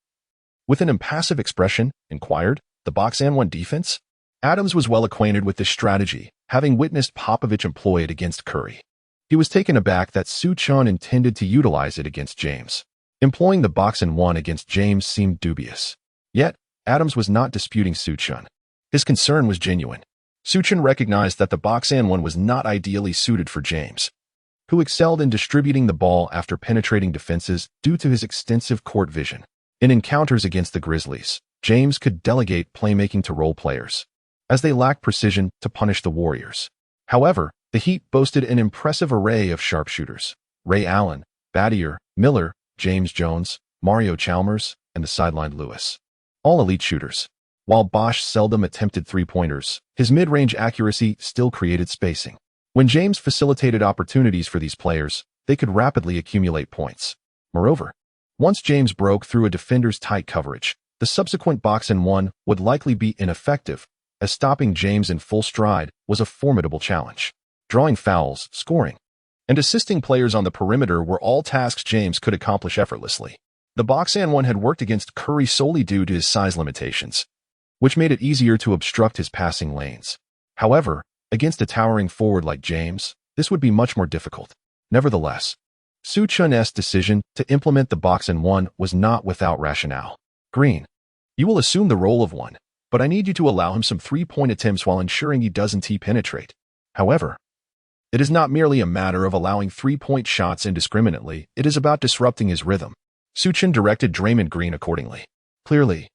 with an impassive expression, inquired, "The box-and-one defense?" Adams was well acquainted with this strategy, having witnessed Popovich employ it against Curry. He was taken aback that Su Chen intended to utilize it against James. Employing the box-and-one against James seemed dubious. Yet, Adams was not disputing Su Chen. His concern was genuine. Su Chen recognized that the box-and-one was not ideally suited for James, who excelled in distributing the ball after penetrating defenses due to his extensive court vision. In encounters against the Grizzlies, James could delegate playmaking to role players, as they lacked precision to punish the Warriors. However, the Heat boasted an impressive array of sharpshooters: Ray Allen, Battier, Miller, James Jones, Mario Chalmers, and the sidelined Lewis. All elite shooters. While Bosh seldom attempted three-pointers, his mid-range accuracy still created spacing. When James facilitated opportunities for these players, they could rapidly accumulate points. Moreover, once James broke through a defender's tight coverage, the subsequent box-and-one would likely be ineffective, as stopping James in full stride was a formidable challenge. Drawing fouls, scoring, and assisting players on the perimeter were all tasks James could accomplish effortlessly. The box-and-one had worked against Curry solely due to his size limitations, which made it easier to obstruct his passing lanes. However, against a towering forward like James, this would be much more difficult. Nevertheless, Su Chen's decision to implement the box-and-one was not without rationale. Green, you will assume the role of one, but I need you to allow him some three-point attempts while ensuring he doesn't penetrate. However, it is not merely a matter of allowing three-point shots indiscriminately, it is about disrupting his rhythm. Su Chen directed Draymond Green accordingly. Clearly,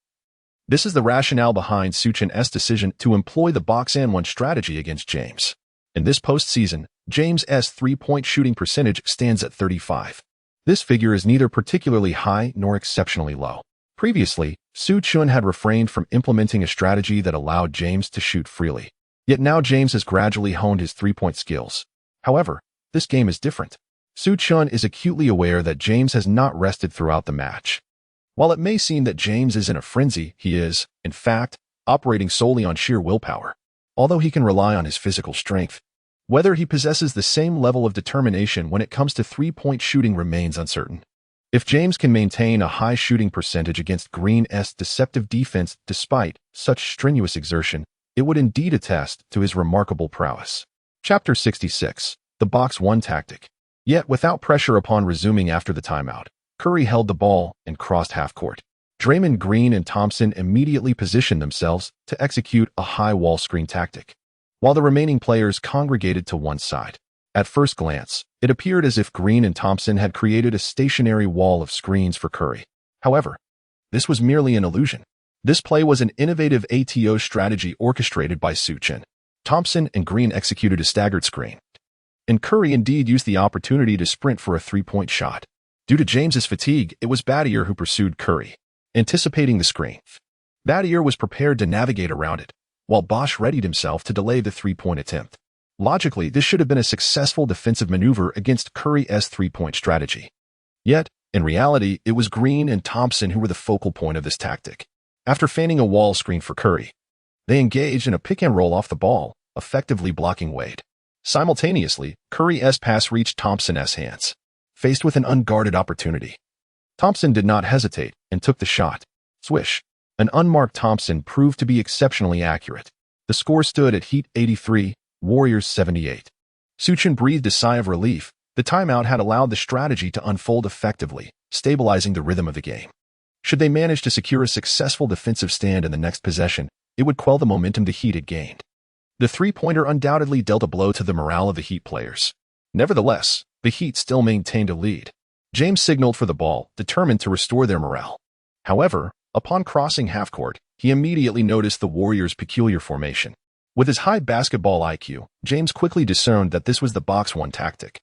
this is the rationale behind Su Chen's decision to employ the box-and-one strategy against James. In this postseason, James's three-point shooting percentage stands at 35. This figure is neither particularly high nor exceptionally low. Previously, Su Chen had refrained from implementing a strategy that allowed James to shoot freely. Yet now James has gradually honed his three-point skills. However, this game is different. Su Chen is acutely aware that James has not rested throughout the match. While it may seem that James is in a frenzy, he is, in fact, operating solely on sheer willpower. Although he can rely on his physical strength, whether he possesses the same level of determination when it comes to three-point shooting remains uncertain. If James can maintain a high shooting percentage against Green's deceptive defense despite such strenuous exertion, it would indeed attest to his remarkable prowess. Chapter 66. The Box-One Tactic. Yet without pressure upon resuming after the timeout, Curry held the ball and crossed half-court. Draymond Green and Thompson immediately positioned themselves to execute a high wall screen tactic, while the remaining players congregated to one side. At first glance, it appeared as if Green and Thompson had created a stationary wall of screens for Curry. However, this was merely an illusion. This play was an innovative ATO strategy orchestrated by Su Chen. Thompson and Green executed a staggered screen, and Curry indeed used the opportunity to sprint for a three-point shot. Due to James's fatigue, it was Battier who pursued Curry. Anticipating the screen, Battier was prepared to navigate around it, while Bosh readied himself to delay the three-point attempt. Logically, this should have been a successful defensive maneuver against Curry's three-point strategy. Yet, in reality, it was Green and Thompson who were the focal point of this tactic. After feigning a wall screen for Curry, they engaged in a pick-and-roll off the ball, effectively blocking Wade. Simultaneously, Curry's pass reached Thompson's hands. Faced with an unguarded opportunity, Thompson did not hesitate and took the shot. Swish. An unmarked Thompson proved to be exceptionally accurate. The score stood at Heat 83, Warriors 78. Su Chen breathed a sigh of relief. The timeout had allowed the strategy to unfold effectively, stabilizing the rhythm of the game. Should they manage to secure a successful defensive stand in the next possession, it would quell the momentum the Heat had gained. The three-pointer undoubtedly dealt a blow to the morale of the Heat players. Nevertheless, the Heat still maintained a lead. James signaled for the ball, determined to restore their morale. However, upon crossing half-court, he immediately noticed the Warriors' peculiar formation. With his high basketball IQ, James quickly discerned that this was the box one tactic.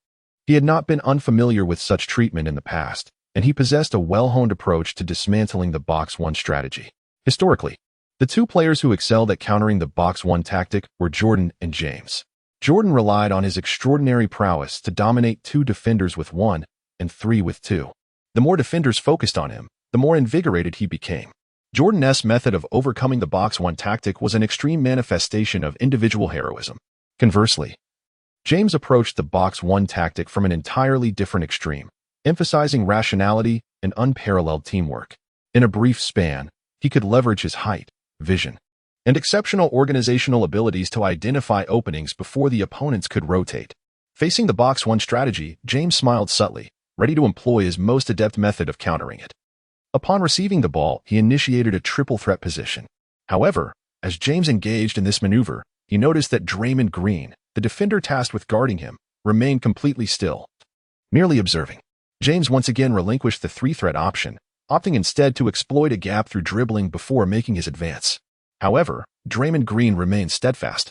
He had not been unfamiliar with such treatment in the past, and he possessed a well-honed approach to dismantling the box one strategy. Historically, the two players who excelled at countering the box one tactic were Jordan and James. Jordan relied on his extraordinary prowess to dominate 2 defenders with 1 and 3 with 2. The more defenders focused on him, the more invigorated he became. Jordan's method of overcoming the box one tactic was an extreme manifestation of individual heroism. Conversely, James approached the box one tactic from an entirely different extreme, emphasizing rationality and unparalleled teamwork. In a brief span, he could leverage his height, vision, and exceptional organizational abilities to identify openings before the opponents could rotate. Facing the box one strategy, James smiled subtly, ready to employ his most adept method of countering it. Upon receiving the ball, he initiated a triple threat position. However, as James engaged in this maneuver, he noticed that Draymond Green, the defender tasked with guarding him, remained completely still, merely observing. James once again relinquished the three-threat option, opting instead to exploit a gap through dribbling before making his advance. However, Draymond Green remained steadfast,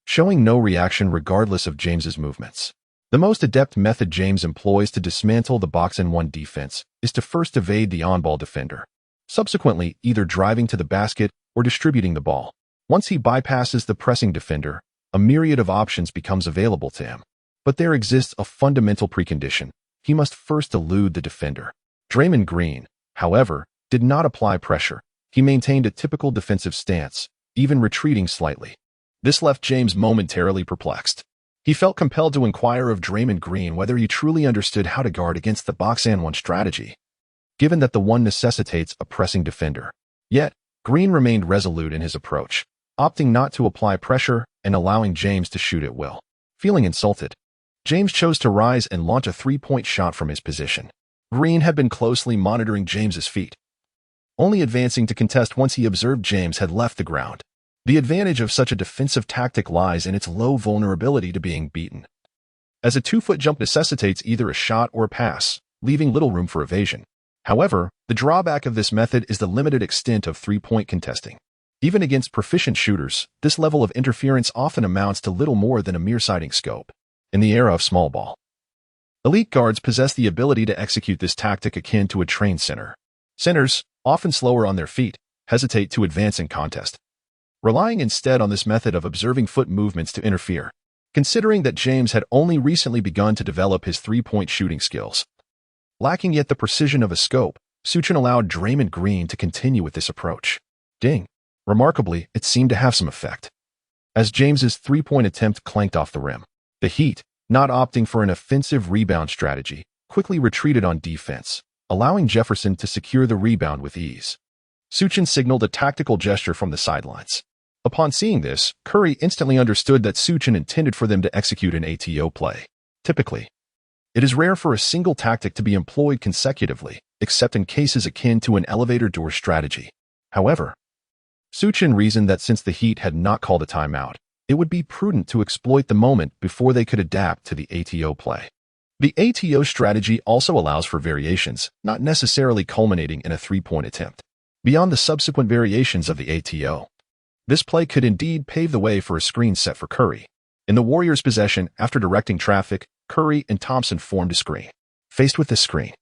showing no reaction regardless of James's movements. The most adept method James employs to dismantle the box-and-one defense is to first evade the on-ball defender, subsequently either driving to the basket or distributing the ball. Once he bypasses the pressing defender, a myriad of options becomes available to him. But there exists a fundamental precondition. He must first elude the defender. Draymond Green, however, did not apply pressure. He maintained a typical defensive stance, even retreating slightly. This left James momentarily perplexed. He felt compelled to inquire of Draymond Green whether he truly understood how to guard against the box-and-one strategy, given that the one necessitates a pressing defender. Yet, Green remained resolute in his approach, opting not to apply pressure and allowing James to shoot at will. Feeling insulted, James chose to rise and launch a three-point shot from his position. Green had been closely monitoring James's feet, only advancing to contest once he observed James had left the ground. The advantage of such a defensive tactic lies in its low vulnerability to being beaten, as a 2-foot jump necessitates either a shot or a pass, leaving little room for evasion. However, the drawback of this method is the limited extent of three-point contesting. Even against proficient shooters, this level of interference often amounts to little more than a mere sighting scope. In the era of small ball, elite guards possess the ability to execute this tactic akin to a trained center. Centers, often slower on their feet, hesitate to advance in contest, relying instead on this method of observing foot movements to interfere. Considering that James had only recently begun to develop his three-point shooting skills, lacking yet the precision of a scope, Su Chen allowed Draymond Green to continue with this approach. Ding! Remarkably, it seemed to have some effect, as James's three-point attempt clanked off the rim. The Heat, not opting for an offensive rebound strategy, quickly retreated on defense, allowing Jefferson to secure the rebound with ease. Su Chen signaled a tactical gesture from the sidelines. Upon seeing this, Curry instantly understood that Su Chen intended for them to execute an ATO play. Typically, it is rare for a single tactic to be employed consecutively, except in cases akin to an elevator door strategy. However, Su Chen reasoned that since the Heat had not called a timeout, it would be prudent to exploit the moment before they could adapt to the ATO play. The ATO strategy also allows for variations, not necessarily culminating in a three-point attempt. Beyond the subsequent variations of the ATO, this play could indeed pave the way for a screen set for Curry. In the Warriors' possession, after directing traffic, Curry and Thompson formed a screen. Faced with this screen,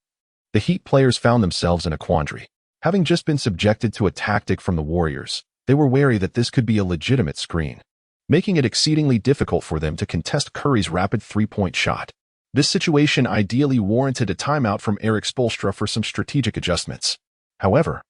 the Heat players found themselves in a quandary. Having just been subjected to a tactic from the Warriors, they were wary that this could be a legitimate screen, making it exceedingly difficult for them to contest Curry's rapid three-point shot. This situation ideally warranted a timeout from Erik Spoelstra for some strategic adjustments. However,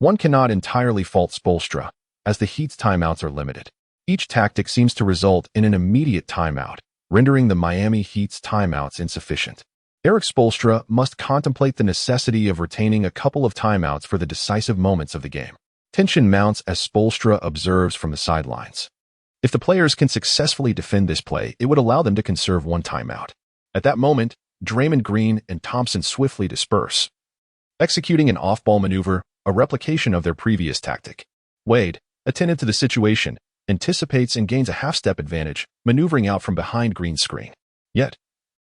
one cannot entirely fault Spoelstra, as the Heat's timeouts are limited. Each tactic seems to result in an immediate timeout, rendering the Miami Heat's timeouts insufficient. Erik Spoelstra must contemplate the necessity of retaining a couple of timeouts for the decisive moments of the game. Tension mounts as Spoelstra observes from the sidelines. If the players can successfully defend this play, it would allow them to conserve one timeout. At that moment, Draymond Green and Thompson swiftly disperse, executing an off-ball maneuver, a replication of their previous tactic. Wade, attentive to the situation, anticipates and gains a half-step advantage, maneuvering out from behind Green's screen. Yet,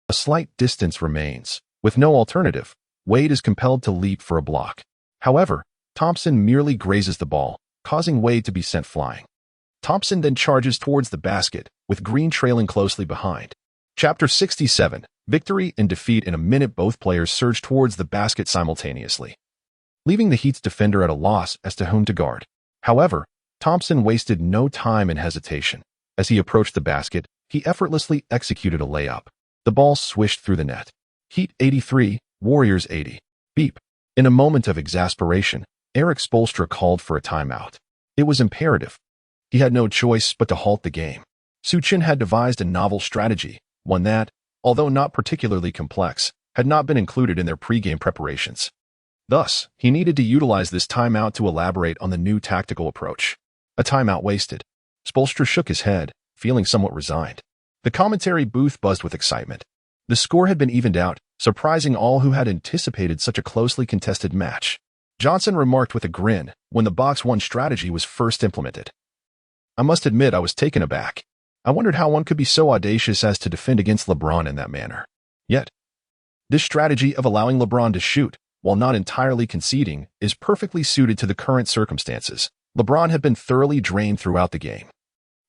a slight distance remains. With no alternative, Wade is compelled to leap for a block. However, Thompson merely grazes the ball, causing Wade to be sent flying. Thompson then charges towards the basket, with Green trailing closely behind. Chapter 67, Victory and Defeat. In a minute, both players surge towards the basket simultaneously, leaving the Heat's defender at a loss as to whom to guard. However, Thompson wasted no time in hesitation. As he approached the basket, he effortlessly executed a layup. The ball swished through the net. Heat 83, Warriors 80. Beep. In a moment of exasperation, Erik Spoelstra called for a timeout. It was imperative. He had no choice but to halt the game. Su Chen had devised a novel strategy, one that, although not particularly complex, had not been included in their pre-game preparations. Thus, he needed to utilize this timeout to elaborate on the new tactical approach. A timeout wasted. Spoelstra shook his head, feeling somewhat resigned. The commentary booth buzzed with excitement. The score had been evened out, surprising all who had anticipated such a closely contested match. Johnson remarked with a grin when the box one strategy was first implemented. I must admit I was taken aback. I wondered how one could be so audacious as to defend against LeBron in that manner. Yet, this strategy of allowing LeBron to shoot, while not entirely conceding, is perfectly suited to the current circumstances. LeBron had been thoroughly drained throughout the game.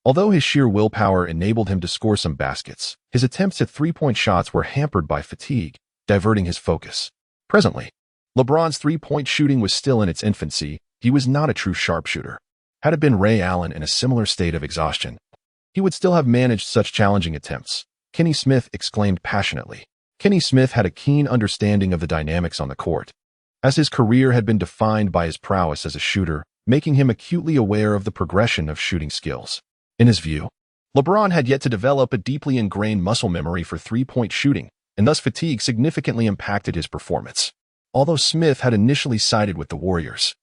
Although his sheer willpower enabled him to score some baskets, his attempts at three-point shots were hampered by fatigue, diverting his focus. Presently, LeBron's three-point shooting was still in its infancy. He was not a true sharpshooter. Had it been Ray Allen in a similar state of exhaustion, he would still have managed such challenging attempts. Kenny Smith exclaimed passionately. Kenny Smith had a keen understanding of the dynamics on the court, as his career had been defined by his prowess as a shooter, making him acutely aware of the progression of shooting skills. In his view, LeBron had yet to develop a deeply ingrained muscle memory for three-point shooting, and thus fatigue significantly impacted his performance. Although Smith had initially sided with the Warriors,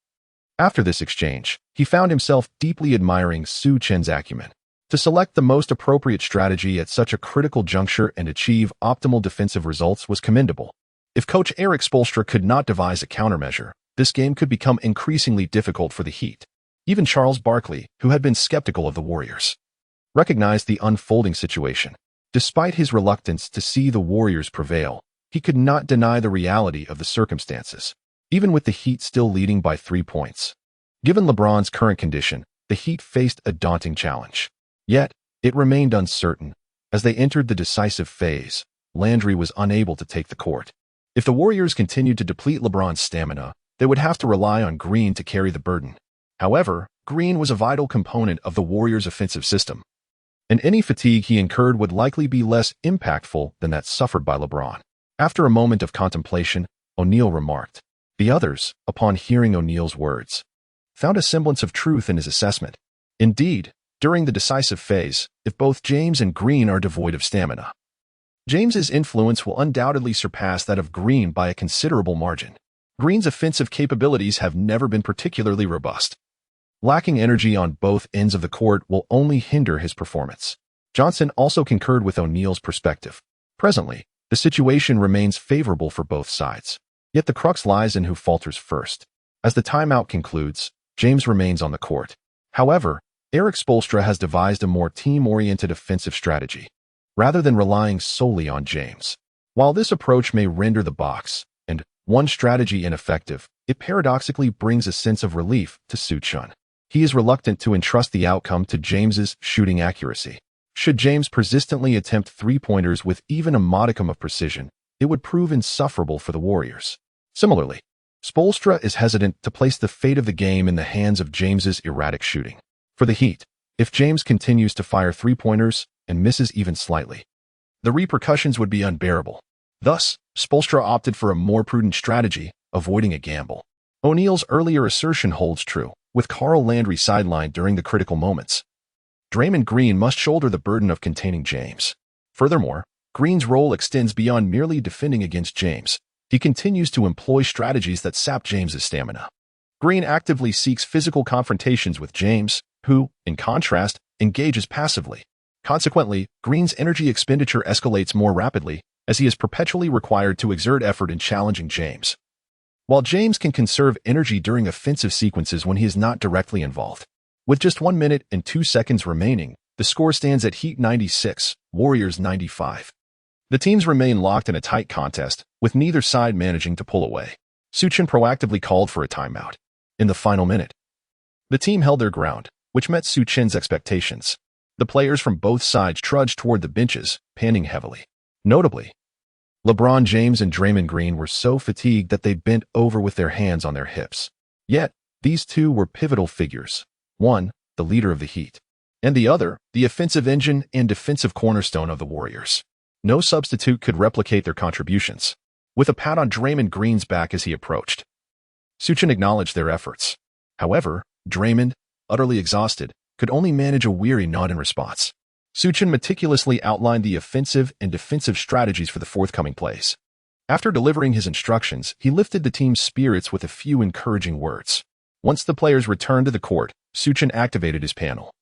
after this exchange, he found himself deeply admiring Su Chen's acumen. To select the most appropriate strategy at such a critical juncture and achieve optimal defensive results was commendable. If coach Erik Spoelstra could not devise a countermeasure, this game could become increasingly difficult for the Heat. Even Charles Barkley, who had been skeptical of the Warriors, recognized the unfolding situation. Despite his reluctance to see the Warriors prevail, he could not deny the reality of the circumstances, even with the Heat still leading by 3 points. Given LeBron's current condition, the Heat faced a daunting challenge. Yet, it remained uncertain. As they entered the decisive phase, Landry was unable to take the court. If the Warriors continued to deplete LeBron's stamina, they would have to rely on Green to carry the burden. However, Green was a vital component of the Warriors' offensive system, and any fatigue he incurred would likely be less impactful than that suffered by LeBron. After a moment of contemplation, O'Neal remarked. The others, upon hearing O'Neal's words, found a semblance of truth in his assessment. Indeed, during the decisive phase, if both James and Green are devoid of stamina, James's influence will undoubtedly surpass that of Green by a considerable margin. Green's offensive capabilities have never been particularly robust. Lacking energy on both ends of the court will only hinder his performance. Johnson also concurred with O'Neal's perspective. Presently, the situation remains favorable for both sides. Yet the crux lies in who falters first. As the timeout concludes, James remains on the court. However, Erik Spoelstra has devised a more team-oriented offensive strategy, rather than relying solely on James. While this approach may render the box and one strategy ineffective, it paradoxically brings a sense of relief to Su Chen. He is reluctant to entrust the outcome to James's shooting accuracy. Should James persistently attempt three-pointers with even a modicum of precision, it would prove insufferable for the Warriors. Similarly, Spoelstra is hesitant to place the fate of the game in the hands of James's erratic shooting. For the Heat, if James continues to fire three-pointers and misses even slightly, the repercussions would be unbearable. Thus, Spoelstra opted for a more prudent strategy, avoiding a gamble. O'Neal's earlier assertion holds true, with Carl Landry sidelined during the critical moments. Draymond Green must shoulder the burden of containing James. Furthermore, Green's role extends beyond merely defending against James. He continues to employ strategies that sap James's stamina. Green actively seeks physical confrontations with James, who, in contrast, engages passively. Consequently, Green's energy expenditure escalates more rapidly, as he is perpetually required to exert effort in challenging James. While James can conserve energy during offensive sequences when he is not directly involved. With just 1 minute and 2 seconds remaining, the score stands at Heat 96, Warriors 95. The teams remain locked in a tight contest, with neither side managing to pull away. Su Chen proactively called for a timeout. In the final minute, the team held their ground, which met Su Chen's expectations. The players from both sides trudged toward the benches, panting heavily. Notably, LeBron James and Draymond Green were so fatigued that they bent over with their hands on their hips. Yet, these two were pivotal figures. One, the leader of the Heat, and the other, the offensive engine and defensive cornerstone of the Warriors. No substitute could replicate their contributions. With a pat on Draymond Green's back as he approached, Su Chen acknowledged their efforts. However, Draymond, utterly exhausted, could only manage a weary nod in response. Su Chen meticulously outlined the offensive and defensive strategies for the forthcoming plays. After delivering his instructions, he lifted the team's spirits with a few encouraging words. Once the players returned to the court, Su Chen activated his panel,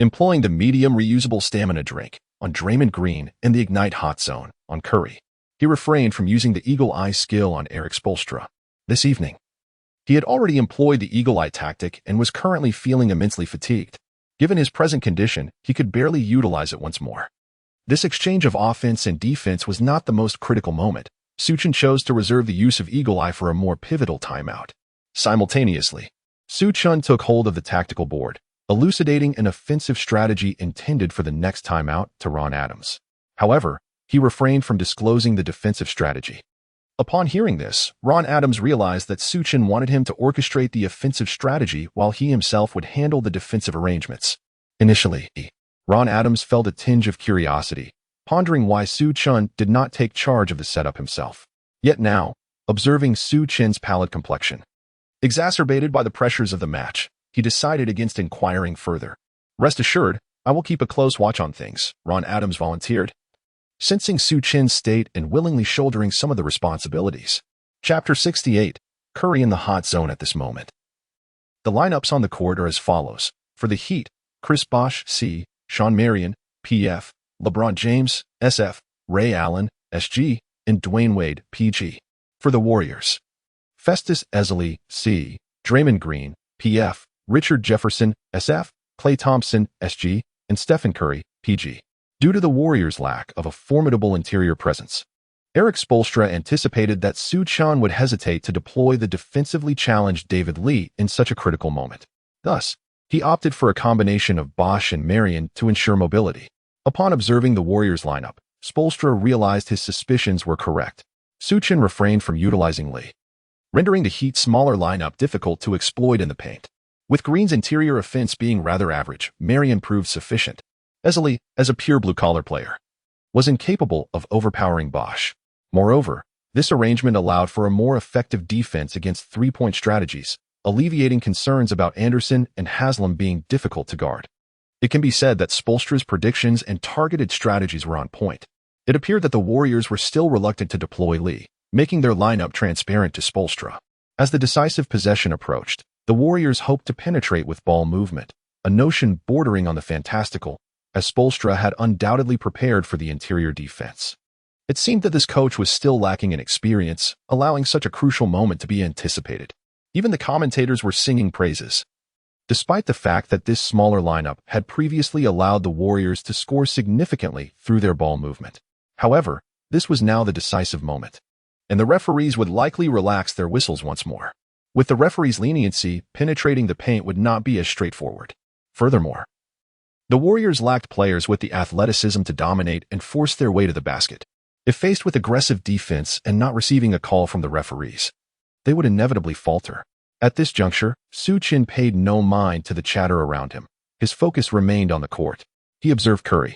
employing the medium reusable stamina drink on Draymond Green and the Ignite Hot Zone on Curry. He refrained from using the Eagle Eye skill on Erik Spoelstra. This evening, he had already employed the Eagle Eye tactic and was currently feeling immensely fatigued. Given his present condition, he could barely utilize it once more. This exchange of offense and defense was not the most critical moment. Su Chen chose to reserve the use of Eagle Eye for a more pivotal timeout. Simultaneously, Su Chen took hold of the tactical board, elucidating an offensive strategy intended for the next timeout to Ron Adams. However, he refrained from disclosing the defensive strategy. Upon hearing this, Ron Adams realized that Su Chen wanted him to orchestrate the offensive strategy while he himself would handle the defensive arrangements. Initially, Ron Adams felt a tinge of curiosity, pondering why Su Chen did not take charge of the setup himself. Yet now, observing Su Chen's pallid complexion, exacerbated by the pressures of the match, he decided against inquiring further. "Rest assured, I will keep a close watch on things," Ron Adams volunteered, sensing Su Chen's state and willingly shouldering some of the responsibilities. Chapter 68, Curry in the hot zone at this moment. The lineups on the court are as follows. For the Heat, Chris Bosh, C, Shawn Marion, PF, LeBron James, SF, Ray Allen, SG, and Dwayne Wade, PG. For the Warriors, Festus Ezeli, C, Draymond Green, PF, Richard Jefferson, SF, Klay Thompson, SG, and Stephen Curry, PG. Due to the Warriors' lack of a formidable interior presence, Erik Spoelstra anticipated that Su Chen would hesitate to deploy the defensively challenged David Lee in such a critical moment. Thus, he opted for a combination of Bosh and Marion to ensure mobility. Upon observing the Warriors' lineup, Spoelstra realized his suspicions were correct. Su Chen refrained from utilizing Lee, rendering the Heat's smaller lineup difficult to exploit in the paint. With Green's interior offense being rather average, Marion proved sufficient. Ezeli, as a pure blue-collar player, was incapable of overpowering Bosh. Moreover, this arrangement allowed for a more effective defense against three-point strategies, alleviating concerns about Anderson and Haslam being difficult to guard. It can be said that Spoelstra's predictions and targeted strategies were on point. It appeared that the Warriors were still reluctant to deploy Lee, making their lineup transparent to Spoelstra. As the decisive possession approached, the Warriors hoped to penetrate with ball movement, a notion bordering on the fantastical, as Spoelstra had undoubtedly prepared for the interior defense. It seemed that this coach was still lacking in experience, allowing such a crucial moment to be anticipated. Even the commentators were singing praises, despite the fact that this smaller lineup had previously allowed the Warriors to score significantly through their ball movement. However, this was now the decisive moment, and the referees would likely relax their whistles once more. With the referees' leniency, penetrating the paint would not be as straightforward. Furthermore, the Warriors lacked players with the athleticism to dominate and force their way to the basket. If faced with aggressive defense and not receiving a call from the referees, they would inevitably falter. At this juncture, Su Chen paid no mind to the chatter around him. His focus remained on the court. He observed Curry,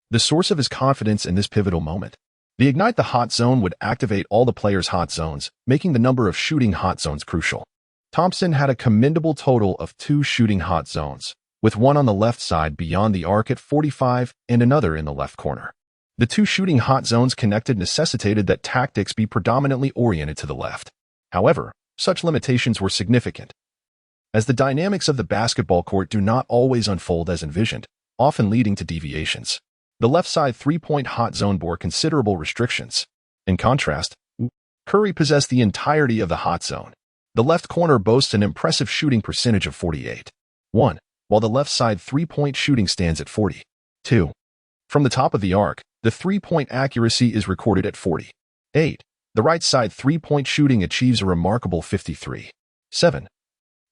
the source of his confidence in this pivotal moment. The Ignite the Hot Zone would activate all the players' hot zones, making the number of shooting hot zones crucial. Thompson had a commendable total of 2 shooting hot zones, with one on the left side beyond the arc at 45 and another in the left corner. The two shooting hot zones connected necessitated that tactics be predominantly oriented to the left. However, such limitations were significant, as the dynamics of the basketball court do not always unfold as envisioned, often leading to deviations. The left side three-point hot zone bore considerable restrictions. In contrast, Curry possessed the entirety of the hot zone. The left corner boasts an impressive shooting percentage of 48.1, while the left side three-point shooting stands at 40.2. From the top of the arc, the three-point accuracy is recorded at 40.8. The right side three-point shooting achieves a remarkable 53.7.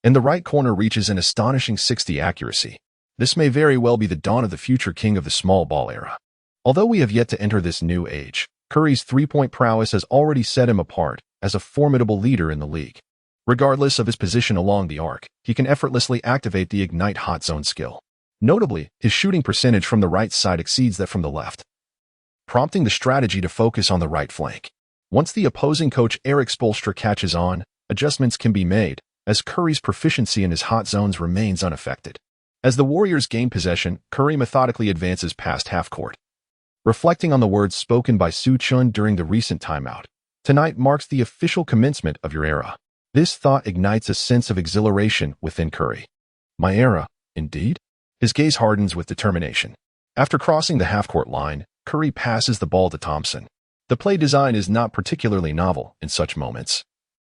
And the right corner reaches an astonishing 60 accuracy. This may very well be the dawn of the future king of the small ball era. Although we have yet to enter this new age, Curry's three-point prowess has already set him apart as a formidable leader in the league. Regardless of his position along the arc, he can effortlessly activate the ignite hot zone skill. Notably, his shooting percentage from the right side exceeds that from the left, prompting the strategy to focus on the right flank. Once the opposing coach Erik Spoelstra catches on, adjustments can be made, as Curry's proficiency in his hot zones remains unaffected. As the Warriors gain possession, Curry methodically advances past half-court. Reflecting on the words spoken by Su Chen during the recent timeout, "Tonight marks the official commencement of your era." This thought ignites a sense of exhilaration within Curry. My era, indeed? His gaze hardens with determination. After crossing the half-court line, Curry passes the ball to Thompson. The play design is not particularly novel in such moments.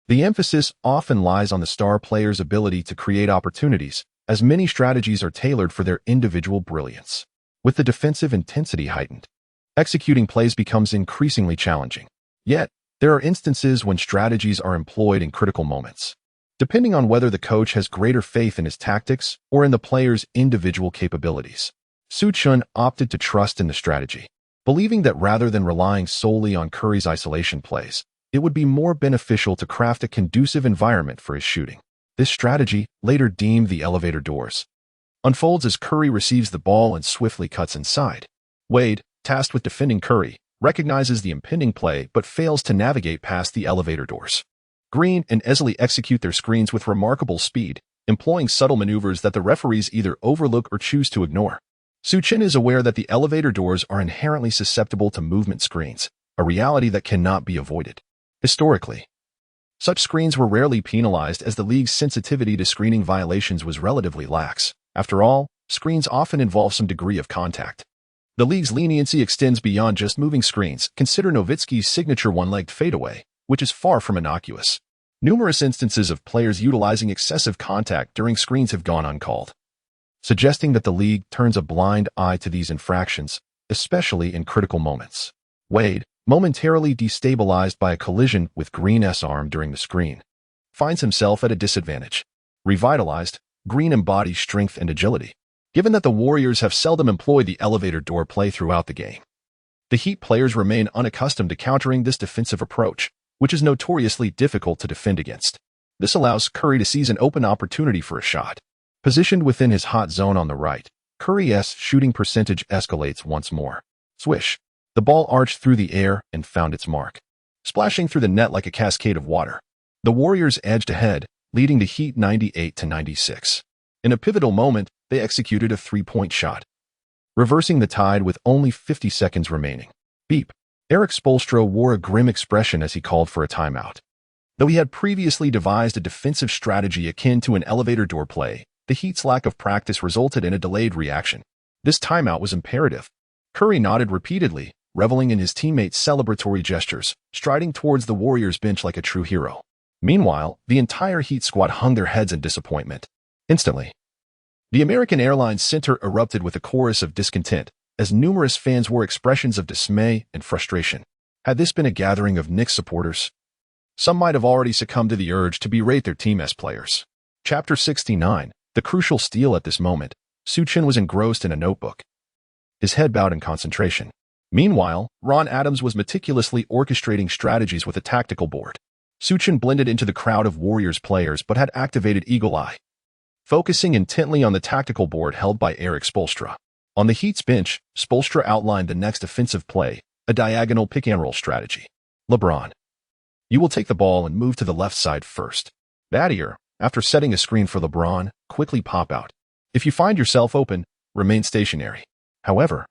The emphasis often lies on the star player's ability to create opportunities, as many strategies are tailored for their individual brilliance. With the defensive intensity heightened, executing plays becomes increasingly challenging. Yet, there are instances when strategies are employed in critical moments, depending on whether the coach has greater faith in his tactics or in the player's individual capabilities. Su Chen opted to trust in the strategy, believing that rather than relying solely on Curry's isolation plays, it would be more beneficial to craft a conducive environment for his shooting. This strategy, later deemed the elevator doors, unfolds as Curry receives the ball and swiftly cuts inside. Wade, tasked with defending Curry, recognizes the impending play but fails to navigate past the elevator doors. Green and Esley execute their screens with remarkable speed, employing subtle maneuvers that the referees either overlook or choose to ignore. Su Chen is aware that the elevator doors are inherently susceptible to movement screens, a reality that cannot be avoided. Historically, such screens were rarely penalized as the league's sensitivity to screening violations was relatively lax. After all, screens often involve some degree of contact. The league's leniency extends beyond just moving screens. Consider Nowitzki's signature one-legged fadeaway, which is far from innocuous. Numerous instances of players utilizing excessive contact during screens have gone uncalled, suggesting that the league turns a blind eye to these infractions, especially in critical moments. Wade, momentarily destabilized by a collision with Green's arm during the screen, finds himself at a disadvantage. Revitalized, Green embodies strength and agility. Given that the Warriors have seldom employed the elevator door play throughout the game, the Heat players remain unaccustomed to countering this defensive approach, which is notoriously difficult to defend against. This allows Curry to seize an open opportunity for a shot. Positioned within his hot zone on the right, Curry's shooting percentage escalates once more. Swish. The ball arched through the air and found its mark, splashing through the net like a cascade of water. The Warriors edged ahead, leading the Heat 98-96. In a pivotal moment, they executed a three-point shot, reversing the tide with only 50 seconds remaining. Beep. Erik Spoelstra wore a grim expression as he called for a timeout. Though he had previously devised a defensive strategy akin to an elevator door play, the Heat's lack of practice resulted in a delayed reaction. This timeout was imperative. Curry nodded repeatedly, reveling in his teammates' celebratory gestures, striding towards the Warriors bench like a true hero. Meanwhile, the entire Heat squad hung their heads in disappointment. Instantly, the American Airlines Center erupted with a chorus of discontent, as numerous fans wore expressions of dismay and frustration. Had this been a gathering of Knicks supporters, some might have already succumbed to the urge to berate their team's players. Chapter 69. The crucial steal. At this moment, Su Chen was engrossed in a notebook, his head bowed in concentration. Meanwhile, Ron Adams was meticulously orchestrating strategies with a tactical board. Su Chen blended into the crowd of Warriors players but had activated Eagle Eye, focusing intently on the tactical board held by Erik Spoelstra. On the Heat's bench, Spoelstra outlined the next offensive play, a diagonal pick-and-roll strategy. LeBron, you will take the ball and move to the left side first. Battier, after setting a screen for LeBron, quickly pop out. If you find yourself open, remain stationary. However,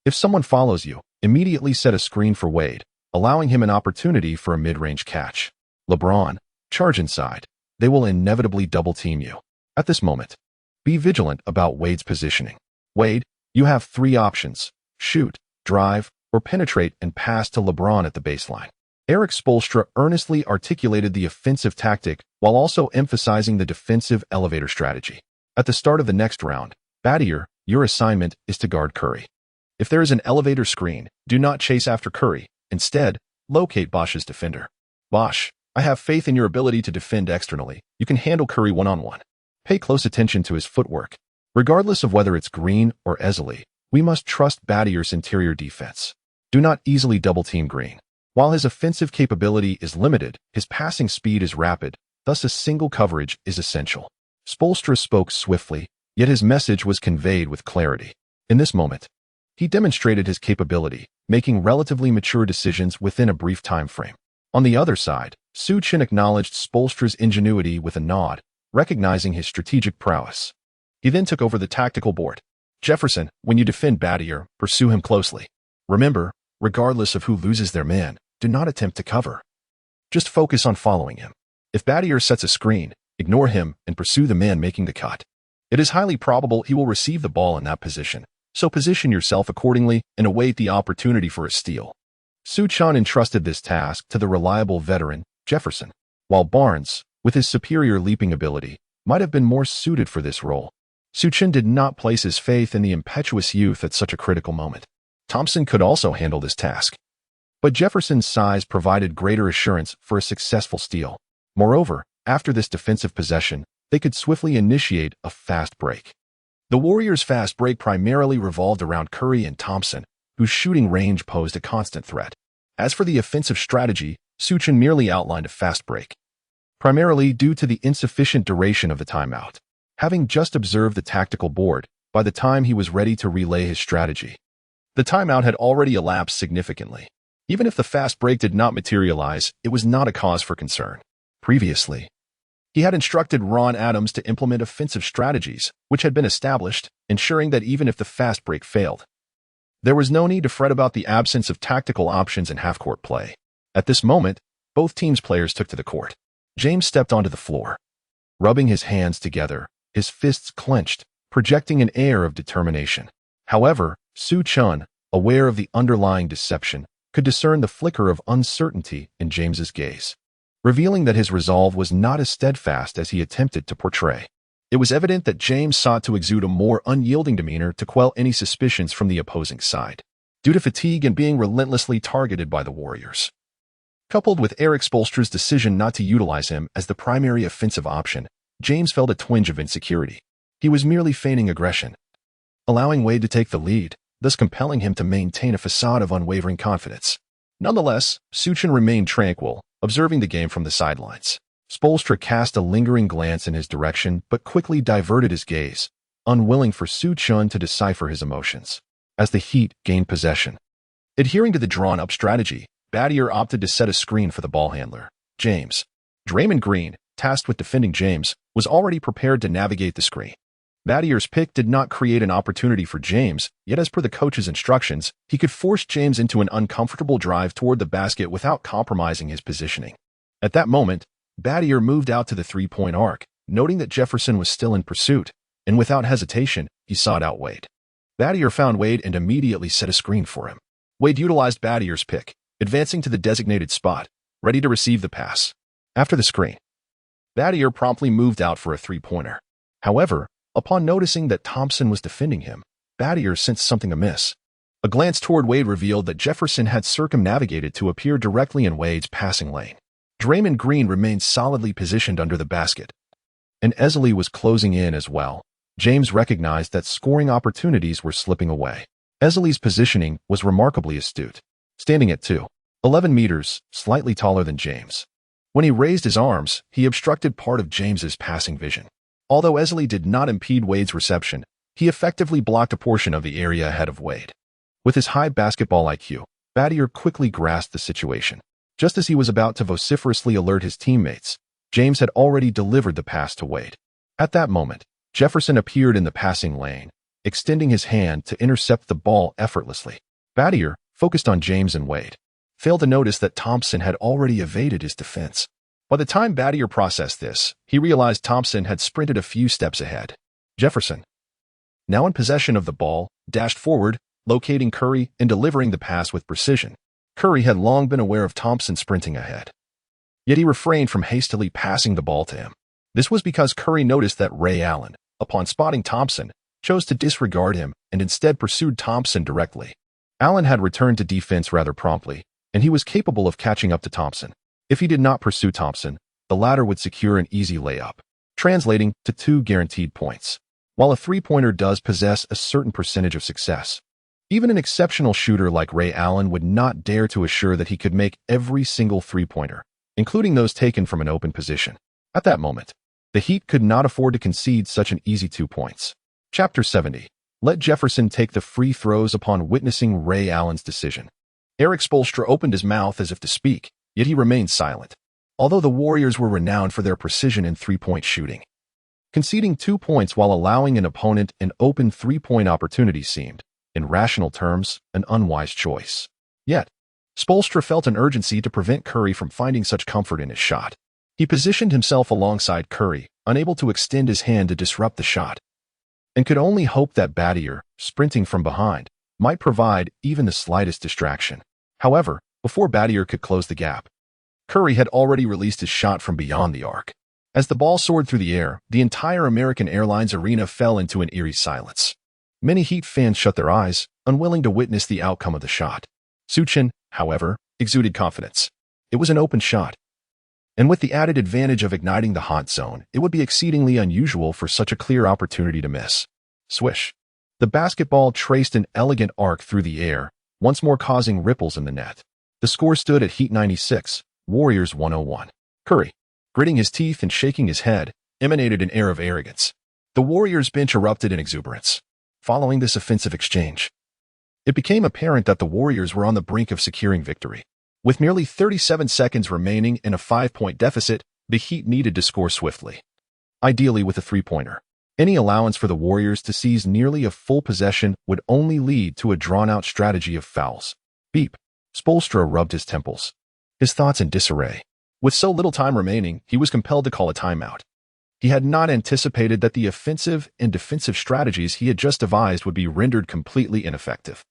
if someone follows you, immediately set a screen for Wade, allowing him an opportunity for a mid-range catch. LeBron, charge inside. They will inevitably double-team you. At this moment, be vigilant about Wade's positioning. Wade, you have 3 options: shoot, drive, or penetrate and pass to LeBron at the baseline. Erik Spoelstra earnestly articulated the offensive tactic while also emphasizing the defensive elevator strategy. At the start of the next round, Battier, your assignment is to guard Curry. If there is an elevator screen, do not chase after Curry. Instead, locate Bosch's defender. Bosch, I have faith in your ability to defend externally. You can handle Curry one-on-one. Pay close attention to his footwork. Regardless of whether it's Green or Easley, we must trust Battier's interior defense. Do not easily double-team Green. While his offensive capability is limited, his passing speed is rapid, thus a single coverage is essential. Spoelstra spoke swiftly, yet his message was conveyed with clarity. In this moment, he demonstrated his capability, making relatively mature decisions within a brief time frame. On the other side, Su Chen acknowledged Spoelstra's ingenuity with a nod, recognizing his strategic prowess. He then took over the tactical board. Jefferson, when you defend Battier, pursue him closely. Remember, regardless of who loses their man, do not attempt to cover. Just focus on following him. If Battier sets a screen, ignore him and pursue the man making the cut. It is highly probable he will receive the ball in that position, so position yourself accordingly and await the opportunity for a steal. Su Chen entrusted this task to the reliable veteran, Jefferson, while Barnes, with his superior leaping ability, might have been more suited for this role. Su Chen did not place his faith in the impetuous youth at such a critical moment. Thompson could also handle this task. But Jefferson's size provided greater assurance for a successful steal. Moreover, after this defensive possession, they could swiftly initiate a fast break. The Warriors' fast break primarily revolved around Curry and Thompson, whose shooting range posed a constant threat. As for the offensive strategy, Su Chen merely outlined a fast break, primarily due to the insufficient duration of the timeout. Having just observed the tactical board, by the time he was ready to relay his strategy, the timeout had already elapsed significantly. Even if the fast break did not materialize, it was not a cause for concern. Previously, he had instructed Ron Adams to implement offensive strategies, which had been established, ensuring that even if the fast break failed, there was no need to fret about the absence of tactical options in half-court play. At this moment, both teams' players took to the court. James stepped onto the floor, rubbing his hands together, his fists clenched, projecting an air of determination. However, Su Chen, aware of the underlying deception, could discern the flicker of uncertainty in James's gaze, revealing that his resolve was not as steadfast as he attempted to portray. It was evident that James sought to exude a more unyielding demeanor to quell any suspicions from the opposing side, due to fatigue and being relentlessly targeted by the Warriors. Coupled with Erik Spoelstra's decision not to utilize him as the primary offensive option, James felt a twinge of insecurity. He was merely feigning aggression, allowing Wade to take the lead, thus compelling him to maintain a facade of unwavering confidence. Nonetheless, Su Chen remained tranquil, observing the game from the sidelines. Spoelstra cast a lingering glance in his direction but quickly diverted his gaze, unwilling for Su Chen to decipher his emotions. As the Heat gained possession, adhering to the drawn-up strategy, Battier opted to set a screen for the ball handler, James. Draymond Green, tasked with defending James, was already prepared to navigate the screen. Battier's pick did not create an opportunity for James, yet as per the coach's instructions, he could force James into an uncomfortable drive toward the basket without compromising his positioning. At that moment, Battier moved out to the three-point arc, noting that Jefferson was still in pursuit, and without hesitation, he sought out Wade. Battier found Wade and immediately set a screen for him. Wade utilized Battier's pick, advancing to the designated spot, ready to receive the pass. After the screen, Battier promptly moved out for a three-pointer. However, upon noticing that Thompson was defending him, Battier sensed something amiss. A glance toward Wade revealed that Jefferson had circumnavigated to appear directly in Wade's passing lane. Draymond Green remained solidly positioned under the basket, and Easley was closing in as well. James recognized that scoring opportunities were slipping away. Easley's positioning was remarkably astute, standing at 2.11 meters, slightly taller than James. When he raised his arms, he obstructed part of James's passing vision. Although Easley did not impede Wade's reception, he effectively blocked a portion of the area ahead of Wade. With his high basketball IQ, Battier quickly grasped the situation. Just as he was about to vociferously alert his teammates, James had already delivered the pass to Wade. At that moment, Jefferson appeared in the passing lane, extending his hand to intercept the ball effortlessly. Battier, focused on James and Wade, failed to notice that Thompson had already evaded his defense. By the time Battier processed this, he realized Thompson had sprinted a few steps ahead. Jefferson, now in possession of the ball, dashed forward, locating Curry and delivering the pass with precision. Curry had long been aware of Thompson sprinting ahead, yet he refrained from hastily passing the ball to him. This was because Curry noticed that Ray Allen, upon spotting Thompson, chose to disregard him and instead pursued Thompson directly. Allen had returned to defense rather promptly, and he was capable of catching up to Thompson. If he did not pursue Thompson, the latter would secure an easy layup, translating to 2 guaranteed points. While a three-pointer does possess a certain percentage of success, even an exceptional shooter like Ray Allen would not dare to assure that he could make every single three-pointer, including those taken from an open position. At that moment, the Heat could not afford to concede such an easy 2 points. Chapter 70. Let Jefferson take the free throws upon witnessing Ray Allen's decision. Erik Spoelstra opened his mouth as if to speak, yet he remained silent. Although the Warriors were renowned for their precision in three-point shooting, conceding 2 points while allowing an opponent an open three-point opportunity seemed, in rational terms, an unwise choice. Yet, Spoelstra felt an urgency to prevent Curry from finding such comfort in his shot. He positioned himself alongside Curry, unable to extend his hand to disrupt the shot, and could only hope that Battier, sprinting from behind, might provide even the slightest distraction. However, before Battier could close the gap, Curry had already released his shot from beyond the arc. As the ball soared through the air, the entire American Airlines arena fell into an eerie silence. Many Heat fans shut their eyes, unwilling to witness the outcome of the shot. Su Chen, however, exuded confidence. It was an open shot, and with the added advantage of igniting the hot zone, it would be exceedingly unusual for such a clear opportunity to miss. Swish. The basketball traced an elegant arc through the air, once more causing ripples in the net. The score stood at Heat 96, Warriors 101. Curry, gritting his teeth and shaking his head, emanated an air of arrogance. The Warriors' bench erupted in exuberance. Following this offensive exchange, it became apparent that the Warriors were on the brink of securing victory. With merely 37 seconds remaining in a 5-point deficit, the Heat needed to score swiftly, ideally with a three-pointer. Any allowance for the Warriors to seize nearly a full possession would only lead to a drawn-out strategy of fouls. Beep. Spoelstra rubbed his temples, his thoughts in disarray. With so little time remaining, he was compelled to call a timeout. He had not anticipated that the offensive and defensive strategies he had just devised would be rendered completely ineffective,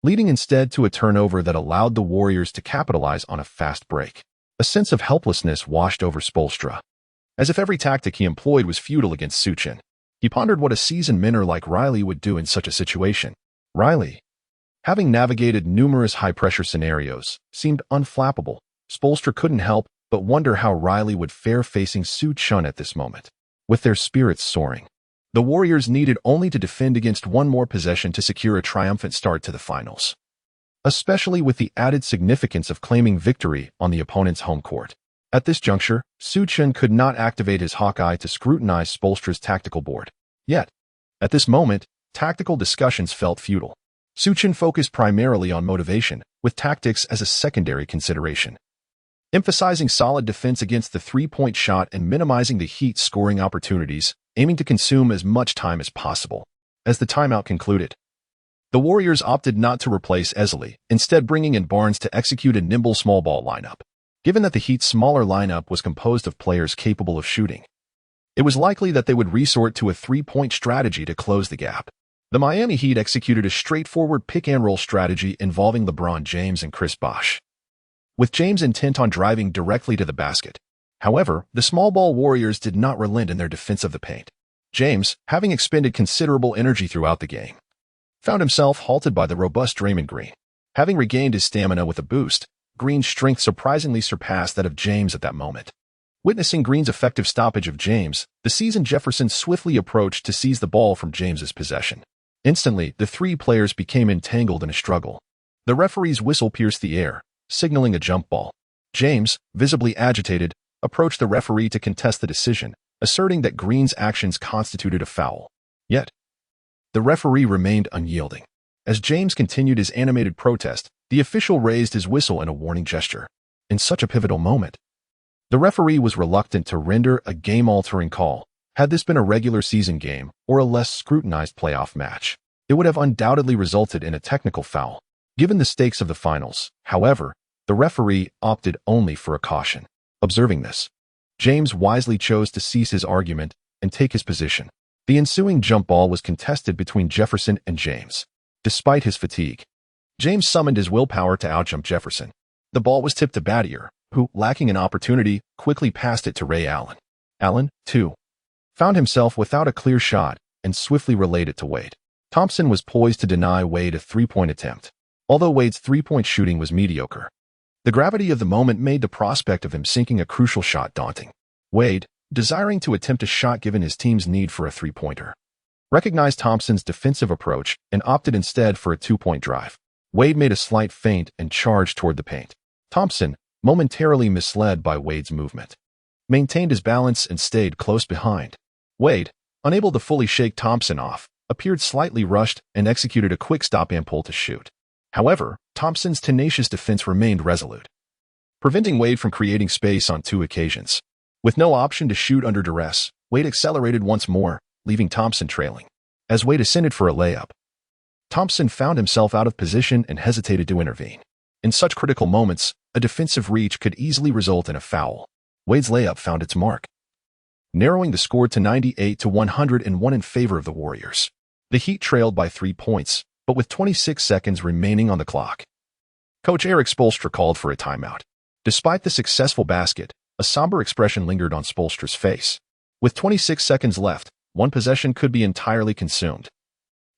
leading instead to a turnover that allowed the Warriors to capitalize on a fast break. A sense of helplessness washed over Spoelstra, as if every tactic he employed was futile against Su Chen. He pondered what a seasoned minnow like Riley would do in such a situation. Riley, having navigated numerous high-pressure scenarios, seemed unflappable. Spoelstra couldn't help but wonder how Riley would fare facing Su Chen at this moment. With their spirits soaring, the Warriors needed only to defend against one more possession to secure a triumphant start to the finals, especially with the added significance of claiming victory on the opponent's home court. At this juncture, Su Chen could not activate his hawk eye to scrutinize Spoelstra's tactical board. Yet, at this moment, tactical discussions felt futile. Su Chen focused primarily on motivation, with tactics as a secondary consideration, emphasizing solid defense against the three-point shot and minimizing the Heat's scoring opportunities, aiming to consume as much time as possible. As the timeout concluded, the Warriors opted not to replace Easley, instead bringing in Barnes to execute a nimble small ball lineup. Given that the Heat's smaller lineup was composed of players capable of shooting, it was likely that they would resort to a three-point strategy to close the gap. The Miami Heat executed a straightforward pick-and-roll strategy involving LeBron James and Chris Bosh, with James intent on driving directly to the basket. However, the small ball Warriors did not relent in their defense of the paint. James, having expended considerable energy throughout the game, found himself halted by the robust Draymond Green. Having regained his stamina with a boost, Green's strength surprisingly surpassed that of James at that moment. Witnessing Green's effective stoppage of James, the seasoned Jefferson swiftly approached to seize the ball from James's possession. Instantly, the three players became entangled in a struggle. The referee's whistle pierced the air, signaling a jump ball. James, visibly agitated, approached the referee to contest the decision, asserting that Green's actions constituted a foul. Yet, the referee remained unyielding. As James continued his animated protest, the official raised his whistle in a warning gesture. In such a pivotal moment, the referee was reluctant to render a game-altering call. Had this been a regular season game or a less scrutinized playoff match, it would have undoubtedly resulted in a technical foul. Given the stakes of the finals, however, the referee opted only for a caution. Observing this, James wisely chose to cease his argument and take his position. The ensuing jump ball was contested between Jefferson and James. Despite his fatigue, James summoned his willpower to outjump Jefferson. The ball was tipped to Battier, who, lacking an opportunity, quickly passed it to Ray Allen. Allen, too, found himself without a clear shot and swiftly relayed it to Wade. Thompson was poised to deny Wade a three-point attempt, although Wade's three-point shooting was mediocre. The gravity of the moment made the prospect of him sinking a crucial shot daunting. Wade, desiring to attempt a shot given his team's need for a three-pointer, recognized Thompson's defensive approach and opted instead for a two-point drive. Wade made a slight feint and charged toward the paint. Thompson, momentarily misled by Wade's movement, maintained his balance and stayed close behind. Wade, unable to fully shake Thompson off, appeared slightly rushed and executed a quick stop and pull to shoot. However, Thompson's tenacious defense remained resolute, preventing Wade from creating space on two occasions. With no option to shoot under duress, Wade accelerated once more, leaving Thompson trailing. As Wade ascended for a layup, Thompson found himself out of position and hesitated to intervene. In such critical moments, a defensive reach could easily result in a foul. Wade's layup found its mark, narrowing the score to 98-101 in favor of the Warriors. The Heat trailed by 3 points, but with 26 seconds remaining on the clock, Coach Erik Spoelstra called for a timeout. Despite the successful basket, a somber expression lingered on Spoelstra's face. With 26 seconds left, one possession could be entirely consumed,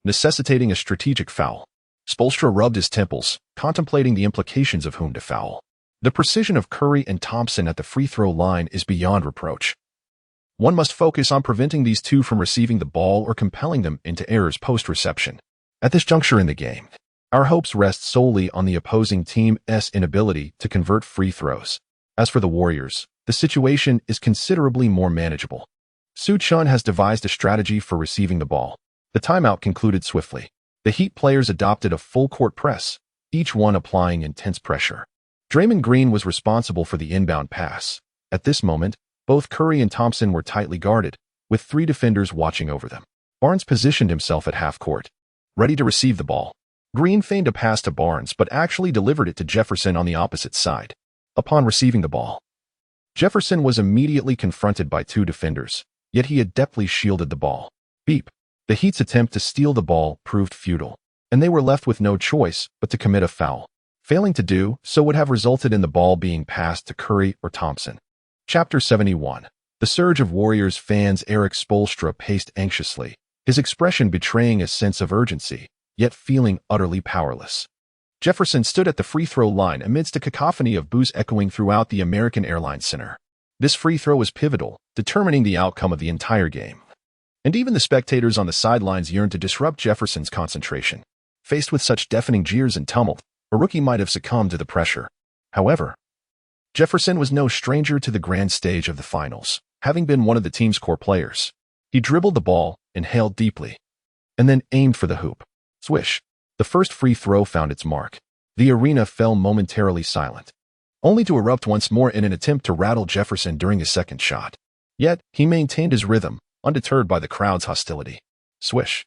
necessitating a strategic foul. Spoelstra rubbed his temples, contemplating the implications of whom to foul. The precision of Curry and Thompson at the free throw line is beyond reproach. One must focus on preventing these two from receiving the ball or compelling them into errors post-reception. At this juncture in the game, our hopes rest solely on the opposing team's inability to convert free throws. As for the Warriors, the situation is considerably more manageable. Su Chen has devised a strategy for receiving the ball. The timeout concluded swiftly. The Heat players adopted a full-court press, each one applying intense pressure. Draymond Green was responsible for the inbound pass. At this moment, both Curry and Thompson were tightly guarded, with 3 defenders watching over them. Barnes positioned himself at half-court, ready to receive the ball. Green feigned a pass to Barnes but actually delivered it to Jefferson on the opposite side. Upon receiving the ball, Jefferson was immediately confronted by 2 defenders, yet he adeptly shielded the ball. Beep. The Heat's attempt to steal the ball proved futile, and they were left with no choice but to commit a foul. Failing to do so would have resulted in the ball being passed to Curry or Thompson. Chapter 71. The surge of Warriors fans. Erik Spoelstra paced anxiously, his expression betraying a sense of urgency, yet feeling utterly powerless. Jefferson stood at the free throw line amidst a cacophony of boos echoing throughout the American Airlines Center. This free throw was pivotal, determining the outcome of the entire game. And even the spectators on the sidelines yearned to disrupt Jefferson's concentration. Faced with such deafening jeers and tumult, a rookie might have succumbed to the pressure. However, Jefferson was no stranger to the grand stage of the finals, having been one of the team's core players. He dribbled the ball, inhaled deeply, and then aimed for the hoop. Swish. The first free throw found its mark. The arena fell momentarily silent, only to erupt once more in an attempt to rattle Jefferson during his second shot. Yet, he maintained his rhythm, undeterred by the crowd's hostility. Swish.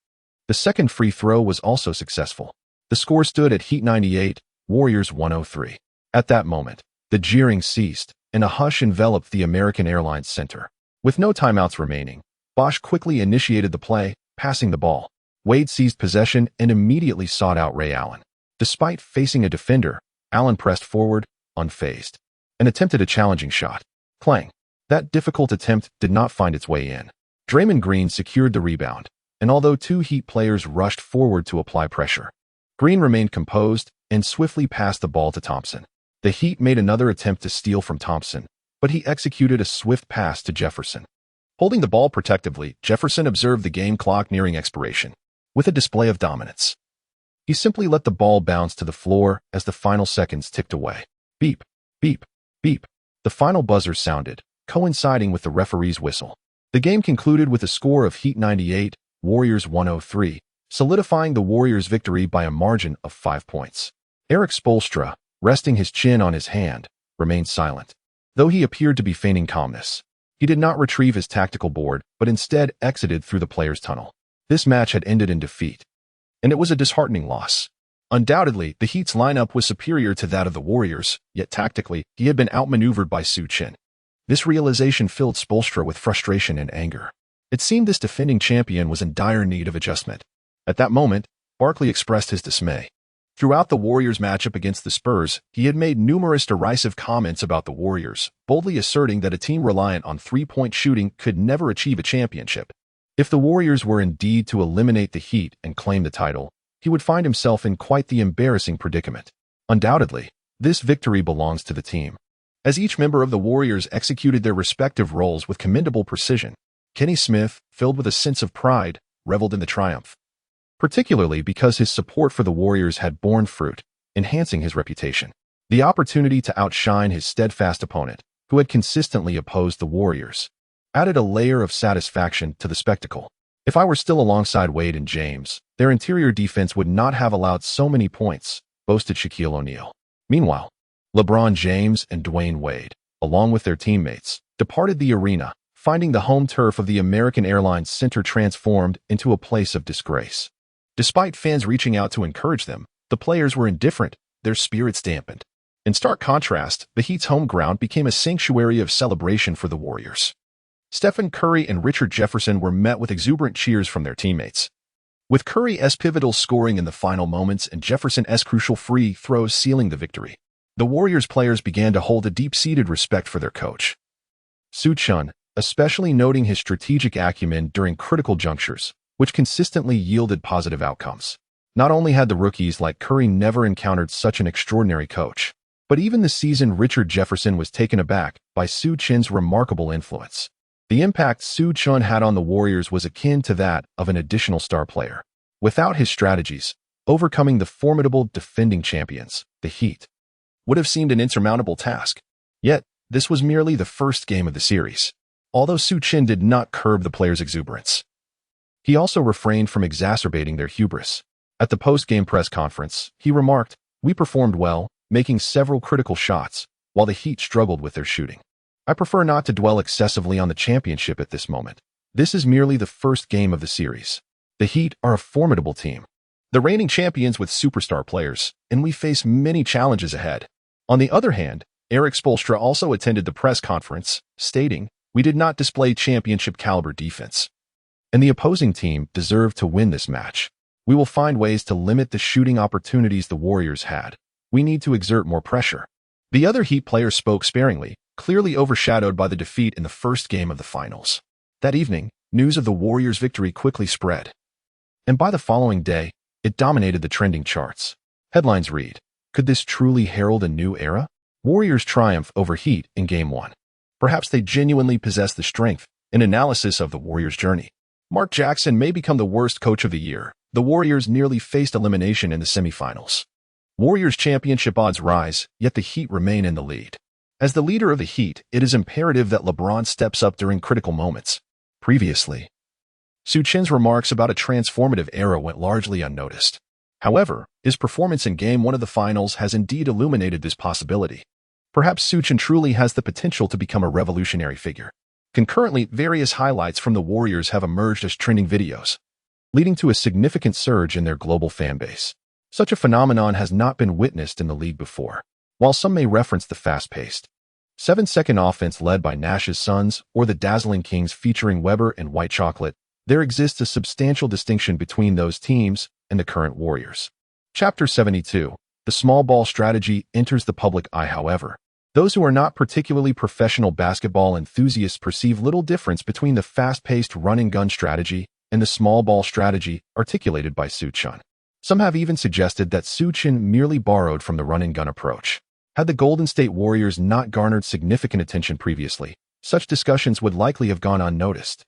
The second free throw was also successful. The score stood at Heat 98, Warriors 103. At that moment, the jeering ceased, and a hush enveloped the American Airlines Center. With no timeouts remaining, Bosch quickly initiated the play, passing the ball. Wade seized possession and immediately sought out Ray Allen. Despite facing a defender, Allen pressed forward, unfazed, and attempted a challenging shot. Clang. That difficult attempt did not find its way in. Draymond Green secured the rebound, and although 2 Heat players rushed forward to apply pressure, Green remained composed and swiftly passed the ball to Thompson. The Heat made another attempt to steal from Thompson, but he executed a swift pass to Jefferson. Holding the ball protectively, Jefferson observed the game clock nearing expiration. With a display of dominance, he simply let the ball bounce to the floor as the final seconds ticked away. Beep, beep, beep. The final buzzer sounded, coinciding with the referee's whistle. The game concluded with a score of Heat 98, Warriors 103, solidifying the Warriors' victory by a margin of 5 points. Erik Spoelstra, resting his chin on his hand, remained silent. Though he appeared to be feigning calmness, he did not retrieve his tactical board, but instead exited through the players' tunnel. This match had ended in defeat, and it was a disheartening loss. Undoubtedly, the Heat's lineup was superior to that of the Warriors, yet tactically, he had been outmaneuvered by Su Chen. This realization filled Spoelstra with frustration and anger. It seemed this defending champion was in dire need of adjustment. At that moment, Barkley expressed his dismay. Throughout the Warriors' matchup against the Spurs, he had made numerous derisive comments about the Warriors, boldly asserting that a team reliant on three-point shooting could never achieve a championship. If the Warriors were indeed to eliminate the Heat and claim the title, he would find himself in quite the embarrassing predicament. Undoubtedly, this victory belongs to the team. As each member of the Warriors executed their respective roles with commendable precision, Kenny Smith, filled with a sense of pride, reveled in the triumph. Particularly because his support for the Warriors had borne fruit, enhancing his reputation. The opportunity to outshine his steadfast opponent, who had consistently opposed the Warriors, added a layer of satisfaction to the spectacle. If I were still alongside Wade and James, their interior defense would not have allowed so many points, boasted Shaquille O'Neal. Meanwhile, LeBron James and Dwayne Wade, along with their teammates, departed the arena, finding the home turf of the American Airlines Center transformed into a place of disgrace. Despite fans reaching out to encourage them, the players were indifferent, their spirits dampened. In stark contrast, the Heat's home ground became a sanctuary of celebration for the Warriors. Stephen Curry and Richard Jefferson were met with exuberant cheers from their teammates. With Curry's pivotal scoring in the final moments and Jefferson's crucial free throws sealing the victory, the Warriors players began to hold a deep-seated respect for their coach. Su Chen, especially noting his strategic acumen during critical junctures, which consistently yielded positive outcomes. Not only had the rookies like Curry never encountered such an extraordinary coach, but even the seasoned Richard Jefferson was taken aback by Su Chen's remarkable influence. The impact Su Chen had on the Warriors was akin to that of an additional star player. Without his strategies, overcoming the formidable defending champions, the Heat, would have seemed an insurmountable task. Yet, this was merely the first game of the series. Although Su Chen did not curb the players' exuberance, he also refrained from exacerbating their hubris. At the post-game press conference, he remarked, "We performed well, making several critical shots, while the Heat struggled with their shooting. I prefer not to dwell excessively on the championship at this moment. This is merely the first game of the series. The Heat are a formidable team, the reigning champions with superstar players, and we face many challenges ahead." On the other hand, Erik Spoelstra also attended the press conference, stating, "We did not display championship-caliber defense, and the opposing team deserved to win this match. We will find ways to limit the shooting opportunities the Warriors had. We need to exert more pressure." The other Heat players spoke sparingly, clearly overshadowed by the defeat in the first game of the finals. That evening, news of the Warriors' victory quickly spread, and by the following day, it dominated the trending charts. Headlines read, "Could this truly herald a new era? Warriors triumph over Heat in Game 1. Perhaps they genuinely possess the strength." An analysis of the Warriors' journey. Mark Jackson may become the worst coach of the year. The Warriors nearly faced elimination in the semifinals. Warriors championship odds rise, yet the Heat remain in the lead. As the leader of the Heat, it is imperative that LeBron steps up during critical moments. Previously, Su Chen's remarks about a transformative era went largely unnoticed. However, his performance in Game 1 of the finals has indeed illuminated this possibility. Perhaps Su Chen truly has the potential to become a revolutionary figure. Concurrently, various highlights from the Warriors have emerged as trending videos, leading to a significant surge in their global fan base. Such a phenomenon has not been witnessed in the league before. While some may reference the fast-paced 7-second offense led by Nash's Suns or the dazzling Kings featuring Webber and White Chocolate, there exists a substantial distinction between those teams and the current Warriors. Chapter 72. The small ball strategy enters the public eye. However, those who are not particularly professional basketball enthusiasts perceive little difference between the fast-paced run-and-gun strategy and the small ball strategy articulated by Su Chen. Some have even suggested that Su Chen merely borrowed from the run-and-gun approach. Had the Golden State Warriors not garnered significant attention previously, such discussions would likely have gone unnoticed.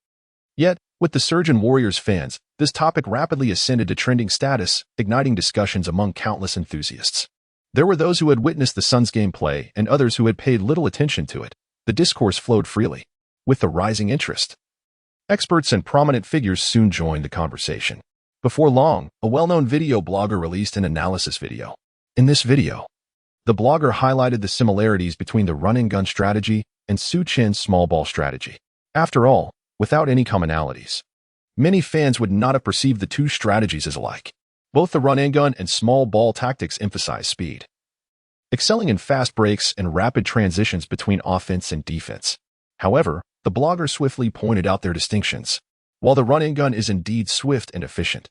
Yet, with the surge in Warriors fans, this topic rapidly ascended to trending status, igniting discussions among countless enthusiasts. There were those who had witnessed the Suns' gameplay and others who had paid little attention to it. The discourse flowed freely. With the rising interest, experts and prominent figures soon joined the conversation. Before long, a well-known video blogger released an analysis video. In this video, the blogger highlighted the similarities between the run-and-gun strategy and Su Chen's small ball strategy. After all, without any commonalities, many fans would not have perceived the two strategies as alike. Both the run-and-gun and small ball tactics emphasize speed, excelling in fast breaks and rapid transitions between offense and defense. However, the blogger swiftly pointed out their distinctions. While the run-and-gun is indeed swift and efficient,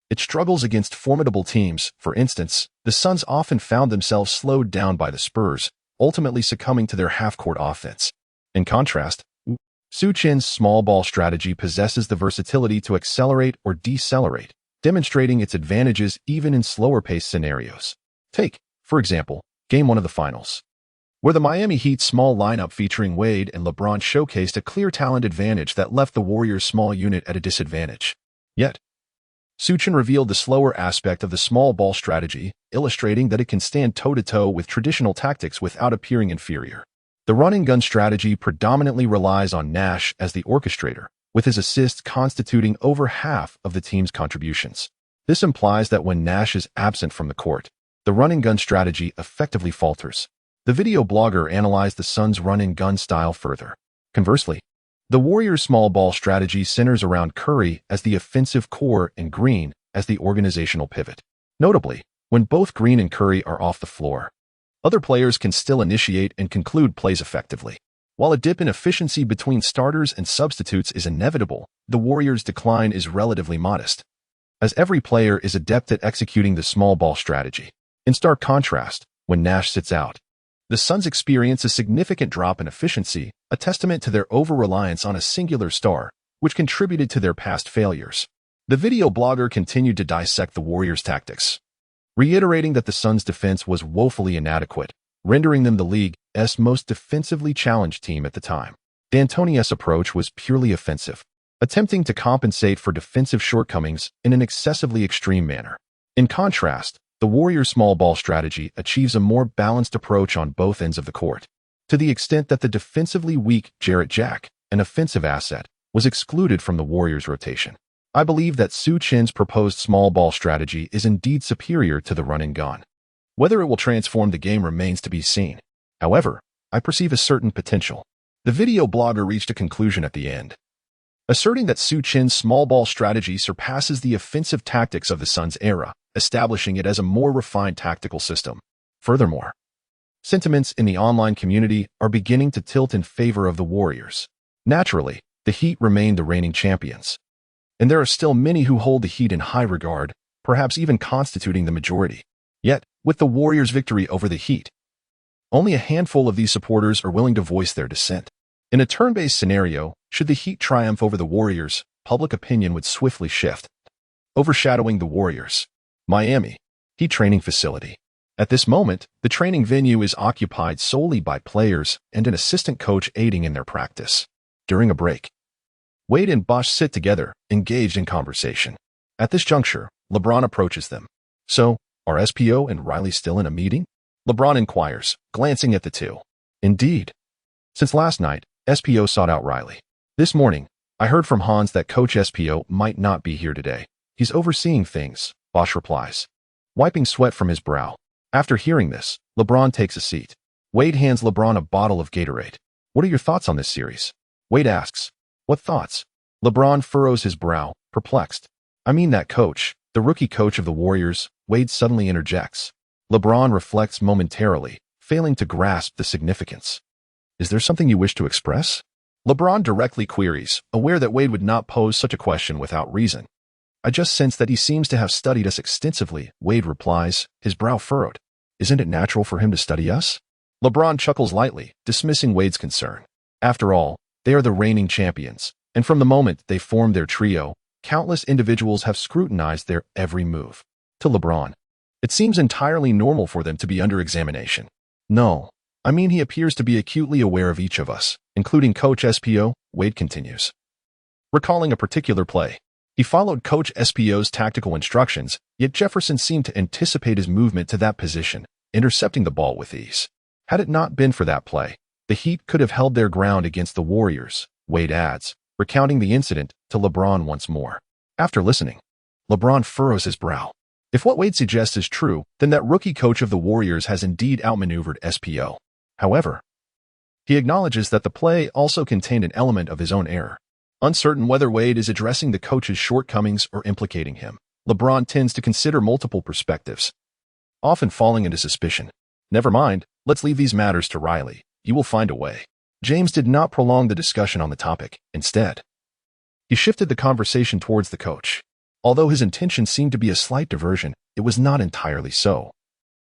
it struggles against formidable teams. For instance, the Suns often found themselves slowed down by the Spurs, ultimately succumbing to their half-court offense. In contrast, Su Chen's small ball strategy possesses the versatility to accelerate or decelerate, demonstrating its advantages even in slower-paced scenarios. Take, for example, Game 1 of the Finals, where the Miami Heat's small lineup featuring Wade and LeBron showcased a clear talent advantage that left the Warriors' small unit at a disadvantage. Yet, Su Chen revealed the slower aspect of the small ball strategy, illustrating that it can stand toe-to-toe with traditional tactics without appearing inferior. The run-and-gun strategy predominantly relies on Nash as the orchestrator, with his assists constituting over half of the team's contributions. This implies that when Nash is absent from the court, the run-and-gun strategy effectively falters. The video blogger analyzed the Suns' run-and-gun style further. Conversely, the Warriors' small ball strategy centers around Curry as the offensive core and Green as the organizational pivot. Notably, when both Green and Curry are off the floor, other players can still initiate and conclude plays effectively. While a dip in efficiency between starters and substitutes is inevitable, the Warriors' decline is relatively modest, as every player is adept at executing the small ball strategy. In stark contrast, when Nash sits out, the Suns experience a significant drop in efficiency, a testament to their over-reliance on a singular star, which contributed to their past failures. The video blogger continued to dissect the Warriors' tactics, reiterating that the Suns' defense was woefully inadequate, rendering them the league's most defensively challenged team at the time. D'Antoni's approach was purely offensive, attempting to compensate for defensive shortcomings in an excessively extreme manner. In contrast, the Warriors' small ball strategy achieves a more balanced approach on both ends of the court, to the extent that the defensively weak Jarrett Jack, an offensive asset, was excluded from the Warriors' rotation. I believe that Su Chen's proposed small ball strategy is indeed superior to the run-and-gun. Whether it will transform the game remains to be seen. However, I perceive a certain potential. The video blogger reached a conclusion at the end, asserting that Su Chen's small ball strategy surpasses the offensive tactics of the Suns' era, establishing it as a more refined tactical system. Furthermore, sentiments in the online community are beginning to tilt in favor of the Warriors. Naturally, the Heat remain the reigning champions, and there are still many who hold the Heat in high regard, perhaps even constituting the majority. Yet, with the Warriors' victory over the Heat, only a handful of these supporters are willing to voice their dissent. In a turn-based scenario, should the Heat triumph over the Warriors, public opinion would swiftly shift, overshadowing the Warriors' Miami Heat training facility. At this moment, the training venue is occupied solely by players and an assistant coach aiding in their practice. During a break, Wade and Bosh sit together, engaged in conversation. At this juncture, LeBron approaches them. "So, are SPO and Riley still in a meeting?" LeBron inquires, glancing at the two. "Indeed. Since last night, SPO sought out Riley. This morning, I heard from Hans that Coach SPO might not be here today. He's overseeing things," Bosh replies, wiping sweat from his brow. After hearing this, LeBron takes a seat. Wade hands LeBron a bottle of Gatorade. "What are your thoughts on this series?" Wade asks. "What thoughts?" LeBron furrows his brow, perplexed. "I mean that coach, the rookie coach of the Warriors," Wade suddenly interjects. LeBron reflects momentarily, failing to grasp the significance. "Is there something you wish to express?" LeBron directly queries, aware that Wade would not pose such a question without reason. "I just sense that he seems to have studied us extensively," Wade replies, his brow furrowed. "Isn't it natural for him to study us?" LeBron chuckles lightly, dismissing Wade's concern. After all, they are the reigning champions, and from the moment they formed their trio, countless individuals have scrutinized their every move. To LeBron, it seems entirely normal for them to be under examination. "No, I mean he appears to be acutely aware of each of us, including Coach SPO," Wade continues, recalling a particular play. He followed Coach SPO's tactical instructions, yet Jefferson seemed to anticipate his movement to that position, intercepting the ball with ease. Had it not been for that play, the Heat could have held their ground against the Warriors, Wade adds, recounting the incident to LeBron once more. After listening, LeBron furrows his brow. If what Wade suggests is true, then that rookie coach of the Warriors has indeed outmaneuvered SPO. However, he acknowledges that the play also contained an element of his own error. Uncertain whether Wade is addressing the coach's shortcomings or implicating him, LeBron tends to consider multiple perspectives, often falling into suspicion. Never mind, let's leave these matters to Riley. You will find a way. James did not prolong the discussion on the topic. Instead, he shifted the conversation towards the coach. Although his intention seemed to be a slight diversion, it was not entirely so,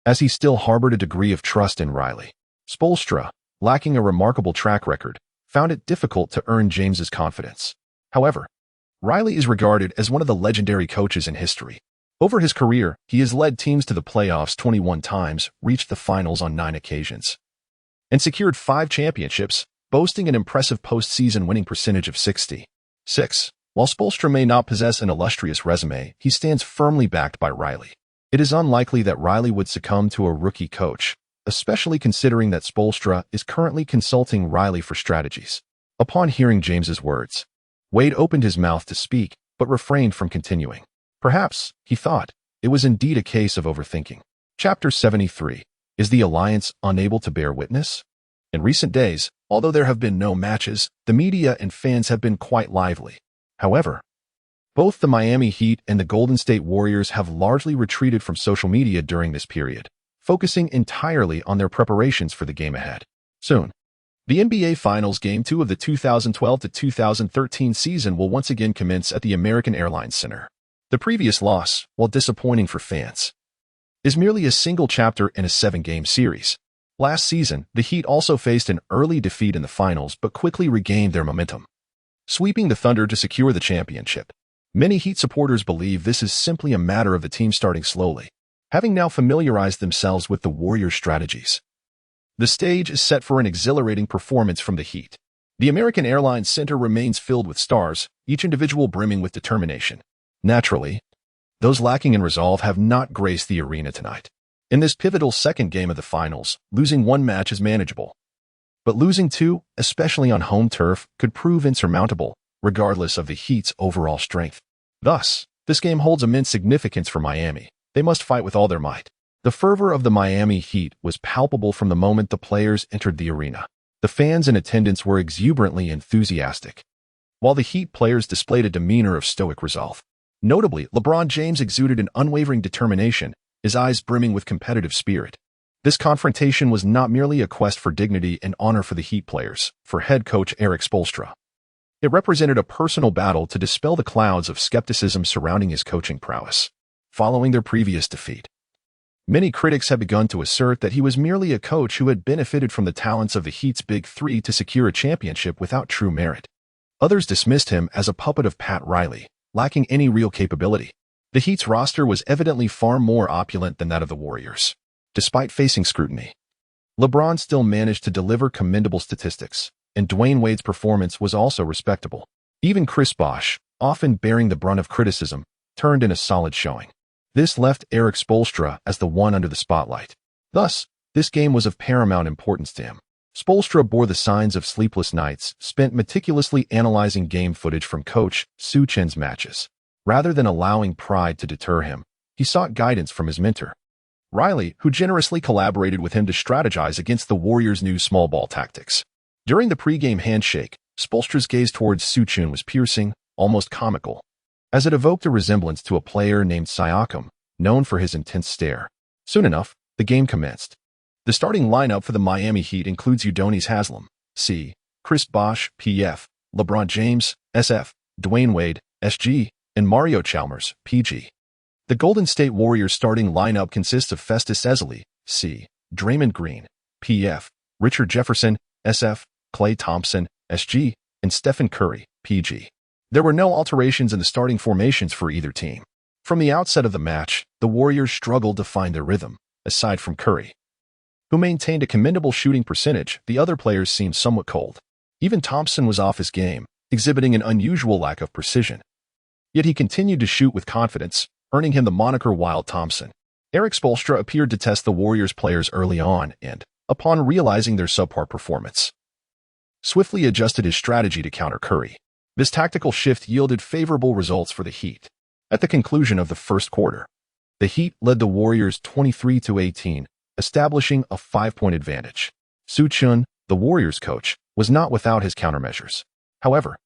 as he still harbored a degree of trust in Riley. Spoelstra, lacking a remarkable track record, found it difficult to earn James's confidence. However, Riley is regarded as one of the legendary coaches in history. Over his career, he has led teams to the playoffs 21 times, reached the finals on 9 occasions, and secured 5 championships, boasting an impressive postseason winning percentage of 66. While Spoelstra may not possess an illustrious resume, he stands firmly backed by Riley. It is unlikely that Riley would succumb to a rookie coach, especially considering that Spoelstra is currently consulting Riley for strategies. Upon hearing James's words, Wade opened his mouth to speak, but refrained from continuing. Perhaps, he thought, it was indeed a case of overthinking. Chapter 73. Is the alliance unable to bear witness? In recent days, although there have been no matches, the media and fans have been quite lively. However, both the Miami Heat and the Golden State Warriors have largely retreated from social media during this period, focusing entirely on their preparations for the game ahead. Soon, the NBA Finals Game 2 of the 2012-2013 season will once again commence at the American Airlines Center. The previous loss, while disappointing for fans, is merely a single chapter in a 7-game series. Last season, the Heat also faced an early defeat in the finals but quickly regained their momentum, sweeping the Thunder to secure the championship. Many Heat supporters believe this is simply a matter of the team starting slowly, having now familiarized themselves with the Warriors' strategies. The stage is set for an exhilarating performance from the Heat. The American Airlines Center remains filled with stars, each individual brimming with determination. Naturally, those lacking in resolve have not graced the arena tonight. In this pivotal second game of the finals, losing 1 match is manageable, but losing 2, especially on home turf, could prove insurmountable, regardless of the Heat's overall strength. Thus, this game holds immense significance for Miami. They must fight with all their might. The fervor of the Miami Heat was palpable from the moment the players entered the arena. The fans in attendance were exuberantly enthusiastic, while the Heat players displayed a demeanor of stoic resolve. Notably, LeBron James exuded an unwavering determination, his eyes brimming with competitive spirit. This confrontation was not merely a quest for dignity and honor for the Heat players, for head coach Erik Spoelstra. It represented a personal battle to dispel the clouds of skepticism surrounding his coaching prowess. Following their previous defeat, many critics have begun to assert that he was merely a coach who had benefited from the talents of the Heat's Big Three to secure a championship without true merit. Others dismissed him as a puppet of Pat Riley, lacking any real capability. The Heat's roster was evidently far more opulent than that of the Warriors. Despite facing scrutiny, LeBron still managed to deliver commendable statistics, and Dwayne Wade's performance was also respectable. Even Chris Bosh, often bearing the brunt of criticism, turned in a solid showing. This left Erik Spoelstra as the one under the spotlight. Thus, this game was of paramount importance to him. Spoelstra bore the signs of sleepless nights, spent meticulously analyzing game footage from coach Su Chen's matches. Rather than allowing pride to deter him, he sought guidance from his mentor, Riley, who generously collaborated with him to strategize against the Warriors' new small ball tactics. During the pregame handshake, Spoelstra's gaze towards Su Chen was piercing, almost comical, as it evoked a resemblance to a player named Siakam, known for his intense stare. Soon enough, the game commenced. The starting lineup for the Miami Heat includes Udonis Haslem, C, Chris Bosh, PF, LeBron James, SF, Dwayne Wade, SG, and Mario Chalmers, PG. The Golden State Warriors starting lineup consists of Festus Ezeli, C, Draymond Green, PF, Richard Jefferson, SF, Klay Thompson, SG, and Stephen Curry, PG. There were no alterations in the starting formations for either team. From the outset of the match, the Warriors struggled to find their rhythm. Aside from Curry, who maintained a commendable shooting percentage, the other players seemed somewhat cold. Even Thompson was off his game, exhibiting an unusual lack of precision. Yet he continued to shoot with confidence, earning him the moniker Wild Thompson. Erik Spoelstra appeared to test the Warriors players early on and, upon realizing their subpar performance, swiftly adjusted his strategy to counter Curry. This tactical shift yielded favorable results for the Heat. At the conclusion of the first quarter, the Heat led the Warriors 23-18, establishing a 5-point advantage. Su Chen, the Warriors coach, was not without his countermeasures. However,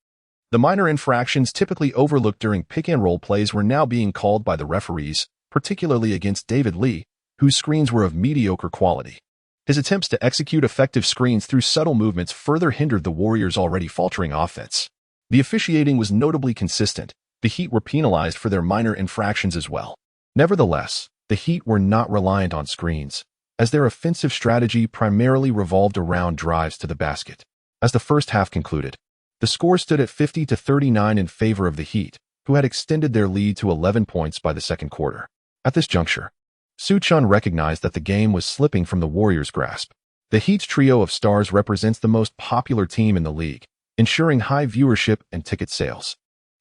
The minor infractions typically overlooked during pick-and-roll plays were now being called by the referees, particularly against David Lee, whose screens were of mediocre quality. His attempts to execute effective screens through subtle movements further hindered the Warriors' already faltering offense. The officiating was notably consistent. The Heat were penalized for their minor infractions as well. Nevertheless, the Heat were not reliant on screens, as their offensive strategy primarily revolved around drives to the basket. As the first half concluded, the score stood at 50-39 in favor of the Heat, who had extended their lead to 11 points by the second quarter. At this juncture, Su Chen recognized that the game was slipping from the Warriors' grasp. The Heat's trio of stars represents the most popular team in the league, ensuring high viewership and ticket sales.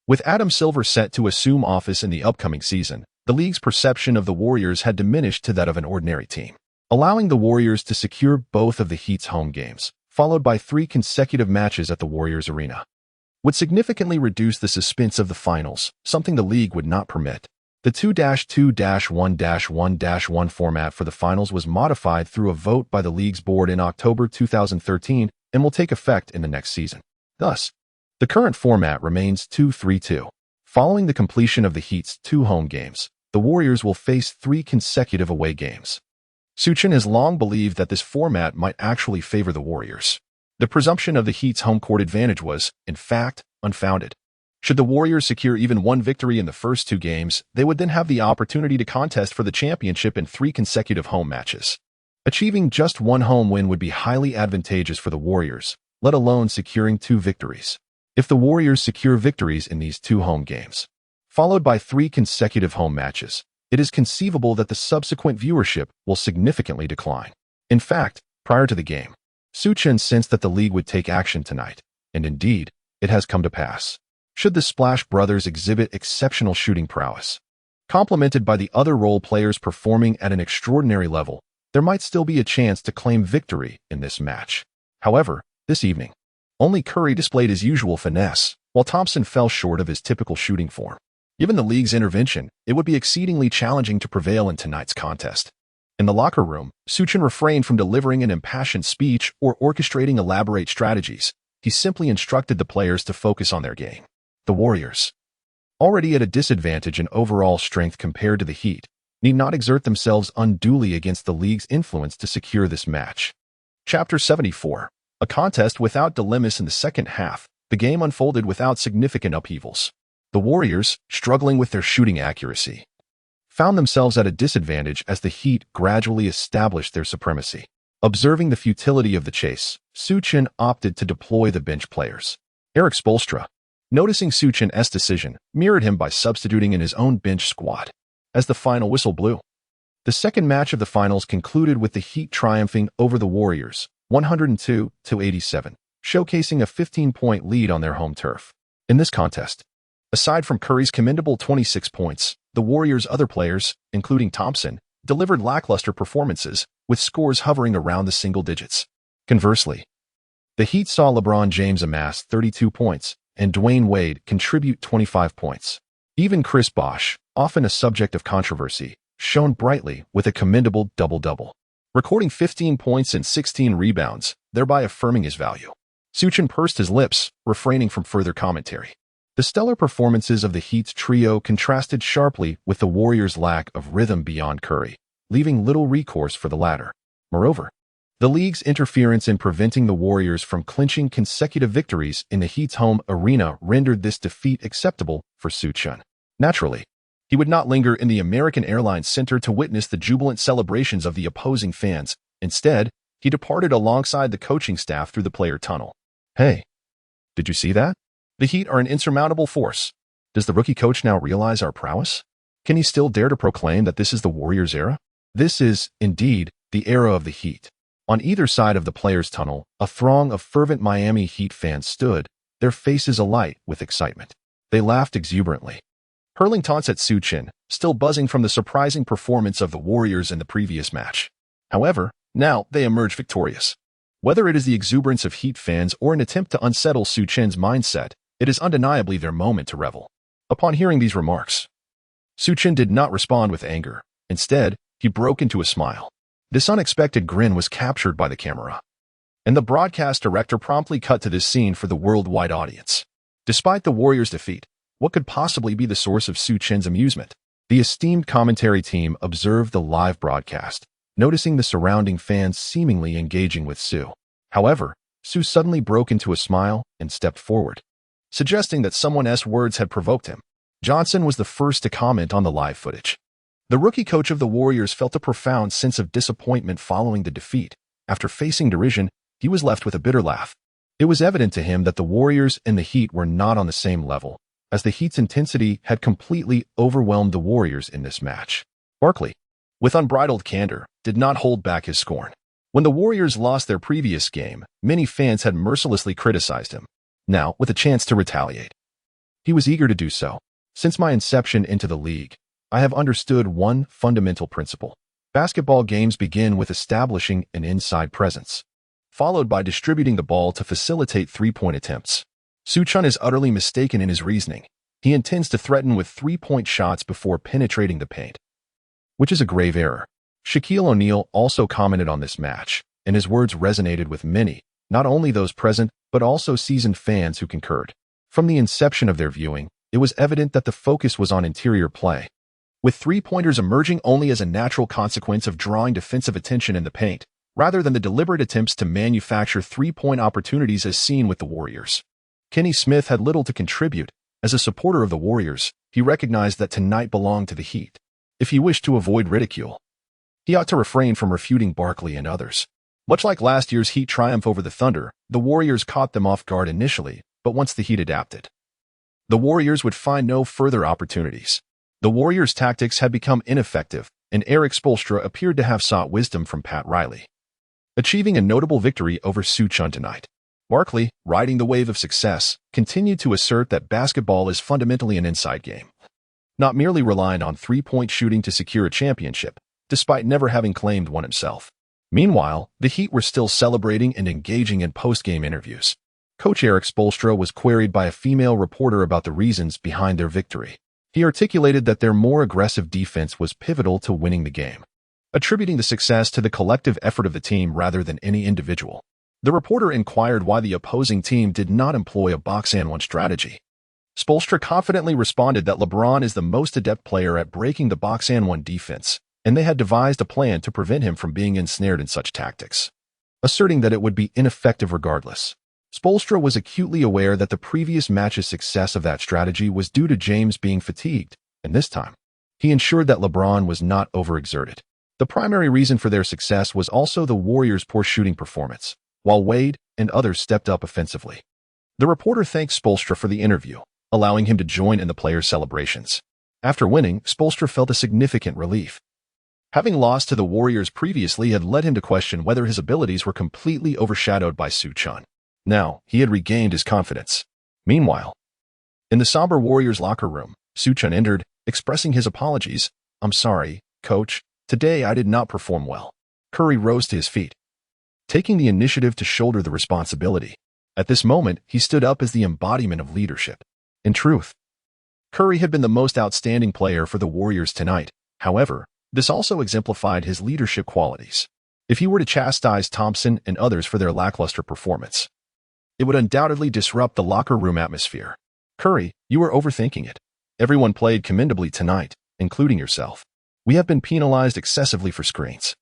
With Adam Silver set to assume office in the upcoming season, the league's perception of the Warriors had diminished to that of an ordinary team, allowing the Warriors to secure both of the Heat's home games, followed by 3 consecutive matches at the Warriors Arena, would significantly reduce the suspense of the finals, something the league would not permit. The 2-2-1-1-1 format for the finals was modified through a vote by the league's board in October 2013 and will take effect in the next season. Thus, the current format remains 2-3-2. Following the completion of the Heat's 2 home games, the Warriors will face 3 consecutive away games. Su Chen has long believed that this format might actually favor the Warriors. The presumption of the Heat's home court advantage was, in fact, unfounded. Should the Warriors secure even 1 victory in the first 2 games, they would then have the opportunity to contest for the championship in 3 consecutive home matches. Achieving just 1 home win would be highly advantageous for the Warriors, let alone securing 2 victories. If the Warriors secure victories in these 2 home games, followed by 3 consecutive home matches, it is conceivable that the subsequent viewership will significantly decline. In fact, prior to the game, Su Chen sensed that the league would take action tonight, and indeed, it has come to pass. Should the Splash Brothers exhibit exceptional shooting prowess, complemented by the other role players performing at an extraordinary level, there might still be a chance to claim victory in this match. However, this evening, only Curry displayed his usual finesse, while Thompson fell short of his typical shooting form. Given the league's intervention, it would be exceedingly challenging to prevail in tonight's contest. In the locker room, Su Chen refrained from delivering an impassioned speech or orchestrating elaborate strategies. He simply instructed the players to focus on their game. The Warriors, already at a disadvantage in overall strength compared to the Heat, need not exert themselves unduly against the league's influence to secure this match. Chapter 74. A contest without dilemmas in the second half, the game unfolded without significant upheavals. The Warriors, struggling with their shooting accuracy, found themselves at a disadvantage as the Heat gradually established their supremacy. Observing the futility of the chase, Su Chen opted to deploy the bench players. Eric Spoelstra, noticing Su Chen's decision, mirrored him by substituting in his own bench squad. As the final whistle blew, the second match of the finals concluded with the Heat triumphing over the Warriors, 102-87, showcasing a 15-point lead on their home turf. In this contest, aside from Curry's commendable 26 points, the Warriors' other players, including Thompson, delivered lackluster performances, with scores hovering around the single digits. Conversely, the Heat saw LeBron James amass 32 points and Dwayne Wade contribute 25 points. Even Chris Bosh, often a subject of controversy, shone brightly with a commendable double-double, recording 15 points and 16 rebounds, thereby affirming his value. Su Chen pursed his lips, refraining from further commentary. The stellar performances of the Heat's trio contrasted sharply with the Warriors' lack of rhythm beyond Curry, leaving little recourse for the latter. Moreover, the league's interference in preventing the Warriors from clinching consecutive victories in the Heat's home arena rendered this defeat acceptable for Su Chen. Naturally, he would not linger in the American Airlines Center to witness the jubilant celebrations of the opposing fans. Instead, he departed alongside the coaching staff through the player tunnel. Hey, did you see that? The Heat are an insurmountable force. Does the rookie coach now realize our prowess? Can he still dare to proclaim that this is the Warriors' era? This is, indeed, the era of the Heat. On either side of the players' tunnel, a throng of fervent Miami Heat fans stood, their faces alight with excitement. They laughed exuberantly, hurling taunts at Su Chen, still buzzing from the surprising performance of the Warriors in the previous match. However, now they emerge victorious. Whether it is the exuberance of Heat fans or an attempt to unsettle Su Chen's mindset, it is undeniably their moment to revel. Upon hearing these remarks, Su Chen did not respond with anger. Instead, he broke into a smile. This unexpected grin was captured by the camera, and the broadcast director promptly cut to this scene for the worldwide audience. Despite the Warriors' defeat, what could possibly be the source of Su Chen's amusement? The esteemed commentary team observed the live broadcast, noticing the surrounding fans seemingly engaging with Su. However, Su suddenly broke into a smile and stepped forward, suggesting that someone's words had provoked him. Johnson was the first to comment on the live footage. The rookie coach of the Warriors felt a profound sense of disappointment following the defeat. After facing derision, he was left with a bitter laugh. It was evident to him that the Warriors and the Heat were not on the same level, as the Heat's intensity had completely overwhelmed the Warriors in this match. Barkley, with unbridled candor, did not hold back his scorn. When the Warriors lost their previous game, many fans had mercilessly criticized him. Now, with a chance to retaliate, he was eager to do so. Since my inception into the league, I have understood one fundamental principle. Basketball games begin with establishing an inside presence, followed by distributing the ball to facilitate three-point attempts. Su Chen is utterly mistaken in his reasoning. He intends to threaten with three-point shots before penetrating the paint, which is a grave error. Shaquille O'Neal also commented on this match, and his words resonated with many, not only those present, but also seasoned fans who concurred. From the inception of their viewing, it was evident that the focus was on interior play, with three-pointers emerging only as a natural consequence of drawing defensive attention in the paint, rather than the deliberate attempts to manufacture three-point opportunities as seen with the Warriors. Kenny Smith had little to contribute. As a supporter of the Warriors, he recognized that tonight belonged to the Heat. If he wished to avoid ridicule, he ought to refrain from refuting Barkley and others. Much like last year's Heat triumph over the Thunder, the Warriors caught them off guard initially, but once the Heat adapted, the Warriors would find no further opportunities. The Warriors' tactics had become ineffective, and Eric Spoelstra appeared to have sought wisdom from Pat Riley, achieving a notable victory over Su Chen tonight. Barkley, riding the wave of success, continued to assert that basketball is fundamentally an inside game, not merely relying on three-point shooting to secure a championship, despite never having claimed one himself. Meanwhile, the Heat were still celebrating and engaging in post-game interviews. Coach Eric Spoelstra was queried by a female reporter about the reasons behind their victory. He articulated that their more aggressive defense was pivotal to winning the game, attributing the success to the collective effort of the team rather than any individual. The reporter inquired why the opposing team did not employ a box-and-one strategy. Spoelstra confidently responded that LeBron is the most adept player at breaking the box-and-one defense, and they had devised a plan to prevent him from being ensnared in such tactics, asserting that it would be ineffective regardless. Spoelstra was acutely aware that the previous match's success of that strategy was due to James being fatigued, and this time, he ensured that LeBron was not overexerted. The primary reason for their success was also the Warriors' poor shooting performance, while Wade and others stepped up offensively. The reporter thanked Spoelstra for the interview, allowing him to join in the players' celebrations. After winning, Spoelstra felt a significant relief. Having lost to the Warriors previously had led him to question whether his abilities were completely overshadowed by Su Chen. Now, he had regained his confidence. Meanwhile, in the somber Warriors locker room, Su Chen entered, expressing his apologies. "I'm sorry, coach. Today I did not perform well." Curry rose to his feet, taking the initiative to shoulder the responsibility. At this moment, he stood up as the embodiment of leadership. In truth, Curry had been the most outstanding player for the Warriors tonight. However, this also exemplified his leadership qualities. If he were to chastise Thompson and others for their lackluster performance, it would undoubtedly disrupt the locker room atmosphere. "Curry, you are overthinking it. Everyone played commendably tonight, including yourself. We have been penalized excessively for screens,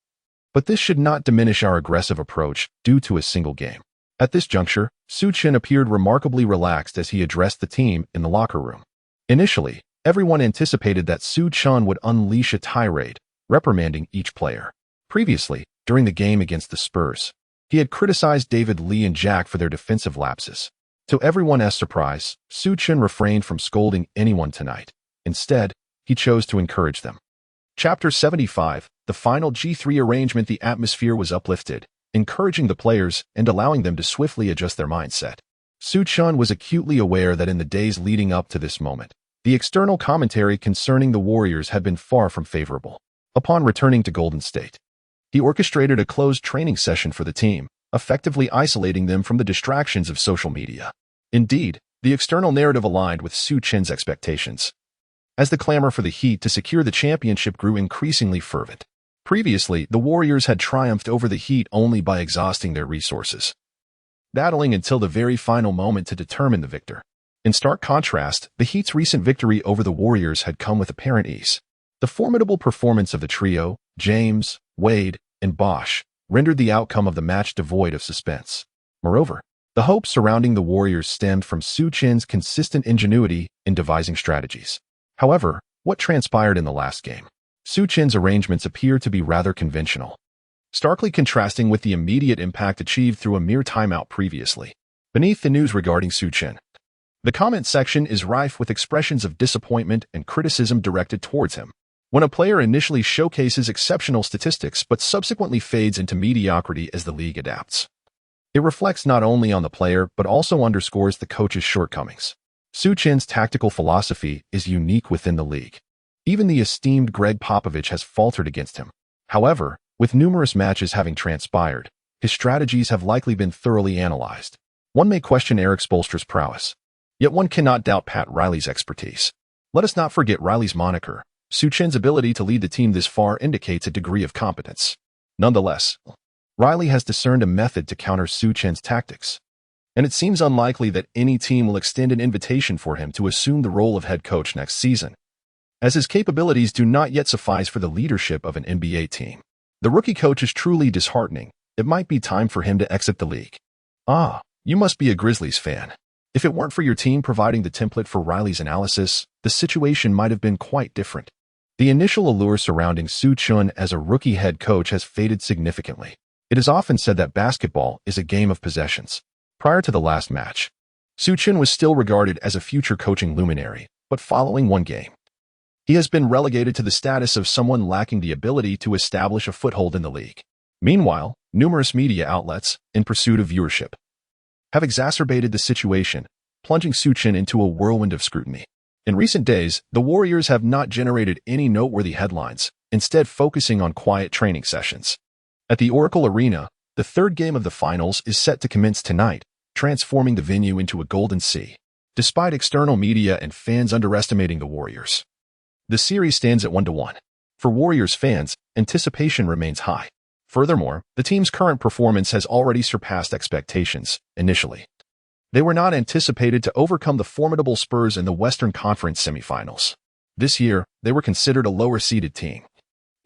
but this should not diminish our aggressive approach due to a single game." At this juncture, Su Chen appeared remarkably relaxed as he addressed the team in the locker room. Initially, everyone anticipated that Su Chen would unleash a tirade, reprimanding each player. Previously, during the game against the Spurs, he had criticized David Lee and Jack for their defensive lapses. To everyone's surprise, Su Chen refrained from scolding anyone tonight. Instead, he chose to encourage them. Chapter 75, the final G3 arrangement. The atmosphere was uplifted, encouraging the players and allowing them to swiftly adjust their mindset. Su Chen was acutely aware that in the days leading up to this moment, the external commentary concerning the Warriors had been far from favorable. Upon returning to Golden State, he orchestrated a closed training session for the team, effectively isolating them from the distractions of social media. Indeed, the external narrative aligned with Su Chen's expectations, as the clamor for the Heat to secure the championship grew increasingly fervent. Previously, the Warriors had triumphed over the Heat only by exhausting their resources, battling until the very final moment to determine the victor. In stark contrast, the Heat's recent victory over the Warriors had come with apparent ease. The formidable performance of the trio, James, Wade, and Bosh, rendered the outcome of the match devoid of suspense. Moreover, the hope surrounding the Warriors stemmed from Su Chen's consistent ingenuity in devising strategies. However, what transpired in the last game? Su Chen's arrangements appear to be rather conventional, starkly contrasting with the immediate impact achieved through a mere timeout previously. Beneath the news regarding Su Chen, the comment section is rife with expressions of disappointment and criticism directed towards him. When a player initially showcases exceptional statistics but subsequently fades into mediocrity as the league adapts, it reflects not only on the player but also underscores the coach's shortcomings. Su Chen's tactical philosophy is unique within the league. Even the esteemed Greg Popovich has faltered against him. However, with numerous matches having transpired, his strategies have likely been thoroughly analyzed. One may question Eric Spoelstra's prowess, yet one cannot doubt Pat Riley's expertise. Let us not forget Riley's moniker. Su Chen's ability to lead the team this far indicates a degree of competence. Nonetheless, Riley has discerned a method to counter Su Chen's tactics, and it seems unlikely that any team will extend an invitation for him to assume the role of head coach next season, as his capabilities do not yet suffice for the leadership of an NBA team. The rookie coach is truly disheartening. It might be time for him to exit the league. Ah, you must be a Grizzlies fan. If it weren't for your team providing the template for Riley's analysis, the situation might have been quite different. The initial allure surrounding Su Chen as a rookie head coach has faded significantly. It is often said that basketball is a game of possessions. Prior to the last match, Su Chen was still regarded as a future coaching luminary, but following one game, he has been relegated to the status of someone lacking the ability to establish a foothold in the league. Meanwhile, numerous media outlets, in pursuit of viewership, have exacerbated the situation, plunging Su Chen into a whirlwind of scrutiny. In recent days, the Warriors have not generated any noteworthy headlines, instead focusing on quiet training sessions. At the Oracle Arena, the third game of the finals is set to commence tonight, transforming the venue into a golden sea. Despite external media and fans underestimating the Warriors, the series stands at 1-1. For Warriors fans, anticipation remains high. Furthermore, the team's current performance has already surpassed expectations. Initially, they were not anticipated to overcome the formidable Spurs in the Western Conference semifinals. This year, they were considered a lower-seeded team,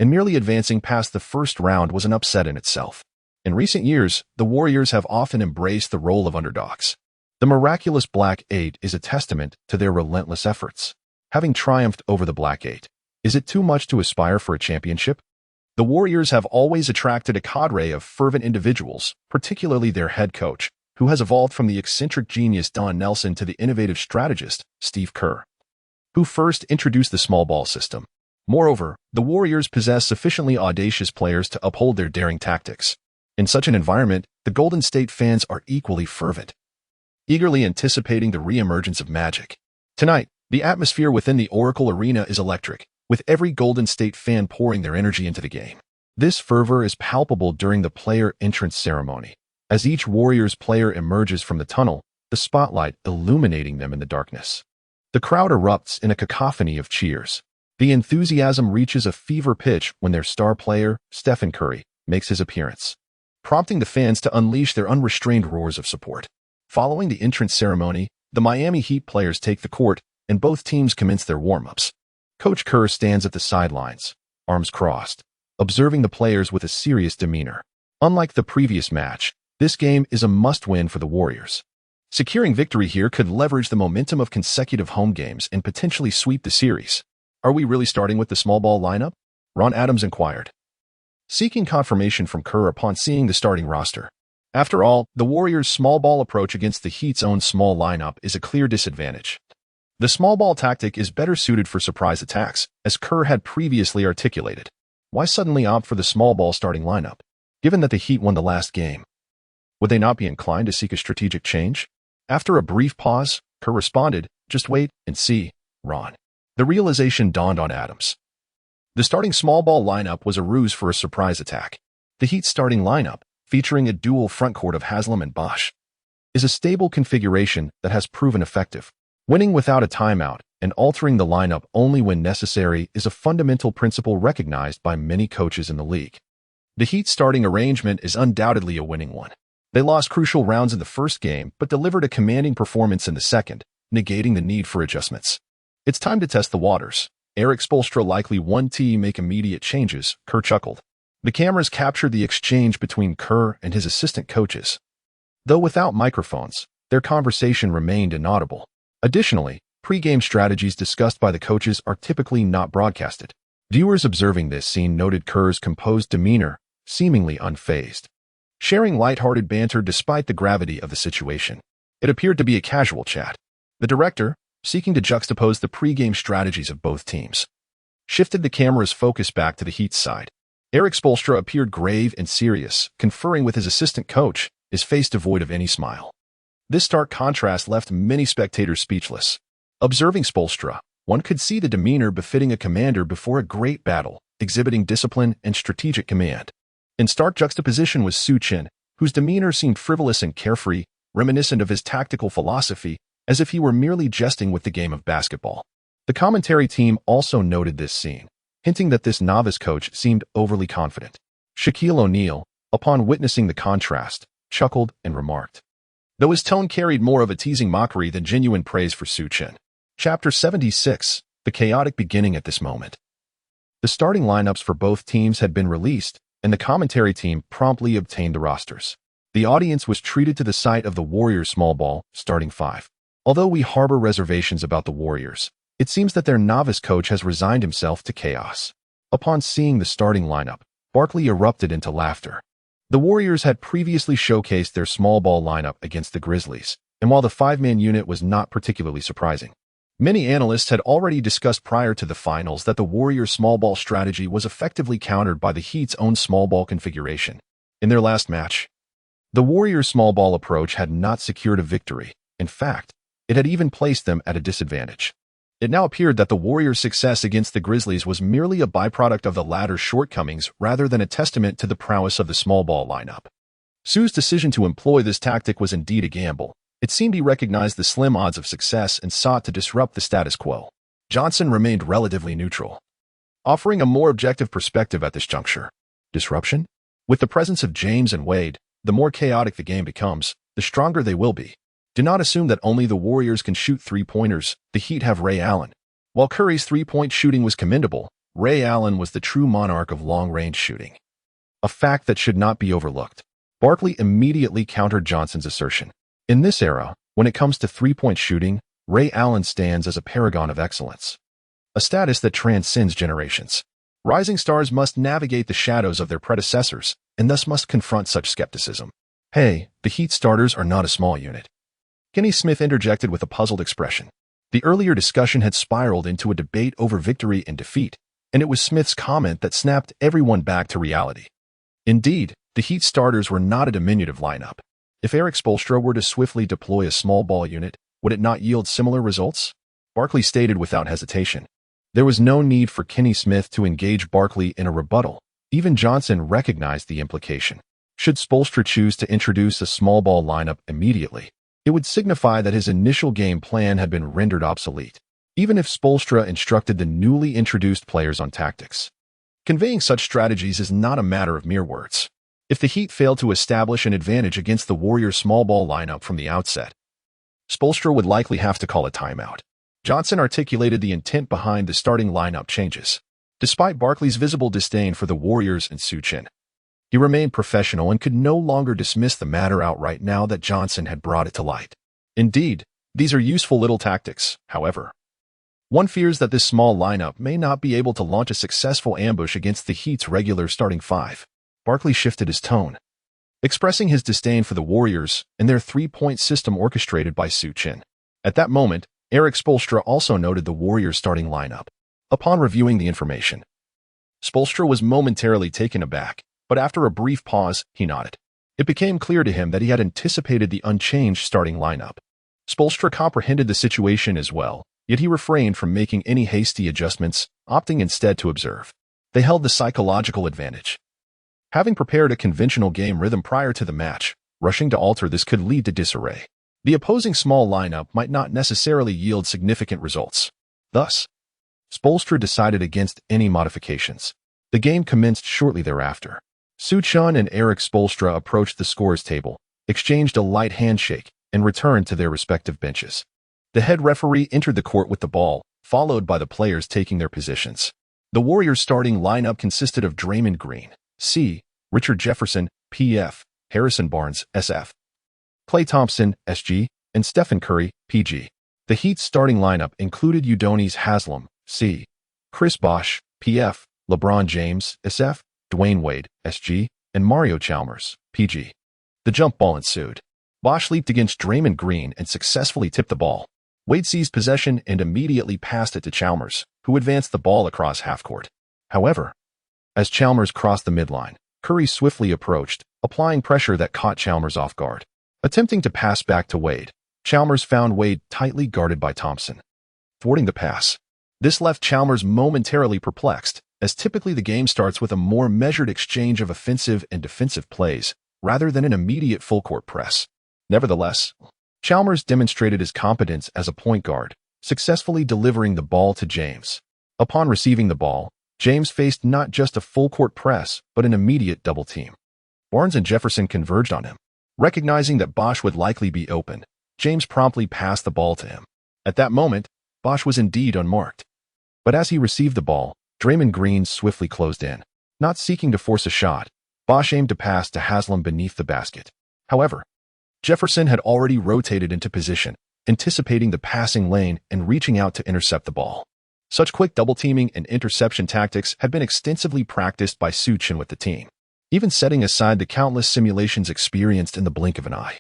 and merely advancing past the first round was an upset in itself. In recent years, the Warriors have often embraced the role of underdogs. The miraculous Black Eight is a testament to their relentless efforts. Having triumphed over the Black Eight, is it too much to aspire for a championship? The Warriors have always attracted a cadre of fervent individuals, particularly their head coach, who has evolved from the eccentric genius Don Nelson to the innovative strategist Steve Kerr, who first introduced the small ball system. Moreover, the Warriors possess sufficiently audacious players to uphold their daring tactics. In such an environment, the Golden State fans are equally fervent, eagerly anticipating the re-emergence of magic. Tonight, the atmosphere within the Oracle Arena is electric, with every Golden State fan pouring their energy into the game. This fervor is palpable during the player entrance ceremony. As each Warriors player emerges from the tunnel, the spotlight illuminating them in the darkness. The crowd erupts in a cacophony of cheers. The enthusiasm reaches a fever pitch when their star player, Stephen Curry, makes his appearance, prompting the fans to unleash their unrestrained roars of support. Following the entrance ceremony, the Miami Heat players take the court, and both teams commence their warm-ups. Coach Kerr stands at the sidelines, arms crossed, observing the players with a serious demeanor. Unlike the previous match, this game is a must-win for the Warriors. Securing victory here could leverage the momentum of consecutive home games and potentially sweep the series. Are we really starting with the small ball lineup? Ron Adams inquired, seeking confirmation from Kerr upon seeing the starting roster. After all, the Warriors' small ball approach against the Heat's own small lineup is a clear disadvantage. The small ball tactic is better suited for surprise attacks, as Kerr had previously articulated. Why suddenly opt for the small ball starting lineup? Given that the Heat won the last game, would they not be inclined to seek a strategic change? After a brief pause, Kerr responded, "Just wait and see, Ron." The realization dawned on Adams. The starting small ball lineup was a ruse for a surprise attack. The Heat's starting lineup, featuring a dual frontcourt of Haslam and Bosh, is a stable configuration that has proven effective. Winning without a timeout and altering the lineup only when necessary is a fundamental principle recognized by many coaches in the league. The Heat's starting arrangement is undoubtedly a winning one. They lost crucial rounds in the first game but delivered a commanding performance in the second, negating the need for adjustments. It's time to test the waters. Erik Spoelstra likely won't make immediate changes, Kerr chuckled. The cameras captured the exchange between Kerr and his assistant coaches. Though without microphones, their conversation remained inaudible. Additionally, pre-game strategies discussed by the coaches are typically not broadcasted. Viewers observing this scene noted Kerr's composed demeanor, seemingly unfazed, sharing lighthearted banter despite the gravity of the situation. It appeared to be a casual chat. The director, seeking to juxtapose the pre-game strategies of both teams, shifted the camera's focus back to the Heat's side. Erik Spoelstra appeared grave and serious, conferring with his assistant coach, his face devoid of any smile. This stark contrast left many spectators speechless. Observing Spoelstra, one could see the demeanor befitting a commander before a great battle, exhibiting discipline and strategic command. In stark juxtaposition was Su Chen, whose demeanor seemed frivolous and carefree, reminiscent of his tactical philosophy, as if he were merely jesting with the game of basketball. The commentary team also noted this scene, hinting that this novice coach seemed overly confident. Shaquille O'Neal, upon witnessing the contrast, chuckled and remarked, though his tone carried more of a teasing mockery than genuine praise for Su Chen. Chapter 76, the chaotic beginning at this moment. The starting lineups for both teams had been released, and the commentary team promptly obtained the rosters. The audience was treated to the sight of the Warriors' small ball, starting five. Although we harbor reservations about the Warriors, it seems that their novice coach has resigned himself to chaos. Upon seeing the starting lineup, Barkley erupted into laughter. The Warriors had previously showcased their small ball lineup against the Grizzlies, and while the five-man unit was not particularly surprising, many analysts had already discussed prior to the finals that the Warriors' small ball strategy was effectively countered by the Heat's own small ball configuration. In their last match, the Warriors' small ball approach had not secured a victory. In fact, it had even placed them at a disadvantage. It now appeared that the Warriors' success against the Grizzlies was merely a byproduct of the latter's shortcomings rather than a testament to the prowess of the small ball lineup. Su's decision to employ this tactic was indeed a gamble. It seemed he recognized the slim odds of success and sought to disrupt the status quo. Johnson remained relatively neutral, offering a more objective perspective at this juncture. Disruption? With the presence of James and Wade, the more chaotic the game becomes, the stronger they will be. Do not assume that only the Warriors can shoot three-pointers. The Heat have Ray Allen. While Curry's three-point shooting was commendable, Ray Allen was the true monarch of long-range shooting, a fact that should not be overlooked. Barkley immediately countered Johnson's assertion. In this era, when it comes to three-point shooting, Ray Allen stands as a paragon of excellence, a status that transcends generations. Rising stars must navigate the shadows of their predecessors, and thus must confront such skepticism. Hey, the Heat starters are not a small unit. Kenny Smith interjected with a puzzled expression. The earlier discussion had spiraled into a debate over victory and defeat, and it was Smith's comment that snapped everyone back to reality. Indeed, the Heat starters were not a diminutive lineup. If Erik Spoelstra were to swiftly deploy a small ball unit, would it not yield similar results? Barkley stated without hesitation. There was no need for Kenny Smith to engage Barkley in a rebuttal. Even Johnson recognized the implication. Should Spoelstra choose to introduce a small ball lineup immediately, it would signify that his initial game plan had been rendered obsolete, even if Spoelstra instructed the newly introduced players on tactics. Conveying such strategies is not a matter of mere words. If the Heat failed to establish an advantage against the Warriors' small ball lineup from the outset, Spoelstra would likely have to call a timeout. Johnson articulated the intent behind the starting lineup changes. Despite Barkley's visible disdain for the Warriors and Su Chen, he remained professional and could no longer dismiss the matter outright now that Johnson had brought it to light. Indeed, these are useful little tactics, however. One fears that this small lineup may not be able to launch a successful ambush against the Heat's regular starting five. Barkley shifted his tone, expressing his disdain for the Warriors and their three-point system orchestrated by Su Chen. At that moment, Erik Spoelstra also noted the Warriors' starting lineup. Upon reviewing the information, Spoelstra was momentarily taken aback, but after a brief pause, he nodded. It became clear to him that he had anticipated the unchanged starting lineup. Spoelstra comprehended the situation as well, yet he refrained from making any hasty adjustments, opting instead to observe. They held the psychological advantage. Having prepared a conventional game rhythm prior to the match, rushing to alter this could lead to disarray. The opposing small lineup might not necessarily yield significant results. Thus, Spoelstra decided against any modifications. The game commenced shortly thereafter. Su Chen and Erik Spoelstra approached the scorer's table, exchanged a light handshake, and returned to their respective benches. The head referee entered the court with the ball, followed by the players taking their positions. The Warriors' starting lineup consisted of Draymond Green, C., Richard Jefferson, P.F., Harrison Barnes, S.F., Klay Thompson, S.G., and Stephen Curry, P.G. The Heat's starting lineup included Udonis Haslem, C., Chris Bosh, P.F., LeBron James, S.F., Dwayne Wade, S.G., and Mario Chalmers, P.G. The jump ball ensued. Bosh leaped against Draymond Green and successfully tipped the ball. Wade seized possession and immediately passed it to Chalmers, who advanced the ball across half-court. However, as Chalmers crossed the midline, Curry swiftly approached, applying pressure that caught Chalmers off guard. Attempting to pass back to Wade, Chalmers found Wade tightly guarded by Thompson, thwarting the pass. This left Chalmers momentarily perplexed, as typically the game starts with a more measured exchange of offensive and defensive plays, rather than an immediate full-court press. Nevertheless, Chalmers demonstrated his competence as a point guard, successfully delivering the ball to James. Upon receiving the ball, James faced not just a full-court press, but an immediate double team. Barnes and Jefferson converged on him. Recognizing that Bosh would likely be open, James promptly passed the ball to him. At that moment, Bosh was indeed unmarked. But as he received the ball, Draymond Green swiftly closed in. Not seeking to force a shot, Bosh aimed to pass to Haslem beneath the basket. However, Jefferson had already rotated into position, anticipating the passing lane and reaching out to intercept the ball. Such quick double-teaming and interception tactics had been extensively practiced by Su Chen with the team, even setting aside the countless simulations experienced in the blink of an eye.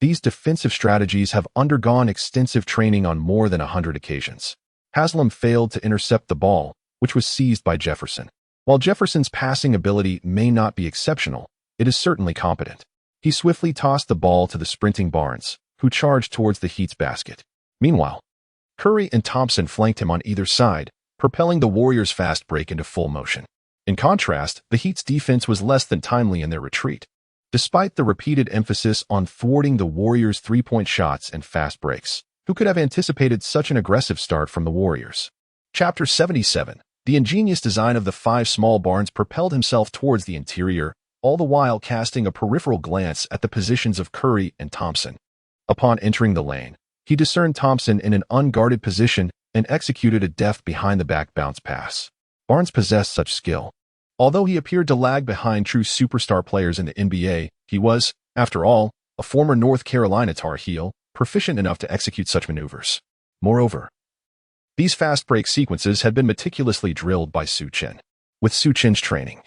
These defensive strategies have undergone extensive training on more than 100 occasions. Haslem failed to intercept the ball, which was seized by Jefferson. While Jefferson's passing ability may not be exceptional, it is certainly competent. He swiftly tossed the ball to the sprinting Barnes, who charged towards the Heat's basket. Meanwhile, Curry and Thompson flanked him on either side, propelling the Warriors' fast break into full motion. In contrast, the Heat's defense was less than timely in their retreat. Despite the repeated emphasis on thwarting the Warriors' three-point shots and fast breaks, who could have anticipated such an aggressive start from the Warriors? Chapter 77. The ingenious design of the five small Barnes propelled himself towards the interior, all the while casting a peripheral glance at the positions of Curry and Thompson. Upon entering the lane, he discerned Thompson in an unguarded position and executed a deft behind-the-back bounce pass. Barnes possessed such skill. Although he appeared to lag behind true superstar players in the NBA, he was, after all, a former North Carolina Tar Heel, proficient enough to execute such maneuvers. Moreover, these fast break sequences had been meticulously drilled by Su Chen. With Su Chen's training,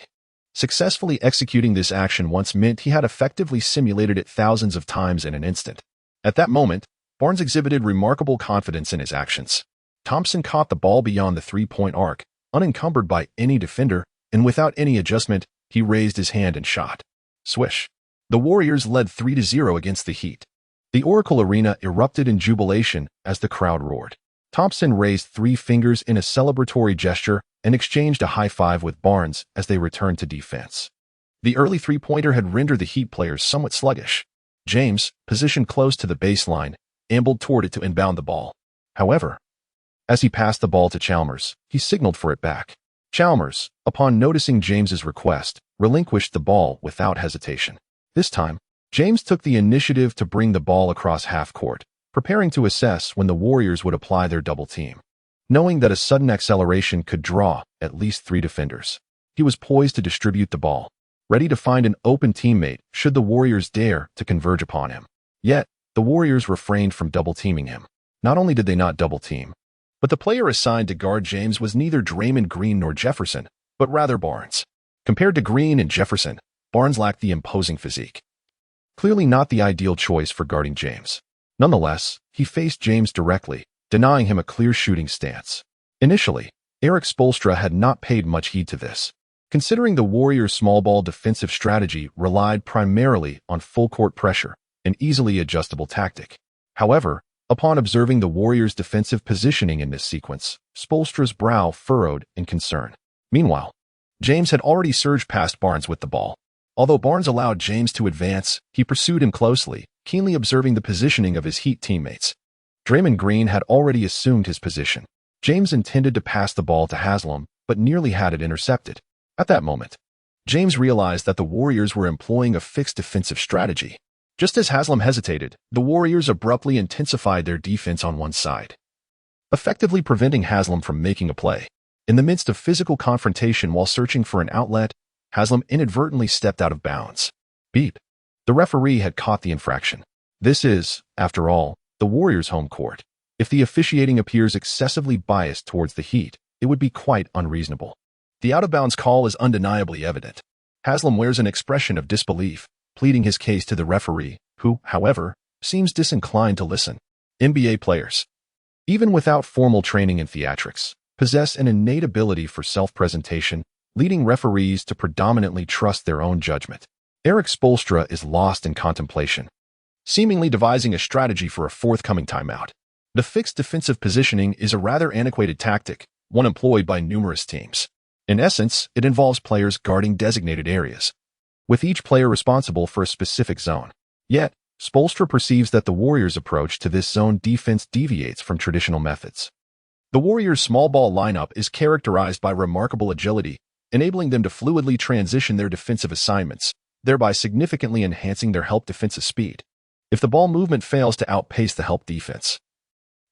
successfully executing this action once meant he had effectively simulated it thousands of times in an instant. At that moment, Barnes exhibited remarkable confidence in his actions. Thompson caught the ball beyond the three-point arc, unencumbered by any defender, and without any adjustment, he raised his hand and shot. Swish. The Warriors led 3-0 against the Heat. The Oracle Arena erupted in jubilation as the crowd roared. Thompson raised 3 fingers in a celebratory gesture and exchanged a high-five with Barnes as they returned to defense. The early three-pointer had rendered the Heat players somewhat sluggish. James, positioned close to the baseline, ambled toward it to inbound the ball. However, as he passed the ball to Chalmers, he signaled for it back. Chalmers, upon noticing James's request, relinquished the ball without hesitation. This time, James took the initiative to bring the ball across half-court, preparing to assess when the Warriors would apply their double team. Knowing that a sudden acceleration could draw at least 3 defenders, he was poised to distribute the ball, ready to find an open teammate should the Warriors dare to converge upon him. Yet, the Warriors refrained from double-teaming him. Not only did they not double-team, but the player assigned to guard James was neither Draymond Green nor Jefferson, but rather Barnes. Compared to Green and Jefferson, Barnes lacked the imposing physique. Clearly not the ideal choice for guarding James. Nonetheless, he faced James directly, denying him a clear shooting stance. Initially, Erik Spoelstra had not paid much heed to this, considering the Warriors' small ball defensive strategy relied primarily on full-court pressure, an easily adjustable tactic. However, upon observing the Warriors' defensive positioning in this sequence, Spoelstra's brow furrowed in concern. Meanwhile, James had already surged past Barnes with the ball. Although Barnes allowed James to advance, he pursued him closely, keenly observing the positioning of his Heat teammates. Draymond Green had already assumed his position. James intended to pass the ball to Haslem, but nearly had it intercepted. At that moment, James realized that the Warriors were employing a fixed defensive strategy. Just as Haslam hesitated, the Warriors abruptly intensified their defense on one side, effectively preventing Haslam from making a play. In the midst of physical confrontation while searching for an outlet, Haslam inadvertently stepped out of bounds. Beep. The referee had caught the infraction. This is, after all, the Warriors' home court. If the officiating appears excessively biased towards the Heat, it would be quite unreasonable. The out-of-bounds call is undeniably evident. Haslam wears an expression of disbelief, pleading his case to the referee, who, however, seems disinclined to listen. NBA players, even without formal training in theatrics, possess an innate ability for self-presentation, leading referees to predominantly trust their own judgment. Erik Spoelstra is lost in contemplation, seemingly devising a strategy for a forthcoming timeout. The fixed defensive positioning is a rather antiquated tactic, one employed by numerous teams. In essence, it involves players guarding designated areas, with each player responsible for a specific zone. Yet, Spoelstra perceives that the Warriors' approach to this zone defense deviates from traditional methods. The Warriors' small ball lineup is characterized by remarkable agility, enabling them to fluidly transition their defensive assignments, thereby significantly enhancing their help defensive speed. If the ball movement fails to outpace the help defense,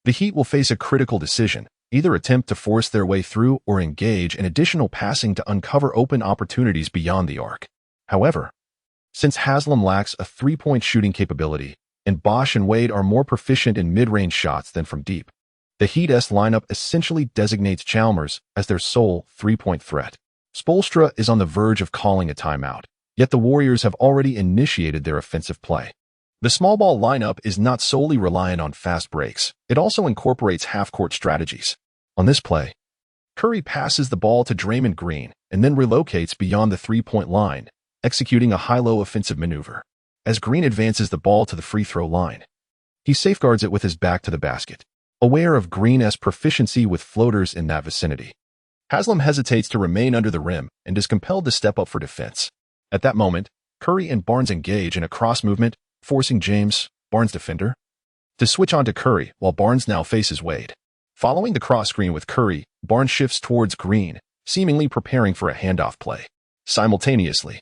the Heat will face a critical decision, either attempt to force their way through or engage in additional passing to uncover open opportunities beyond the arc. However, since Haslam lacks a three-point shooting capability, and Bosh and Wade are more proficient in mid-range shots than from deep, the Heat's lineup essentially designates Chalmers as their sole three-point threat. Spoelstra is on the verge of calling a timeout, yet the Warriors have already initiated their offensive play. The small ball lineup is not solely reliant on fast breaks. It also incorporates half-court strategies. On this play, Curry passes the ball to Draymond Green and then relocates beyond the three-point line, executing a high-low offensive maneuver. As Green advances the ball to the free throw line, he safeguards it with his back to the basket, aware of Green's proficiency with floaters in that vicinity. Haslam hesitates to remain under the rim and is compelled to step up for defense. At that moment, Curry and Barnes engage in a cross movement, forcing James, Barnes' defender, to switch onto Curry while Barnes now faces Wade. Following the cross screen with Curry, Barnes shifts towards Green, seemingly preparing for a handoff play. Simultaneously,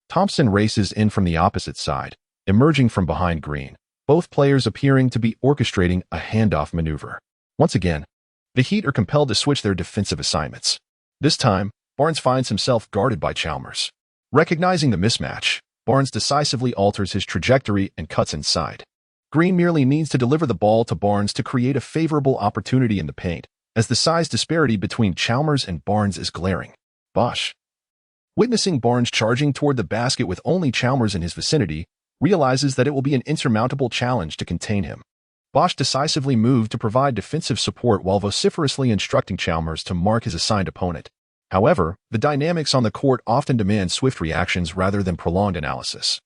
Thompson races in from the opposite side, emerging from behind Green, both players appearing to be orchestrating a handoff maneuver. Once again, the Heat are compelled to switch their defensive assignments. This time, Barnes finds himself guarded by Chalmers. Recognizing the mismatch, Barnes decisively alters his trajectory and cuts inside. Green merely needs to deliver the ball to Barnes to create a favorable opportunity in the paint, as the size disparity between Chalmers and Barnes is glaring. Bosh, witnessing Barnes charging toward the basket with only Chalmers in his vicinity, realizes that it will be an insurmountable challenge to contain him. Bosh decisively moved to provide defensive support while vociferously instructing Chalmers to mark his assigned opponent. However, the dynamics on the court often demand swift reactions rather than prolonged analysis,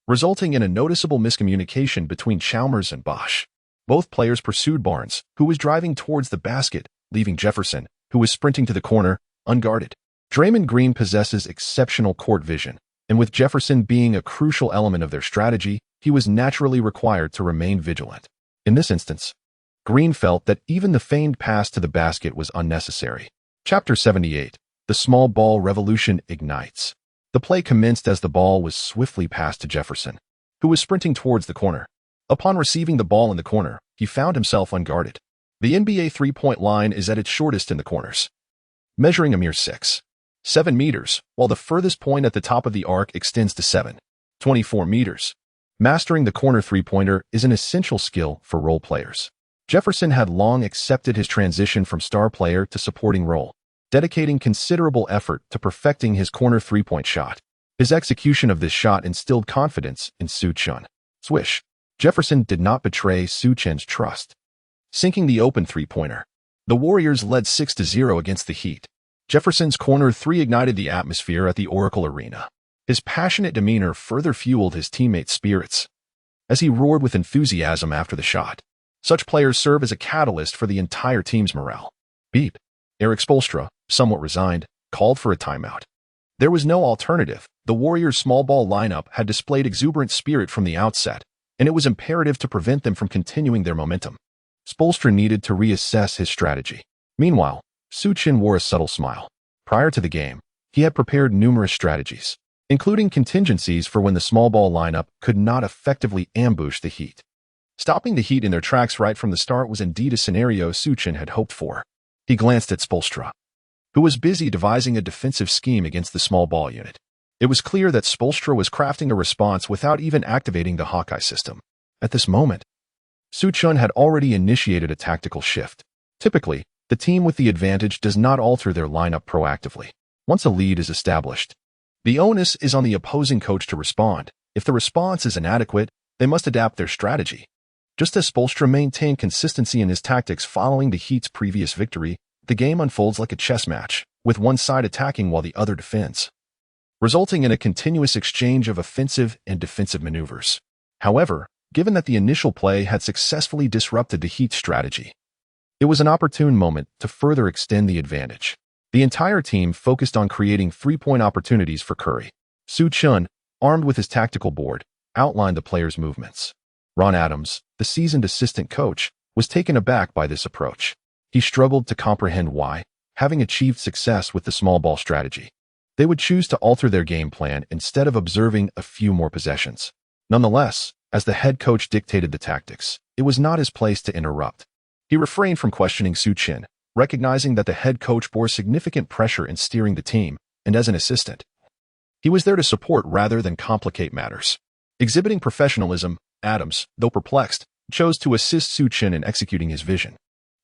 resulting in a noticeable miscommunication between Chalmers and Bosh. Both players pursued Barnes, who was driving towards the basket, leaving Jefferson, who was sprinting to the corner, unguarded. Draymond Green possesses exceptional court vision, and with Jefferson being a crucial element of their strategy, he was naturally required to remain vigilant. In this instance, Green felt that even the feigned pass to the basket was unnecessary. Chapter 78. The small ball revolution ignites. The play commenced as the ball was swiftly passed to Jefferson, who was sprinting towards the corner. Upon receiving the ball in the corner, he found himself unguarded. The NBA three-point line is at its shortest in the corners, measuring a mere 6.7 meters, while the furthest point at the top of the arc extends to 7.24 meters. Mastering the corner three-pointer is an essential skill for role players. Jefferson had long accepted his transition from star player to supporting role, dedicating considerable effort to perfecting his corner three-point shot. His execution of this shot instilled confidence in Su Chen. Swish. Jefferson did not betray Su Chen's trust, sinking the open three-pointer. The Warriors led 6-0 against the Heat. Jefferson's corner three ignited the atmosphere at the Oracle Arena. His passionate demeanor further fueled his teammates' spirits, as he roared with enthusiasm after the shot. Such players serve as a catalyst for the entire team's morale. Beep. Erik Spoelstra, somewhat resigned, called for a timeout. There was no alternative. The Warriors' small ball lineup had displayed exuberant spirit from the outset, and it was imperative to prevent them from continuing their momentum. Spoelstra needed to reassess his strategy. Meanwhile, Su Chen wore a subtle smile. Prior to the game, he had prepared numerous strategies, including contingencies for when the small ball lineup could not effectively ambush the Heat. Stopping the Heat in their tracks right from the start was indeed a scenario Su Chen had hoped for. He glanced at Spoelstra, who was busy devising a defensive scheme against the small ball unit. It was clear that Spoelstra was crafting a response without even activating the Hawkeye system. At this moment, Su Chen had already initiated a tactical shift. Typically, the team with the advantage does not alter their lineup proactively. Once a lead is established, the onus is on the opposing coach to respond. If the response is inadequate, they must adapt their strategy. Just as Spoelstra maintained consistency in his tactics following the Heat's previous victory, the game unfolds like a chess match, with one side attacking while the other defends, resulting in a continuous exchange of offensive and defensive maneuvers. However, given that the initial play had successfully disrupted the Heat's strategy, it was an opportune moment to further extend the advantage. The entire team focused on creating three-point opportunities for Curry. Su Chen, armed with his tactical board, outlined the players' movements. Ron Adams, the seasoned assistant coach, was taken aback by this approach. He struggled to comprehend why, having achieved success with the small ball strategy, they would choose to alter their game plan instead of observing a few more possessions. Nonetheless, as the head coach dictated the tactics, it was not his place to interrupt. He refrained from questioning Su Chen, recognizing that the head coach bore significant pressure in steering the team, and as an assistant, he was there to support rather than complicate matters. Exhibiting professionalism, Adams, though perplexed, chose to assist Su Chen in executing his vision.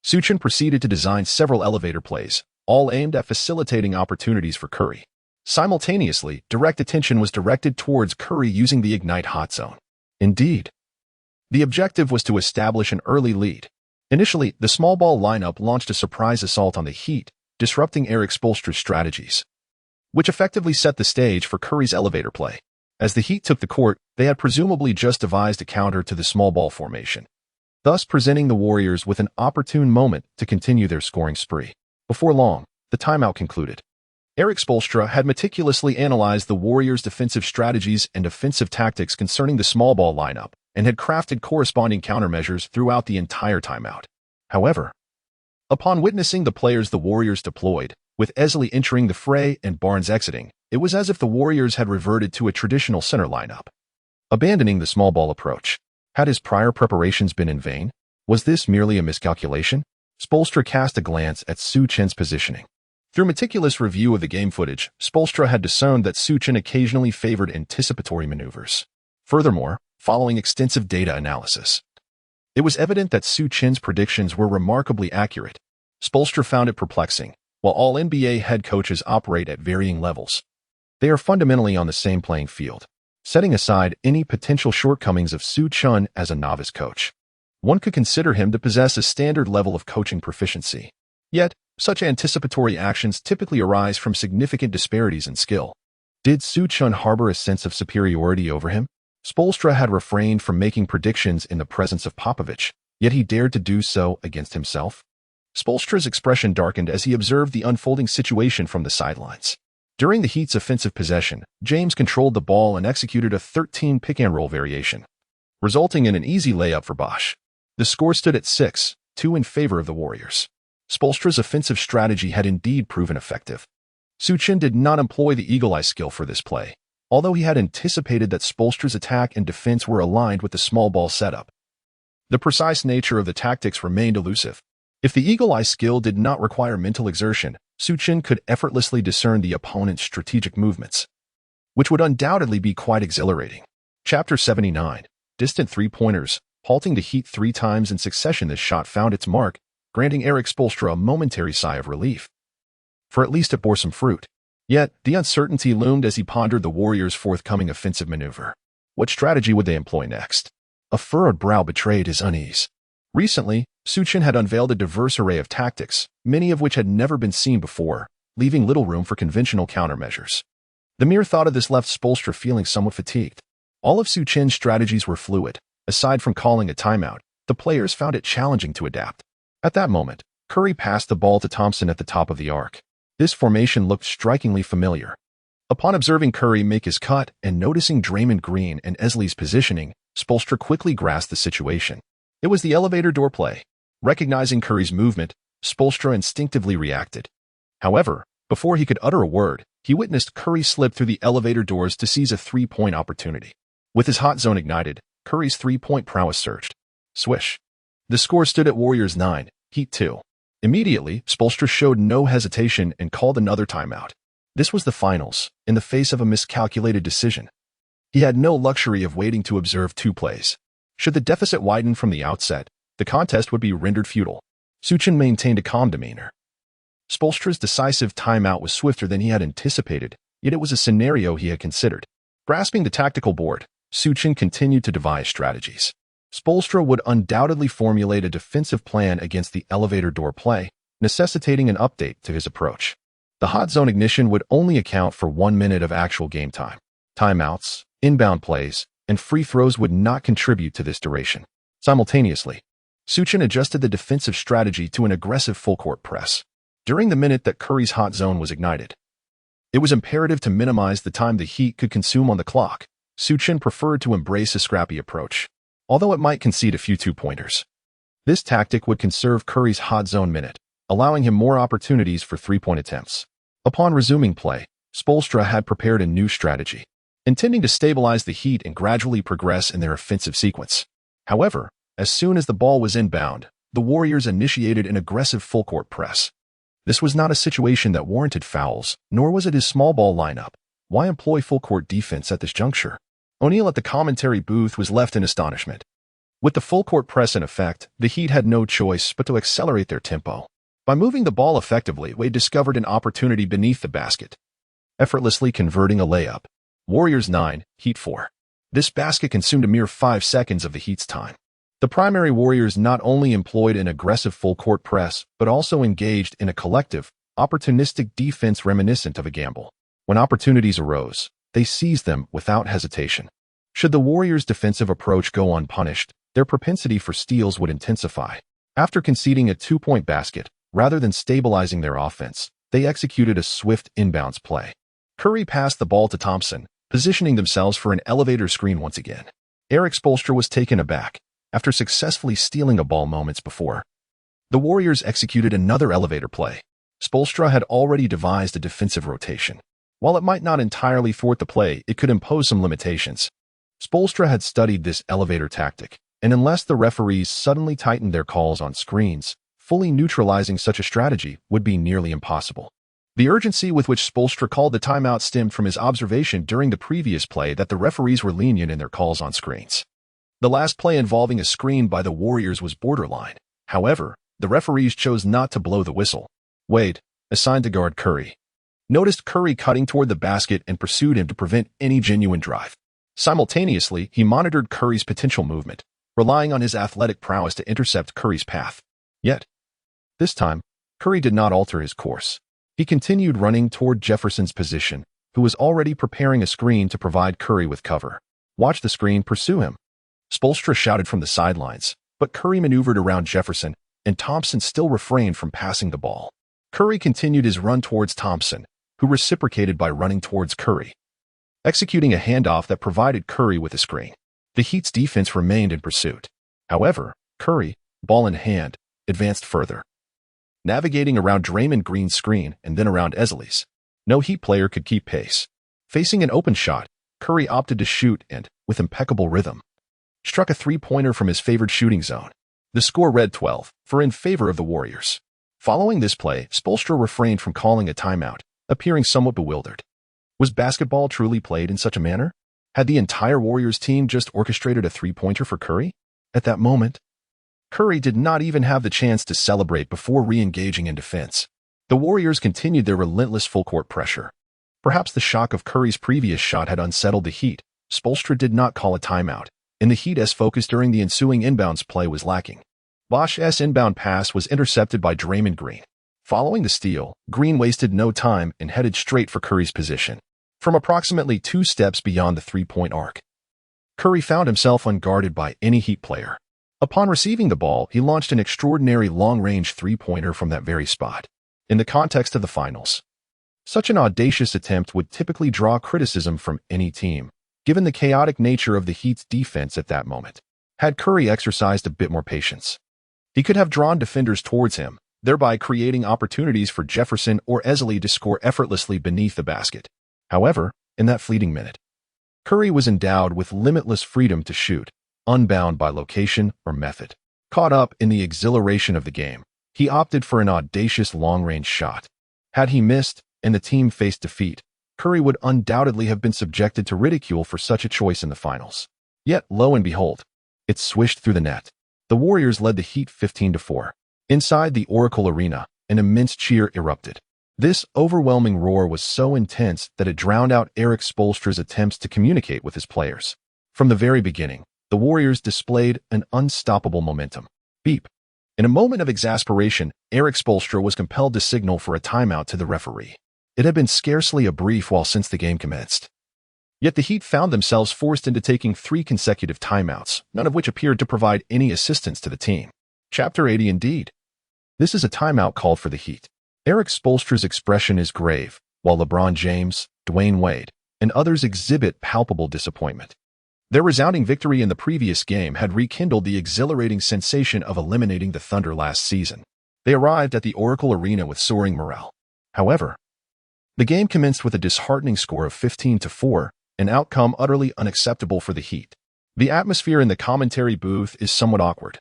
Su Chen proceeded to design several elevator plays, all aimed at facilitating opportunities for Curry. Simultaneously, direct attention was directed towards Curry using the Ignite hot zone. Indeed, the objective was to establish an early lead. Initially, the small ball lineup launched a surprise assault on the Heat, disrupting Erik Spoelstra's strategies, which effectively set the stage for Curry's elevator play. As the Heat took the court, they had presumably just devised a counter to the small ball formation, thus presenting the Warriors with an opportune moment to continue their scoring spree. Before long, the timeout concluded. Erik Spoelstra had meticulously analyzed the Warriors' defensive strategies and offensive tactics concerning the small ball lineup, and had crafted corresponding countermeasures throughout the entire timeout. However, upon witnessing the players the Warriors deployed, with Esley entering the fray and Barnes exiting, it was as if the Warriors had reverted to a traditional center lineup, abandoning the small ball approach. Had his prior preparations been in vain? Was this merely a miscalculation? Spoelstra cast a glance at Su Chen's positioning. Through meticulous review of the game footage, Spoelstra had discerned that Su Chen occasionally favored anticipatory maneuvers. Furthermore, following extensive data analysis, it was evident that Su Chen's predictions were remarkably accurate. Spoelstra found it perplexing. While all NBA head coaches operate at varying levels, they are fundamentally on the same playing field. Setting aside any potential shortcomings of Su Chen as a novice coach, one could consider him to possess a standard level of coaching proficiency. Yet, such anticipatory actions typically arise from significant disparities in skill. Did Su Chen harbor a sense of superiority over him? Spoelstra had refrained from making predictions in the presence of Popovich, yet he dared to do so against himself. Spoelstra's expression darkened as he observed the unfolding situation from the sidelines. During the Heat's offensive possession, James controlled the ball and executed a 13 pick-and-roll variation, resulting in an easy layup for Bosch. The score stood at 6-2 in favor of the Warriors. Spoelstra's offensive strategy had indeed proven effective. Su Chen did not employ the eagle-eye skill for this play, although he had anticipated that Spoelstra's attack and defense were aligned with the small ball setup. The precise nature of the tactics remained elusive. If the eagle-eye skill did not require mental exertion, Su Chen could effortlessly discern the opponent's strategic movements, which would undoubtedly be quite exhilarating. Chapter 79. Distant three-pointers. Halting the Heat 3 times in succession, this shot found its mark, granting Erik Spoelstra a momentary sigh of relief. For at least it bore some fruit. Yet, the uncertainty loomed as he pondered the Warriors' forthcoming offensive maneuver. What strategy would they employ next? A furrowed brow betrayed his unease. Recently, Su Chen had unveiled a diverse array of tactics, many of which had never been seen before, leaving little room for conventional countermeasures. The mere thought of this left Spoelstra feeling somewhat fatigued. All of Su Chen's strategies were fluid. Aside from calling a timeout, the players found it challenging to adapt. At that moment, Curry passed the ball to Thompson at the top of the arc. This formation looked strikingly familiar. Upon observing Curry make his cut and noticing Draymond Green and Esley's positioning, Spoelstra quickly grasped the situation. It was the elevator door play. Recognizing Curry's movement, Spoelstra instinctively reacted. However, Before he could utter a word, he witnessed Curry slip through the elevator doors to seize a three-point opportunity. With his hot zone ignited, Curry's three-point prowess surged. Swish. The score stood at Warriors 9, Heat 2. Immediately, Spoelstra showed no hesitation and called another timeout. This was the finals, in the face of a miscalculated decision. He had no luxury of waiting to observe two plays. Should the deficit widen from the outset, the contest would be rendered futile. Su Chen maintained a calm demeanor. Spoelstra's decisive timeout was swifter than he had anticipated, yet it was a scenario he had considered. Grasping the tactical board, Su Chen continued to devise strategies. Spoelstra would undoubtedly formulate a defensive plan against the elevator door play, necessitating an update to his approach. The hot zone ignition would only account for 1 minute of actual game time. Timeouts, inbound plays, and free throws would not contribute to this duration. Simultaneously, Su Chen adjusted the defensive strategy to an aggressive full-court press. During the minute that Curry's hot zone was ignited, it was imperative to minimize the time the Heat could consume on the clock. Su Chen preferred to embrace a scrappy approach, although it might concede a few two-pointers. This tactic would conserve Curry's hot zone minute, allowing him more opportunities for three-point attempts. Upon resuming play, Spoelstra had prepared a new strategy, intending to stabilize the Heat and gradually progress in their offensive sequence. However, as soon as the ball was inbound, the Warriors initiated an aggressive full-court press. This was not a situation that warranted fouls, nor was it his small ball lineup. Why employ full-court defense at this juncture? O'Neal at the commentary booth was left in astonishment. With the full-court press in effect, the Heat had no choice but to accelerate their tempo. By moving the ball effectively, Wade discovered an opportunity beneath the basket, effortlessly converting a layup. Warriors 9, Heat 4. This basket consumed a mere 5 seconds of the Heat's time. The primary Warriors not only employed an aggressive full-court press, but also engaged in a collective, opportunistic defense reminiscent of a gamble. When opportunities arose, they seized them without hesitation. Should the Warriors' defensive approach go unpunished, their propensity for steals would intensify. After conceding a two-point basket, rather than stabilizing their offense, they executed a swift inbounds play. Curry passed the ball to Thompson, positioning themselves for an elevator screen once again. Erik Spoelstra was taken aback. After successfully stealing a ball moments before, the Warriors executed another elevator play. Spoelstra had already devised a defensive rotation. While it might not entirely thwart the play, it could impose some limitations. Spoelstra had studied this elevator tactic, and unless the referees suddenly tightened their calls on screens, fully neutralizing such a strategy would be nearly impossible. The urgency with which Spoelstra called the timeout stemmed from his observation during the previous play that the referees were lenient in their calls on screens. The last play involving a screen by the Warriors was borderline. However, the referees chose not to blow the whistle. Wade, assigned to guard Curry, noticed Curry cutting toward the basket and pursued him to prevent any genuine drive. Simultaneously, he monitored Curry's potential movement, relying on his athletic prowess to intercept Curry's path. Yet, this time, Curry did not alter his course. He continued running toward Jefferson's position, who was already preparing a screen to provide Curry with cover. Watch the screen pursue him, Spoelstra shouted from the sidelines, but Curry maneuvered around Jefferson, and Thompson still refrained from passing the ball. Curry continued his run towards Thompson, who reciprocated by running towards Curry, executing a handoff that provided Curry with a screen. The Heat's defense remained in pursuit. However, Curry, ball in hand, advanced further, navigating around Draymond Green's screen and then around Easley's. No Heat player could keep pace. Facing an open shot, Curry opted to shoot and, with impeccable rhythm, struck a three-pointer from his favored shooting zone. The score read 12-4 in favor of the Warriors. Following this play, Spoelstra refrained from calling a timeout, appearing somewhat bewildered. Was basketball truly played in such a manner? Had the entire Warriors team just orchestrated a three-pointer for Curry? At that moment, Curry did not even have the chance to celebrate before re-engaging in defense. The Warriors continued their relentless full-court pressure. Perhaps the shock of Curry's previous shot had unsettled the Heat. Spoelstra did not call a timeout, and the Heat's focus during the ensuing inbounds play was lacking. Bosch's inbound pass was intercepted by Draymond Green. Following the steal, Green wasted no time and headed straight for Curry's position. From approximately 2 steps beyond the three-point arc, Curry found himself unguarded by any Heat player. Upon receiving the ball, he launched an extraordinary long-range three-pointer from that very spot. In the context of the finals, such an audacious attempt would typically draw criticism from any team, given the chaotic nature of the Heat's defense at that moment. Had Curry exercised a bit more patience, he could have drawn defenders towards him, thereby creating opportunities for Jefferson or Easley to score effortlessly beneath the basket. However, in that fleeting minute, Curry was endowed with limitless freedom to shoot, unbound by location or method. Caught up in the exhilaration of the game, he opted for an audacious long-range shot. Had he missed, and the team faced defeat, Curry would undoubtedly have been subjected to ridicule for such a choice in the finals. Yet, lo and behold, it swished through the net. The Warriors led the Heat 15-4. Inside the Oracle Arena, an immense cheer erupted. This overwhelming roar was so intense that it drowned out Erik Spoelstra's attempts to communicate with his players. From the very beginning, the Warriors displayed an unstoppable momentum. Beep. In a moment of exasperation, Erik Spoelstra was compelled to signal for a timeout to the referee. It had been scarcely a brief while since the game commenced. Yet the Heat found themselves forced into taking 3 consecutive timeouts, none of which appeared to provide any assistance to the team. Chapter 80 indeed. This is a timeout called for the Heat. Erik Spoelstra's expression is grave, while LeBron James, Dwayne Wade, and others exhibit palpable disappointment. Their resounding victory in the previous game had rekindled the exhilarating sensation of eliminating the Thunder last season. They arrived at the Oracle Arena with soaring morale. However, the game commenced with a disheartening score of 15-4, an outcome utterly unacceptable for the Heat. The atmosphere in the commentary booth is somewhat awkward,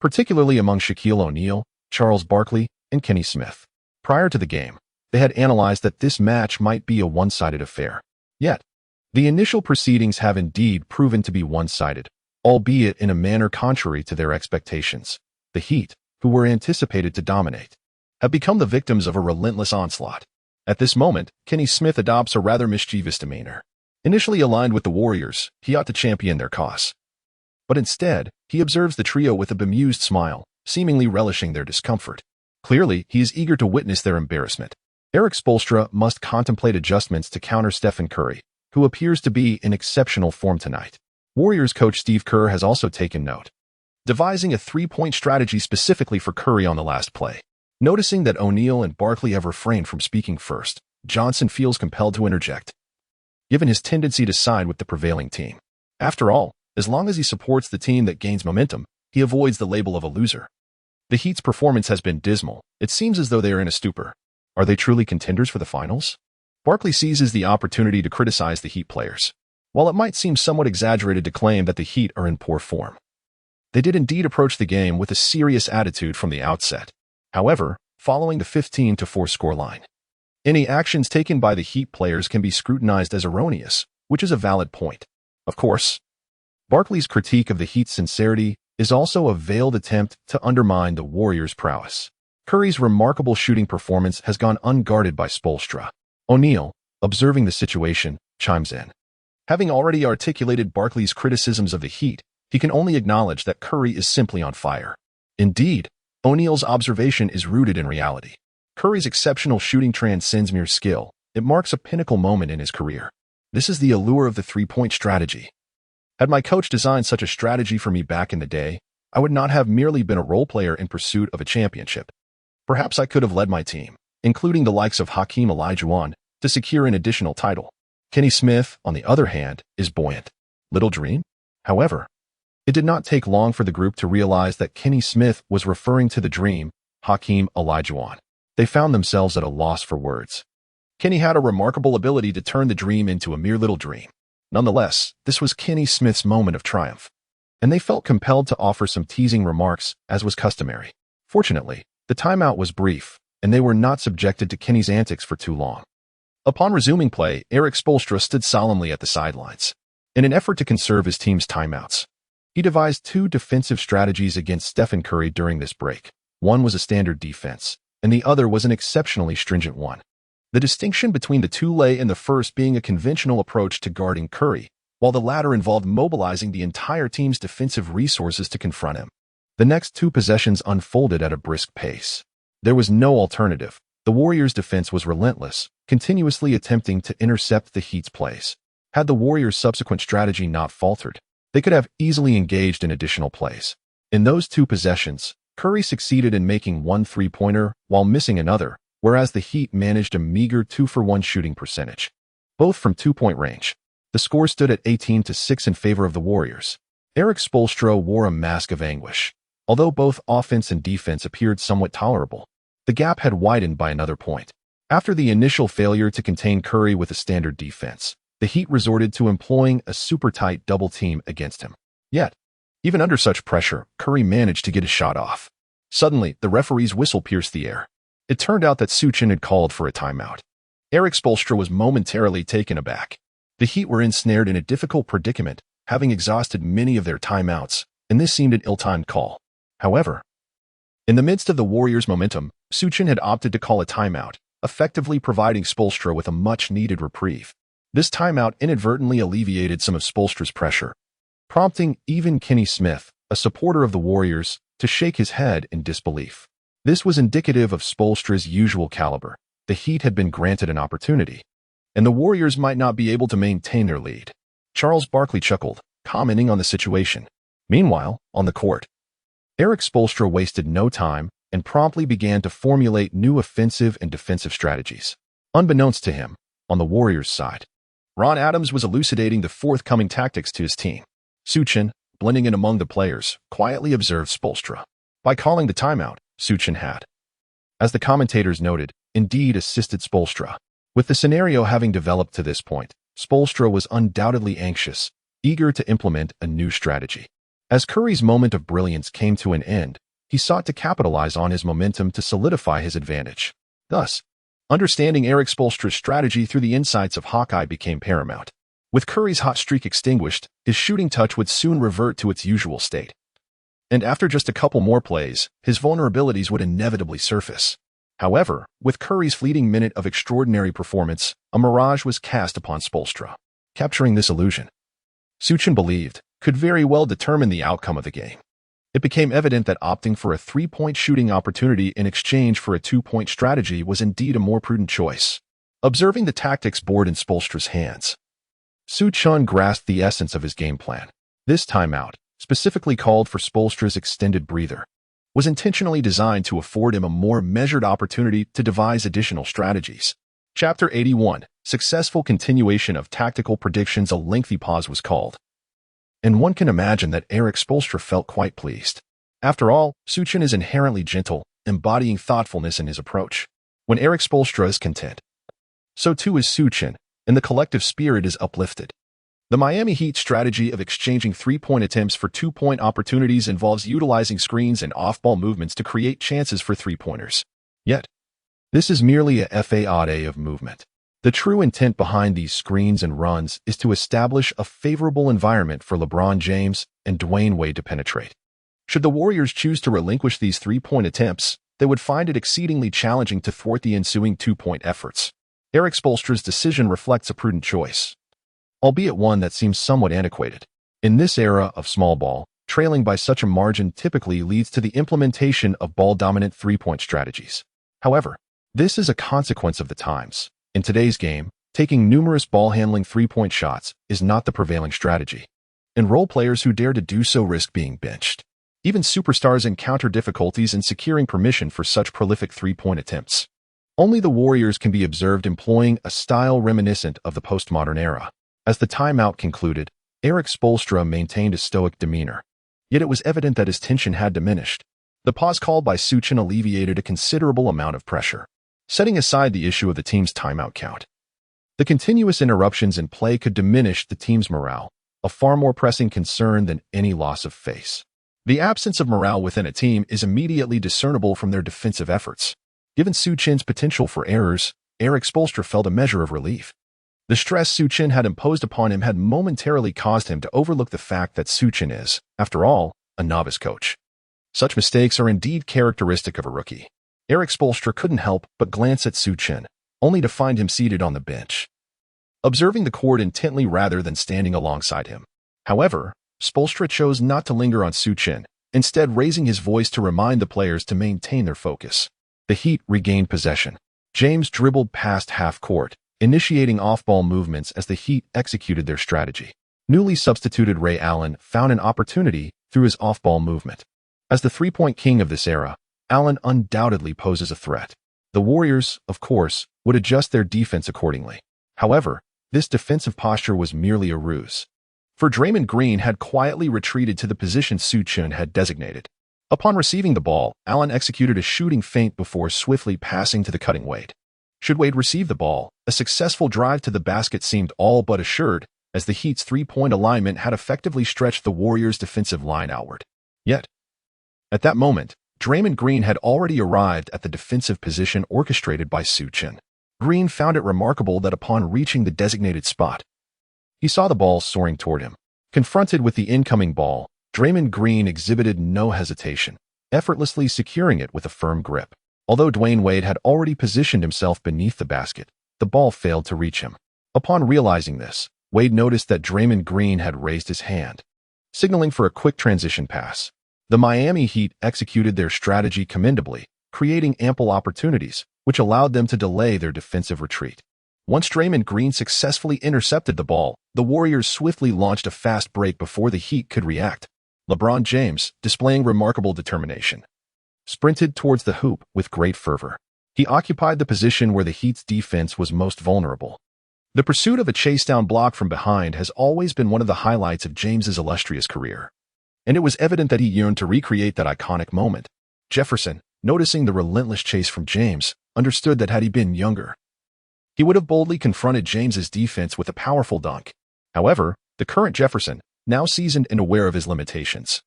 particularly among Shaquille O'Neal, Charles Barkley, and Kenny Smith. Prior to the game, they had analyzed that this match might be a one-sided affair. Yet, the initial proceedings have indeed proven to be one-sided, albeit in a manner contrary to their expectations. The Heat, who were anticipated to dominate, have become the victims of a relentless onslaught. At this moment, Kenny Smith adopts a rather mischievous demeanor. Initially aligned with the Warriors, he ought to champion their cause. But instead, he observes the trio with a bemused smile, seemingly relishing their discomfort. Clearly, he is eager to witness their embarrassment. Erik Spoelstra must contemplate adjustments to counter Stephen Curry, who appears to be in exceptional form tonight. Warriors coach Steve Kerr has also taken note, devising a 3-point strategy specifically for Curry on the last play. Noticing that O'Neal and Barkley have refrained from speaking first, Johnson feels compelled to interject, given his tendency to side with the prevailing team. After all, as long as he supports the team that gains momentum, he avoids the label of a loser. The Heat's performance has been dismal. It seems as though they are in a stupor. Are they truly contenders for the finals? Barkley seizes the opportunity to criticize the Heat players. While it might seem somewhat exaggerated to claim that the Heat are in poor form, they did indeed approach the game with a serious attitude from the outset. However, following the 15-4 scoreline, any actions taken by the Heat players can be scrutinized as erroneous, which is a valid point. Of course, Barkley's critique of the Heat's sincerity is also a veiled attempt to undermine the Warriors' prowess. Curry's remarkable shooting performance has gone unguarded by Spoelstra. O'Neal, observing the situation, chimes in. Having already articulated Barkley's criticisms of the Heat, he can only acknowledge that Curry is simply on fire. Indeed, O'Neal's observation is rooted in reality. Curry's exceptional shooting transcends mere skill. It marks a pinnacle moment in his career. This is the allure of the 3-point strategy. Had my coach designed such a strategy for me back in the day, I would not have merely been a role player in pursuit of a championship. Perhaps I could have led my team, including the likes of Hakeem Olajuwon, to secure an additional title. Kenny Smith, on the other hand, is buoyant. Little dream? However, it did not take long for the group to realize that Kenny Smith was referring to the dream, Hakeem Olajuwon. They found themselves at a loss for words. Kenny had a remarkable ability to turn the dream into a mere little dream. Nonetheless, this was Kenny Smith's moment of triumph, and they felt compelled to offer some teasing remarks, as was customary. Fortunately, the timeout was brief, and they were not subjected to Kenny's antics for too long. Upon resuming play, Erik Spoelstra stood solemnly at the sidelines. In an effort to conserve his team's timeouts, he devised 2 defensive strategies against Stephen Curry during this break. One was a standard defense, and the other was an exceptionally stringent one. The distinction between the two lay in the first being a conventional approach to guarding Curry, while the latter involved mobilizing the entire team's defensive resources to confront him. The next 2 possessions unfolded at a brisk pace. There was no alternative. The Warriors' defense was relentless, continuously attempting to intercept the Heat's plays. Had the Warriors' subsequent strategy not faltered, they could have easily engaged in additional plays. In those 2 possessions, Curry succeeded in making 1 3-pointer while missing another, whereas the Heat managed a meager 2-for-1 shooting percentage, both from 2-point range. The score stood at 18-6 in favor of the Warriors. Erik Spoelstra wore a mask of anguish. Although both offense and defense appeared somewhat tolerable, the gap had widened by another point. After the initial failure to contain Curry with a standard defense, the Heat resorted to employing a super-tight double team against him. Yet, even under such pressure, Curry managed to get a shot off. Suddenly, the referee's whistle pierced the air. It turned out that Su Chen had called for a timeout. Erik Spoelstra was momentarily taken aback. The Heat were ensnared in a difficult predicament, having exhausted many of their timeouts, and this seemed an ill-timed call. However, in the midst of the Warriors' momentum, Su Chen had opted to call a timeout, effectively providing Spoelstra with a much-needed reprieve. This timeout inadvertently alleviated some of Spoelstra's pressure, prompting even Kenny Smith, a supporter of the Warriors, to shake his head in disbelief. This was indicative of Spoelstra's usual caliber. The Heat had been granted an opportunity, and the Warriors might not be able to maintain their lead. Charles Barkley chuckled, commenting on the situation. Meanwhile, on the court, Erik Spoelstra wasted no time and promptly began to formulate new offensive and defensive strategies. Unbeknownst to him, on the Warriors' side, Ron Adams was elucidating the forthcoming tactics to his team. Su Chen, blending in among the players, quietly observed Spoelstra. By calling the timeout, Su Chen had, as the commentators noted, indeed assisted Spoelstra. With the scenario having developed to this point, Spoelstra was undoubtedly anxious, eager to implement a new strategy. As Curry's moment of brilliance came to an end, he sought to capitalize on his momentum to solidify his advantage. Thus, understanding Erik Spoelstra's strategy through the insights of Hawkeye became paramount. With Curry's hot streak extinguished, his shooting touch would soon revert to its usual state. And after just a couple more plays, his vulnerabilities would inevitably surface. However, with Curry's fleeting minute of extraordinary performance, a mirage was cast upon Spoelstra. Capturing this illusion, Su Chen believed, could very well determine the outcome of the game. It became evident that opting for a three-point shooting opportunity in exchange for a two-point strategy was indeed a more prudent choice. Observing the tactics board in Spoelstra's hands, Su Chen grasped the essence of his game plan. This timeout, specifically called for Spoelstra's extended breather, was intentionally designed to afford him a more measured opportunity to devise additional strategies. Chapter 81, Successful Continuation of Tactical Predictions. A lengthy pause was called, and one can imagine that Erik Spoelstra felt quite pleased. After all, Su Chen is inherently gentle, embodying thoughtfulness in his approach. When Erik Spoelstra is content, so too is Su Chen, and the collective spirit is uplifted. The Miami Heat strategy of exchanging three-point attempts for two-point opportunities involves utilizing screens and off-ball movements to create chances for three-pointers. Yet, this is merely a facade of movement. The true intent behind these screens and runs is to establish a favorable environment for LeBron James and Dwayne Wade to penetrate. Should the Warriors choose to relinquish these three-point attempts, they would find it exceedingly challenging to thwart the ensuing two-point efforts. Erik Spoelstra's decision reflects a prudent choice, albeit one that seems somewhat antiquated. In this era of small ball, trailing by such a margin typically leads to the implementation of ball-dominant three-point strategies. However, this is a consequence of the times. In today's game, taking numerous ball-handling three-point shots is not the prevailing strategy, and role players who dare to do so risk being benched. Even superstars encounter difficulties in securing permission for such prolific three-point attempts. Only the Warriors can be observed employing a style reminiscent of the postmodern era. As the timeout concluded, Erik Spoelstra maintained a stoic demeanor, yet it was evident that his tension had diminished. The pause called by Su Chen alleviated a considerable amount of pressure. Setting aside the issue of the team's timeout count, the continuous interruptions in play could diminish the team's morale, a far more pressing concern than any loss of face. The absence of morale within a team is immediately discernible from their defensive efforts. Given Su Chen's potential for errors, Erik Spoelstra felt a measure of relief. The stress Su Chen had imposed upon him had momentarily caused him to overlook the fact that Su Chen is, after all, a novice coach. Such mistakes are indeed characteristic of a rookie. Erik Spoelstra couldn't help but glance at Su Chen, only to find him seated on the bench, observing the court intently rather than standing alongside him. However, Spoelstra chose not to linger on Su Chen, instead raising his voice to remind the players to maintain their focus. The Heat regained possession. James dribbled past half-court, initiating off-ball movements as the Heat executed their strategy. Newly substituted Ray Allen found an opportunity through his off-ball movement. As the three-point king of this era, Allen undoubtedly poses a threat. The Warriors, of course, would adjust their defense accordingly. However, this defensive posture was merely a ruse, for Draymond Green had quietly retreated to the position Su Chen had designated. Upon receiving the ball, Allen executed a shooting feint before swiftly passing to the cutting Wade. Should Wade receive the ball, a successful drive to the basket seemed all but assured, as the Heat's three-point alignment had effectively stretched the Warriors' defensive line outward. Yet, at that moment, Draymond Green had already arrived at the defensive position orchestrated by Su Chen. Green found it remarkable that upon reaching the designated spot, he saw the ball soaring toward him. Confronted with the incoming ball, Draymond Green exhibited no hesitation, effortlessly securing it with a firm grip. Although Dwayne Wade had already positioned himself beneath the basket, the ball failed to reach him. Upon realizing this, Wade noticed that Draymond Green had raised his hand, signaling for a quick transition pass. The Miami Heat executed their strategy commendably, creating ample opportunities, which allowed them to delay their defensive retreat. Once Draymond Green successfully intercepted the ball, the Warriors swiftly launched a fast break before the Heat could react. LeBron James, displaying remarkable determination, sprinted towards the hoop with great fervor. He occupied the position where the Heat's defense was most vulnerable. The pursuit of a chase-down block from behind has always been one of the highlights of James's illustrious career, and it was evident that he yearned to recreate that iconic moment. Jefferson, noticing the relentless chase from James, understood that had he been younger, he would have boldly confronted James's defense with a powerful dunk. However, the current Jefferson, now seasoned and aware of his limitations,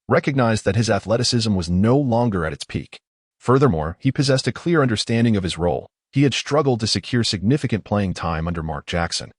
recognized that his athleticism was no longer at its peak. Furthermore, he possessed a clear understanding of his role. He had struggled to secure significant playing time under Mark Jackson,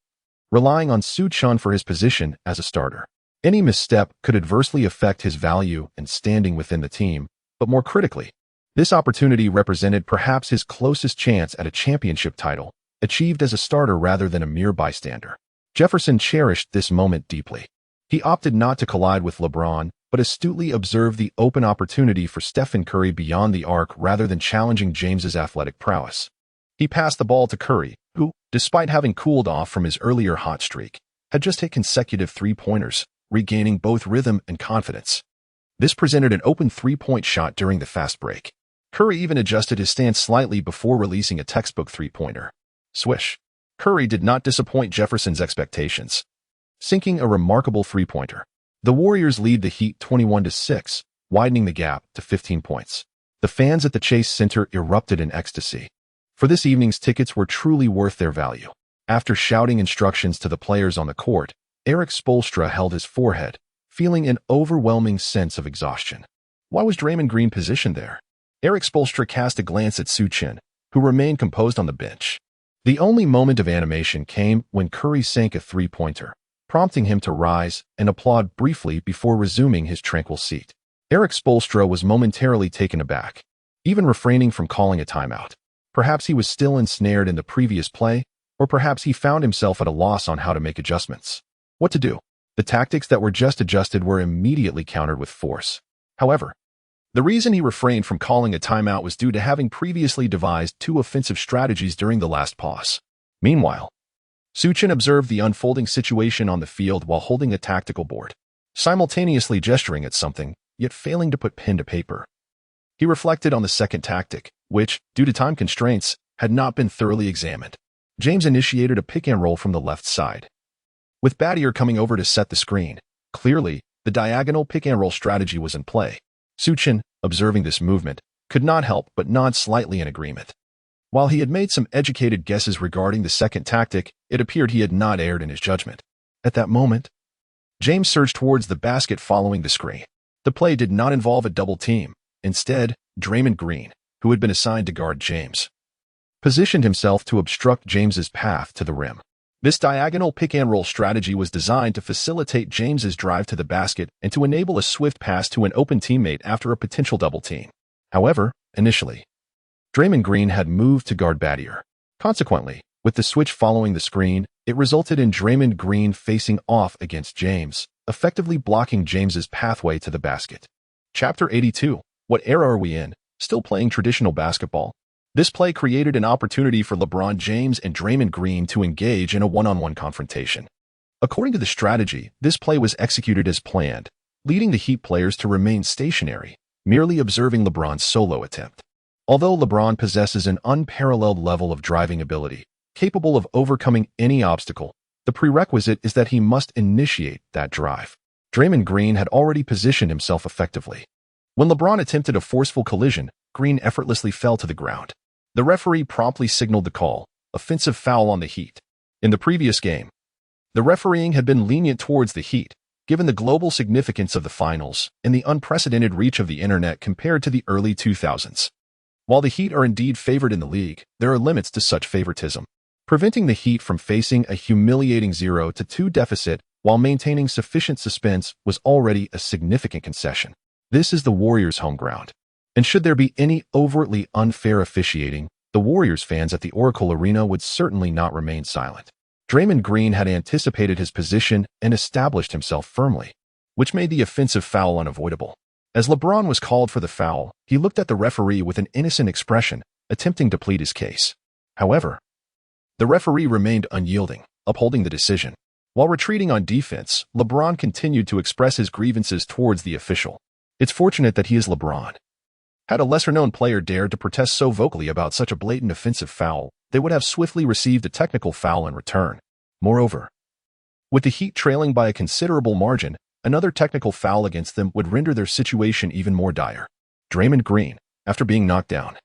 relying on Su Chen for his position as a starter. Any misstep could adversely affect his value and standing within the team, but more critically, this opportunity represented perhaps his closest chance at a championship title, achieved as a starter rather than a mere bystander. Jefferson cherished this moment deeply. He opted not to collide with LeBron, but astutely observed the open opportunity for Stephen Curry beyond the arc rather than challenging James's athletic prowess. He passed the ball to Curry, who, despite having cooled off from his earlier hot streak, had just hit consecutive three-pointers, regaining both rhythm and confidence. This presented an open three-point shot during the fast break. Curry even adjusted his stance slightly before releasing a textbook three-pointer. Swish. Curry did not disappoint Jefferson's expectations, sinking a remarkable three-pointer. The Warriors lead the Heat 21-6, widening the gap to 15 points. The fans at the Chase Center erupted in ecstasy, for this evening's tickets were truly worth their value. After shouting instructions to the players on the court, Erik Spoelstra held his forehead, feeling an overwhelming sense of exhaustion. Why was Draymond Green positioned there? Erik Spoelstra cast a glance at Su Chen, who remained composed on the bench. The only moment of animation came when Curry sank a three-pointer, prompting him to rise and applaud briefly before resuming his tranquil seat. Erik Spoelstra was momentarily taken aback, even refraining from calling a timeout. Perhaps he was still ensnared in the previous play, or perhaps he found himself at a loss on how to make adjustments. What to do? The tactics that were just adjusted were immediately countered with force. However, the reason he refrained from calling a timeout was due to having previously devised two offensive strategies during the last pause. Meanwhile, Su Chen observed the unfolding situation on the field while holding a tactical board, simultaneously gesturing at something, yet failing to put pen to paper. He reflected on the second tactic, which, due to time constraints, had not been thoroughly examined. James initiated a pick-and-roll from the left side, with Battier coming over to set the screen. Clearly, the diagonal pick-and-roll strategy was in play. Su Chen, observing this movement, could not help but nod slightly in agreement. While he had made some educated guesses regarding the second tactic, it appeared he had not erred in his judgment. At that moment, James surged towards the basket following the screen. The play did not involve a double team. Instead, Draymond Green, who had been assigned to guard James, positioned himself to obstruct James's path to the rim. This diagonal pick-and-roll strategy was designed to facilitate James's drive to the basket and to enable a swift pass to an open teammate after a potential double team. However, initially, Draymond Green had moved to guard Battier. Consequently, with the switch following the screen, it resulted in Draymond Green facing off against James, effectively blocking James's pathway to the basket. Chapter 82. What era are we in? Still playing traditional basketball? This play created an opportunity for LeBron James and Draymond Green to engage in a one-on-one confrontation. According to the strategy, this play was executed as planned, leading the Heat players to remain stationary, merely observing LeBron's solo attempt. Although LeBron possesses an unparalleled level of driving ability, capable of overcoming any obstacle, the prerequisite is that he must initiate that drive. Draymond Green had already positioned himself effectively. When LeBron attempted a forceful collision, Green effortlessly fell to the ground. The referee promptly signaled the call, offensive foul on the Heat. In the previous game, the refereeing had been lenient towards the Heat, given the global significance of the finals and the unprecedented reach of the internet compared to the early 2000s. While the Heat are indeed favored in the league, there are limits to such favoritism. Preventing the Heat from facing a humiliating 0-2 deficit while maintaining sufficient suspense was already a significant concession. This is the Warriors' home ground. And should there be any overtly unfair officiating, the Warriors fans at the Oracle Arena would certainly not remain silent. Draymond Green had anticipated his position and established himself firmly, which made the offensive foul unavoidable. As LeBron was called for the foul, he looked at the referee with an innocent expression, attempting to plead his case. However, the referee remained unyielding, upholding the decision. While retreating on defense, LeBron continued to express his grievances towards the official. It's fortunate that he is LeBron. Had a lesser-known player dared to protest so vocally about such a blatant offensive foul, they would have swiftly received a technical foul in return. Moreover, with the Heat trailing by a considerable margin, another technical foul against them would render their situation even more dire. Draymond Green, after being knocked down,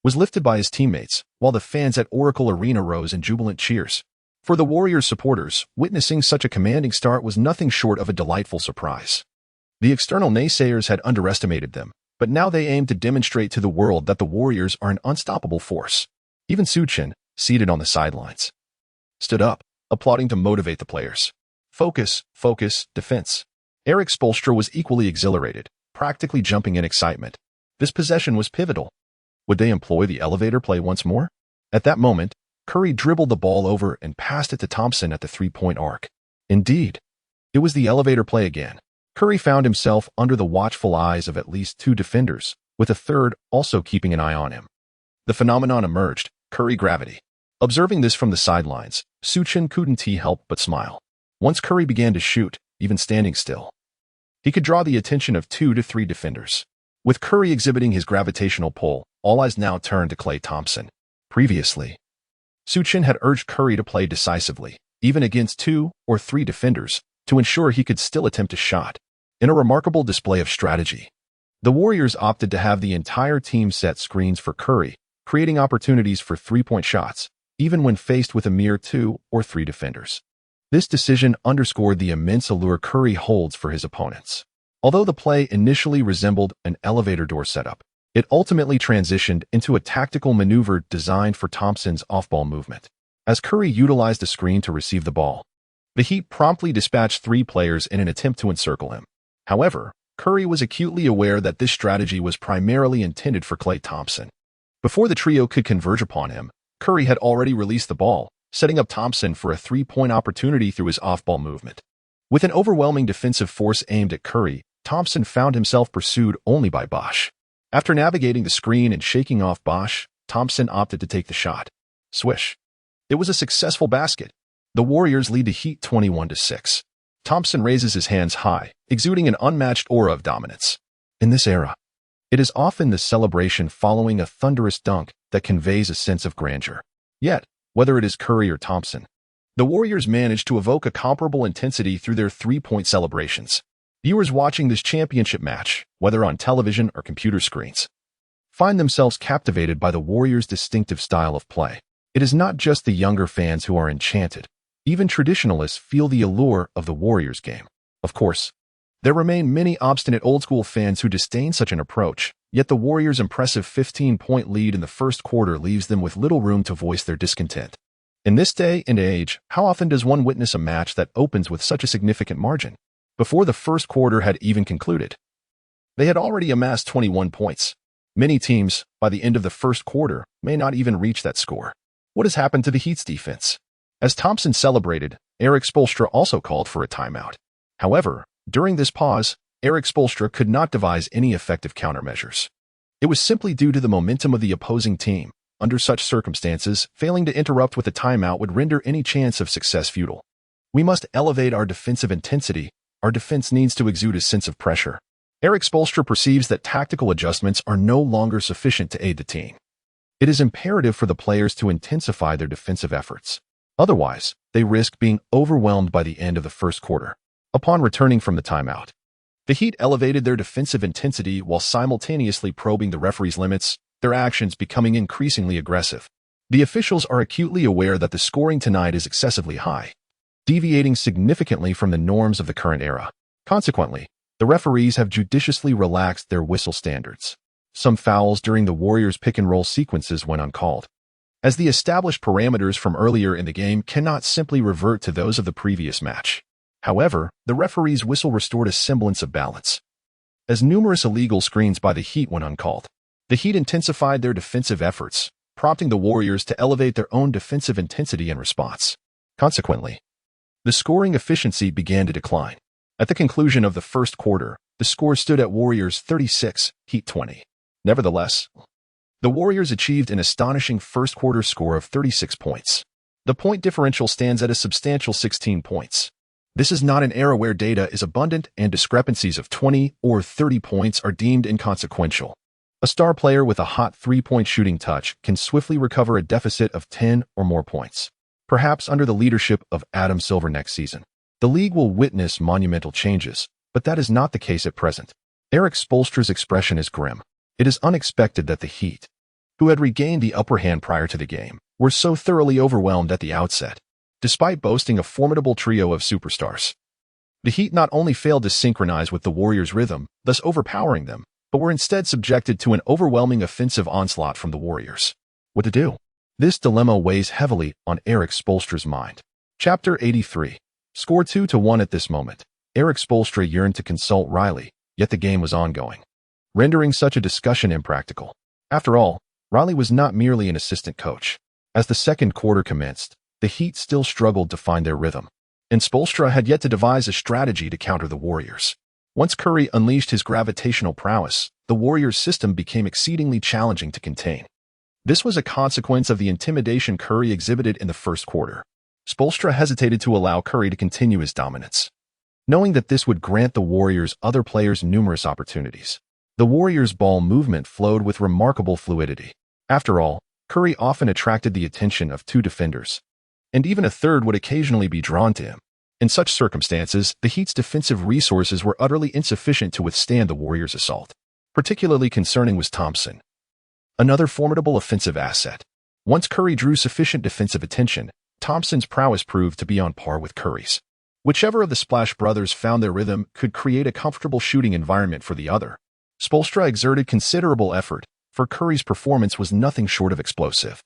was lifted by his teammates, while the fans at Oracle Arena rose in jubilant cheers. For the Warriors supporters, witnessing such a commanding start was nothing short of a delightful surprise. The external naysayers had underestimated them, but now they aimed to demonstrate to the world that the Warriors are an unstoppable force. Even Su Chen, seated on the sidelines, stood up, applauding to motivate the players. Focus, focus, defense. Erik Spoelstra was equally exhilarated, practically jumping in excitement. This possession was pivotal. Would they employ the elevator play once more? At that moment, Curry dribbled the ball over and passed it to Thompson at the three-point arc. Indeed, it was the elevator play again. Curry found himself under the watchful eyes of at least two defenders, with a third also keeping an eye on him. The phenomenon emerged, Curry gravity. Observing this from the sidelines, Su Chen couldn't help but smile. Once Curry began to shoot, even standing still, he could draw the attention of 2 to 3 defenders. With Curry exhibiting his gravitational pull, all eyes now turned to Klay Thompson. Previously, Su Chen had urged Curry to play decisively, even against 2 or 3 defenders, to ensure he could still attempt a shot. In a remarkable display of strategy, the Warriors opted to have the entire team set screens for Curry, creating opportunities for three-point shots, even when faced with a mere 2 or 3 defenders. This decision underscored the immense allure Curry holds for his opponents. Although the play initially resembled an elevator door setup, it ultimately transitioned into a tactical maneuver designed for Thompson's off-ball movement. As Curry utilized a screen to receive the ball, the Heat promptly dispatched 3 players in an attempt to encircle him. However, Curry was acutely aware that this strategy was primarily intended for Klay Thompson. Before the trio could converge upon him, Curry had already released the ball, setting up Thompson for a three-point opportunity through his off-ball movement. With an overwhelming defensive force aimed at Curry, Thompson found himself pursued only by Bosh. After navigating the screen and shaking off Bosh, Thompson opted to take the shot. Swish. It was a successful basket. The Warriors lead the Heat 21-6. Thompson raises his hands high, exuding an unmatched aura of dominance. In this era, it is often the celebration following a thunderous dunk that conveys a sense of grandeur. Yet, whether it is Curry or Thompson, the Warriors manage to evoke a comparable intensity through their three-point celebrations. Viewers watching this championship match, whether on television or computer screens, find themselves captivated by the Warriors' distinctive style of play. It is not just the younger fans who are enchanted. Even traditionalists feel the allure of the Warriors game. Of course, there remain many obstinate old-school fans who disdain such an approach, yet the Warriors' impressive 15-point lead in the first quarter leaves them with little room to voice their discontent. In this day and age, how often does one witness a match that opens with such a significant margin? Before the first quarter had even concluded, they had already amassed 21 points. Many teams, by the end of the first quarter, may not even reach that score. What has happened to the Heat's defense? As Thompson celebrated, Erik Spoelstra also called for a timeout. However, during this pause, Erik Spoelstra could not devise any effective countermeasures. It was simply due to the momentum of the opposing team. Under such circumstances, failing to interrupt with a timeout would render any chance of success futile. We must elevate our defensive intensity. Our defense needs to exude a sense of pressure. Erik Spoelstra perceives that tactical adjustments are no longer sufficient to aid the team. It is imperative for the players to intensify their defensive efforts. Otherwise, they risk being overwhelmed by the end of the first quarter. Upon returning from the timeout, The Heat elevated their defensive intensity while simultaneously probing the referee's limits, their actions becoming increasingly aggressive. The officials are acutely aware that the scoring tonight is excessively high, deviating significantly from the norms of the current era. Consequently, the referees have judiciously relaxed their whistle standards. Some fouls during the Warriors' pick-and-roll sequences went uncalled, as the established parameters from earlier in the game cannot simply revert to those of the previous match. However, the referee's whistle restored a semblance of balance, as numerous illegal screens by the Heat went uncalled. The Heat intensified their defensive efforts, prompting the Warriors to elevate their own defensive intensity in response. Consequently, the scoring efficiency began to decline. At the conclusion of the first quarter, the score stood at Warriors 36, Heat 20. Nevertheless, the Warriors achieved an astonishing first-quarter score of 36 points. The point differential stands at a substantial 16 points. This is not an era where data is abundant and discrepancies of 20 or 30 points are deemed inconsequential. A star player with a hot three-point shooting touch can swiftly recover a deficit of 10 or more points. Perhaps under the leadership of Adam Silver next season, the league will witness monumental changes, but that is not the case at present. Erik Spoelstra's expression is grim. It is unexpected that the Heat, who had regained the upper hand prior to the game, were so thoroughly overwhelmed at the outset. Despite boasting a formidable trio of superstars, the Heat not only failed to synchronize with the Warriors' rhythm, thus overpowering them, but were instead subjected to an overwhelming offensive onslaught from the Warriors. What to do? This dilemma weighs heavily on Erik Spoelstra's mind. Chapter 83. Score 2-1 at this moment. Erik Spoelstra yearned to consult Riley, yet the game was ongoing, rendering such a discussion impractical. After all, Riley was not merely an assistant coach. As the second quarter commenced, the Heat still struggled to find their rhythm, and Spoelstra had yet to devise a strategy to counter the Warriors. Once Curry unleashed his gravitational prowess, the Warriors' system became exceedingly challenging to contain. This was a consequence of the intimidation Curry exhibited in the first quarter. Spoelstra hesitated to allow Curry to continue his dominance, knowing that this would grant the Warriors' other players numerous opportunities. The Warriors' ball movement flowed with remarkable fluidity. After all, Curry often attracted the attention of two defenders, and even a third would occasionally be drawn to him. In such circumstances, the Heat's defensive resources were utterly insufficient to withstand the Warriors' assault. Particularly concerning was Thompson, another formidable offensive asset. Once Curry drew sufficient defensive attention, Thompson's prowess proved to be on par with Curry's. Whichever of the Splash Brothers found their rhythm could create a comfortable shooting environment for the other. Spoelstra exerted considerable effort, for Curry's performance was nothing short of explosive.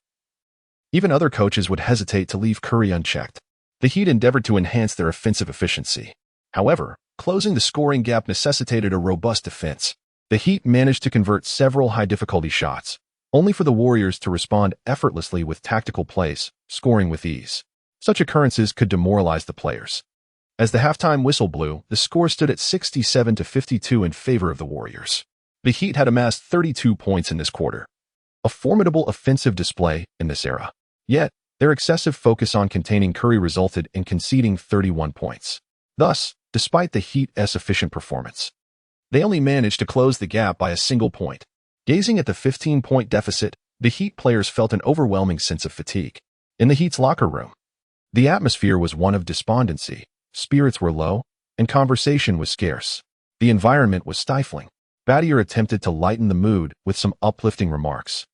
Even other coaches would hesitate to leave Curry unchecked. The Heat endeavored to enhance their offensive efficiency. However, closing the scoring gap necessitated a robust defense. The Heat managed to convert several high-difficulty shots, only for the Warriors to respond effortlessly with tactical plays, scoring with ease. Such occurrences could demoralize the players. As the halftime whistle blew, the score stood at 67-52 in favor of the Warriors. The Heat had amassed 32 points in this quarter, a formidable offensive display in this era. Yet, their excessive focus on containing Curry resulted in conceding 31 points. Thus, despite the Heat's efficient performance, they only managed to close the gap by a single point. Gazing at the 15-point deficit, the Heat players felt an overwhelming sense of fatigue. In the Heat's locker room, the atmosphere was one of despondency. Spirits were low, and conversation was scarce. The environment was stifling. Battier attempted to lighten the mood with some uplifting remarks,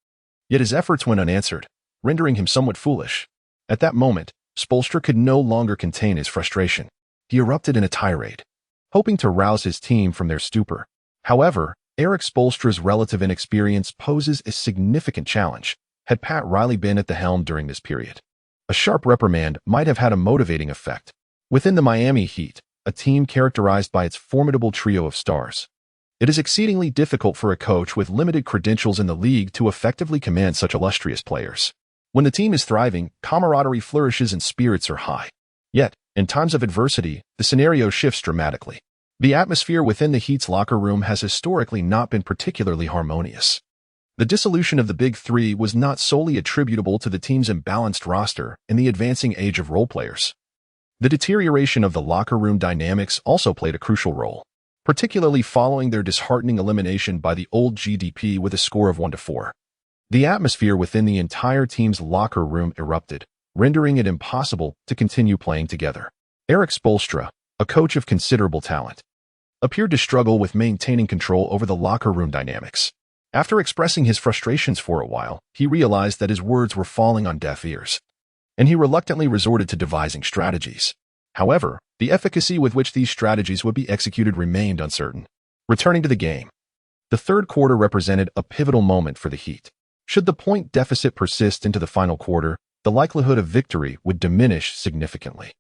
yet his efforts went unanswered, rendering him somewhat foolish. At that moment, Spoelstra could no longer contain his frustration. He erupted in a tirade, hoping to rouse his team from their stupor. However, Erik Spoelstra's relative inexperience poses a significant challenge. Had Pat Riley been at the helm during this period, a sharp reprimand might have had a motivating effect. Within the Miami Heat, a team characterized by its formidable trio of stars, it is exceedingly difficult for a coach with limited credentials in the league to effectively command such illustrious players. When the team is thriving, camaraderie flourishes and spirits are high. Yet, in times of adversity, the scenario shifts dramatically. The atmosphere within the Heat's locker room has historically not been particularly harmonious. The dissolution of the Big Three was not solely attributable to the team's imbalanced roster and the advancing age of role players. The deterioration of the locker room dynamics also played a crucial role, particularly following their disheartening elimination by the old GDP with a score of 1-4. The atmosphere within the entire team's locker room erupted, rendering it impossible to continue playing together. Erik Spoelstra, a coach of considerable talent, appeared to struggle with maintaining control over the locker room dynamics. After expressing his frustrations for a while, he realized that his words were falling on deaf ears, and he reluctantly resorted to devising strategies. However, the efficacy with which these strategies would be executed remained uncertain. Returning to the game, the third quarter represented a pivotal moment for the Heat. Should the point deficit persist into the final quarter, the likelihood of victory would diminish significantly.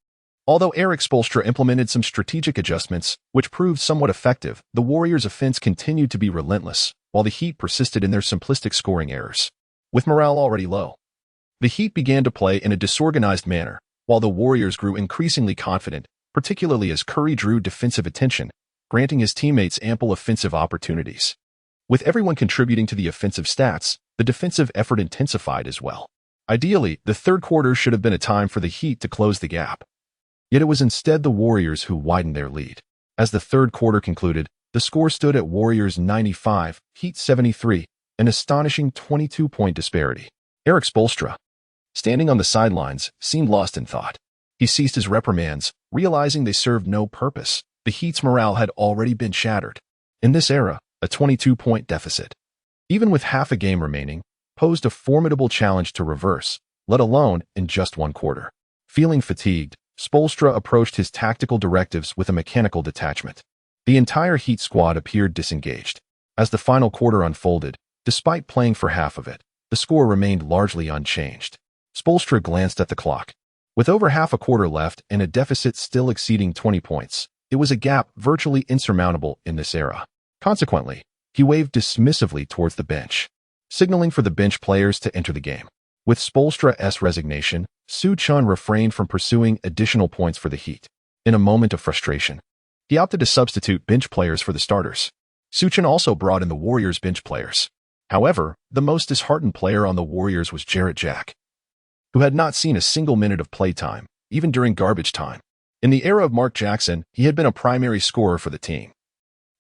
Although Erik Spoelstra implemented some strategic adjustments, which proved somewhat effective, the Warriors' offense continued to be relentless, while the Heat persisted in their simplistic scoring errors. With morale already low, the Heat began to play in a disorganized manner, while the Warriors grew increasingly confident, particularly as Curry drew defensive attention, granting his teammates ample offensive opportunities. With everyone contributing to the offensive stats, the defensive effort intensified as well. Ideally, the third quarter should have been a time for the Heat to close the gap. Yet it was instead the Warriors who widened their lead. As the third quarter concluded, the score stood at Warriors 95, Heat 73, an astonishing 22-point disparity. Erik Spoelstra, standing on the sidelines, seemed lost in thought. He ceased his reprimands, realizing they served no purpose. The Heat's morale had already been shattered. In this era, a 22-point deficit, even with half a game remaining, posed a formidable challenge to reverse, let alone in just one quarter. Feeling fatigued, Spoelstra approached his tactical directives with a mechanical detachment. The entire Heat squad appeared disengaged. As the final quarter unfolded, despite playing for half of it, the score remained largely unchanged. Spoelstra glanced at the clock. With over half a quarter left and a deficit still exceeding 20 points, it was a gap virtually insurmountable in this era. Consequently, he waved dismissively towards the bench, signaling for the bench players to enter the game. With Spoelstra's resignation, Su Chen refrained from pursuing additional points for the Heat. In a moment of frustration, he opted to substitute bench players for the starters. Su Chen also brought in the Warriors' bench players. However, the most disheartened player on the Warriors was Jarrett Jack, who had not seen a single minute of playtime, even during garbage time. In the era of Mark Jackson, he had been a primary scorer for the team.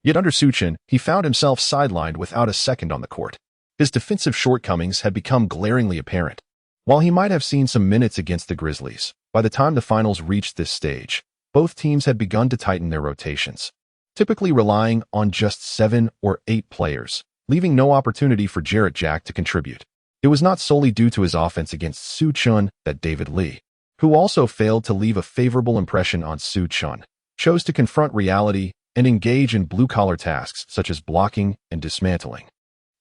Yet under Su Chen, he found himself sidelined without a second on the court. His defensive shortcomings had become glaringly apparent. While he might have seen some minutes against the Grizzlies, by the time the finals reached this stage, both teams had begun to tighten their rotations, typically relying on just 7 or 8 players, leaving no opportunity for Jarrett Jack to contribute. It was not solely due to his offense against Su Chen that David Lee, who also failed to leave a favorable impression on Su Chen, chose to confront reality and engage in blue-collar tasks such as blocking and dismantling,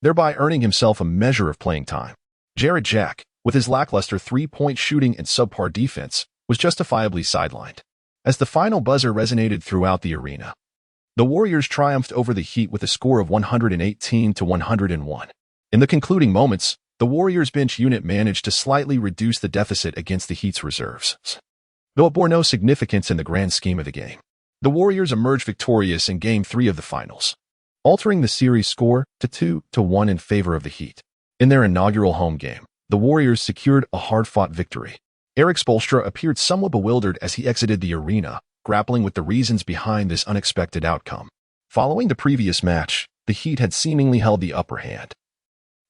thereby earning himself a measure of playing time. Jarrett Jack, with his lackluster three-point shooting and subpar defense, was justifiably sidelined. As the final buzzer resonated throughout the arena, the Warriors triumphed over the Heat with a score of 118-101. In the concluding moments, the Warriors' bench unit managed to slightly reduce the deficit against the Heat's reserves, though it bore no significance in the grand scheme of the game. The Warriors emerged victorious in Game 3 of the finals, altering the series score to 2-1 in favor of the Heat. In their inaugural home game, the Warriors secured a hard-fought victory. Erik Spoelstra appeared somewhat bewildered as he exited the arena, grappling with the reasons behind this unexpected outcome. Following the previous match, the Heat had seemingly held the upper hand,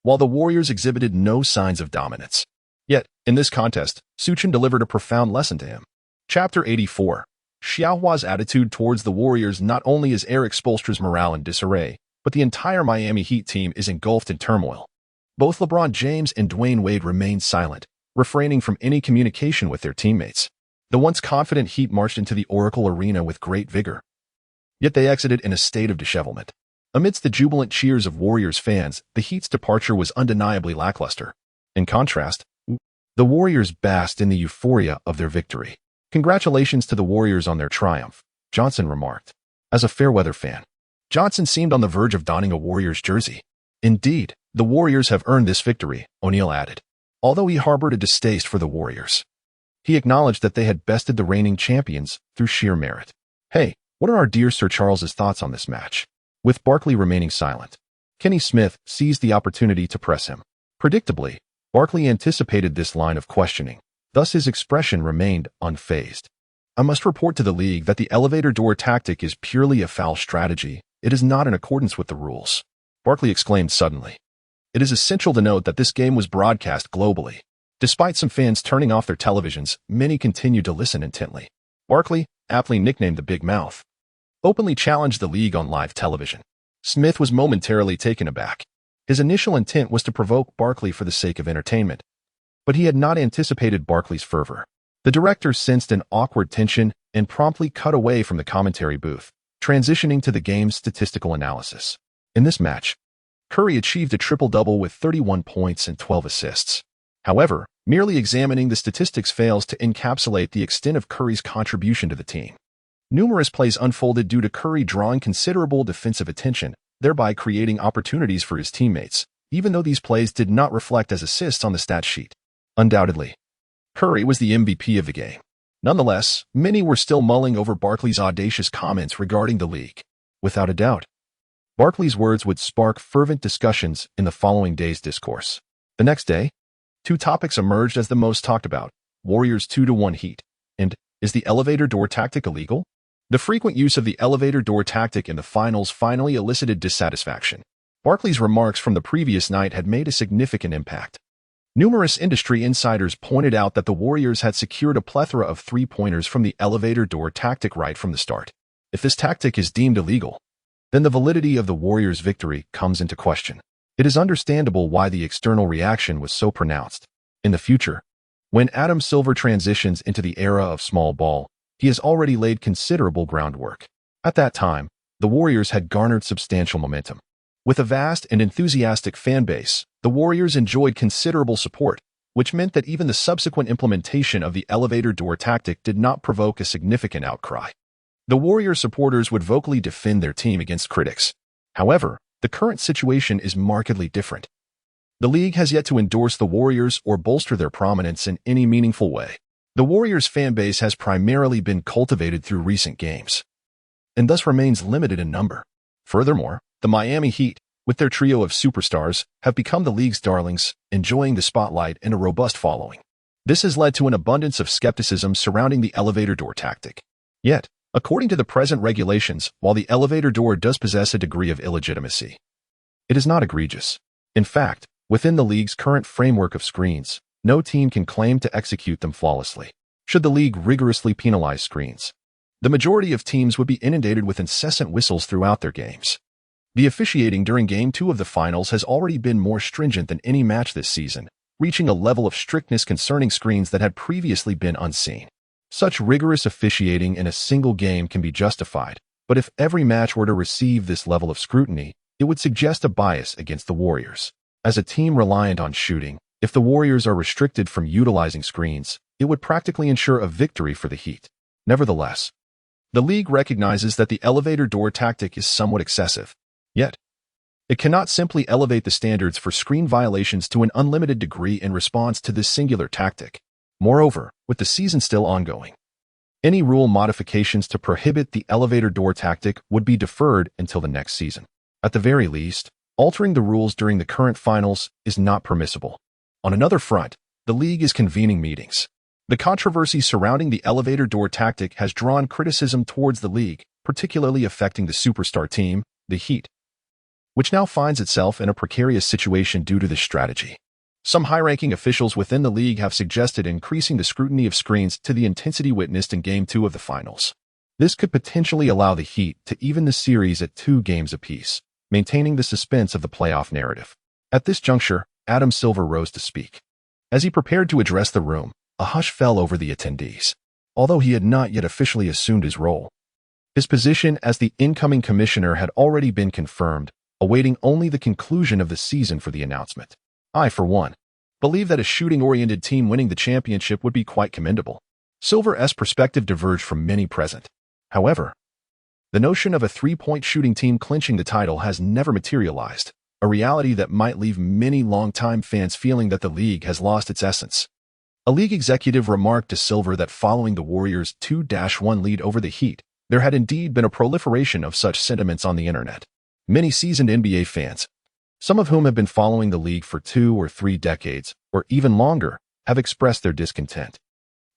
while the Warriors exhibited no signs of dominance. Yet, in this contest, Su Chen delivered a profound lesson to him. Chapter 84. Xiaohua's attitude towards the Warriors. Not only is Erik Spoelstra's morale in disarray, but the entire Miami Heat team is engulfed in turmoil. Both LeBron James and Dwayne Wade remained silent, refraining from any communication with their teammates. The once confident Heat marched into the Oracle Arena with great vigor. Yet they exited in a state of dishevelment. Amidst the jubilant cheers of Warriors fans, the Heat's departure was undeniably lackluster. In contrast, the Warriors basked in the euphoria of their victory. "Congratulations to the Warriors on their triumph," Johnson remarked. As a fair-weather fan, Johnson seemed on the verge of donning a Warriors jersey. "Indeed, the Warriors have earned this victory," O'Neal added. Although he harbored a distaste for the Warriors, he acknowledged that they had bested the reigning champions through sheer merit. "Hey, what are our dear Sir Charles's thoughts on this match?" With Barkley remaining silent, Kenny Smith seized the opportunity to press him. Predictably, Barkley anticipated this line of questioning. Thus his expression remained unfazed. "I must report to the league that the elevator door tactic is purely a foul strategy. It is not in accordance with the rules," Barkley exclaimed suddenly. It is essential to note that this game was broadcast globally. Despite some fans turning off their televisions, many continued to listen intently. Barkley, aptly nicknamed the Big Mouth, openly challenged the league on live television. Smith was momentarily taken aback. His initial intent was to provoke Barkley for the sake of entertainment, but he had not anticipated Barkley's fervor. The director sensed an awkward tension and promptly cut away from the commentary booth, transitioning to the game's statistical analysis. In this match, Curry achieved a triple-double with 31 points and 12 assists. However, merely examining the statistics fails to encapsulate the extent of Curry's contribution to the team. Numerous plays unfolded due to Curry drawing considerable defensive attention, thereby creating opportunities for his teammates, even though these plays did not reflect as assists on the stat sheet. Undoubtedly, Curry was the MVP of the game. Nonetheless, many were still mulling over Barkley's audacious comments regarding the league. Without a doubt, Barkley's words would spark fervent discussions in the following day's discourse. The next day, two topics emerged as the most talked about: Warriors 2-1 Heat, and is the elevator door tactic illegal? The frequent use of the elevator door tactic in the finals finally elicited dissatisfaction. Barkley's remarks from the previous night had made a significant impact. Numerous industry insiders pointed out that the Warriors had secured a plethora of three-pointers from the elevator door tactic right from the start. If this tactic is deemed illegal, then the validity of the Warriors' victory comes into question. It is understandable why the external reaction was so pronounced. In the future, when Adam Silver transitions into the era of small ball, he has already laid considerable groundwork. At that time, the Warriors had garnered substantial momentum. With a vast and enthusiastic fan base, the Warriors enjoyed considerable support, which meant that even the subsequent implementation of the elevator door tactic did not provoke a significant outcry. The Warriors supporters would vocally defend their team against critics. However, the current situation is markedly different. The league has yet to endorse the Warriors or bolster their prominence in any meaningful way. The Warriors fan base has primarily been cultivated through recent games, and thus remains limited in number. Furthermore, the Miami Heat, with their trio of superstars, have become the league's darlings, enjoying the spotlight and a robust following. This has led to an abundance of skepticism surrounding the elevator door tactic. Yet, according to the present regulations, while the elevator door does possess a degree of illegitimacy, it is not egregious. In fact, within the league's current framework of screens, no team can claim to execute them flawlessly. Should the league rigorously penalize screens, the majority of teams would be inundated with incessant whistles throughout their games. The officiating during Game 2 of the finals has already been more stringent than any match this season, reaching a level of strictness concerning screens that had previously been unseen. Such rigorous officiating in a single game can be justified, but if every match were to receive this level of scrutiny, it would suggest a bias against the Warriors. As a team reliant on shooting, if the Warriors are restricted from utilizing screens, it would practically ensure a victory for the Heat. Nevertheless, the league recognizes that the elevator door tactic is somewhat excessive. Yet, it cannot simply elevate the standards for screen violations to an unlimited degree in response to this singular tactic. Moreover, with the season still ongoing, any rule modifications to prohibit the elevator door tactic would be deferred until the next season. At the very least, altering the rules during the current finals is not permissible. On another front, the league is convening meetings. The controversy surrounding the elevator door tactic has drawn criticism towards the league, particularly affecting the superstar team, the Heat, which now finds itself in a precarious situation due to this strategy. Some high-ranking officials within the league have suggested increasing the scrutiny of screens to the intensity witnessed in Game 2 of the finals. This could potentially allow the Heat to even the series at 2 games apiece, maintaining the suspense of the playoff narrative. At this juncture, Adam Silver rose to speak. As he prepared to address the room, a hush fell over the attendees. Although he had not yet officially assumed his role, his position as the incoming commissioner had already been confirmed, awaiting only the conclusion of the season for the announcement. I, for one, believe that a shooting-oriented team winning the championship would be quite commendable. Silver's perspective diverged from many present. However, the notion of a three-point shooting team clinching the title has never materialized, a reality that might leave many longtime fans feeling that the league has lost its essence. A league executive remarked to Silver that following the Warriors' 2-1 lead over the Heat, there had indeed been a proliferation of such sentiments on the internet. Many seasoned NBA fans, some of whom have been following the league for 2 or 3 decades, or even longer, have expressed their discontent,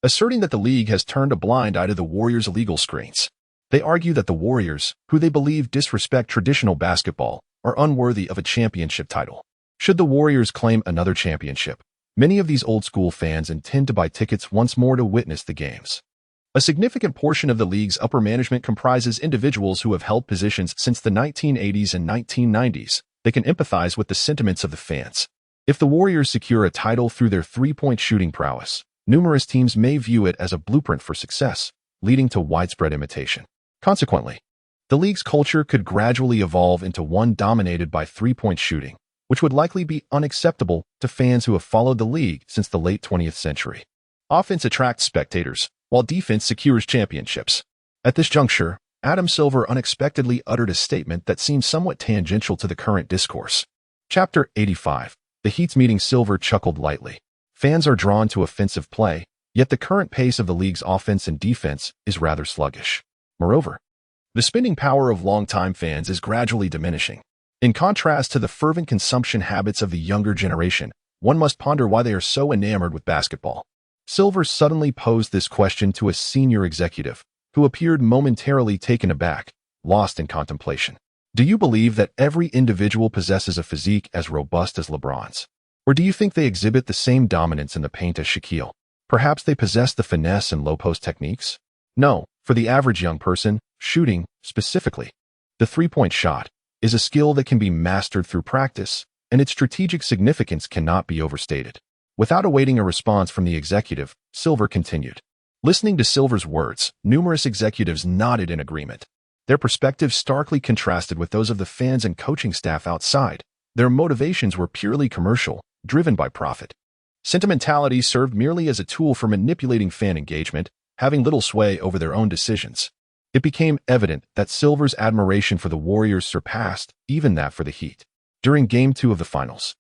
asserting that the league has turned a blind eye to the Warriors' illegal screens. They argue that the Warriors, who they believe disrespect traditional basketball, are unworthy of a championship title. Should the Warriors claim another championship, many of these old-school fans intend to buy tickets once more to witness the games. A significant portion of the league's upper management comprises individuals who have held positions since the 1980s and 1990s. They can empathize with the sentiments of the fans. If the Warriors secure a title through their three-point shooting prowess, numerous teams may view it as a blueprint for success, leading to widespread imitation. Consequently, the league's culture could gradually evolve into one dominated by three-point shooting, which would likely be unacceptable to fans who have followed the league since the late 20th century. Offense attracts spectators, while defense secures championships. At this juncture, Adam Silver unexpectedly uttered a statement that seemed somewhat tangential to the current discourse. Chapter 85. The Heat's meeting. Silver chuckled lightly. Fans are drawn to offensive play, yet the current pace of the league's offense and defense is rather sluggish. Moreover, the spending power of longtime fans is gradually diminishing. In contrast to the fervent consumption habits of the younger generation, one must ponder why they are so enamored with basketball. Silver suddenly posed this question to a senior executive, who appeared momentarily taken aback, lost in contemplation. Do you believe that every individual possesses a physique as robust as LeBron's? Or do you think they exhibit the same dominance in the paint as Shaquille? Perhaps they possess the finesse and low-post techniques? No, for the average young person, shooting, specifically, the three-point shot, is a skill that can be mastered through practice, and its strategic significance cannot be overstated. Without awaiting a response from the executive, Silver continued. Listening to Silver's words, numerous executives nodded in agreement. Their perspectives starkly contrasted with those of the fans and coaching staff outside. Their motivations were purely commercial, driven by profit. Sentimentality served merely as a tool for manipulating fan engagement, having little sway over their own decisions. It became evident that Silver's admiration for the Warriors surpassed even that for the Heat. During Game 2 of the Finals,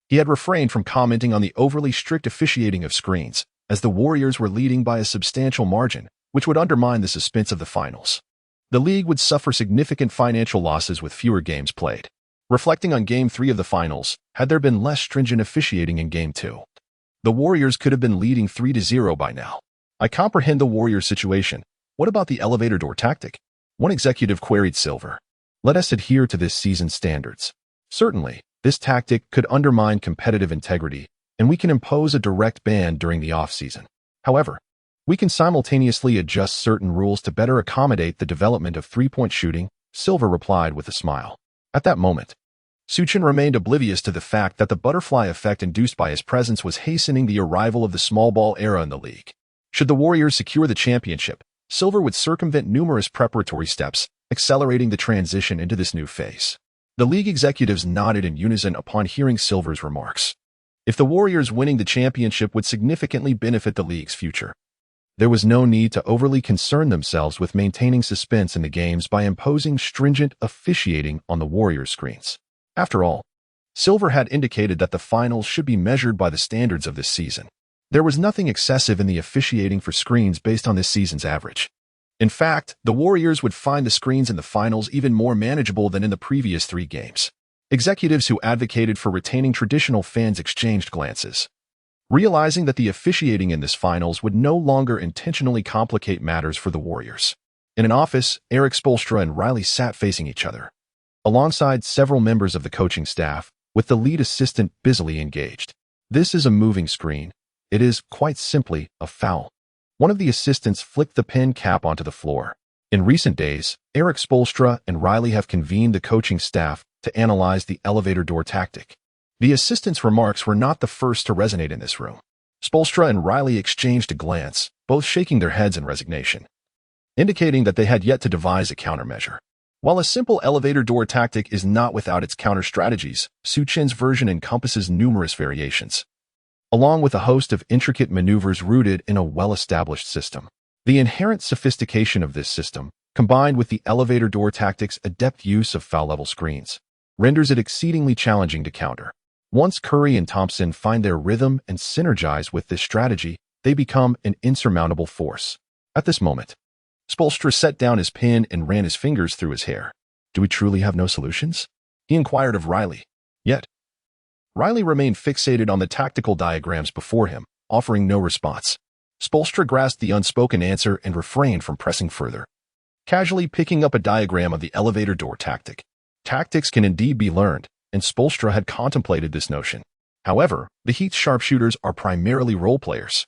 he had refrained from commenting on the overly strict officiating of screens, as the Warriors were leading by a substantial margin, which would undermine the suspense of the finals. The league would suffer significant financial losses with fewer games played. Reflecting on Game 3 of the finals, had there been less stringent officiating in Game 2, the Warriors could have been leading 3-0 by now. I comprehend the Warriors' situation. What about the elevator door tactic? One executive queried Silver. Let us adhere to this season's standards. Certainly, this tactic could undermine competitive integrity, and we can impose a direct ban during the off-season. However, we can simultaneously adjust certain rules to better accommodate the development of three-point shooting, Silver replied with a smile. At that moment, Su Chen remained oblivious to the fact that the butterfly effect induced by his presence was hastening the arrival of the small ball era in the league. Should the Warriors secure the championship, Silver would circumvent numerous preparatory steps, accelerating the transition into this new phase. The league executives nodded in unison upon hearing Silver's remarks. If the Warriors winning the championship would significantly benefit the league's future, there was no need to overly concern themselves with maintaining suspense in the games by imposing stringent officiating on the Warriors' screens. After all, Silver had indicated that the finals should be measured by the standards of this season. There was nothing excessive in the officiating for screens based on this season's average. In fact, the Warriors would find the screens in the finals even more manageable than in the previous 3 games. Executives who advocated for retaining traditional fans exchanged glances, realizing that the officiating in this finals would no longer intentionally complicate matters for the Warriors. In an office, Erik Spoelstra and Riley sat facing each other, alongside several members of the coaching staff, with the lead assistant busily engaged. This is a moving screen. It is, quite simply, a foul. One of the assistants flicked the pen cap onto the floor. In recent days, Erik Spoelstra and Riley have convened the coaching staff to analyze the elevator door tactic. The assistant's remarks were not the first to resonate in this room. Spoelstra and Riley exchanged a glance, both shaking their heads in resignation, indicating that they had yet to devise a countermeasure. While a simple elevator door tactic is not without its counter-strategies, Su Chen's version encompasses numerous variations, along with a host of intricate maneuvers rooted in a well-established system. The inherent sophistication of this system, combined with the elevator door tactic's adept use of foul-level screens, renders it exceedingly challenging to counter. Once Curry and Thompson find their rhythm and synergize with this strategy, they become an insurmountable force. At this moment, Spoelstra set down his pen and ran his fingers through his hair. Do we truly have no solutions? He inquired of Riley. Yet, Riley remained fixated on the tactical diagrams before him, offering no response. Spoelstra grasped the unspoken answer and refrained from pressing further, casually picking up a diagram of the elevator door tactic. Tactics can indeed be learned, and Spoelstra had contemplated this notion. However, the Heat's sharpshooters are primarily role players.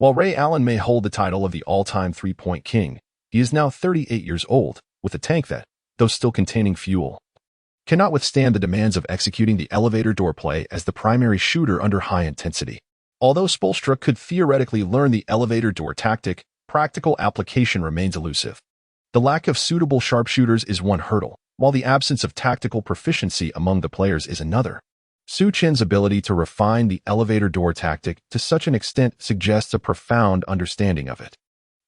While Ray Allen may hold the title of the all-time three-point king, he is now 38 years old, with a tank that, though still containing fuel, cannot withstand the demands of executing the elevator door play as the primary shooter under high intensity. Although Spoelstra could theoretically learn the elevator door tactic, practical application remains elusive. The lack of suitable sharpshooters is one hurdle, while the absence of tactical proficiency among the players is another. Su Chen's ability to refine the elevator door tactic to such an extent suggests a profound understanding of it.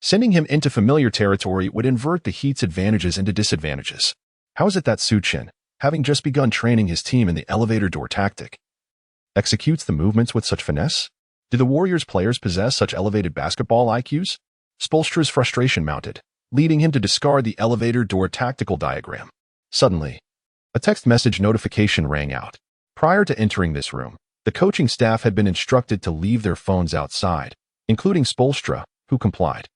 Sending him into familiar territory would invert the Heat's advantages into disadvantages. How is it that Su Chen, having just begun training his team in the elevator door tactic, executes the movements with such finesse? Do the Warriors players possess such elevated basketball IQs? Spoelstra's frustration mounted, leading him to discard the elevator door tactical diagram. Suddenly, a text message notification rang out. Prior to entering this room, the coaching staff had been instructed to leave their phones outside, including Spoelstra, who complied.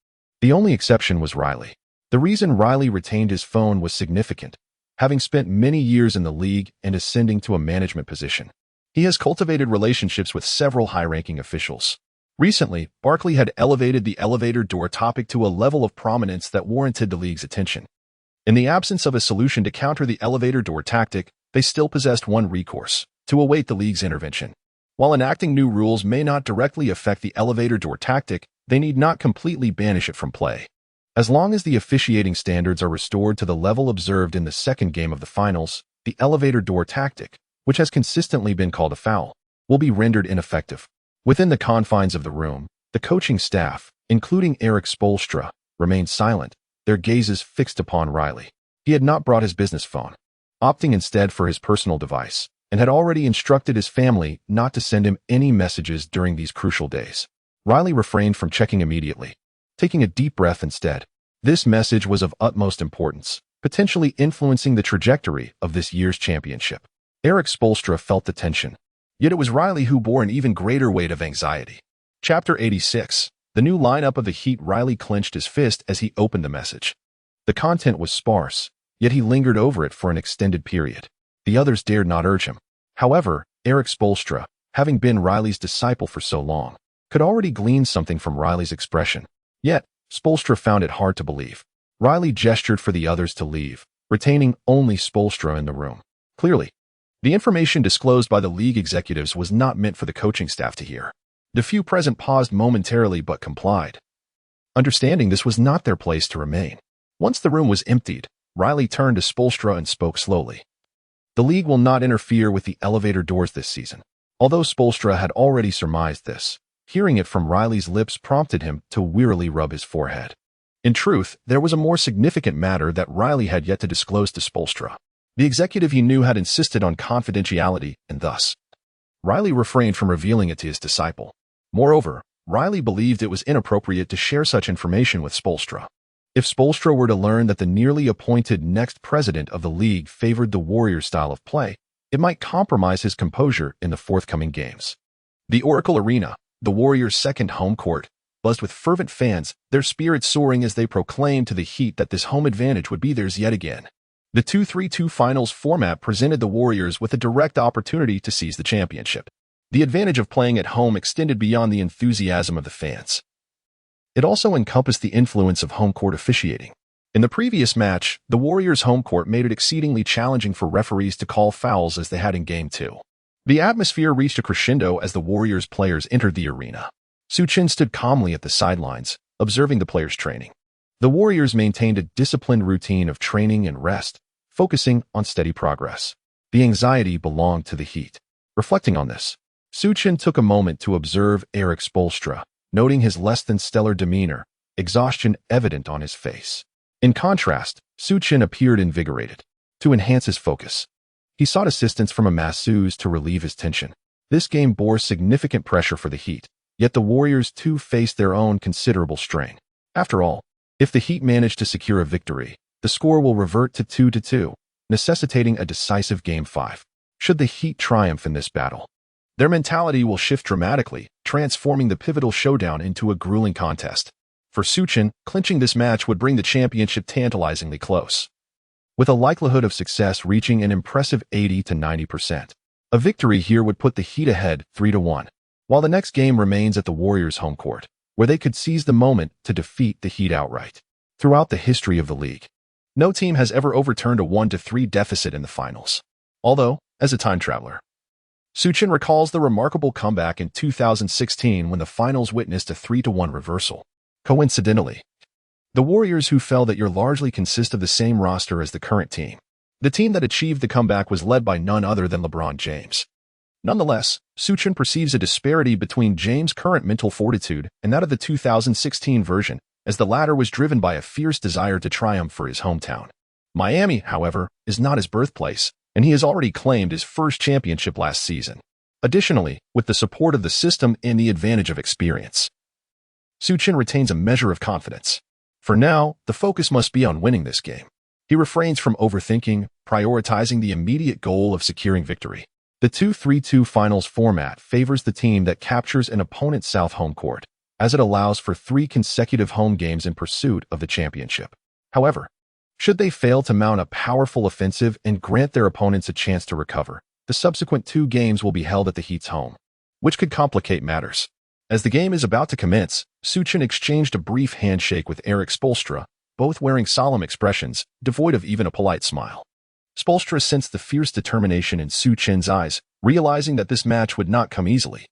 The only exception was Riley. The reason Riley retained his phone was significant. Having spent many years in the league and ascending to a management position, he has cultivated relationships with several high-ranking officials. Recently, Barkley had elevated the elevator door topic to a level of prominence that warranted the league's attention. In the absence of a solution to counter the elevator door tactic, they still possessed one recourse: to await the league's intervention. While enacting new rules may not directly affect the elevator door tactic, they need not completely banish it from play. As long as the officiating standards are restored to the level observed in the second game of the finals, the elevator door tactic, which has consistently been called a foul, will be rendered ineffective. Within the confines of the room, the coaching staff, including Erik Spoelstra, remained silent, their gazes fixed upon Riley. He had not brought his business phone, opting instead for his personal device, and had already instructed his family not to send him any messages during these crucial days. Riley refrained from checking immediately, taking a deep breath instead. This message was of utmost importance, potentially influencing the trajectory of this year's championship. Erik Spoelstra felt the tension, yet it was Riley who bore an even greater weight of anxiety. Chapter 86. The new lineup of the Heat. Riley clenched his fist as he opened the message. The content was sparse, yet he lingered over it for an extended period. The others dared not urge him. However, Erik Spoelstra, having been Riley's disciple for so long, could already glean something from Riley's expression. Yet, Spoelstra found it hard to believe. Riley gestured for the others to leave, retaining only Spoelstra in the room. Clearly, the information disclosed by the league executives was not meant for the coaching staff to hear. The few present paused momentarily but complied, understanding this was not their place to remain. Once the room was emptied, Riley turned to Spoelstra and spoke slowly. The league will not interfere with the elevator doors this season. Although Spoelstra had already surmised this, hearing it from Riley's lips prompted him to wearily rub his forehead. In truth, there was a more significant matter that Riley had yet to disclose to Spoelstra. The executive he knew had insisted on confidentiality, and thus, Riley refrained from revealing it to his disciple. Moreover, Riley believed it was inappropriate to share such information with Spoelstra. If Spoelstra were to learn that the nearly appointed next president of the league favored the Warriors' style of play, it might compromise his composure in the forthcoming games. The Oracle Arena, the Warriors' second home court, buzzed with fervent fans, their spirits soaring as they proclaimed to the Heat that this home advantage would be theirs yet again. The 2-3-2 finals format presented the Warriors with a direct opportunity to seize the championship. The advantage of playing at home extended beyond the enthusiasm of the fans. It also encompassed the influence of home court officiating. In the previous match, the Warriors' home court made it exceedingly challenging for referees to call fouls as they had in Game 2. The atmosphere reached a crescendo as the Warriors players entered the arena. Su Chen stood calmly at the sidelines, observing the players' training. The Warriors maintained a disciplined routine of training and rest, focusing on steady progress. The anxiety belonged to the Heat. Reflecting on this, Su Chen took a moment to observe Erik Spoelstra, noting his less-than-stellar demeanor, exhaustion evident on his face. In contrast, Su Chen appeared invigorated. To enhance his focus, he sought assistance from a masseuse to relieve his tension. This game bore significant pressure for the Heat, yet the Warriors too faced their own considerable strain. After all, if the Heat manage to secure a victory, the score will revert to 2-2, necessitating a decisive Game 5. Should the Heat triumph in this battle, their mentality will shift dramatically, transforming the pivotal showdown into a grueling contest. For Su Chen, clinching this match would bring the championship tantalizingly close, with a likelihood of success reaching an impressive 80 to 90%. A victory here would put the Heat ahead 3-1. While the next game remains at the Warriors' home court, where they could seize the moment to defeat the Heat outright. Throughout the history of the league, no team has ever overturned a 1-3 deficit in the finals. Although, as a time traveler, Su Chen recalls the remarkable comeback in 2016 when the finals witnessed a 3-1 reversal. Coincidentally, the Warriors who fell that year largely consist of the same roster as the current team. The team that achieved the comeback was led by none other than LeBron James. Nonetheless, Su Chen perceives a disparity between James' current mental fortitude and that of the 2016 version, as the latter was driven by a fierce desire to triumph for his hometown. Miami, however, is not his birthplace, and he has already claimed his first championship last season. Additionally, with the support of the system and the advantage of experience, Su Chen retains a measure of confidence. For now, the focus must be on winning this game. He refrains from overthinking, prioritizing the immediate goal of securing victory. The 2-3-2 finals format favors the team that captures an opponent's south home court, as it allows for 3 consecutive home games in pursuit of the championship. However, should they fail to mount a powerful offensive and grant their opponents a chance to recover, the subsequent 2 games will be held at the Heat's home, which could complicate matters. As the game is about to commence, Su Chen exchanged a brief handshake with Erik Spoelstra, both wearing solemn expressions, devoid of even a polite smile. Spoelstra sensed the fierce determination in Su Chen's eyes, realizing that this match would not come easily.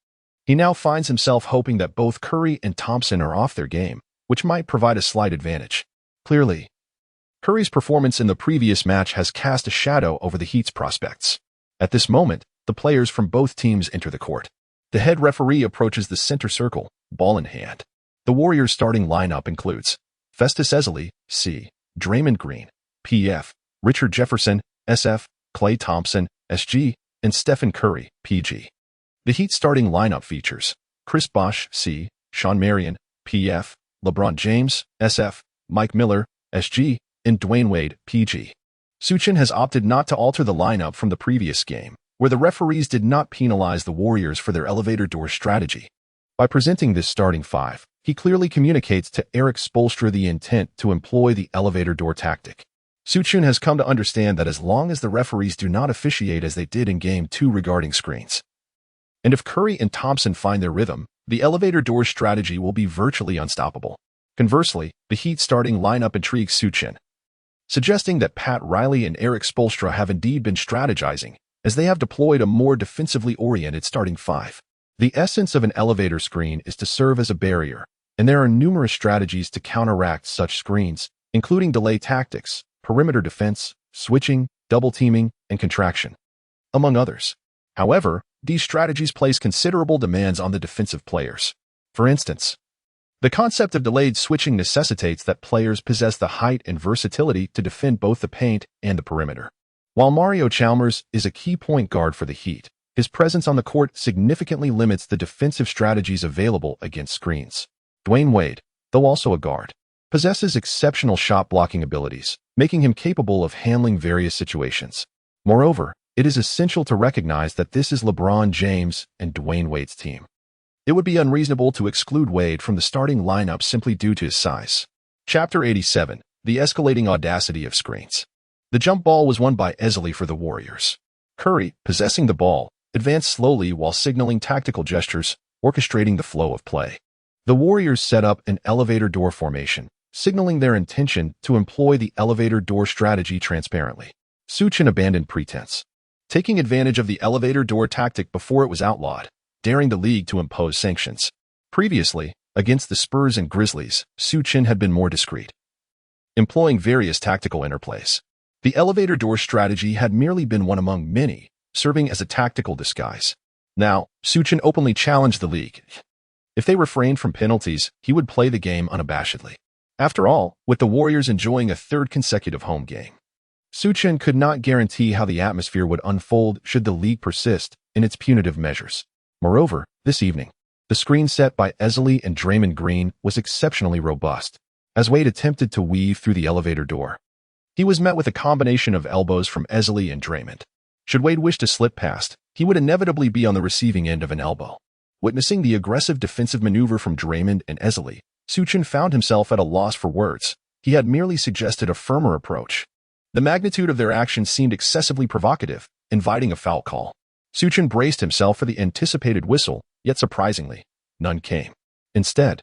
He now finds himself hoping that both Curry and Thompson are off their game, which might provide a slight advantage. Clearly, Curry's performance in the previous match has cast a shadow over the Heat's prospects. At this moment, the players from both teams enter the court. The head referee approaches the center circle, ball in hand. The Warriors' starting lineup includes Festus Ezeli, C, Draymond Green, PF, Richard Jefferson, SF, Klay Thompson, SG, and Stephen Curry, PG. The Heat's starting lineup features Chris Bosh, C, Shawn Marion, PF, LeBron James, SF, Mike Miller, SG, and Dwayne Wade, PG. Su Chen has opted not to alter the lineup from the previous game, where the referees did not penalize the Warriors for their elevator door strategy. By presenting this starting 5, he clearly communicates to Erik Spoelstra the intent to employ the elevator door tactic. Su Chen has come to understand that as long as the referees do not officiate as they did in Game 2 regarding screens, and if Curry and Thompson find their rhythm, the elevator door strategy will be virtually unstoppable. Conversely, the Heat starting lineup intrigues Su Chen, suggesting that Pat Riley and Erik Spoelstra have indeed been strategizing, as they have deployed a more defensively oriented starting 5. The essence of an elevator screen is to serve as a barrier, and there are numerous strategies to counteract such screens, including delay tactics, perimeter defense, switching, double teaming, and contraction, among others. However, these strategies place considerable demands on the defensive players. For instance, the concept of delayed switching necessitates that players possess the height and versatility to defend both the paint and the perimeter. While Mario Chalmers is a key point guard for the Heat, his presence on the court significantly limits the defensive strategies available against screens. Dwayne Wade, though also a guard, possesses exceptional shot blocking abilities, making him capable of handling various situations. Moreover, it is essential to recognize that this is LeBron James and Dwayne Wade's team. It would be unreasonable to exclude Wade from the starting lineup simply due to his size. Chapter 87, The Escalating Audacity of Screens. The jump ball was won by Ezeli for the Warriors. Curry, possessing the ball, advanced slowly while signaling tactical gestures, orchestrating the flow of play. The Warriors set up an elevator door formation, signaling their intention to employ the elevator door strategy transparently. Su Chen abandoned pretense, taking advantage of the elevator door tactic before it was outlawed, daring the league to impose sanctions. Previously, against the Spurs and Grizzlies, Su Chen had been more discreet, employing various tactical interplays. The elevator door strategy had merely been one among many, serving as a tactical disguise. Now, Su Chen openly challenged the league. If they refrained from penalties, he would play the game unabashedly. After all, with the Warriors enjoying a 3rd consecutive home game, Su Chen could not guarantee how the atmosphere would unfold should the league persist in its punitive measures. Moreover, this evening, the screen set by Ezeli and Draymond Green was exceptionally robust, as Wade attempted to weave through the elevator door. He was met with a combination of elbows from Ezeli and Draymond. Should Wade wish to slip past, he would inevitably be on the receiving end of an elbow. Witnessing the aggressive defensive maneuver from Draymond and Ezeli, Su Chen found himself at a loss for words. He had merely suggested a firmer approach. The magnitude of their actions seemed excessively provocative, inviting a foul call. Su Chen braced himself for the anticipated whistle, yet surprisingly, none came. Instead,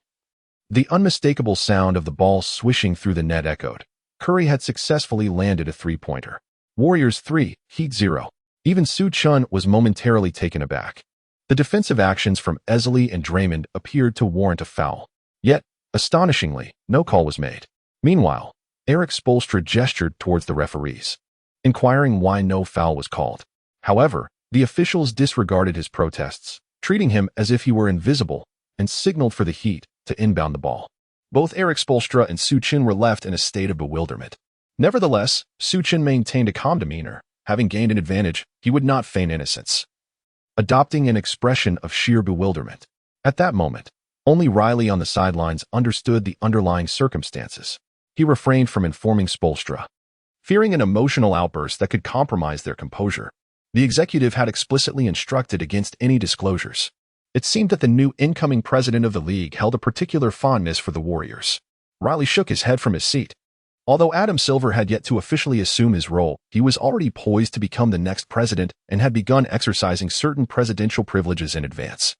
The unmistakable sound of the ball swishing through the net echoed. Curry had successfully landed a three-pointer. Warriors 3, Heat 0. Even Su Chen was momentarily taken aback. The defensive actions from Easley and Draymond appeared to warrant a foul. Yet, astonishingly, no call was made. Meanwhile, Erik Spoelstra gestured towards the referees, inquiring why no foul was called. However, the officials disregarded his protests, treating him as if he were invisible, and signaled for the Heat to inbound the ball. Both Erik Spoelstra and Su Chen were left in a state of bewilderment. Nevertheless, Su Chen maintained a calm demeanor. Having gained an advantage, he would not feign innocence, adopting an expression of sheer bewilderment. At that moment, only Riley on the sidelines understood the underlying circumstances. He refrained from informing Spoelstra, fearing an emotional outburst that could compromise their composure. The executive had explicitly instructed against any disclosures. It seemed that the new incoming president of the league held a particular fondness for the Warriors. Riley shook his head from his seat. Although Adam Silver had yet to officially assume his role, he was already poised to become the next president and had begun exercising certain presidential privileges in advance.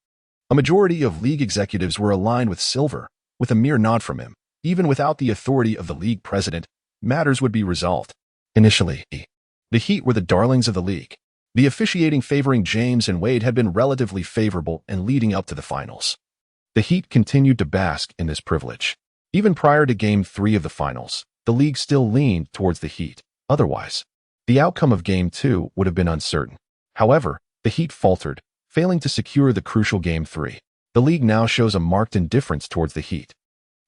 A majority of league executives were aligned with Silver. With a mere nod from him, even without the authority of the league president, matters would be resolved. Initially, the Heat were the darlings of the league. The officiating favoring James and Wade had been relatively favorable and leading up to the finals. The Heat continued to bask in this privilege. Even prior to Game 3 of the finals, the league still leaned towards the Heat. Otherwise, the outcome of Game 2 would have been uncertain. However, the Heat faltered, failing to secure the crucial Game 3. The league now shows a marked indifference towards the Heat,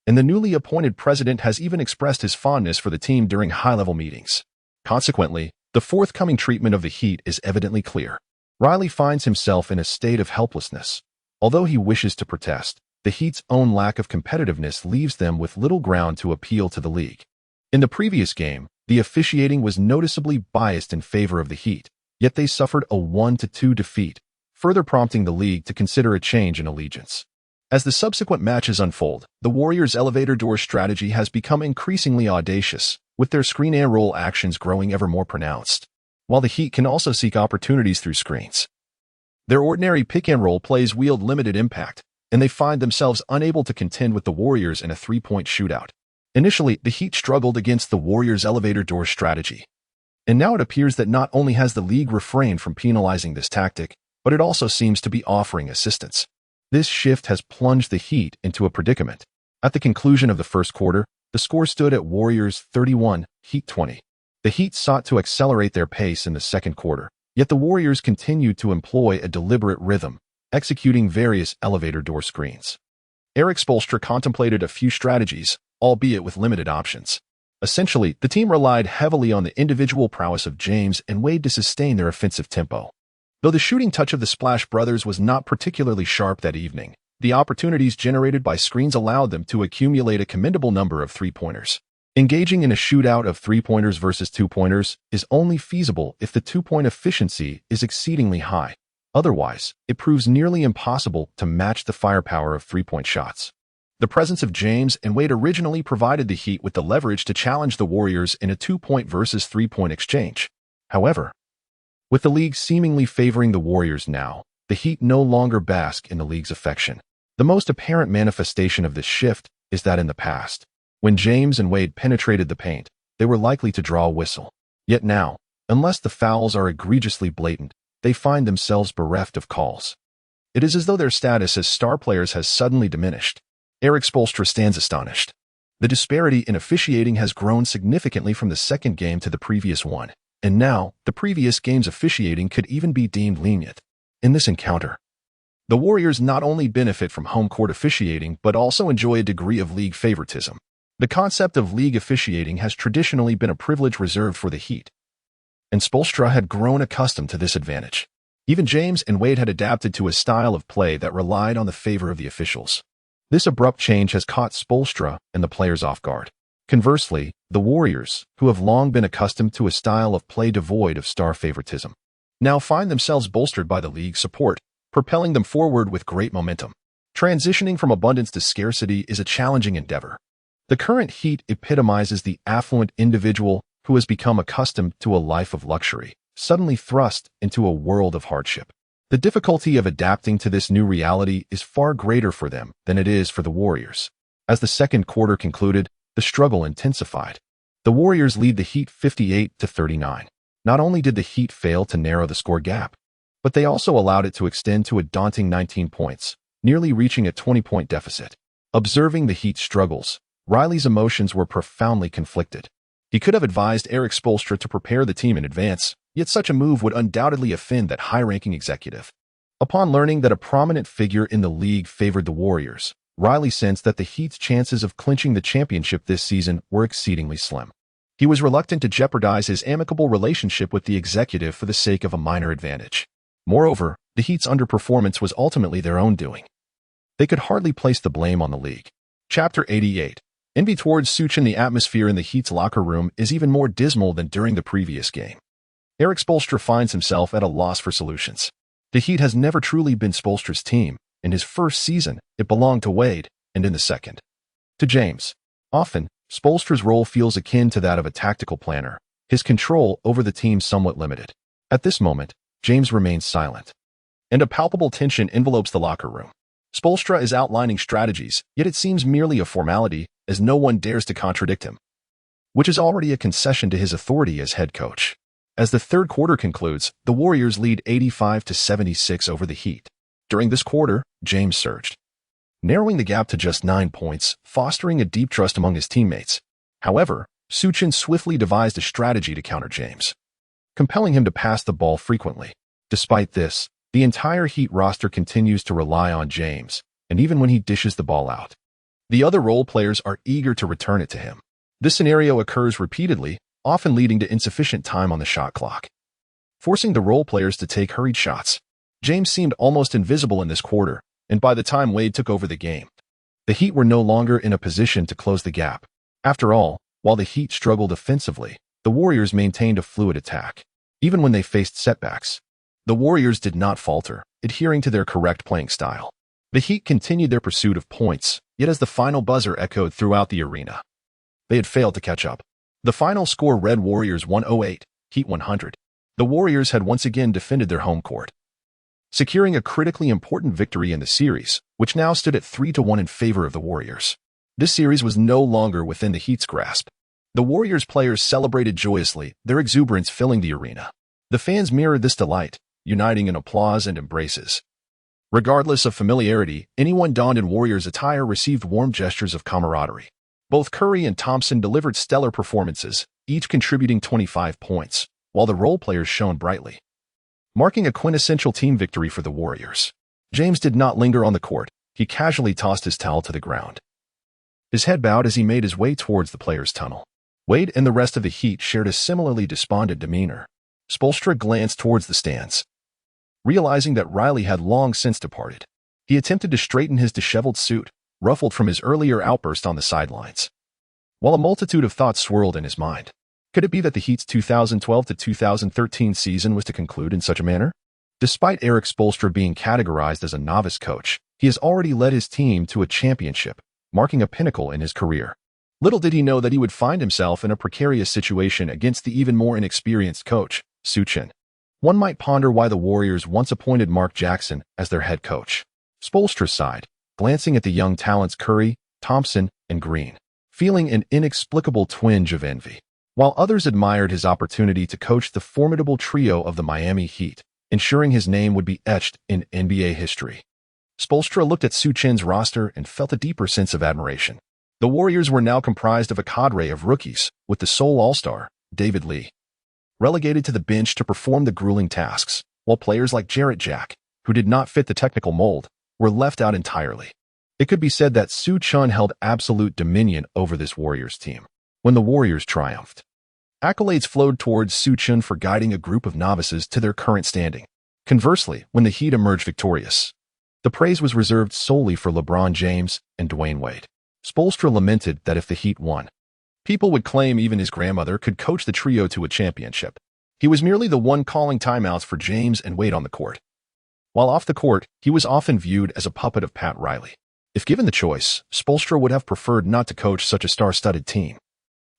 and the newly appointed president has even expressed his fondness for the team during high-level meetings. Consequently, the forthcoming treatment of the Heat is evidently clear. Riley finds himself in a state of helplessness. Although he wishes to protest, the Heat's own lack of competitiveness leaves them with little ground to appeal to the league. In the previous game, the officiating was noticeably biased in favor of the Heat, yet they suffered a 1-2 defeat, further prompting the league to consider a change in allegiance. As the subsequent matches unfold, the Warriors' elevator door strategy has become increasingly audacious, with their screen and roll actions growing ever more pronounced, while the Heat can also seek opportunities through screens. Their ordinary pick-and-roll plays wield limited impact, and they find themselves unable to contend with the Warriors in a three-point shootout. Initially, the Heat struggled against the Warriors' elevator door strategy, and now it appears that not only has the league refrained from penalizing this tactic, but it also seems to be offering assistance. This shift has plunged the Heat into a predicament. At the conclusion of the first quarter, the score stood at Warriors 31, Heat 20. The Heat sought to accelerate their pace in the second quarter, yet the Warriors continued to employ a deliberate rhythm, executing various elevator door screens. Erik Spoelstra contemplated a few strategies, albeit with limited options. Essentially, the team relied heavily on the individual prowess of James and Wade to sustain their offensive tempo. Though the shooting touch of the Splash Brothers was not particularly sharp that evening, the opportunities generated by screens allowed them to accumulate a commendable number of three-pointers. Engaging in a shootout of three-pointers versus two-pointers is only feasible if the two-point efficiency is exceedingly high. Otherwise, it proves nearly impossible to match the firepower of three-point shots. The presence of James and Wade originally provided the Heat with the leverage to challenge the Warriors in a two-point versus three-point exchange. However, with the league seemingly favoring the Warriors now, the Heat no longer bask in the league's affection. The most apparent manifestation of this shift is that in the past, when James and Wade penetrated the paint, they were likely to draw a whistle. Yet now, unless the fouls are egregiously blatant, they find themselves bereft of calls. It is as though their status as star players has suddenly diminished. Erik Spoelstra stands astonished. The disparity in officiating has grown significantly from the second game to the previous one, and now, the previous game's officiating could even be deemed lenient. In this encounter, the Warriors not only benefit from home court officiating but also enjoy a degree of league favoritism. The concept of league officiating has traditionally been a privilege reserved for the Heat, and Spoelstra had grown accustomed to this advantage. Even James and Wade had adapted to a style of play that relied on the favor of the officials. This abrupt change has caught Spoelstra and the players off guard. Conversely, the Warriors, who have long been accustomed to a style of play devoid of star favoritism, now find themselves bolstered by the league's support, propelling them forward with great momentum. Transitioning from abundance to scarcity is a challenging endeavor. The current Heat epitomizes the affluent individual who has become accustomed to a life of luxury, suddenly thrust into a world of hardship. The difficulty of adapting to this new reality is far greater for them than it is for the Warriors. As the second quarter concluded, the struggle intensified. The Warriors lead the Heat 58-39. Not only did the Heat fail to narrow the score gap, but they also allowed it to extend to a daunting 19 points, nearly reaching a 20-point deficit. Observing the Heat's struggles, Riley's emotions were profoundly conflicted. He could have advised Erik Spoelstra to prepare the team in advance, yet such a move would undoubtedly offend that high-ranking executive. Upon learning that a prominent figure in the league favored the Warriors, Riley sensed that the Heat's chances of clinching the championship this season were exceedingly slim. He was reluctant to jeopardize his amicable relationship with the executive for the sake of a minor advantage. Moreover, the Heat's underperformance was ultimately their own doing. They could hardly place the blame on the league. Chapter 88. Envy towards Su Chen. The atmosphere in the Heat's locker room is even more dismal than during the previous game. Erik Spoelstra finds himself at a loss for solutions. The Heat has never truly been Spoelstra's team. In his first season, it belonged to Wade, and in the second, to James. Often, Spoelstra's role feels akin to that of a tactical planner, his control over the team somewhat limited. At this moment, James remains silent, and a palpable tension envelopes the locker room. Spoelstra is outlining strategies, yet it seems merely a formality, as no one dares to contradict him, which is already a concession to his authority as head coach. As the third quarter concludes, the Warriors lead 85-76 over the Heat. During this quarter, James surged, narrowing the gap to just 9 points, fostering a deep trust among his teammates. However, Su Chen swiftly devised a strategy to counter James, compelling him to pass the ball frequently. Despite this, the entire Heat roster continues to rely on James, and even when he dishes the ball out, the other role players are eager to return it to him. This scenario occurs repeatedly, often leading to insufficient time on the shot clock, forcing the role players to take hurried shots. James seemed almost invisible in this quarter, and by the time Wade took over the game, the Heat were no longer in a position to close the gap. After all, while the Heat struggled offensively, the Warriors maintained a fluid attack. Even when they faced setbacks, the Warriors did not falter, adhering to their correct playing style. The Heat continued their pursuit of points, yet as the final buzzer echoed throughout the arena, they had failed to catch up. The final score read Warriors 108, Heat 100. The Warriors had once again defended their home court, securing a critically important victory in the series, which now stood at 3-1 in favor of the Warriors. This series was no longer within the Heat's grasp. The Warriors players celebrated joyously, their exuberance filling the arena. The fans mirrored this delight, uniting in applause and embraces. Regardless of familiarity, anyone donned in Warriors attire received warm gestures of camaraderie. Both Curry and Thompson delivered stellar performances, each contributing 25 points, while the role players shone brightly, marking a quintessential team victory for the Warriors. James did not linger on the court. He casually tossed his towel to the ground, his head bowed as he made his way towards the players' tunnel. Wade and the rest of the Heat shared a similarly despondent demeanor. Spoelstra glanced towards the stands, realizing that Riley had long since departed. He attempted to straighten his disheveled suit, ruffled from his earlier outburst on the sidelines, while a multitude of thoughts swirled in his mind. Could it be that the Heat's 2012-2013 season was to conclude in such a manner? Despite Erik Spoelstra being categorized as a novice coach, he has already led his team to a championship, marking a pinnacle in his career. Little did he know that he would find himself in a precarious situation against the even more inexperienced coach, Su Chen. One might ponder why the Warriors once appointed Mark Jackson as their head coach. Spoelstra sighed, glancing at the young talents Curry, Thompson, and Green, feeling an inexplicable twinge of envy. While others admired his opportunity to coach the formidable trio of the Miami Heat, ensuring his name would be etched in NBA history, Spoelstra looked at Su Chen's roster and felt a deeper sense of admiration. The Warriors were now comprised of a cadre of rookies, with the sole all-star, David Lee, relegated to the bench to perform the grueling tasks, while players like Jarrett Jack, who did not fit the technical mold, were left out entirely. It could be said that Su Chen held absolute dominion over this Warriors team. When the Warriors triumphed, accolades flowed towards Su Chen for guiding a group of novices to their current standing. Conversely, when the Heat emerged victorious, the praise was reserved solely for LeBron James and Dwayne Wade. Spoelstra lamented that if the Heat won, people would claim even his grandmother could coach the trio to a championship. He was merely the one calling timeouts for James and Wade on the court. While off the court, he was often viewed as a puppet of Pat Riley. If given the choice, Spoelstra would have preferred not to coach such a star-studded team.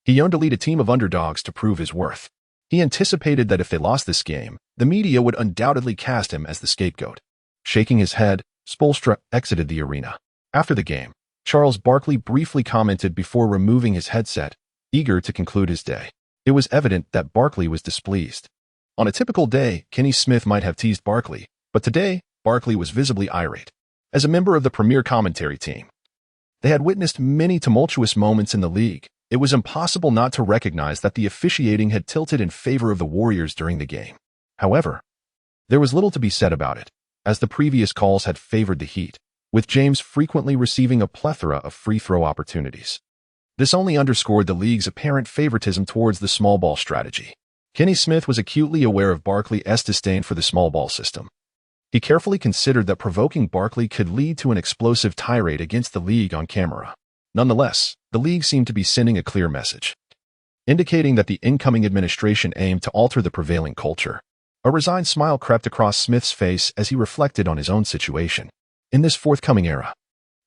He yearned to lead a team of underdogs to prove his worth. He anticipated that if they lost this game, the media would undoubtedly cast him as the scapegoat. Shaking his head, Spoelstra exited the arena. After the game, Charles Barkley briefly commented before removing his headset, eager to conclude his day. It was evident that Barkley was displeased. On a typical day, Kenny Smith might have teased Barkley, but today, Barkley was visibly irate. As a member of the premier commentary team, they had witnessed many tumultuous moments in the league. It was impossible not to recognize that the officiating had tilted in favor of the Warriors during the game. However, there was little to be said about it, as the previous calls had favored the Heat, with James frequently receiving a plethora of free throw opportunities. This only underscored the league's apparent favoritism towards the small ball strategy. Kenny Smith was acutely aware of Barkley's disdain for the small ball system. He carefully considered that provoking Barkley could lead to an explosive tirade against the league on camera. Nonetheless, the league seemed to be sending a clear message, indicating that the incoming administration aimed to alter the prevailing culture. A resigned smile crept across Smith's face as he reflected on his own situation. In this forthcoming era,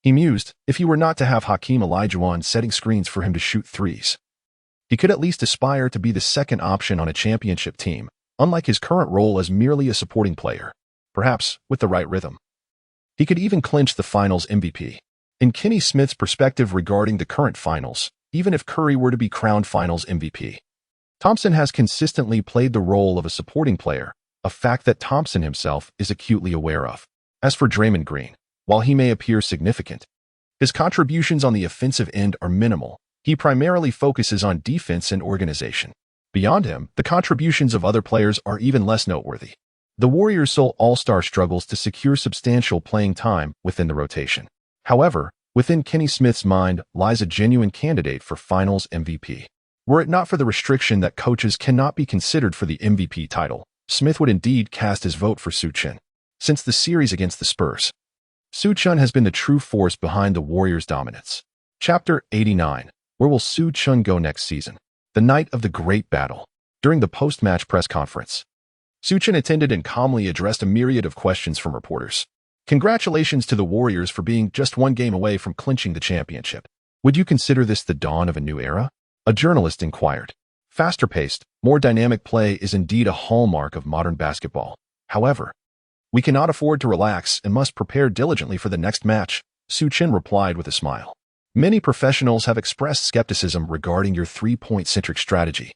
he mused, if he were not to have Hakeem Olajuwon setting screens for him to shoot threes, he could at least aspire to be the second option on a championship team, unlike his current role as merely a supporting player. Perhaps, with the right rhythm, he could even clinch the finals MVP. In Kenny Smith's perspective regarding the current finals, even if Curry were to be crowned finals MVP, Thompson has consistently played the role of a supporting player, a fact that Thompson himself is acutely aware of. As for Draymond Green, while he may appear significant, his contributions on the offensive end are minimal. He primarily focuses on defense and organization. Beyond him, the contributions of other players are even less noteworthy. The Warriors' sole all-star struggles to secure substantial playing time within the rotation. However, within Kenny Smith's mind lies a genuine candidate for finals MVP. Were it not for the restriction that coaches cannot be considered for the MVP title, Smith would indeed cast his vote for Su Chen. Since the series against the Spurs, Su Chen has been the true force behind the Warriors' dominance. Chapter 89. Where will Su Chen go next season? The night of the great battle. During the post-match press conference, Su Chen attended and calmly addressed a myriad of questions from reporters. Congratulations to the Warriors for being just one game away from clinching the championship. Would you consider this the dawn of a new era? A journalist inquired. Faster-paced, more dynamic play is indeed a hallmark of modern basketball. However, we cannot afford to relax and must prepare diligently for the next match, Su Chen replied with a smile. Many professionals have expressed skepticism regarding your three-point-centric strategy.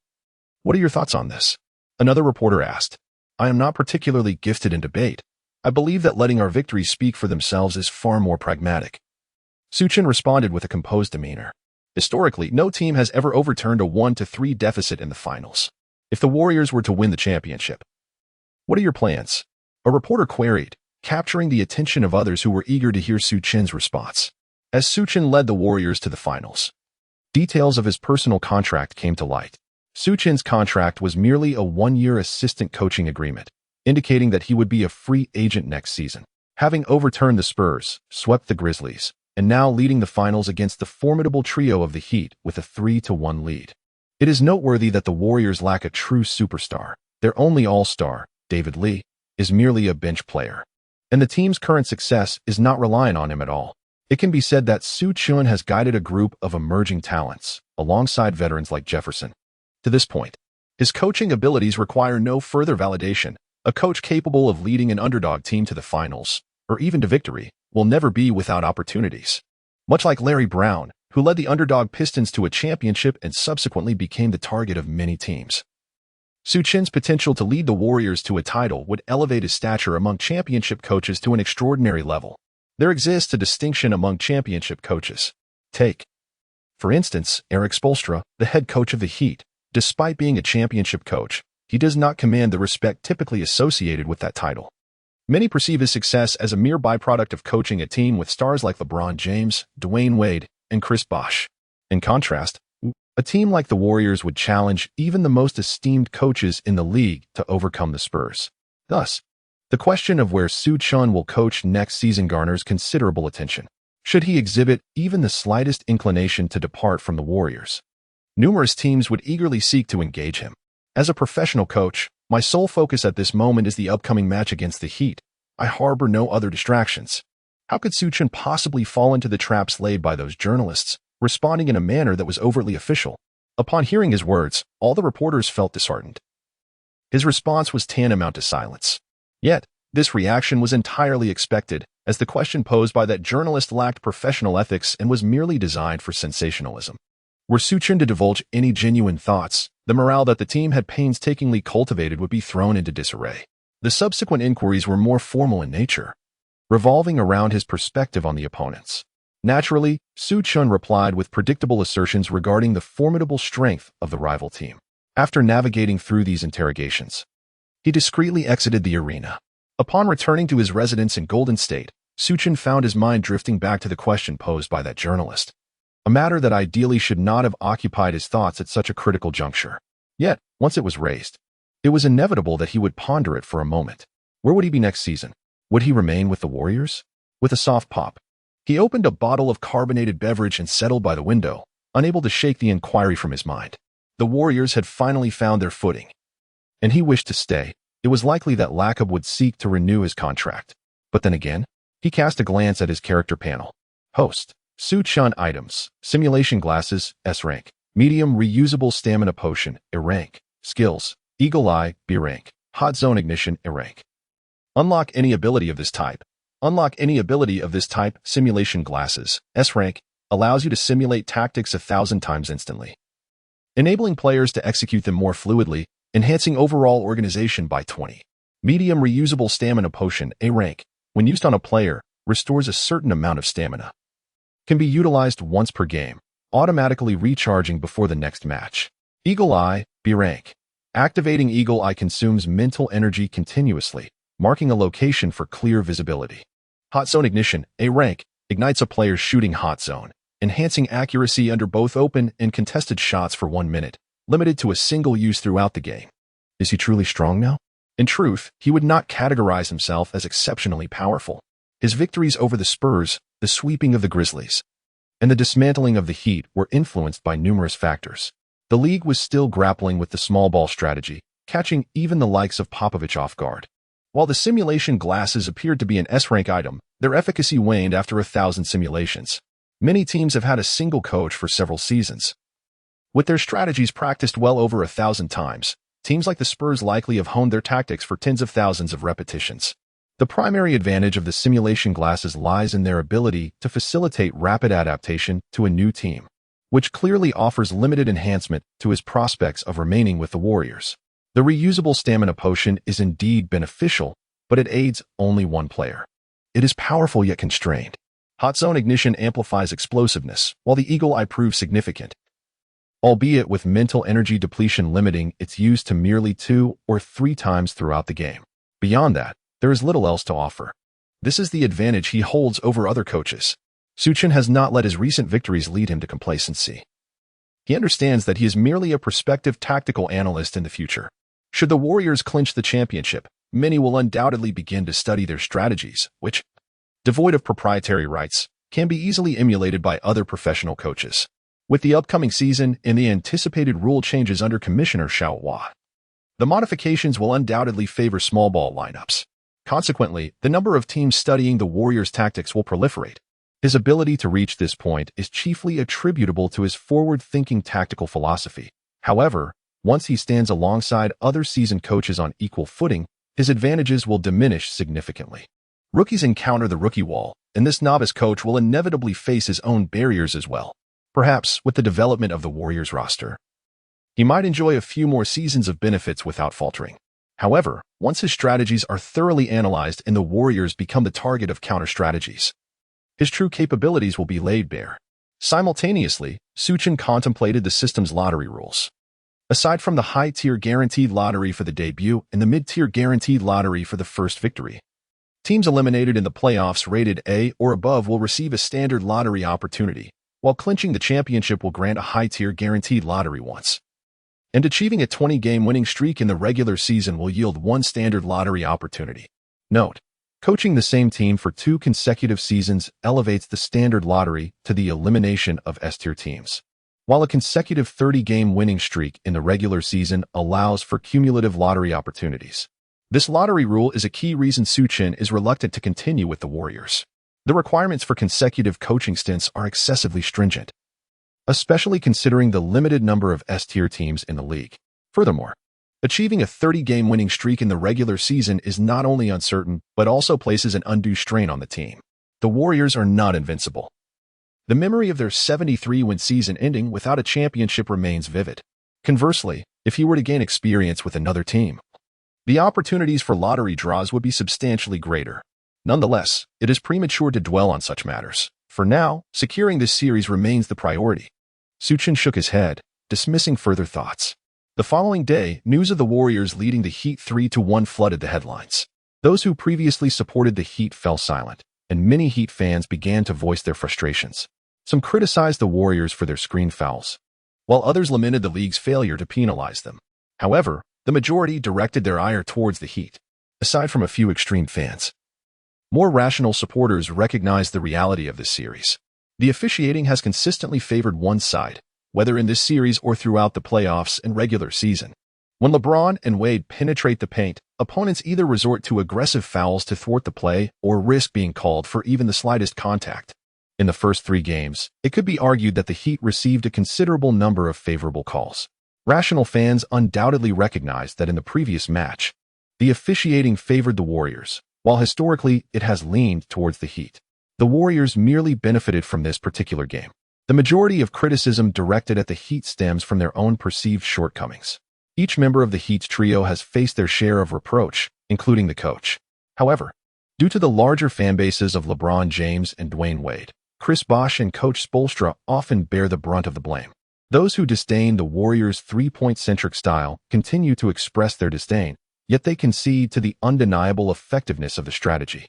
What are your thoughts on this? Another reporter asked. I am not particularly gifted in debate. I believe that letting our victories speak for themselves is far more pragmatic. Su Chen responded with a composed demeanor. Historically, no team has ever overturned a 1-3 deficit in the finals. If the Warriors were to win the championship, what are your plans? A reporter queried, capturing the attention of others who were eager to hear Su Chen's response. As Su Chen led the Warriors to the finals, details of his personal contract came to light. Su Chen's contract was merely a one-year assistant coaching agreement, indicating that he would be a free agent next season. Having overturned the Spurs, swept the Grizzlies, and now leading the finals against the formidable trio of the Heat with a 3-1 lead. It is noteworthy that the Warriors lack a true superstar. Their only all-star, David Lee, is merely a bench player, and the team's current success is not reliant on him at all. It can be said that Su Chen has guided a group of emerging talents, alongside veterans like Jefferson. To this point, his coaching abilities require no further validation. A coach capable of leading an underdog team to the finals, or even to victory, will never be without opportunities. Much like Larry Brown, who led the underdog Pistons to a championship and subsequently became the target of many teams. Su Chen's potential to lead the Warriors to a title would elevate his stature among championship coaches to an extraordinary level. There exists a distinction among championship coaches. Take, for instance, Eric Spoelstra, the head coach of the Heat. Despite being a championship coach, he does not command the respect typically associated with that title. Many perceive his success as a mere byproduct of coaching a team with stars like LeBron James, Dwayne Wade, and Chris Bosh. In contrast, a team like the Warriors would challenge even the most esteemed coaches in the league to overcome the Spurs. Thus, the question of where Su Chen will coach next season garners considerable attention. Should he exhibit even the slightest inclination to depart from the Warriors, numerous teams would eagerly seek to engage him. As a professional coach, my sole focus at this moment is the upcoming match against the Heat. I harbor no other distractions. How could Su Chen possibly fall into the traps laid by those journalists, responding in a manner that was overtly official? Upon hearing his words, all the reporters felt disheartened. His response was tantamount to silence. Yet, this reaction was entirely expected, as the question posed by that journalist lacked professional ethics and was merely designed for sensationalism. Were Su Chen to divulge any genuine thoughts, the morale that the team had painstakingly cultivated would be thrown into disarray. The subsequent inquiries were more formal in nature, revolving around his perspective on the opponents. Naturally, Su Chen replied with predictable assertions regarding the formidable strength of the rival team. After navigating through these interrogations, he discreetly exited the arena. Upon returning to his residence in Golden State, Su Chen found his mind drifting back to the question posed by that journalist, a matter that ideally should not have occupied his thoughts at such a critical juncture. Yet, once it was raised, it was inevitable that he would ponder it for a moment. Where would he be next season? Would he remain with the Warriors? With a soft pop, he opened a bottle of carbonated beverage and settled by the window, unable to shake the inquiry from his mind. The Warriors had finally found their footing, and he wished to stay. It was likely that Lacob would seek to renew his contract. But then again, he cast a glance at his character panel. Host: Su Chen items, simulation glasses, S rank. Medium reusable stamina potion, A rank. Skills: Eagle Eye, B rank. Hot zone ignition, A rank. Unlock any ability of this type. Unlock any ability of this type, simulation glasses, S rank, allows you to simulate tactics 1,000 times instantly, enabling players to execute them more fluidly, enhancing overall organization by 20. Medium reusable stamina potion, A rank, when used on a player, restores a certain amount of stamina. Can be utilized once per game, automatically recharging before the next match. Eagle Eye, B rank. Activating Eagle Eye consumes mental energy continuously, marking a location for clear visibility. Hot zone ignition, A rank, ignites a player's shooting hot zone, enhancing accuracy under both open and contested shots for 1 minute, limited to a single use throughout the game. Is he truly strong now? In truth, he would not categorize himself as exceptionally powerful. His victories over the Spurs, the sweeping of the Grizzlies, and the dismantling of the Heat were influenced by numerous factors. The league was still grappling with the small ball strategy, catching even the likes of Popovich off guard. While the simulation glasses appeared to be an S-rank item, their efficacy waned after 1,000 simulations. Many teams have had a single coach for several seasons. With their strategies practiced well over 1,000 times, teams like the Spurs likely have honed their tactics for tens of thousands of repetitions. The primary advantage of the simulation glasses lies in their ability to facilitate rapid adaptation to a new team, which clearly offers limited enhancement to his prospects of remaining with the Warriors. The reusable stamina potion is indeed beneficial, but it aids only one player. It is powerful yet constrained. Hot zone ignition amplifies explosiveness, while the Eagle Eye proves significant, albeit with mental energy depletion limiting its use to merely 2 or 3 times throughout the game. Beyond that, there is little else to offer. This is the advantage he holds over other coaches. Su Chen has not let his recent victories lead him to complacency. He understands that he is merely a prospective tactical analyst in the future. Should the Warriors clinch the championship, many will undoubtedly begin to study their strategies, which, devoid of proprietary rights, can be easily emulated by other professional coaches. With the upcoming season and the anticipated rule changes under Commissioner Xiaohua, the modifications will undoubtedly favor small ball lineups. Consequently, the number of teams studying the Warriors' tactics will proliferate. His ability to reach this point is chiefly attributable to his forward-thinking tactical philosophy. However, once he stands alongside other seasoned coaches on equal footing, his advantages will diminish significantly. Rookies encounter the rookie wall, and this novice coach will inevitably face his own barriers as well. Perhaps, with the development of the Warriors roster, he might enjoy a few more seasons of benefits without faltering. However, once his strategies are thoroughly analyzed and the Warriors become the target of counter-strategies, his true capabilities will be laid bare. Simultaneously, Su Chen contemplated the system's lottery rules. Aside from the high-tier guaranteed lottery for the debut and the mid-tier guaranteed lottery for the first victory, teams eliminated in the playoffs rated A or above will receive a standard lottery opportunity, while clinching the championship will grant a high-tier guaranteed lottery once. And achieving a 20-game winning streak in the regular season will yield one standard lottery opportunity. Note: coaching the same team for 2 consecutive seasons elevates the standard lottery to the elimination of S-tier teams, while a consecutive 30-game winning streak in the regular season allows for cumulative lottery opportunities. This lottery rule is a key reason Su Chen is reluctant to continue with the Warriors. The requirements for consecutive coaching stints are excessively stringent, especially considering the limited number of S-tier teams in the league. Furthermore, Achieving a 30-game winning streak in the regular season is not only uncertain, but also places an undue strain on the team. The Warriors are not invincible. The memory of their 73-win season ending without a championship remains vivid. Conversely, if he were to gain experience with another team, the opportunities for lottery draws would be substantially greater. Nonetheless, it is premature to dwell on such matters. For now, securing this series remains the priority. Su Chen shook his head, dismissing further thoughts. The following day, news of the Warriors leading the Heat 3-1 flooded the headlines. Those who previously supported the Heat fell silent, and many Heat fans began to voice their frustrations. Some criticized the Warriors for their screen fouls, while others lamented the league's failure to penalize them. However, the majority directed their ire towards the Heat. Aside from a few extreme fans, more rational supporters recognized the reality of this series. The officiating has consistently favored one side, whether in this series or throughout the playoffs and regular season. When LeBron and Wade penetrate the paint, opponents either resort to aggressive fouls to thwart the play or risk being called for even the slightest contact. In the first 3 games, it could be argued that the Heat received a considerable number of favorable calls. Rational fans undoubtedly recognized that in the previous match, the officiating favored the Warriors, while historically it has leaned towards the Heat. The Warriors merely benefited from this particular game. The majority of criticism directed at the Heat stems from their own perceived shortcomings. Each member of the Heat's trio has faced their share of reproach, including the coach. However, due to the larger fan bases of LeBron James and Dwayne Wade, Chris Bosh and Coach Spoelstra often bear the brunt of the blame. Those who disdain the Warriors' three-point-centric style continue to express their disdain, yet they concede to the undeniable effectiveness of the strategy,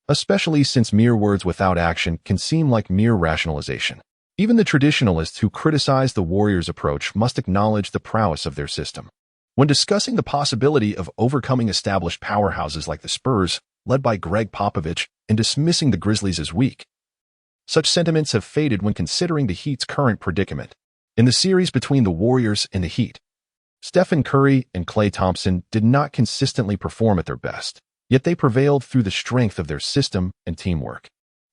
especially since mere words without action can seem like mere rationalization. Even the traditionalists who criticize the Warriors' approach must acknowledge the prowess of their system. When discussing the possibility of overcoming established powerhouses like the Spurs, led by Greg Popovich, and dismissing the Grizzlies as weak, such sentiments have faded when considering the Heat's current predicament. In the series between the Warriors and the Heat, Stephen Curry and Klay Thompson did not consistently perform at their best, yet they prevailed through the strength of their system and teamwork.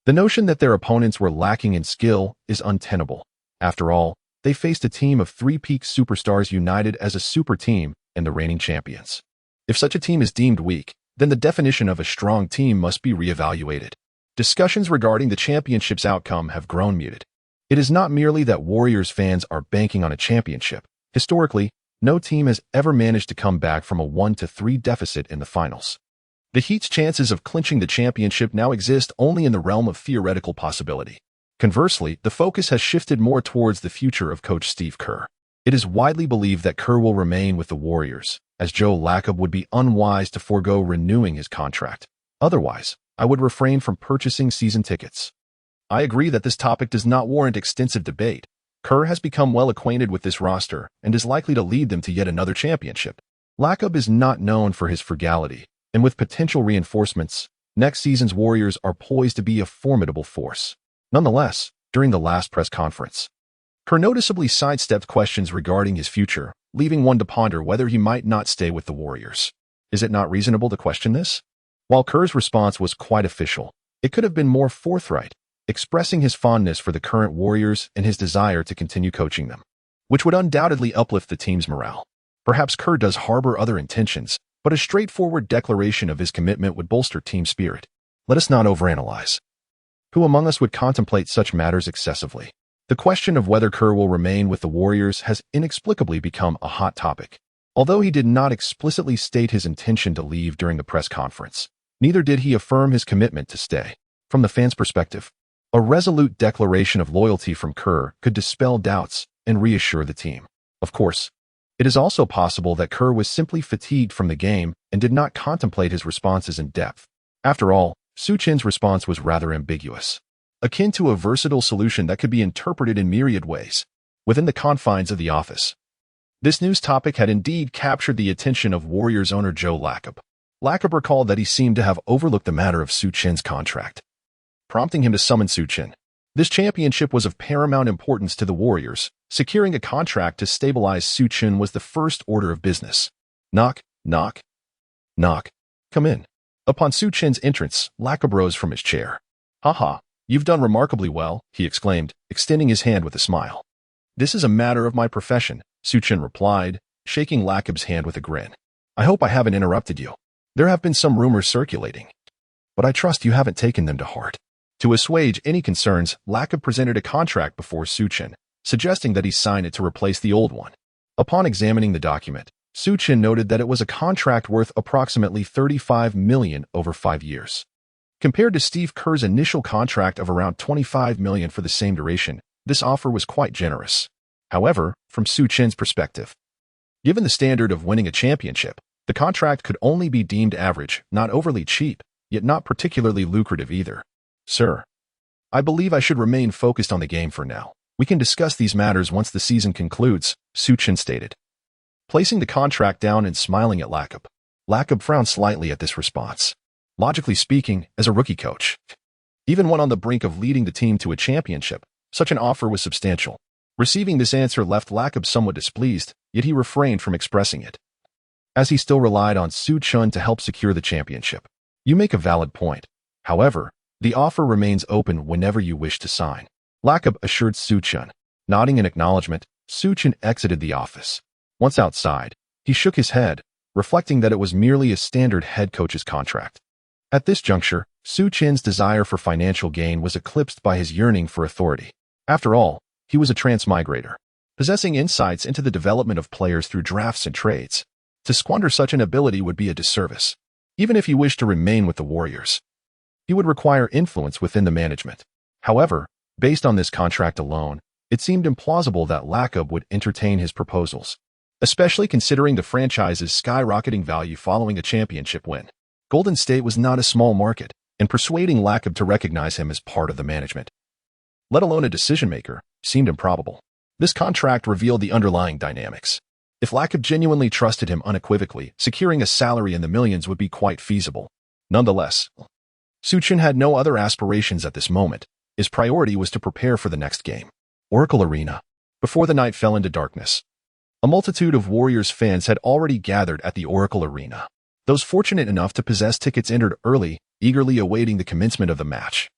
The notion that their opponents were lacking in skill is untenable. After all, they faced a team of 3 peak superstars united as a super team and the reigning champions. If such a team is deemed weak, then the definition of a strong team must be reevaluated. Discussions regarding the championship's outcome have grown muted. It is not merely that Warriors fans are banking on a championship. Historically, no team has ever managed to come back from a 1-3 deficit in the finals. The Heat's chances of clinching the championship now exist only in the realm of theoretical possibility. Conversely, the focus has shifted more towards the future of Coach Steve Kerr. It is widely believed that Kerr will remain with the Warriors, as Joe Lacob would be unwise to forego renewing his contract. Otherwise, I would refrain from purchasing season tickets. I agree that this topic does not warrant extensive debate. Kerr has become well acquainted with this roster and is likely to lead them to yet another championship. Lacob is not known for his frugality, and with potential reinforcements, next season's Warriors are poised to be a formidable force. Nonetheless, during the last press conference, Kerr noticeably sidestepped questions regarding his future, leaving one to ponder whether he might not stay with the Warriors. Is it not reasonable to question this? While Kerr's response was quite official, it could have been more forthright, expressing his fondness for the current Warriors and his desire to continue coaching them, which would undoubtedly uplift the team's morale. Perhaps Kerr does harbor other intentions, but a straightforward declaration of his commitment would bolster team spirit. Let us not overanalyze. Who among us would contemplate such matters excessively? The question of whether Kerr will remain with the Warriors has inexplicably become a hot topic. Although he did not explicitly state his intention to leave during the press conference, neither did he affirm his commitment to stay. From the fans' perspective, a resolute declaration of loyalty from Kerr could dispel doubts and reassure the team. Of course, it is also possible that Kerr was simply fatigued from the game and did not contemplate his responses in depth. After all, Su Chen's response was rather ambiguous, akin to a versatile solution that could be interpreted in myriad ways within the confines of the office. This news topic had indeed captured the attention of Warriors owner Joe Lacob. Lacob recalled that he seemed to have overlooked the matter of Su Chen's contract, prompting him to summon Su Chen. This championship was of paramount importance to the Warriors. Securing a contract to stabilize Su Chen was the first order of business. Knock, knock, knock. Come in. Upon Su Chen's entrance, Lacob rose from his chair. "Ha, you've done remarkably well," he exclaimed, extending his hand with a smile. "This is a matter of my profession," Su Chen replied, shaking Lakab's hand with a grin. "I hope I haven't interrupted you. There have been some rumors circulating, but I trust you haven't taken them to heart." To assuage any concerns, Lakab presented a contract before Su Chen, suggesting that he sign it to replace the old one. Upon examining the document, Su Chen noted that it was a contract worth approximately $35 million over 5 years. Compared to Steve Kerr's initial contract of around $25 million for the same duration, this offer was quite generous. However, from Su Chen's perspective, given the standard of winning a championship, the contract could only be deemed average, not overly cheap, yet not particularly lucrative either. "Sir, I believe I should remain focused on the game for now. We can discuss these matters once the season concludes," Su Chen stated. Placing the contract down and smiling at Lakab, Lakab frowned slightly at this response. Logically speaking, as a rookie coach, even when on the brink of leading the team to a championship, such an offer was substantial. Receiving this answer left Lakab somewhat displeased, yet he refrained from expressing it, as he still relied on Su Chen to help secure the championship. "You make a valid point. However, the offer remains open whenever you wish to sign," Lakab assured Su Chen. Nodding in acknowledgement, Su Chen exited the office. Once outside, he shook his head, reflecting that it was merely a standard head coach's contract. At this juncture, Su Chen's desire for financial gain was eclipsed by his yearning for authority. After all, he was a transmigrator, possessing insights into the development of players through drafts and trades. To squander such an ability would be a disservice. Even if he wished to remain with the Warriors, he would require influence within the management. However, based on this contract alone, it seemed implausible that Lakab would entertain his proposals, especially considering the franchise's skyrocketing value following a championship win. Golden State was not a small market, and persuading Lakab to recognize him as part of the management, let alone a decision-maker, seemed improbable. This contract revealed the underlying dynamics. If Lakab genuinely trusted him unequivocally, securing a salary in the millions would be quite feasible. Nonetheless, Su Chen had no other aspirations at this moment. His priority was to prepare for the next game. Oracle Arena. Before the night fell into darkness, a multitude of Warriors fans had already gathered at the Oracle Arena. Those fortunate enough to possess tickets entered early, eagerly awaiting the commencement of the match.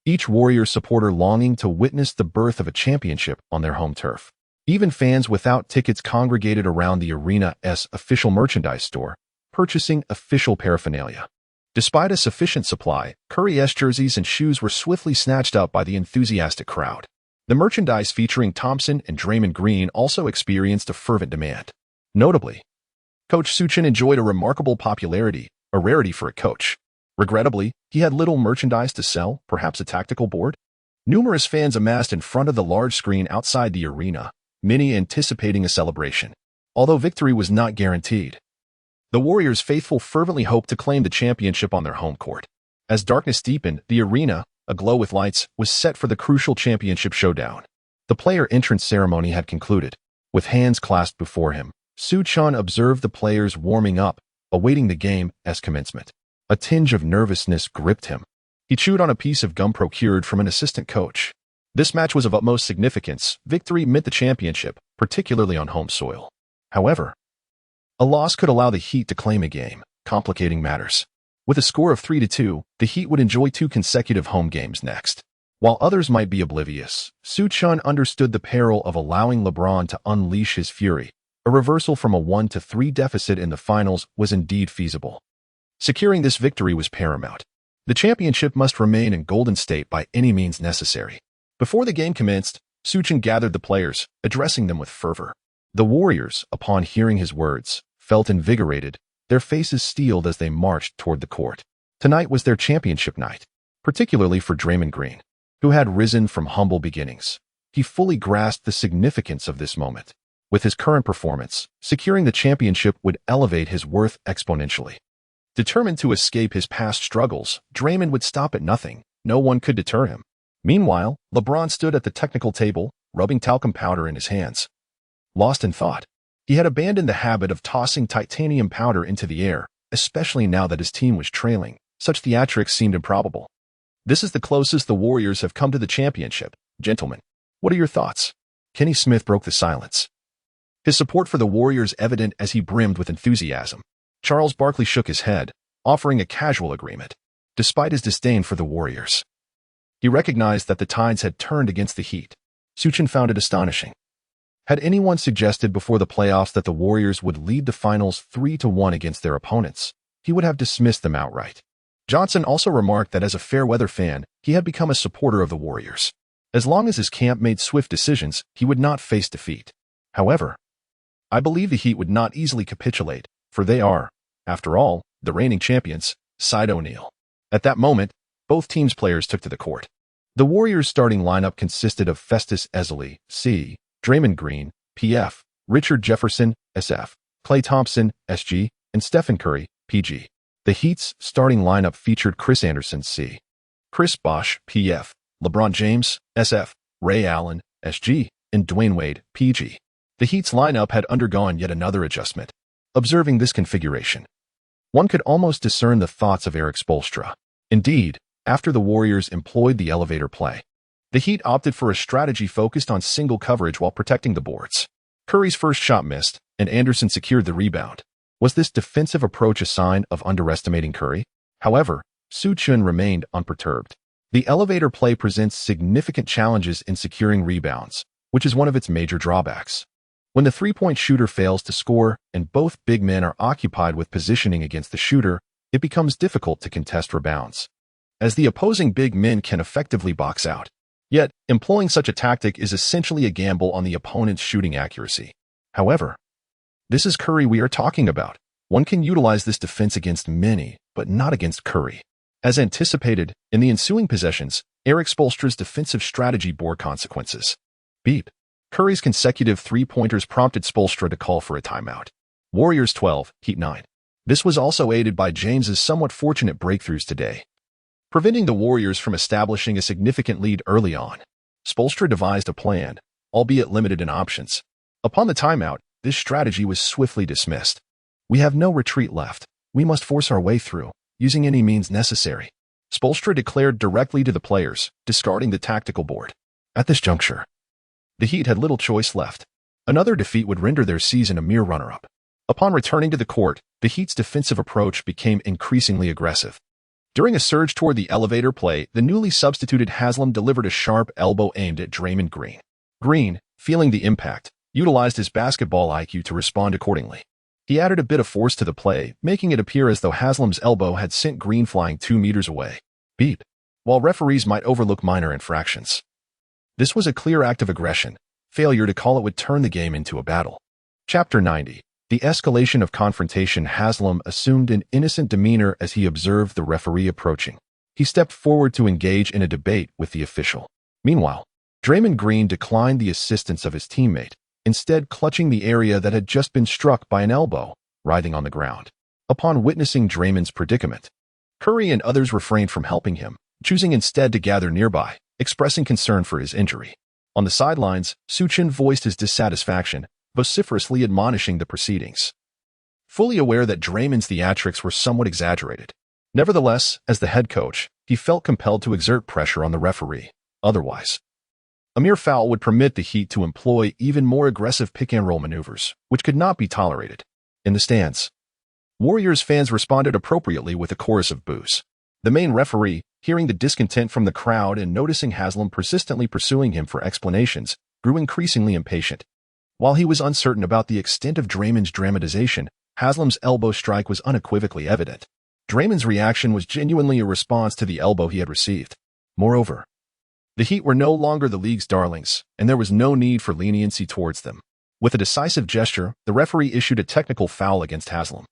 Each Warriors supporter longing to witness the birth of a championship on their home turf. Even fans without tickets congregated around the arena's official merchandise store, purchasing official paraphernalia. Despite a sufficient supply, Curry's jerseys and shoes were swiftly snatched up by the enthusiastic crowd. The merchandise featuring Thompson and Draymond Green also experienced a fervent demand. Notably, Coach Su Chen enjoyed a remarkable popularity, a rarity for a coach. Regrettably, he had little merchandise to sell, perhaps a tactical board. Numerous fans amassed in front of the large screen outside the arena, many anticipating a celebration. Although victory was not guaranteed, the Warriors faithful fervently hoped to claim the championship on their home court. As darkness deepened, the arena, aglow with lights, was set for the crucial championship showdown. The player entrance ceremony had concluded. With hands clasped before him, Su Chen observed the players warming up, awaiting the game's commencement. A tinge of nervousness gripped him. He chewed on a piece of gum procured from an assistant coach. This match was of utmost significance. Victory meant the championship, particularly on home soil. However, a loss could allow the Heat to claim a game, complicating matters. With a score of 3-2, the Heat would enjoy 2 consecutive home games next. While others might be oblivious, Su Chen understood the peril of allowing LeBron to unleash his fury. A reversal from a 1-3 deficit in the finals was indeed feasible. Securing this victory was paramount. The championship must remain in Golden State by any means necessary. Before the game commenced, Su Chen gathered the players, addressing them with fervor. The Warriors, upon hearing his words, felt invigorated, their faces steeled as they marched toward the court. Tonight was their championship night, particularly for Draymond Green, who had risen from humble beginnings. He fully grasped the significance of this moment. With his current performance, securing the championship would elevate his worth exponentially. Determined to escape his past struggles, Draymond would stop at nothing. No one could deter him. Meanwhile, LeBron stood at the technical table, rubbing talcum powder in his hands. Lost in thought, he had abandoned the habit of tossing titanium powder into the air, especially now that his team was trailing. Such theatrics seemed improbable. "This is the closest the Warriors have come to the championship. Gentlemen, what are your thoughts?" Kenny Smith broke the silence, his support for the Warriors evident as he brimmed with enthusiasm. Charles Barkley shook his head, offering a casual agreement. Despite his disdain for the Warriors, he recognized that the tides had turned against the Heat. Su Chen found it astonishing. Had anyone suggested before the playoffs that the Warriors would lead the finals 3-1 against their opponents, he would have dismissed them outright. Johnson also remarked that as a fair-weather fan, he had become a supporter of the Warriors. As long as his camp made swift decisions, he would not face defeat. However, I believe the Heat would not easily capitulate, for they are, after all, the reigning champions, sighed O'Neal. At that moment, both teams' players took to the court. The Warriors' starting lineup consisted of Festus Ezeli, C., Draymond Green, PF, Richard Jefferson, SF, Klay Thompson, SG, and Stephen Curry, PG. The Heat's starting lineup featured Chris Anderson, C., Chris Bosh, PF, LeBron James, SF, Ray Allen, SG, and Dwayne Wade, PG. The Heat's lineup had undergone yet another adjustment. Observing this configuration, one could almost discern the thoughts of Erik Spoelstra. Indeed, after the Warriors employed the elevator play, the Heat opted for a strategy focused on single coverage while protecting the boards. Curry's first shot missed, and Anderson secured the rebound. Was this defensive approach a sign of underestimating Curry? However, Su Chen remained unperturbed. The elevator play presents significant challenges in securing rebounds, which is one of its major drawbacks. When the three-point shooter fails to score and both big men are occupied with positioning against the shooter, it becomes difficult to contest rebounds, as the opposing big men can effectively box out. Yet, employing such a tactic is essentially a gamble on the opponent's shooting accuracy. However, this is Curry we are talking about. One can utilize this defense against many, but not against Curry. As anticipated, in the ensuing possessions, Erik Spoelstra's defensive strategy bore consequences. Beep. Curry's consecutive three-pointers prompted Spoelstra to call for a timeout. Warriors 12, Heat 9. This was also aided by James's somewhat fortunate breakthroughs today, preventing the Warriors from establishing a significant lead early on. Spoelstra devised a plan, albeit limited in options. Upon the timeout, this strategy was swiftly dismissed. We have no retreat left. We must force our way through, using any means necessary. Spoelstra declared directly to the players, discarding the tactical board. At this juncture, the Heat had little choice left. Another defeat would render their season a mere runner-up. Upon returning to the court, the Heat's defensive approach became increasingly aggressive. During a surge toward the elevator play, the newly substituted Haslem delivered a sharp elbow aimed at Draymond Green. Green, feeling the impact, utilized his basketball IQ to respond accordingly. He added a bit of force to the play, making it appear as though Haslem's elbow had sent Green flying 2 meters away. Beep. While referees might overlook minor infractions, this was a clear act of aggression. Failure to call it would turn the game into a battle. Chapter 90. The escalation of confrontation. Haslem assumed an innocent demeanor as he observed the referee approaching. He stepped forward to engage in a debate with the official. Meanwhile, Draymond Green declined the assistance of his teammate, instead clutching the area that had just been struck by an elbow, writhing on the ground. Upon witnessing Draymond's predicament, Curry and others refrained from helping him, choosing instead to gather nearby, expressing concern for his injury. On the sidelines, Su Chen voiced his dissatisfaction, vociferously admonishing the proceedings, fully aware that Draymond's theatrics were somewhat exaggerated. Nevertheless, as the head coach, he felt compelled to exert pressure on the referee. Otherwise, a mere foul would permit the Heat to employ even more aggressive pick-and-roll maneuvers, which could not be tolerated. In the stands, Warriors fans responded appropriately with a chorus of boos. The main referee, hearing the discontent from the crowd and noticing Haslem persistently pursuing him for explanations, grew increasingly impatient. While he was uncertain about the extent of Draymond's dramatization, Haslem's elbow strike was unequivocally evident. Draymond's reaction was genuinely a response to the elbow he had received. Moreover, the Heat were no longer the league's darlings, and there was no need for leniency towards them. With a decisive gesture, the referee issued a technical foul against Haslem.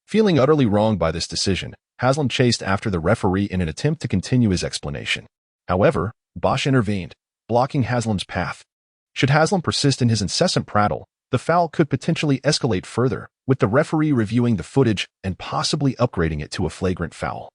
Feeling utterly wronged by this decision, Haslem chased after the referee in an attempt to continue his explanation. However, Bosh intervened, blocking Haslem's path. Should Haslem persist in his incessant prattle, the foul could potentially escalate further, with the referee reviewing the footage and possibly upgrading it to a flagrant foul.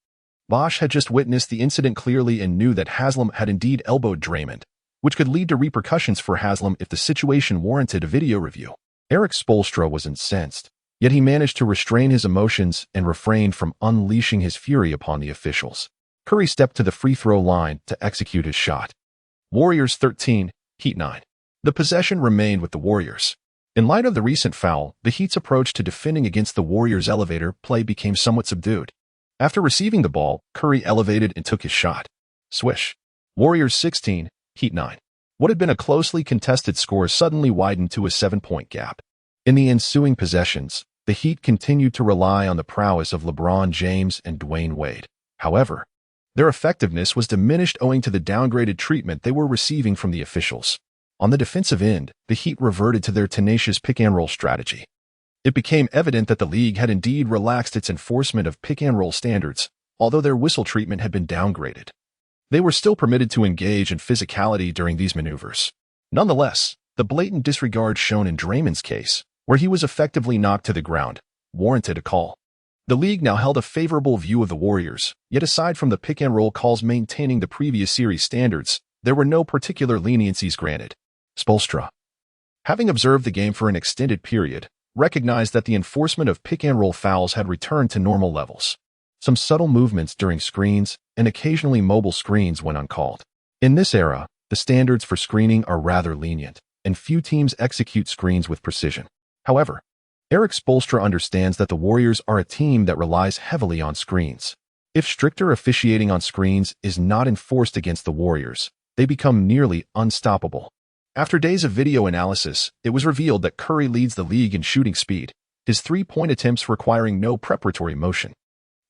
Bosh had just witnessed the incident clearly and knew that Haslem had indeed elbowed Draymond, which could lead to repercussions for Haslem if the situation warranted a video review. Erik Spoelstra was incensed, yet he managed to restrain his emotions and refrained from unleashing his fury upon the officials. Curry stepped to the free throw line to execute his shot. Warriors 13, Heat 9. The possession remained with the Warriors. In light of the recent foul, the Heat's approach to defending against the Warriors' elevator play became somewhat subdued. After receiving the ball, Curry elevated and took his shot. Swish. Warriors 16, Heat 9. What had been a closely contested score suddenly widened to a 7-point gap. In the ensuing possessions, the Heat continued to rely on the prowess of LeBron James and Dwayne Wade. However, their effectiveness was diminished owing to the downgraded treatment they were receiving from the officials. On the defensive end, the Heat reverted to their tenacious pick-and-roll strategy. It became evident that the league had indeed relaxed its enforcement of pick-and-roll standards, although their whistle treatment had been downgraded. They were still permitted to engage in physicality during these maneuvers. Nonetheless, the blatant disregard shown in Draymond's case, where he was effectively knocked to the ground, warranted a call. The league now held a favorable view of the Warriors, yet aside from the pick-and-roll calls maintaining the previous series standards, there were no particular leniencies granted. Spoelstra, having observed the game for an extended period, recognized that the enforcement of pick-and-roll fouls had returned to normal levels. Some subtle movements during screens and occasionally mobile screens went uncalled. In this era, the standards for screening are rather lenient, and few teams execute screens with precision. However, Erik Spoelstra understands that the Warriors are a team that relies heavily on screens. If stricter officiating on screens is not enforced against the Warriors, they become nearly unstoppable. After days of video analysis, it was revealed that Curry leads the league in shooting speed, his three-point attempts requiring no preparatory motion.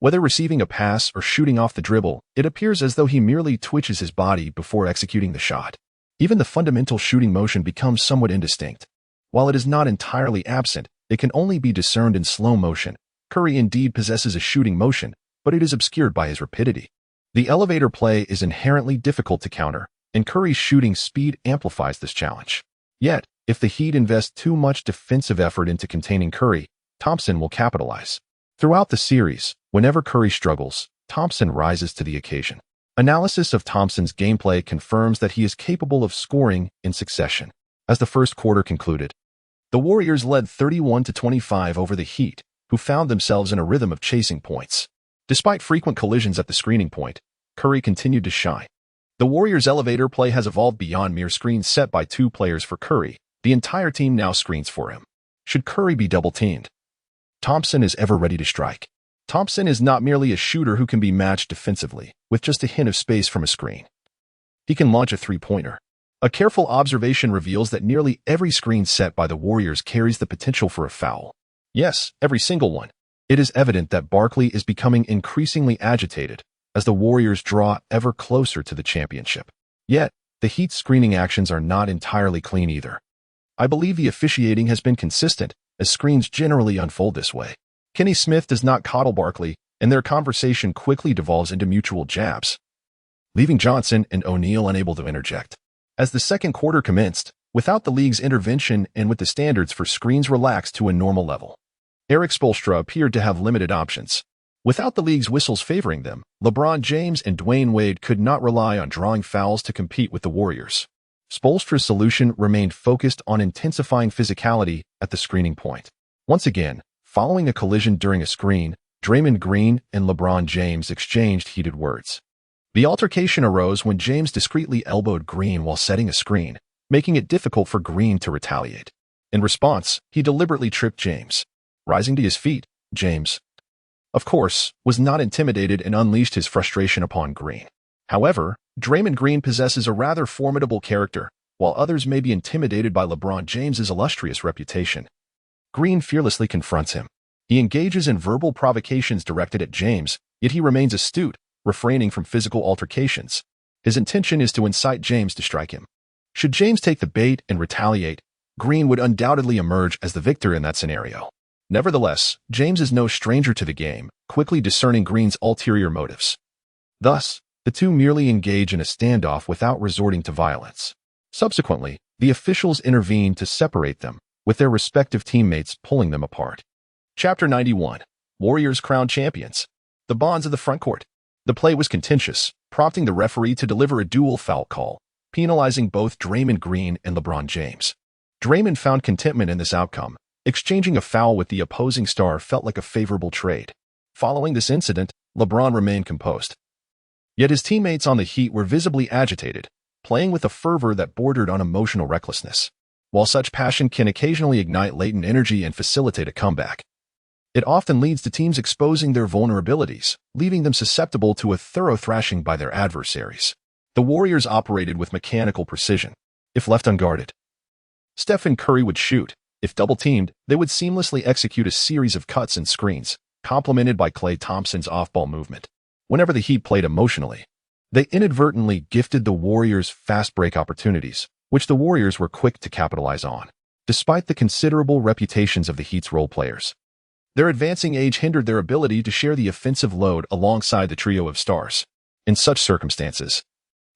Whether receiving a pass or shooting off the dribble, it appears as though he merely twitches his body before executing the shot. Even the fundamental shooting motion becomes somewhat indistinct. While it is not entirely absent, it can only be discerned in slow motion. Curry indeed possesses a shooting motion, but it is obscured by his rapidity. The elevator play is inherently difficult to counter, and Curry's shooting speed amplifies this challenge. Yet, if the Heat invest too much defensive effort into containing Curry, Thompson will capitalize. Throughout the series, whenever Curry struggles, Thompson rises to the occasion. Analysis of Thompson's gameplay confirms that he is capable of scoring in succession. As the first quarter concluded, the Warriors led 31-25 over the Heat, who found themselves in a rhythm of chasing points. Despite frequent collisions at the screening point, Curry continued to shine. The Warriors' elevator play has evolved beyond mere screens set by two players for Curry. The entire team now screens for him. Should Curry be double-teamed, Thompson is ever ready to strike. Thompson is not merely a shooter who can be matched defensively, with just a hint of space from a screen. He can launch a three-pointer. A careful observation reveals that nearly every screen set by the Warriors carries the potential for a foul. Yes, every single one. It is evident that Barkley is becoming increasingly agitated as the Warriors draw ever closer to the championship. Yet, the Heat's screening actions are not entirely clean either. I believe the officiating has been consistent, as screens generally unfold this way. Kenny Smith does not coddle Barkley, and their conversation quickly devolves into mutual jabs, leaving Johnson and O'Neal unable to interject. As the second quarter commenced, without the league's intervention and with the standards for screens relaxed to a normal level, Erik Spoelstra appeared to have limited options. Without the league's whistles favoring them, LeBron James and Dwayne Wade could not rely on drawing fouls to compete with the Warriors. Spoelstra's solution remained focused on intensifying physicality at the screening point. Once again, following a collision during a screen, Draymond Green and LeBron James exchanged heated words. The altercation arose when James discreetly elbowed Green while setting a screen, making it difficult for Green to retaliate. In response, he deliberately tripped James. Rising to his feet, James, of course, was not intimidated and unleashed his frustration upon Green. However, Draymond Green possesses a rather formidable character, while others may be intimidated by LeBron James's illustrious reputation. Green fearlessly confronts him. He engages in verbal provocations directed at James, yet he remains astute, refraining from physical altercations. His intention is to incite James to strike him. Should James take the bait and retaliate, Green would undoubtedly emerge as the victor in that scenario. Nevertheless, James is no stranger to the game, quickly discerning Green's ulterior motives. Thus, the two merely engage in a standoff without resorting to violence. Subsequently, the officials intervene to separate them, with their respective teammates pulling them apart. Chapter 91. Warriors crowned champions. The bonds of the frontcourt. The play was contentious, prompting the referee to deliver a dual foul call, penalizing both Draymond Green and LeBron James. Draymond found contentment in this outcome. Exchanging a foul with the opposing star felt like a favorable trade. Following this incident, LeBron remained composed. Yet his teammates on the Heat were visibly agitated, playing with a fervor that bordered on emotional recklessness. While such passion can occasionally ignite latent energy and facilitate a comeback, it often leads to teams exposing their vulnerabilities, leaving them susceptible to a thorough thrashing by their adversaries. The Warriors operated with mechanical precision. if left unguarded. Steph and Curry would shoot. If double-teamed, they would seamlessly execute a series of cuts and screens, complemented by Klay Thompson's off-ball movement. Whenever the Heat played emotionally, they inadvertently gifted the Warriors fast break opportunities, which the Warriors were quick to capitalize on. Despite the considerable reputations of the Heat's role players, their advancing age hindered their ability to share the offensive load alongside the trio of stars. In such circumstances,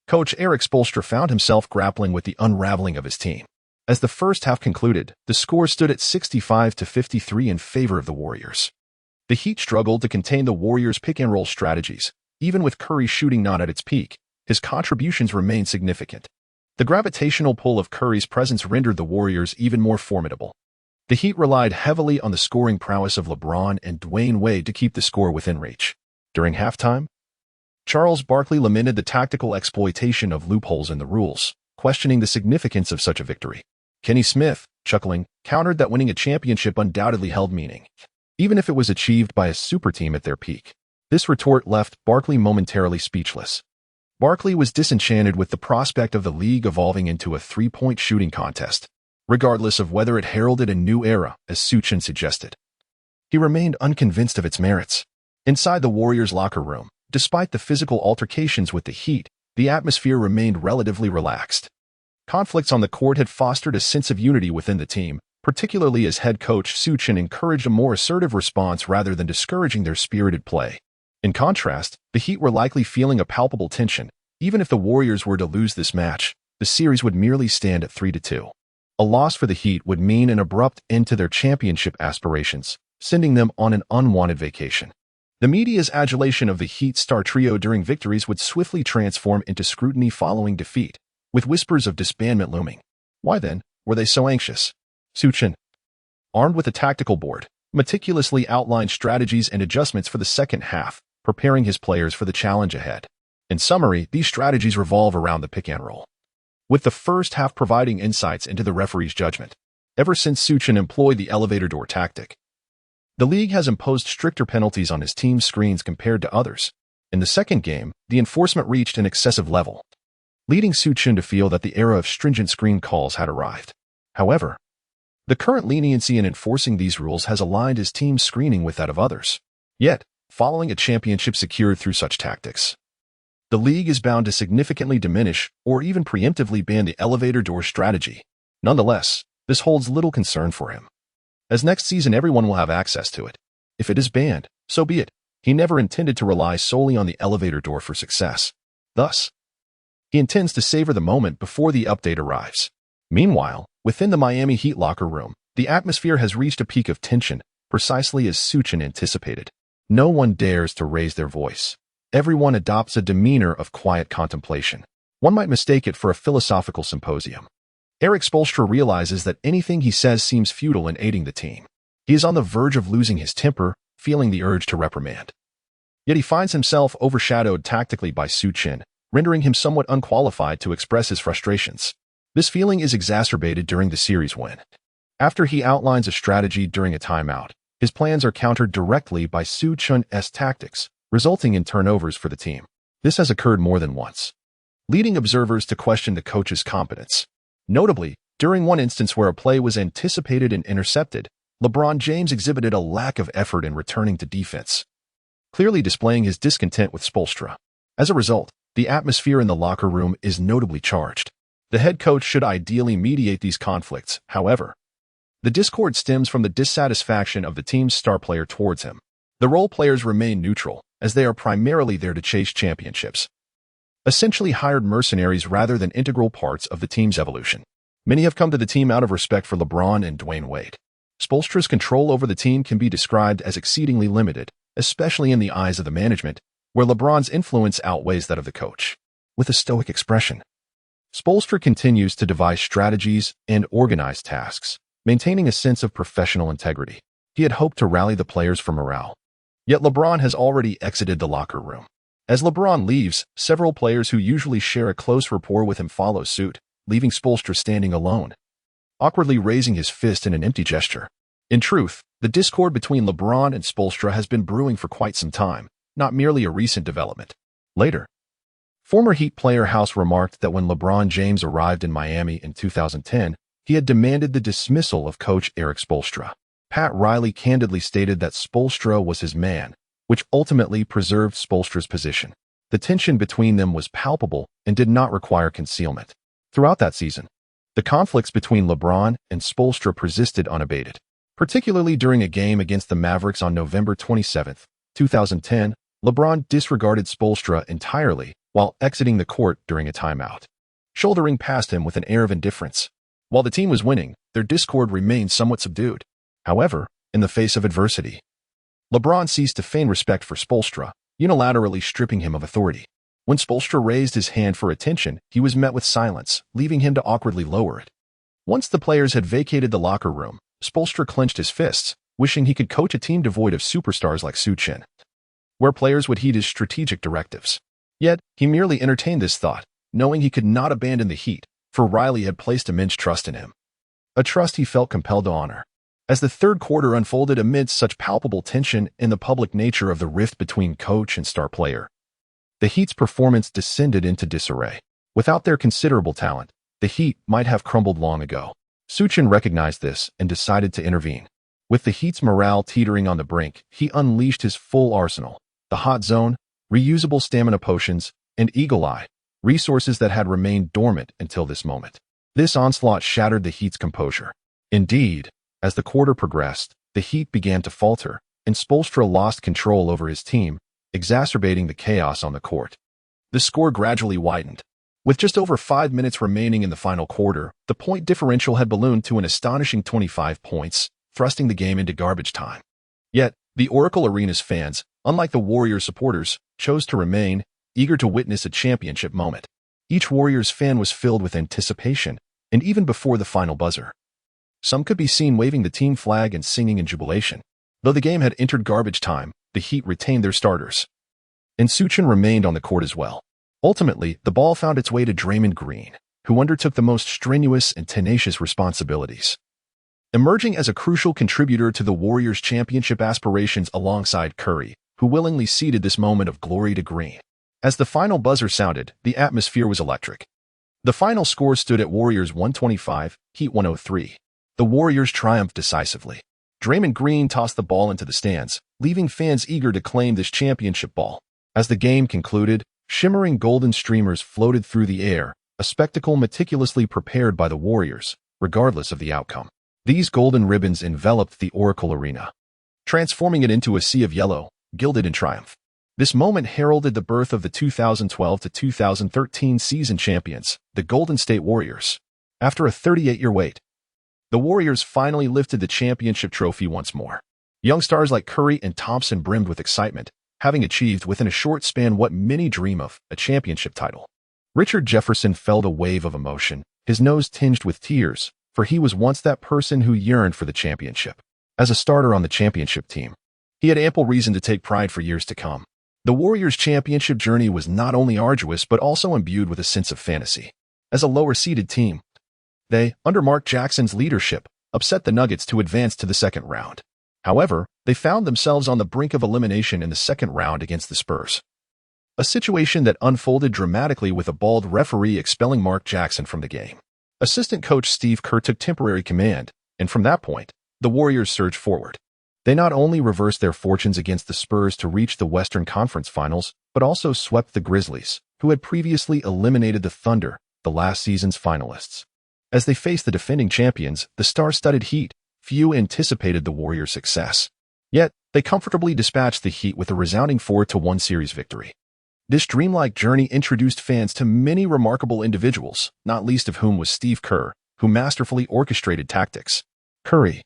Coach Erik Spoelstra found himself grappling with the unraveling of his team. As the first half concluded, the score stood at 65-53 in favor of the Warriors. The Heat struggled to contain the Warriors' pick-and-roll strategies. Even with Curry's shooting not at its peak, his contributions remained significant. The gravitational pull of Curry's presence rendered the Warriors even more formidable. The Heat relied heavily on the scoring prowess of LeBron and Dwayne Wade to keep the score within reach. During halftime, Charles Barkley lamented the tactical exploitation of loopholes in the rules, questioning the significance of such a victory. Kenny Smith, chuckling, countered that winning a championship undoubtedly held meaning, even if it was achieved by a super team at their peak. This retort left Barkley momentarily speechless. Barkley was disenchanted with the prospect of the league evolving into a three-point shooting contest, regardless of whether it heralded a new era, as Su Chen suggested. He remained unconvinced of its merits. Inside the Warriors' locker room, despite the physical altercations with the Heat, the atmosphere remained relatively relaxed. Conflicts on the court had fostered a sense of unity within the team, particularly as head coach Su Chen encouraged a more assertive response rather than discouraging their spirited play. In contrast, the Heat were likely feeling a palpable tension. Even if the Warriors were to lose this match, the series would merely stand at 3-2. A loss for the Heat would mean an abrupt end to their championship aspirations, sending them on an unwanted vacation. The media's adulation of the Heat star trio during victories would swiftly transform into scrutiny following defeat, with whispers of disbandment looming. Why then were they so anxious? Su Chen, armed with a tactical board, meticulously outlined strategies and adjustments for the second half, preparing his players for the challenge ahead. In summary, these strategies revolve around the pick-and-roll, with the first half providing insights into the referee's judgment. Ever since Su Chen employed the elevator door tactic, the league has imposed stricter penalties on his team's screens compared to others. In the second game, the enforcement reached an excessive level, leading Su Chen to feel that the era of stringent screen calls had arrived. However, the current leniency in enforcing these rules has aligned his team's screening with that of others. Yet, following a championship secured through such tactics, the league is bound to significantly diminish or even preemptively ban the elevator door strategy. Nonetheless, this holds little concern for him, as next season everyone will have access to it. If it is banned, so be it. He never intended to rely solely on the elevator door for success. Thus, he intends to savor the moment before the update arrives. Meanwhile, within the Miami Heat locker room, the atmosphere has reached a peak of tension, precisely as Su Chen anticipated. No one dares to raise their voice. Everyone adopts a demeanor of quiet contemplation. One might mistake it for a philosophical symposium. Erik Spoelstra realizes that anything he says seems futile in aiding the team. He is on the verge of losing his temper, feeling the urge to reprimand. Yet he finds himself overshadowed tactically by Su Chen, rendering him somewhat unqualified to express his frustrations. This feeling is exacerbated during the series win. After he outlines a strategy during a timeout, his plans are countered directly by Su Chen's tactics, resulting in turnovers for the team. This has occurred more than once, leading observers to question the coach's competence. Notably, during one instance where a play was anticipated and intercepted, LeBron James exhibited a lack of effort in returning to defense, clearly displaying his discontent with Spoelstra. As a result, the atmosphere in the locker room is notably charged. The head coach should ideally mediate these conflicts. However, the discord stems from the dissatisfaction of the team's star player towards him. The role players remain neutral, as they are primarily there to chase championships, essentially hired mercenaries rather than integral parts of the team's evolution. Many have come to the team out of respect for LeBron and Dwayne Wade. Spoelstra's control over the team can be described as exceedingly limited, especially in the eyes of the management, where LeBron's influence outweighs that of the coach. With a stoic expression, Spoelstra continues to devise strategies and organize tasks, maintaining a sense of professional integrity. He had hoped to rally the players for morale. Yet LeBron has already exited the locker room. As LeBron leaves, several players who usually share a close rapport with him follow suit, leaving Spoelstra standing alone, awkwardly raising his fist in an empty gesture. In truth, the discord between LeBron and Spoelstra has been brewing for quite some time, not merely a recent development. Later, Former Heat player House remarked that when LeBron James arrived in Miami in 2010, he had demanded the dismissal of coach Erik Spoelstra. Pat Riley candidly stated that Spoelstra was his man, which ultimately preserved Spoelstra's position. The tension between them was palpable and did not require concealment. Throughout that season, the conflicts between LeBron and Spoelstra persisted unabated. Particularly during a game against the Mavericks on November 27, 2010, LeBron disregarded Spoelstra entirely while exiting the court during a timeout, shouldering past him with an air of indifference. While the team was winning, their discord remained somewhat subdued. However, in the face of adversity, LeBron ceased to feign respect for Spoelstra, unilaterally stripping him of authority. When Spoelstra raised his hand for attention, he was met with silence, leaving him to awkwardly lower it. Once the players had vacated the locker room, Spoelstra clenched his fists, wishing he could coach a team devoid of superstars like Su Chen, where players would heed his strategic directives. Yet, he merely entertained this thought, knowing he could not abandon the Heat, for Riley had placed immense trust in him. A trust he felt compelled to honor. As the third quarter unfolded amidst such palpable tension in the public nature of the rift between coach and star player, the Heat's performance descended into disarray. Without their considerable talent, the Heat might have crumbled long ago. Su Chen recognized this and decided to intervene. With the Heat's morale teetering on the brink, he unleashed his full arsenal: the hot zone, reusable stamina potions, and Eagle Eye, resources that had remained dormant until this moment. This onslaught shattered the Heat's composure. Indeed, as the quarter progressed, the Heat began to falter, and Spoelstra lost control over his team, exacerbating the chaos on the court. The score gradually widened. With just over 5 minutes remaining in the final quarter, the point differential had ballooned to an astonishing 25 points, thrusting the game into garbage time. Yet, the Oracle Arena's fans, unlike the Warriors supporters, chose to remain, eager to witness a championship moment. Each Warriors fan was filled with anticipation, and even before the final buzzer, some could be seen waving the team flag and singing in jubilation. Though the game had entered garbage time, the Heat retained their starters, and Su Chen remained on the court as well. Ultimately, the ball found its way to Draymond Green, who undertook the most strenuous and tenacious responsibilities, emerging as a crucial contributor to the Warriors' championship aspirations alongside Curry, who willingly ceded this moment of glory to Green. As the final buzzer sounded, the atmosphere was electric. The final score stood at Warriors 125, Heat 103. The Warriors triumphed decisively. Draymond Green tossed the ball into the stands, leaving fans eager to claim this championship ball. As the game concluded, shimmering golden streamers floated through the air, a spectacle meticulously prepared by the Warriors, regardless of the outcome. These golden ribbons enveloped the Oracle Arena, transforming it into a sea of yellow, gilded in triumph. This moment heralded the birth of the 2012 to 2013 season champions, the Golden State Warriors. After a 38-year wait, the Warriors finally lifted the championship trophy once more. Young stars like Curry and Thompson brimmed with excitement, having achieved within a short span what many dream of, a championship title. Richard Jefferson felt a wave of emotion, his nose tinged with tears, for he was once that person who yearned for the championship. As a starter on the championship team, he had ample reason to take pride for years to come. The Warriors' championship journey was not only arduous but also imbued with a sense of fantasy. As a lower-seeded team, they, under Mark Jackson's leadership, upset the Nuggets to advance to the second round. However, they found themselves on the brink of elimination in the second round against the Spurs. A situation that unfolded dramatically with a bald referee expelling Mark Jackson from the game. Assistant coach Steve Kerr took temporary command, and from that point, the Warriors surged forward. They not only reversed their fortunes against the Spurs to reach the Western Conference Finals, but also swept the Grizzlies, who had previously eliminated the Thunder, the last season's finalists. As they faced the defending champions, the star-studded Heat, few anticipated the Warriors' success. Yet, they comfortably dispatched the Heat with a resounding 4-1 series victory. This dreamlike journey introduced fans to many remarkable individuals, not least of whom was Steve Kerr, who masterfully orchestrated tactics. Curry,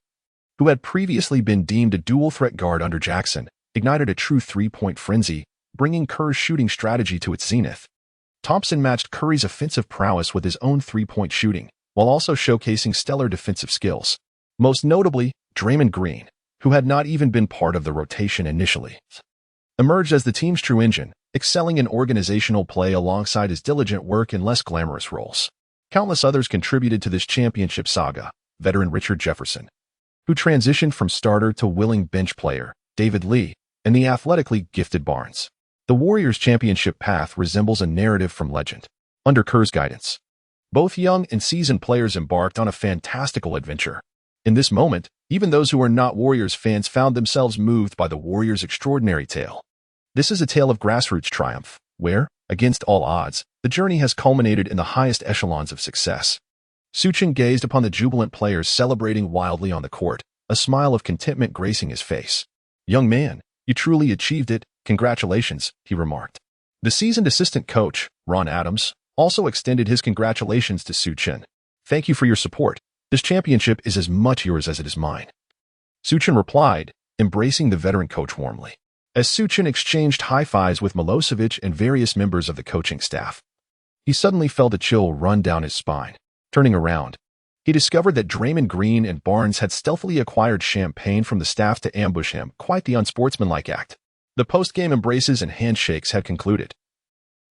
who had previously been deemed a dual-threat guard under Jackson, ignited a true three-point frenzy, bringing Kerr's shooting strategy to its zenith. Thompson matched Curry's offensive prowess with his own three-point shooting, while also showcasing stellar defensive skills. Most notably, Draymond Green, who had not even been part of the rotation initially, emerged as the team's true engine, excelling in organizational play alongside his diligent work in less glamorous roles. Countless others contributed to this championship saga: veteran Richard Jefferson, who transitioned from starter to willing bench player, David Lee, and the athletically gifted Barnes, The Warriors' championship path resembles a narrative from legend. Under Kerr's guidance, both young and seasoned players embarked on a fantastical adventure. In this moment, even those who are not Warriors fans found themselves moved by the Warriors' extraordinary tale. This is a tale of grassroots triumph, where, against all odds, the journey has culminated in the highest echelons of success. Su Chen gazed upon the jubilant players celebrating wildly on the court, a smile of contentment gracing his face. "Young man, you truly achieved it. Congratulations," he remarked. The seasoned assistant coach, Ron Adams, also extended his congratulations to Su Chen. "Thank you for your support. This championship is as much yours as it is mine." Su Chen replied, embracing the veteran coach warmly. As Su Chen exchanged high-fives with Milosevic and various members of the coaching staff, he suddenly felt a chill run down his spine. Turning around, he discovered that Draymond Green and Barnes had stealthily acquired champagne from the staff to ambush him, quite the unsportsmanlike act. The post-game embraces and handshakes had concluded,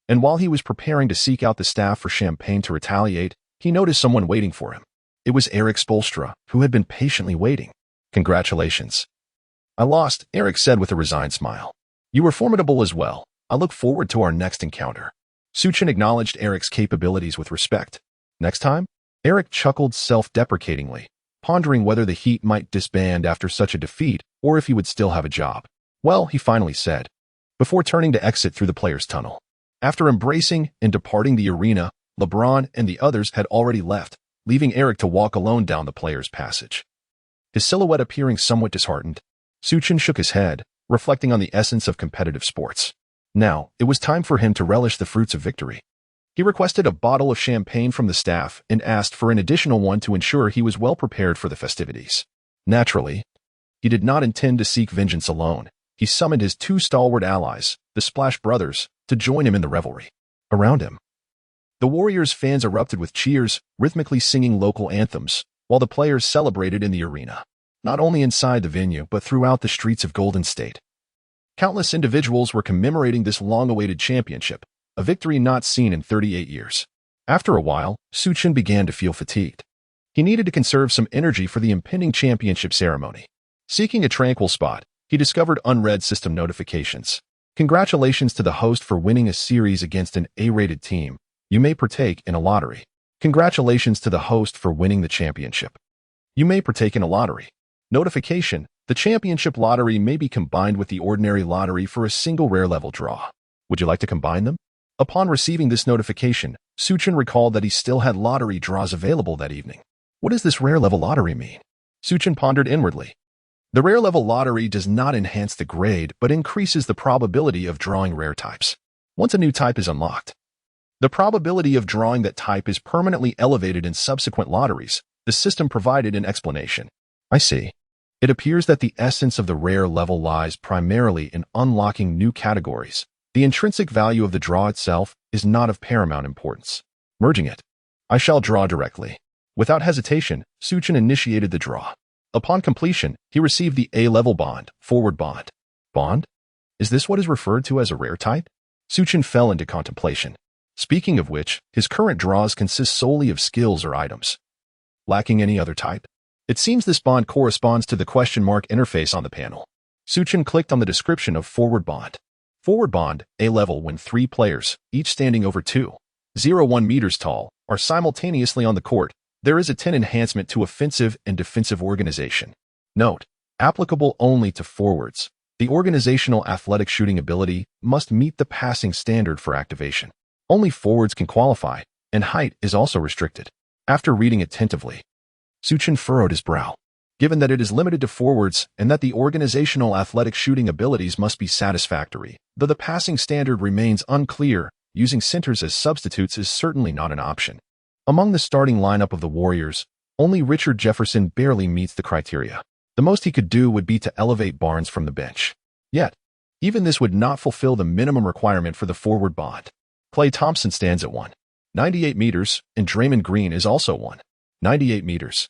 and while he was preparing to seek out the staff for champagne to retaliate, he noticed someone waiting for him. It was Eric Spoelstra, who had been patiently waiting. "Congratulations." "I lost," Eric said with a resigned smile. "You were formidable as well. I look forward to our next encounter." Su Chen acknowledged Eric's capabilities with respect. "Next time?" Eric chuckled self-deprecatingly, pondering whether the Heat might disband after such a defeat or if he would still have a job. "Well," he finally said, before turning to exit through the players' tunnel. After embracing and departing the arena, LeBron and the others had already left, leaving Eric to walk alone down the players' passage. His silhouette appearing somewhat disheartened, Su Chen shook his head, reflecting on the essence of competitive sports. Now, it was time for him to relish the fruits of victory. He requested a bottle of champagne from the staff and asked for an additional one to ensure he was well prepared for the festivities. Naturally, he did not intend to seek vengeance alone. He summoned his two stalwart allies, the Splash Brothers, to join him in the revelry. Around him, the Warriors fans erupted with cheers, rhythmically singing local anthems, while the players celebrated in the arena, not only inside the venue but throughout the streets of Golden State. Countless individuals were commemorating this long-awaited championship, a victory not seen in 38 years. After a while, Su Chen began to feel fatigued. He needed to conserve some energy for the impending championship ceremony. Seeking a tranquil spot, he discovered unread system notifications. "Congratulations to the host for winning a series against an A-rated team. You may partake in a lottery." "Congratulations to the host for winning the championship. You may partake in a lottery." Notification: the championship lottery may be combined with the ordinary lottery for a single rare level draw. Would you like to combine them? Upon receiving this notification, Su Chen recalled that he still had lottery draws available that evening. What does this rare level lottery mean? Su Chen pondered inwardly. The rare level lottery does not enhance the grade but increases the probability of drawing rare types. Once a new type is unlocked, the probability of drawing that type is permanently elevated in subsequent lotteries. The system provided an explanation. "I see. It appears that the essence of the rare level lies primarily in unlocking new categories. The intrinsic value of the draw itself is not of paramount importance. Merging it. I shall draw directly." Without hesitation, Su Chen initiated the draw. Upon completion, he received the A-level bond, forward bond. Bond? Is this what is referred to as a rare type? Su Chen fell into contemplation. Speaking of which, his current draws consist solely of skills or items, lacking any other type. It seems this bond corresponds to the question mark interface on the panel. Su Chen clicked on the description of forward bond. Forward bond, A-level, when 3 players, each standing over 2.01 meters tall, are simultaneously on the court. There is a 10 enhancement to offensive and defensive organization. Note: applicable only to forwards. The organizational athletic shooting ability must meet the passing standard for activation. Only forwards can qualify, and height is also restricted. After reading attentively, Su Chen furrowed his brow. Given that it is limited to forwards and that the organizational athletic shooting abilities must be satisfactory, though the passing standard remains unclear, using centers as substitutes is certainly not an option. Among the starting lineup of the Warriors, only Richard Jefferson barely meets the criteria. The most he could do would be to elevate Barnes from the bench. Yet, even this would not fulfill the minimum requirement for the forward bond. Klay Thompson stands at 1.98 meters, and Draymond Green is also 1.98 meters.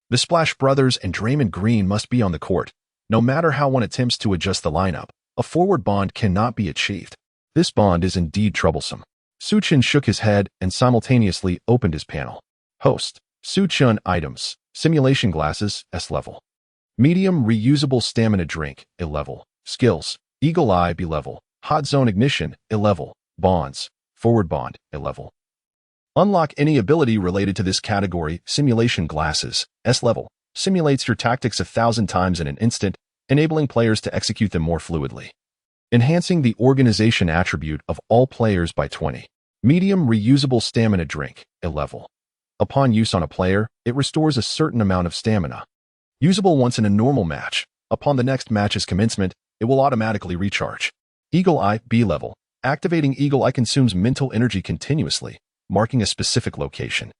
The Splash Brothers and Draymond Green must be on the court. No matter how one attempts to adjust the lineup, a forward bond cannot be achieved. This bond is indeed troublesome. Su Chen shook his head and simultaneously opened his panel. Host: Su Chen items, simulation glasses, S-level. Medium reusable stamina drink, A-level. Skills: Eagle Eye, B-level. Hot zone ignition, A-level. Bonds, forward bond, A-level. Unlock any ability related to this category. Simulation glasses, S-level. Simulates your tactics 1,000 times in an instant, enabling players to execute them more fluidly. Enhancing the organization attribute of all players by 20. Medium reusable stamina drink, A-level. Upon use on a player, it restores a certain amount of stamina. Usable once in a normal match. Upon the next match's commencement, it will automatically recharge. Eagle Eye, B-level. Activating Eagle Eye consumes mental energy continuously, marking a specific location,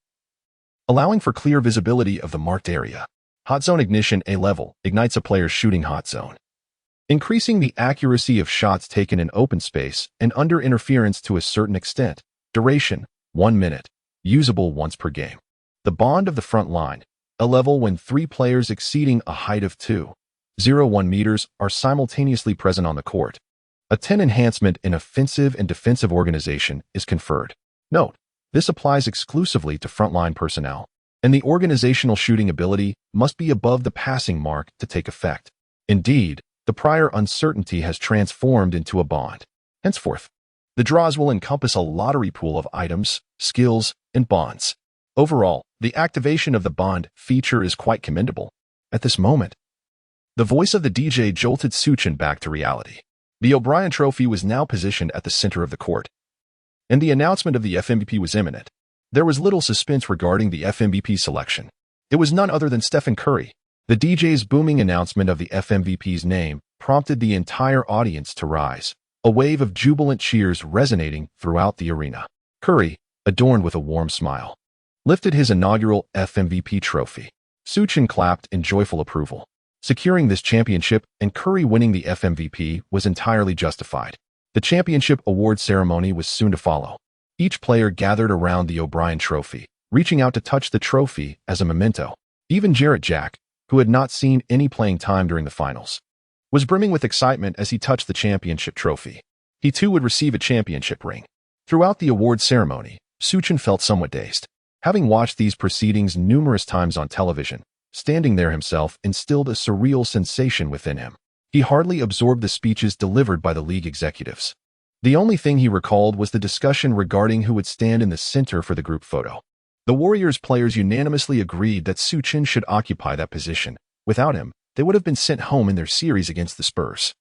allowing for clear visibility of the marked area. Hot zone ignition, A-level. Ignites a player's shooting hot zone, increasing the accuracy of shots taken in open space and under interference to a certain extent. Duration, 1 minute. Usable once per game. The bond of the front line, A-level. When 3 players exceeding a height of 2.01 meters are simultaneously present on the court, a 10 enhancement in offensive and defensive organization is conferred. Note, this applies exclusively to frontline personnel, and the organizational shooting ability must be above the passing mark to take effect. Indeed, the prior uncertainty has transformed into a bond. Henceforth, the draws will encompass a lottery pool of items, skills, and bonds. Overall, the activation of the bond feature is quite commendable. At this moment, the voice of the DJ jolted Su Chen back to reality. The O'Brien Trophy was now positioned at the center of the court, and the announcement of the FMVP was imminent. There was little suspense regarding the FMVP selection. It was none other than Stephen Curry. The DJ's booming announcement of the FMVP's name prompted the entire audience to rise, a wave of jubilant cheers resonating throughout the arena. Curry, adorned with a warm smile, lifted his inaugural FMVP trophy. Su Chen clapped in joyful approval. Securing this championship and Curry winning the FMVP was entirely justified. The championship award ceremony was soon to follow. Each player gathered around the O'Brien Trophy, reaching out to touch the trophy as a memento. Even Jarrett Jack, who had not seen any playing time during the finals, was brimming with excitement as he touched the championship trophy. He too would receive a championship ring. Throughout the award ceremony, Su Chen felt somewhat dazed. Having watched these proceedings numerous times on television, standing there himself instilled a surreal sensation within him. He hardly absorbed the speeches delivered by the league executives. The only thing he recalled was the discussion regarding who would stand in the center for the group photo. The Warriors players unanimously agreed that Su Chen should occupy that position. Without him, they would have been sent home in their series against the Spurs.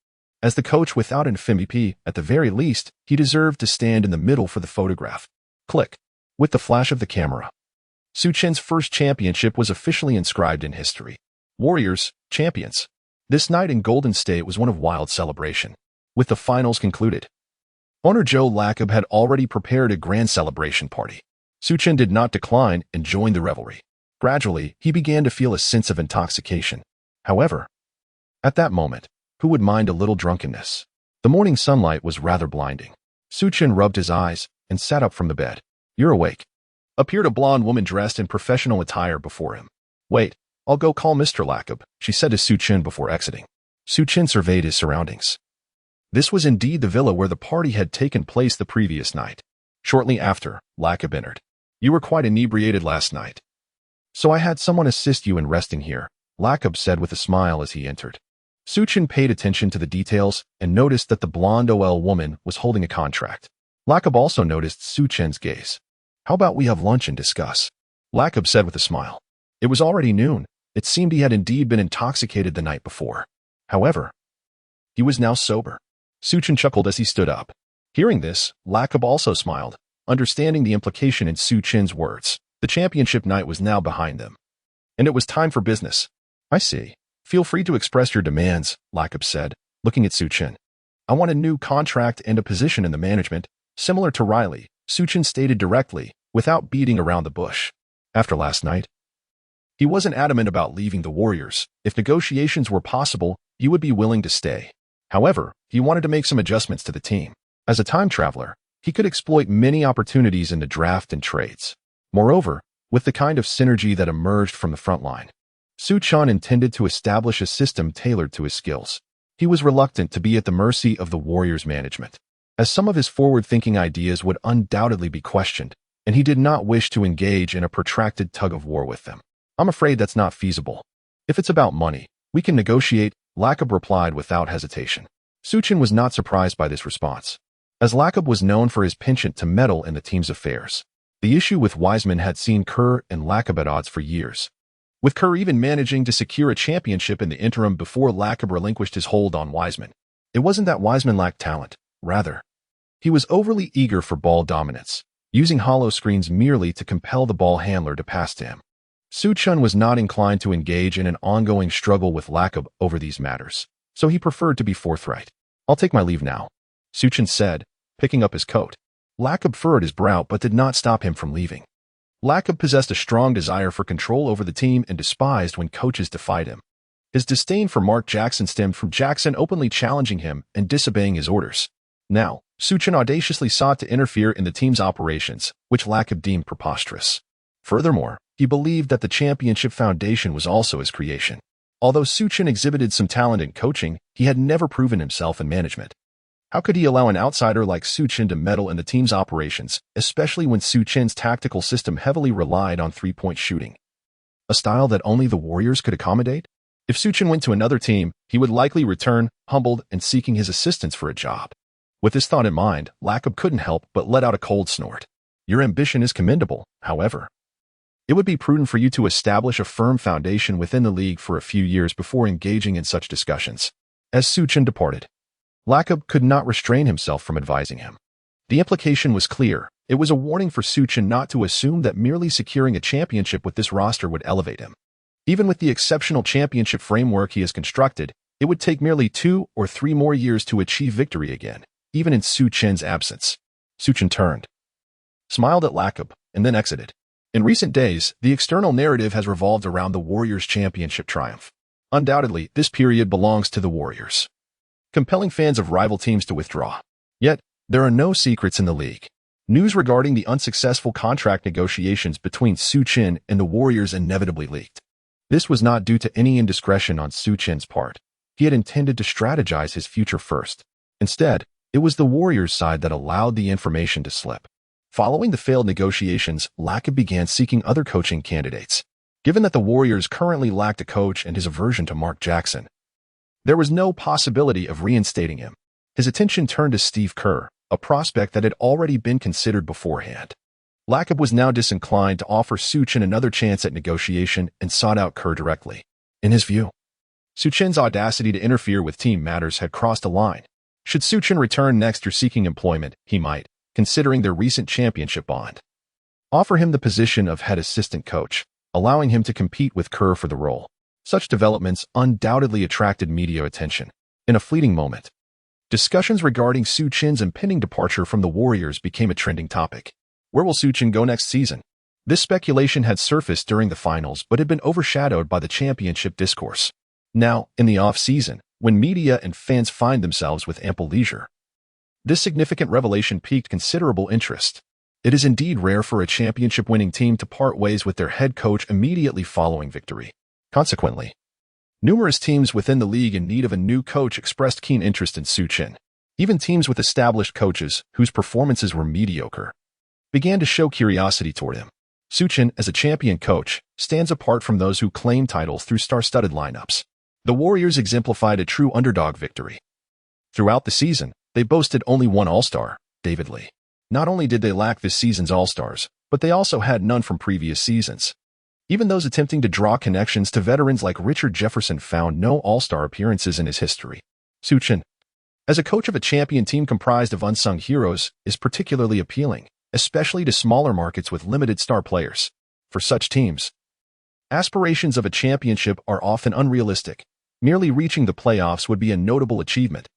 As the coach without an FMVP, at the very least, he deserved to stand in the middle for the photograph. Click. With the flash of the camera, Su Chen's first championship was officially inscribed in history. Warriors, champions. This night in Golden State was one of wild celebration. With the finals concluded, owner Joe Lacob had already prepared a grand celebration party. Su Chen did not decline and joined the revelry. Gradually, he began to feel a sense of intoxication. However, at that moment, who would mind a little drunkenness? The morning sunlight was rather blinding. Su Chen rubbed his eyes and sat up from the bed. "You're awake," appeared a blonde woman dressed in professional attire before him. "Wait, I'll go call Mr. Lacob," she said to Su Chen before exiting. Su Chen surveyed his surroundings. This was indeed the villa where the party had taken place the previous night. Shortly after, Lacob entered. "You were quite inebriated last night, so I had someone assist you in resting here," Lacob said with a smile as he entered. Su Chen paid attention to the details and noticed that the blonde OL woman was holding a contract. Lacob also noticed Su Chen's gaze. "How about we have lunch and discuss?" Lacob said with a smile. It was already noon. It seemed he had indeed been intoxicated the night before. However, he was now sober. Su Chen chuckled as he stood up. Hearing this, Lacob also smiled, understanding the implication in Su Chen's words. The championship night was now behind them, and it was time for business. "I see. Feel free to express your demands," Lacob said, looking at Su Chen. "I want a new contract and a position in the management, similar to Riley," Su Chen stated directly, without beating around the bush. After last night, he wasn't adamant about leaving the Warriors. If negotiations were possible, he would be willing to stay. However, he wanted to make some adjustments to the team. As a time traveler, he could exploit many opportunities in the draft and trades. Moreover, with the kind of synergy that emerged from the front line, Su Chen intended to establish a system tailored to his skills. He was reluctant to be at the mercy of the Warriors' management, as some of his forward-thinking ideas would undoubtedly be questioned, and he did not wish to engage in a protracted tug-of-war with them. "I'm afraid that's not feasible. If it's about money, we can negotiate," Lacob replied without hesitation. Su Chen was not surprised by this response, as Lacob was known for his penchant to meddle in the team's affairs. The issue with Wiseman had seen Kerr and Lacob at odds for years, with Kerr even managing to secure a championship in the interim before Lacob relinquished his hold on Wiseman. It wasn't that Wiseman lacked talent. Rather, he was overly eager for ball dominance, using hollow screens merely to compel the ball handler to pass to him. Su Chen was not inclined to engage in an ongoing struggle with Lacob over these matters, so he preferred to be forthright. "I'll take my leave now," Su Chen said, picking up his coat. Lacob furrowed his brow but did not stop him from leaving. Lacob possessed a strong desire for control over the team and despised when coaches defied him. His disdain for Mark Jackson stemmed from Jackson openly challenging him and disobeying his orders. Now, Su Chen audaciously sought to interfere in the team's operations, which Lacob deemed preposterous. Furthermore, he believed that the championship foundation was also his creation. Although Su Chen exhibited some talent in coaching, he had never proven himself in management. How could he allow an outsider like Su Chen to meddle in the team's operations, especially when Su Chen's tactical system heavily relied on three-point shooting? A style that only the Warriors could accommodate? If Su Chen went to another team, he would likely return, humbled and seeking his assistance for a job. With this thought in mind, Lacob couldn't help but let out a cold snort. "Your ambition is commendable, however. It would be prudent for you to establish a firm foundation within the league for a few years before engaging in such discussions." As Su Chen departed, Lacob could not restrain himself from advising him. The implication was clear. It was a warning for Su Chen not to assume that merely securing a championship with this roster would elevate him. Even with the exceptional championship framework he has constructed, it would take merely 2 or 3 more years to achieve victory again, even in Su Chen's absence. Su Chen turned, smiled at Lacob, and then exited. In recent days, the external narrative has revolved around the Warriors' championship triumph. Undoubtedly, this period belongs to the Warriors, compelling fans of rival teams to withdraw. Yet, there are no secrets in the league. News regarding the unsuccessful contract negotiations between Su Chen and the Warriors inevitably leaked. This was not due to any indiscretion on Su Chen's part. He had intended to strategize his future first. Instead, it was the Warriors' side that allowed the information to slip. Following the failed negotiations, Lacob began seeking other coaching candidates. Given that the Warriors currently lacked a coach and his aversion to Mark Jackson, there was no possibility of reinstating him. His attention turned to Steve Kerr, a prospect that had already been considered beforehand. Lacob was now disinclined to offer Su Chen another chance at negotiation and sought out Kerr directly. In his view, Su Chen's audacity to interfere with team matters had crossed a line. Should Su Chen return next year seeking employment, he might, considering their recent championship bond, offer him the position of head assistant coach, allowing him to compete with Kerr for the role. Such developments undoubtedly attracted media attention. In a fleeting moment, discussions regarding Su Chen's impending departure from the Warriors became a trending topic. Where will Su Chen go next season? This speculation had surfaced during the finals but had been overshadowed by the championship discourse. Now, in the off-season, when media and fans find themselves with ample leisure, this significant revelation piqued considerable interest. It is indeed rare for a championship-winning team to part ways with their head coach immediately following victory. Consequently, numerous teams within the league in need of a new coach expressed keen interest in Su Chen. Even teams with established coaches, whose performances were mediocre, began to show curiosity toward him. Su Chen, as a champion coach, stands apart from those who claim titles through star-studded lineups. The Warriors exemplified a true underdog victory. Throughout the season, they boasted only one All-Star, David Lee. Not only did they lack this season's All-Stars, but they also had none from previous seasons. Even those attempting to draw connections to veterans like Richard Jefferson found no All-Star appearances in his history. Su Chen, as a coach of a champion team comprised of unsung heroes, is particularly appealing, especially to smaller markets with limited star players. For such teams, aspirations of a championship are often unrealistic. Merely reaching the playoffs would be a notable achievement,